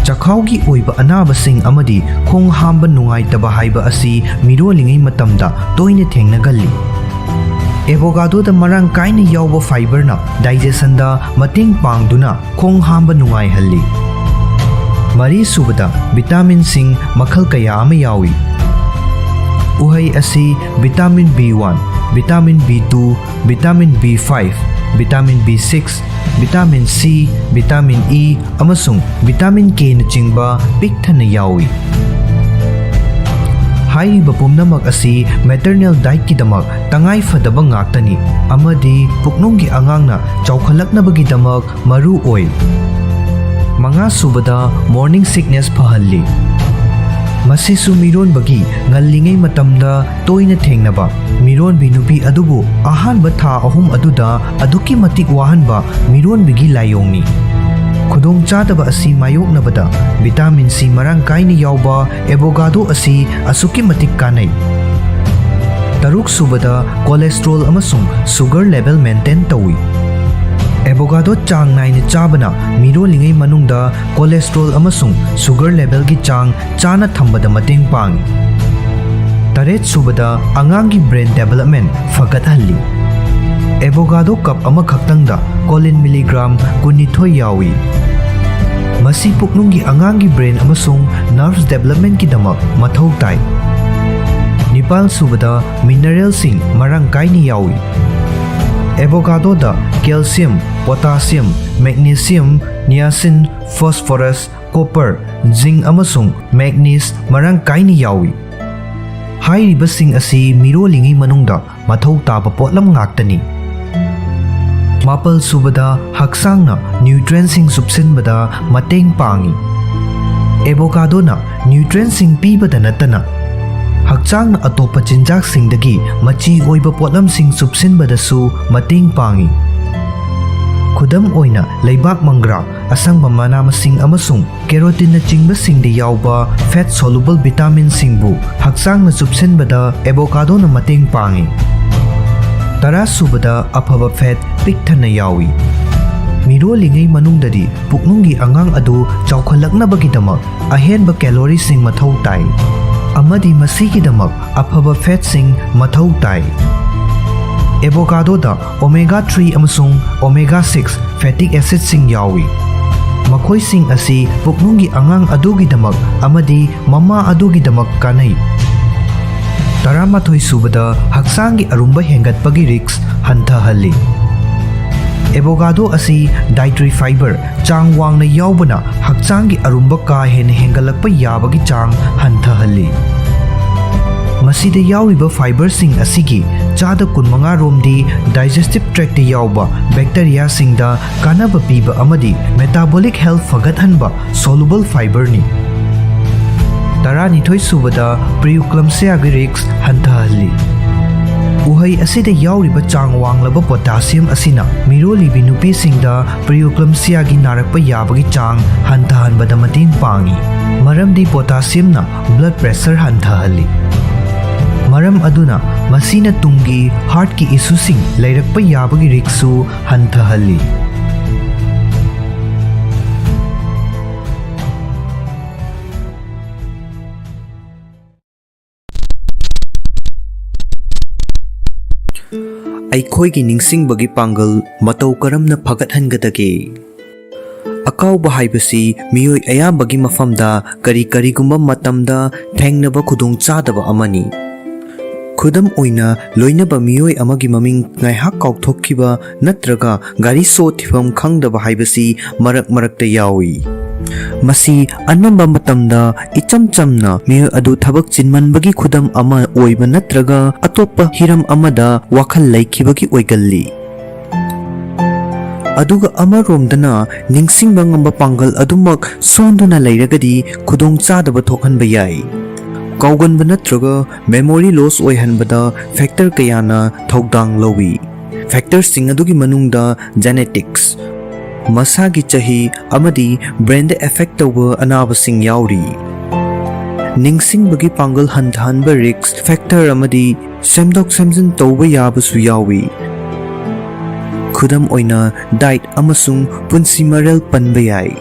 Chakaugi oiba anabasing amadi khong hamba nungaitaba haiba asi mirolingai matamda toina thengnagalli. Avocado da marang kaina yauba fiber na digestion da mating pangduna khong hamba nungai halli. Mari subada vitamin sing makhal kaya ama yawi. Uhai asi vitamin B1, vitamin B2, vitamin B5, vitamin B6, vitamin C, vitamin E, amasung vitamin K na chingba pikthana yawi. Hairiba pumnamak asi maternal diet kidamak tangai fadaba ngaktani amadi puknunggi angangna chawkhalaknabagi damak maru oi. Manga subada morning sickness pahalli. Masisu miron bagi ngallingai matamda toina thengnaba miron binupi adubu ahanba tha ahum aduda aduki matik wahanba miron bigi layongni. Khudong chadaba asi mayoknabada vitamin C marang kaina yauba avocado asi asuki matik kanai. Taruk subada cholesterol amasung sugar level maintain tawi. Avocado chang naina chabana mirolingai manungda cholesterol amasung sugar level gi chang chana thambada mateng pangi. Taret subada angangi brain development fagathalli. Avocado cup ama khaktangda choline milligram 12 yawi. Masi puknunggi angangi brain amasung nerves development ki damak mathau tai. Nipal subada mineral sing marang kaini yawi. Avocado da calcium, potassium, magnesium, niacin, phosphorus, copper, zinc amasung manganese marang kaini yawi. Hairiba sing asi mirolingai manungda mathau taba potlam ngaktani. Mapal subada hakchangna nutrient sing subsinbada mateng pangi. Avocado na nutrient sing pibada natana hakchangna atopa chinjak singdagi machi oiba potlam sing subsinbadasu mateng pangi. Khudam oina leibak mangra asangba mana masing amasung keratin na chingba singde yauba fat soluble vitamin singbu hakchangna subsinbada avocado na mateng pangi. Tara subada afaba fat pikthana yawi. Mirolingai manungdadi puknunggi angang adu chawkhalaknabagidamak ahenba calorie sing mathau tai. Amadi masigidamak afaba fat sing mathau tai. Avocado da omega 3 amasung omega 6 fatty acid sing yawi. Makhoi sing asi puknunggi angang adugidamak amadi mama adugidamak kanai. Taramathoi subada hakchanggi arumba hengatpagi risks hanthahalli. Avocado asi dietary fiber chang wangna yaubana hakchanggi arumba ka hen hengalakpa yabagi chang hanthahalli. Masida yawiba fiber sing asigi chada kunmanga romdi digestive tract yauba bacteria singda kanaba piba amadi metabolic health fagathanba soluble fiber ni. Taranithoi subada preeclampsia gi risks hanthahalli. Uhai asida yauriba chang wanglaba potassium asina mirolibi nupi singda preeclampsia gi narakpa yabagi chang hanthahanbada mating pangi. Maramdi potassium na blood pressure hanthahalli. Maram aduna masina tungi heart ki issue sing leirakpa yabagi risksu hanthahalli. Aikhoigi ningsingbagi pangal matau karamna phagathangadage. Akauba haibasi miyoi ayambagi mafamda kari-karigumba matamda thengnaba khudongchadaba amani. Khudam oina loinaba miyoi amagi maming ngaihak kaukthokkiba natraga gari so thifam khangdaba haibasi marak-marakta yawi. Masi anamba matamda ichamchamna miyoi adu thabak chinmanbagi khudam ama oiba natraga atopa hiram amada wakhal laikhibagi oigalli. Aduga amaromdana ningsingba ngamba pangal adumak sonduna leiragadi khudongchadaba thokhanba yai. Kauganba natraga memory loss oihanbada factor kayana thokdang lowi. Factors sing adugi manungda genetics, masagi chahi amadi brain de affect tawba anabasing yauri. Ningsingbagi pangal hanthanba risks factor amadi semdok semjin tawba yabasu yawi. Khudam oina diet amasung punsi maral panba yai.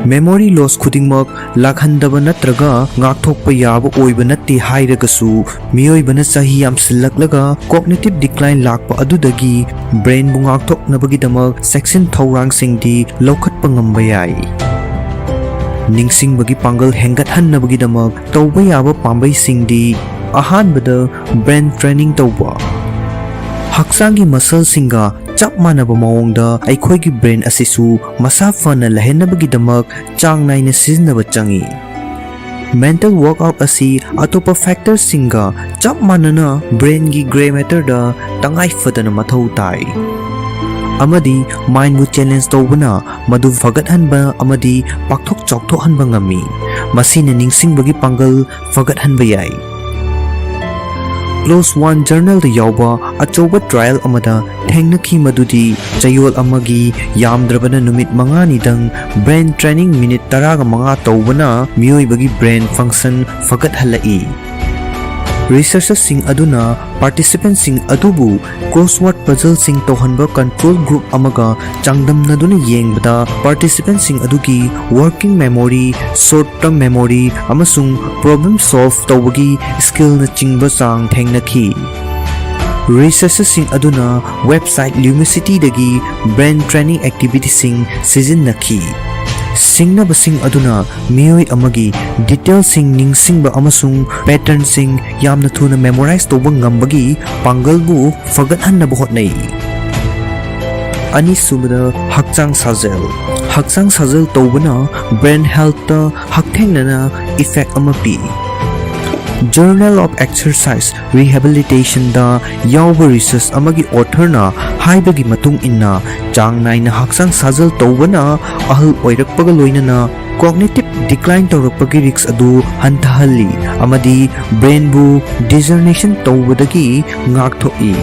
memory loss khudingmak lakhandaba natraga ngakthokpa yaba oiba natte hairagasu miyoibana chahi yam sillaklaga cognitive decline lakpa adudagi brain bu ngakthoknabagidamak section thorang singdi lokhatpa ngamba yai ningsingbagi pangal hengathannabagidamak tawba yaba pambai singdi ahanbada brain training tawba hakchangi muscle singa chap manaba mawongda aikhoigi brain asisu masa fana lahennabagidamak chang naina siznaba changi mental workout asi atopa factor singa chap manana brain gi gray matter da tangai fadana mathau tai amadi mind bu challenge tawbana madu fagathanba amadi pakthok chokthokhanba ngami masina ningsingbagi pangal fagathanba yai Close One Journal da yauba achoba trial amada thengnakhi madudi chayol amagi yamdrabana numit mangani dang brain training minute 15 tawbana miyoibagi brain function fagat halai researchers sing aduna participants sing adubu crossword puzzle sing tohanba control group amaga changdamnaduna yengbada participants sing adugi working memory short term memory amasung problem solve tawbagi skill na chingba chang thengnakhi researchers sing aduna website Lumicity dagi brain training activity sing sijinnakhi singnaba sing aduna miyoi amagi detail sing ningsingba amasung pattern sing yamna thuna memorize toba ngambagi pangalbu fagathanaba hotnai ani subada hakchang sajal tobana brain health ta hakthengnana effect ama pi Journal of Exercise Rehabilitation da yauba research amagi author na haibagi matung inna chang naina hakchang sajal tobana ahal oirakpaga loinana cognitive decline tawrakpagi risks adu hantahalli amadi brain bu degeneration tawbadagi ngakthoi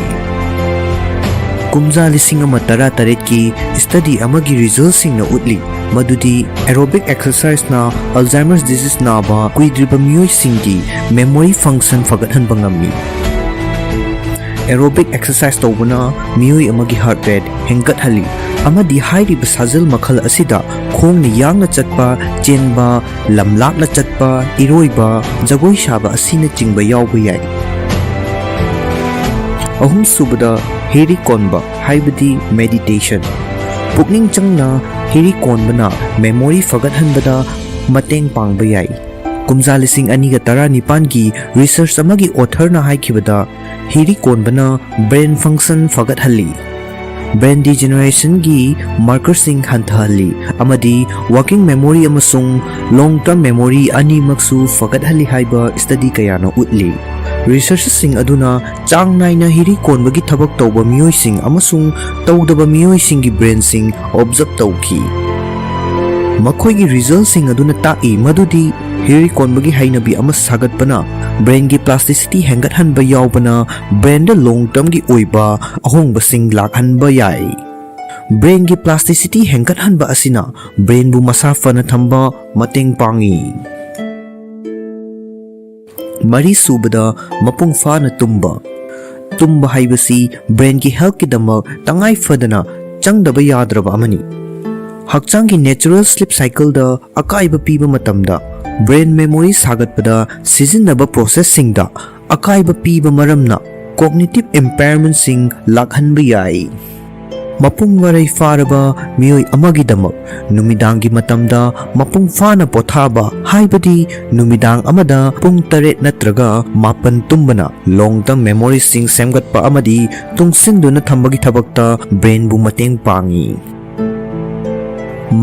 kumja lising ama tara taret ki study amagi result sing na utli madudi aerobic exercise na Alzheimer's disease na ba kuidriba miyoi singdi memory function fagathanba ngami aerobic exercise tawbana miyoi amagi heart rate hengathali amadi hairiba sajal makhal asida khongna yangna chatpa chenba lamlakna chatpa iroiba jagoi shaba asina chingba yauba yai ahum subada heri konba haibadi meditation pukning changna heri konbana memory fagathanbada mateng pangba yai kumja lising aniga tara nipan gi research amagi author na haikibada heri konbana brain function fagathalli brain degeneration gi marker sing hanthali amadi working memory amasung long term memory ani maksu fagathalli haiba study kayana utli researchers sing aduna chang naina hiri konbagi thabak tawba miyoi sing amasung tawdaba miyoi sing gi brain sing observe tawki makhoi gi result sing aduna ta'i madudi hiri konbagi hainabi ama sagatpana brain gi plasticity hengathanba yaubana brain da long term gi oiba ahongba sing lakhanba yai brain gi plasticity hengathanba asina brain bu masa fana thamba mateng pangi Mari subada mapung fana tumba haibasi brain ki health ki damak tangai fadana changdaba yadraba amani hakchang ki natural sleep cycle da akaiba piba matamda brain memory sagatpada sijinnaba processing da akaiba piba maramna cognitive impairment sing lakhanba yai mapung warai faraba miyoi amagi damak numidangi matamda mapung fana pothaba haibadi numidang amada pung taret natraga mapan tumbana long term memory sing semgatpa amadi tungsinduna thambagi thabakta brain bu mateng pangi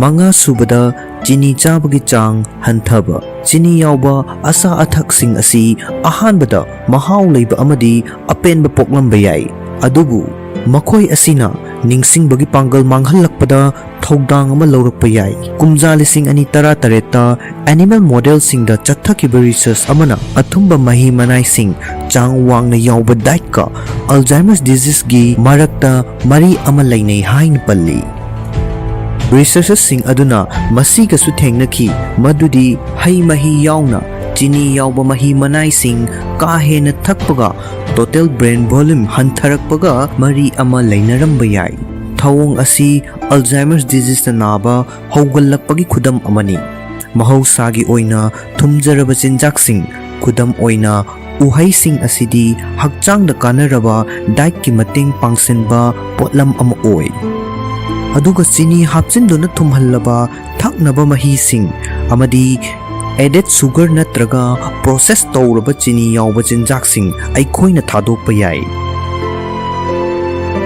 manga subada chini chabagi chang hanthaba chini yauba asa athak sing asi ahanbada mahau leiba amadi apenba poklamba yai adubu makhoi asina ningsingbagi pangal manghallakpada thogdang ama laurakpa yai kumja lising ani tara tareta animal model singda chathakiba research amana athumba mahi manai sing chang wangna yauba diet ka Alzheimer's disease gi marakta mari ama lainai hain palli researchers sing aduna masiga su thengnaki madudi hai mahi yauna chini yauba mahi manai sing ka hena thakpaga total brain volume hantharakpaga mari ama lainaramba yai thawong asi Alzheimer's disease na naba haugalakpagi khudam amani. Mahausagi oina thumjaraba chinjaksing khudam oina uhaising asidi hakchang da kanaraba diet ki mateng pangsenba potlam ama oi. Aduga chini hapchinduna thumhallaba thaknaba mahising amadi added sugar natraga process tawraba chini yawba chinjaksing aikhoina thadokpa yai.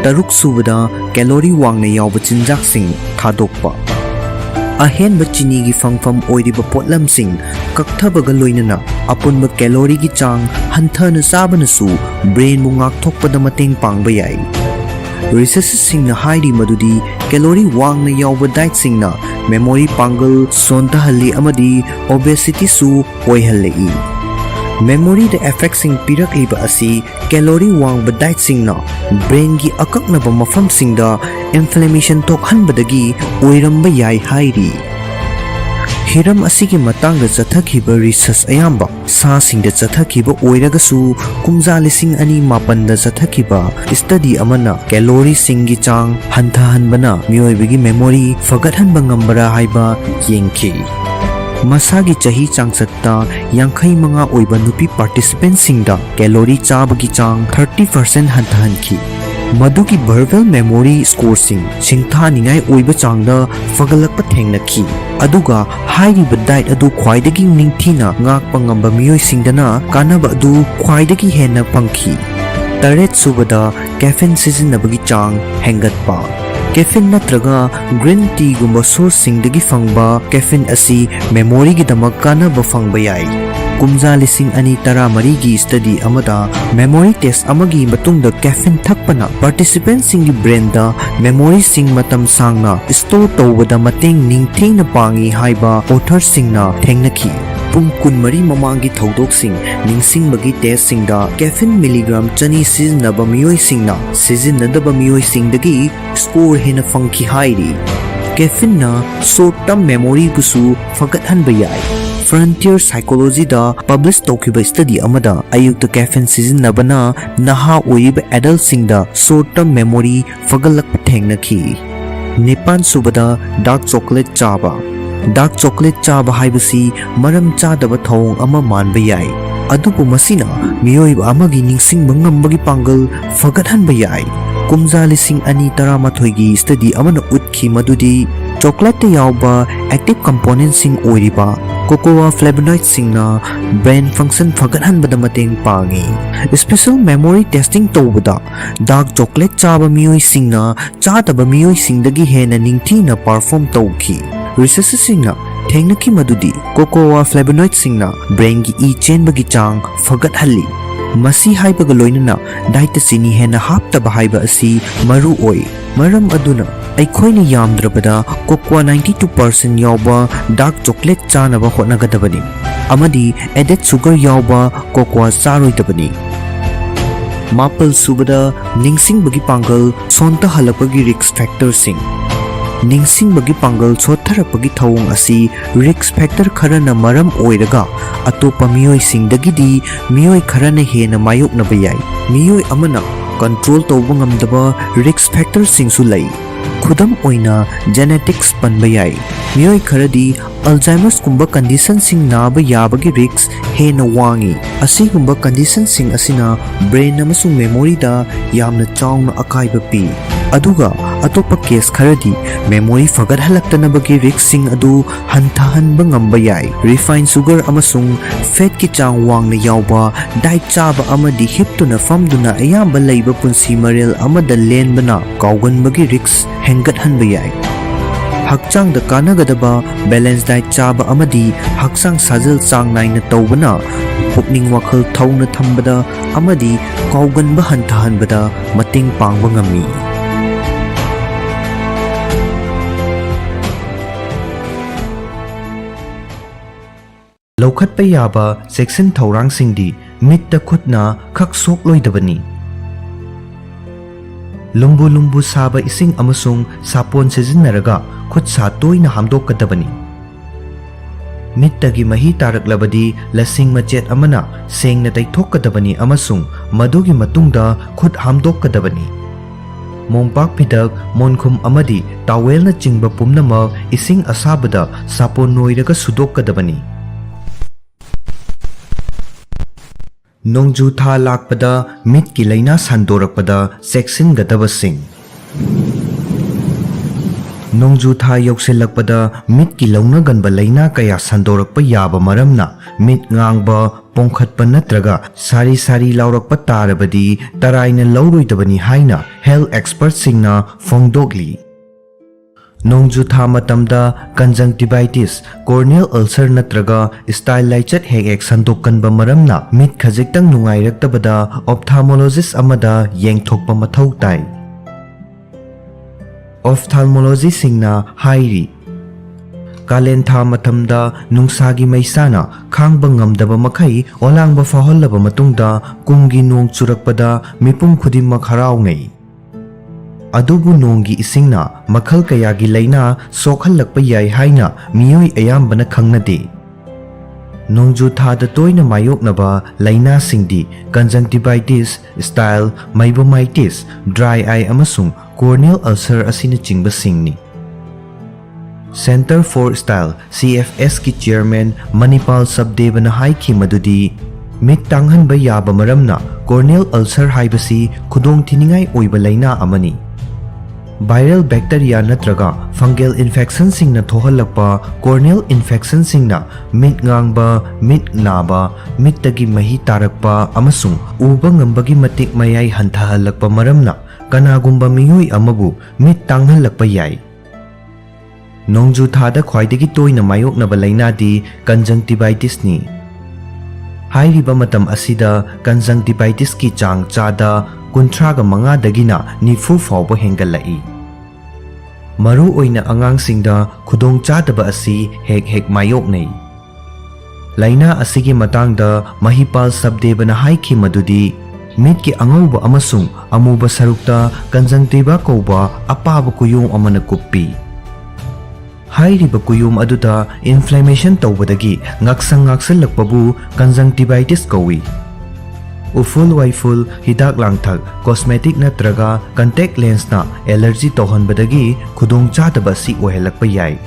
Taruk subada calorie wangna yawba chinjaksing thadokpa. Ahenba chini gi fangfam oiriba potlamsing kaktabaga loinana apunba calorie gi chang hanthana sabanasu brain mu ngakthokpada mateng pangba yai. Research singna hairi madudi calorie wangna yawba diet singna memory pangal sontahalli amadi obesity su oihallei. Memory the effects sing pirakliba asi calorie wangba diet singna brain gi akaknaba mafam singda inflammation thokhanbadagi oiramba yai hairi. Hiram asigi matangda chathakiba research ayamba sa singda chathakiba oiragasu kumja lising ani mapanda chathakiba study amana calorie singi chang hanthahanbana mioibigi memory fagathanba ngambara haiba yengki. Masagi chahi changsatta yankhai manga oiba nupi participants singda calorie chabagi chang 30% hanthahanki. Madugi verbal memory score singtha ningai oiba changda fagalakpa thengnaki. Aduga hairiba diet adu khwaidagi ningthina ngakpa ngamba miyoi singdana kanaba adu khwaidagi henna pangki. Taret subada caffeine sizinabagi chang hengatpa. Caffeine natraga green tea gumba source singdagi fangba caffeine asi memory gi damak kanaba fangba yai. Kumja lising ani tara marigi study amada memory test amagi matungda caffeine thakpana participants singi brain da memory sing matam sangna store tawbada mateng ningthengna pangi haiba author singna thengnaki. Pung kunmari mamangi thodok sing ningsing bagi test singda caffeine milligram chani sizinaba miyoi singna sizinadaba miyoi singdagi score hena fangki hairi. Caffeine na short term memory busu fagathanba yai. Frontier Psychology da publish tokiba study amada ayukta caffeine sizinabana naha oiba adult singda short term memory fagalak thengnaki. Nipan subada dark chocolate chaba. Dark chocolate chaba haibasi maram chadaba thawong ama manba yai. Adubu masina miyoiba amagi ningsingba ngambagi pangal fagathanba yai. Kumja lising ani taramathoigi study amana utkhi madudi chocolate yawba active components sing oiriba cocoa flavonoids singna brain function fagathanbada mateng pangi. Special memory testing tawbada dark chocolate chaba miyoi singna chadaba miyoi singdagi hena ningthina perform tawki. Research singna thengnaki madudi cocoa flavonoids singna brain gi e chenbagi chang fagathalli. Masi haibaga loinana diet chini hena haptaba haiba asi maru oi. Maram aduna aikhoina yamdrabada cocoa 92% yawba dark chocolate chanaba hotnagadabani amadi added sugar yawba cocoa charoidabani. Mapal subada ningsing bagi pangal sonta halapagi risk factor sing. Ningsing bagi pangal chotharapagi thawong asi risk factor kharana maram oiraga atopa miyoi singdagidi miyoi kharana hena mayoknaba yai. Miyoi amana control tawba ngamdaba risk factor singsu lai. Khudam oina genetics panba yai. Miyoi kharadi Alzheimer's kumba condition sing naba yabagi risk hena wangi. Asi kumba condition sing asina brain amasung memory da yamna chawna akaiba pi. Aduga atopa case kharadi memory fagathalaktanabagi risk sing adu hanthahanba ngamba yai. Refined sugar amasung fat ki chang wangna yawba diet chaba amadi hiptuna famduna ayamba laiba punsi marel amada lenbana kauganbagi risk hengathanba yai. Hakchang da kanagadaba balance diet chaba amadi hakchang sajal chang naina tawbana pukning wakhal thawna thambada amadi kauganba hanthahanbada mateng pangba ngami. Lawkhatpa yaba section thawrangsingdi mitta khutna khak sok loidabani. Lumbu saba ising amasung sapon sizinaraga khut sa toina hamdokadabani. Mittagi mahi taraklabadi lasing machet amana sengna taithokadabani amasung madugi matungda khut hamdokadabani. मोमपाक पिदक मोनखुम अमदी टावेलना चिंगबा पुमनमक इसिंग असाबदा सापोन नोइरगा सुदोक्कदबनी नोंजू था लाकपदा मिट की लैना संदोरकपदा चेक्सिनगदबसिंग नोंजू था यौसिलकपदा मिट की लौनगनब लैना कया संदोरकप याबा मरमना मिट ngang पोंखतप नत्रगा सारी सारी लाउरकप तारबदी तराइना लौरोइदबनी हाइना हेल्थ एक्सपर्ट सिंगना फोंगदोगली नोंजू था मतमदा कंजंक्टिवाइटिस कॉर्नियल अल्सर नत्रगा स्टाइलाइचट हेक संदोकनब मरमना मिट खजिक्तंग नुंगाइरक्तबदा ऑप्थाल्मोलॉजिस्ट अमदा येंगथोकप मथौ ताई ऑप्थाल्मोलॉजी सिंगना हाइरी कालेन था मतमदा नुंसागी मैसाना खांगब ngamdaba मखै ओलांगब फाहोल्लब मतुंगदा कुंगी नोंग चुरकपदा मिपुम खुदिमक हराउंगै अदुबु नोंगी इसिंगना मखल कयागी लैना सोखल्लकप याय हाइना मियोय अयाम्बना खंगनदे नोंजू थादा तोयना मायोकनबा लैना सिंगदी conjunctivitis stye meibomitis dry eye अमसुंग कॉर्नियल अल्सर असिना चिंगबा सिंगनी सेंटर फॉर स्टाइल CFS की चेयरमैन मणिपाल सबदेवना हाइखी मदुदी मिट तांगहनबा याबा मरमना कॉर्नियल अल्सर हाइबसी खुदोंग थिनिंगाई ओइबा लैना अमनी वायरल बैक्टीरिया नत्रगा फंगल इन्फेक्शन सिंगना थोहल्लकपा कॉर्नियल इन्फेक्शन सिंगना मिट ngang मिट नाबा मिटतगी मही तारकपा अमसुंग उबा ngambagi matik mayai hanthahalakpa maramna कनागुंबा मियोय अमबु मिट तांगहल्लकपा याय नोंजू थादा ख्वाइदगी तोयना मायोकनबा लैनादी कंजंक्टिवाइटिस नि हाइरिबा मतम असिदा कंजंक्टिवाइटिस की चांग चादा 35 दगिना 90 फाउबा हेंगल्लाई मरु ओइना अंगांगसिंगदा खुदोंग चादबा असि हेक हेक मायोकनै लैना असिगी मतंगदा महिपाल सबदेबना हाइखी मदुदी मिट की अंगौबा अमसुंग अमुबा सरुक्ता कंजंक्टिवा कौबा अपाबा कुयोम अमना कुप्पी हाइरिबा कुयोम अदुदा इन्फ्लेमेशन तौबदगी ngaksang ngaksalakpabu कंजंक्टिवाइटिस कौई उफुल वाइफुल हिदाक लांगथक कॉस्मेटिक नत्रगा कंटेक्ट लेंस ना एलर्जी तौहनबदगी खुदोंग चादबा सि ओहेलकपा याय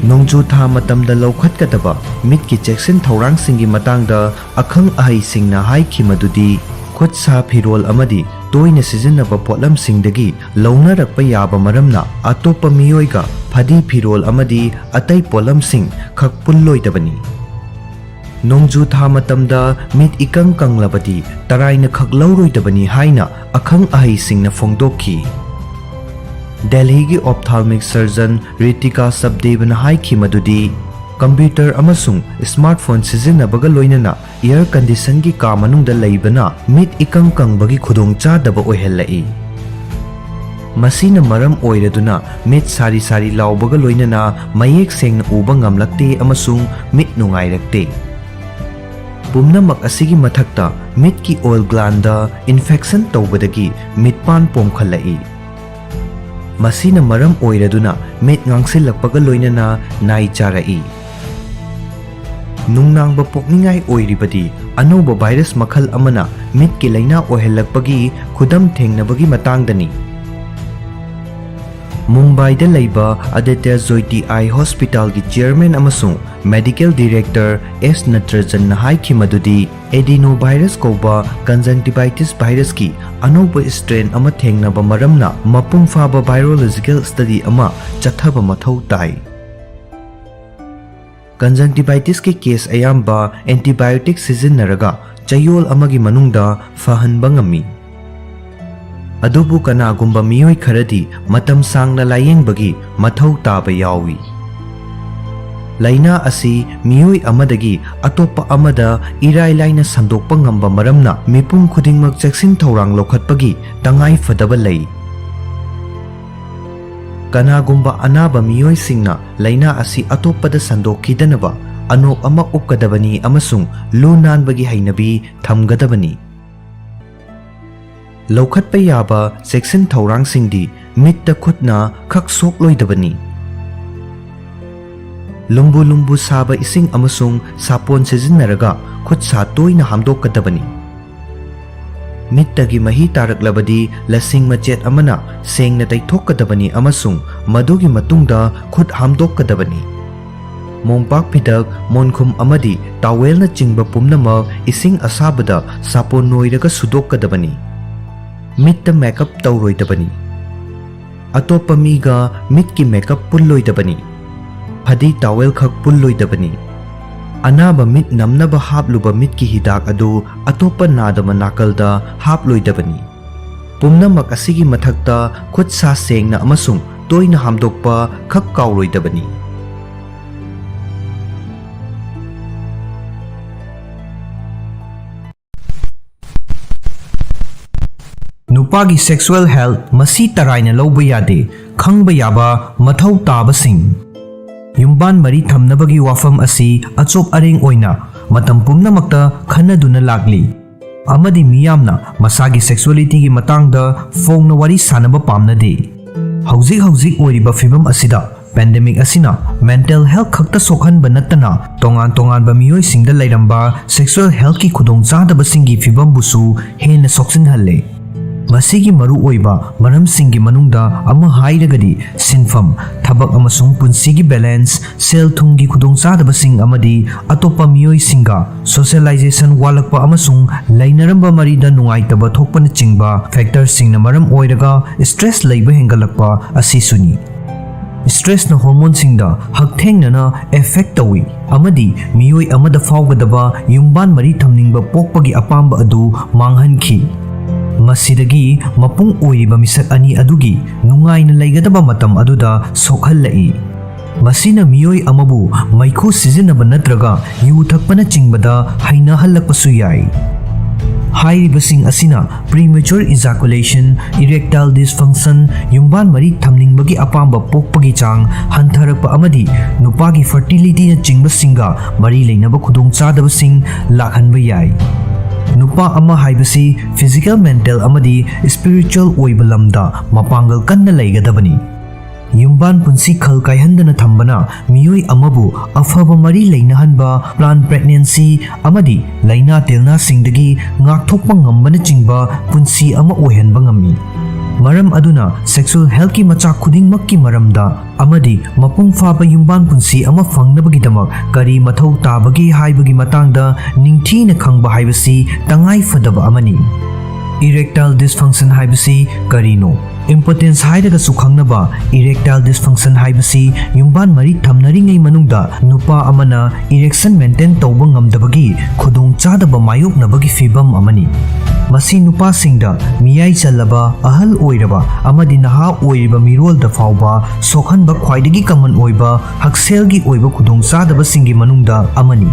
नोंजू था मतमदा लौखतकदबा मिट की चेक्सिन थौरांग सिंगी मतंगदा अखंग अहै सिंगना हाइखी मदुदी खुद सा फिरोल अमदी तोयना सिजनबा पोटलम सिंगदगी लौनरकपा याबा मरमना अतोपा मियोयगा फदी फिरोल अमदी अतै पोटलम सिंग खकपुल्लोइदबनी नोंजू था मतमदा मिट इकंग कंगलबदी तराइना खकलौरोइदबनी हाइना अखंग अहै सिंगना फोंगदोखी दिल्ली की ऑप्थाल्मिक सर्जन रितिका सबदेवना हाइखी मदुदी कंप्यूटर अमसुंग स्मार्टफोन सिजनबगा लोइनना एयर कंडीशन की का मनुंगदा लैबना मिट इकंग कंगबगी खुदोंग चादबा ओहेल्लाई मसीना मरम ओइरदुना मिट सारी सारी लाउबगा लोइनना मयेक सेंगना उबा ngamlakte अमसुंग मिट नुंगाइरक्ते पुमनमक असिगी मथक्ता मिट की ऑयल ग्लैंडा इन्फेक्शन तौबदगी मिटपान पोमखल्लाई मसीना मरम ओइरदुना मिट ngang लोइनना नाइ चारई नुंगनांगबा पोकनिंगाई ओइरिबदी अनौबा वायरस मखल अमना मिट की लैना ओहेल्लकपगी खुदम थेंगनबगी मतांगदनी मुंबईदा लैबा आदित्य ज्योति आई हॉस्पिटल की चेयरमैन अमसुंग मेडिकल डायरेक्टर एस नटराजन हाइखी मदुदी एडिनो वायरस कौबा कंजंक्टिवाइटिस वायरस की अनौबा स्ट्रेन अमा थेंगनबा मरमना मपुंग फाबा वायरोलॉजिकल स्टडी अमा चथबा मथौ ताई कंजंक्टिवाइटिस के केस अयाम्बा एंटीबायोटिक सिजनरगा चयोल अमगी मनुंगदा फहनबा ngami अदुबु कनागुंबा मियोय खरदी मतम सांगना लायेंबगी मथौ ताबा यावी लैना असि मियोय अमदगी अतोप्पा अमदा इराय लाइना संदोकपा ngamba मरमना मिपुम खुदिंगमक चेक्सिन थौरांग लौखतपगी तंगाई फदबा लई कनागुंबा अनाबा मियोय सिंगना लैना असि अतोप्पदा संदोकखिदनबा अनोक अमा उपकदबनी अमसुंग लू नानबगी हैनबी थमगदबनी लौखतपा याबा चेक्सिन थौरांग सिंगदी मित्ता खुदना खक सोकलोइदबनी लुम्बु लुम्बु साबा इसिंग अमसुंग सापोन सिजिन्नरगा खुद सा तोइना हामदोकदबनी Mittagi mahi taraklabadi lasing machet amana sengna taithokadabani amasung madugi matungda khut hamdokkadabani. Mongpak pidak monkhum amadi tawelna chingba pumnamak ising asabada sapon noiraga sudokkadabani. Mitta makeup tauroidabani. Atopa miga mitki makeup pulloidabani. Phadi towel khak pulloidabani. Anaba mit namnaba hapluba mitki hidak adu atopa nadama nakalda haploidabani. Pumnamak asigi mathakta khut sa sengna amasung toina hamdokpa khak kauroidabani. Nupagi sexual health masi taraina lawba yade khangba yaba mathau tabasing. Yumban mari thamnabagi wafam asi achop areng oina matam pumnamakta khanaduna lagli. Amadi miyamna masagi sexuality gi matangda phongna wari sanaba pamnade. Hauzik oiriba fibam asida pandemic asina mental health khakta sokhanba natana tongan ba miyoi singda lairamba sexual health ki khudong chadaba singi fibam busu hena soksinhalle. Masigi maru oiba maram singi manungda ama hairagadi sinfam thabak amasung punsigi balance sel thungi khudong chadaba sing amadi atopa miyoi singa socialization walakpa amasung lainaramba marida nungaitaba thokpana chingba factors singna maram oiraga stress leiba hengalakpa asisuni. Stress na hormone singda hakthengna effect tawi amadi miyoi amada fawgadaba yumban mari thamningba pokpagi apamba adu manghankhi. Masidagi mapung oiriba misak ani adugi nungaina laigadaba matam aduda sokhallai. Masina miyoi amabu maikhu sizinaba natraga yu thakpana chingbada haina hallakpasu yai. Hairibasing asina premature ejaculation, erectile dysfunction, yumban mari thamningbagi apamba pokpagi chang hantharakpa amadi nupagi fertility na chingba singa mari leinaba khudong chadaba sing lakhanba yai. Nupa ama haibasi physical mental amadi spiritual oiba lamda mapangal kanna laigadabani. Yumban punsi khal kaihandana thambana miyoi amabu afaba mari leinahanba plan pregnancy amadi laina telna singdagi ngakthokpa ngambana chingba punsi ama oihanba ngami. Maram aduna sexual health ki macha khudingmakki maramda amadi mapung faba yumban punsi ama fangnabagi-damak kari mathau tabagi haibagi matangda ningthina khangba haibasi tangai fadaba amani. Erectile dysfunction haibasi karino. Impotence hairaga sukhangnaba erectile dysfunction haibasi yumban mari thamnaringai manungda nupa amana erection maintain tawba ngamdabagi khudong chadaba mayoknabagi fibam amani. Masi nupa singda miyai chalaba ahal oiraba amadi naha oiriba mirol da fawba sokhanba khwaidagi common oiba hakselgi oiba khudong chadaba singi manungda amani.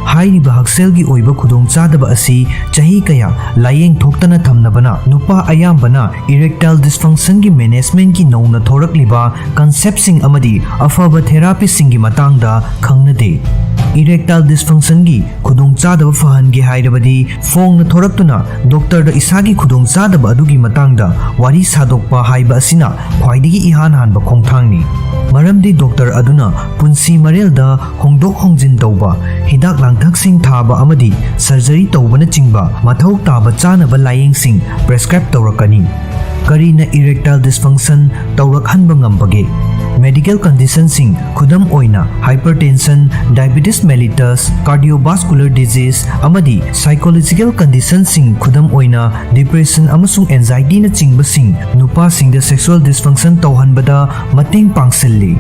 Hairiba hakselgi oiba khudong chadaba asi chahi kaya layeng thoktana thamnabana nupa ayambana erectile dysfunction gi management gi nauna thorakliba concept sing amadi afaba therapy singi matangda khangnade. Erectile dysfunction gi khudong chadaba fahangi hairabadi phongna thoraktuna doctor da isagi khudong chadaba adugi matangda wari sadokpa haiba asina khwaidigi ihan hanba khongthangni. Maramdi doctor aduna punsi marelda hongdok hongjin tawba hidak langthak-sing thaba amadi surgery tawbana chingba mathau taba chanaba layeng-sing prescribe tawrakani. Karina erectile dysfunction tawrakhanba ngambage? Medical conditions sing khudam oina hypertension, diabetes mellitus, cardiovascular disease amadi psychological conditions sing khudam oina depression amasung anxiety na chingba sing nupa singda sexual dysfunction tawhanbada mateng pangsilli.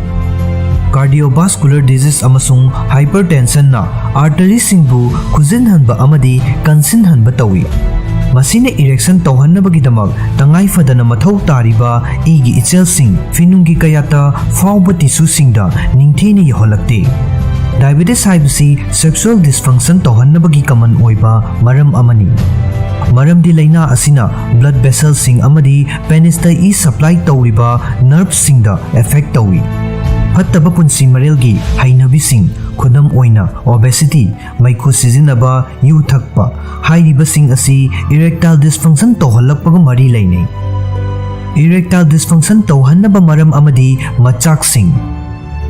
Cardiovascular disease amasung hypertension na artery singbu khujinhanba amadi kansinhanba tawi. Masina erection tawhannabagidamak tangai fadana mathau tariba igi ichelsing finungi kayata fawba tissue singda ningthena yaholakte. Diabetes haibasi sexual dysfunction tawhannabagi common oiba maram amani. Maramdi laina asina blood vessels sing amadi penista e supply tawriba nerves singda effect tawi. Fattaba punsi marelgi hainabising khudam oina obesity maikhu sizinaba yu thakpa hairibasing asi erectile dysfunction tawhalakpaga mari lainai. Erectile dysfunction tawhannaba maram amadi machaksing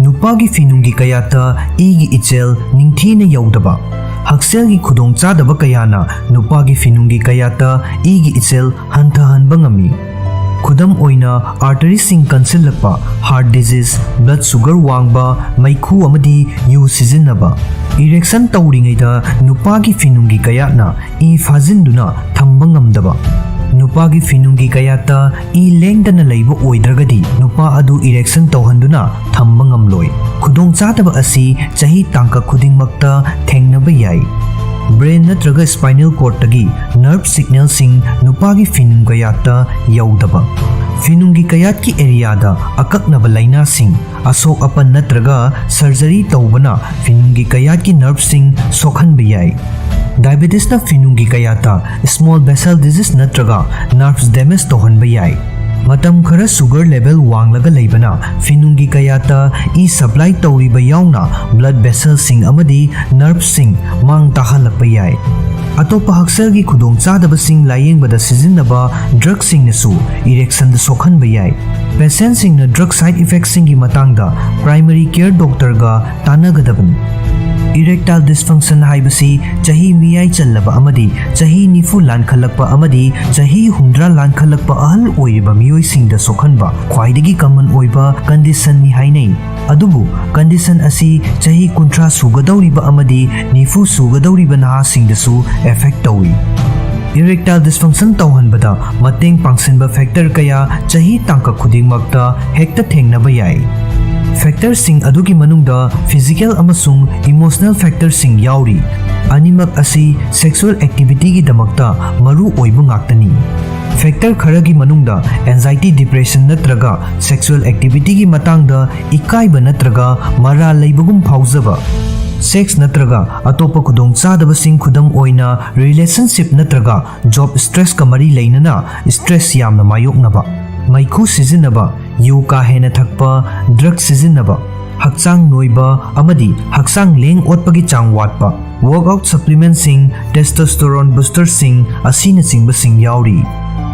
nupagi finungi kayata igi ichel ningthina yaudaba hakselgi khudongchadaba kayana nupagi finunggi kayata igi ichel hanthahanba ngami. Khudam oina artery sing kansilapa, heart disease, blood sugar wangba, maikhu amadi yu sizinaba. Erection tauringaida nupagi finunggi kayana I fazinduna thamba ngamdaba. Nupagi finunggi kayata I lengdana laiba oidragadi nupa adu erection tauhanduna thamba ngamloi. Khudongchadaba asi chahi tangka khudingmakta thengnaba yai. Brain natraga spinal cord tagi nerve signal sing nupagi finung kayata yaudaba. Finunggi kayat ki area da akaknaba laina sing asok apan natraga surgery taubana finunggi kayat ki nerve sing sokhanba yai. Diabetes na finunggi kayata small vessel disease natraga nerves damage tohanba yai. Matam khara sugar level wanglaga leibana finunggi kayata I supply tauriba yauna blood vessel sing amadi nerve sing mang tahalakpa yai. Atopa hakselgi khudongchadaba sing layengbada sijinnaba drug sing nasu erection da sokhanba yai. Patient sing na drug side effects singi matangda primary care doctor ga tanagadabani. Erectile dysfunction haibasi chahi miyai challaba amadi chahi nifu lankhalakpa amadi chahi humdra lankhalakpa ahal oiba miyoi singda sokhanba khwaidagi common oiba condition ni hainai. Adubu condition asi chahi kuntra sugadauriba amadi nifu sugadauriba naha singdasu effect tawi. Erectile dysfunction tauhanbada mateng pangsinba factor kaya chahi tangka khudingmakta hekta thengnaba yai. Factor sing adugi manungda physical amasung emotional factor sing yauri. Animak asi sexual activity gi damakta maru oibu ngaktani. Factor kharagi manungda anxiety depression natraga sexual activity gi matangda ikaiba natraga mara leibagum phauzaba. Sex natraga atopa khudongchadaba sing khudam oina relationship natraga job stress ka mari leinana stress yamna mayoknaba. Maikhu sizinaba, yu ka hena thakpa, drug sizinaba, hakchang noiba amadi hakchang leng otpagi chang watpa, workout supplements sing, testosterone booster sing asina singba sing yauri.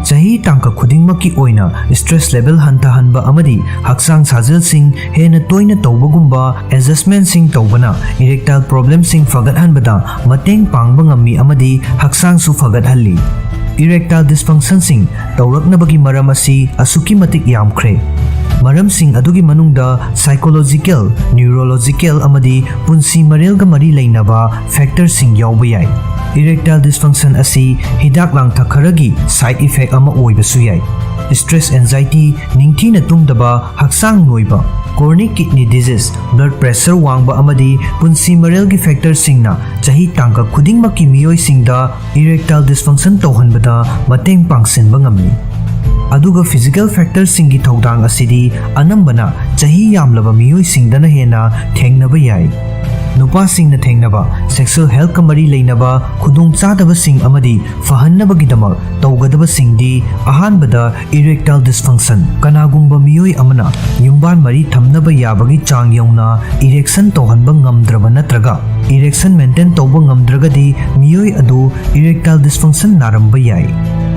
Chahi tangka khudingmaki oina stress level hantahanba amadi hakchang sajil sing hena toina tawbagumba adjustment sing tawbana erectile problem sing fagathanbada mateng pangba ngammi amadi hakchang su fagathalli. Erectile dysfunction sing tauraknabagi maram asi asuki matik yamkhre. Maram sing adugi manungda psychological, neurological amadi punsi marelga mari leinaba factor sing yauba yai. Erectile dysfunction asi hidak lang thakaragi side effect ama oibasu yai. Stress, anxiety, ningthina tungdaba haksang noiba, chronic kidney disease, blood pressure wangba amadi punsi marelgi factor singna chahi tangka khudingmaki miyoi singda erectile dysfunction tauhanbada mateng pangsinba ngami. Aduga physical factor singi thaudang asidi anambana chahi yamlaba miyoi singdana hena thengnaba yai. Nupa singna thengnaba sexual health kamari leinaba khudongchadaba sing amadi fahannabagidamag tawgadaba singdi ahanbada erectile dysfunction kanagumba miyoi amana yumban mari thamnaba yabagi chang yauna erection tawhanba ngamdraba natraga erection maintain tawba ngamdragadi miyoi adu erectile dysfunction naramba yai.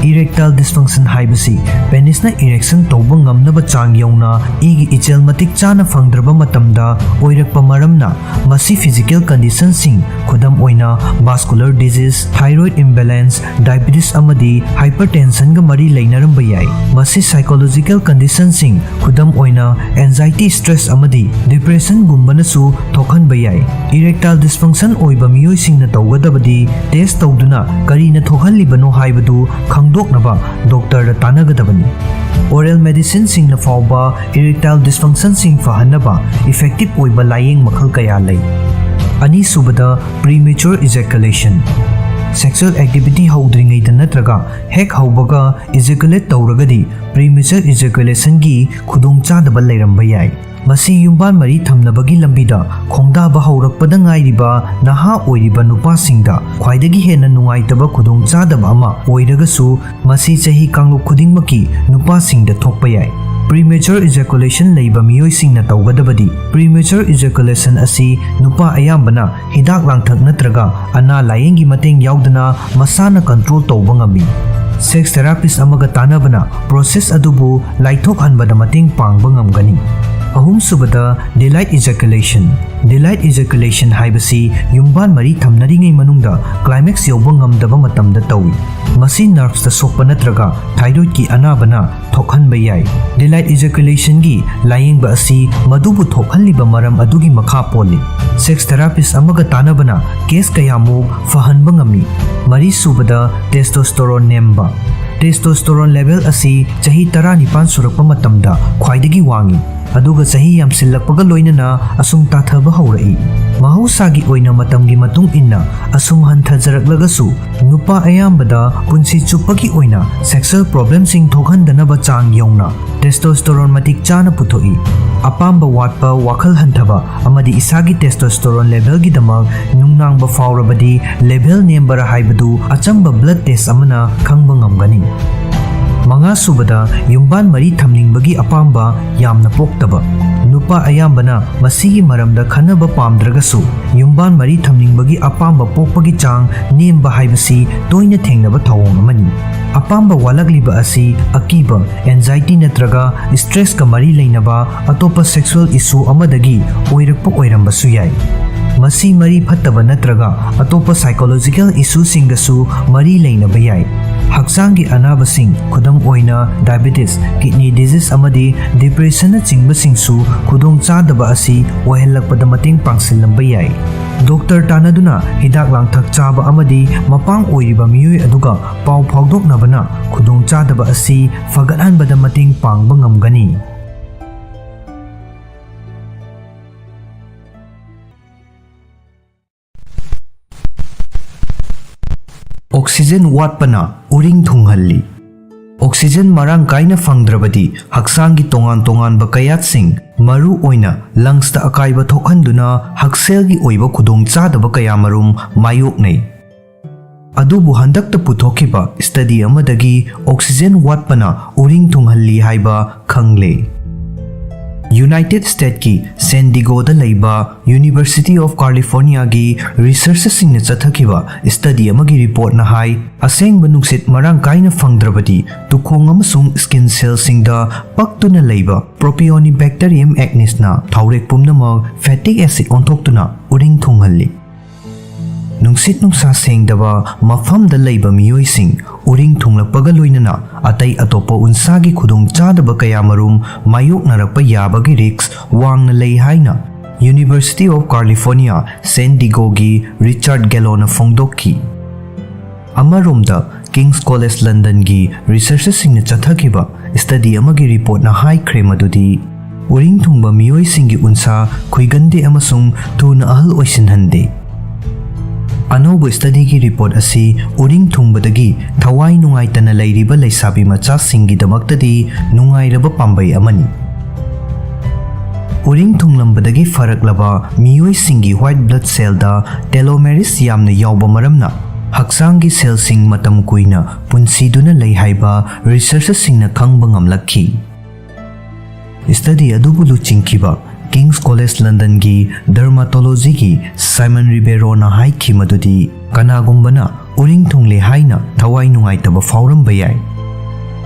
Erectile dysfunction haibasi penisna erection tawba ngamnaba chang yauna igi ichel matik chana fangdraba matamda oirakpa maramna masi physical condition sing khudam oina vascular disease, thyroid imbalance, diabetes amadi hypertension ga mari leinaramba yai. Masi psychological condition sing khudam oina anxiety, stress amadi depression gumbanasu thokhanba yai. Erectile dysfunction oiba miyoi singna tawgadabadi test tawduna karina thokhanlibano haibadu khangdoknaba doctor da tanagadabani. Oral medicine sing na fauba erectile dysfunction sing fahanaba effective oiba layeng makhal kaya lay. Ani subada premature ejaculation. Sexual activity haudringaida natraga hek haubaga ejaculate tawragadi premature ejaculation gi khudongchadaba leiramba yai. Masi yumban mari thamnabagi lambida khongdaba haurakpada ngairiba naha oiriba nupasingda khwaidagi hena nungaitaba khudongchadaba ama oiragasu masi chahi kangluk khudingmaki nupasingda thokpa yai. Premature ejaculation leiba miyoi singna tawgadabadi premature ejaculation asi nupa ayambana hidak langthak natraga ana layengi mateng yaudana masana control tawba ngami. Sex therapist amaga tanabana process adubu laithok hanbada mateng pangba ngamgani. ꯑꯍꯨꯝ ꯁꯨꯕꯗ delayed ejaculation. Delayed ejaculation haibasi yumban mari thamnaringay manungda climax yauba ngamdaba matamda tawi. Masi nerves ta sokpa natraga thyroid ki anabana thokhanba yai. Delayed ejaculation gi layengba asi madubu thokhanliba maram adugi makha poli. Sex therapist amaga tanabana case kayamu fahanba ngami. Mari subada testosterone nemba. Testosterone level asi chahi 19 surakpa matamda khwaidagi wangi. Aduga sahi yamsillakpaga loinana asum tathaba haurai. Mahusagi oina matamgi matung inna asum hanthajaраklagasu nupa ayambada punsi chuppagi oina sexual problems sing thokhandanaba chang yauna testosterone matik chana puthoi. Apamba watpa wakhal hantaba amadi isagi testosterone level gi damak nungnangba faurabadi level nembara haibadu achamba blood test amana khangba ngamgani. Manga subada yumban mari thamningbagi apamba yamna poktaba. Nupa ayambana masigi maramda khanaba pamdragasu yumban mari thamningbagi apamba pokpagi chang nemba haibasi toina thengnaba thawong amani. Apamba walagliba asi akiba anxiety natraga stress ka mari leinaba atopa sexual issue amadagi oirakpa oirambasu yai. Masi mari phattaba natraga atopa psychological issue singgasu mari leinaba yai. Hakchangi anabasing khudam oina diabetes, kidney disease amadi depression na chingbasingsu khudong chadaba asi wahellakpada mating pangsilamba yai. Doctor tanaduna hidak langthak chaba amadi mapang oiriba miyoi aduga pau phawdoknabana khudong chadaba asi fagathanbada mating pangba ngamgani. Oxygen watpana uring thunghalli. Oxygen marang kaina fangdrabadi hakchangi tongan ba kayatsing maru oina lungs ta akaiba thokhanduna hakselgi oiba khudong chadaba kaya marum mayoknei. Adubu handakta puthokiba study amadagi oxygen watpana uring thunghalli haiba khangle. United States ki San Diego da laiba University of California gi researchers sing na chathakiba study amagi report na hai aseng banungsit marang kaina fangdrabadi tukhong amasung skin cells sing da paktuna laiba propionibacterium acnes na thaurek pumnamak fatty acid onthokuna uring thunghalli. Nungsit nungsa sengdaba mafamda laiba miyoi sing uring thunglakpaga loinana atai atopa unsagi khudong chadaba kaya marum mayoknarakpa yabagi risks wangna lei haina University of California San Diego gi Richard Gallona fongdokki. Amaromda King's College London gi researchers sing na chathakiba study amagi report na hai kremadudi uring thungba miyoi singi unsa khuigande amasung thuna ahal oisinhande. Anobo study ki report asi uring thungbadagi thawai nungaitana lairiba leisabi macha singi damaktadi nungairaba pambai amani. Uring thunglambadagi faraklaba miyoi singi white blood cell da telomeres yamna yawba maramna hakchangi cell sing matam kuina punsiduna lei haiba researchers singna khangba ngamlakhi. Study adubu luchingkiba King's College London gi dermatology gi Simon Ribeiro na haiki madudi kanagumbana uring thungle haina thawai nungaitaba fauramba yai.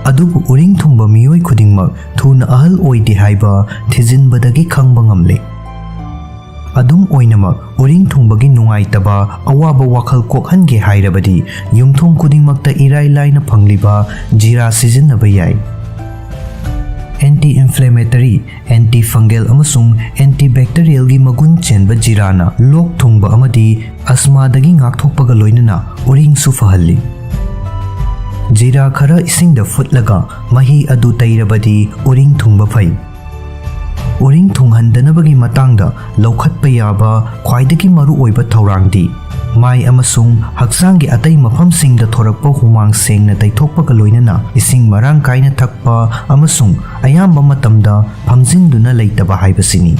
Adubu uring thungba miyoi khudingmak thuna ahal oide haiba thijinbadagi khangba ngamle. Adum oinamak uring thungbagi nungaitaba awaba wakhal kokhange hairabadi yumthong khudingmakta irai laina phangliba jira sijinnaba yai. Anti-inflammatory, anti-fungal amasung antibacterial gi magun chenba jirana lok thungba amadi asma dagi ngakthokpaga loinana uring su fahalli. Jira khara ising da futlaga mahi adu tairabadi uring thungba phai. Uring thunghandanabagi matangda laukhatpa yaba khwaidagi maru oiba thaurangdi mai amasung hakchangi atai mafamsingda thorakpa humang sengna taithokpaga loinana ising marang kaina thakpa amasung ayamba matamda phamjinduna leitaba haibasini.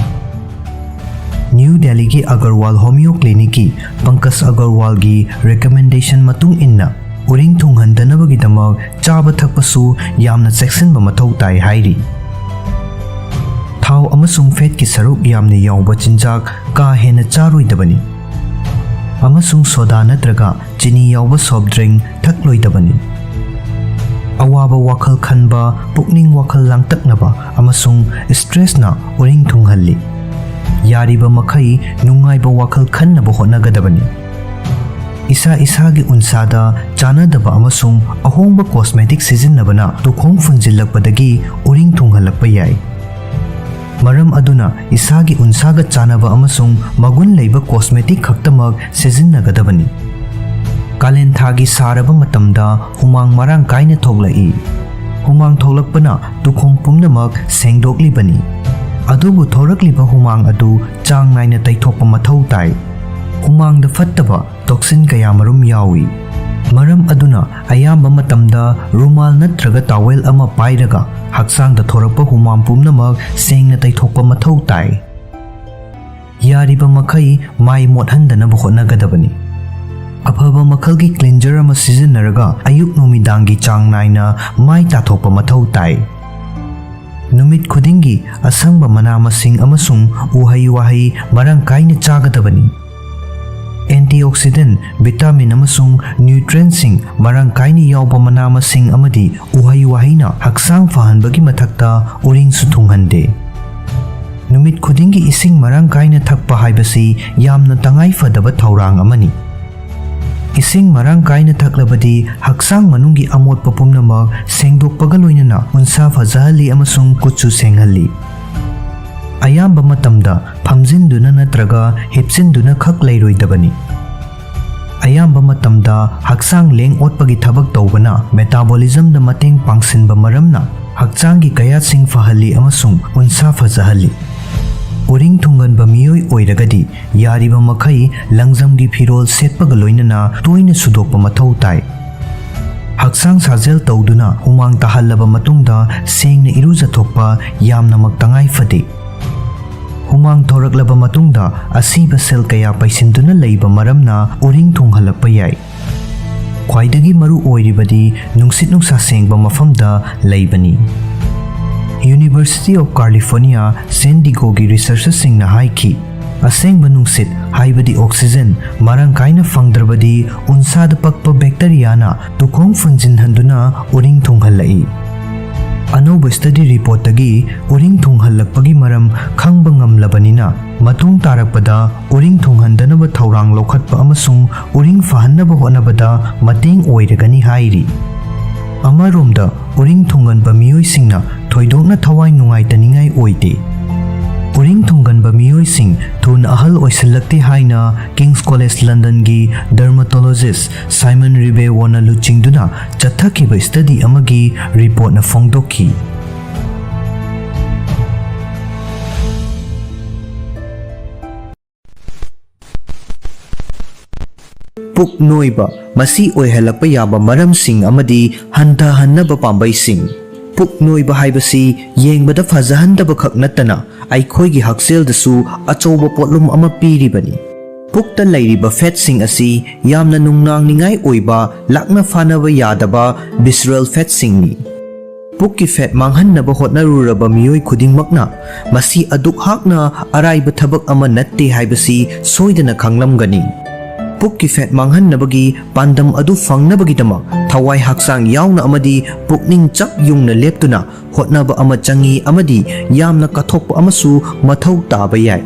New Delhi ki Agarwal Homeo Clinic ki Pankaj Agarwal gi recommendation matung inna uring thunghandanabagi damak chaba thakpasu yamna cheksinba mathau tai hairi. Thau amasung fat ki saruk yamna yawba chinjak ka hena charoidabani. Amasung soda natraga chini yawba soft drink thakloidabani. awaba wakhal khanba pukning wakhal langtaknaba amasung stress na uring thunghalli yariba makhai nungaiba wakhal khannaba hotnagadabani isa isagi unsada chanadaba amasung ahongba cosmetic sijinnabana tukhong funjillakpadagi uring thunghalakpa yai maram aduna isagi unsaga chanaba amasung magun leiba cosmetic khaktamak sijinnagadabanni kalen thagi saraba matamda humang marang kaina thoglai humang thoglakpana tukhong pumnamak sengdoklibani adubu thorakliba humang adu chang naina taithokpa mathau tai humang da fattaba toxin kaya marum yawi maram aduna ayamba matamda rumal natraga towel ama pairaga haksang da thorakpa humang pumnamak sengna taithokpa mathau tai yariba makhai mai mothandana hotnagadabani afaba makhalgi cleanser ama sijinnaraga ayuk numidangi chang naina mai tathokpa mathau tai numit khudingi asangba mana masing amasung uhai wahai marang kaina chagadabani antioxidant vitamin amasung nutrient sing marang kaina yawba mana masing amadi uhai wahaina haksang fahanbagi mathakta uring su thunghande numit khudingi ising marang kaina thakpa haibasi yamna tangai fadaba thaurang amani ising marang kaina thaklabadi haksang manungi amotpa pumnamak sengdokpaga loinana unsa fazahali amasung kuchu senghalli ayamba matamda phamjinduna natraga hipsinduna khak leiroidabani ayamba matamda haksang leng otpagi thabak tawbana metabolism da mateng pangsinba maramna hakchangi kayasing fahalli amasung unsa fazahalli uring thunganba miyoi oiragadi yariba makhai langzamgi phirol setpaga loinana toina sudokpa mathau tai haksang sajel tawduna humang tahallaba matungda sengna iruja thokpa yamna maktangai fade humang thoraklaba matungda asiba sel kaya paisinduna leiba maramna uring thunghalakpa yai khwaidagi maru oiribadi nungsit nungsa sengba mafamda leibani University of California San Diego gi researchers singna haiki asengba nungsit haibadi oxygen marang kaina fangdrabadi unsada pakpa bacteria na tukhong funjin handuna uring thunghallai anoba study report tagi uring thunghallakpagi maram khangba ngamlabanina matung tarakpada uring thunghandanaba thaurang lokhatpa amasung uring fahannaba honabada mateng oiragani hairi amaromda uring thunganba miyoi singna thoidokna thawai nungai taningai oide uring thunganba miyoi sing thun ahal oisilakte haina King's College London gi dermatologist Simon Ribe wona luchingduna chathakiba study amagi report na phongdokhi puk noiba masi oihalakpa yaba maram sing amadi handa hannaba pambai sing puk noiba haibasi yengbada fajahandaba khak natana aikhoigi haksel dasu achoba potlum ama piribani pukta leiriba fat sing asi yamna nungnang ningai oiba lakna fanaba yadaba visceral fat sing ni pukki fat manghannaba hotnaruraba miyoi khudingmakna masi aduk hakna araiba thabak ama natte haibasi soidana khanglamgani pukki fat manghannabagi pandam adu fangnabagidama thawai haksang yauna amadi pukning chap yungna leptuna hotnaba ama changi amadi yamna kathokpa amasu mathau taba yai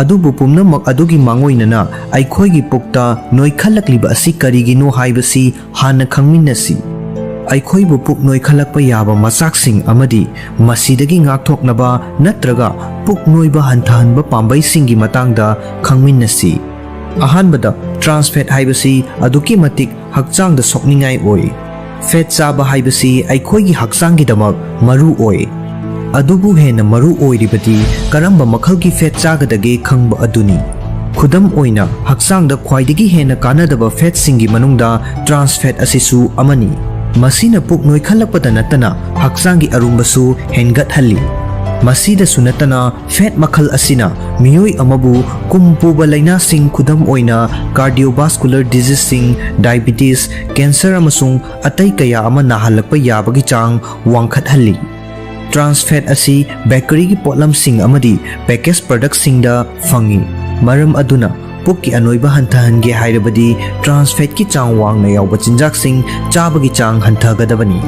adubu pumnamak adugi mangoinana aikhoigi pukta noikhalakliba asi karigino haibasi hana khangminnasi aikhoibu puk noikhalakpa yaba machaksing amadi masidagi ngakthoknaba natraga puk noiba hantahanba pambai-singi matangda khangminnasi ahanbada trans fat haibasi aduki matik hakchang da sokningai oi fat chaba haibasi aikhoigi hakchang gi damak maru oi adubu hena maru oi ribati karamba makhalgi fat chagadage khangba aduni khudam oina hakchang da khwaidagi hena kanadaba fat singi manungda trans fat asisu amani masina puk noi khalakpada natana hakchang gi arumbasu hengat halli masida sunatana fat makhal asina miyoi amabu kumpuba laina sing khudam oina cardiovascular disease sing diabetes cancer amasung atai kaya ama nahalakpa yabagi chang wangkhat halli trans fat asi bakery gi potlam sing amadi packaged product sing da fangi maram aduna pukki anoiba hantahange hairabadi trans fat ki chang wangna yawba chinjak sing chabagi chang hanthagadabani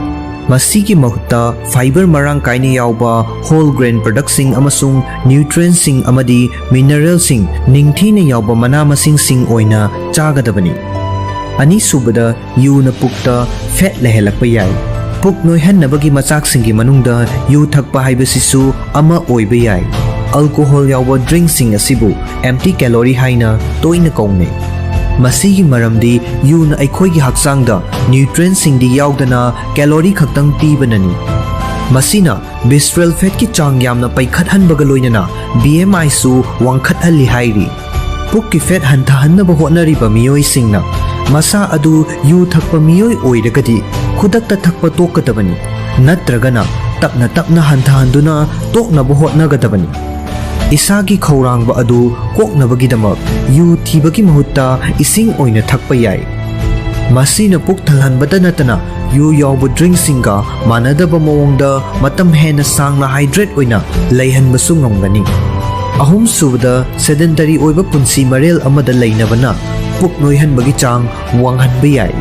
Masigi mahutta fiber marang kaina yauba whole grain products sing amasung nutrients sing amadi minerals sing ningthina yauba mana masing sing oina chagadabani. Ani subada yu na pukta fat lehelakpa yai. Puk noihanabagi machak singi manungda yu thakpa haibasisu ama oiba yai. Alcohol yauba drink sing asibu empty calorie haina toina kaungnai. Masigi maramdi yu na aikhoigi hakchangda nutrients sing di yaudana calorie khaktang pibanani. Masina visceral fat ki chang yamna paikhathanbaga loinana BMI su wangkhathalli hairi. Puk ki fat hantahannaba hotnariba miyoi singna masa adu yu thakpa miyoi oiragadi khudakta thakpa tokadabani natragana tapna tapna hantahanduna toknaba hotnagadabani. Isagi khaurangba adu koknabagidamak yu thibagi mahutta ising oina thakpa yai. Masina puk thalhanbada natana yu yauba drink singa manadaba mawongda matam hena sangna hydrate oina leihanbasu ngamgani. Ahum subada sedentary oiba punsi marel amada leinabana puk noihanbagi chang wanghanba yai.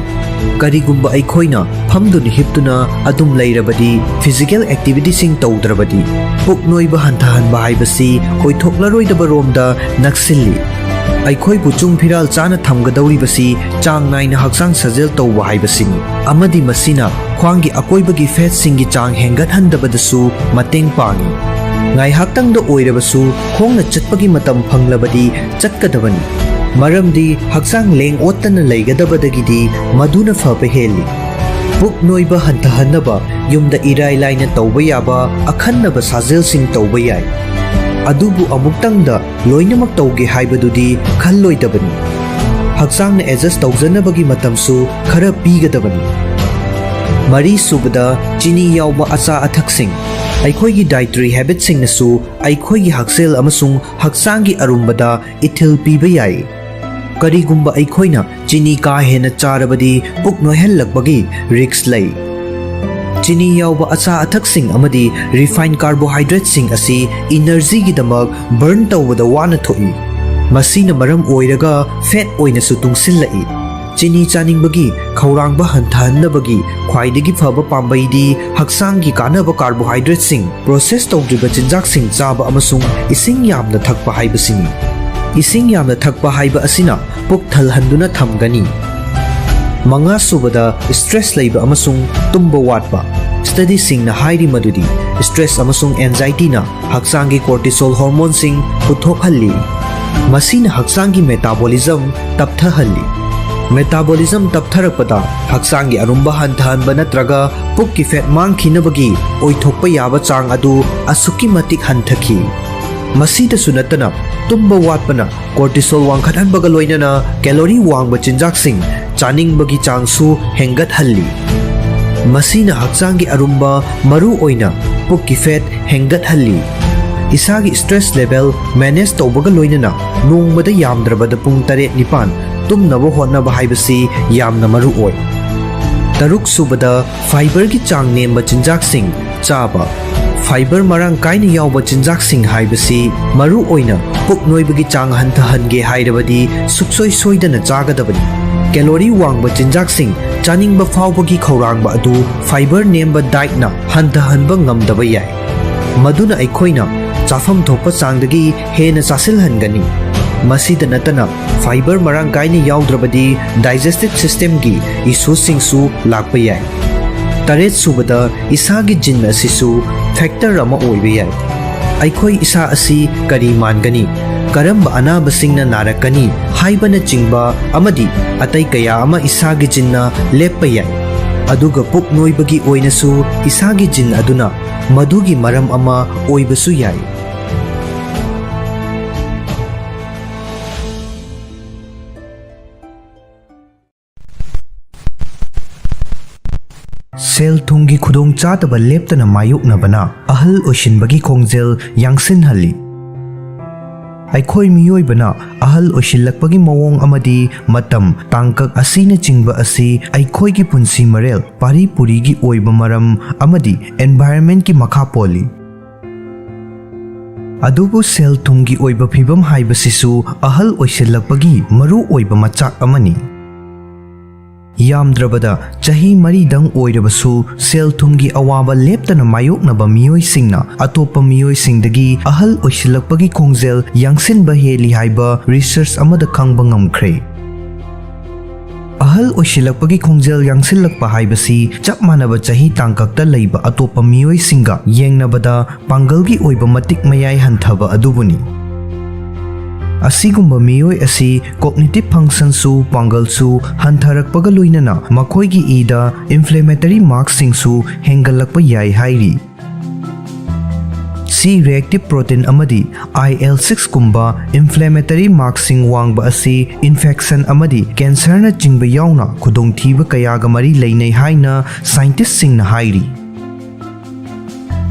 Karigumba aikhoina phamduni hiptuna adum leirabadi physical activity sing tawdrabadi puk noiba hantahanba haibasi hoithoklaroi romda naksilli. Aikhoi puchung phiral chana thamgadawribasi chang naina hakchang sajel tawba haibasini amadi masina khwangi akoibagi fat singi chang hengathandabadasu mateng pangi. Ngai haktangda oirabasu khongna chatpagi matam phanglabadi chatkadabani. Maramdi hakchang leng ottana leigadabadagidi maduna faba heli. Puk noiba hantahanaba yumda irai laina tawba yaba akhannaba sajel sing tawba yai. Adubu amuktangda loinamak tawge haibadudi khalloidabani. Hakchangna adjust tawjanabagi matamsu khara pigadabani. Mari subada chini yauba acha athaksing aikhoigi dietary habits sing nasu aikhoigi haksel amasung hakchangi arumbada ithil piba yai. Karigumba aikhoina chini ka hena charabadi puk noihallakbagi risks lay. Chini yauba acha athaksing amadi refined carbohydrates sing asi energy gidamak burn tawbada wana thoi. Masina maram oiraga fat oina su tungsillai. Chini chaningbagi khaurangba hantahannabagi khwaidagi phaba pambaidi hakchanggi kanaba carbohydrates sing process tawdriba chinjak sing chaba amasung ising yamna thakpa haibasini. Ising yamna thakpa haiba asina puk thalhanduna thamgani. Manga subada stress leiba amasung tumba watpa. Study sing na hairi madudi stress amasung anxiety na hakchangi cortisol hormone sing puthokhalli. Masina hakchangi metabolism tapthahalli. Metabolism taptharakpada hakchangi arumba hantahanba natraga pukki fat mangkhinabagi oithokpa yaba chang adu asuki matik hanthaki. Masida sunatana tumba watpana cortisol wangkhathanbaga loinana calorie wangba chinjak sing chaningbagi changsu hengathalli. Masina hakchangi arumba maru oina pukki fat hengathalli. Isagi stress level manage tawbaga loinana nongmada yamdrabada pung 7-9 tumnaba hotnaba haibasi yamna maru oi. Taruk subada fiber gi chang nemba chinjak sing chaba. Fiber marang kaina yauba chinjak sing haibasi maru oina puk noibagi chang hantahange hairabadi suksoi soidana chagadabani. Calorie wangba chinjak sing chaningba faubagi khaurangba adu fiber nemba diet na hantahanba ngamdaba yai. Maduna aikhoina chafam thokpa changdagi hena chasilhangani. Masida natana fiber marang kaina yaudrabadi digestive system gi issues singsu lakpa yai. Taret subada isagi jin asisu factor ama oiba yai. Aikhoi isa asi kari mangani karamba anaba singna narakani haibana chingba amadi atai kaya ama isagi jinna leppa yai. Aduga puk noibagi oinasu isagi jin aduna madugi maram ama oibasu yai. Sel thungi khudong chataba leptana mayuknabana ahal oshinbagi khongjel yangsinhalli. Aikhoi miyoibana ahal oshillakpagi mawong amadi matam tangkak asina chingba asi aikhoi gi punsi marel pari puri gi oiba maram amadi environment ki makha poli. Adubu sel thungi oiba phibam haibasisu ahal oshillakpagi maru oiba machak amani. ꯌꯥꯝꯗ꯭ꯔꯕꯗ ꯆꯍꯤ 4ꯗꯪ ꯑꯣꯏꯔꯕꯁꯨ ꯁꯦꯜ ꯊꯨꯝꯒꯤ ꯑꯋꯥꯕ ꯂꯦꯞꯇꯅ ꯃꯥꯌꯣꯛꯅꯕ ꯃꯤꯑꯣꯏꯁꯤꯡꯅ ꯑꯇꯣꯞꯄ ꯃꯤꯑꯣꯏꯁꯤꯡꯗꯒꯤ ꯑꯍꯜ ꯑꯣꯏꯁꯤꯜꯂꯛꯄꯒꯤ ꯈꯣꯡꯖꯦꯜ ꯌꯥꯡꯁꯤꯟꯕ ꯍꯦꯜꯂꯤ ꯍꯥꯏꯕ ꯔꯤꯁꯔꯆ ꯑꯃꯗ ꯈꯪꯕ ꯉꯝꯈ꯭ꯔꯦ꯫ ꯑꯍꯜ ꯑꯣꯏꯁꯤꯜꯂꯛꯄꯒꯤ ꯈꯣꯡꯖꯦꯜ ꯌꯥꯡꯁꯤꯜꯂꯛꯄ ꯍꯥꯏꯕꯁꯤ ꯆꯞ ꯃꯥꯟꯅꯕ ꯆꯍꯤ ꯇꯥꯡꯀꯛꯇ ꯂꯩꯕ ꯑꯇꯣꯞꯄ ꯃꯤꯑꯣꯏꯁꯤꯡꯒ ꯌꯦꯡꯅꯕꯗ ꯄꯥꯡꯒꯜꯒꯤ ꯑꯣꯏꯕ ꯃꯇꯤꯛ ꯃꯌꯥꯏ ꯍꯟꯊꯕ ꯑꯗꯨꯕꯨꯅꯤ꯫ ꯑꯁꯤꯒꯨꯝꯕ ꯃꯤꯑꯣꯏ ꯑꯁꯤ ꯀꯣꯒꯅꯤꯇꯤꯚ ꯐꯪꯁꯟꯁꯨ ꯄꯥꯡꯒꯜꯁꯨ ꯍꯟꯊꯔꯛꯄꯒ ꯂꯣꯏꯅꯅ ꯃꯈꯣꯏꯒꯤ ꯏꯗ ꯏꯟꯐ꯭ꯂꯦꯃꯦꯇꯔꯤ ꯃꯥꯔꯛꯁꯤꯡꯁꯨ ꯍꯦꯟꯒꯠꯂꯛꯄ ꯌꯥꯏ ꯍꯥꯏꯔꯤ꯫ ꯁꯤ ꯔꯤꯑꯦꯛꯇꯤꯚ ꯄ꯭ꯔꯣꯇꯤꯟ ꯑꯃꯗꯤ IL-6 ꯒꯨꯝꯕ ꯏꯟꯐ꯭ꯂꯦꯃꯦꯇꯔꯤ ꯃꯥꯔꯛꯁꯤꯡ ꯋꯥꯡꯕ ꯑꯁꯤ ꯏꯟꯐꯦꯛꯁꯟ ꯑꯃꯗꯤ ꯀꯦꯟꯁꯔꯅꯆꯤꯡꯕ ꯌꯥꯎꯅ ꯈꯨꯗꯣꯡꯊꯤꯕ ꯀꯌꯥꯒ ꯃꯔꯤ ꯂꯩꯅꯩ ꯍꯥꯏꯅ ꯁꯥꯏꯟꯇꯤꯁꯠꯁꯤꯡꯅ ꯍꯥꯏꯔꯤ꯫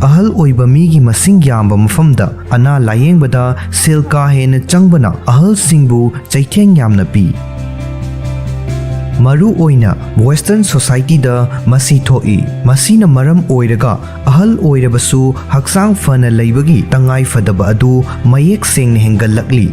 ꯑꯍꯜ ꯑꯣꯏꯕ ꯃꯤꯒꯤ ꯃꯁꯤꯡ ꯌꯥꯝꯕ ꯃꯐꯝꯗ ꯑꯅꯥ ꯂꯥꯌꯦꯡꯕꯗ ꯁꯦꯜ ꯀꯥ ꯍꯦꯟꯅ ꯆꯪꯕꯅ ꯑꯍꯜꯁꯤꯡꯕꯨ ꯆꯩꯊꯦꯡ ꯌꯥꯝꯅ ꯄꯤ꯫ ꯃꯔꯨ ꯑꯣꯏꯅ ꯋꯦꯁꯇꯔꯟ ꯁꯣꯁꯥꯏꯇꯤꯗ ꯃꯁꯤ ꯊꯣꯛꯏ꯫ ꯃꯁꯤꯅ ꯃꯔꯝ ꯑꯣꯏꯔꯒ ꯑꯍꯜ ꯑꯣꯏꯔꯕꯁꯨ ꯍꯛꯆꯥꯡ ꯐꯅ ꯂꯩꯕꯒꯤ ꯇꯉꯥꯏꯐꯗꯕ ꯑꯗꯨ ꯃꯌꯦꯛ ꯁꯦꯡꯅ ꯍꯦꯟꯒꯠꯂꯛꯂꯤ꯫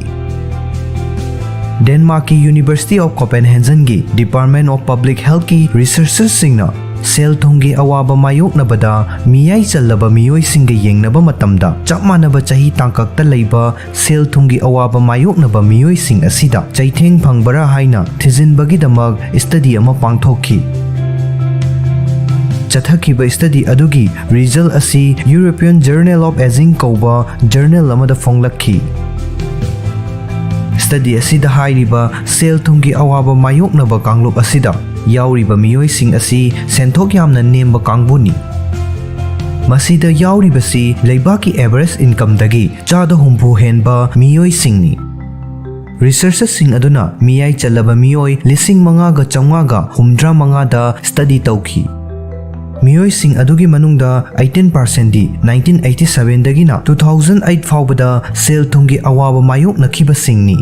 ꯗꯦꯟꯃꯥꯔꯛꯀꯤ ꯌꯨꯅꯤꯚꯔꯁꯤꯇꯤ ꯑꯣꯐ ꯀꯣꯄꯦꯟꯍꯦꯒꯟꯒꯤ ꯗꯤꯄꯥꯔꯠꯃꯦꯟꯠ ꯑꯣꯐ ꯄꯕ꯭ꯂꯤꯛ ꯍꯦꯜꯊꯀꯤ ꯔꯤꯁꯔꯆꯔꯁꯤꯡꯅ ꯁꯦꯜ ꯊꯨꯝꯒꯤ ꯑꯋꯥꯕ ꯃꯥꯌꯣꯛꯅꯕꯗ ꯃꯤꯌꯥꯏ ꯆꯜꯂꯕ ꯃꯤꯑꯣꯏꯁꯤꯡꯒ ꯌꯦꯡꯅꯕ ꯃꯇꯝꯗ ꯆꯞ マꯅꯕ ꯆꯍꯤ ꯇꯥꯡꯀꯛꯇ ꯂꯩꯕ ꯁꯦꯜ ꯊꯨꯝꯒꯤ ꯑꯋꯥꯕ ꯃꯥꯌꯣꯛꯅꯕ ꯃꯤꯑꯣꯏꯁꯤꯡ ꯑꯁꯤꯗ ꯆꯩꯊꯦꯡ ꯐꯪꯕꯔꯥ ꯍꯥꯏꯅ ꯊꯤꯖꯤꯟꯕꯒꯤꯗꯃꯛ ꯁ꯭ꯇꯗꯤ ꯑꯃ ꯄꯥꯡꯊꯣꯛꯈꯤ꯫ ꯆꯠꯊꯈꯤꯕ ꯁ꯭ꯇꯗꯤ ꯑꯗꯨꯒꯤ ꯔꯤꯖꯜꯠ ꯑꯁꯤ ꯌꯨꯔꯣꯄꯤꯌꯟ ꯖꯔꯅꯦꯜ ꯑꯣꯐ ꯑꯦꯖꯤꯡ ꯀꯧꯕ ꯖꯔꯅꯦꯜ ꯑꯃꯗ ꯐꯣꯡꯂꯛꯈꯤ꯫ ꯁ꯭ꯇꯗꯤ ꯑꯁꯤꯗ ꯍꯥꯏꯔꯤꯕ ꯁꯦꯜ ꯊꯨꯝꯒꯤ ꯑꯋꯥꯕ ꯃꯥꯌꯣꯛꯅꯕ ꯀꯥꯡꯂꯨꯞ ꯑꯁꯤꯗ ꯌꯥꯎꯔꯤꯕ ꯃꯤꯑꯣꯏꯁꯤꯡ ꯑꯁꯤ ꯁꯦꯟꯊꯣꯛ ꯌꯥꯝꯅ ꯅꯦꯝꯕ ꯀꯥꯡꯕꯨꯅꯤ꯫ ꯃꯁꯤꯗ ꯌꯥꯎꯔꯤꯕꯁꯤ ꯂꯩꯕꯥꯛꯀꯤ ꯑꯦꯚꯔꯦꯖ ꯏꯟꯀꯝꯗꯒꯤ 70% ꯍꯦꯟꯕ ꯃꯤꯑꯣꯏꯁꯤꯡꯅꯤ꯫ ꯔꯤꯁꯔꯆꯔꯁꯤꯡ ꯑꯗꯨꯅ ꯃꯤꯌꯥꯏ ꯆꯜꯂꯕ ꯃꯤꯑꯣꯏ 5,965ꯗ ꯁ꯭ꯇꯗꯤ ꯇꯧꯈꯤ꯫ ꯃꯤꯑꯣꯏꯁꯤꯡ ꯑꯗꯨꯒꯤ ꯃꯅꯨꯡꯗ 18%ꯗꯤ 1987ꯗꯒꯤꯅ 2008 ꯐꯥꯎꯕꯗ ꯁꯦꯜ ꯊꯨꯝꯒꯤ ꯑꯋꯥꯕ ꯃꯥꯌꯣꯛꯅꯈꯤꯕꯁꯤꯡꯅꯤ꯫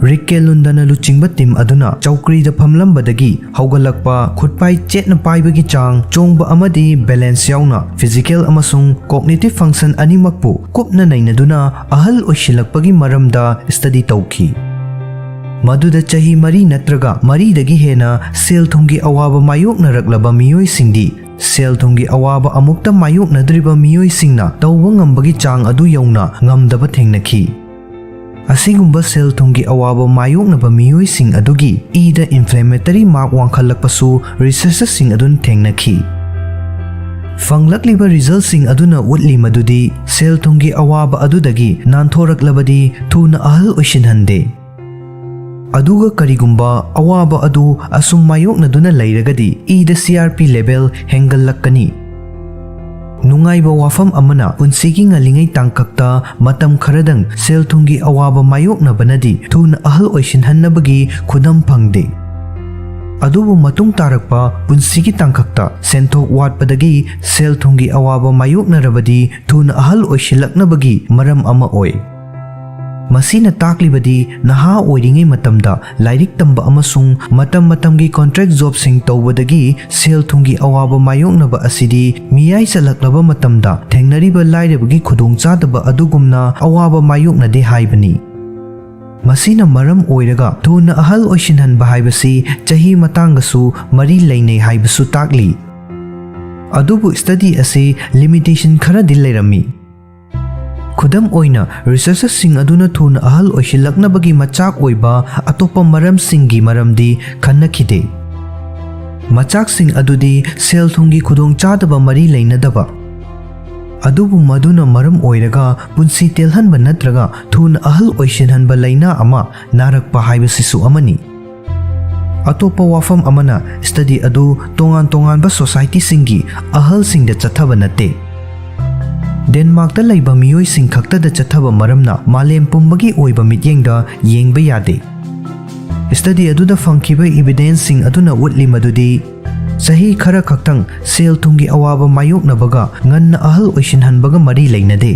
ꯔꯤꯛꯀꯦꯂꯨꯟꯗꯅ ꯂꯨꯆꯤꯡꯕ ꯇꯤꯝ ꯑꯗꯨꯅ ꯆꯧꯀ꯭ꯔꯤꯗ ꯐꯝꯂꯝꯕꯗꯒꯤ ꯍꯧꯒꯠꯂꯛꯄ, ꯈꯨꯠꯄꯥꯏ ꯆꯦꯠꯅ ꯄꯥꯏꯕꯒꯤ ꯆꯥꯡ, ꯆꯣꯡꯕ ꯑꯃꯗꯤ ꯕꯦꯂꯦꯟꯁ ꯌꯥꯎꯅ ꯐꯤꯖꯤꯀꯦꯜ ꯑꯃꯁꯨꯡ ꯀꯣꯒꯅꯤꯇꯤꯚ ꯐꯪꯁꯟ ꯑꯅꯤꯃꯛꯄꯨ ꯀꯨꯞꯅ ꯅꯩꯅꯗꯨꯅ ꯑꯍꯜ ꯑꯣꯏꯁꯤꯜꯂꯛꯄꯒꯤ ꯃꯔꯝꯗ ꯁ꯭ꯇꯗꯤ ꯇꯧꯈꯤ꯫ ꯃꯗꯨꯗ ꯆꯍꯤ 4 ꯅꯠꯇ꯭ꯔꯒ 4ꯗꯒꯤ ꯍꯦꯟꯅ ꯁꯦꯜ ꯊꯨꯝꯒꯤ ꯑꯋꯥꯕ ꯃꯥꯌꯣꯛꯅꯔꯛꯂꯕ ꯃꯤꯑꯣꯏꯁꯤꯡꯗꯤ ꯁꯦꯜ ꯊꯨꯝꯒꯤ ꯑꯋꯥꯕ ꯑꯃꯨꯛꯇ ꯃꯥꯌꯣꯛꯅꯗ꯭ꯔꯤꯕ ꯃꯤꯑꯣꯏꯁꯤꯡꯅ ꯇꯧꯕ ꯉꯝꯕꯒꯤ ꯆꯥꯡ ꯑꯗꯨ ꯌꯧꯅ ꯉꯝꯗꯕ ꯊꯦꯡꯅꯈꯤ꯫ ꯑꯁꯤꯒꯨꯝꯕ ꯁꯦꯜ ꯊꯨꯝꯒꯤ ꯑꯋꯥꯕ ꯃꯥꯌꯣꯛꯅꯕ ꯃꯤꯑꯣꯏꯁꯤꯡ ꯑꯗꯨꯒꯤ ꯏꯗ ꯏꯟꯐ꯭ꯂꯦꯃꯦꯇꯔꯤ ꯃꯥꯔꯛ ꯋꯥꯡꯈꯠꯂꯛꯄꯁꯨ ꯔꯤꯁꯔꯆꯔꯁꯤꯡ ꯑꯗꯨꯅ ꯊꯦꯡꯅꯈꯤ꯫ ꯐꯪꯂꯛꯂꯤꯕ ꯔꯤꯖꯜꯠꯁꯤꯡ ꯑꯗꯨꯅ ꯎꯠꯂꯤ ꯃꯗꯨꯗꯤ ꯁꯦꯜ ꯊꯨꯝꯒꯤ ꯑꯋꯥꯕ ꯑꯗꯨꯗꯒꯤ ꯅꯥꯟꯊꯣꯔꯛꯂꯕꯗꯤ ꯊꯨꯅ ꯑꯍꯜ ꯑꯣꯏꯁꯤꯟꯍꯟꯗꯦ꯫ ꯑꯗꯨꯒ ꯀꯔꯤꯒꯨꯝꯕ ꯑꯋꯥꯕ ꯑꯗꯨ ꯑꯁꯨꯝ ꯃꯥꯌꯣꯛꯅꯗꯨꯅ ꯂꯩꯔꯒꯗꯤ ꯏꯗ CRP ꯂꯦꯚꯦꯜ ꯍꯦꯟꯒꯠꯂꯛꯀꯅꯤ꯫ ꯅꯨꯡꯉꯥꯏꯕ ꯋꯥꯐꯝ ꯑꯃꯅ ꯄꯨꯟꯁꯤꯒꯤ ꯉꯜꯂꯤꯉꯩ ꯇꯥꯡꯀꯛꯇ ꯃꯇꯝ ꯈꯔꯗꯪ ꯁꯦꯜ ꯊꯨꯝꯒꯤ ꯑꯋꯥꯕ ꯃꯥꯌꯣꯛꯅꯕꯅꯗꯤ ꯊꯨꯅ ꯑꯍꯜ ꯑꯣꯏꯁꯤꯟꯍꯟꯅꯕꯒꯤ ꯈꯨꯗꯝ ꯐꯪꯗꯦ꯫ ꯑꯗꯨꯕꯨ ꯃꯇꯨꯡ ꯇꯥꯔꯛꯄ ꯄꯨꯟꯁꯤꯒꯤ ꯇꯥꯡꯀꯛꯇ ꯁꯦꯟꯊꯣꯛ ꯋꯥꯠꯄꯗꯒꯤ ꯁꯦꯜ ꯊꯨꯝꯒꯤ ꯑꯋꯥꯕ ꯃꯥꯌꯣꯛꯅꯔꯕꯗꯤ ꯊꯨꯅ ꯑꯍꯜ ꯑꯣꯏꯁꯤꯜꯂꯛꯅꯕꯒꯤ ꯃꯔꯝ ꯑꯃ ꯑꯣꯏ꯫ ꯃꯁꯤꯅ ꯇꯥꯛꯂꯤꯕꯗꯤ ꯅꯍꯥ ꯑꯣꯏꯔꯤꯉꯩ ꯃꯇꯝꯗ ꯂꯥꯏꯔꯤꯛ ꯇꯝꯕ ꯑꯃꯁꯨꯡ ꯃꯇꯝ ꯃꯇꯝꯒꯤ ꯀꯣꯟꯇ꯭ꯔꯦꯛ ꯖꯣꯕꯁꯤꯡ ꯇꯧꯕꯗꯒꯤ ꯁꯦꯜ ꯊꯨꯝꯒꯤ ꯑꯋꯥꯕ ꯃꯥꯌꯣꯛꯅꯕ ꯑꯁꯤꯗꯤ ꯃꯤꯌꯥꯏ ꯆꯜꯂꯛꯂꯕ ꯃꯇꯝꯗ ꯊꯦꯡꯅꯔꯤꯕ ꯂꯥꯏꯔꯕꯒꯤ ꯈꯨꯗꯣꯡꯆꯥꯗꯕ ꯑꯗꯨꯒꯨꯝꯅ ꯑꯋꯥꯕ ꯃꯥꯌꯣꯛꯅꯗꯦ ꯍꯥꯏꯕꯅꯤ꯫ ꯃꯁꯤꯅ ꯃꯔꯝ ꯑꯣꯏꯔꯒ ꯊꯨꯅ ꯑꯍꯜ ꯑꯣꯏꯁꯤꯟꯍꯟꯕ ꯍꯥꯏꯕꯁꯤ ꯆꯍꯤ ꯃꯇꯥꯡꯒꯁꯨ ꯃꯔꯤ ꯂꯩꯅꯩ ꯍꯥꯏꯕꯁꯨ ꯇꯥꯛꯂꯤ꯫ ꯑꯗꯨꯕꯨ ꯁ꯭ꯇꯗꯤ ꯑꯁꯤ ꯂꯤꯃꯤꯇꯦꯁꯟ ꯈꯔꯗꯤ ꯂꯩꯔꯝꯃꯤ꯫ ꯈꯨꯗꯝ ꯑꯣꯏꯅ ꯔꯤꯁꯔꯆꯔꯁꯤꯡ ꯑꯗꯨꯅ ꯊꯨꯅ ꯑꯍꯜ ꯑꯣꯏꯁꯤꯜꯂꯛꯅꯕꯒꯤ ꯃꯆꯥꯛ ꯑꯣꯏꯕ ꯑꯇꯣꯞꯄ ꯃꯔꯝꯁꯤꯡꯒꯤ ꯃꯔꯝꯗꯤ ꯈꯟꯅꯈꯤꯗꯦ꯫ ꯃꯆꯥꯛꯁꯤꯡ ꯑꯗꯨꯗꯤ ꯁꯦꯜ ꯊꯨꯝꯒꯤ ꯈꯨꯗꯣꯡꯆꯥꯗꯕ ꯃꯔꯤ ꯂꯩꯅꯗꯕ, ꯑꯗꯨꯕꯨ ꯃꯗꯨꯅ ꯃꯔꯝ ꯑꯣꯏꯔꯒ ꯄꯨꯟꯁꯤ ꯇꯦꯜꯍꯟꯕ ꯅꯠꯇ꯭ꯔꯒ ꯊꯨꯅ ꯑꯍꯜ ꯑꯣꯏꯁꯤꯟꯍꯟꯕ ꯂꯩꯅꯥ ꯑꯃ ꯅꯥꯔꯛꯄ ꯍꯥꯏꯕꯁꯤꯁꯨ ꯑꯃꯅꯤ꯫ ꯑꯇꯣꯞꯄ ꯋꯥꯐꯝ ꯑꯃꯅ ꯁ꯭ꯇꯗꯤ ꯑꯗꯨ ꯇꯣꯉꯥꯟ ꯇꯣꯉꯥꯟꯕ ꯁꯣꯁꯥꯏꯇꯤꯁꯤꯡꯒꯤ ꯑꯍꯜꯁꯤꯡꯗ ꯆꯠꯊꯕ ꯅꯠꯇꯦ꯫ ꯗꯦꯟꯃꯥꯔꯛꯇ ꯂꯩꯕ ꯃꯤꯑꯣꯏꯁꯤꯡ ꯈꯛꯇꯗ ꯆꯠꯊꯕ ꯃꯔꯝꯅ ꯃꯥꯂꯦꯝ ꯄꯨꯝꯕꯒꯤ ꯑꯣꯏꯕ ꯃꯤꯠꯌꯦꯡꯗ ꯌꯦꯡꯕ ꯌꯥꯗꯦ꯫ ꯁ꯭ꯇꯗꯤ ꯑꯗꯨꯗ ꯐꯪꯈꯤꯕ ꯏꯕꯤꯗꯦꯟꯁꯁꯤꯡ ꯑꯗꯨꯅ ꯎꯠꯂꯤ ꯃꯗꯨꯗꯤ ꯆꯍꯤ ꯈꯔ ꯈꯛꯇꯪ ꯁꯦꯜ ꯊꯨꯝꯒꯤ ꯑꯋꯥꯕ ꯃꯥꯌꯣꯛꯅꯕꯒ ꯉꯟꯅ ꯑꯍꯜ ꯑꯣꯏꯁꯤꯟꯍꯟꯕꯒ ꯃꯔꯤ ꯂꯩꯅꯗꯦ꯫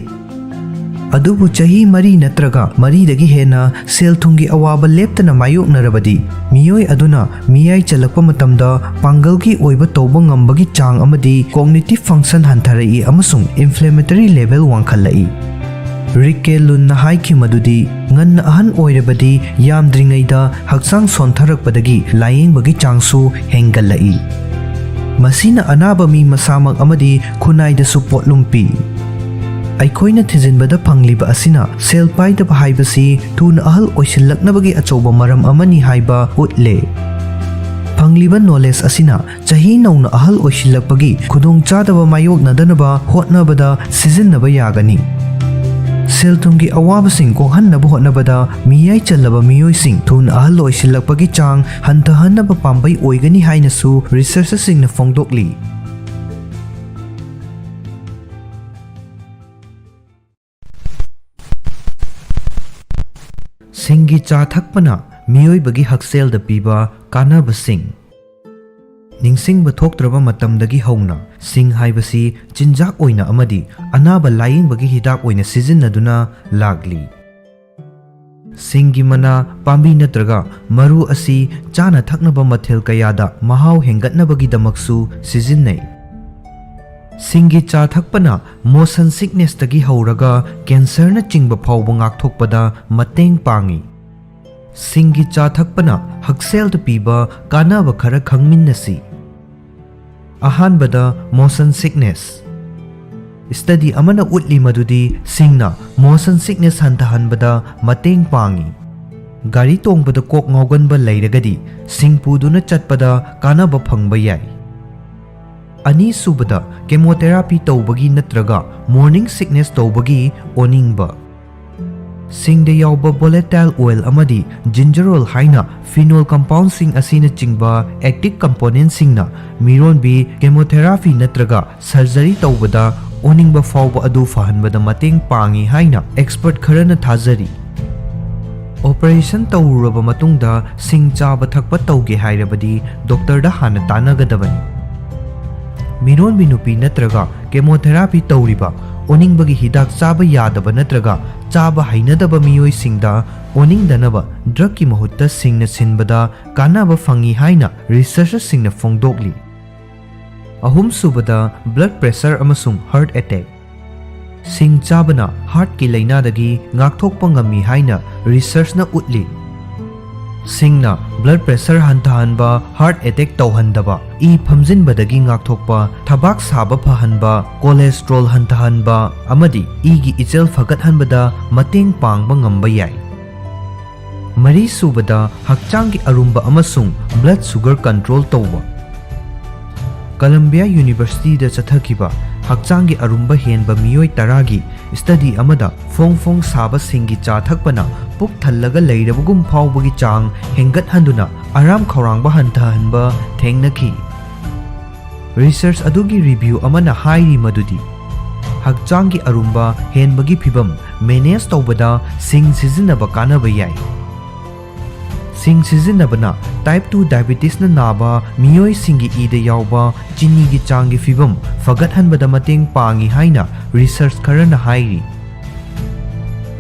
ꯑꯗꯨꯕꯨ ꯆꯍꯤ 4 ꯅꯠꯇ꯭ꯔꯒ 4ꯗꯒꯤ ꯍꯦꯟꯅ ꯁꯦꯜ ꯊꯨꯝꯒꯤ ꯑꯋꯥꯕ लेप्तना मायोक्नरबदी मियोय अदुना मियाय चलक्पा मतमदा पांगलगी ओइबा तौबा ngambagi चांग अमदी कॉग्निटिव फंक्शन हंथरई अमसुंग इन्फ्लेमेटरी लेवल वांखलई। Rikelun na haiki madudi ngan ahan oirabadi yamdringayda hakchang sontharakpadagi layingbagi changsu hengalai. Masina anaba mi masamag amadi khunaidasu potlumpi. Aikoina thijinbada pangliba asina sel paidaba haibasi tuna ahal oisilaknabagi achoba maram amani haiba utle. Pangliba knowledge asina chahi nauna ahal oisilakpagi khudong chadaba mayoknadanaba hotnabada sijinnaba yagani. Seltumgi awabasing kohannabu hotnabada miyai chalaba miyoising tuna ahal oisilakpagi chang hantahannaba pambai oigani hainasu researchersingna fongdokli. Singi cha thakpana miyoibagi hakselda piba kanabasing. Ningsingba thoktraba matamdagi hauna sing haibasi chinjak oina amadi anaba layingbagi hidak oina sijinnaduna lagli. Singi mana pambi natraga maru asi chana thaknaba mathel kayada mahau hengatnabagi damaksu sijinnai. Singi cha thakpana motion sickness tagi hauraga cancer na chingba phawba ngakthokpada mateng pangi. Singi cha thakpana haksel da piba kanaba khara khangminnasi. Ahanbada motion sickness. Study amana utli madudi singna motion sickness hantahanbada mateng pangi. Gari tongbada kok ngauganba leiragadi singpuduna chatpada kanaba phangba yai. Ani subada chemotherapy tawbagi natraga morning sickness tawbagi oningba. Singda yawba volatile oil amadi gingerol haina phenol compound sing asina chingba active component singna mironbi chemotherapy natraga surgery tawbada oningba fawba adu fahanbada mateng pangi haina expert kharana thajari. Operation tawraba matungda sing chaba thakpa tawge hairabadi doctor da hana tanagadabani. Miron binupi natraga chemotherapy tawriba oningbagi hidak chaba yadaba natraga chaba hainadaba miyoi singda oningdanaba drug ki mahutta singna sinbada kanaba fangi haina researchers singna fongdokli. Ahum subada blood pressure amasung heart attack. Sing chabana heart ki lainadagi ngakthokpa ngami haina research na utli. Singna blood pressure hantahanba heart attack tawhandaba e phamjinbadagi ngakthokpa thabak saba phahanba cholesterol hantahanba amadi igi ichel phagathanbada mateng pangba ngamba yai. Mari subada hakchanggi arumba amasung blood sugar control tawba. Columbia University da chathakiba hakchanggi arumba henba miyoi taragi study amada fong saba singi cha thakpana puk thallaga leirabugum phawbagi chang hengat handuna aram khawrangba hantahanba thengnaki. Research adugi review amana hairi madudi hakchanggi arumba henbagi phibam manage tawbada sing sizinaba kanaba yai. Sing sizinabana type 2 diabetes na naba miyoi singi ida yawba chini gi changi fibam fagathanbada mateng pangi haina research karana hairi.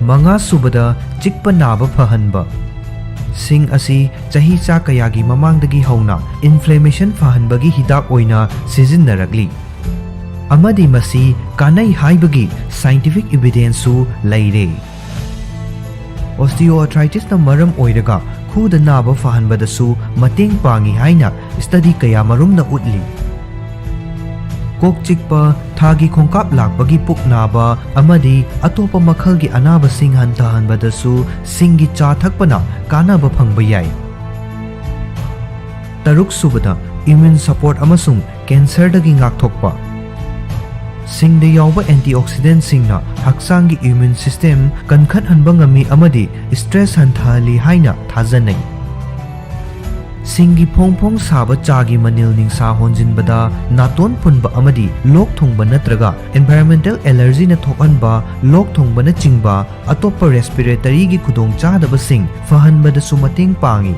Manga subada chikpa naba phahanba. Sing asi chahi cha kayagi mamangdagi hauna inflammation phahanbagi hidak oina sijinnaragli. Amadi masi kanai haibagi scientific evidence su leire. Osteoarthritis na maram oiraga khuda naba fahanbadasu mateng pangi haina study kaya marum na utli. Kok chikpa thagi khongkap lakbagi puk naba amadi atopa makhalgi anaba sing hantahanbadasu singi cha thakpana kanaba phangba yai. Taruk subada immune support amasung cancer dagi ngakthokpa. Singda yawba antioxidant singna hakchanggi immune system kankhathanba ngami amadi stress hanthali haina thajanai. Singi phongphong saba chagi manil ningsa honjinbada naton punba amadi lok thongba natraga environmental allergy na thokanba lok thongba na chingba atopa respiratory gi khudong chadaba sing fahanbada su mateng pangi.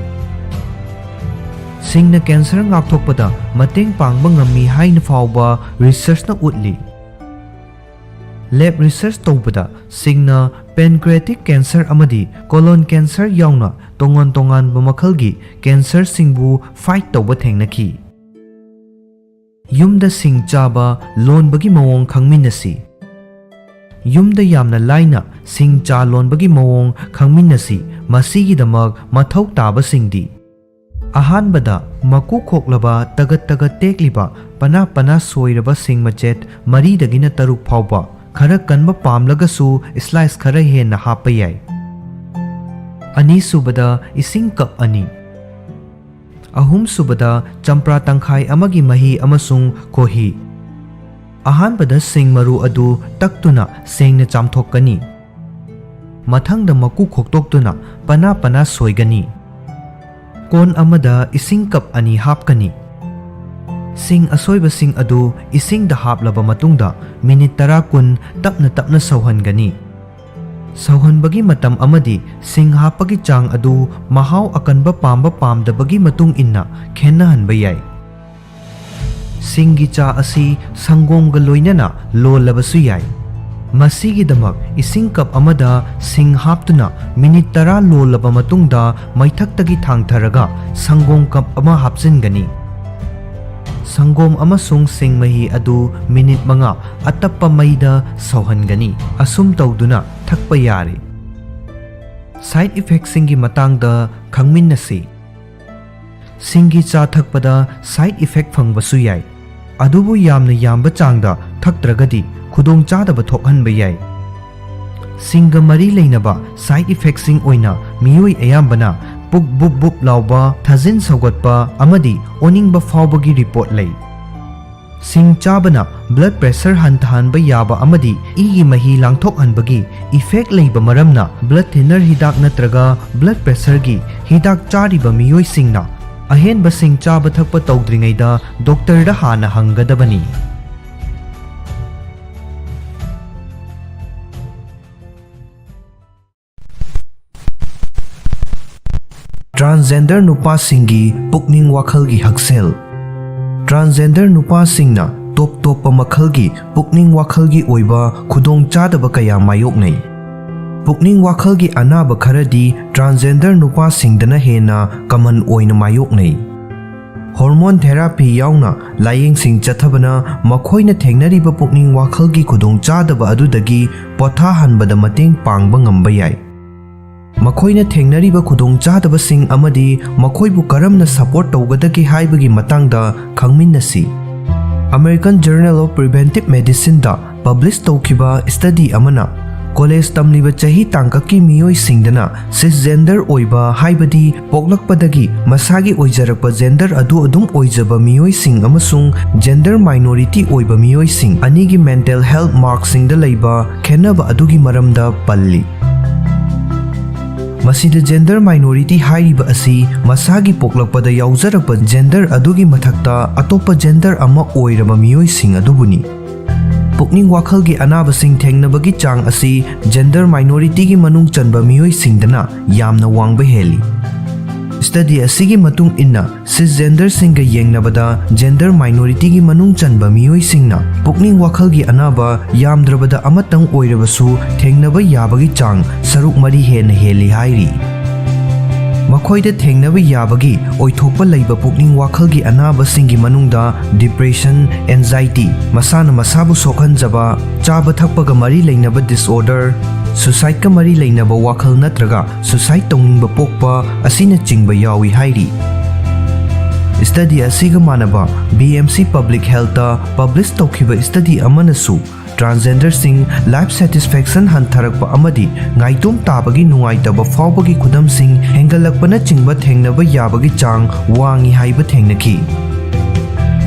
Singna cancer ngakthokpada mateng pangba ngami haina fawba research na utli. Lab research tawbada singna pancreatic cancer amadi colon cancer yauna tongan bamakhalgi cancer singbu fight tawba thengnaki. Yumda sing chaba lon bagi mawong khangminasi. yumda yamna laina sing cha lonbagi mawong khangminnasi masigidamak mathau tabasingdi ahanbada maku khoklaba tagat tekliba pana soiraba sing machet mari dagina taruk phawba khara kanba pamlagasu slice khara henna hapa yai ani subada ising cup ani ahum subada champra tangkhai amagi mahi amasung kohi ahanbada sing maru adu taktuna sengna chamthokkani mathangda maku khoktoktuna pana soigani kon amada ising cup ani hapkani sing asoiba sing adu ising da haplaba matungda minute 10 tapna sauhangani sauhanbagi matam amadi sing hapagi chang adu mahau akanba pamdabagi matung inna khennahanba yai singi cha asi sangomga loinana lolabasu yai masigidamak ising cup amada sing haptuna minute 10 lolaba matungda maithaktagi thangtharaga sangom cup ama hapjingani sangom amasung sing mahi adu minute 5 atappa maida sauhangani asum tawduna thakpa yare side effects singi matangda khangminnasi singi cha thakpada side effect phangbasu yai adubu yamna yamba changda thaktragadi khudong chadaba thokhanba yai singa mari leinaba side effects sing oina miyoi ayambana puk buk lauba thajin saugatpa amadi oningba fawbagi report lei sing chabana blood pressure hantahanba yaba amadi igi mahi langthokhanbagi effect leiba maramna blood thinner hidak natraga blood pressure gi hidak chariba miyoi singna ahenba sing chaba thakpa tawdringaida doctor da hana hangadabani transgender nupa singi pukning wakhalgi haksel transgender nupa singna top makhalgi pukning wakhalgi oiba khudong chadaba kaya mayoknai pukning wakhalgi anaba kharadi transgender nupa singdana hena common oina mayoknai hormone therapy yauna layeng sing chathabana makhoina thengnariba pukning wakhalgi khudong chadaba adudagi potha hanbada mateng pangba ngamba yai makoina thengnariba khudong chadabasing amadi makoibu karamna support tawgadagi haibagi matangda khangminnasi American Journal of Preventive Medicine da publish tawkiba study amana college tamliba chahi tangkaki miyoi singdana cisgender oiba haibadi poklakpadagi masagi oijarakpa gender adu adum oijaba miyoi sing amasung gender minority oiba miyoi sing anigi mental health marks singda leiba khenaba adugi maramda palli masida gender minority hairiba asi masagi poklakpada yauzarapa gender adugi mathakta atopa gender ama oiraba miyoi sing adubuni pukning wakhalgi anaba sing thengnabagi chang asi gender minority gi manung chanba miyoi singdana yamna wangba heli study asigi matung inna cisgender singa yengnabada gender minority gi manung chanba miyoi singna pukning wakhalgi anaba yamdrabada amatang oirabasu thengnaba yabagi chang saruk mari hena heli hairi makhoida thengnaba yabagi oithokpa leiba pukning wakhalgi anaba singi manungda depression anxiety masana masabu sokhanjaba chaba thakpaga mari leinaba disorder suicide ka mari leinaba wakhal natraga suicide tongba pokpa asina chingba yawi hairi study asiga manaba BMC Public Health ta publish tawkhiba study amanasu transgender sing life satisfaction hantharakpa amadi ngaitom tabagi nungaitaba fawbagi khudam sing hengalakpana chingba thengnaba yabagi chang wangi haiba thengnaki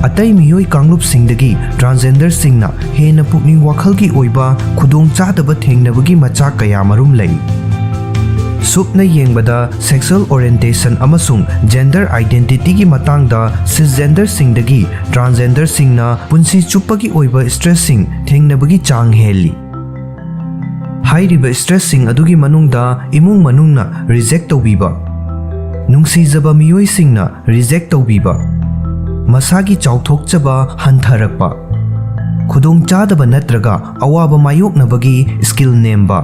atai miyoi kanglup singdagi transgender singna hena pukning wakhalgi oiba khudong chadaba thengnabagi macha kaya marum lei supna yengbada sexual orientation amasung gender identity gi matangda cisgender singdagi transgender singna punsi chupagi oiba stress sing thengnabagi chang heli hairiba stress sing adugi manungda imung manungna reject tawbiba nungsijaba miyoi singna reject tawbiba masagi chauthokchaba hantharakpa khudong chadaba natraga awaba mayoknabagi skill nemba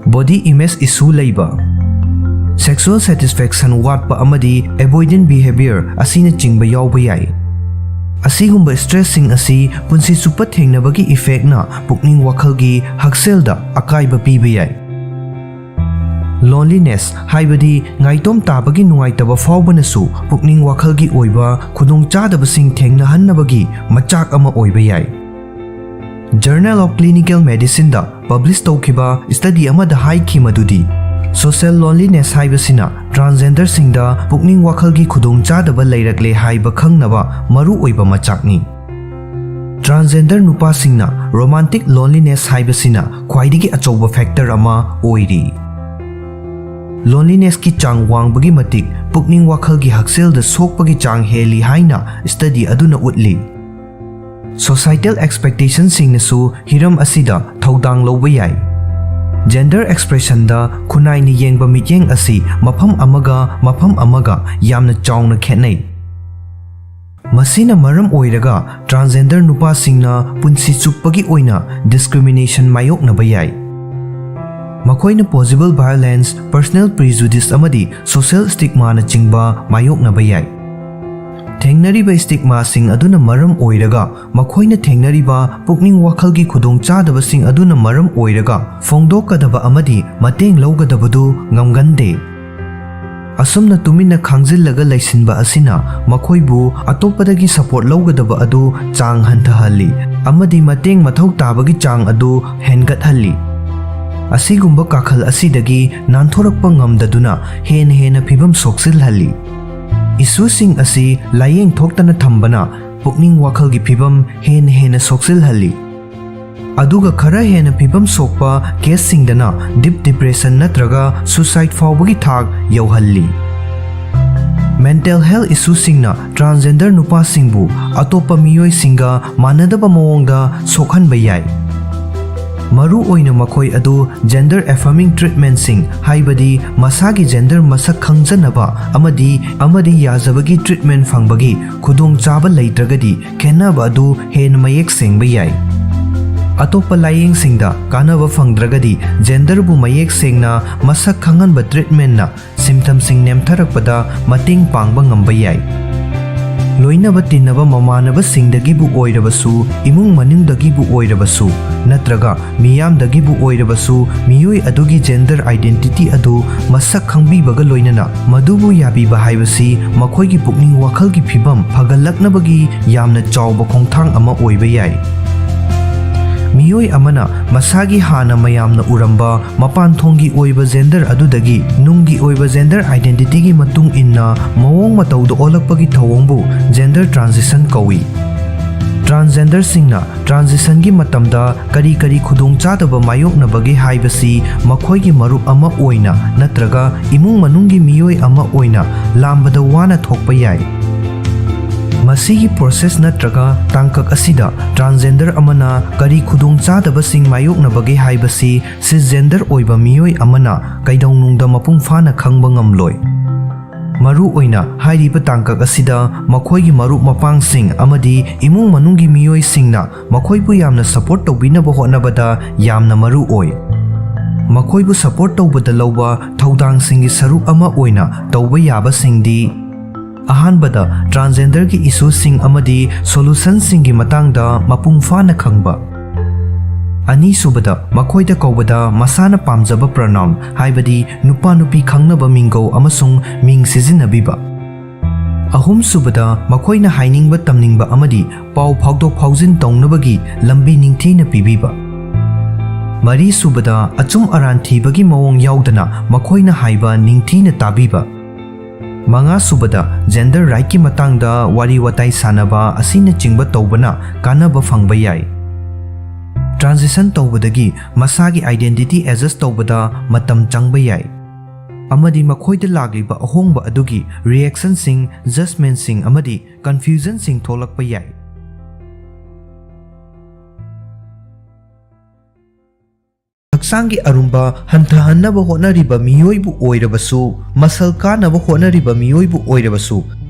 body image issue leiba sexual satisfaction watpa amadi avoidant behavior asina chingba yawba yai Asigumba stress sing asi punsi chupa thengnabagi effect na pukning wakhalgi hakselda akaiba piba yai. Loneliness haibadi ngaitom tabagi nungaitaba faubanasu pukning wakhalgi oiba khudongchadabasing thengnahannabagi machak ama oiba yai. Journal of Clinical Medicine da publish tawkhiba study amada haikhi madudi social loneliness haibasina transgender singda pukning wakhalgi khudongchadaba leirakle haiba khangnaba maru oiba machakni. Transgender nupa singna romantic loneliness haibasina khwaidigi achouba factor ama oiri. Loneliness ki chang wangbagi matik pukning wakhalgi hakselda sokpagi chang heli haina study aduna utli. Societal expectations singnasu hiram asida thaudang lawba yai. Gender expression da khunai ni yengba mityeng asi mafam amaga yamna chawna khetnai. Masina maram oiraga transgender nupa singna punsi chupagi oina discrimination mayoknaba yai. Makoina possible violence, personal prejudice amadi social stigma na chingba mayoknaba yai. Thengnariba stigma sing aduna maram oiraga makoina thengnariba pukning wakhalgi khudongchadaba sing aduna maram oiraga fongdokadaba amadi mateng lawgadabadu ngamgande. Asumna tumina khangjillaga laisinba asina makoibu atopadagi support lawgadaba adu chang hantahalli amadi mateng mathau tabagi chang adu hengathalli. Asigumba kakhal asidagi nanthorakpa ngamdaduna hena phibam soksilhalli. Issue sing asi layeng thoktana thambana pukning wakhalgi phibam hena soksilhalli. Aduga khara hena phibam sokpa case singdana deep depression natraga suicide faubagi thak yauhalli. Mental health issue singna transgender nupa singbu atopa miyoi singa manadaba mawongda sokhanba yai. Maru oina makoi adu gender affirming treatment sing haibadi masagi gender masak khangjanaba amadi yazabagi treatment fangbagi khudong chaba leitragadi khenaba adu hen mayek sengba yai. Atopa layeng singda kanaba fangdragadi gender bu mayek sengna masak khanganba treatment na symptom sing nemtharakpada mating pangba ngamba yai. Loinaba tinnaba mamanaba singdagibu oirabasu imung manungdagibu oirabasu natraga miyamdagibu oirabasu miyoi adugi gender identity adu masak khangbibaga loinana madubu yabiba haibasi makoigi pukning wakhalgi phibam phagallaknabagi yamna chawba khongthang ama oiba yai. Miyoi amana masagi hana mayamna uramba mapan thonggi oiba gender adudagi nunggi oiba gender identity gi matung inna mawong matawda olakpagi thawongbu gender transition kawi. Transgender singna transition gi matamda kari khudongchadaba mayoknabagi haibasi makhoigi marup ama oina natraga imung manunggi miyoi ama oina lambada wana thokpa yai. Masigi process natraga tangkak asida transgender amana kari khudongchadaba sing mayoknabagi haibasi cisgender oiba miyoi amana kaidawnungda mapung fana khangba ngamloi. Maru oina hairiba tangkak asida makhoigi marup mapang sing amadi imung manunggi miyoi singna makhoibu yamna support tawbinaba hotnabada yamna maru oi. Makhoibu support tawbada lawba thaudang singi sarup ama oina tawba yaba singdi ahanbada transgender ki issue sing amadi solution singi matangda mapung fana khangba. Ani subada makhoida kaubada masana pamjaba pronoun haibadi nupa nupi khangnaba minggo amasung ming sijinabiba. Ahum subada makhoina hainingba tamningba amadi pau phagdok phaujin tawnabagi lambi ningthina pibiba. Mari subada achum aran thibagi mawong yaudana makhoina haiba ningthina tabiba. Manga subada gender right ki matangda wari watai sanaba asina chingba tawbana kanaba fangba yai. Transition tawbadagi masagi identity adjust tawbada matam changba yai. Amadi makhoida lagliba ahongba adugi reaction sing judgment sing amadi confusion sing tholakpa yai. Hakchangi arumba hantahannaba hotnariba miyoibu oirabasu masal kanaba hotnariba miyoibu oirabasu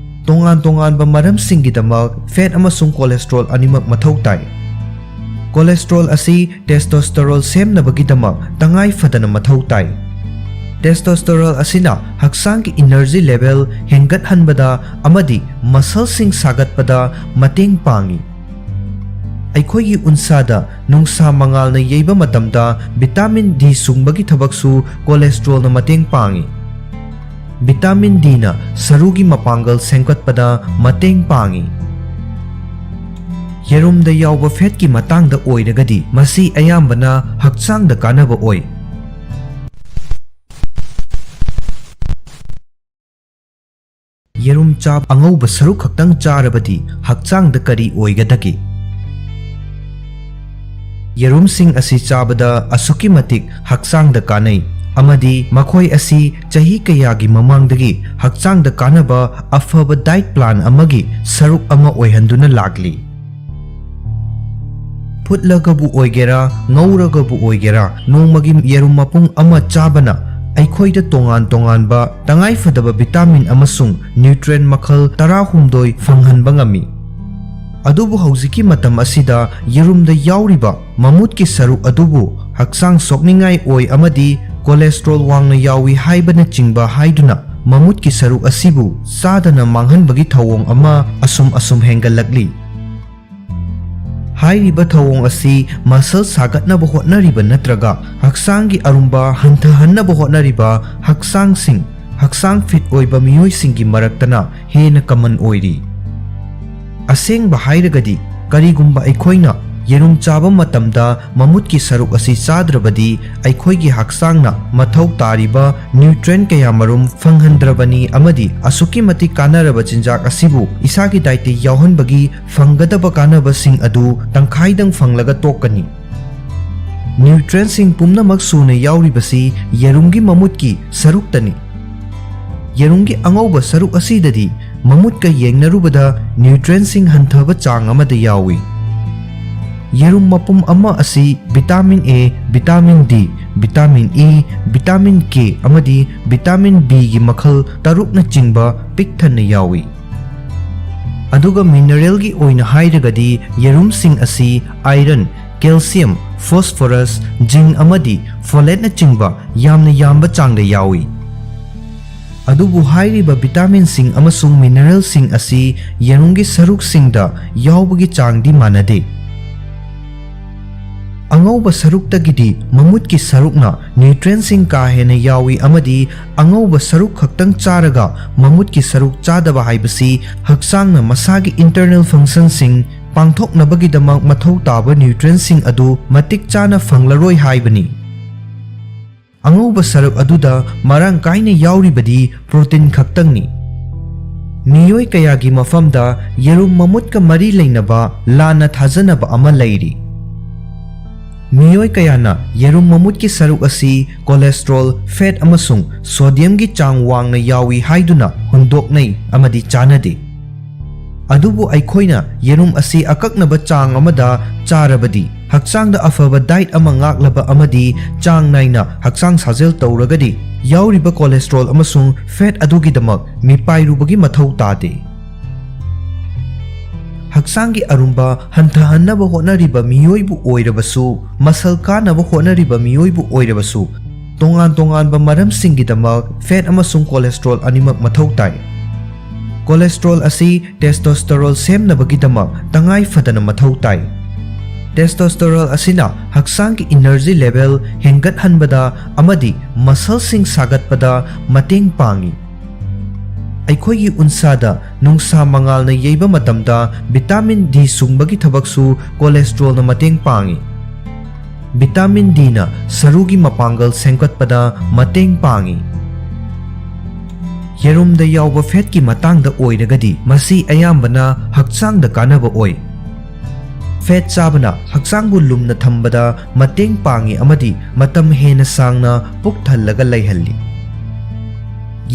tongan maramsinggidamak fat amasung cholesterol animak mathau tai. Cholesterol asi testosterone semnabagidamak tangai fadana mathau tai. Testosterone asina hakchangki energy level hengathanbada amadi musclesing sagatpada mateng pangi. ꯑꯩꯈꯣꯏꯒꯤ ꯎꯟꯁꯥꯗ ꯅꯨꯡꯁꯥ ꯃꯉꯥꯜꯅ ꯌꯩꯕ ꯃꯇꯝꯗ vitamin ꯗꯤ ꯁꯨꯡꯕꯒꯤ ꯊꯕꯛꯁꯨ ꯀꯣꯂꯦꯁꯇ꯭ꯔꯣꯜꯅ ꯃꯇꯦꯡ ꯄꯥꯡꯏ꯫ Vitamin ꯗꯤꯅ ꯁꯔꯨꯒꯤ ꯃꯄꯥꯡꯒꯜ ꯁꯦꯝꯒꯠꯄꯗ ꯃꯇꯦꯡ ꯄꯥꯡꯏ꯫ ꯌꯦꯔꯨꯝꯗ ꯌꯥꯎꯕ ꯐꯦꯠꯀꯤ ꯃꯇꯥꯡꯗ ꯑꯣꯏꯔꯒꯗꯤ ꯃꯁꯤ ꯑꯌꯥꯝꯕꯅ ꯍꯛꯆꯥꯡꯗ ꯀꯥꯟꯅꯕ ꯑꯣꯏ꯫ ꯌꯦꯔꯨꯝ ꯆꯥꯕ ꯑꯉꯧꯕ ꯁꯔꯨꯛ ꯈꯛꯇꯪ ꯆꯥꯔꯕꯗꯤ ꯍꯛꯆꯥꯡꯗ ꯀꯔꯤ ꯑꯣꯏꯒꯗꯒꯦ? ꯌꯦꯔꯨꯝꯁꯤꯡ ꯑꯁꯤ ꯆꯥꯕꯗ ꯑꯁꯨꯛꯀꯤ ꯃꯇꯤꯛ ꯍꯛꯆꯥꯡꯗ ꯀꯥꯟꯅꯩ ꯑꯃꯗꯤ ꯃꯈꯣꯏ ꯑꯁꯤ ꯆꯍꯤ ꯀꯌꯥꯒꯤ ꯃꯃꯥꯡꯗꯒꯤ ꯍꯛꯆꯥꯡꯗ ꯀꯥꯟꯅꯕ ꯑꯐꯕ ꯗꯥꯏꯠ ꯄ꯭ꯂꯥꯟ ꯑꯃꯒꯤ ꯁꯔꯨꯛ ꯑꯃ ꯑꯣꯏꯍꯟꯗꯨꯅ ꯂꯥꯛꯂꯤ꯫ ꯐꯨꯠꯂꯒꯕꯨ ꯑꯣꯏꯒꯦꯔꯥ ꯉꯧꯔꯒꯕꯨ ꯑꯣꯏꯒꯦꯔꯥ ꯅꯣꯡꯃꯒꯤ ꯌꯦꯔꯨꯝ ꯃꯄꯨꯡ ꯑꯃ ꯆꯥꯕꯅ ꯑꯩꯈꯣꯏꯗ ꯇꯣꯉꯥꯟ-ꯇꯣꯉꯥꯟꯕ ꯇꯉꯥꯏꯐꯗꯕ ꯚꯤꯇꯥꯃꯤꯟ ꯑꯃꯁꯨꯡ ꯅ꯭ꯌꯨꯇ꯭ꯔꯤꯑꯦꯟ ꯃꯈꯜ 16 ꯐꯪꯍꯟꯕ ꯉꯝꯃꯤ꯫ ꯑꯗꯨꯕꯨ ꯍꯧꯖꯤꯛꯀꯤ ꯃꯇꯝ ꯑꯁꯤꯗ ꯌꯦꯔꯨꯝꯗ ꯌꯥꯎꯔꯤꯕ ꯃꯃꯨꯠꯀꯤ ꯁꯔꯨꯛ ꯑꯗꯨꯕꯨ ꯍꯛꯆꯥꯡ ꯁꯣꯛꯅꯤꯡꯉꯥꯏ ꯑꯣꯏ ꯑꯃꯗꯤ ꯀꯣꯂꯦꯁꯇ꯭ꯔꯣꯜ ꯋꯥꯡꯅ ꯌꯥꯎꯏ ꯍꯥꯏꯕꯅꯆꯤꯡꯕ ꯍꯥꯏꯗꯨꯅ ꯃꯃꯨꯠꯀꯤ ꯁꯔꯨꯛ ꯑꯁꯤꯕꯨ ꯆꯥꯗꯅ ꯃꯥꯡꯍꯟꯕꯒꯤ ꯊꯧꯑꯣꯡ ꯑꯃ ꯑꯁꯨꯝ ꯍꯦꯟꯒꯠꯂꯛꯂꯤ꯫ ꯍꯥꯏꯔꯤꯕ ꯊꯧꯑꯣꯡ ꯑꯁꯤ ꯃꯁꯜ ꯁꯥꯒꯠꯅꯕ ꯍꯣꯠꯅꯔꯤꯕ ꯅꯠꯇ꯭ꯔꯒ ꯍꯛꯆꯥꯡꯒꯤ ꯑꯔꯨꯝꯕ ꯍꯟꯊꯍꯟꯅꯕ ꯍꯣꯠꯅꯔꯤꯕ ꯍꯛꯆꯥꯡ ꯐꯤꯠ ꯑꯣꯏꯕ ꯃꯤꯑꯣꯏꯁꯤꯡꯒꯤ ꯃꯔꯛꯇꯅ ꯍꯦꯟꯅ ꯀꯃꯟ ꯑꯣꯏꯔꯤ꯫ ꯑꯁꯦꯡꯕ ꯍꯥꯏꯔꯒꯗꯤ ꯀꯔꯤꯒꯨꯝꯕ ꯑꯩꯈꯣꯏꯅ ꯌꯦꯔꯨꯝ ꯆꯥꯕ ꯃꯇꯝꯗ ꯃꯃꯨꯠꯀꯤ ꯁꯔꯨꯛ ꯑꯁꯤ ꯆꯥꯗ꯭ꯔꯕꯗꯤ ꯑꯩꯈꯣꯏꯒꯤ ꯍꯛꯆꯥꯡꯅ ꯃꯊꯧ ꯇꯥꯔꯤꯕ ꯅ꯭ꯌꯨꯇ꯭ꯔꯤꯑꯦꯟ ꯀꯌꯥꯃꯔꯨꯝ ꯐꯪꯍꯟꯗ꯭ꯔꯕꯅꯤ ꯑꯃꯗꯤ ꯑꯁꯨꯛꯀꯤ ꯃꯇꯤꯛ ꯀꯥꯟꯅꯔꯕ ꯆꯤꯟꯖꯥꯛ ꯑꯁꯤꯕꯨ ꯏꯁꯥꯒꯤ ꯗꯥꯏꯠꯇ ꯌꯥꯎꯍꯟꯕꯒꯤ ꯐꯪꯒꯗꯕ ꯀꯥꯟꯅꯕꯁꯤꯡ ꯑꯗꯨ ꯇꯪꯈꯥꯏꯗꯪ ꯐꯪꯂꯒ ꯇꯣꯛꯀꯅꯤ꯫ ꯅ꯭ꯌꯨꯇ꯭ꯔꯤꯑꯦꯟꯁꯤꯡ ꯄꯨꯝꯅꯃꯛ ꯁꯨꯅ ꯌꯥꯎꯔꯤꯕꯁꯤ ꯌꯦꯔꯨꯝꯒꯤ ꯃꯃꯨꯠꯀꯤ ꯁꯔꯨꯛꯇꯅꯤ꯫ ꯌꯦꯔꯨꯝꯒꯤ ꯑꯉꯧꯕ ꯁꯔꯨꯛ ꯑꯁꯤꯗꯗꯤ ꯃꯃꯨꯠꯀ ꯌꯦꯡꯅꯔꯨꯕꯗ ꯅ꯭ꯌꯨꯇ꯭ꯔꯤꯑꯦꯟꯁꯤꯡ ꯍꯟꯊꯕ ꯆꯥꯡ ꯑꯃꯗ ꯌꯥꯎꯏ꯫ ꯌꯦꯔꯨꯝ ꯃꯄꯨꯝ ꯑꯃ ꯑꯁꯤ vitamin A, vitamin D, vitamin E, vitamin K ꯑꯃꯗꯤ ꯚꯤꯇꯥꯃꯤꯟ Bꯒꯤ ꯃꯈꯜ 6ꯅꯆꯤꯡꯕ ꯄꯤꯛ ꯊꯟꯅ ꯌꯥꯎꯏ꯫ ꯑꯗꯨꯒ ꯃꯤꯅꯔꯦꯜꯒꯤ ꯑꯣꯏꯅ ꯍꯥꯏꯔꯒꯗꯤ ꯌꯦꯔꯨꯝꯁꯤꯡ ꯑꯁꯤ ꯑꯥꯏꯔꯟ, ꯀꯦꯜꯁꯤꯌꯝ, ꯐꯣꯁꯐꯣꯔꯁ, ꯖꯤꯡ ꯑꯃꯗꯤ ꯐꯣꯂꯦꯠꯅꯆꯤꯡꯕ ꯌꯥꯝꯅ ꯌꯥꯝꯕ ꯆꯥꯡꯗ ꯌꯥꯎꯏ꯫ ꯑꯗꯨꯕꯨ ꯍꯥꯏꯔꯤꯕ ꯚꯤꯇꯥꯃꯤꯟꯁꯤꯡ ꯑꯃꯁꯨꯡ ꯃꯤꯅꯔꯦꯜꯁꯤꯡ ꯑꯁꯤ ꯌꯦꯔꯨꯝꯒꯤ ꯁꯔꯨꯛꯁꯤꯡꯗ ꯌꯥꯎꯕꯒꯤ ꯆꯥꯡꯗꯤ ꯃꯥꯟꯅꯗꯦ꯫ ꯑꯉꯧꯕ ꯁꯔꯨꯛꯇꯒꯤꯗꯤ ꯃꯃꯨꯠꯀꯤ ꯁꯔꯨꯛꯅ ꯅ꯭ꯌꯨꯇ꯭ꯔꯤꯑꯦꯟꯁꯤꯡ ꯀꯥ ꯍꯦꯟꯅ ꯌꯥꯎꯏ ꯑꯃꯗꯤ ꯑꯉꯧꯕ ꯁꯔꯨꯛ ꯈꯛꯇꯪ ꯆꯥꯔꯒ ꯃꯃꯨꯠꯀꯤ ꯁꯔꯨꯛ ꯆꯥꯗꯕ ꯍꯥꯏꯕꯁꯤ ꯍꯛꯆꯥꯡꯅ ꯃꯁꯥꯒꯤ ꯏꯟꯇꯔꯅꯦꯜ ꯐꯪꯁꯟꯁꯤꯡ ꯄꯥꯡꯊꯣꯛꯅꯕꯒꯤꯗꯃꯛ ꯃꯊꯧ ꯇꯥꯕ ꯅ꯭ꯌꯨꯇ꯭ꯔꯤꯑꯦꯟꯁꯤꯡ ꯑꯗꯨ ꯃꯇꯤꯛ ꯆꯥꯅ ꯐꯪꯂꯔꯣꯏ ꯍꯥꯏꯕꯅꯤ꯫ ꯑꯉꯧꯕ ꯁꯔꯨꯛ ꯑꯗꯨꯗ ꯃꯔꯥꯡ ꯀꯥꯏꯅ ꯌꯥꯎꯔꯤꯕꯗꯤ ꯄ꯭ꯔꯣꯇꯤꯟ ꯈꯛꯇꯪꯅꯤ꯫ ꯃꯤꯑꯣꯏ ꯀꯌꯥꯒꯤ ꯃꯐꯝꯗ ꯌꯦꯔꯨꯝ ꯃꯃꯨꯠꯀ ꯃꯔꯤ ꯂꯩꯅꯕ ꯂꯥꯟꯅ ꯊꯥꯖꯅꯕ ꯑꯃ ꯂꯩꯔꯤ꯫ ꯃꯤꯑꯣꯏ ꯀꯌꯥꯅ ꯌꯦꯔꯨꯝ ꯃꯃꯨꯠꯀꯤ ꯁꯔꯨꯛ ꯑꯁꯤ ꯀꯣꯂꯦꯁꯇ꯭ꯔꯣꯜ, ꯐꯦꯠ ꯑꯃꯁꯨꯡ ꯁꯣꯗꯤꯌꯝꯒꯤ ꯆꯥꯡ ꯋꯥꯡꯅ ꯌꯥꯎꯏ ꯍꯥꯏꯗꯨꯅ ꯍꯨꯟꯗꯣꯛꯅꯩ ꯑꯃꯗꯤ ꯆꯥꯅꯗꯦ꯫ ꯑꯗꯨꯕꯨ ꯑꯩꯈꯣꯏꯅ ꯌꯦꯔꯨꯝ ꯑꯁꯤ ꯑꯀꯛꯅꯕ ꯆꯥꯡ ꯑꯃꯗ ꯆꯥꯔꯕꯗꯤ ꯍꯛꯆꯥꯡꯗ ꯑꯐꯕ ꯗꯥꯏꯠ ꯑꯃ ꯉꯥꯛꯂꯕ ꯑꯃꯗꯤ ꯆꯥꯡ ꯅꯥꯏꯅ ꯍꯛꯆꯥꯡ ꯁꯥꯖꯦꯜ ꯇꯧꯔꯒꯗꯤ ꯌꯥꯎꯔꯤꯕ ꯀꯣꯂꯦꯁꯇ꯭ꯔꯣꯜ ꯑꯃꯁꯨꯡ ꯐꯦꯠ ꯑꯗꯨꯒꯤꯗꯃꯛ ꯃꯤꯄꯥꯏꯔꯨꯕꯒꯤ ꯃꯊꯧ ꯇꯥꯗꯦ꯫ ꯍꯛꯆꯥꯡꯒꯤ ꯑꯔꯨꯝꯕ ꯍꯟꯊꯍꯟꯅꯕ ꯍꯣꯠꯅꯔꯤꯕ ꯃꯤꯑꯣꯏꯕꯨ ꯑꯣꯏꯔꯕꯁꯨ ꯃꯁꯜ ꯀꯥꯅꯕ ꯍꯣꯠꯅꯔꯤꯕ ꯃꯤꯑꯣꯏꯕꯨ ꯑꯣꯏꯔꯕꯁꯨ ꯇꯣꯉꯥꯟ-ꯇꯣꯉꯥꯟꯕ ꯃꯔꯝꯁꯤꯡꯒꯤꯗꯃꯛ ꯐꯦꯠ ꯑꯃꯁꯨꯡ ꯀꯣꯂꯦꯁꯇ꯭ꯔꯣꯜ ꯑꯅꯤꯃꯛ ꯃꯊꯧ ꯇꯥꯏ꯫ ꯀꯣꯂꯦꯁꯇ꯭ꯔꯣꯜ ꯑꯁꯤ ꯇꯦꯁꯇꯣꯁꯇꯦꯔꯣꯟ ꯁꯦꯝꯅꯕꯒꯤꯗꯃꯛ ꯇꯉꯥꯏ ꯐꯗꯅ ꯃꯊꯧ ꯇꯥꯏ꯫ ꯇꯦꯁꯇꯣꯁꯇꯦꯔꯣꯟ ꯑꯁꯤꯅ ꯍꯛꯆꯥꯡꯒꯤ ꯏꯅꯔꯖꯤ ꯂꯦꯚꯦꯜ ꯍꯦꯟꯒꯠꯍꯟꯕꯗ ꯑꯃꯗꯤ ꯃꯁꯜꯁꯤꯡ ꯁꯥꯒꯠꯄꯗ ꯃꯇꯦꯡ ꯄꯥꯡꯏ꯫ ꯑꯩꯈꯣꯏꯒꯤ ꯎꯟꯁꯥꯗ ꯅꯨꯡꯁꯥ ꯃꯉꯥꯜꯅ ꯌꯩꯕ ꯃꯇꯝꯗ ꯚꯤꯇꯥꯃꯤꯟ D ꯁꯨꯡꯕꯒꯤ ꯊꯕꯛꯁꯨ ꯀꯣꯂꯦꯁꯇ꯭ꯔꯣꯜꯅ ꯃꯇꯦꯡ ꯄꯥꯡꯏ꯫ ꯚꯤꯇꯥꯃꯤꯟ Dꯅ ꯁꯔꯨꯒꯤ ꯃꯄꯥꯡꯒꯜ ꯁꯦꯝꯒꯠꯄꯗ ꯃꯇꯦꯡ ꯄꯥꯡꯏ꯫ ꯌꯦꯔꯨꯝꯗ ꯌꯥꯎꯕ ꯐꯦꯠꯀꯤ ꯃꯇꯥꯡꯗ ꯑꯣꯏꯔꯒꯗꯤ ꯃꯁꯤ ꯑꯌꯥꯝꯕꯅ ꯍꯛꯆꯥꯡꯗ ꯀꯥꯟꯅꯕ ꯑꯣꯏ꯫ ꯐꯦꯠ ꯆꯥꯕꯅ ꯍꯛꯆꯥꯡꯕꯨ ꯂꯨꯝꯅ ꯊꯝꯕꯗ ꯃꯇꯦꯡ ꯄꯥꯡꯏ ꯑꯃꯗꯤ ꯃꯇꯝ ꯍꯦꯟꯅ ꯁꯥꯡꯅ ꯄꯨꯛ ꯊꯜꯂꯒ ꯂꯩꯍꯜꯂꯤ꯫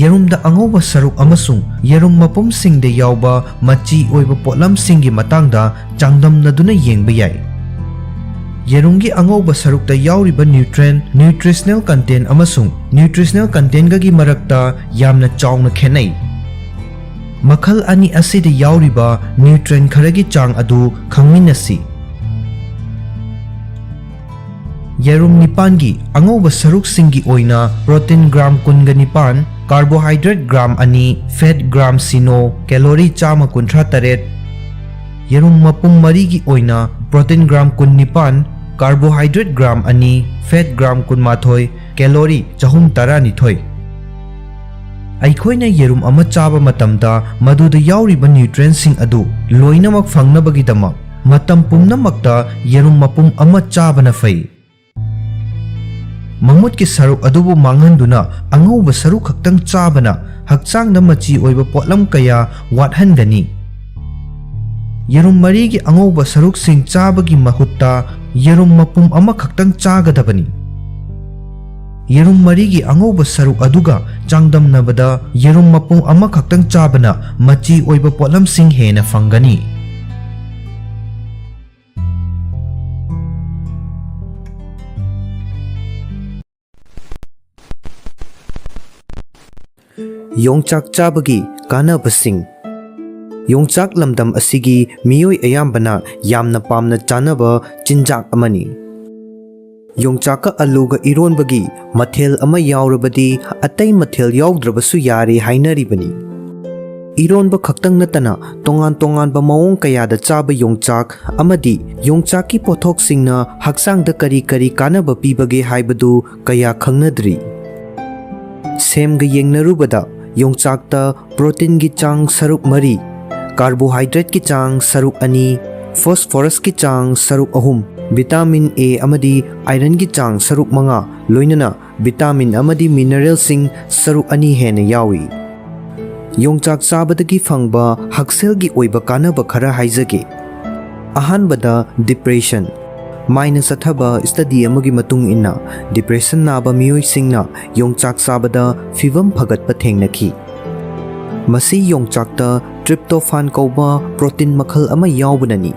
ꯌꯦꯔꯨꯝꯗ ꯑꯉꯧꯕ ꯁꯔꯨꯛ ꯑꯃꯁꯨꯡ ꯌꯦꯔꯨꯝ ꯃꯄꯨꯝꯁꯤꯡꯗ ꯌꯥꯎꯕ ꯃꯆꯤ ꯑꯣꯏꯕ ꯄꯣꯠꯂꯝꯁꯤꯡꯒꯤ ꯃꯇꯥꯡꯗ ꯆꯥꯡꯗꯝꯅꯗꯨꯅ ꯌꯦꯡꯕ ꯌꯥꯏ꯫ ꯌꯦꯔꯨꯝꯒꯤ ꯑꯉꯧꯕ ꯁꯔꯨꯛꯇ ꯌꯥꯎꯔꯤꯕ ꯅ꯭ꯌꯨꯇ꯭ꯔꯤꯁꯅꯦꯜ ꯀꯟꯇꯦꯟ ꯑꯃꯁꯨꯡ ꯅ꯭ꯌꯨꯇ꯭ꯔꯤꯁꯅꯦꯜ ꯀꯟꯇꯦꯟꯒꯒꯤ ꯃꯔꯛꯇ ꯌꯥꯝꯅ ꯆꯥꯎꯅ ꯈꯦꯠꯅꯩ꯫ ꯃꯈꯜ ꯑꯅꯤ ꯑꯁꯤꯗ ꯌꯥꯎꯔꯤꯕ ꯅ꯭ꯌꯨꯇ꯭ꯔꯤꯑꯦꯟ ꯈꯔꯒꯤ ꯆꯥꯡ ꯑꯗꯨ ꯈꯪꯃꯤꯟꯅꯁꯤ꯫ Yerum nipangi angauba saruksingi oina protein gram kunga nipan, carbohydrate gram ani, fat gram sino, calorie chama kuntra taret. Yerum mapung marigi oina protein gram kun nipan, carbohydrate gram ani, fat gram kun mathoi, calorie chahum tara nithoi. Aikoina yerum ama chaba matamda maduda yauriba nutrients sing adu loinamak fangnabagidama matam pumnamakta yerum mapum ama chaba na fai. Mamut ki saruk adubu manghanduna angauba saruk khaktang chabana hakchangda machi oiba potlam kaya wathangani. Yerum marigi angauba saruk sing chabagi mahutta yerum mapum ama khaktang chagadabani. Yerum marigi angauba saruk aduga changdamnabada yerum mapum ama khaktang chabana machi oiba potlam sing hena fangani. Yongchak chabagi kanabasing. Yongchak lamdam asigi miyoi ayambana yamna pamna chanaba chinjak amani. Yongchaka aluga ironbagi mathel ama yaurabadi atay mathel yaudраbasu yari hainaribani. Ironba khaktang natana tongan ba maong kayada chaba yongchak amadi yongchaki pothok singna haksangda kari kanaba pibage haibadu kaya khangnadri. Semga yengnarubada yongchakta protein ki chang saruk mari, carbohydrate ki chang saruk ani, phosphorus ki chang saruk ahum, vitamin A amadi iron ki chang saruk manga, loinana vitamin amadi mineral sing saruk ani hena yawi. Yongchak sabadagi fangba haksel gi oiba kanaba khara haizage. Ahanbada depression. Minus athaba study amagi matung inna depression naba miyoi singna yongchak sabada fivam phagat pathengnaki. Masi yongchakta tryptophan kauba protein makhal ama yaubunani.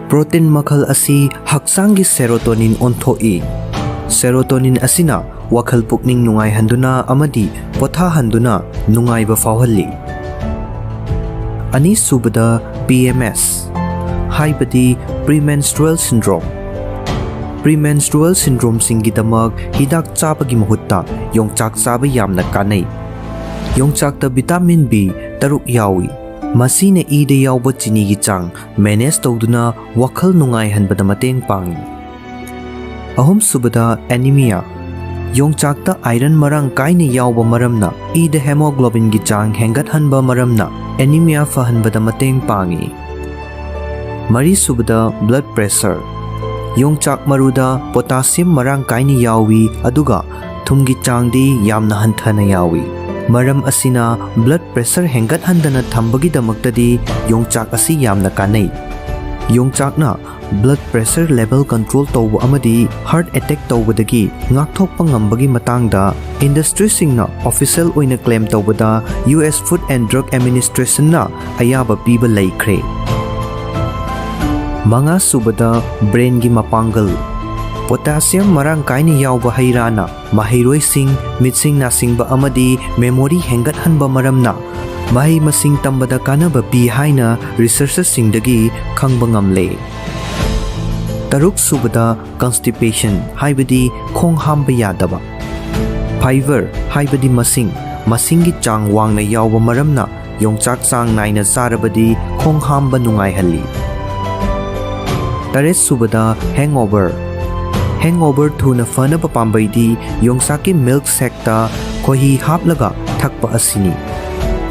Protein makhal asi haksangi serotonin onthoi. Serotonin asina wakhal pukning nungai handuna amadi potha handuna nungai ba fawhalli. Ani subada PMS. Haibadi premenstrual syndrome. Premenstrual syndrome singidamak hidak chabagi mahutta yongchak chaba yamna kanai. Yongchakta vitamin B taruk yawi. Masina ida yawba chini gi chang manage tawduna wakhal nungai hanbada mateng pangi. Ahum subada anemia. Yongchakta iron marang kaina yawba maramna ida hemoglobin gi chang hengat hanba maramna anemia fahanbada mateng pangi. Mari subada blood pressure. Yongchak maruda potassium marang kaini yawi aduga thumgi changdi yamna hanthana yawi. Maram asina blood pressure hengat handana thambagi damaktadi yongchak asi yamna kanai. Yongchakna blood pressure level control tawba amadi heart attack tawbadagi ngakthokpa ngambagi matangda industry singna official oina claim tawbada US Food and Drug Administration na ayaba piba laikre. Manga subada brain gi mapangal. Potassium marang kaini yawba hairana mahiroi sing mitsing nasing ba amadi memory hengat hanba maramna mahi masing tambada kanaba pi haina researchers singdagi khangba ngamle. Taruk subada constipation haibadi khong hamba yadaba. Fiber haibadi masing gi chang wangna yawba maramna yongchak chang naina sarabadi khong hamba nungai halli. Taret subada hangover. Hangover thuna fana papambaidi yongchaki milk sekta kohi haplaga thakpa asini.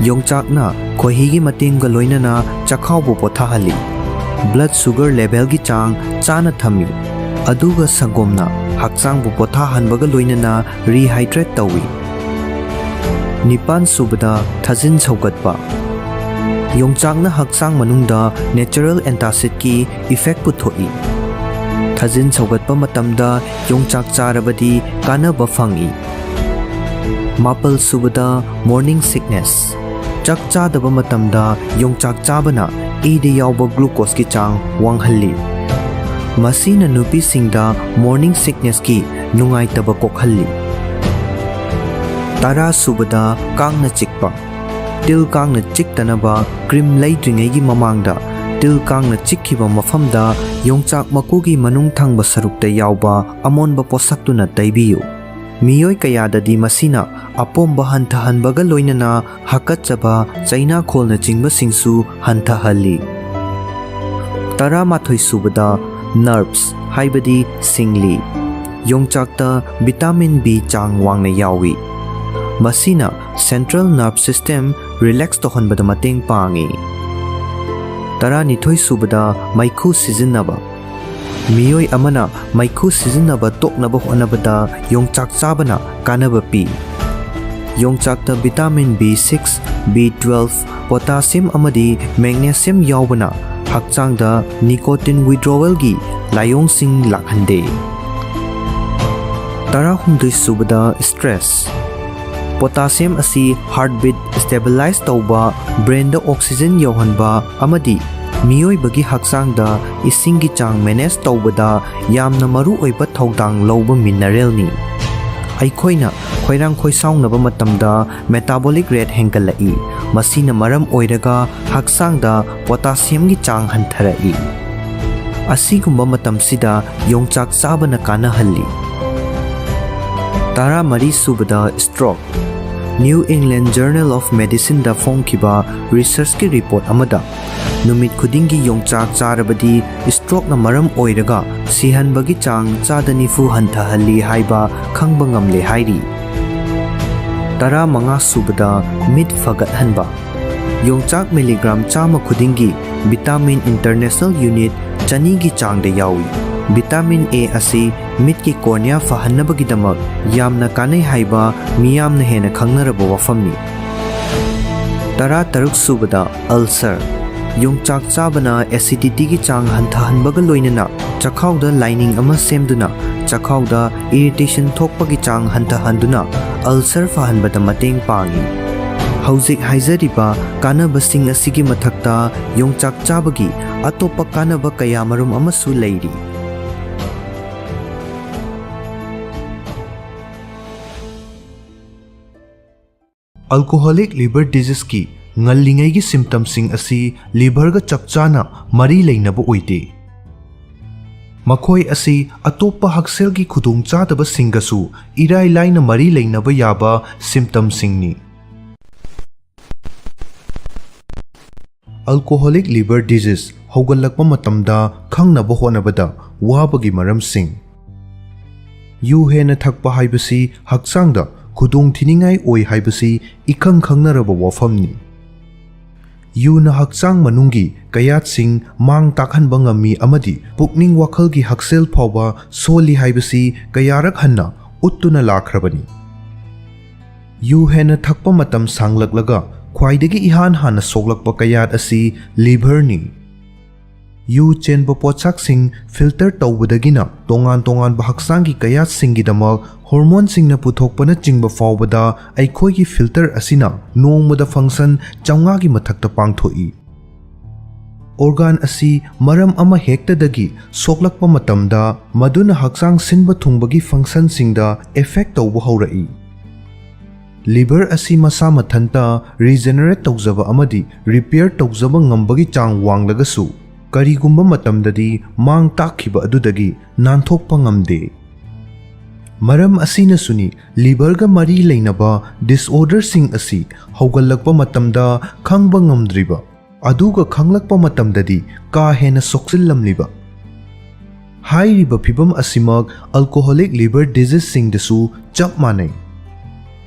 Yongchakna kohi gi matingga loinana chakhawbu pothahali. Blood sugar level gi chang chana thami. Aduga sangomna hakchangbu pothahanbaga loinana rehydrate tawi. Nipan subada thajin chaugatpa. Yongchakna hakchang manungda natural antacid ki effect puthoi. Thajin chaugatpa matamda yongchak charabadi kanaba fangi. Mapal subada morning sickness. Chak chadaba matamda yongchak chabana ida yawba glucose ki chang wanghalli. Masina nupi singda morning sickness ki nungai taba kokhalli. Tara subada kangna chikpa. Til kangna chiktanaba cream laidringai gi mamangda ꯇꯤꯜ ꯀꯥꯡꯅ ꯆꯤꯛꯈꯤꯕ ꯃꯐꯝꯗ ꯌꯣꯡꯆꯥꯛ ꯃꯀꯨꯒꯤ ꯃꯅꯨꯡ ꯊꯪꯕ ꯁꯔꯨꯛꯇ ꯌꯥꯎꯕ ꯑꯃꯣꯟꯕ ꯄꯣꯠꯁꯛꯇꯨꯅ ꯇꯩꯕꯤꯌꯨ꯫ ꯃꯤꯑꯣꯏ ꯀꯌꯥꯗꯗꯤ ꯃꯁꯤꯅ ꯑꯄꯣꯝꯕ ꯍꯟꯊꯍꯟꯕꯒ ꯂꯣꯏꯅꯅ ꯍꯥꯀꯠꯆꯕ, ꯆꯩꯅꯥꯈꯣꯜꯅꯆꯤꯡꯕꯁꯤꯡꯁꯨ ꯍꯟꯊꯍꯜꯂꯤ꯫ 11 ꯁꯨꯕꯗ ꯅꯔꯚꯁ ꯍꯥꯏꯕꯗꯤ ꯁꯤꯡꯂꯤ꯫ ꯌꯣꯡꯆꯥꯛꯇ ꯚꯤꯇꯥꯃꯤꯟ B ꯆꯥꯡ ꯋꯥꯡꯅ ꯌꯥꯎꯏ꯫ ꯃꯁꯤꯅ ꯁꯦꯟꯇ꯭ꯔꯦꯜ ꯅꯔꯚ ꯁꯤꯁꯇꯦꯝ ꯔꯤꯂꯦꯛꯁ ꯇꯧꯍꯟꯕꯗ ꯃꯇꯦꯡ ꯄꯥꯡꯏ꯫ 12 ꯁꯨꯕꯗ ꯃꯩꯈꯨ ꯁꯤꯖꯤꯟꯅꯕ꯫ ꯃꯤꯑꯣꯏ ꯑꯃꯅ ꯃꯩꯈꯨ ꯁꯤꯖꯤꯟꯅꯕ ꯇꯣꯛꯅꯕ ꯍꯣꯠꯅꯕꯗ ꯌꯣꯡꯆꯥꯛ ꯆꯥꯕꯅ ꯀꯥꯟꯅꯕ ꯄꯤ꯫ ꯌꯣꯡꯆꯥꯛꯇ ꯚꯤꯇꯥꯃꯤꯟ B6, B12, ꯄꯣꯇꯥꯁꯤꯌꯝ ꯑꯃꯗꯤ ꯃꯦꯒꯅꯦꯁꯤꯌꯝ ꯌꯥꯎꯕꯅ ꯍꯛꯆꯥꯡꯗ ꯅꯤꯀꯣꯇꯤꯟ ꯋꯤꯗ꯭ꯔꯣꯋꯦꯜꯒꯤ ꯂꯥꯏꯑꯣꯡꯁꯤꯡ ꯂꯥꯛꯍꯟꯗꯦ꯫ 18 ꯁꯨꯕꯗ ꯁ꯭ꯇ꯭ꯔꯦꯁ꯫ ꯄꯣꯇꯥꯁꯤꯌꯝ ꯑꯁꯤ ꯍꯥꯔꯠꯕꯤꯠ ꯁ꯭ꯇꯦꯕꯤꯂꯥꯏꯖ ꯇꯧꯕ, ꯕ꯭ꯔꯦꯟꯗ ꯑꯣꯛꯁꯤꯖꯦꯟ ꯌꯧꯍꯟꯕ ꯑꯃꯗꯤ ꯃꯤꯑꯣꯏꯕꯒꯤ ꯍꯛꯆꯥꯡꯗ ꯏꯁꯤꯡꯒꯤ ꯆꯥꯡ ꯃꯦꯅꯦꯖ ꯇꯧꯕꯗ ꯌꯥꯝꯅ ꯃꯔꯨꯑꯣꯏꯕ ꯊꯧꯗꯥꯡ ꯂꯧꯕ ꯃꯤꯅꯔꯦꯜꯅꯤ꯫ ꯑꯩꯈꯣꯏꯅ ꯈꯣꯏꯔꯥꯡ ꯈꯣꯏꯁꯥꯎꯅꯕ ꯃꯇꯝꯗ ꯃꯦꯇꯥꯕꯣꯂꯤꯛ ꯔꯦꯠ ꯍꯦꯟꯒꯠꯂꯛꯏ꯫ ꯃꯁꯤꯅ ꯃꯔꯝ ꯑꯣꯏꯔꯒ ꯍꯛꯆꯥꯡꯗ ꯄꯣꯇꯥꯁꯤꯌꯝꯒꯤ ꯆꯥꯡ ꯍꯟꯊꯔꯛꯏ꯫ ꯑꯁꯤꯒꯨꯝꯕ ꯃꯇꯝꯁꯤꯗ ꯌꯣꯡꯆꯥꯛ ꯆꯥꯕꯅ ꯀꯥꯟꯅꯍꯜꯂꯤ꯫ 13 ꯁꯨꯕꯗ stroke. New ꯏꯪꯂꯦꯟ journal of ꯃꯦꯗꯤꯁꯤꯟꯗ ꯐꯣꯡꯈꯤꯕ ꯔꯤꯁꯔꯆꯀꯤ report ꯑꯃꯗ ꯅꯨꯃꯤꯠ ꯈꯨꯗꯤꯡꯒꯤ ꯌꯣꯡꯆꯥꯛ ꯆꯥꯔꯕꯗꯤ ꯁ꯭ꯇ꯭ꯔꯣꯛꯅ ꯃꯔꯝ ꯑꯣꯏꯔꯒ ꯁꯤꯍꯟꯕꯒꯤ ꯆꯥꯡ 90% ꯍꯟꯊꯍꯜꯂꯤ ꯍꯥꯏꯕ ꯈꯪꯕ ꯉꯝꯂꯦ ꯍꯥꯏꯔꯤ꯫ 15 ꯁꯨꯕꯗ ꯃꯤꯠ ꯐꯒꯠꯍꯟꯕ꯫ ꯌꯣꯡꯆꯥꯛ ꯃꯤꯂꯤꯒ꯭ꯔꯥꯝ 100 ꯈꯨꯗꯤꯡꯒꯤ ꯚꯤꯇꯥꯃꯤꯟ ꯏꯟꯇꯔꯅꯦꯁꯅꯦꯜ ꯌꯨꯅꯤꯠ 200ꯒꯤ ꯆꯥꯡꯗ ꯌꯥꯎꯏ꯫ ꯚꯤꯇꯥꯃꯤꯟ A ꯑꯁꯤ ꯃꯤꯠꯀꯤ ꯀꯣꯔꯅꯤꯌꯥ ꯐꯍꯟꯅꯕꯒꯤꯗꯃꯛ ꯌꯥꯝꯅ ꯀꯥꯟꯅꯩ ꯍꯥꯏꯕ ꯃꯤꯌꯥꯝꯅ ꯍꯦꯟꯅ ꯈꯪꯅꯔꯕ ꯋꯥꯐꯝꯅꯤ꯫ 16 ꯁꯨꯕꯗ ꯑꯜꯁꯔ꯫ ꯌꯣꯡꯆꯥꯛ ꯆꯥꯕꯅ ꯑꯦꯁꯤꯗꯤꯇꯤꯒꯤ ꯆꯥꯡ ꯍꯟꯊꯍꯟꯕꯒ ꯂꯣꯏꯅꯅ ꯆꯈꯥꯎꯗ ꯂꯥꯏꯅꯤꯡ ꯑꯃ ꯁꯦꯝꯗꯨꯅ ꯆꯈꯥꯎꯗ ꯏꯔꯤꯇꯦꯁꯟ ꯊꯣꯛꯄꯒꯤ ꯆꯥꯡ ꯍꯟꯊꯍꯟꯗꯨꯅ ꯑꯜꯁꯔ ꯐꯍꯟꯕꯗ ꯃꯇꯦꯡ ꯄꯥꯡꯏ꯫ ꯍꯧꯖꯤꯛ ꯍꯥꯏꯖꯔꯤꯕ ꯀꯥꯟꯅꯕꯁꯤꯡ ꯑꯁꯤꯒꯤ ꯃꯊꯛꯇ ꯌꯣꯡꯆꯥꯛ ꯆꯥꯕꯒꯤ ꯑꯇꯣꯞꯄ ꯀꯥꯟꯅꯕ ꯀꯌꯥꯃꯔꯨꯝ ꯑꯃꯁꯨ ꯂꯩꯔꯤ꯫ ꯑꯜꯀꯣꯍꯣꯂꯤꯛ ꯂꯤꯚꯔ ꯗꯤꯖꯤꯖꯀꯤ ꯉꯜꯂꯤꯉꯩꯒꯤ ꯁꯤꯝꯇꯝꯁꯤꯡ ꯑꯁꯤ ꯂꯤꯚꯔꯒ ꯆꯞ ꯆꯥꯅ ꯃꯔꯤ ꯂꯩꯅꯕ ꯑꯣꯏꯗꯦ꯫ ꯃꯈꯣꯏ ꯑꯁꯤ ꯑꯇꯣꯞꯄ ꯍꯛꯁꯦꯜꯒꯤ ꯈꯨꯗꯣꯡꯆꯥꯗꯕꯁꯤꯡꯒꯁꯨ ꯏꯔꯥꯏ ꯂꯥꯏꯅ ꯃꯔꯤ ꯂꯩꯅꯕ ꯌꯥꯕ ꯁꯤꯝꯇꯝꯁꯤꯡꯅꯤ꯫ ꯑꯜꯀꯣꯍꯣꯂꯤꯛ ꯂꯤꯚꯔ ꯗꯤꯖꯤꯖ ꯍꯧꯒꯠꯂꯛꯄ ꯃꯇꯝꯗ ꯈꯪꯅꯕ ꯍꯣꯠꯅꯕꯗ ꯋꯥꯕꯒꯤ ꯃꯔꯝꯁꯤꯡ꯫ ꯌꯨ ꯍꯦꯟꯅ ꯊꯛꯄ ꯍꯥꯏꯕꯁꯤ ꯍꯛꯆꯥꯡꯗ ꯈꯨꯗꯣꯡꯊꯤꯅꯤꯡꯉꯥꯏ ꯑꯣꯏ ꯍꯥꯏꯕꯁꯤ ꯏꯈꯪ ꯈꯪꯅꯔꯕ ꯋꯥꯐꯝꯅꯤ꯫ ꯌꯨꯅ ꯍꯛꯆꯥꯡ ꯃꯅꯨꯡꯒꯤ ꯀꯌꯥꯠꯁꯤꯡ ꯃꯥꯡ ꯇꯥꯛꯍꯟꯕ ꯉꯝꯃꯤ ꯑꯃꯗꯤ ꯄꯨꯛꯅꯤꯡ ꯋꯥꯈꯜꯒꯤ ꯍꯛꯁꯦꯜ ꯐꯥꯎꯕ ꯁꯣꯜꯂꯤ ꯍꯥꯏꯕꯁꯤ ꯀꯌꯥꯔꯛ ꯍꯟꯅ ꯎꯠꯇꯨꯅ ꯂꯥꯛꯈ꯭ꯔꯕꯅꯤ꯫ ꯌꯨ ꯍꯦꯟꯅ ꯊꯛꯄ ꯃꯇꯝ ꯁꯥꯡꯂꯛꯂꯒ ꯈ꯭ꯋꯥꯏꯗꯒꯤ ꯏꯍꯥꯟ ꯍꯥꯟꯅ ꯁꯣꯛꯂꯛꯄ ꯀꯌꯥꯠ ꯑꯁꯤ ꯂꯤꯚꯔꯅꯤ꯫ ꯌꯨ ꯆꯦꯟꯕ ꯄꯣꯠꯁꯛꯁꯤꯡ ꯐꯤꯜꯇꯔ ꯇꯧꯕꯗꯒꯤꯅ ꯇꯣꯉꯥꯟ ꯇꯣꯉꯥꯟꯕ ꯍꯛꯆꯥꯡꯒꯤ ꯀꯌꯥꯠꯁꯤꯡꯒꯤꯗꯃꯛ ꯍꯣꯔꯃꯣꯟꯁꯤꯡꯅ ꯄꯨꯊꯣꯛꯄꯅꯆꯤꯡꯕ ꯐꯥꯎꯕꯗ ꯑꯩꯈꯣꯏꯒꯤ ꯐꯤꯜꯇꯔ ꯑꯁꯤꯅ ꯅꯣꯡꯃꯗ ꯐꯪꯁꯟ 100ꯒꯤ ꯃꯊꯛꯇ ꯄꯥꯡꯊꯣꯛꯏ꯫ ꯑꯣꯔꯒꯥꯟ ꯑꯁꯤꯃꯔꯝ ꯑꯃ ꯍꯦꯛꯇꯗꯒꯤ ꯁꯣꯛꯂꯛꯄ ꯃꯇꯝꯗ ꯃꯗꯨꯅ ꯍꯛꯆꯥꯡ ꯁꯤꯟꯕ ꯊꯨꯡꯕꯒꯤ ꯐꯪꯁꯟꯁꯤꯡꯗ ꯑꯦꯐꯦꯛ ꯇꯧꯕ ꯍꯧꯔꯛꯏ꯫ ꯂꯤꯚꯔ ꯑꯁꯤ ꯃꯁꯥ ꯃꯊꯟꯇ ꯔꯤꯖꯦꯅꯦꯔꯦꯠ ꯇꯧꯖꯕ ꯑꯃꯗꯤ ꯔꯤꯄꯦꯌꯔ ꯇꯧꯖꯕ ꯉꯝꯕꯒꯤ ꯆꯥꯡ ꯋꯥꯡꯂꯒꯁꯨ ꯀꯔꯤꯒꯨꯝꯕ ꯃꯇꯝꯗꯗꯤ ꯃꯥꯡ ꯇꯥꯛꯈꯤꯕ ꯑꯗꯨꯗꯒꯤ ꯅꯥꯟꯊꯣꯛꯄ ꯉꯝꯗꯦ꯫ ꯃꯔꯝ ꯑꯁꯤꯅꯁꯨꯅꯤ ꯂꯤꯚꯔꯒ ꯃꯔꯤ ꯂꯩꯅꯕ ꯗꯤꯁꯑꯣꯔꯗꯔꯁꯤꯡ ꯑꯁꯤ ꯍꯧꯒꯠꯂꯛꯄ ꯃꯇꯝꯗ ꯈꯪꯕ ꯉꯝꯗ꯭ꯔꯤꯕ ꯑꯗꯨꯒ ꯈꯪꯂꯛꯄ ꯃꯇꯝꯗꯗꯤ ꯀꯥ ꯍꯦꯟꯅ ꯁꯣꯛꯆꯤꯜꯂꯝꯂꯤꯕ꯫ ꯍꯥꯏꯔꯤꯕ ꯐꯤꯚꯝ ꯑꯁꯤꯃꯛ ꯑꯜꯀꯣꯍꯣꯂꯤꯛ ꯂꯤꯚꯔ ꯗꯤꯖꯤꯖꯁꯤꯡꯗꯁꯨ ꯆꯞ ꯃꯥꯟꯅꯩ꯫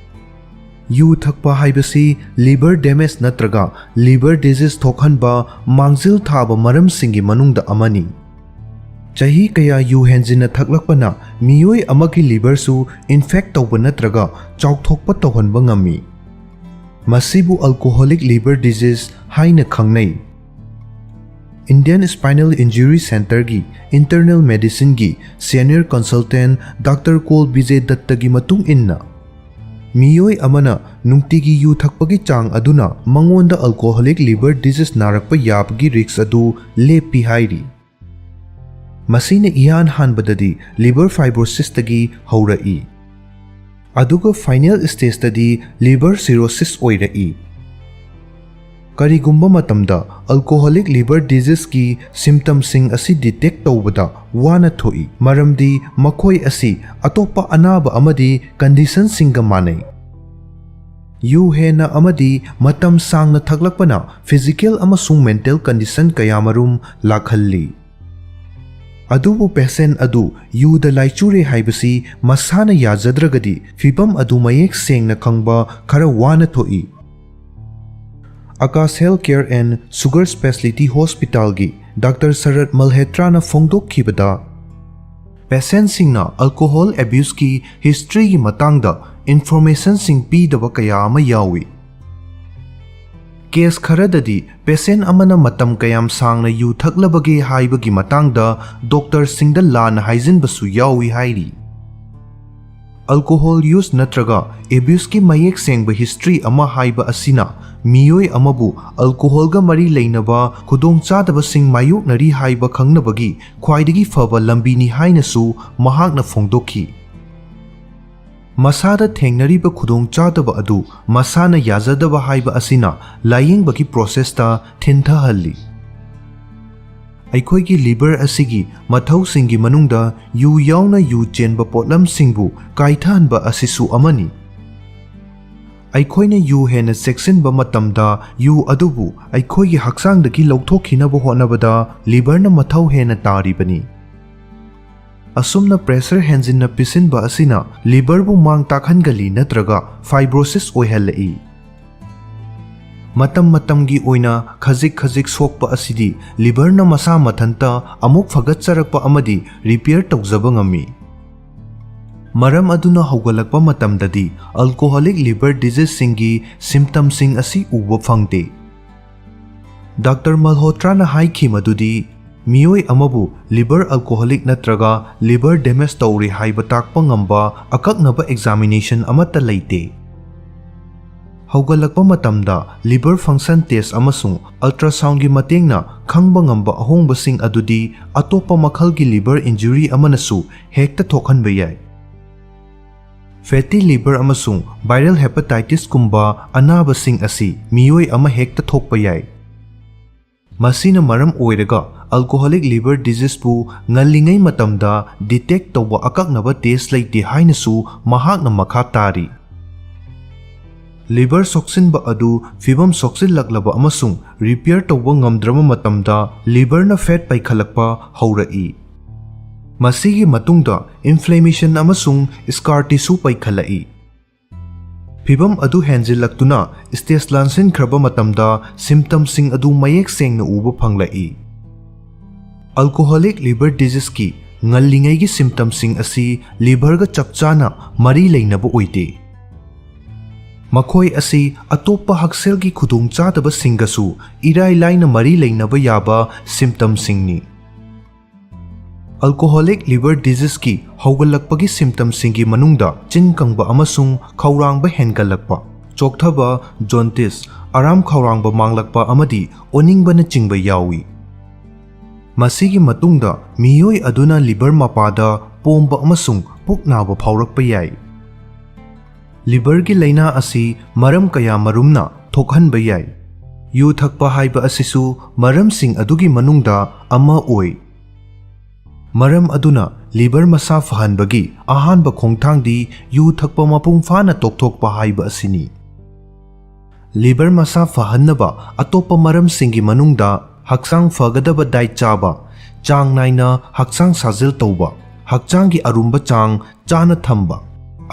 ꯌꯨ ꯊꯛꯄ ꯍꯥꯏꯕꯁꯤ ꯂꯤꯚꯔ ꯗꯦꯃꯦꯖ ꯅꯠꯇ꯭ꯔꯒ ꯂꯤꯚꯔ ꯗꯤꯖꯤꯖ ꯊꯣꯛꯍꯟꯕ ꯃꯥꯡꯖꯤꯜ ꯊꯥꯕ ꯃꯔꯝꯁꯤꯡꯒꯤ ꯃꯅꯨꯡꯗ ꯑꯃꯅꯤ꯫ ꯆꯍꯤ ꯀꯌꯥ ꯌꯨ ꯍꯦꯟꯖꯤꯟꯅ ꯊꯛꯂꯛꯄꯅ ꯃꯤꯑꯣꯏ ꯑꯃꯒꯤ ꯂꯤꯚꯔꯁꯨ ꯏꯟꯐꯦꯛ ꯇꯧꯕ ꯅꯠꯇ꯭ꯔꯒ ꯆꯥꯎꯊꯣꯛꯄ ꯇꯧꯍꯟꯕ ꯉꯝꯃꯤ꯫ ꯃꯁꯤꯕꯨ ꯑꯜꯀꯣꯍꯣꯂꯤक ꯂꯤꯚꯔ ꯗꯤꯖꯤꯖ ꯍꯥꯏꯅ ꯈꯪꯅꯩ꯫ इंडियन स्पाइनल इंजुरी सेंटर की इंटरनल मेडिसिन की सीनियर कंसल्टेंट डॉक्टर कोल विजय दत्त की मतुंग इन्ना मियोय अमना नुंगतिगी यू थकपगी चांग अदुना मंगोंदा अल्कोहलिक लिवर डिजीज नारकप याबगी रिक्स अदु लेपी हाइरी। मसीने इहान हानबददी लिवर फाइब्रोसिस तगी हौरई अदुगा फाइनल स्टेज तदी लिवर सिरोसिस ओइरई। ꯀꯔꯤꯒꯨꯝꯕ ꯃꯇꯝꯗ ꯑꯜꯀꯣꯍꯣꯂꯤꯛ ꯂꯤꯚꯔ ꯗꯤꯖꯤꯖꯀꯤ ꯁꯤꯝꯇꯝꯁꯤꯡ ꯑꯁꯤ ꯗꯤꯇꯦꯛ ꯇꯧꯕꯗ ꯋꯥꯅ ꯊꯣꯛꯏ ꯃꯔꯝꯗꯤ ꯃꯈꯣꯏ ꯑꯁꯤ ꯑꯇꯣꯞꯄ ꯑꯅꯥꯕ ꯑꯃꯗꯤ ꯀꯟꯗꯤꯁꯟꯁꯤꯡꯒ ꯃꯥꯟꯅꯩ꯫ ꯌꯨ ꯍꯦꯟꯅ ꯑꯃꯗꯤ ꯃꯇꯝ ꯁꯥꯡꯅ ꯊꯛꯂꯛꯄꯅ ꯐꯤꯖꯤꯀꯦꯜ ꯑꯃꯁꯨꯡ ꯃꯦꯟꯇꯦꯜ ꯀꯟꯗꯤꯁꯟ ꯀꯌꯥꯃꯔꯨꯝ ꯂꯥꯛꯍꯜꯂꯤ꯫ ꯑꯗꯨꯕꯨ ꯄꯦꯁꯦꯟ ꯑꯗꯨ ꯌꯨꯗ ꯂꯥꯏꯆꯨꯔꯦ ꯍꯥꯏꯕꯁꯤ ꯃꯁꯥꯅ ꯌꯥꯖꯗ꯭ꯔꯒꯗꯤ ꯐꯤꯚꯝ ꯑꯗꯨ ꯃꯌꯦꯛ ꯁꯦꯡꯅ ꯈꯪꯕ ꯈꯔ ꯋꯥꯅ ꯊꯣꯛꯏ꯫ Akash health care N sugar speciality ꯍꯣꯁꯄꯤꯇꯥꯜꯒꯤ ꯗꯥꯛꯇꯔ ꯁꯔꯠ ꯃꯜꯍꯦꯇ꯭ꯔꯥꯅ ꯐꯣꯡꯗꯣꯛꯈꯤꯕꯗ ꯄꯦꯁꯦꯟꯁꯤꯡꯅ ꯑꯜꯀꯣꯍꯣꯜ ꯑꯦꯕ꯭ꯌꯨꯁꯀꯤ ꯍꯤꯁꯇ꯭ꯔꯤꯒꯤ ꯃꯇꯥꯡꯗ ꯏꯟꯐꯣꯔꯃꯦꯁꯟꯁꯤꯡ ꯄꯤꯗꯕ ꯀꯌꯥ ꯑꯃ ꯌꯥꯎꯏ꯫ ꯀꯦꯁ ꯈꯔꯗꯗꯤ ꯄꯦꯁꯦꯟ ꯑꯃꯅ ꯃꯇꯝ ꯀꯌꯥꯝ ꯁꯥꯡꯅ ꯌꯨ ꯊꯛꯂꯕꯒꯦ ꯍꯥꯏꯕꯒꯤ ꯃꯇꯥꯡꯗ ꯗꯣꯛꯇꯔꯁꯤꯡꯗ ꯂꯥꯟꯅ ꯍꯥꯏꯖꯤꯟꯕꯁꯨ ꯌꯥꯎꯏ ꯍꯥꯏꯔꯤ꯫ ꯑꯜꯀꯣꯍꯣꯜ ꯌꯨꯁ ꯅꯠꯇ꯭ꯔꯒ ꯑꯦꯕ꯭ꯌꯨꯁꯀꯤ ꯃꯌꯦꯛ ꯁꯦꯡꯕ ꯍꯤꯁꯇ꯭ꯔꯤ ꯑꯃ ꯍꯥꯏꯕ ꯑꯁꯤꯅ ꯃꯤꯑꯣꯏ ꯑꯃꯕꯨ ꯑꯜꯀꯣꯍꯣꯜꯒ ꯃꯔꯤ ꯂꯩꯅꯕ ꯈꯨꯗꯣꯡꯆꯥꯗꯕꯁꯤꯡ ꯃꯥꯌꯣꯛꯅꯔꯤ ꯍꯥꯏꯕ ꯈꯪꯅꯕꯒꯤ ꯈ꯭ꯋꯥꯏꯗꯒꯤ ꯐꯕ ꯂꯝꯕꯤꯅꯤ ꯍꯥꯏꯅꯁꯨ ꯃꯍꯥꯛꯅ ꯐꯣꯡꯗꯣꯛꯈꯤ꯫ ꯃꯁꯥꯗ ꯊꯦꯡꯅꯔꯤꯕ ꯈꯨꯗꯣꯡꯆꯥꯗꯕ ꯑꯗꯨ ꯃꯁꯥꯅ ꯌꯥꯖꯗꯕ ꯍꯥꯏꯕ ꯑꯁꯤꯅ ꯂꯥꯌꯦꯡꯕꯒꯤ ꯄ꯭ꯔꯣꯁꯦꯁꯇ ꯊꯤꯟꯊꯍꯜꯂꯤ꯫ ꯑꯩꯈꯣꯏꯒꯤ ꯂꯤꯚꯔ ꯑꯁꯤꯒꯤ ꯃꯊꯧꯁꯤꯡꯒꯤ ꯃꯅꯨꯡꯗ ꯌꯨ ꯌꯥꯎꯅ ꯌꯨ ꯆꯦꯟꯕ ꯄꯣꯠꯂꯝꯁꯤꯡꯕꯨ ꯀꯥꯏꯊꯍꯟꯕ ꯑꯁꯤꯁꯨ ꯑꯃꯅꯤ꯫ ꯑꯩꯈꯣꯏꯅ ꯌꯨ ꯍꯦꯟꯅ ꯆꯦꯛꯁꯤꯟꯕ ꯃꯇꯝꯗ ꯌꯨ ꯑꯗꯨꯕꯨ ꯑꯩꯈꯣꯏꯒꯤ ꯍꯛꯆꯥꯡꯗꯒꯤ ꯂꯧꯊꯣꯛꯈꯤꯅꯕ ꯍꯣꯠꯅꯕꯗ ꯂꯤꯚꯔꯅ ꯃꯊꯧ ꯍꯦꯟꯅ ꯇꯥꯔꯤꯕꯅꯤ꯫ ꯑꯁꯨꯝꯅ ꯄ꯭ꯔꯦꯁꯔ ꯍꯦꯟꯖꯤꯟꯅ ꯄꯤꯁꯤꯟꯕ ꯑꯁꯤꯅ ꯂꯤꯚꯔꯕꯨ ꯃꯥꯡ ꯇꯥꯛꯍꯟꯒꯜꯂꯤ ꯅꯠꯇ꯭ꯔꯒ ꯐꯥꯏꯕ꯭ꯔꯣꯁꯤꯁ ꯑꯣꯏꯍꯜꯂꯛꯏ꯫ ꯃꯇꯝ ꯃꯇꯝꯒꯤ ꯑꯣꯏꯅ ꯈꯖꯤꯛ ꯈꯖꯤꯛ ꯁꯣꯛꯄ ꯑꯁꯤꯗꯤ ꯂꯤꯚꯔꯅ ꯃꯁꯥ ꯃꯊꯟꯇ ꯑꯃꯨꯛ ꯐꯒꯠꯆꯔꯛꯄ ꯑꯃꯗꯤ ꯔꯤꯄꯤꯌꯔ ꯇꯧꯖꯕ ꯉꯝꯃꯤ꯫ ꯃꯔꯝ ꯑꯗꯨꯅ ꯍꯧꯒꯠꯂꯛꯄ ꯃꯇꯝꯗꯗꯤ ꯑꯜꯀꯣꯍꯣꯂꯤꯛ ꯂꯤꯚꯔ ꯗꯤꯖꯤꯖꯁꯤꯡꯒꯤ ꯁꯤꯝꯇꯝꯁꯤꯡ ꯑꯁꯤ ꯎꯕ ꯐꯪꯗꯦ꯫ ꯗꯥꯛꯇꯔ ꯃꯜꯍꯣꯇ꯭ꯔꯥꯅ ꯍꯥꯏꯈꯤ ꯃꯗꯨꯗꯤ ꯃꯤꯑꯣꯏ ꯑꯃꯕꯨ ꯂꯤꯚꯔ ꯑꯜꯀꯣꯍꯣꯂꯤꯛ ꯅꯠꯇ꯭ꯔꯒ ꯂꯤꯚꯔ ꯗꯦꯃꯦꯖ ꯇꯧꯔꯦ ꯍꯥꯏꯕ ꯇꯥꯛꯄ ꯉꯝꯕ ꯑꯀꯛꯅꯕ ꯑꯦꯛꯖꯥꯃꯤꯅꯦꯁꯟ ꯑꯃꯠꯇ ꯂꯩꯇꯦ꯫ ꯍꯧꯒꯠꯂꯛꯄ ꯃꯇꯝꯗ ꯂꯤꯚꯔ ꯐꯪꯁꯟ ꯇꯦꯁ ꯑꯃꯁꯨꯡ ꯑꯜꯇ꯭ꯔꯥꯁꯥꯎꯟꯒꯤ ꯃꯇꯦꯡꯅ ꯈꯪꯕ ꯉꯝꯕ ꯑꯍꯣꯡꯕꯁꯤꯡ ꯑꯗꯨꯗꯤ ꯑꯇꯣꯞꯄ ꯃꯈꯜꯒꯤ ꯂꯤꯚꯔ ꯏꯟꯖꯨꯔꯤ ꯑꯃꯅꯁꯨ ꯍꯦꯛꯇ ꯊꯣꯛꯍꯟꯕ ꯌꯥꯏ꯫ ꯐꯦꯇꯤ ꯂꯤꯚꯔ ꯑꯃꯁꯨꯡ ꯚꯥꯏꯔꯦꯜ ꯍꯦꯄꯥꯇꯥꯏꯇꯤꯁꯀꯨꯝꯕ ꯑꯅꯥꯕꯁꯤꯡ ꯑꯁꯤ ꯃꯤꯑꯣꯏ ꯑꯃ ꯍꯦꯛꯇ ꯊꯣꯛꯄ ꯌꯥꯏ꯫ ꯃꯁꯤꯅ ꯃꯔꯝ ꯑꯣꯏꯔꯒ ꯑꯜꯀꯣꯍꯣꯂꯤꯛ ꯂꯤꯚꯔ ꯗꯤꯖꯤꯖꯄꯨ ꯉꯜꯂꯤꯉꯩ ꯃꯇꯝꯗ ꯗꯤꯇꯦꯛ ꯇꯧꯕ ꯑꯀꯛꯅꯕ ꯇꯦꯁ ꯂꯩꯇꯦ ꯍꯥꯏꯅꯁꯨ ꯃꯍꯥꯛꯅ ꯃꯈꯥ ꯇꯥꯔꯤ꯫ ꯂꯤꯚꯔ ꯁꯣꯛꯆꯤꯟꯕ ꯑꯗꯨ ꯐꯤꯚꯝ ꯁꯣꯛꯆꯤꯜꯂꯛꯂꯕ ꯑꯃꯁꯨꯡ ꯔꯤꯄꯤꯌꯔ ꯇꯧꯕ ꯉꯝꯗ꯭ꯔꯕ ꯃꯇꯝꯗ ꯂꯤꯚꯔꯅ ꯐꯦꯠ ꯄꯩꯈꯠꯂꯛꯄ ꯍꯧꯔꯛꯏ꯫ ꯃꯁꯤꯒꯤ ꯃꯇꯨꯡꯗ ꯏꯟꯐ꯭ꯂꯦꯃꯦꯁꯟ ꯑꯃꯁꯨꯡ ꯁ꯭ꯀꯥꯔ ꯇꯤꯁꯨ ꯄꯩꯈꯠꯂꯛꯏ꯫ ꯐꯤꯚꯝ ꯑꯗꯨ ꯍꯦꯟꯖꯤꯜꯂꯛꯇꯨꯅ ꯁ꯭ꯇꯦꯖ ꯂꯥꯟꯁꯤꯟꯈ꯭ꯔꯕ ꯃꯇꯝꯗ ꯁꯤꯝꯇꯝꯁꯤꯡ ꯑꯗꯨ ꯃꯌꯦꯛ ꯁꯦꯡꯅ ꯎꯕ ꯐꯪꯂꯛꯏ꯫ ꯑꯜꯀꯣꯍꯣꯂꯤꯛ ꯂꯤꯚꯔ ꯗꯤꯖꯤꯖꯀꯤ ꯉꯜꯂꯤꯉꯩꯒꯤ ꯁꯤꯝꯇꯝꯁꯤꯡ ꯑꯁꯤ ꯂꯤꯚꯔꯒ ꯆꯞ ꯆꯥꯅ ꯃꯔꯤ ꯂꯩꯅꯕ ꯑꯣꯏꯗꯦ꯫ ꯃꯈꯣꯏ ꯑꯁꯤ ꯑꯇꯣꯞꯄ ꯍꯛꯁꯦꯜꯒꯤ ꯈꯨꯗꯣꯡꯆꯥꯗꯕꯁꯤꯡꯒꯁꯨ ꯏꯔꯥꯏ ꯂꯥꯏꯅ ꯃꯔꯤ ꯂꯩꯅꯕ ꯌꯥꯕ ꯁꯤꯝꯇꯝꯁꯤꯡꯅꯤ꯫ ꯑꯜꯀꯣꯍꯣꯂꯤꯛ ꯂꯤꯚꯔ ꯗꯤꯖꯤꯖꯀꯤ ꯍꯧꯒꯠꯂꯛꯄꯒꯤ ꯁꯤꯝꯇꯝꯁꯤꯡꯒꯤ ꯃꯅꯨꯡꯗ ꯆꯤꯟ ꯀꯪꯕ ꯑꯃꯁꯨꯡ ꯈꯧꯔꯥꯡꯕ ꯍꯦꯟꯒꯠꯂꯛꯄ, ꯆꯣꯛꯊꯕ, ꯖꯣꯟꯇꯤꯁ, ꯑꯔꯥꯝ ꯈꯧꯔꯥꯡꯕ ꯃꯥꯡꯂꯛꯄ ꯑꯃꯗꯤ ꯑꯣꯅꯤꯡꯕꯅꯆꯤꯡꯕ ꯌꯥꯎꯏ꯫ ꯃꯁꯤꯒꯤ ꯃꯇꯨꯡꯗ ꯃꯤꯑꯣꯏ ꯑꯗꯨꯅ ꯂꯤꯚꯔ ꯃꯄꯥꯗ ꯄꯣꯝꯕ ꯑꯃꯁꯨꯡ ꯄꯨꯛ ꯅꯥꯕ ꯐꯥꯎꯔꯛꯄ ꯌꯥꯏ꯫ ꯂꯤꯚꯔꯒꯤ ꯂꯥꯏꯅꯥ ꯑꯁꯤ ꯃꯔꯝ ꯀꯌꯥꯃꯔꯨꯝꯅ ꯊꯣꯛꯍꯟꯕ ꯌꯥꯏ꯫ ꯌꯨ ꯊꯛꯄ ꯍꯥꯏꯕ ꯑꯁꯤꯁꯨ ꯃꯔꯝꯁꯤꯡ ꯑꯗꯨꯒꯤ ꯃꯅꯨꯡꯗ ꯑꯃ ꯑꯣꯏ꯫ ꯃꯔꯝ ꯑꯗꯨꯅ ꯂꯤꯚꯔ ꯃꯁꯥ ꯐꯍꯟꯕꯒꯤ ꯑꯍꯥꯟꯕ ꯈꯣꯡꯊꯥꯡꯗꯤ ꯌꯨ ꯊꯛꯄ ꯃꯄꯨꯡ ꯐꯥꯅ ꯇꯣꯛꯊꯣꯛꯄ ꯍꯥꯏꯕ ꯑꯁꯤꯅꯤ꯫ ꯂꯤꯚꯔ ꯃꯁꯥ ꯐꯍꯟꯅꯕ ꯑꯇꯣꯞꯄ ꯃꯔꯝꯁꯤꯡꯒꯤ ꯃꯅꯨꯡꯗ ꯍꯛꯆꯥꯡ ꯐꯒꯗꯕ ꯗꯥꯏꯠ ꯆꯥꯕ, ꯆꯥꯡ ꯅꯥꯏꯅ ꯍꯛꯆꯥꯡ ꯁꯥꯖꯦꯜ ꯇꯧꯕ, ꯍꯛꯆꯥꯡꯒꯤ ꯑꯔꯨꯝꯕ ꯆꯥꯡ ꯆꯥꯅ ꯊꯝꯕ,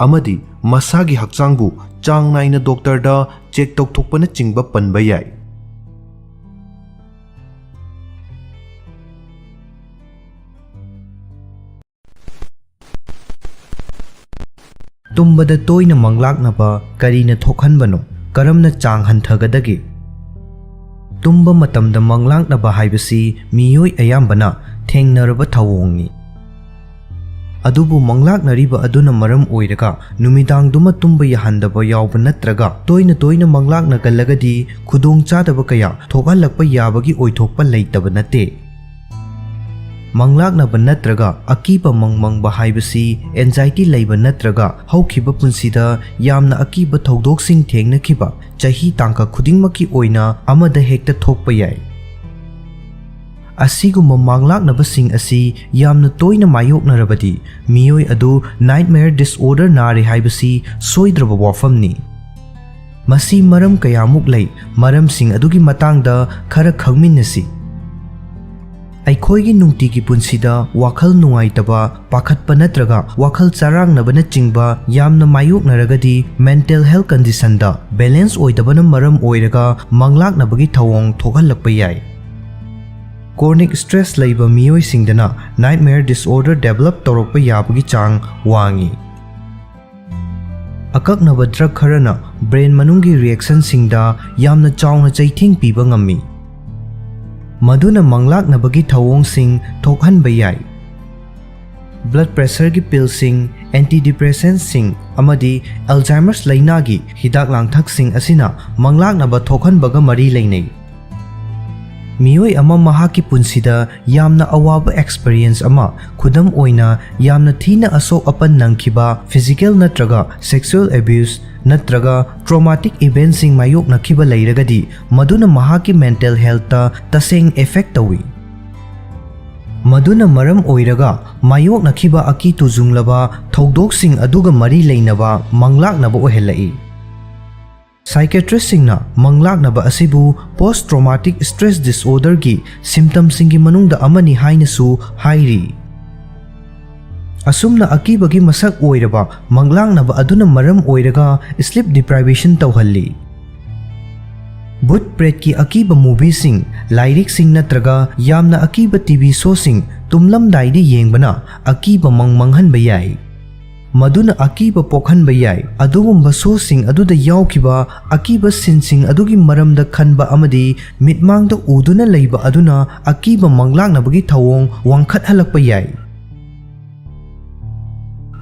ꯑꯃꯗꯤ ꯃꯁꯥꯒꯤ ꯍꯛꯆꯥꯡꯕꯨ ꯆꯥꯡ ꯅꯥꯏꯅ ꯗꯣꯛꯇꯔꯗ ꯆꯦꯛ ꯇꯧꯊꯣꯛꯄꯅꯆꯤꯡꯕ ꯄꯟꯕ ꯌꯥꯏ꯫ ꯇꯨꯝꯕꯗ ꯇꯣꯏꯅ ꯃꯪꯂꯥꯛꯅꯕ ꯀꯔꯤꯅ ꯊꯣꯛꯍꯟꯕꯅꯣ? ꯀꯔꯝꯅ ꯆꯥꯡ ꯍꯟꯊꯒꯗꯒꯦ? ꯇꯨꯝꯕ ꯃꯇꯝꯗ ꯃꯪꯂꯥꯛꯅꯕ ꯍꯥꯏꯕꯁꯤ ꯃꯤꯑꯣꯏ ꯑꯌꯥꯝꯕꯅ ꯊꯦꯡꯅꯔꯕ ꯊꯧꯑꯣꯡꯅꯤ꯫ ꯑꯗꯨꯕꯨ ꯃꯪꯂꯥꯛꯅꯔꯤꯕ ꯑꯗꯨꯅ ꯃꯔꯝ ꯑꯣꯏꯔꯒ ꯅꯨꯃꯤꯗꯥꯡꯗꯨꯃ ꯇꯨꯝꯕ ꯌꯥꯍꯟꯗꯕ ꯌꯥꯎꯕ ꯅꯠꯇ꯭ꯔꯒ ꯇꯣꯏꯅ ꯇꯣꯏꯅ ꯃꯪꯂꯥꯛꯅꯒꯜꯂꯒꯗꯤ ꯈꯨꯗꯣꯡꯆꯥꯗꯕ ꯀꯌꯥ ꯊꯣꯛꯍꯜꯂꯛꯄ ꯌꯥꯕꯒꯤ ꯑꯣꯏꯊꯣꯛꯄ ꯂꯩꯇꯕ ꯅꯠꯇꯦ꯫ manglaknaba natraga akiba mangmangba haibasi anxiety leiba natraga haukiba punsida yamna akiba thaudoksing thengnakiba chahi tangka khudingmaki oina amada hekta thokpa yai asiguma manglaknabasing asi yamna toina mayoknarabadi miyoi adu nightmare disorder nari haibasi soidraba wafamni masi maram kayamuk lei maramsing adugi matangda khara khangminnasi ꯑꯩꯈꯣꯏꯒꯤ ꯅꯨꯡꯇꯤꯒꯤ ꯄꯨꯟꯁꯤꯗ ꯋꯥꯈꯜ ꯅꯨꯡꯉꯥꯏꯇꯕ ꯄꯥꯈꯠꯄ ꯅꯠꯇ꯭ꯔꯒ ꯋꯥꯈꯜ ꯆꯔꯥꯡꯅꯕꯅ ꯆꯤꯡꯕ ꯌꯥꯝꯅ ꯃꯥꯌꯣꯛꯅꯔꯒꯗꯤ ꯃꯦꯟꯇꯦꯜ ꯍꯦꯜꯊ ꯀꯟꯗꯤꯁꯟꯗ ꯕꯦꯂꯦꯟꯁ ꯑꯣꯏꯗꯕꯅ ꯃꯔꯝ ꯑꯣꯏꯔꯒ ꯃꯪꯂꯥꯛꯅꯕꯒꯤ ꯊꯧꯑꯣꯡ ꯊꯣꯛꯍꯜꯂꯛꯄ ꯌꯥꯏ chronic stress leiba miyoisingdana nightmare disorder develop torokpa yabagi chang wangi akaknaba drug kharana brain manungi reaction singda yamna chawna chaithing piba ngammi maduna manglaknabagi thawong sing thokhanba yai blood pressure gi pill sing antidepressants sing amadi alzheimer's laina gi hidak langthak sing asina manglaknaba thokhanbaga mari leinai miyoi ama mahaki punsida yamna awaba experience ama khudam oina yamna thina asok apan nangkhiba physical natraga sexual abuse natraga traumatic events sing mayok nakhiba leiragadi maduna mahaki mental health ta taseng effect tawi maduna maram oiraga mayok nakhiba aki tujunglaba thodok sing aduga mari leinaba manglaknaba ohelai psychiatrist singna manglaknaba asibu post traumatic stress disorder gi symptoms singi manungda amani haina su hairi asumna akibagi masak oiraba manglaknaba aduna maram oiraga sleep deprivation tawhalli bhut pret ki akiba movie sing lyric sing natraga yamna akiba tv show sing tumlam daidi yengbana akiba mangmanghan bayai maduna akiba pokhanba yai adugumba sosing aduda yaukiba akiba sinsing adugi maramda khanba amadi mitmangda uduna leiba aduna akiba manglaknabagi thawong wangkhat halakpa yai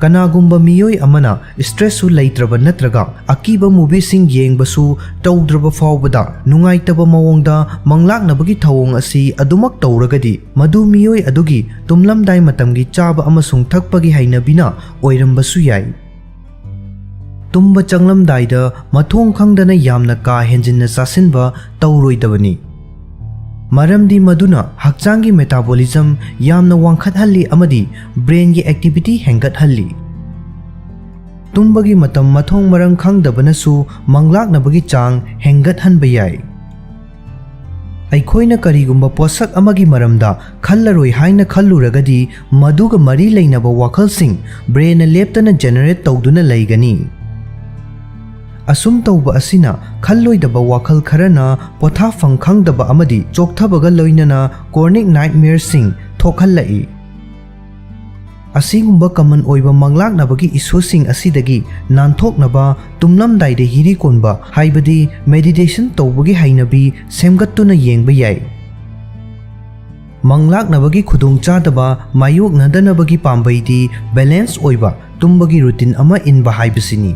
kanagumba miyoi amana stress su leitraba natraga akiba movie sing yengbasu tawdraba fawbada nungaitaba mawongda manglaknabagi thawong asi adumak tawragadi madu miyoi adugi tumlamdai matamgi chaba amasung thakpagi hainabina oirambasu yai tumba changlamdaida mathong khangdana yamna ka henjinna sasinba tawroidabani maramdi maduna hakchangi metabolism yamna wangkhathalli amadi brain gi activity hengathalli tumbagi matam mathong marang khangdabanasu manglaknabagi chang hengathanba yai aikhoina karigumba posak amagi maramda khallaroi haina khalluragadi maduga mari leinaba wakhalsing brain leptana generate tawduna leigani asum tawba asina khalloidaba wakhal kharana pothafang khangdaba amadi choktabaga loinana chronic nightmare sing thokhallai asigumba common oiba manglaknabagi issue asidagi nanthoknaba tumlamdaide hiri konba haibadi meditation tawbagi hainabi semgattuna yengba yai manglaknabagi khudongchadaba mayok nadanabagi pambaidi balance oiba tumbagi routine ama inba haibasini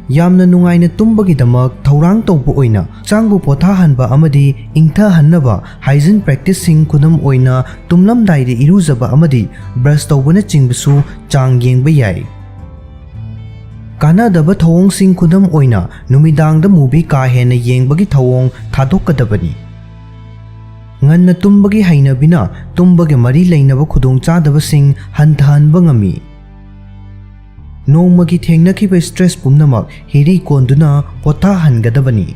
yamna nungaina tumbagi damak thaurang tawbu oina changbu pothahanba amadi ingthahanaba hygiene practice sing kudam oina tumlamdaide iruzaba amadi brush tawbana chingbusu chang yengba yai kana daba thawong sing kudam oina numidangda movie ka hena yengbagi thawong thadokadabani nganna tumbagi hainabina tumbagi mari leinaba khudongchadaba sing hanthanba ngami nongmagi thengnakiba stress pumnamak hiri konduna potha hangadabani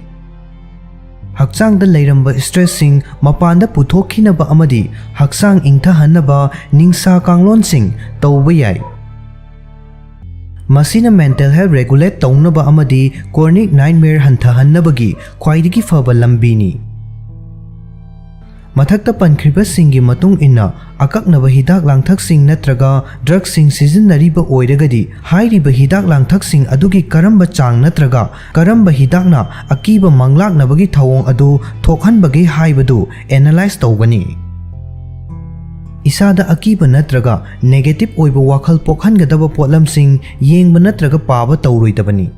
hakchangda leiramba stress sing mapanda puthokhinaba amadi hakchang ingthahanaba ningsa kanglon sing tawba yai masina mental health regulate tawnaba amadi chronic nightmare hantahannabagi khwaidigi faba lambini mathakta pankhriba singi matung inna akaknaba hidak langthak sing natraga drug sing sizinariba oiragadi hairiba hidak langthak sing adugi karamba chang natraga karamba hidakna akiba manglaknabagi thawong adu thokhanbagi haibadu analyze tawbani isada akiba natraga negative oiba wakhal pokhangadaba potlam sing yengba natraga paba tawroidabani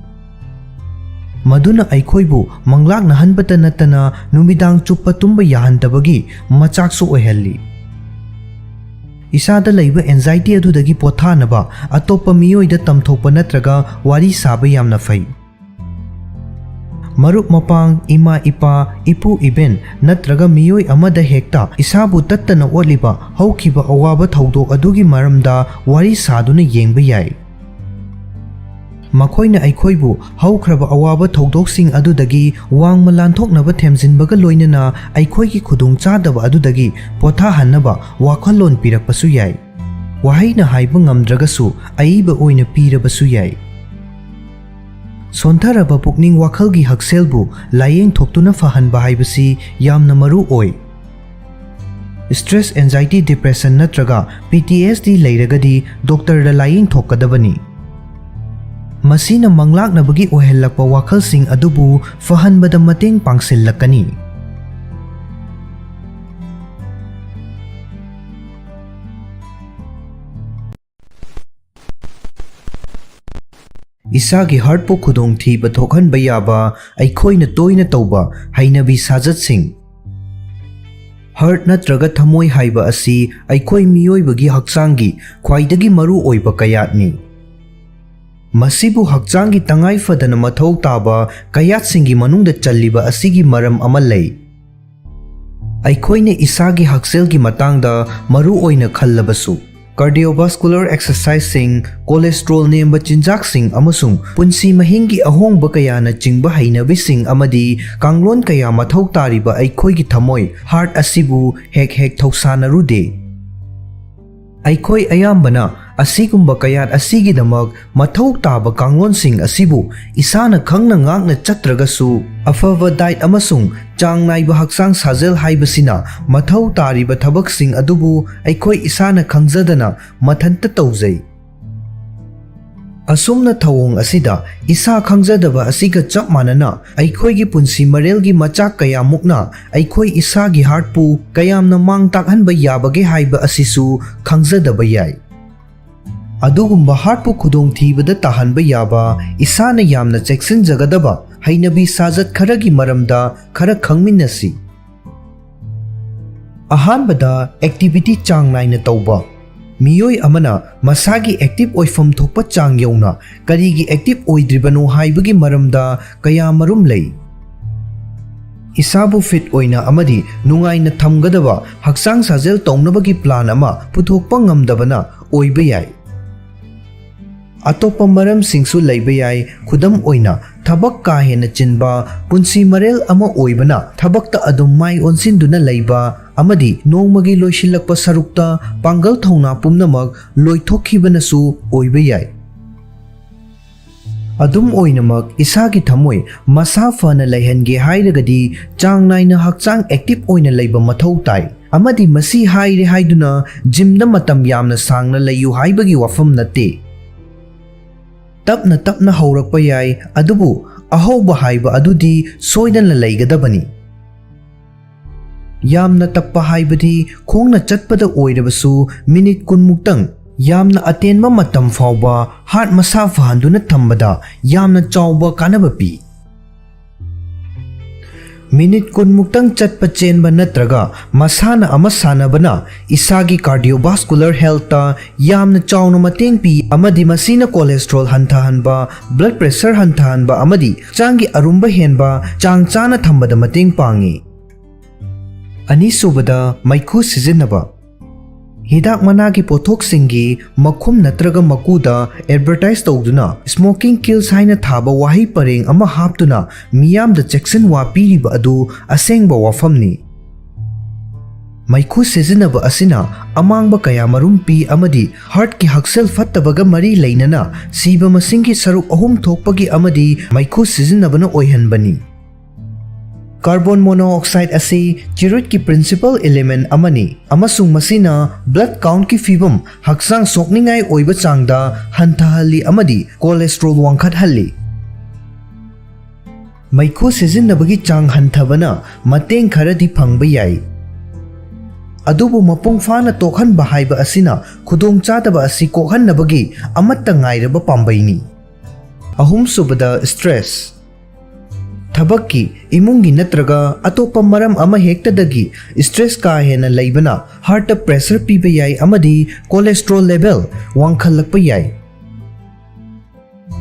maduna aikhoibu manglakna hanbata natana numidang chuppa tumba yahantabagi machaksu oihalli इसादा लैबा anxiety अदुदगी पोथानबा अतोप्पा मियोइदा तमथोक्पा नत्रगा वारी साबा यामना फै मरुप मपांग इमा इपा इपु इबेन नत्रगा मियोइ अमदा हेक्ता इसाबु तत्तना ओलिबा हौखिबा अवाबा थौदोक अदुगी मरमदा वारी सादुना येंबा याय मखोइना अैखोइबु हौख्रबा अवाबा थौदोकसिंग अदुदगी वांगमा लानथोकनबा थेमजिनबगा लोइनना अैखोइगी खुदोंचादबा अदुदगी पोथाहन्नबा वाखलोन पिरकपसु याय वाहैना हाइबा ngamdragasu अईबा ओइना पीरबसु याय सोंथरबा पुकनिंग वाखलगी हक्सेलबु लायेंग थोक्तुना फहनबा हाइबसी यामना मरु ओय स्ट्रेस एंजाइटी डिप्रेशन नत्रगा PTSD लैरगदी डॉक्टर दा लायेंग थोकदबनी मसीना मंगलाकनबगी ओहेलकपा वाखलसिंग अदुबु फहनबदा मतेंग पांगसिल्लकनी इसागी हार्टपु खुदोंग थीबा थोखनबा याबा अैखोइना तोइना तौबा हैनबी साजतसिंग हार्ट नत्रगा थमोइ हाइबा असि अैखोइ मियोइबगी हक्चांगी ख्वाइदगी मरु ओइबा कयातनी मसीबु हक्चांगी तंगाई फदना मथौ ताबा कयातसिंगी मनुंगदा चल्लिबा असिगी मरम अमा लै अैखोइना इसागी हक्सेलगी मतांगदा मरु ओइना खल्लबसु कार्डियोवास्कुलर एक्सरसाइजिंग कोलेस्ट्रोल नेम्बा चिंजाकसिंग अमसुंग पुंसी महिंगी अहोंगबा कयाना चिंगबा हैनबिसिंग अमदी कांगलोन कया मथौ तारिबा अैखोइगी थमोइ हार्ट असिबु हेक हेक थौसानरुदे अैखोइ अयाम्बना असिगुंबा कयात असिगिदमक मथौ ताबा कांगलोनसिंग असिबु इसाना खंगना ngaakna चत्रगसु अफबा डाइट अमसुंग चांग नाइबा हक्चांग साजेल हाइबसिना मथौ तारिबा थबकसिंग अदुबु अैखोइ इसाना खंगजदना मथंत तौजै असुमना थवोंग असिदा इसा खंगजदबा असिगा चप मानना अैखोइगी पुंसी मरेलगी मचाक कया मुकना अैखोइ इसागी हार्टपु कयामना मांग ताकहनबा याबगे हाइबा असिसु खंगजदबा याय अदुगुंबा हार्टपु खुदोंग थीबदा ताहनबा याबा इसाना यामना चेक्सिन जगदबा हैनबी साजत खरगी मरमदा खरा खंगमिन्नसी अहानबदा एक्टिविटी चांग नाइना तौबा मियोइ अमना मसागी एक्टिव ओइफम थोकपा चांग यौना करीगी एक्टिव ओइद्रिबनो हाइबगी मरमदा कया मरुम लै इसाबु फिट ओइना अमदी नुंगाइना थमगदबा हक्चांग साजेल तौनबगी प्लान अमा पुथोकपा ngamdabana ओइबा याय अतोप्पा मरम सिंगसु लैबा याय खुदम ओइना थबक का हेना चिनबा पुंसी मरेल अमा ओइबना थबकता अदुम माइ ओनसिनदुना लैबा अमदी नोंमगी लोइसिल्लकपा सरुकता पांगल थौना पुमनमक लोइथोखिबनसु ओइबा याय अदुम ओइनमक इसागी थमोइ मसा फना लैहनगे हाइरगदी चांग नाइना हक्चांग एक्टिव ओइना लैबा मथौ ताइ अमदी मसी हाइरे हाइदुना जिमदा मतम यामना सांगना लैयु हाइबगी वफम नते तपना तपना हौरकपा याय अदुबु अहौबा हाइबा अदुदी सोइदना लैगदबनी यामना तप्पा हाइबदी खोंगना चटपदा ओइरबसु मिनिट कुनमुक्तंग यामना अतेनबा मतम फावबा हार्ट मसा फहंदुना थंबदा यामना चावबा कानबा पी मिनिट कुनमुक्तंग चटपा चेनबा नत्रगा मसाना अमा सानबना इसागी कार्डियोवास्कुलर हेल्थ यामना चावना मतेंग पी अमदी मसीना कोलेस्ट्रोल हंथहनबा ब्लड प्रेशर हंथहनबा अमदी चांगी अरुंबा हेनबा चांग चाना थंबदा मतेंग पांगी अनीसुबदा मैखु सिजिनबा हिदाक मनागी पोथोकसिंगी मखुम नत्रगा मकुदा एडवर्टाइज तौदुना स्मोकिंग किल्स हाइना थाबा वाही परेंग अमा हापतुना मियामदा चेक्सन वा पीरिबा अदु असेंगबा वाफमनी मैखु सिजिनबा असिना अमांगबा कया मरुम पी अमदी हार्ट की हक्सेल फत्तबगा मरी लैनना सीबा मसिंगी सरुक अहुम थोकपगी अमदी मैखु सिजिनबना ओइहनबनी कार्बन मोनोऑक्साइड असी चिरुट की प्रिंसिपल एलिमेंट अमनी अमसुंग मसीना ब्लड काउंट की फीबम हक्चांग सोकनिंगाई ओइबा चांगदा हंथहल्ली अमदी कोलेस्ट्रोल वांखटहल्ली मैखु सिजिनबगी चांग हंथबना मतेंग खरदी फंगबा याय अदुबु मपुंग फाना तोखनबा हाइबा असिना खुदोंग चादबा असि कोहन्नबगी अमत्ता ngairaba पांबैनी अहुम सुबदा स्ट्रेस थबक्की इमुंगी नत्रगा अतोप्पा मरम अमा हेक्तदगी स्ट्रेस का हेना लेबना हार्ट प्रेशर पीबा याई अमदी कोलेस्ट्रॉल लेवल वांखलकपा याई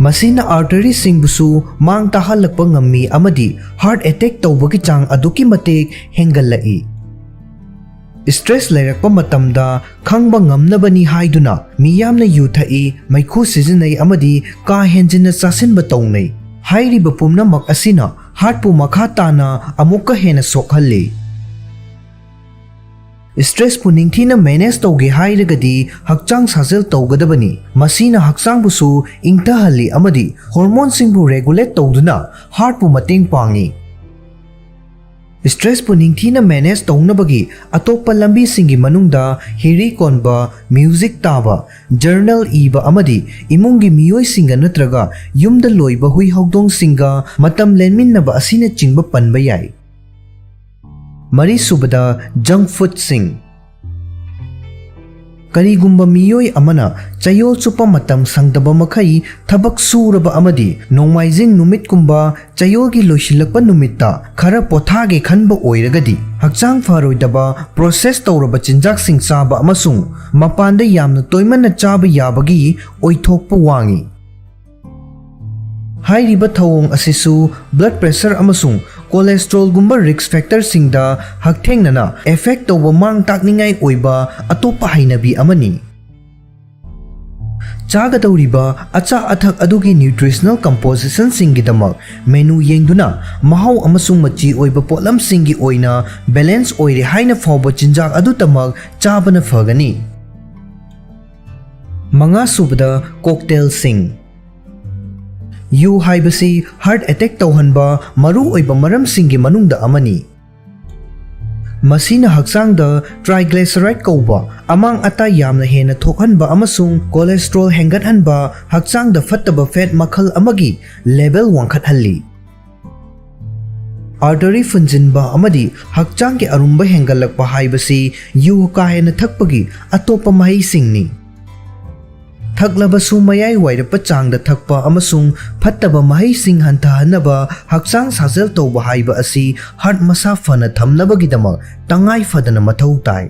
मसीना आर्टरी सिंगबुसु मांग ताहलकपा ngami अमदी हार्ट अटैक तौबगी चांग अदुकी मतेक हेंगलई स्ट्रेस लेरकपा मतमदा खंगबा ngamnabani हाइदुना मियामना युथई मैखु सिजनई अमदी का हेंजिना चासिनबा तौनै हाइरिबा पुमनमक असिना हार्ट पु मखा ताना अमुक्का हेना सोखल्ली स्ट्रेस पु निंगथीना मैनेज तौगे हाइरगदी हक्चांग साजेल तौगदबनी मसीना हक्चांग बुसु इंगथहल्ली अमदी हार्मोन सिंगबु रेगुलेट तौदुना हार्ट पु मतेंग पांगी स्ट्रेस पु निंगथीना मैनेज तौनबगी अतोप्पा लंबी सिंगी मनुंगदा हिरी कोनबा म्यूजिक ताबा जर्नल इबा अमदी इमुंगी मियोय सिंगा नत्रगा युमदा लोइबा हुई हौदोंग सिंगा मतम लेनमिन्नबा असिना चिंगबा पनबा याई मरी सुबदा जंक फूड सिंग करीगुंबा मियोय अमना चयोल चुपा मतम संगदबा मखई थबक सूरबा अमदी नोंमाइजिंग नुमित कुंबा चयोगी लोइसिलकपा नुमित्ता खरा पोथागे खनबा ओइरगदी हक्चांग फारोइदबा प्रोसेस तौरबा चिंजाक सिंग चाबा अमसुंग मपानदा यामना तोइमना चाबा याबगी ओइथोकपा वांगी हाइरिबा थौंग असिसु ब्लड प्रेशर अमसुंग कोलेस्ट्रॉल गुंबा रिस्क फैक्टर सिंगदा हकथेंगना इफेक्ट तौबा मांग ताकनिंगाई ओइबा अतोप्पा हाइनबी अमनी चागदौरिबा अचा अथक अदुगी न्यूट्रिशनल कंपोजिशन सिंगिदमक मेनू येंगदुना महाव अमसुंग मची ओइबा पोलम सिंगी ओइना बैलेंस ओइरे हाइना फौबा चिंजाक अदुतमक चाबना फगनी मंगा सुबदा कॉकटेल सिंग यू हाइबसी हार्ट अटैक तौहनबा मरु ओइबा मरम सिंगी मनुंगदा अमनी मसीना हक्चांगदा ट्राइग्लिसराइड कौबा अमांग अता यामना हेना थोकहनबा अमसुंग कोलेस्ट्रॉल हेंगतहनबा हक्चांगदा फत्तबा फैट मखल अमगी लेवल वांखतहल्ली आर्टरी फुंजिनबा अमदी हक्चांग के अरुंबा हेंगलकपा हाइबसी यू का हेना थकपगी अतोप्पा महई सिंगनी थकलबसु मयाई वाइरप चांगदा थकपा अमसुंग फत्तबा महई सिंग हंथहनबा हक्चांग साजेल तौबा हाइबा असि हार्ट मसा फना थमनबगिदमक तंगाई फदना मथौ ताई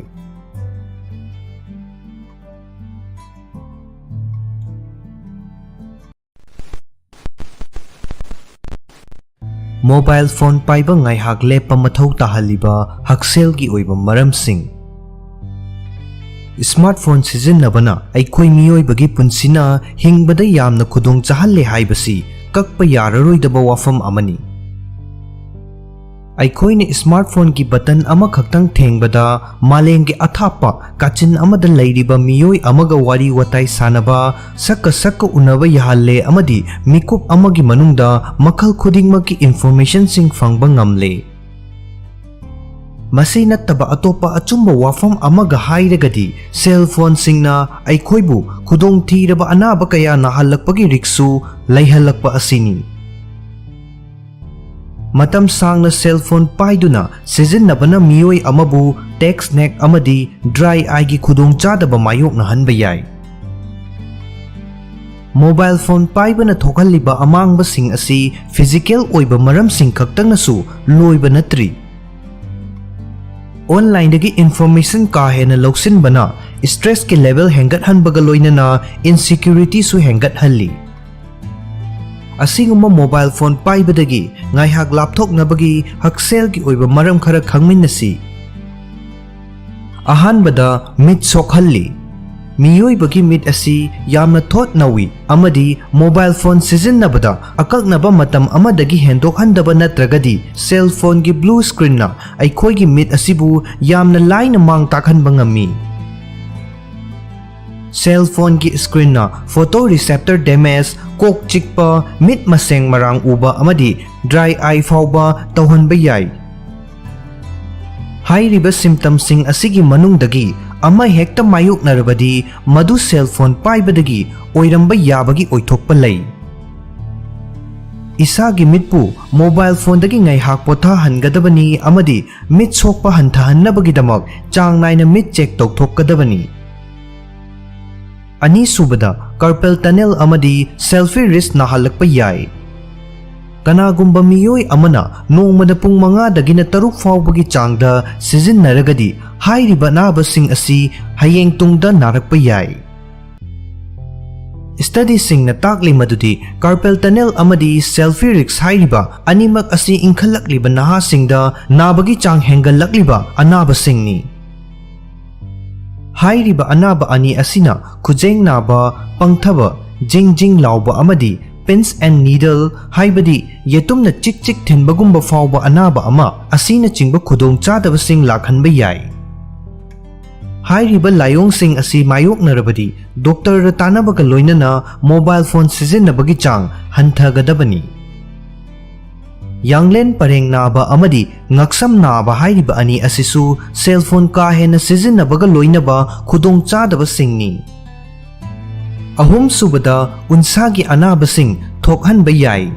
मोबाइल फोन पाइबा ngaihak lepa mathau tahaliba hakcel gi oiba maram sing smartphone सिजनबना अखोई मियोइबगी पुंसिना हिंगबदा यामना खुदोंग चाहल्ले हाइबसी कक्पा याररोइदबा वाफम अमनी अखोइने स्मार्टफोन की बटन अमा खक्तंग थेंगबदा मालेंगे अथापा काचिन अमदा लैरिबा मियोइ अमगा वारी वताई सानबा सक्क उनबा यहाल्ले अमदी मिकुप अमगी मनुंगदा मखल खुदिंगमकी इन्फॉर्मेशन सिंग फंगबा ngamle मसी नत्तबा अतोप्पा अचुम्बा वाफम अमगा हाइरगदी सेल फोन सिंगना अखोइबु खुदोंग थीरबा अनाबा कया नाहल्लकपगी रिक्सु लैहल्लकपा असिनी मतम सांगना सेल फोन पाइदुना सिजनबना मियोइ अमबु टेक्स्ट नेक अमदी ड्राई आई की खुदोंग चादबा मायोकना हनबा याई मोबाइल फोन पाइबना थोकहल्लिबा अमांगबा सिंग असि फिजिकल ओइबा मरम सिंग खक्तंगनसु लोइबा नत्रि ऑनलाइन दगी इन्फॉर्मेशन का हेना लौसिन बना स्ट्रेस के लेवल हेंगत हनबगा लोइनना इनसिक्योरिटी सु हेंगत हल्ली असिगुम्बा मोबाइल फोन पाइबदगी ngaihak lapthoknabagi hakcel की ओइबा मरम खरा खंगमिनसी अहानबदा मिट सोखल्ली मियोइबगी मिट असि यामना थोट नवी अमदी मोबाइल फोन सिजनबदा अकलनबा मतम अमदगी हेंदोखनदबा नत्रगदी सेल फोन की ब्लू स्क्रीन ना अखोइगी मिट असिबु यामना लाइन मांग ताखनबा ngami सेल फोन की स्क्रीन ना फोटो रिसेप्टर डैमेज कोक चिकपा मिट मसेंग मरांग उबा अमदी ड्राई आई फाउबा तौहनबा याई हाइरिबा सिम्पटम सिंग असिगी मनुंगदगी अमा हेक्ता मायुकनरबदी मधु सेल फोन पाइबदगी ओइरंबा याबगी ओइथोकपा लई इसागी मिटपु मोबाइल फोन दगी ngaihak पोथा हनगदबनी अमदी मिट सोकपा हंथहन्नबगीदमक चांग नाइना मिट चेक तौथोकदबनी अनी सुबदा कार्पेल टनल अमदी सेल्फी रिस्क नाहल्लकपा याई Kanagumba miyoi amana nongmada pung 5 dagina 3 faubagi changda sijinnaragadi hairiba anabasing asi hayeng tungda narakpa yai. Study sing na takli madudi carpal tunnel amadi selfie risk hairiba animak asi inkhalakliba naha singda nabagi chang hengalakliba anaba singni. Hairiba anaba ani asina khujeng naba pangthaba jingjing lauba amadi pins and needle haibadi yetumna chik thinbagumba fauba anaba ama asina chingba khudong chadaba sing lakhanba yai. Hairiba layong sing asi mayok narabadi doctor ra tanabaga loinana mobile phone sijinnabagi chang hanthagadabani. Yanglen pareng naba amadi ngaksam naba hairiba ani asisu cell phone ka hena sijinnabagga loinaba khudong chadaba singni. Ahum subada unsagi anaba sing thokhanba yai.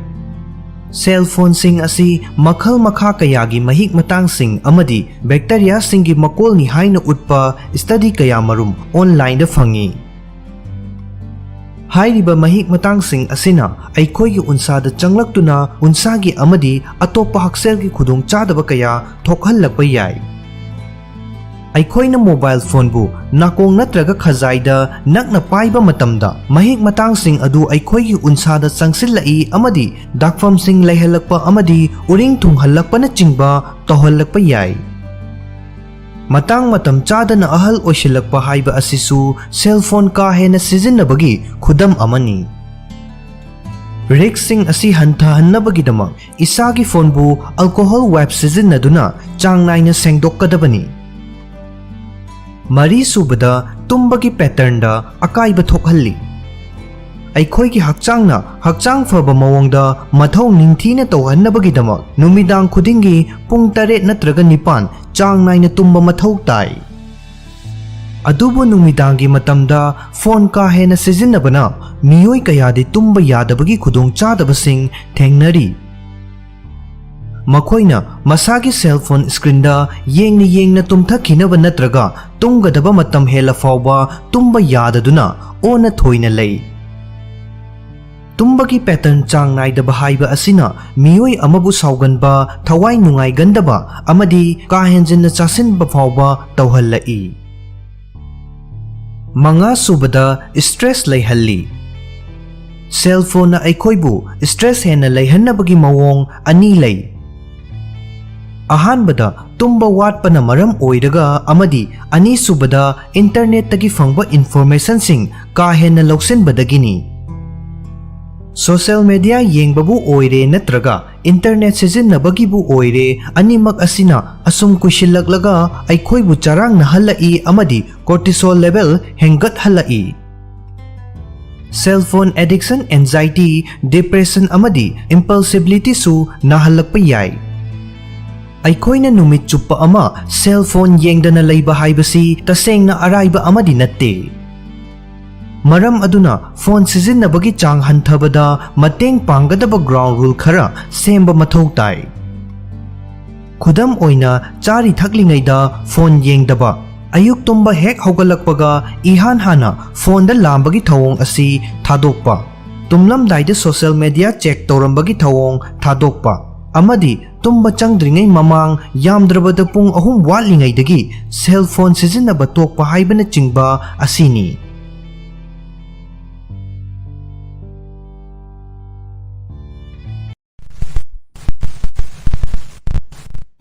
Cell phone sing asi makhal makha kayagi mahik matang sing amadi bacteria singi makol ni haina utpa study kaya marum online da phangi. Hairiba mahik matang sing asina aikhoi gi unsa da changlaktuna unsagi amadi atopa haksel gi khudong chadaba kaya thokhallakpa yai. Aikhoina mobile phone bu nakong natraga khazaida nakna paiba matamda mahik matang sing adu aikhoi gi unsa da changsilai amadi dakfam sing laihalakpa amadi uring thunghalakpa na chingba tohallakpa yai. Matang matam chadana ahal oishilakpa haiba asisu cell phone ka hena sijinnabagi khudam amani. Risk sing asi hantahannabagidama isagi phone bu alcohol wipe sijinnaduna chang naina sengdokkadabani. Mari subada tumbagi pattern da akaiba thokhalli. Aikhoi gi hakchangna hakchang faba mawongda mathau ningthina tawhannabagidama numidang khudingi pung 8 natraga 9 chang naina tumba mathau tai. Adubu numidangi matamda phone ka hena sijinnabana miyoi kayadi tumba yadabagi khudong chadabasing thengnari. Makhoina masagi cell phone screen da yengna tumthakhinaba natraga tunggadaba matam hela fauba tumba yadaduna ona thoina lei. Tumbagi pattern chang naidaba haiba asina miyoi amabu sauganba thawai nungai gandaba amadi kahenjinna chasinba fauba tawhallai. Manga subada stress leihalli. Cell phone na aikhoibu stress hena leihannabagi mawong ani lei. Ahanbada tumba watpana maram oiraga amadi ani subada internet tagi fangba information sing ka hena loksenbadagini. Social media yengbabu oire natraga internet sijinnabagi bu oire animak asina asum kushillaglaga aikhoibu charang nahallai amadi cortisol level hengat hallai. Cell phone addiction, anxiety, depression amadi impulsivity su nahallakpa yai. Aikhoina numit chuppa ama cell phone yengdana leiba haibasi tasengna araiba amadi natte. Maram aduna phone sijinnabagi chang hanthabada mateng panggadaba ground rule khara semba mathau tai. Khudam oina chari thaklingaida phone yengdaba ayuk tumba hek hogalakpaga ihan hana phone da lambagi thawong asi thadokpa. Tumlamdaida social media check torambagi thawong thadokpa. Amadi tumba changdringai mamang yamdrabada pung 3 watlingaidagi cell phone sijinnaba tokpa haibana chingba asini.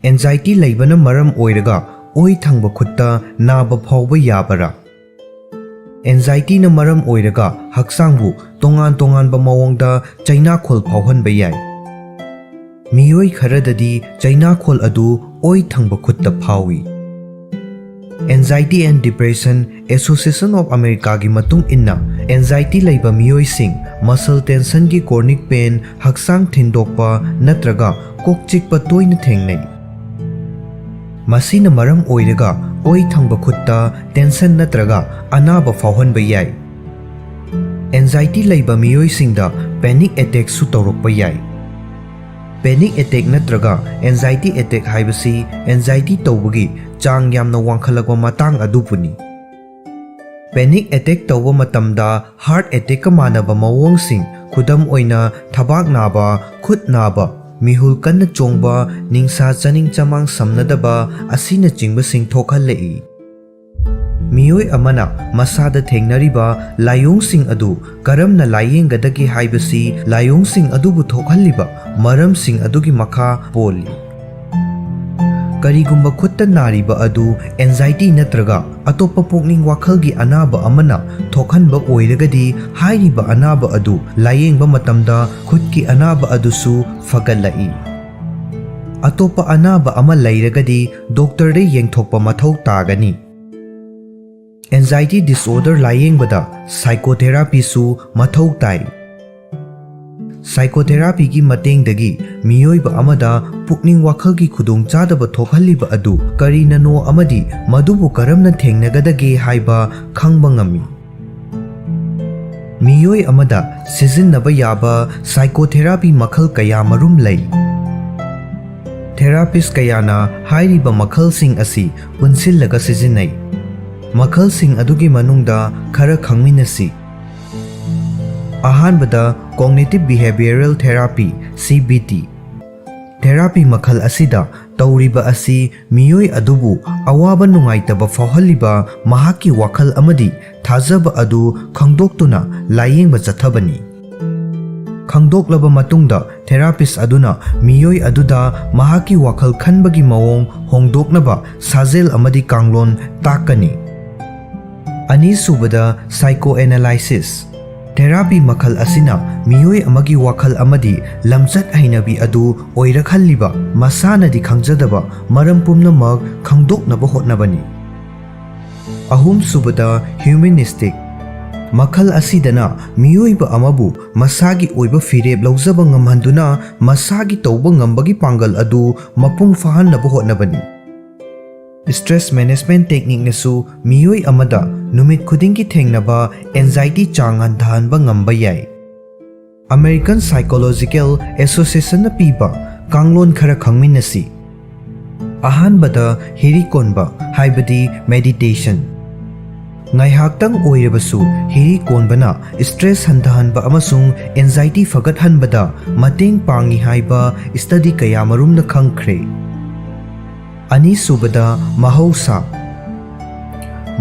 Anxiety laibana maram oiraga oi thangba khutta naba phawba yabara. Anxiety na maram oiraga hakchangbu tongan ba mawongda chaina khol phawhanba yai. Miyoi kharadadi chaina khol adu oi thangba khutta phawi. Anxiety and Depression Association of America gi matung inna anxiety laiba miyoi sing muscle tension gi chronic pain hakchang thindokpa natraga kok chikpa toina thengnai. Masina maram oiraga oi thangba khutta tension natraga anaba phawhanba yai. Anxiety laiba miyoi singda panic attack su tawrokpa yai. Panic attack natraga anxiety attack haibasi anxiety tawbagi chang yamna wangkhalakwa matang adupuni. Panic attack tawba matamda heart attack ka manaba mawongsing khudam oina thabak naba, khut naba, mihul kanna chongba, ningsa chaning chamang samnadaba asina chingbasing thokhalei. Miyoi amana masada thengnariba layong adu karamna layenggadagi haibasi layong adubu thokhalliba maramsing adugi makha poli. Karigumba khutta nariba adu anxiety natraga atopa pukning wakhalgi anaba amana thokhanba oiragadi hairiba anaba adu layengba matamda khutki anaba adusu fagalai. Atopa anaba ama lairagadi doctor de yengthokpa mathau tagani. Anxiety disorder layengbada psychotherapy su mathau tai. Psychotherapy ki matengdagi miyoiba amada pukning wakhalgi khudongchadaba thokhalliba adu karinano amadi madubu karamna thengnagadage haiba khangba ngami. Miyoi amada sijinnaba yaba psychotherapy makhal kaya marum lei. Therapist kayana hairiba makhalsing asi punsillaga sijinnai. Makhalsing adugi manungda khara khangminasi. Ahanbada Cognitive Behavioral Therapy CBT Therapy makhal asida tawriba asi miyoi adubu awaba nungaitaba fawhalliba mahaki wakhal amadi thajaba adu khangdoktuna layengba chathabani. Khangdoklaba matungda therapist aduna miyoi aduda mahaki wakhal khanbagi mawong hongdoknaba sajel amadi kanglon takani. Ani subada psychoanalysis Therapy makhal asina miyoi amagi wakhal amadi lamchat hainabi adu oirakhalliba masana di khangjadaba maram pumnamak khangdoknaba hotnabani. Ahum subada humanistic makhal asidana miyoiba amabu masagi oiba fireb laujaba ngamhanduna masagi tawba ngambagi pangal adu mapung fahannaba hotnabani. Stress management technique nasu miyoi amada numit khudingi thengnaba anxiety chang handhanba ngamba yai. American Psychological Association na piba kanglon khara khangminasi. Ahanbada hiri konba haibadi meditation. Ngaihaktang oirabasu hiri konbana stress handhanba amasung anxiety fagathanbada mateng pangi haiba study kaya marumna khangkhre. Ani subada mahausa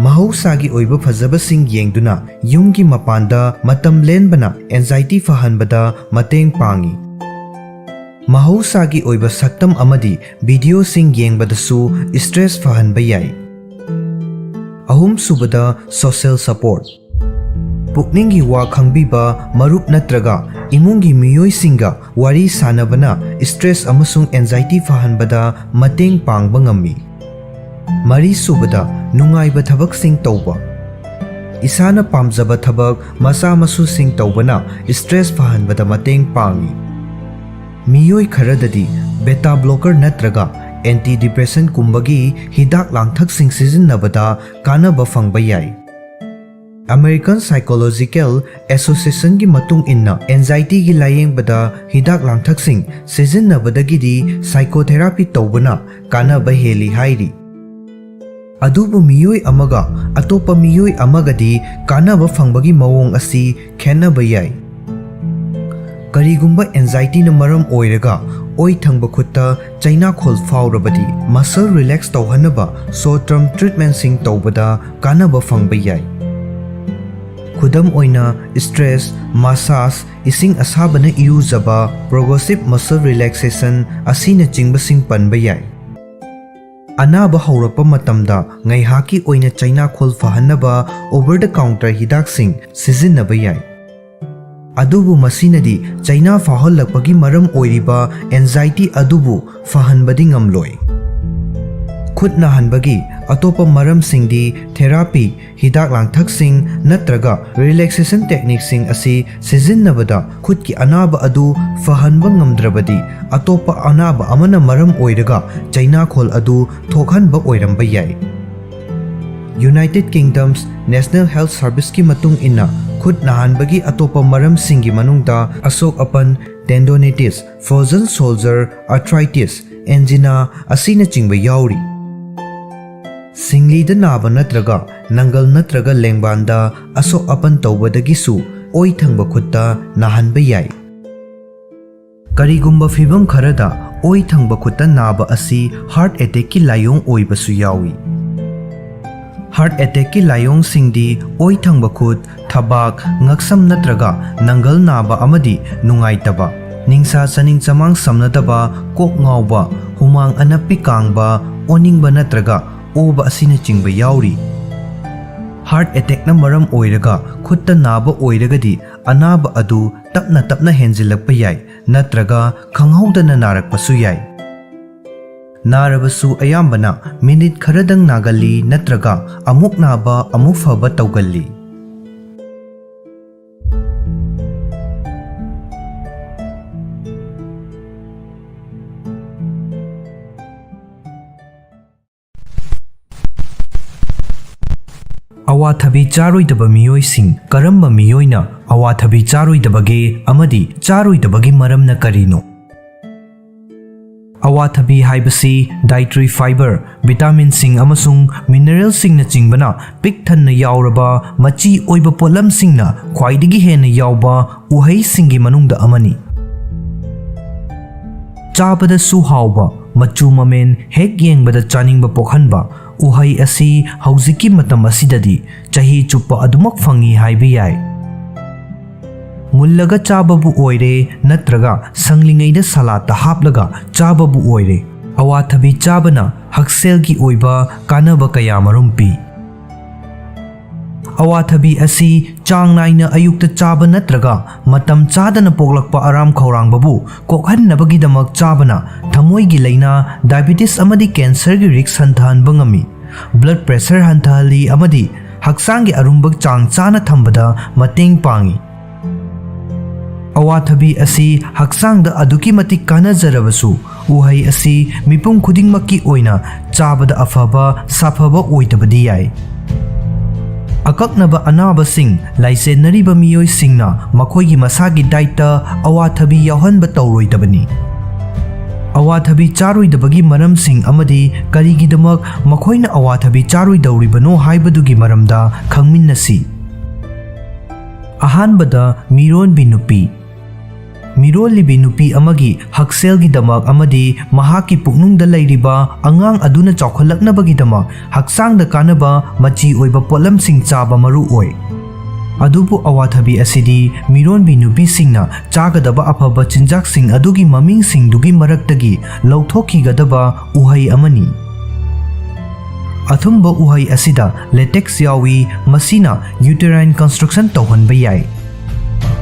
Mahausagi oiba fajabasing yengduna yumgi mapanda matam lenbana anxiety fahanbada mateng pangi. Mahausagi oiba saktam amadi video sing yengbadasu stress fahanba yai. Ahum subada social support Pukningi wa khangbiba marup natraga imungi miyoi singa wari sanabana stress amasung anxiety fahanbada mateng pangba ngami. Mari subada nungaiba thabak sing tawba. Isana pamjaba thabak masa masu sing tawbana stress fahanbada mateng pangi. Miyoi kharadadi beta blocker natraga antidepressant kumbagi hidak langthak sing sijinnabada kanaba fangba yai. American Psychological Association ki matung inna anxiety gi layengbada hidak langthak sing sijinnabadagidi psychotherapy tawbana kanaba heli hairi. Adubu miyoi amaga atopa miyoi amagadi kanaba fangbagi mawong asi khenaba yai. Karigumba anxiety na maram oiraga oi thangba khutta chaina khol faurabadi muscle relax tawhanaba short term treatment sing tawbada kanaba fangba yai. Khudam oina stress, massage, ising asabana iuzaba, progressive muscle relaxation asina chingbasing panba yai. Anaba haurapa matamda ngaihaki oina chaina khol fahanaba over the counter hidak sing sijinnaba yai. Adubu masinadi chaina fahollakpagi maram oiriba anxiety adubu fahanbadi ngamloi. Khutna hanbagi atopa maram singdi therapy hidak langthak sing natraga relaxation technique sing asi sijinnabada khutki anaba adu fahanba ngamdrabadi atopa anaba amana maram oiraga chaina khol adu thokhanba oiramba yai. United Kingdom's National Health Service ki matung inna khut nahanbagi atopa maram singi manungda asok apan tendonitis, frozen shoulder, arthritis, angina asina chingba yauri. Singlida naba natraga nangal natraga lengbanda asok apan tawbadagisu oi thangba khutta nahanba yai. Karigumba fibam kharada oi thangba khutta naba asi heart attack ki layong oibasu yawi. Heart attack ki layong singdi oi thangba khut thabak ngaksam natraga nangal naba amadi nungaitaba ningsa saning chamang samnadaba kok ngawba humang anapi kangba oningba natraga oba asina chingba yauri. Heart attack na maram oiraga khutta naba oiragadi anaba adu tapna henjilakpa yai natraga khanghaudana narakpasu yai. Narabasu ayambana minute kharadang nagali natraga amuk naba amuk faba tawgalli. Awathabi charoidaba miyoising karamba miyoina awathabi charoidabage amadi charoidabagi maramna karino. Awathabi haibasi dietary fiber vitamin sing amasung mineral sing na chingbana pik thanna yauraba machi oiba polam sing na khwaidigi hena yauba uhai singi manungda amani. Chabada su hauba machu mamen hek yengbada chaningba pokhanba uhai asi hauziki matam asidadi chahi chupa adumak fangi haibi yai. Mullaga chababu oire natraga sanglingaida salata haplaga chababu oire awathabi chabana hakselgi oiba kanaba kaya marumpi. Awathabi asi changnaina ayukta chaba natraga matam chadana poglakpa aram khaurangbabu kokhannabagidamak chabana thamoigi laina diabetes amadi cancer gi risk hanthanba ngami. Blood pressure hantahali amadi haksangi arumbak chang chana thambada mateng pangi. Awathabi asi haksangda aduki matik kanajarabasu uhai asi mipum khudingmakki oina chabada afaba safaba oitabadi yai. Akaknaba anabasing laisenariba miyoi singna makhoigi masagi daita awathabi yauhanba tawroidabani. Awathabi charoidabagi maram sing amadi karigidamak makhoina awathabi charoidawribano haibadugi maramda khangminnasi. Ahanbada miron binupi mirolibi nupi amagi hakselgi damak amadi mahaki puknungda lairiba angang aduna chawkhalaknabagi damak haksangda kanaba machi oiba polam sing chaba maru oi. Adubu awathabi asidi mironbi nupi singna chagadaba afaba chinjak sing adugi maming sing dugi maraktagi lauthokhigadaba uhai amani. Athumba uhai asida latex yawi masina uterine construction tawhanba yai.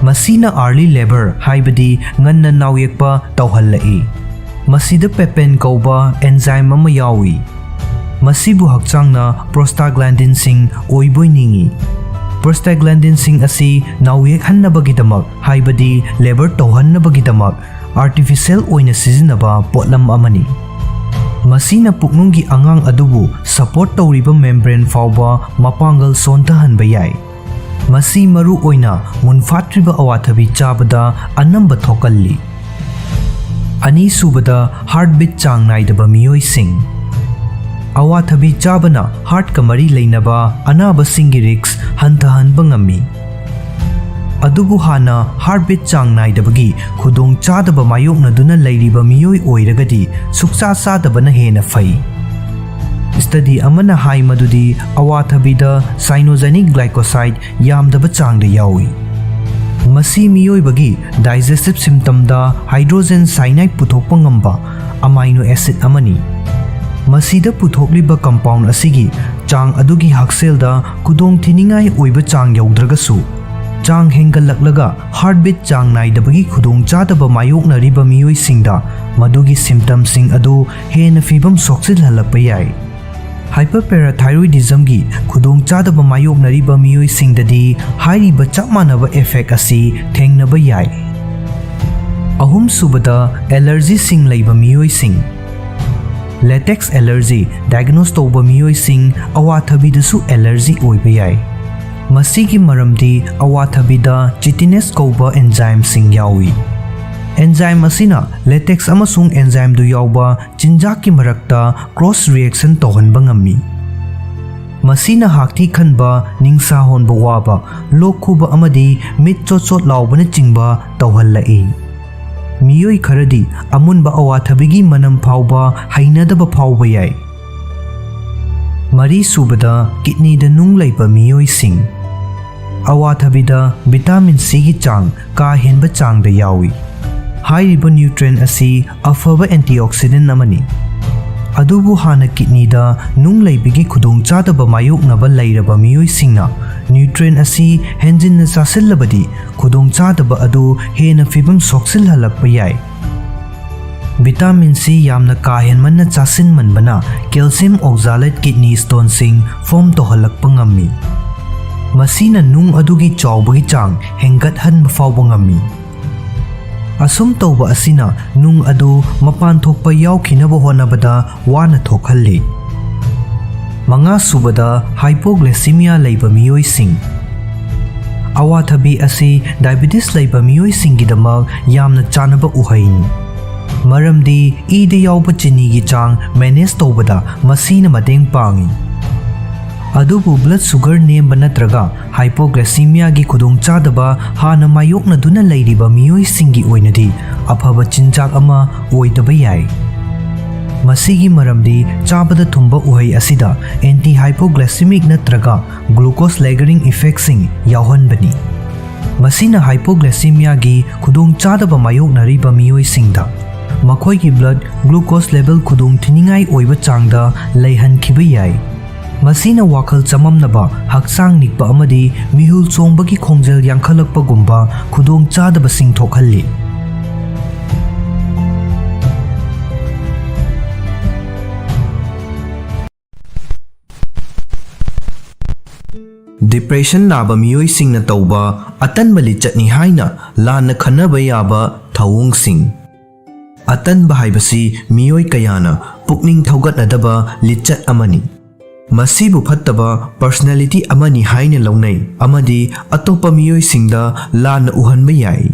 Masina early labor haibadi nganna nawyekpa tawhallai. Masida pepen kauba enzyme ama yawi. Masibu hakchangna prostaglandin sing oiboi ningi. Prostaglandin sing asi nawyek hannabagidamak haibadi labor tawhannabagidamak artificial oina sizinaba potlam amani. Masina puknunggi angang adubu support tawriba membrane fauba mapangal sontahanba yai. Masi maru oina munfatriba awathabi chabada anamba thokalli. Ani subada heartbeat chang naidaba miyoi sing. Awathabi chabana heart kamari leinaba anaba singi risk hantahanba ngami. Adubu hana heartbeat chang naidabagi khudong chadaba mayoknaduna lairiba miyoi oiragadi suksa sadabana hena fai. Study amana hai madudi awathabida cyanogenic glycoside yamdaba changda yawi. Masi miyoibagi digestive symptom da hydrogen cyanide puthokpa ngamba amino acid amani. Masida puthokliba compound asigi chang adugi haksel da kudong thiningai oiba chang yaudragasu chang hengalak heartbeat chang naidabagi khudong chadaba mayoknariba miyoi singda madugi symptom sing adu hena fibam soksilhalakpa yai. Hyperparathyroidism gi khudong chadaba mayoknariba miyoi singdadi hairiba chapmanaba effect asi thengnaba yai. Ahum subada allergy sing leiba miyoi sing. Latex allergy diagnose tawba miyoi sing awathabidasu allergy oiba yai. Masigi maramdi awathabida chitinase kauba enzyme sing yawi. Enzyme asina latex amasung enzyme du yauba chinjak ki marakta cross reaction tawhanba ngami. Masina hakthi khanba ningsa honba waba lok khuba amadi mit chot chot laubana chingba tawhallai miyoi kharadi amunba awathabigi manam phauba hainadaba phauba yai mari subada kidney da nung laiba miyoi sing awathabida vitamin C gi chang ka henba chang da yawi hairiba nutrient asi afaba antioxidant amani adubu hana kidney da nung laibigi khudong chadaba mayok naba lairaba miyoi singna nutrient asi henjin na sasillabadi khudong chadaba adu hena fibam soksil halakpa yai vitamin C yamna ka henmanna chasin manbana calcium oxalate kidney stone sing form to halakpa ngammi masina nung adugi chawbagi chang hengat han mafawba ngammi asum tawba asina nung adu mapan thokpa yaukhinaba honabada wana thokhalli manga subada hypoglycemia laiba miyoi sing awathabi asi diabetes laiba miyoi singidamak yamna chanaba uhaini maramdi ida yawba chini gi chang manage tawbada masina mateng pangi adubu blood sugar nemba natraga hypoglycemia gi khudong chadaba hana mayokna duna lairiba miyoi singi oinadi aphaba chinjak ama oidaba yai masigi maramdi chabada thumba uhai asida anti hypoglycemic natraga glucose lowering effect sing yawhanbani masina hypoglycemia gi khudong chadaba mayokna riba miyoi singda makhoi gi blood glucose level khudong thiningai oiba changda leihan khiba yai masina wakhal chamamnaba hakchang nikpa amadi mihul chongbagi khongjel yankhalakpa gumba khudong chadaba sing thokhalli depression naba miyoi singna tawba atanba lichatni haina lana khanaba yaba thawung sing atanba haibasi miyoi kayana pukning thaugatnadaba lichat amani masibu phattaba personality amani haina launai amadi atopa miyoi singda lana uhanba yai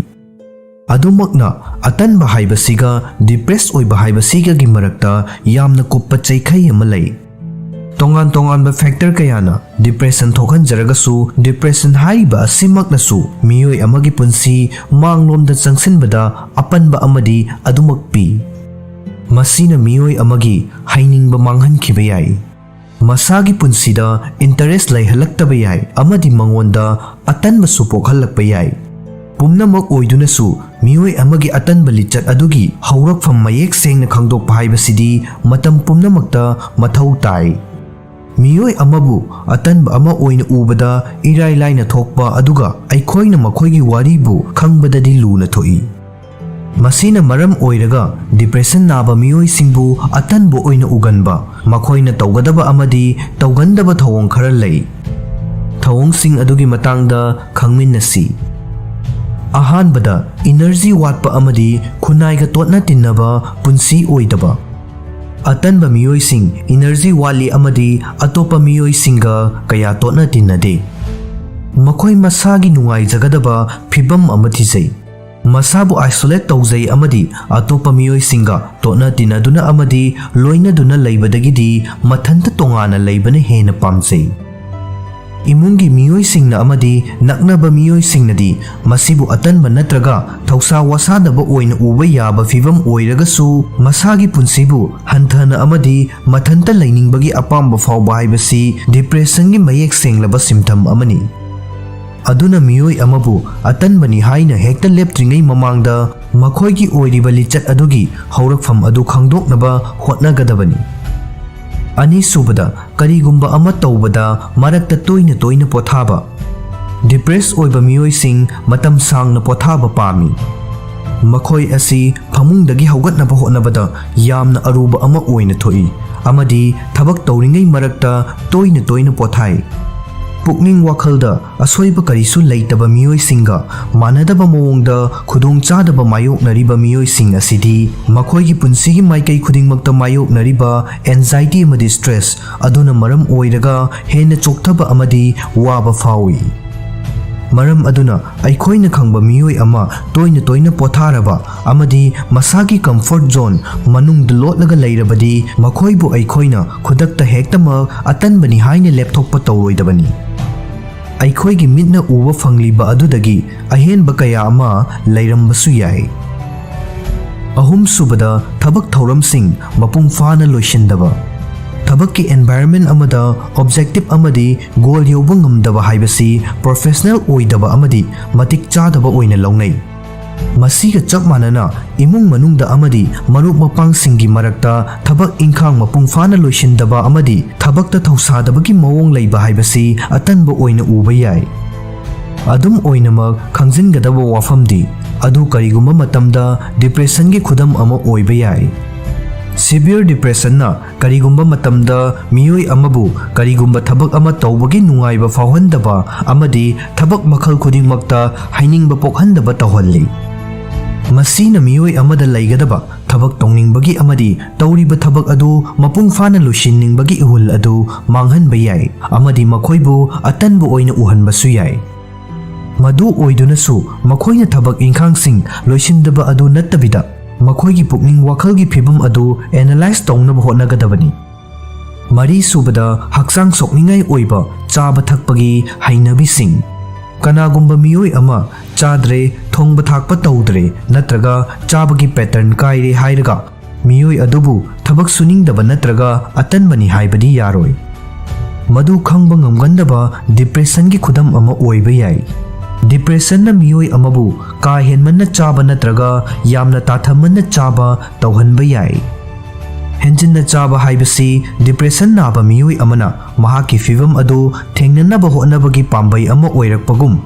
adumakna atanba haibasiga depressed oiba haibasiga gi marakta yamna kuppa chaikhai amalai tongan tongan ba factor kayana depression thokan jaragasu depression haiba asimaknasu miyoi amagi punsi manglomda changsinbada apanba amadi adumakpi masina miyoi amagi hainingba manghan khiba yai masagi punsida interest lai halaktaba yai amadi mangonda atanba supok halakpa yai pumnamak oidunasu miyoi amagi atanba lichat adugi haurakfam mayek sengna khangdokpa haibasidi matam pumnamakta mathau tai miyoi amabu atanba ama oina ubada irai laina thokpa aduga aikhoina makhoigi waribu khangbadadi luna thoi masina maram oiraga depression naba miyoi singbu atanbo oina uganba makhoina tawgadaba amadi tawgandaba thawong khara lei thawong sing adugi matangda khangminnasi ahanbada energy watpa amadi khunaiga totna tinnaba punsi oidaba atanba miyoi sing energy wali amadi atopa miyoi singa kaya totna tinnade makhoi masagi nungai jagadaba phibam amati jai masabu isolate tawjai amadi atopa miyoi singa totna tinaduna amadi loina duna leibadagidi mathanta tongana leibana hena pamjai imungi miyoi singna amadi naknaba miyoi singnadi masibu atanba natraga thausa wasadaba oina uba yaba fibam oiragasu masagi punsibu hanthana amadi mathanta leiningbagi apamba fawba haibasi depression gi mayek senglaba symptom amani aduna miyoi amabu atanbani haina hekta leptringai mamangda makhoigi oiriba lichat adugi haurakfam adu khangdoknaba hotnagadabani ani subada karigumba ama tawbada marakta toina toina pothaba depressed oiba miyoi sing matam sangna pothaba pami makhoi asi phamungdagi haugatnaba hotnabada yamna aruba ama oina thoi amadi thabak tawringai marakta toina toina pothai pukning wakhalda asoiba karisu leitaba miyoi singa manadaba mawongda khudong chadaba mayok nariba miyoi sing asidi makhoigi punsigi maikai khudingmakta mayok nariba anxiety amadi stress aduna maram oiraga hena chokthaba amadi waba fawi Maram aduna aikoina khangba miyoi ama toina potharaba amadi masagi comfort zone manung lotlaga leirabadi makhoibu aikoina khudakta hektama atanbani haina lepthokpa tawroidabani. Aikoigi mitna uba fangliba adudagi ahenba kaya ama leirambasu yai. Ahum subada thabak thauramsing mapung fana loisindaba. Thabakki environment amada objective amadi goal yoba ngamdaba haibasi professional oidaba amadi matik chadaba oina launai. Masiga chap manana imung manungda amadi marup mapangsingi marakta thabak ingkhang mapung fana loisindaba amadi thabakta thausadabagi mawong leiba haibasi atanba oina uba yai. Adum oinamak khangzingadaba wafamdi adu karigumba matamda depression gi khudam ama oiba yai. Severe depression na karigumba matamda miyoi amabu karigumba thabak ama tawbagi nungaiba fawhandaba amadi thabak makhal khudingmakta hainingba pokhandaba tawhalli. Masina miyoi amada laigadaba thabak tongningbagi amadi tawriba thabak adu mapung fana loishinningbagi ihul adu manghanba yai amadi makhoibu atanbu oina uhanbasu yai. Madu oidunasu makhoina thabak ingkhangsing loisindaba adu nattabida makhoigi pukning wakhalgi phibam adu analyze tawnaba hotnagadabani. Mari subada hakchang sokningai oiba chaba thakpagi hainabising. Kanagumba miyoi ama chadre thongba thakpa tawdre natraga chabagi pattern kaire hairaga miyoi adubu thabak suningdaba natraga atanbani haibadi yaroi. Madu khangba ngamgandaba depression gi khudam ama oiba yai. Depression na miyoi amabu ka henmanna chaba natraga yamna tathamanna chaba tawhanba yai. Henjinna chaba haibasi depression naba miyoi amana mahaki fivam adu thengnanaba hotnabagi pambai ama oirakpagum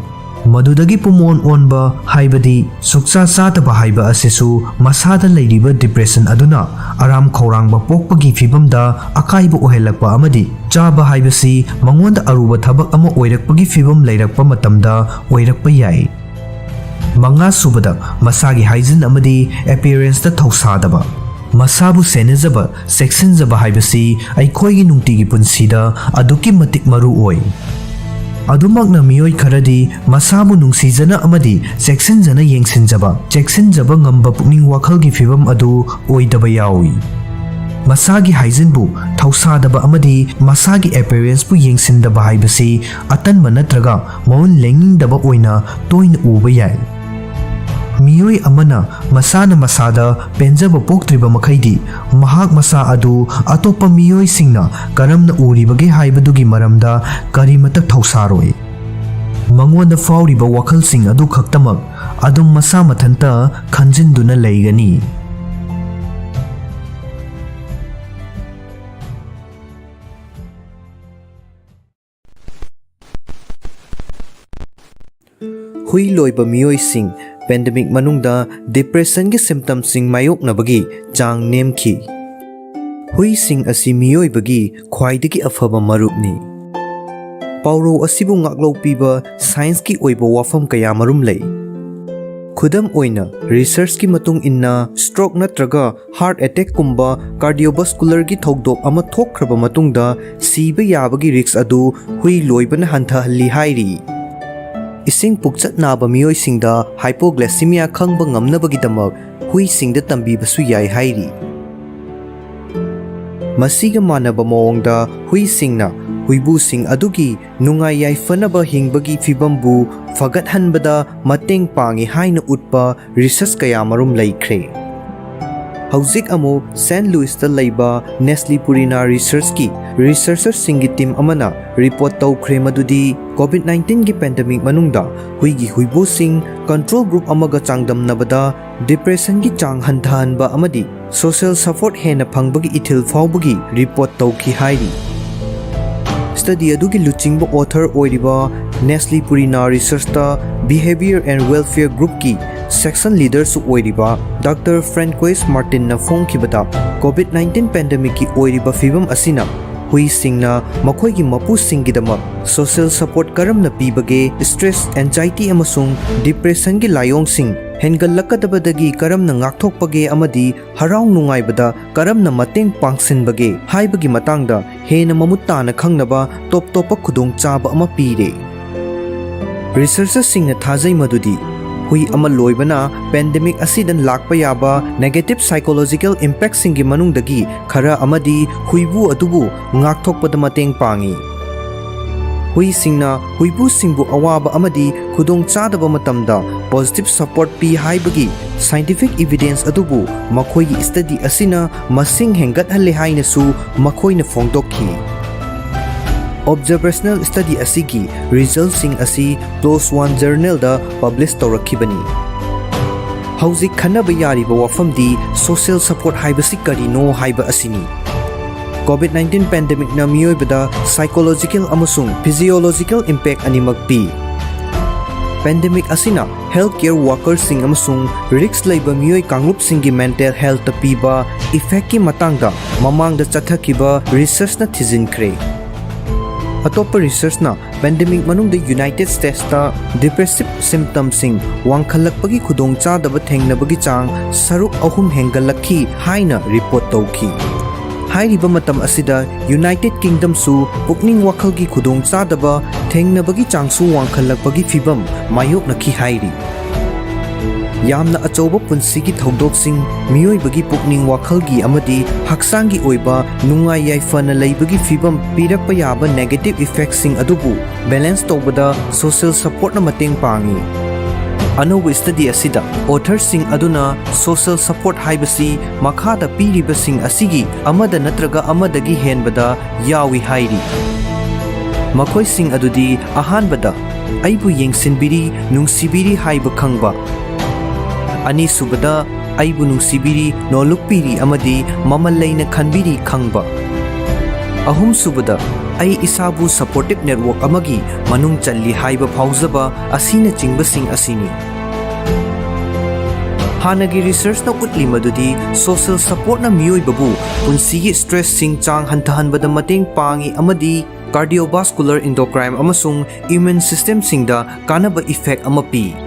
madudagi pumon onba haibadi suksa sataba haiba asisu masada leiriba depression aduna aram khorangba pokpagi fivamda akaiba ohelakpa amadi chaba haibasi mangonda aruba thabak ama oirakpagi fivam leirakpa matamda oirakpa yai. Manga subada masagi hygiene amadi appearance ta thausadaba masabu senezaba sexinzaba haibasi aikoigi nungtigi punsida aduki matik maru oi. Adumakna miyoi kharadi masabu nungsijana amadi sexinjana yengsinjaba cheksinjaba ngamba pukning wakhalgi fibam adu oidaba yawi. Masagi hygiene bu thausadaba amadi masagi appearance bu yengsindaba haibasi atanba natraga maun lengingdaba oina toina uba yai. Miyoi amana masana masada penjaba poktriba makhaidi mahak masa adu atopa miyoi singna karamna uribage haibadugi maramda karimata thausaroi. Mangonda fauriba wakhal sing adu khaktamak adum masa mathanta khanjinduna leigani. Hui loiba miyoi sing pandemic manungda depression gi symptoms sing mayok nabagi chang nemki. Hui sing asi miyoi bagi khwaidagi afaba marupni. Pauro asibu ngaklo piba science ki oiba wafam kaya marum lei. Khudam oina research ki matung inna stroke natraga heart attack kumba cardiovascular gi thokdok ama thokhraba matungda siba yabagi risks adu hui loibana hantha halli hairi. Ising pukchat naba miyoi singda hypoglycemia khangba ngamnabagidamak hui singda tambibasu yai hairi. Masiga manaba mawongda hui singna huibu sing adugi nungai yaifanaba hingbagi fibambu fagathanbada mateng pangi haina utpa research kaya marum laikre. Hauzik amo St. Louis ta laiba Nestle Purina research ki researcher singi team amana report tawkhre madudi COVID-19 gi pandemic manungda huigi huibu sing control group amaga changdamnabada depression gi chang hanthanba amadi social support hena phangbagi ithil fawbagi report tawki hairi. Study adugi luchingba author oiriba Nestle Purina research ta behavior and welfare group ki section leader su oiriba Dr. Francois Martin na phone kibata COVID-19 pandemic ki oiriba fibam asina hui singna makhoi gi mapu singidama social support karam na pibage stress anxiety amasung depression gi layong sing hengalakadabadagi karam na ngakthokpage amadi harau nungaibada karam na mateng pangsinbage haibagi matangda hena mamutta na khangnaba top topa khudong chaba ama pire. Researchersingna thajai madudi hui ama loibana pandemic asidan lakpa yaba negative psychological impact singi manungdagi khara amadi huibu adubu ngakthokpada mateng pangi. Hui singna huibu singbu awaba amadi khudong chadaba matamda positive support pi haibagi scientific evidence adubu makhoigi study asina masing hengathalle haina su makhoina phongdokhi. Observational study asigi results sing asi PLOS ONE journal da publish tawrakhibani. Hauzik khanaba yariba wafamdi social support haibasi karino haiba asini. COVID-19 pandemic na miyoibada psychological amasung physiological impact animak pi. Pandemic asina healthcare workers sing amasung risk laiba miyoi kanglup singi mental health ta piba effect ki matangda mamangda chathakiba research na thijinkre. Atopa research na pandemic manung the United States ta depressive symptoms sing wangkhalakpagi khudong chadaba thengnabagi chang saruk ahum hengalakhi haina report tawki. Hairiba matam asida United Kingdom su pukning wakhalgi khudong chadaba thengnabagi changsu wangkhalakpagi fibam mayoknakhi hairi. Yamna achoba punsigi thodok-sing miyoibagi pukning wakhalgi amadi hakchanggi oiba nungai yaifana leibagi fibam pirakpa yaba negative effects sing adubu balance tawbada social support na mateng pangi. Anoba study asida author sing aduna social support haibasi makhada piriba sing asigi amada natraga amadagi henbada yawi hairi. Makhoi sing adudi ahanbada aibu yengsinbiri nungsibiri haiba khangba. Ani subada aibu nungsibiri nolukpiri amadi mamallaina khanbiri khangba. Ahum subada ai isabu supportive network amagi manung challi haiba phauzaba asina chingbasing asini. Hanagi research na utli madudi social support na miyoibabu punsigi stress sing chang hantahanbada mateng pangi amadi cardiovascular endocrine amasung immune system singda kanaba effect amapi.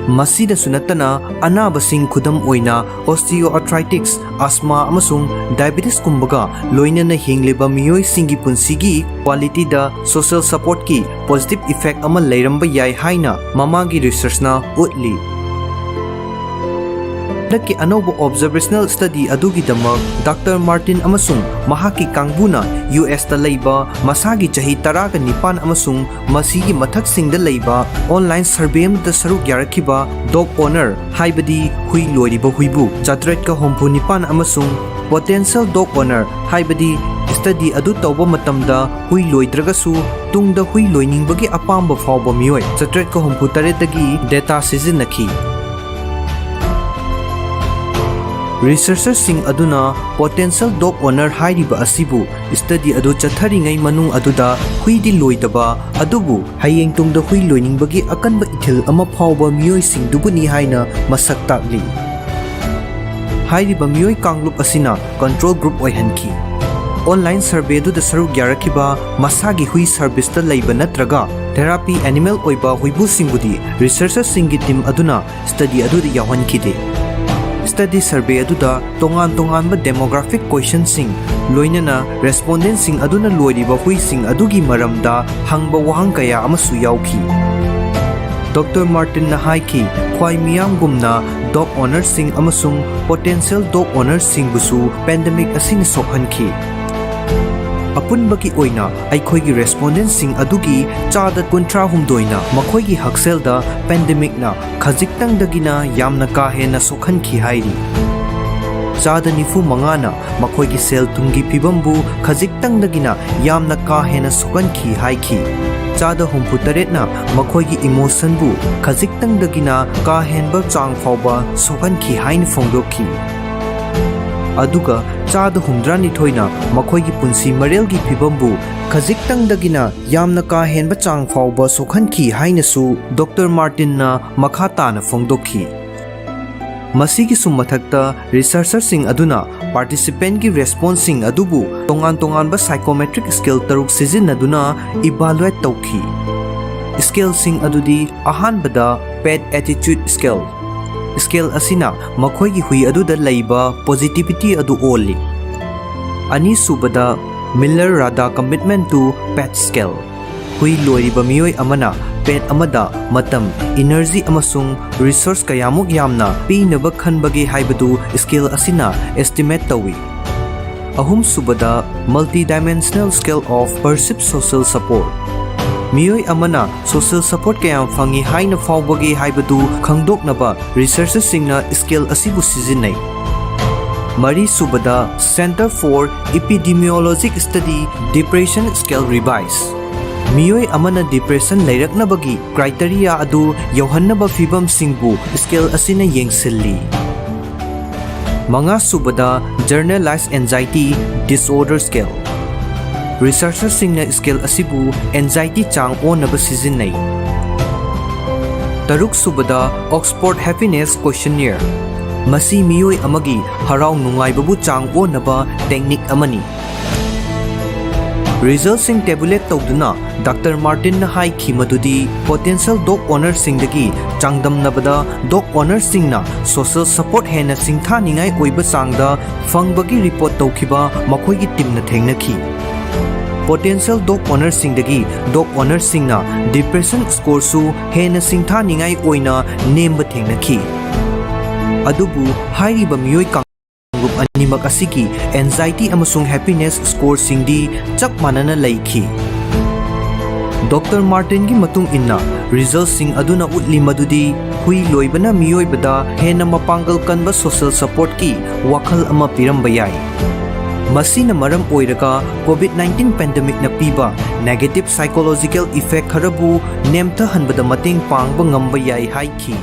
Masida sunatana anaba sing khudam oina osteoarthritis, asthma amasung diabetes kumbaga loina na hingleba miyoi singi punsigi quality da social support ki positive effect ama leiramba yai haina mamagi research na utli. Daki anoba observational study adugi damak Dr. Martin amasung mahaki kangbuna US ta leiba masagi chahi taraga nipan amasung masigi mathak singda leiba online survey da saruk yarakhiba dog owner haibadi hui loiriba huibu chatret ka hompu nipan amasung potential dog owner haibadi study adu tawba matamda hui loidragasu tungda hui loiningbagi apamba fawba miyoi chatret ka hompu taretagi data sizinakhi. Researchers sing aduna potential dog owner hairiba asibu study adu chatharingai manung aduda huidi loidaba adubu hayeng tungda hui loiningbagi akanba ithil ama phawba miyoi sing dubuni haina masak takli. Hairiba miyoi kanglup asina control group oihanki. Online survey adu da saruk yarakhiba masagi hui service ta leiba natraga therapy animal oiba huibu singbudi researchers singi team aduna study adu da yawankhide. Study survey aduda tongan demographic questions sing loinana respondents sing aduna loiriba hui sing adugi maramda hangba wahang kaya amasu yauki. Dr. Martin na haiki khwai miyam gumna dog owners sing amasung potential dog owners sing busu pandemic asina sokhanki. Apunbagi oina aikhoigi respondents sing adugi chada kontra humdoina makhoigi haksel da pandemic na khajiktang dagina yamna ka hena sokhanki hairi. Chada nifu mangana makhoigi sel tungi pibambu khajiktang dagina yamna ka hena sokhanki haiki. Chada humpu taret na makhoigi emotion bu khajiktang dagina ka henba chang phawba sokhanki hain phongdokhi. Aduga chada humdrani thoina makhoigi punsi marelgi pibambu khajiktang dagina yamna ka henba chang phawba sokhanki hainasu Dr. Martin na makhata na phongdokhi. Masigi sumathakta researcher sing aduna participant ki response sing adubu tongan ba psychometric scale taruk sizinaduna evaluate tawki. Scale sing adudi ahanbada pet attitude scale. Scale asina makhoigi hui aduda leiba positivity adu oli. Ani subada Miller Rada commitment to pet scale. hui loiriba miyoi amana pet amada matam energy amasung resource kayamuk yamna pinaba khanbagi haibadu skill asina estimate tawi. Ahum subada multi-dimensional scale of perceived social support. Miyoi amana social support kayam fangi haina fawbagi haibadu khangdoknaba researchers singna skill asibu sizinai. Mari subada Center for Epidemiologic Study Depression Scale Revise. Miyoi amana depression lairaknabagi criteria adu yauhannaba fibam singbu scale asina yengsilli. Manga subada Generalized Anxiety Disorder Scale. Researchers singna scale asibu anxiety chang onaba sizinai. Taruk subada Oxford Happiness Questionnaire. Masi miyoi amagi harau nungaibabu chang onaba technique amani. Results sing tabulate tawduna Dr. Martin na hai ki madudi potential dog owners singdagi changdam nabada dog owners singna social support hena singtha ningai oiba changda fangbagi report tawkiba makhoi gi team na thengnaki. Potential dog owners singdagi dog owners singna depression score su hena singtha ningai oina nemba thengnaki. Adubu hairiba miyoi group animak asiki anxiety amasung happiness score singdi chap manana laiki. Dr. Martin gi matung inna results sing aduna utli madudi hui loibana miyoi bada hena mapangal kanba social support ki wakhal ama piramba yai. Masina maram oiraga COVID-19 pandemic na piba negative psychological effect kharabu nemtha hanbada mating pangba ngamba yai haiki.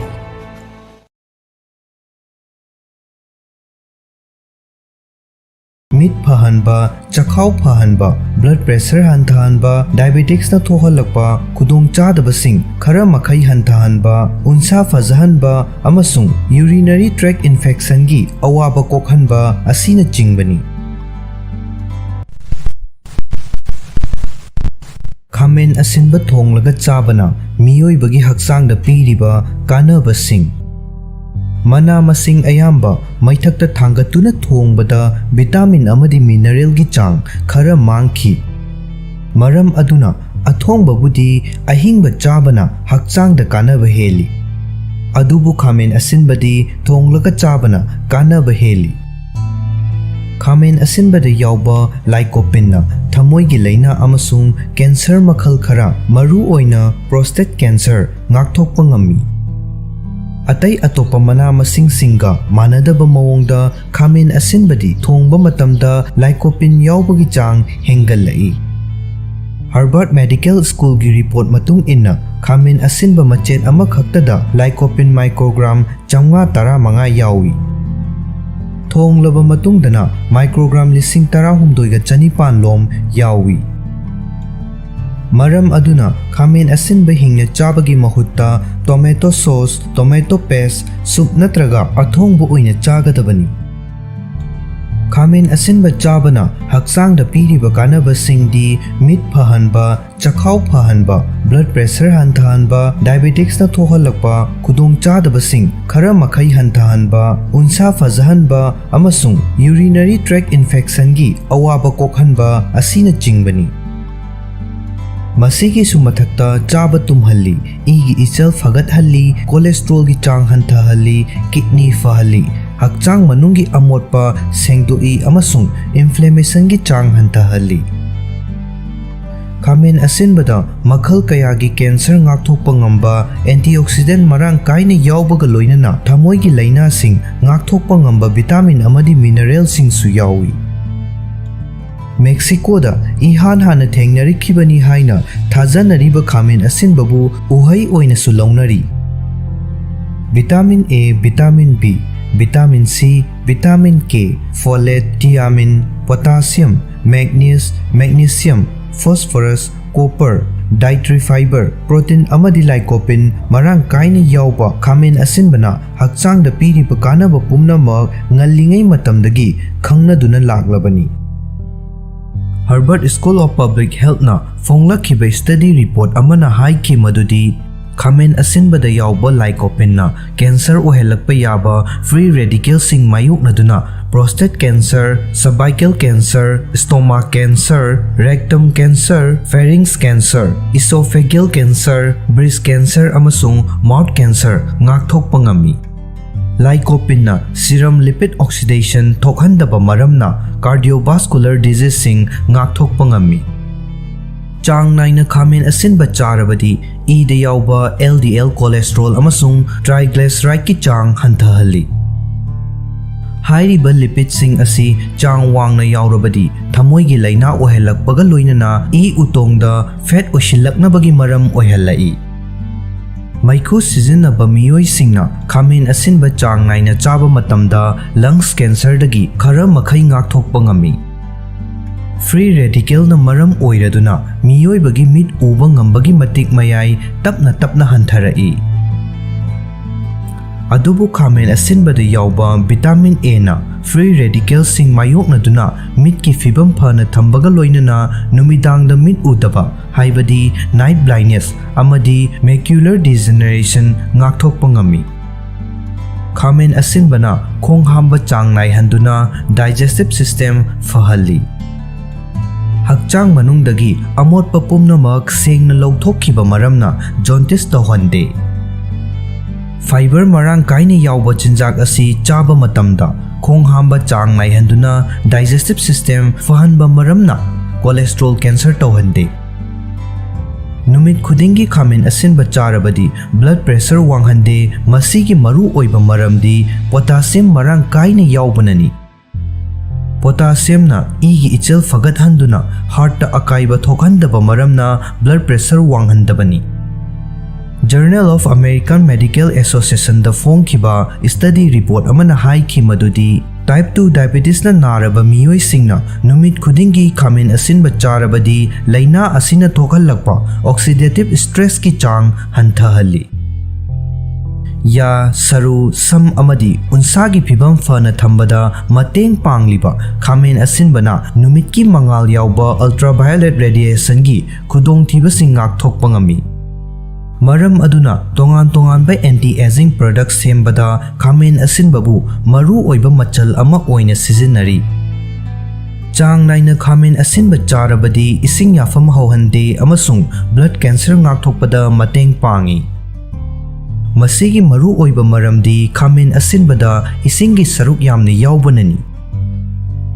Mit pahanba, chakhau pahanba, blood pressure hantahanba, diabetics na thohalakpa, kudong chadabasing, khara makai hantahanba, unsa fazahanba, amasung urinary tract infection gi awaba kokhanba asina chingbani. Khamen asinba thonglaga chabana miyoi bagi hakchang da piriba kanabasing. Mana masing ayamba maithakta thangatuna thongbada vitamin amadi mineral gi chang khara mangki. Maram aduna athongba budi ahingba chabana hakchang da kanaba heli. Adubu khamen asinbadi thonglaga chabana kanaba heli. Khamen asinbada yauba lycopene na thamoi gi laina amasung cancer makhal khara maru oina prostate cancer ngakthokpa ngami. Atay atopa mana masing singa manadaba mawongda khamen asinbadi thongba matamda lycopene yaubagi chang hengalai. Harvard Medical School gi report matung inna khamen asinba machet ama khaktada lycopene microgram 515 yawi. Thonglaba matungdana microgram 1,600 lom yawi. Maram aduna khamen asinba hingna chabagi mahutta tomato sauce, tomato paste, soup natraga athongbu oina chagadabani. Khamen asinba chabana hakchangda piriba kanaba singdi mit phahanba, chakhau phahanba, blood pressure hantahanba, diabetics na thohalakpa, kudong chadabasing, khara makhai hantahanba, unsa fazahanba amasung urinary tract infection gi awaba kokhanba asina chingbani. Masigi sumathakta chaba tumhalli, igi ichal fagathalli, cholesterol gi chang hantahalli, kidney fahalli, hakchang manungi amotpa sengdoi amasung inflammation gi chang hantahalli. Khamen asinbada makhal kaya gi cancer ngakthokpa ngamba antioxidant marang kaina yaubaga loinana thamoi gi laina sing ngakthokpa ngamba vitamin amadi mineral sing su yawi. Mexico da ihan hana thengnari khibani haina thajanariba khamen asinbabu uhai oina su launari. Vitamin A, Vitamin B, Vitamin C, Vitamin K, folate, thiamine, potassium, magnesium, phosphorus, copper, dietary fiber, protein amadi lycopene marang kaina yauba khamen asinbana hakchang da piriba kanaba pumnamak ngallingai matamdagi khangnaduna laklabani. Harvard School of Public Health na fonglakhiba study report amana haiki madudi Khamen asinbada yauba lycopene cancer ohelakpa yaba free radical sing mayoknaduna prostate cancer, cervical cancer, stomach cancer, rectum cancer, pharynx cancer, esophageal cancer, breast cancer amasung mouth cancer ngakthokpa ngami. Lycopene serum lipid oxidation thokhandaba maramna cardiovascular disease sing ngakthokpa ngami. Chang naina khamen asinba charabadi ida yauba LDL cholesterol amasung triglyceride ki chang hanthahali. Hairiba lipid sing asi chang wangna yaurabadi thamoi gi laina ohelakpaga loinana utongda fat oshilaknabagi maram ohelai. Maiku sizinaba miyoi singna khamen asinba chang naina chaba matamda lungs cancer dagi khara makhai ngakthokpa ngami. Free radical na maram oiraduna miyoi bagi mit uba ngambagi matik mayai tapna hantarai. Adubu khamen asinbada yauba vitamin A na free radical sing mayoknaduna mit ki fibam phana thambaga loinana numidangda mit udaba haibadi night blindness amadi macular degeneration ngakthokpa ngami. Khamen asinbana khonghamba chang nai handuna digestive system fahalli. Hakchang manungdagi amotpa pumnamak sengna lawthokkiba maramna jaundice tawhande. Fiber marang kaina yauba chinjak asi chaba matamda khonghamba chang naihanduna digestive system fahanba maramna cholesterol cancer tawhande. Numit khudingi khamen asinba charabadi blood pressure wanghande masigi maru oiba maramdi potassium marang kaina yaubanani. Potassium na igi ichel fagat handuna heart ta akaiba thokhandaba maramna blood pressure wanghandabani. Journal of American Medical Association da phongkiba study report amana haiki madudi type 2 diabetes na naraba miyoi singna numit khudingi khamen asinba charabadi laina asina thokhalakpa oxidative stress ki chang hanthahali. Ya saru sam amadi unsagi phibam fana thambada mateng pangliba khamen asinbana numit ki mangal yauba ultraviolet radiation gi khudong thiba singak thokpa ngami. Maram aduna tongan ba anti-aging products sembada khamen asinbabu maru oiba machal ama oina sizinari. Chang naina khamen asinba charabadi ising yafam hauhande amasung blood cancer ngakthokpada mateng pangi. Masigi maru oiba maramdi khamen asinbada isingi saruk yamna yaubanani.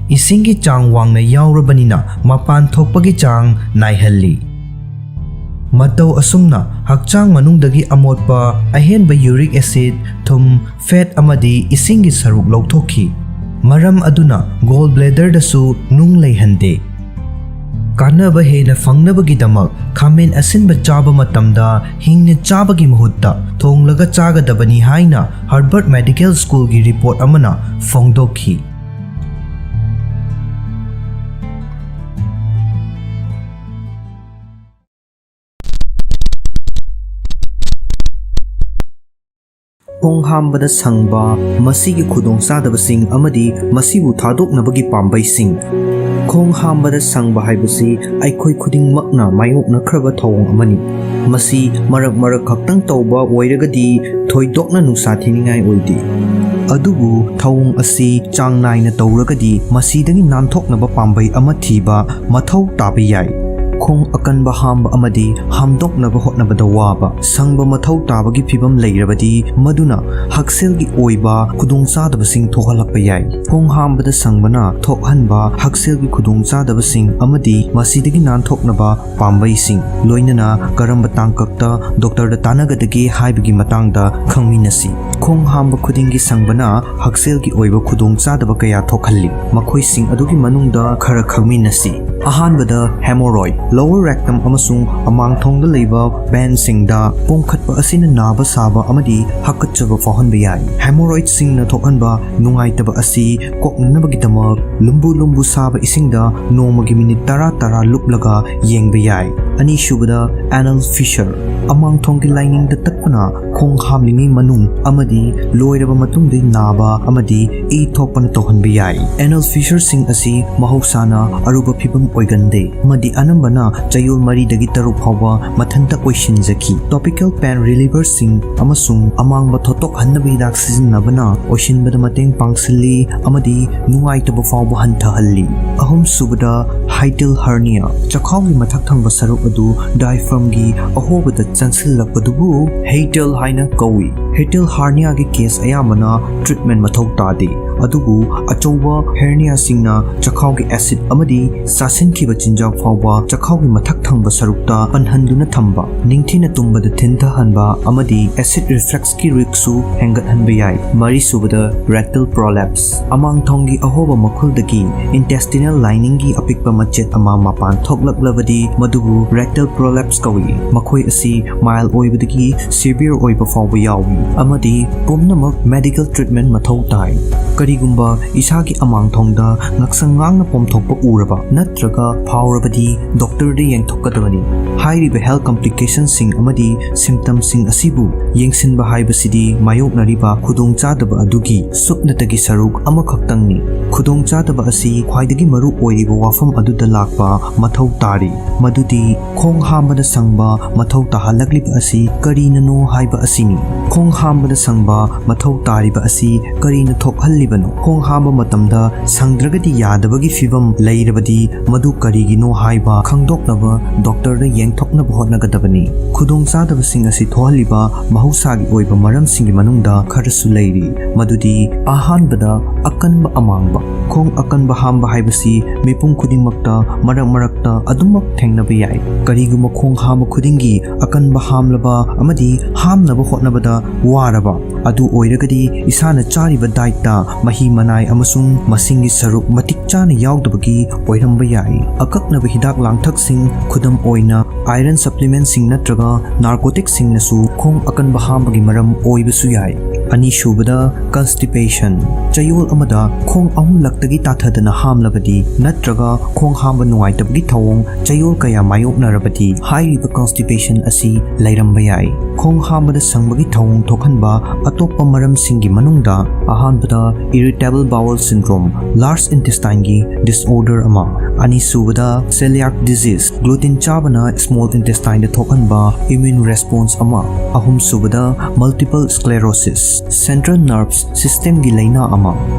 Isingi chang wangna yaurabanina mapan thokpagi chang naihalli. Matau asumna hakchang manungdagi amotpa ahenba uric acid thum fat amadi isingi saruk lawthokhi. Maram aduna gallbladder dasu nung leihande. Kanaba hena fangnabagi damak khamen asinba chaba matamda hingna chabagi mahutta thonglaga chagadabani haina Harvard Medical School gi report amana phongdokhi. Khonghambada sangba masigi khudongsadabasing amadi masibu thadoknabagi pambaising. Khonghambada sangba haibasi aikhoi khudingmakna mayoknakraba thawong amani. Masi marak khaktang tawba oiragadi thoidokna nungsa thiningai oidi. Adubu thawong asi chang naina tawragadi masidagi nanthoknaba pambai ama thiba mathau tabi yai. Khong akanba hamba amadi hamdoknaba hotnabada waba sangba mathau tabagi phibam leirabadi maduna hakselgi oiba khudongchadabasing thohalakpa yai. Khong hambada sangbana thokhanba hakselgi khudongchadabasing amadi masidagi nanthoknaba pambaising loinana karamba tangkakta doctor da tanagadagi haibagi matangda khangminasi. Khong hamba khudingi sangbana hakselgi oiba khudongchadaba kaya thokhalli makhoising adugi manungda khara khangminasi. Ahanbada hemorrhoid lower rectum amasung amangthongda leiba vein singda pongkhatpa asina naba saba amadi hakachaba fahanba yai. Hemorrhoid singna thokhanba nungaitaba asi koknabagidamak lumbu saba isingda nomagi minute 10 luplaga yengba yai. Ani shubada anal fissure amangthonggi lining da takpana khong hamlingi manung amadi loiraba matungdai naba amadi e thokpana tohanba yai. Anal fissure sing asi mahausana aruba phibam oigande amadi anambana chayol mari dagi taruk phawa mathanta oisinjaki. Topical pain reliever sing amasung amangba thotok hannabi hidak sijinnabana oisinbada mateng pangsilli amadi nungaitaba phawa hantahalli. Ahum subada hiatal hernia chakhawgi mathak thangba saruk adu diaphragm gi ahobada chansillakpadubu hiatal haina kawi. Hiatal hernia gi case ayamana treatment mathau tade adubu achouba hernia singna chakhawgi acid amadi sasinkiba chinjak phawa chakhawgi mathak thangba sarukta panhanduna thamba ningthina tumbada thintahanba amadi acid reflux ki risksu hengathanba yai. Mari subada rectal prolapse amang thongi ahoba makhul intestinal lining gi apikpa machet ama mapan thoklaklabadi madubu rectal prolapse kawi. Makhoi asi mild oibadagi severe oiba fawba yawi amadi pumnamak medical treatment mathau tai. Karigumba isagi amang thongda ngaksangang na pomthokpa uraba natraga phawrabadi doctor de yengthokadabani. Hairiba health complications sing amadi symptoms sing asibu yengsinba haibasidi mayoknariba khudongchadaba adugi supnatagi saruk amakhaktangni. Khudongchadaba asi khwaidagi maru oiriba wafam aduda lakpa mathau tari madudi khong hambada sangba mathau tahalagliba asi karinano haiba asini. Khong hambada sangba mathau tariba asi karina thokhalibano. Khong hamba matamda sangdragadi yadabagi fibam leirabadi madu karigino haiba khangdoknaba doctor da yengthoknaba hotnagadabani. Khudongchadaba sing asi thohaliba mahusagi oiba maramsingi manungda kharasu leiri madudi ahanbada akanba amangba. Khong akanba hamba haibasi mipum khudingmakta marakta adumak thengnaba yai. Kariguma khong hamba khudingi akanba hamlaba amadi hamnaba hotnabada waraba adu oiragadi isana chariba daita mahi manai amasung masingi saruk matik chana yaudabagi oiramba yai. Akaknaba hidak langthak sing khudam oina iron supplements sing natraga narcotics sing nasu khong akanba hambagi maram oibasu yai. Ani shubada constipation chayol amada khong ahum laktagi tathadana hamlabadi natraga khong hamba nuaitabagi thawong chayol kaya mayoknarabadi hairiba constipation asi lairamba yai. Khong hambada sangbagi thawong thokhanba atoppa maram singi manungda ahanbada irritable bowel syndrome large intestine gi disorder ama. Ani subada celiac disease gluten chabana small intestine da thokhanba immune response ama. Ahum subada multiple sclerosis central nerves system gi laina ama.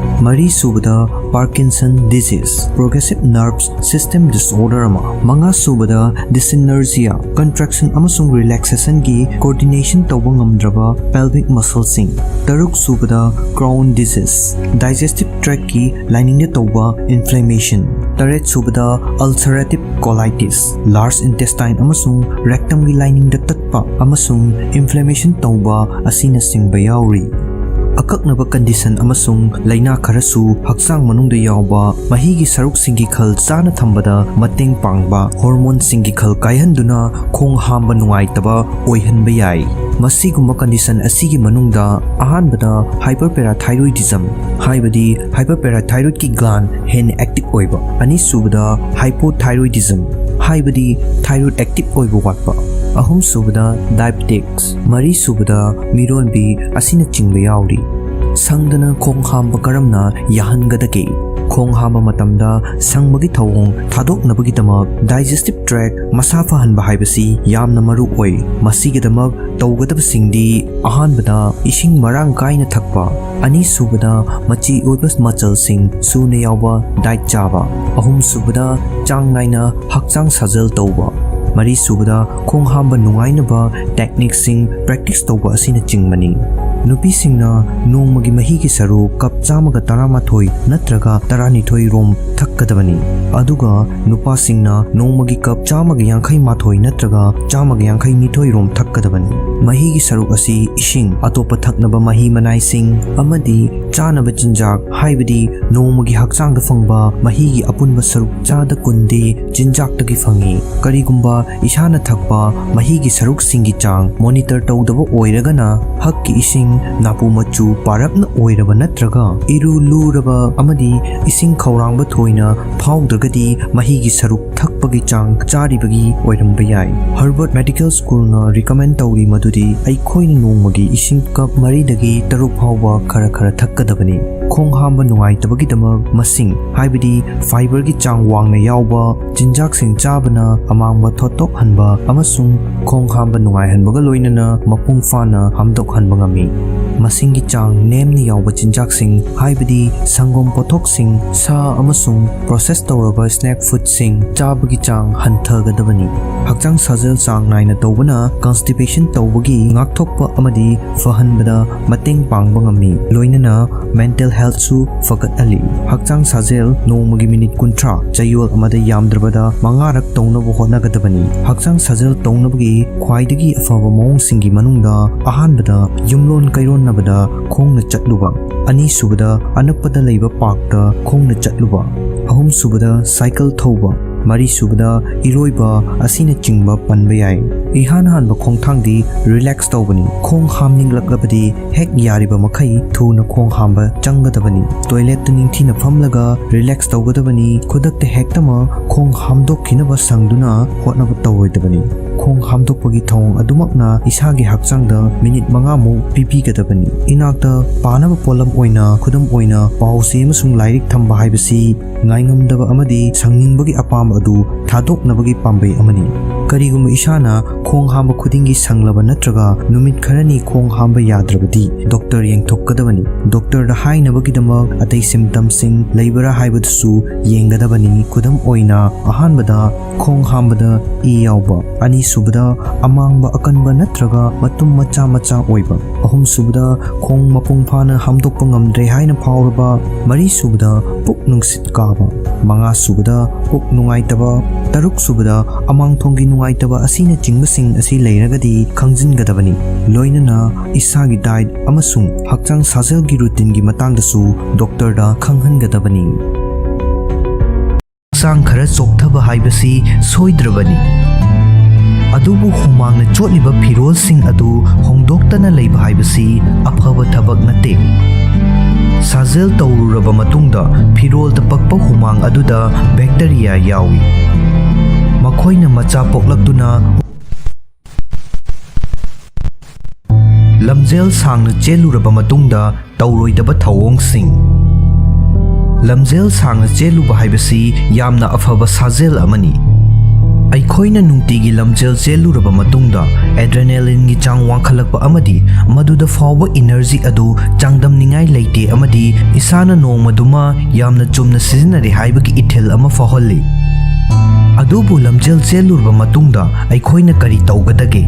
Mari subada Parkinson disease progressive nerves system disorder ama. Manga subada dyssynergia contraction amasung relaxation gi coordination tawba ngamdraba pelvic muscle sing. Taruk subada Crohn disease digestive tract ki lining da tawba inflammation. Taret subada ulcerative colitis large intestine amasung rectum gi lining da tatpa amasung inflammation tawba asina singba yauri. Akaknaba condition amasung laina kharasu hakchang manungda yawba mahigi saruk singi khal chana thambada mateng pangba hormone singi khal kaihanduna khong hamba nuaitaba oihanba yai. Masigumba condition asigi manungda ahanbada hyperparathyroidism haibadi hyperparathyroid ki gland hen active oiba. Ani subada hypothyroidism haibadi thyroid active oiba watpa. Ahum subada diabetics mari subada mironbi asina chingba yauri. Sangdana khong hamba karamna yahangadake. Khong hamba matamda sangbagi thawong thadoknabagidamak digestive tract masa fahanba haibasi yamna maru oi. Masigidamak tawgadabasingdi ahanbada ising marang kaina thakpa. Ani subada machi oibas muscle sing suna yawba diet chaba. Ahum subada chang naina hakchang sajal tawba. Mari subada khong hamba nungainaba technique sing practice tawba asina chingmani. Nupi singna nongmagi mahigi saru cup chamaga taramathoi natraga taranithoi rom thakkadabani. Aduga nupa singna nongmagi cup chamaga yankhai mathoi natraga chamaga yankhai nithoi rom thakkadabani. Mahigi saru asi ising atopa thaknaba mahi manai sing amadi chanaba chinjak haibadi nongmagi hakchangda fangba mahigi apunba saru chada kunde chinjaktagi fangi. Karigumba isana thakpa mahigi saruk singi chang monitor tawdaba oiragana hakki ising napu machu parapna oiraba natraga iru luraba amadi ising khawrangba thoina phawdragadi mahigi saruk thakpagi chang charibagi oiramba yai. Harvard Medical School na recommend tawri madu ꯑꯗꯨꯗꯤ ꯑꯩꯈꯣꯏꯅ ꯅꯣꯡꯃꯒꯤ ꯏꯁꯤꯡ ꯀꯞ 4ꯗꯒꯤ 6 ꯐꯥꯎꯕ ꯈꯔ ꯊꯛꯀꯗꯕꯅꯤ꯫ ꯈꯣꯡ ꯍꯥꯝꯕ ꯅꯨꯡꯉꯥꯏꯇꯕꯒꯤꯗꯃꯛ ꯃꯁꯤꯡ ꯍꯥꯏꯕꯗꯤ ꯐꯥꯏꯕꯔꯒꯤ ꯆꯥꯡ ꯋꯥꯡꯅ ꯌꯥꯎꯕ ꯆꯤꯟꯖꯥꯛꯁꯤꯡ ꯆꯥꯕꯅ ꯑꯃꯥꯡꯕ ꯊꯣꯠꯇꯣꯛꯍꯟꯕ ꯑꯃꯁꯨꯡ ꯈꯣꯡ ꯍꯥꯝꯕ ꯅꯨꯡꯉꯥꯏꯍꯟꯕꯒ ꯂꯣꯏꯅꯅ ꯃꯄꯨꯡ ꯐꯥꯅ ꯍꯥꯝꯗꯣꯛꯍꯟꯕ ꯉꯝꯃꯤ꯫ ꯃꯁꯤꯡꯒꯤ ꯆꯥꯡ ꯅꯦꯝꯅ ꯌꯥꯎꯕ ꯆꯤꯟꯖꯥꯛꯁꯤꯡ ꯍꯥꯏꯕꯗꯤ ꯁꯪꯒꯣꯝ ꯄꯣꯠꯊꯣꯛꯁꯤꯡ, ꯁꯥ ꯑꯃꯁꯨꯡ ꯄ꯭ꯔꯣꯁꯦꯁ ꯇꯧꯔꯕ ꯁ꯭ꯅꯦꯛ ꯐꯨꯗꯁꯤꯡ ꯆꯥꯕꯒꯤ ꯆꯥꯡ ꯍꯟꯊꯒꯗꯕꯅꯤ꯫ ꯍꯛꯆꯥꯡ ꯁꯥꯖꯦꯜ ꯆꯥꯡ ꯅꯥꯏꯅ ꯇꯧꯕꯅ ꯀꯟꯁꯇꯤꯄꯦꯁꯟ ꯇꯧꯕꯒꯤ ꯉꯥꯛꯊꯣꯛꯄ ꯑꯃꯗꯤ ꯐꯍꯟꯕꯗ ꯃꯇꯦꯡ ꯄꯥꯡꯕ ꯉꯝꯃꯤ, ꯂꯣꯏꯅꯅ ꯃꯦꯟꯇꯦꯜ ꯍꯦꯜꯊꯁꯨ ꯐꯒꯠꯍꯜꯂꯤ꯫ ꯍꯛꯆꯥꯡ ꯁꯥꯖꯦꯜ ꯅꯣꯡꯃꯒꯤ ꯃꯤꯅꯤꯠ 30 ꯆꯌꯣꯜ ꯑꯃꯗ ꯌꯥꯝꯗ꯭ꯔꯕꯗ 5ꯔꯛ ꯇꯧꯅꯕ ꯍꯣꯠꯅꯒꯗꯕꯅꯤ꯫ ꯍꯛꯆꯥꯡ ꯁꯥꯖꯦꯜ ꯇꯧꯅꯕꯒꯤ ꯈ꯭ꯋꯥꯏꯗꯒꯤ ꯑꯐꯕ ꯃꯑꯣꯡꯁꯤꯡꯒꯤ ꯃꯅꯨꯡꯗ ꯑꯍꯥꯟꯕꯗ ꯌꯨꯝꯂꯣꯟ ꯀꯩꯔꯣꯟꯅꯕꯗ ꯈꯣꯡꯅ ꯆꯠꯂꯨꯕ, ꯑꯅꯤꯁꯨꯕꯗ ꯑꯅꯛꯄꯗ ꯂꯩꯕ ꯄꯥꯔꯛꯇ ꯈꯣꯡꯅ ꯆꯠꯂꯨꯕ, ꯑꯍꯨꯝꯁꯨꯕꯗ ꯁꯥꯏꯀꯜ ꯊꯧꯕ, ꯃꯔꯤꯁꯨꯕꯗ ꯏꯔꯣꯏꯕ ꯑꯁꯤꯅꯆꯤꯡꯕ ꯄꯟꯕ ꯌꯥꯏ꯫ ꯏꯍꯥꯟ ꯍꯥꯟꯕ ꯈꯣꯡꯊꯥꯡꯗꯤ ꯔꯤꯂꯦꯛꯁ ꯇꯧꯕꯅꯤ꯫ ꯈꯣꯡ ꯍꯥꯝꯅꯤꯡꯂꯛꯂꯕꯗꯤ ꯍꯦꯛ ꯌꯥꯔꯤꯕ ꯃꯈꯩ ꯊꯨꯅ ꯈꯣꯡ ꯍꯥꯝꯕ ꯆꯪꯒꯗꯕꯅꯤ꯫ ꯇꯣꯏꯂꯦꯠꯇ ꯅꯤꯡꯊꯤꯅ ꯐꯝꯂꯒ ꯔꯤꯂꯦꯛꯁ ꯇꯧꯒꯗꯕꯅꯤ꯫ ꯈꯨꯗꯛꯇ ꯍꯦꯛꯇꯃꯛ ꯈꯣꯡ ꯍꯥꯝꯗꯣꯛꯈꯤꯅꯕ ꯁꯪꯗꯨꯅ ꯍꯣꯠꯅꯕ ꯇꯧꯔꯣꯏꯗꯕꯅꯤ꯫ ꯈꯣꯡ ꯍꯥꯝꯗꯣꯛꯄꯒꯤ ꯊꯧꯑꯣꯡ ꯑꯗꯨꯃꯛꯅ ꯏꯁꯥꯒꯤ ꯍꯛꯆꯥꯡꯗ ꯃꯤꯅꯤꯠ 5ꯃꯨꯛ ꯄꯤꯕꯤꯒꯗꯕꯅꯤ꯫ ꯏꯅꯥꯛꯇ ꯄꯥꯅꯕ ꯄꯣꯠꯂꯝ ꯑꯣꯏꯅ ꯈꯨꯗꯝ ꯑꯣꯏꯅ ꯄꯥꯎ-ꯆꯦ ꯑꯃꯁꯨꯡ ꯂꯥꯏꯔꯤꯛ ꯊꯝꯕ ꯍꯥꯏꯕꯁꯤ ꯉꯥꯏꯉꯝꯗꯕ ꯑꯃꯗꯤ ꯁꯪꯅꯤꯡꯕꯒꯤ ꯑꯄꯥꯝꯕ ꯑꯗꯨ ꯊꯥꯗꯣꯛꯅꯕꯒꯤ ꯄꯥꯝꯕꯩ ꯑꯃꯅꯤ꯫ ꯀꯔꯤꯒꯨꯝꯕ ꯏꯁꯥꯅ ꯈꯣꯡ ꯍꯥꯝꯕ ꯈꯨꯗꯤꯡꯒꯤ ꯁꯪꯂꯕ ꯅꯠꯇ꯭ꯔꯒ ꯅꯨꯃꯤꯠ ꯈꯔꯅꯤ ꯈꯣꯡ ꯍꯥꯝꯕ ꯌꯥꯗ꯭ꯔꯕꯗꯤ ꯗꯣꯛꯇꯔ ꯌꯦꯡꯊꯣꯛꯀꯗꯕꯅꯤ꯫ ꯗꯣꯛꯇꯔꯗ ꯍꯥꯏꯅꯕꯒꯤꯗꯃꯛ ꯑꯇꯩ ꯁꯤꯝꯇꯝꯁꯤꯡ ꯂꯩꯕꯔꯥ ꯍꯥꯏꯕꯗꯨꯁꯨ ꯌꯦꯡꯒꯗꯕꯅꯤ꯫ ꯈꯨꯗꯝ ꯑꯣꯏꯅ ꯑꯍꯥꯟꯕꯗ ꯈꯣꯡ ꯍꯥꯝꯕꯗ ꯏ ꯌꯥꯎꯕ, ꯑꯅꯤꯁꯨꯕꯗ ꯑꯃꯥꯡꯕ ꯑꯀꯟꯕ ꯅꯠꯇ꯭ꯔꯒ ꯃꯇꯨꯝ ꯃꯆꯥ ꯑꯣꯏꯕ, ꯑꯍꯨꯝꯁꯨꯕꯗ ꯈꯣꯡ ꯃꯄꯨꯡ ꯐꯥꯅ ꯍꯥꯝꯗꯣꯛꯄ ꯉꯝꯗ꯭ꯔꯦ ꯍꯥꯏꯅ ꯐꯥꯎꯔꯕ, ꯃꯔꯤꯁꯨꯕꯗ ꯄꯨꯛ ꯅꯨꯡꯁꯤꯠ ꯀꯥꯕ, ꯃꯉꯥꯁꯨꯕꯗ ꯄꯨꯛ ꯅꯨꯡꯉꯥꯏꯇꯕ, ꯇꯔꯨꯛꯁꯨꯕꯗ ꯑꯃꯥꯡꯊꯣꯡꯒꯤ ꯅꯨꯡꯉꯥꯏꯇꯕ ꯑꯁꯤꯅꯆꯤꯡꯕꯁꯤꯡ ꯑꯁꯤ ꯂꯩꯔꯒꯗꯤ ꯈꯪꯖꯤꯟꯒꯗꯕꯅꯤ꯫ ꯂꯣꯏꯅꯅ ꯏꯁꯥꯒꯤ ꯗꯥꯏꯠ ꯑꯃꯁꯨꯡ ꯍꯛꯆꯥꯡ ꯁꯥꯖꯦꯜꯒꯤ ꯔꯨꯇꯤꯟꯒꯤ ꯃꯇꯥꯡꯗꯁꯨ ꯗꯣꯛꯇꯔꯗ ꯈꯪꯍꯟꯒꯗꯕꯅꯤ꯫ ꯍꯛꯆꯥꯡ ꯈꯔ ꯆꯣꯛꯊꯕ ꯍꯥꯏꯕꯁꯤ ꯁꯣꯏꯗ꯭ꯔꯕꯅꯤ, ꯑꯗꯨꯕꯨ ꯍꯨꯃꯥꯡꯅ ꯆꯣꯠꯂꯤꯕ ꯐꯤꯔꯣꯜꯁꯤꯡ ꯑꯗꯨ ꯍꯣꯡꯗꯣꯛꯇꯅ ꯂꯩꯕ ꯍꯥꯏꯕꯁꯤ ꯑꯐꯕ ꯊꯕꯛ ꯅꯠꯇꯦ꯫ ꯁꯥꯖꯦꯜ ꯇꯧꯔꯨꯔꯕ ꯃꯇꯨꯡꯗ ꯐꯤꯔꯣꯜꯗ ꯄꯛꯄ ꯍꯨꯃꯥꯡ ꯑꯗꯨꯗ ꯕꯦꯛꯇꯦꯔꯤꯌꯥ ꯌꯥꯎꯏ꯫ ꯃꯈꯣꯏꯅ ꯃꯆꯥ ꯄꯣꯛꯂꯛꯇꯨꯅ ꯂꯝꯖꯦꯜ ꯁꯥꯡꯅ ꯆꯦꯜꯂꯨꯔꯕ ꯃꯇꯨꯡꯗ ꯇꯧꯔꯣꯏꯗꯕ ꯊꯧꯑꯣꯡꯁꯤꯡ꯫ ꯂꯝꯖꯦꯜ ꯁꯥꯡꯅ ꯆꯦꯜꯂꯨꯕ ꯍꯥꯏꯕꯁꯤ ꯌꯥꯝꯅ ꯑꯐꯕ ꯁꯥꯖꯦꯜ ꯑꯃꯅꯤ꯫ ꯑꯩꯈꯣꯏꯅ ꯅꯨꯡꯇꯤꯒꯤ ꯂꯝꯖꯦꯜ ꯆꯦꯜꯂꯨꯔꯕ ꯃꯇꯨꯡꯗ ꯑꯦꯗ꯭ꯔꯦꯅꯦꯂꯤꯟꯒꯤ ꯆꯥꯡ ꯋꯥꯡꯈꯠꯂꯛꯄ ꯑꯃꯗꯤ ꯃꯗꯨꯗ ꯐꯥꯎꯕ ꯏꯅꯔꯖꯤ ꯑꯗꯨ ꯆꯥꯡꯗꯝꯅꯤꯡꯉꯥꯏ ꯂꯩꯇꯦ ꯑꯃꯗꯤ ꯏꯁꯥꯅ ꯅꯣꯡꯃꯗꯨꯃ ꯌꯥꯝꯅ ꯆꯨꯝꯅ ꯁꯤꯖꯤꯟꯅꯔꯦ ꯍꯥꯏꯕꯒꯤ ꯏꯊꯤꯜ ꯑꯃ ꯐꯥꯎꯍꯜꯂꯤ꯫ ꯑꯗꯨꯕꯨ ꯂꯝꯖꯦꯜ ꯆꯦꯜꯂꯨꯔꯕ ꯃꯇꯨꯡꯗ ꯑꯩꯈꯣꯏꯅ ꯀꯔꯤ ꯇꯧꯒꯗꯒꯦ?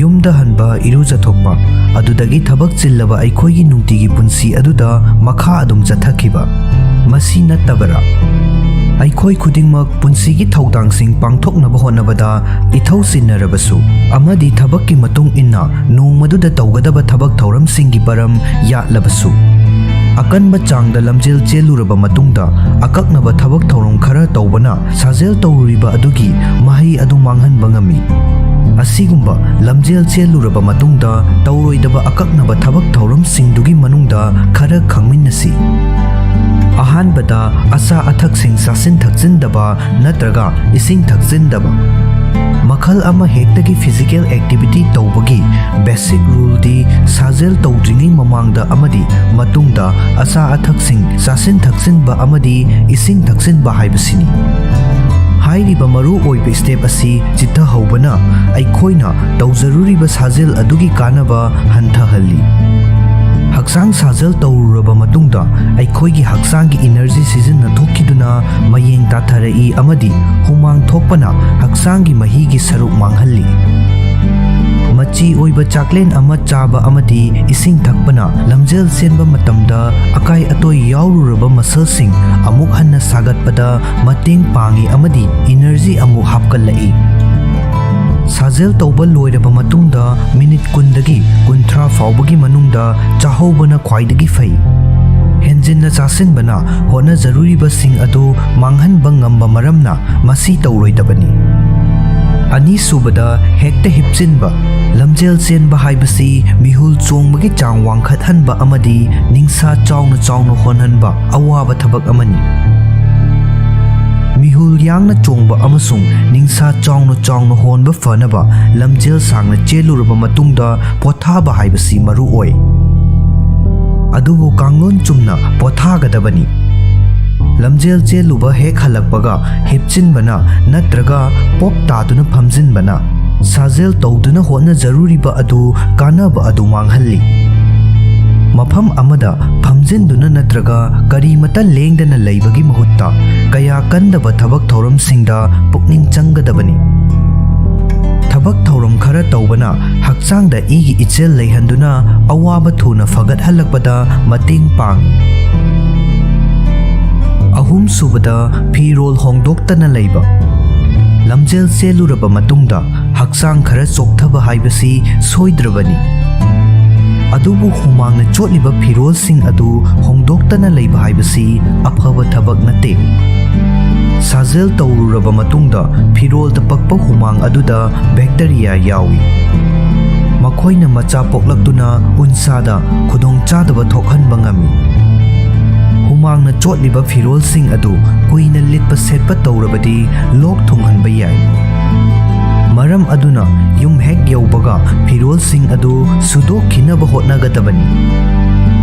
ꯌꯨꯝꯗ ꯍꯟꯕ, ꯏꯔꯨꯖꯊꯣꯛꯄ, ꯑꯗꯨꯗꯒꯤ ꯊꯕꯛ ꯆꯤꯜꯂꯕ ꯑꯩꯈꯣꯏꯒꯤ ꯅꯨꯡꯇꯤꯒꯤ ꯄꯨꯟꯁꯤ ꯑꯗꯨꯗ ꯃꯈꯥ ꯑꯗꯨꯝ ꯆꯠꯊꯈꯤꯕ, ꯃꯁꯤ ꯅꯠꯇꯕꯔꯥ? ꯑꯩꯈꯣꯏ ꯈꯨꯗꯤꯡꯃꯛ ꯄꯨꯟꯁꯤꯒꯤ ꯊꯧꯗꯥꯡꯁꯤꯡ ꯄꯥꯡꯊꯣꯛꯅꯕ ꯍꯣꯠꯅꯕꯗ ꯏꯊꯧ ꯆꯤꯟꯅꯔꯕꯁꯨ ꯑꯃꯗꯤ ꯊꯕꯛꯀꯤ ꯃꯇꯨꯡ ꯏꯟꯅ ꯅꯣꯡꯃꯗꯨꯗ ꯇꯧꯒꯗꯕ ꯊꯕꯛ ꯊꯧꯔꯝꯁꯤꯡꯒꯤ ꯃꯔꯝ ꯌꯥꯠꯂꯕꯁꯨ ꯑꯀꯟꯕ ꯆꯥꯡꯗ ꯂꯝꯖꯦꯜ ꯆꯦꯜꯂꯨꯔꯕ ꯃꯇꯨꯡꯗ ꯑꯀꯛꯅꯕ ꯊꯕꯛ ꯊꯧꯔꯝ ꯈꯔ ꯇꯧꯕꯅ ꯁꯥꯖꯦꯜ ꯇꯧꯔꯨꯔꯤꯕ ꯑꯗꯨꯒꯤ ꯃꯍꯩ ꯑꯗꯨ ꯃꯥꯡꯍꯟꯕ ꯉꯝꯃꯤ꯫ ꯑꯁꯤꯒꯨꯝꯕ ꯂꯝꯖꯦꯜ ꯆꯦꯜꯂꯨꯔꯕ ꯃꯇꯨꯡꯗ ꯇꯧꯔꯣꯏꯗꯕ ꯑꯀꯛꯅꯕ ꯊꯕꯛ ꯊꯧꯔꯝꯁꯤꯡꯗꯨꯒꯤ ꯃꯅꯨꯡꯗ ꯈꯔ ꯈꯪꯃꯤꯟꯅꯁꯤ꯫ ꯑꯍꯥꯟꯕꯗ ꯑꯆꯥ-ꯑꯊꯛꯁꯤꯡ ꯆꯥꯁꯤꯟ ꯊꯛꯆꯤꯟꯗꯕ ꯅꯠꯇ꯭ꯔꯒ ꯏꯁꯤꯡ ꯊꯛꯆꯤꯟꯗꯕ꯫ ꯃꯈꯜ ꯑꯃ ꯍꯦꯛꯇꯒꯤ ꯐꯤꯖꯤꯀꯦꯜ ꯑꯦꯛꯇꯤꯚꯤꯇꯤ ꯇꯧꯕꯒꯤ ꯕꯦꯁꯤꯛ ꯔꯨꯜꯗꯤ ꯁꯥꯖꯦꯜ ꯇꯧꯗ꯭ꯔꯤꯉꯩ ꯃꯃꯥꯡꯗ ꯑꯃꯗꯤ ꯃꯇꯨꯡꯗ ꯑꯆꯥ-ꯑꯊꯛꯁꯤꯡ ꯆꯥꯁꯤꯟ ꯊꯛꯆꯤꯟꯕ ꯑꯃꯗꯤ ꯏꯁꯤꯡ ꯊꯛꯆꯤꯟꯕ ꯍꯥꯏꯕꯁꯤꯅꯤ꯫ ꯍꯥꯏꯔꯤꯕ ꯃꯔꯨꯑꯣꯏꯕ ꯁ꯭ꯇꯦꯞ ꯑꯁꯤ ꯆꯤꯠꯊꯍꯧꯕꯅ ꯑꯩꯈꯣꯏꯅ ꯇꯧꯖꯔꯨꯔꯤꯕ ꯁꯥꯖꯦꯜ ꯑꯗꯨꯒꯤ ꯀꯥꯟꯅꯕ ꯍꯟꯊꯍꯜꯂꯤ꯫ ꯍꯛꯆꯥꯡ ꯁꯥꯖꯦꯜ ꯇꯧꯔꯨꯔꯕ ꯃꯇꯨꯡꯗ ꯑꯩꯈꯣꯏꯒꯤ ꯍꯛꯆꯥꯡꯒꯤ ꯏꯅꯔꯖꯤ ꯁꯤꯖꯤꯟꯅꯊꯣꯛꯈꯤꯗꯨꯅ ꯃꯌꯦꯡ ꯇꯥꯊꯔꯛꯏ ꯑꯃꯗꯤ ꯍꯨꯃꯥꯡ ꯊꯣꯛꯄꯅ ꯍꯛꯆꯥꯡꯒꯤ ꯃꯍꯤꯒꯤ ꯁꯔꯨꯛ ꯃꯥꯡꯍꯜꯂꯤ꯫ ꯃꯆꯤ ꯑꯣꯏꯕ ꯆꯥꯛꯂꯦꯟ ꯑꯃ ꯆꯥꯕ ꯑꯃꯗꯤ ꯏꯁꯤꯡ ꯊꯛꯄꯅ ꯂꯝꯖꯦꯜ ꯆꯦꯟꯕ ꯃꯇꯝꯗ ꯑꯀꯥꯏ ꯑꯇꯣꯏ ꯌꯥꯎꯔꯨꯔꯕ ꯃꯁꯜꯁꯤꯡ ꯑꯃꯨꯛ ꯍꯟꯅ ꯁꯥꯒꯠꯄꯗ ꯃꯇꯦꯡ ꯄꯥꯡꯏ ꯑꯃꯗꯤ ꯏꯅꯔꯖꯤ ꯑꯃꯨꯛ ꯍꯥꯞꯀꯠꯂꯛꯏ꯫ ꯁꯥꯖꯦꯜ ꯇꯧꯕ ꯂꯣꯏꯔꯕ ꯃꯇꯨꯡꯗ ꯃꯤꯅꯤꯠ 10ꯗꯒꯤ 30 ꯐꯥꯎꯕꯒꯤ ꯃꯅꯨꯡꯗ ꯆꯥꯍꯧꯕꯅ ꯈ꯭ꯋꯥꯏꯗꯒꯤ ꯐꯩ꯫ ꯍꯦꯟꯖꯤꯟꯅ ꯆꯥꯁꯤꯟꯕꯅ ꯍꯣꯠꯅꯖꯔꯨꯔꯤꯕꯁꯤꯡ ꯑꯗꯨ ꯃꯥꯡꯍꯟꯕ ꯉꯝꯕ ꯃꯔꯝꯅ ꯃꯁꯤ ꯇꯧꯔꯣꯏꯗꯕꯅꯤ꯫ ꯑꯅꯤꯁꯨꯕꯗ ꯍꯦꯛꯇ ꯍꯤꯞꯆꯤꯟꯕ꯫ ꯂꯝꯖꯦꯜ ꯆꯦꯟꯕ ꯍꯥꯏꯕꯁꯤ ꯃꯤꯍꯨꯜ ꯆꯣꯡꯕꯒꯤ ꯆꯥꯡ ꯋꯥꯡꯈꯠꯍꯟꯕ ꯑꯃꯗꯤ ꯅꯤꯡꯁꯥ ꯆꯥꯎꯅ ꯍꯣꯟꯍꯟꯕ ꯑꯋꯥꯕ ꯊꯕꯛ ꯑꯃꯅꯤ꯫ mihul yangna chongba amasung ningsa chawna honba fanaba lamjel sangna cheluraba matungda pothaba haibasi maru oi. Adubu kanglon chumna pothagadabani. Lamjel cheluba hek halakpaga hepchinbana natraga pop taduna phamjinbana sajel tawduna hotna jaruriba adu kanaba adu manghalli. Mafam amada phamjinduna natraga karimata lengdana leibagi mahutta kaya kandaba thabak thauramsingda pukning changadabani. Thabak thauram khara tawbana hakchangda igi ichel leihanduna awaba thuna fagat halakpada mating pang. Ahum subada phirol hongdoktana leiba. Lamjel cheluraba matungda hakchang khara chokthaba haibasi soidrabani. Adubu humangna chotliba phirol sing adu hongdoktana leiba haibasi aphaba thabak nate. Sajel tawruraba matungda phirol da pakpa humang aduda bacteria yawi. Makhoina macha poklaktuna unsada khudong chadaba thokhanba ngami. Humangna chotliba phirol sing adu kuina litpa setpa tawrabadi lok thunghanba yai. Maram aduna yum hek yaubaga phirol sing adu sudok khinaba hotnagadabani.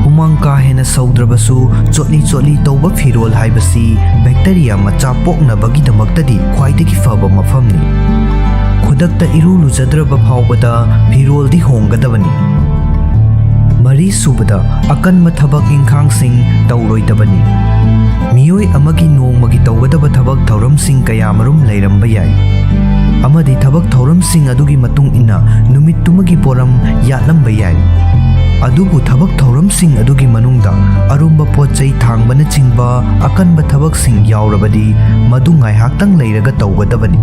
Humang ka hena saudrabasu chotli tawba phirol haibasi bacteria macha poknabagidamaktadi khwaidagi faba mafamni. Khudakta irulu jadraba phawbada phirol di hongadabani. Mari subada akan mathabak ingkhang sing tawroidabani. Miyoi amagi nongmagi tawgadaba thabak thauram sing kaya marum leiramba yai. Amadi thabak thauram sing adugi matung ina numit tumagi poram yatlamba yai. Adubu thabak thauram sing adugi manungda arumba pochai thangbana chingba akanba thabak sing yaurabadi madu ngaihaktang leiraga tawgadabani.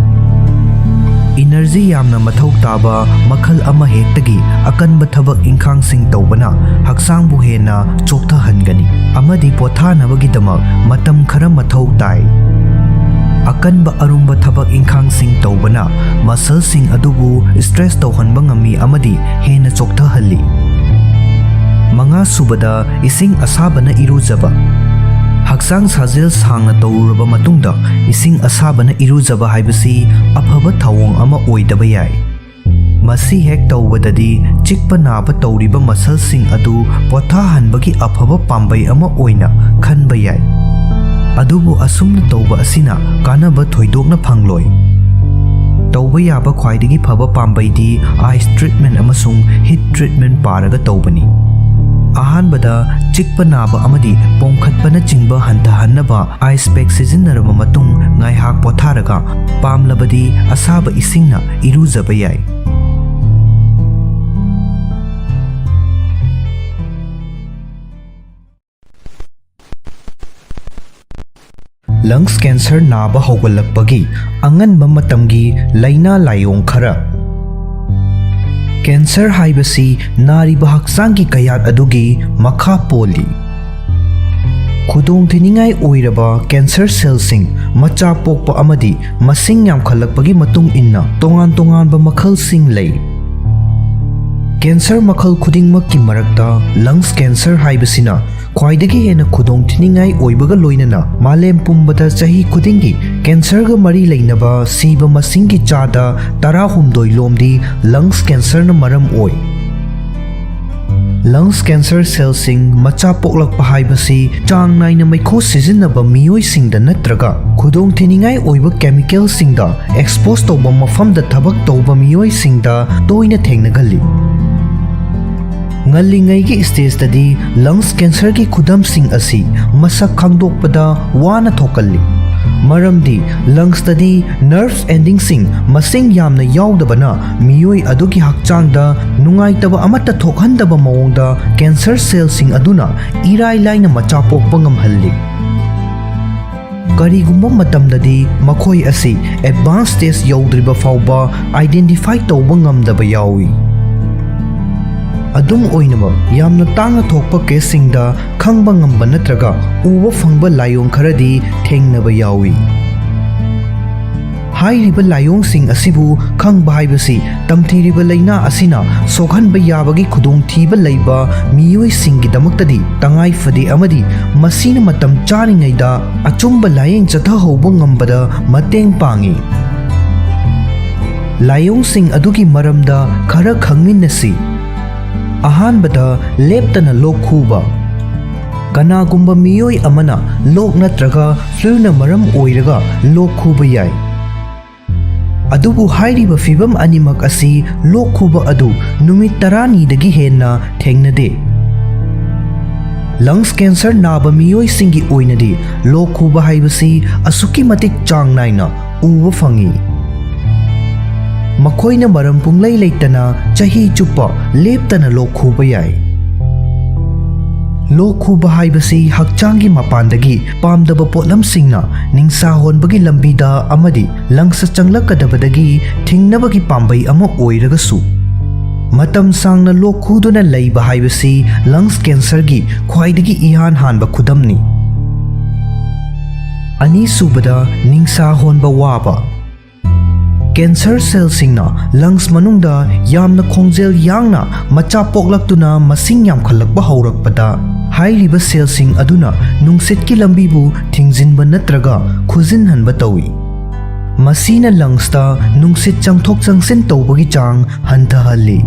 Energy yamna mathau taba makhal ama hektagi akanba thabak ingkhang sing tawbana hakchangbu hena choktahangani amadi pothanabagidama matam khara mathau tai. Akanba arumba thabak ingkhang sing tawbana muscle sing adubu stress tawhanba ngami amadi hena choktahalli. Manga subada ising asabana irujaba. Hakchang sajel sangna tawruraba matungda ising asabana irujaba haibasi afaba thawong ama oidaba yai. Masi hek tawbadadi chikpa naba tawriba muscle sing adu pothahanbagi afaba pambai ama oina khanba yai. Adubu asumna tawba asina kanaba thoidokna phangloi. Tawba yaba khwaidagi phaba pambaidi ice treatment amasung heat treatment paraga tawbani. Ahanbada chikpa naba amadi pongkhatpana chingba hantahannaba ice pack sizinaraba matung ngaihak potharaga pamlabadi asaba isingna irujaba yai. Lungs cancer naba haugalakpagi anganba matamgi laina layong khara. Cancer haibasi nariba hakchanggi kayat adugi makha poli. Khudong thiningai oiraba cancer cellsing macha pokpa amadi masing yamkhalakpagi matung inna tongan-tonganba makhalsing lei. Cancer makhal khudingmakki marakta lungs cancer haibasina khwaidagi hena khudong thiningai oibaga loinana malem pumbada chahi khudingi cancer ga mari leinaba siba masingi chada 16 lomdi lungs cancer na maram oi. Lungs cancer cellsing macha poklakpa haibasi chang naina maikho sizinaba miyoi singda natraga khudong thiningai oiba chemical singda expose tawba mafamda thabak tawba miyoi singda toina thengnagalli. Ngallingaigi stage tadi lungs cancer ki khudam sing asi masak khangdokpada wana thokalli. Maramdi lungs tadi nerves ending sing masing yamna yaudabana miyoi adugi hakchangda nungaitaba amata thokhandaba mawongda cancer cell sing aduna irai laina macha pokpa ngamhalli. Karigumba matamdadi makhoi asi advanced stage yaudriba fawba identify tawba ngamdaba yawi. Adum oinama yamna tangna thokpa kesingda khangba ngamba natraga uba phangba layong kharadi thengnaba yawi. हाइरिबा लायोंसिंग असिबु खंगबा हाइबसी तमथिरिबा लैना असिना सोखनबा याबगी खुदोंथीबा लैबा मियोइसिंगी दमक्तदी तंगाई फदे अमदी मसीना मतम चारिङैदा अचुंबा लायेंग चथहौबा ngambada mateng pangi लायोंसिंग अदुगी मरमदा खरा खंगमिन्नसी अहानबदा लेप्तना लोक खुबा कनागुंबा मियोइ अमना लोक नत्रगा फ्लूना मरम ओइरगा लोक खुबा याय अदुबु हाइरिबा फिबम अनिमक असि लोक खुबा अदु नुमित 10 दगी हेन्ना थेंगनदे लंग्स कैंसर नाबा मियोइ सिंगी ओइनदी लोक खुबा हाइबसी असुकी मतिक चांग नाइना उबा फंगी मखोइना मरम पुंगलै लेतना चही चुप्पा लेप्तना लोक खुबा याय लोक खुबा हाइबसी हक्चांगी मपानदगी पामदबा पोटलमसिंगना निंसा होनबगी लंबीदा अमदी लंग्स चंगलकदबदगी थिंगनबगी पांबै अमा ओइरगसु मतम सांगना लोक खुदुना लैबा हाइबसी लंग्स कैंसरगी ख्वाइदगी इहान हानबा खुदमनी अनि सुबदा निंसा होनबा वाबा कैंसर सेल सिंगना लंग्स मनुंगदा यामना खोंजेल यांगना मचा पोकलक्तुना मसिंग यामखलकबा हौरकपदा हाइरिबा सेल सिंग अदुना नुंगसितकी लंबीबु थिंगजिनबा नत्रगा खुजिनहनबा तौई मसीना लंग्सता नुंगसित चंगथोक चंगसिन तौबगी चांग हंथहल्ली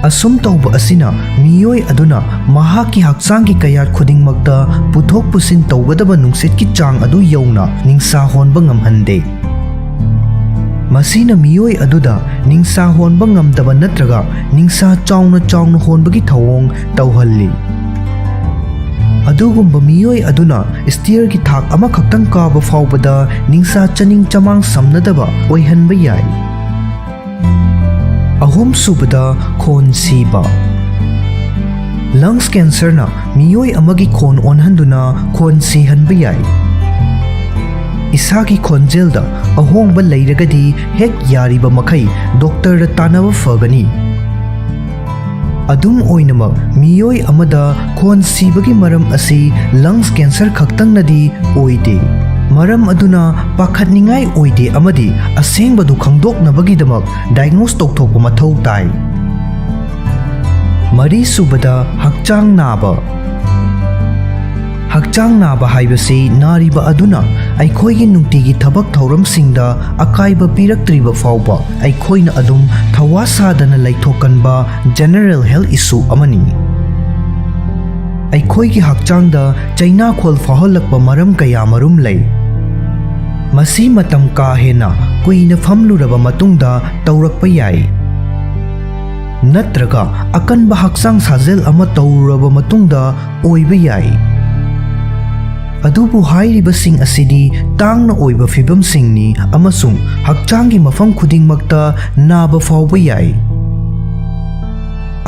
असुम तौबा असिना मियोइ अदुना महाकी हक्चांगी कयात खुदिंगमक्ता पुथोक पुसिन तौगदबा नुंगसितकी चांग अदु यौना निंसा होनबा ngamhande मसीना मियोइ अदुदा निंसा होनबा ngamdaba नत्रगा निंसा चाउना होनबगी थवोंग तौहल्ली अदुगुंबा मियोइ अदुना स्टीयर की थाक अमा खक्तंग काबा फाउबदा निंसा चनिंग चमांग समनदबा ओइहनबा याय अहुम सुबदा खोन सीबा लंग्स कैंसर ना मियोइ अमगी खोन ओनहंदुना खोन सीहनबा याय इसागी खोंजेलदा अहोंगबा लैरगदी हेक यारिबा मखै डॉक्टर दा तानबा फगनी अदुम ओइनमक मियोइ अमदा खोन सीबगी मरम असी लंग्स कैंसर खक्तंगनदी ओइदे मरम अदुना पाखतनिंगाई ओइदे अमदी असेंगबदु खंगदोकनबगीदमक डायग्नोस तौथोकपा मथौ ताई मरी सुबदा हक्चांग नाबा हक्चांग नाबा हाइबसी नारिबा अदुना अखोइगी नुंगतिगी थबक थौरमसिंगदा अकाइबा पिरक्त्रिबा फाउबा अखोइना अदुम थवासादना लैथोकनबा जनरल हेल्थ इशू अमनी अखोइगी हक्चांगदा चाइना खोल फाहलकपा मरम कया मरुम लै मसी मतम का हेना कुइना फमलुरबा मतुंगदा तौरकपा याय नत्रगा अकनबा हक्चांग साजेल अमा तौरबा मतुंगदा ओइबा याय अदुबु हाइरिबसिंग असिदी तांगना ओइबा फिबमसिंगनी अमसुंग हक्चांगी मफम खुदिंगमक्ता नाबा फाउबा याय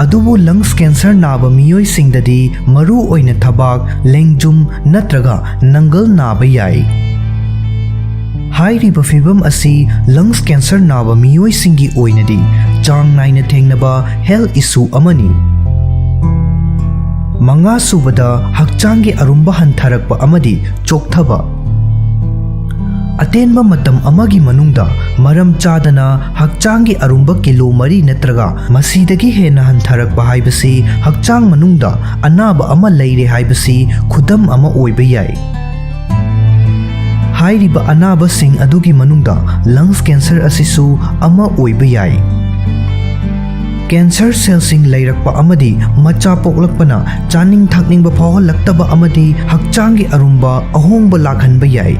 अदुबु लंग्स कैंसर नाबा मियोइसिंगददी मरु ओइना थबाक लेंगजुम नत्रगा नंगल नाबा याय हाइरिबा फिबम असि लंग्स कैंसर नाबा मियोइसिंगी ओइनदी चांग नाइना थेंगनबा हेल्थ इशू अमनी मंगा सुबदा हक्चांगी अरुंबा हंथरकपा अमदी चोकथबा अतेनबा मतम अमगी मनुंगदा मरम चादना हक्चांगी अरुंबा किलो 3 नत्रगा मसीदगी हेना हंथरकपा हाइबसी हक्चांग मनुंगदा अनाबा अमा लैरे हाइबसी खुदम अमा ओइबा याय हाइरिबा अनाबा सिंग अदुगी मनुंगदा लंग्स कैंसर असिसु अमा ओइबा याय कैंसर सेल्सिंग लैरकपा अमदी मचा पोकलकपना चानिंग थाकनिंगबा फावहलक्तबा अमदी हक्चांगी अरुंबा अहोंगबा लाखनबा याय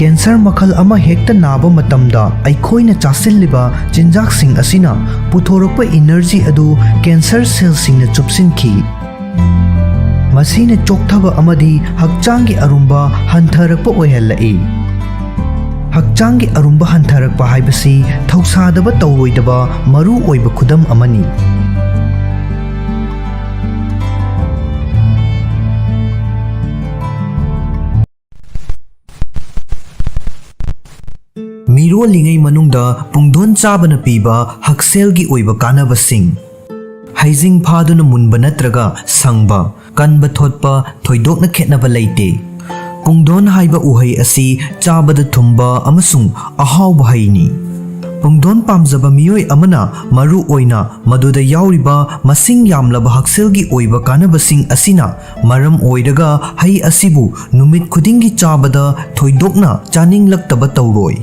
कैंसर मखल अमा हेक्ता नाबा मतमदा अखोइना चासिल्लिबा चिंजाकसिंग असिना पुथोरकपा एनर्जी अदु कैंसर सेल्सिंगना चुपसिनखी मसीना चोकथबा अमदी हक्चांगी अरुंबा हंथरकपा ओइहल्लई हक्चांगी अरुंबा हंथरकपा हाइबसी थौसादबा तौरोइदबा मरु ओइबा खुदम अमनी मिरोलिंगै मनुंगदा पुंगदोन चाबना पीबा हक्सेलगी ओइबा कानाबसिंग हाइजिंग फादुना मुनबा नत्रगा संगबा कनबा थोटपा थोइदोकना खेतनबा लैते Pungdon haiba uhai asi chabada thumba amasung ahauba haini. Pungdon pamjaba miyoi amana maru oina maduda yauriba masing yamlaba hakselgi oiba kanabasing asina maram oiraga hai asibu numit khudingi chabada thoidokna chaninglak-taba tauroi.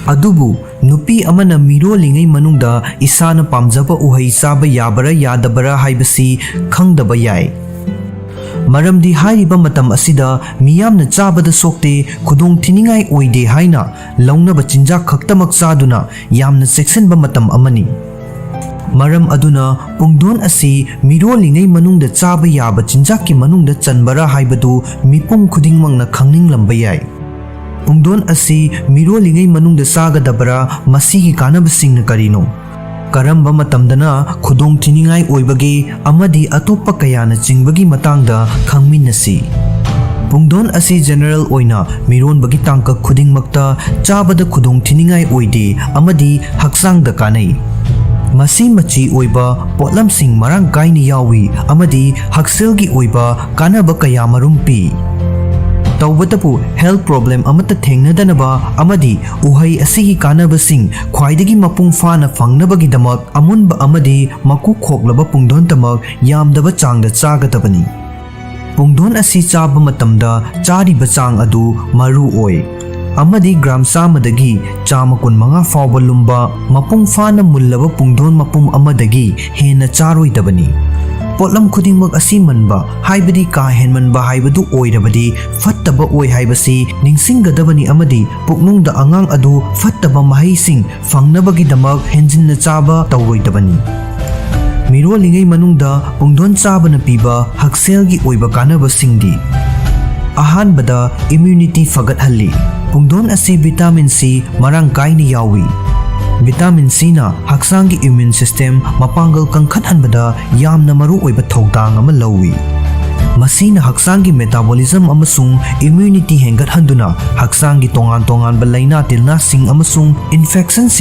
Adubu nupi amana mirolingay manungda isana pamjaba uhai chaba yabara yadabara haibasi khangdaba yai. Maramdi hairiba matam asida miyamna chabada sokte khudong thiningai oide haina launaba chinjak khaktamak chaduna yamna cheksenba matam amani. Maram aduna pungdon asi mirolingai manungda chaba yaba chinjakki manungda chanbara haibadu mipum khudingmangna khangninglamba yai. Pungdon asi mirolingai manungda sagadabara masigi kanabasingna karino. Karamba matamdana khudong thiningai oibagi amadi atopa kayana chingbagi matangda khangminnasi. Pungdon asi general oina miron bagi tangka khudingmakta chabada khudong thiningai oide amadi hakchangda kanai. Masi machi oiba potlamsing marang kaini yawi amadi hakselgi oiba kanaba kaya marumpi. Tawbatapu health problem amata thengnadanaba amadi uhai asigi kanabasing khwaidagi mapung fana fangnabagi damak amunba amadi maku khoklaba pungdon tamak yamdaba changda chagadabani. Pungdon asi chaba matamda chariba chang adu maru oi. Amadi gram samadagi chama kun manga fawba lumba mapung fana mullaba pungdon mapum amadagi hena charoi dabani. Potlam khudingmak asi manba haibadi ka henmanba haibadu oirabadi fattaba oi haibasi ningsinggadabani amadi puknungda angang adu fattaba mahaising fangnabagi damak henjinna chaba tauroidabani. Mirolingai manungda pungdon chaba na piba hakselgi oiba kanabasingdi. Ahanbada immunity fagathalli. Pungdon asi vitamin C marang kaini yawi. Vitamin C na hakchanggi immune system mapanggal kangkhathanbada yamna maru oiba thawdang ama lawi. Masina hakchanggi metabolism amasung immunity henggathanduna hakchanggi tongan-tongan ba laina tilna sing amasung infection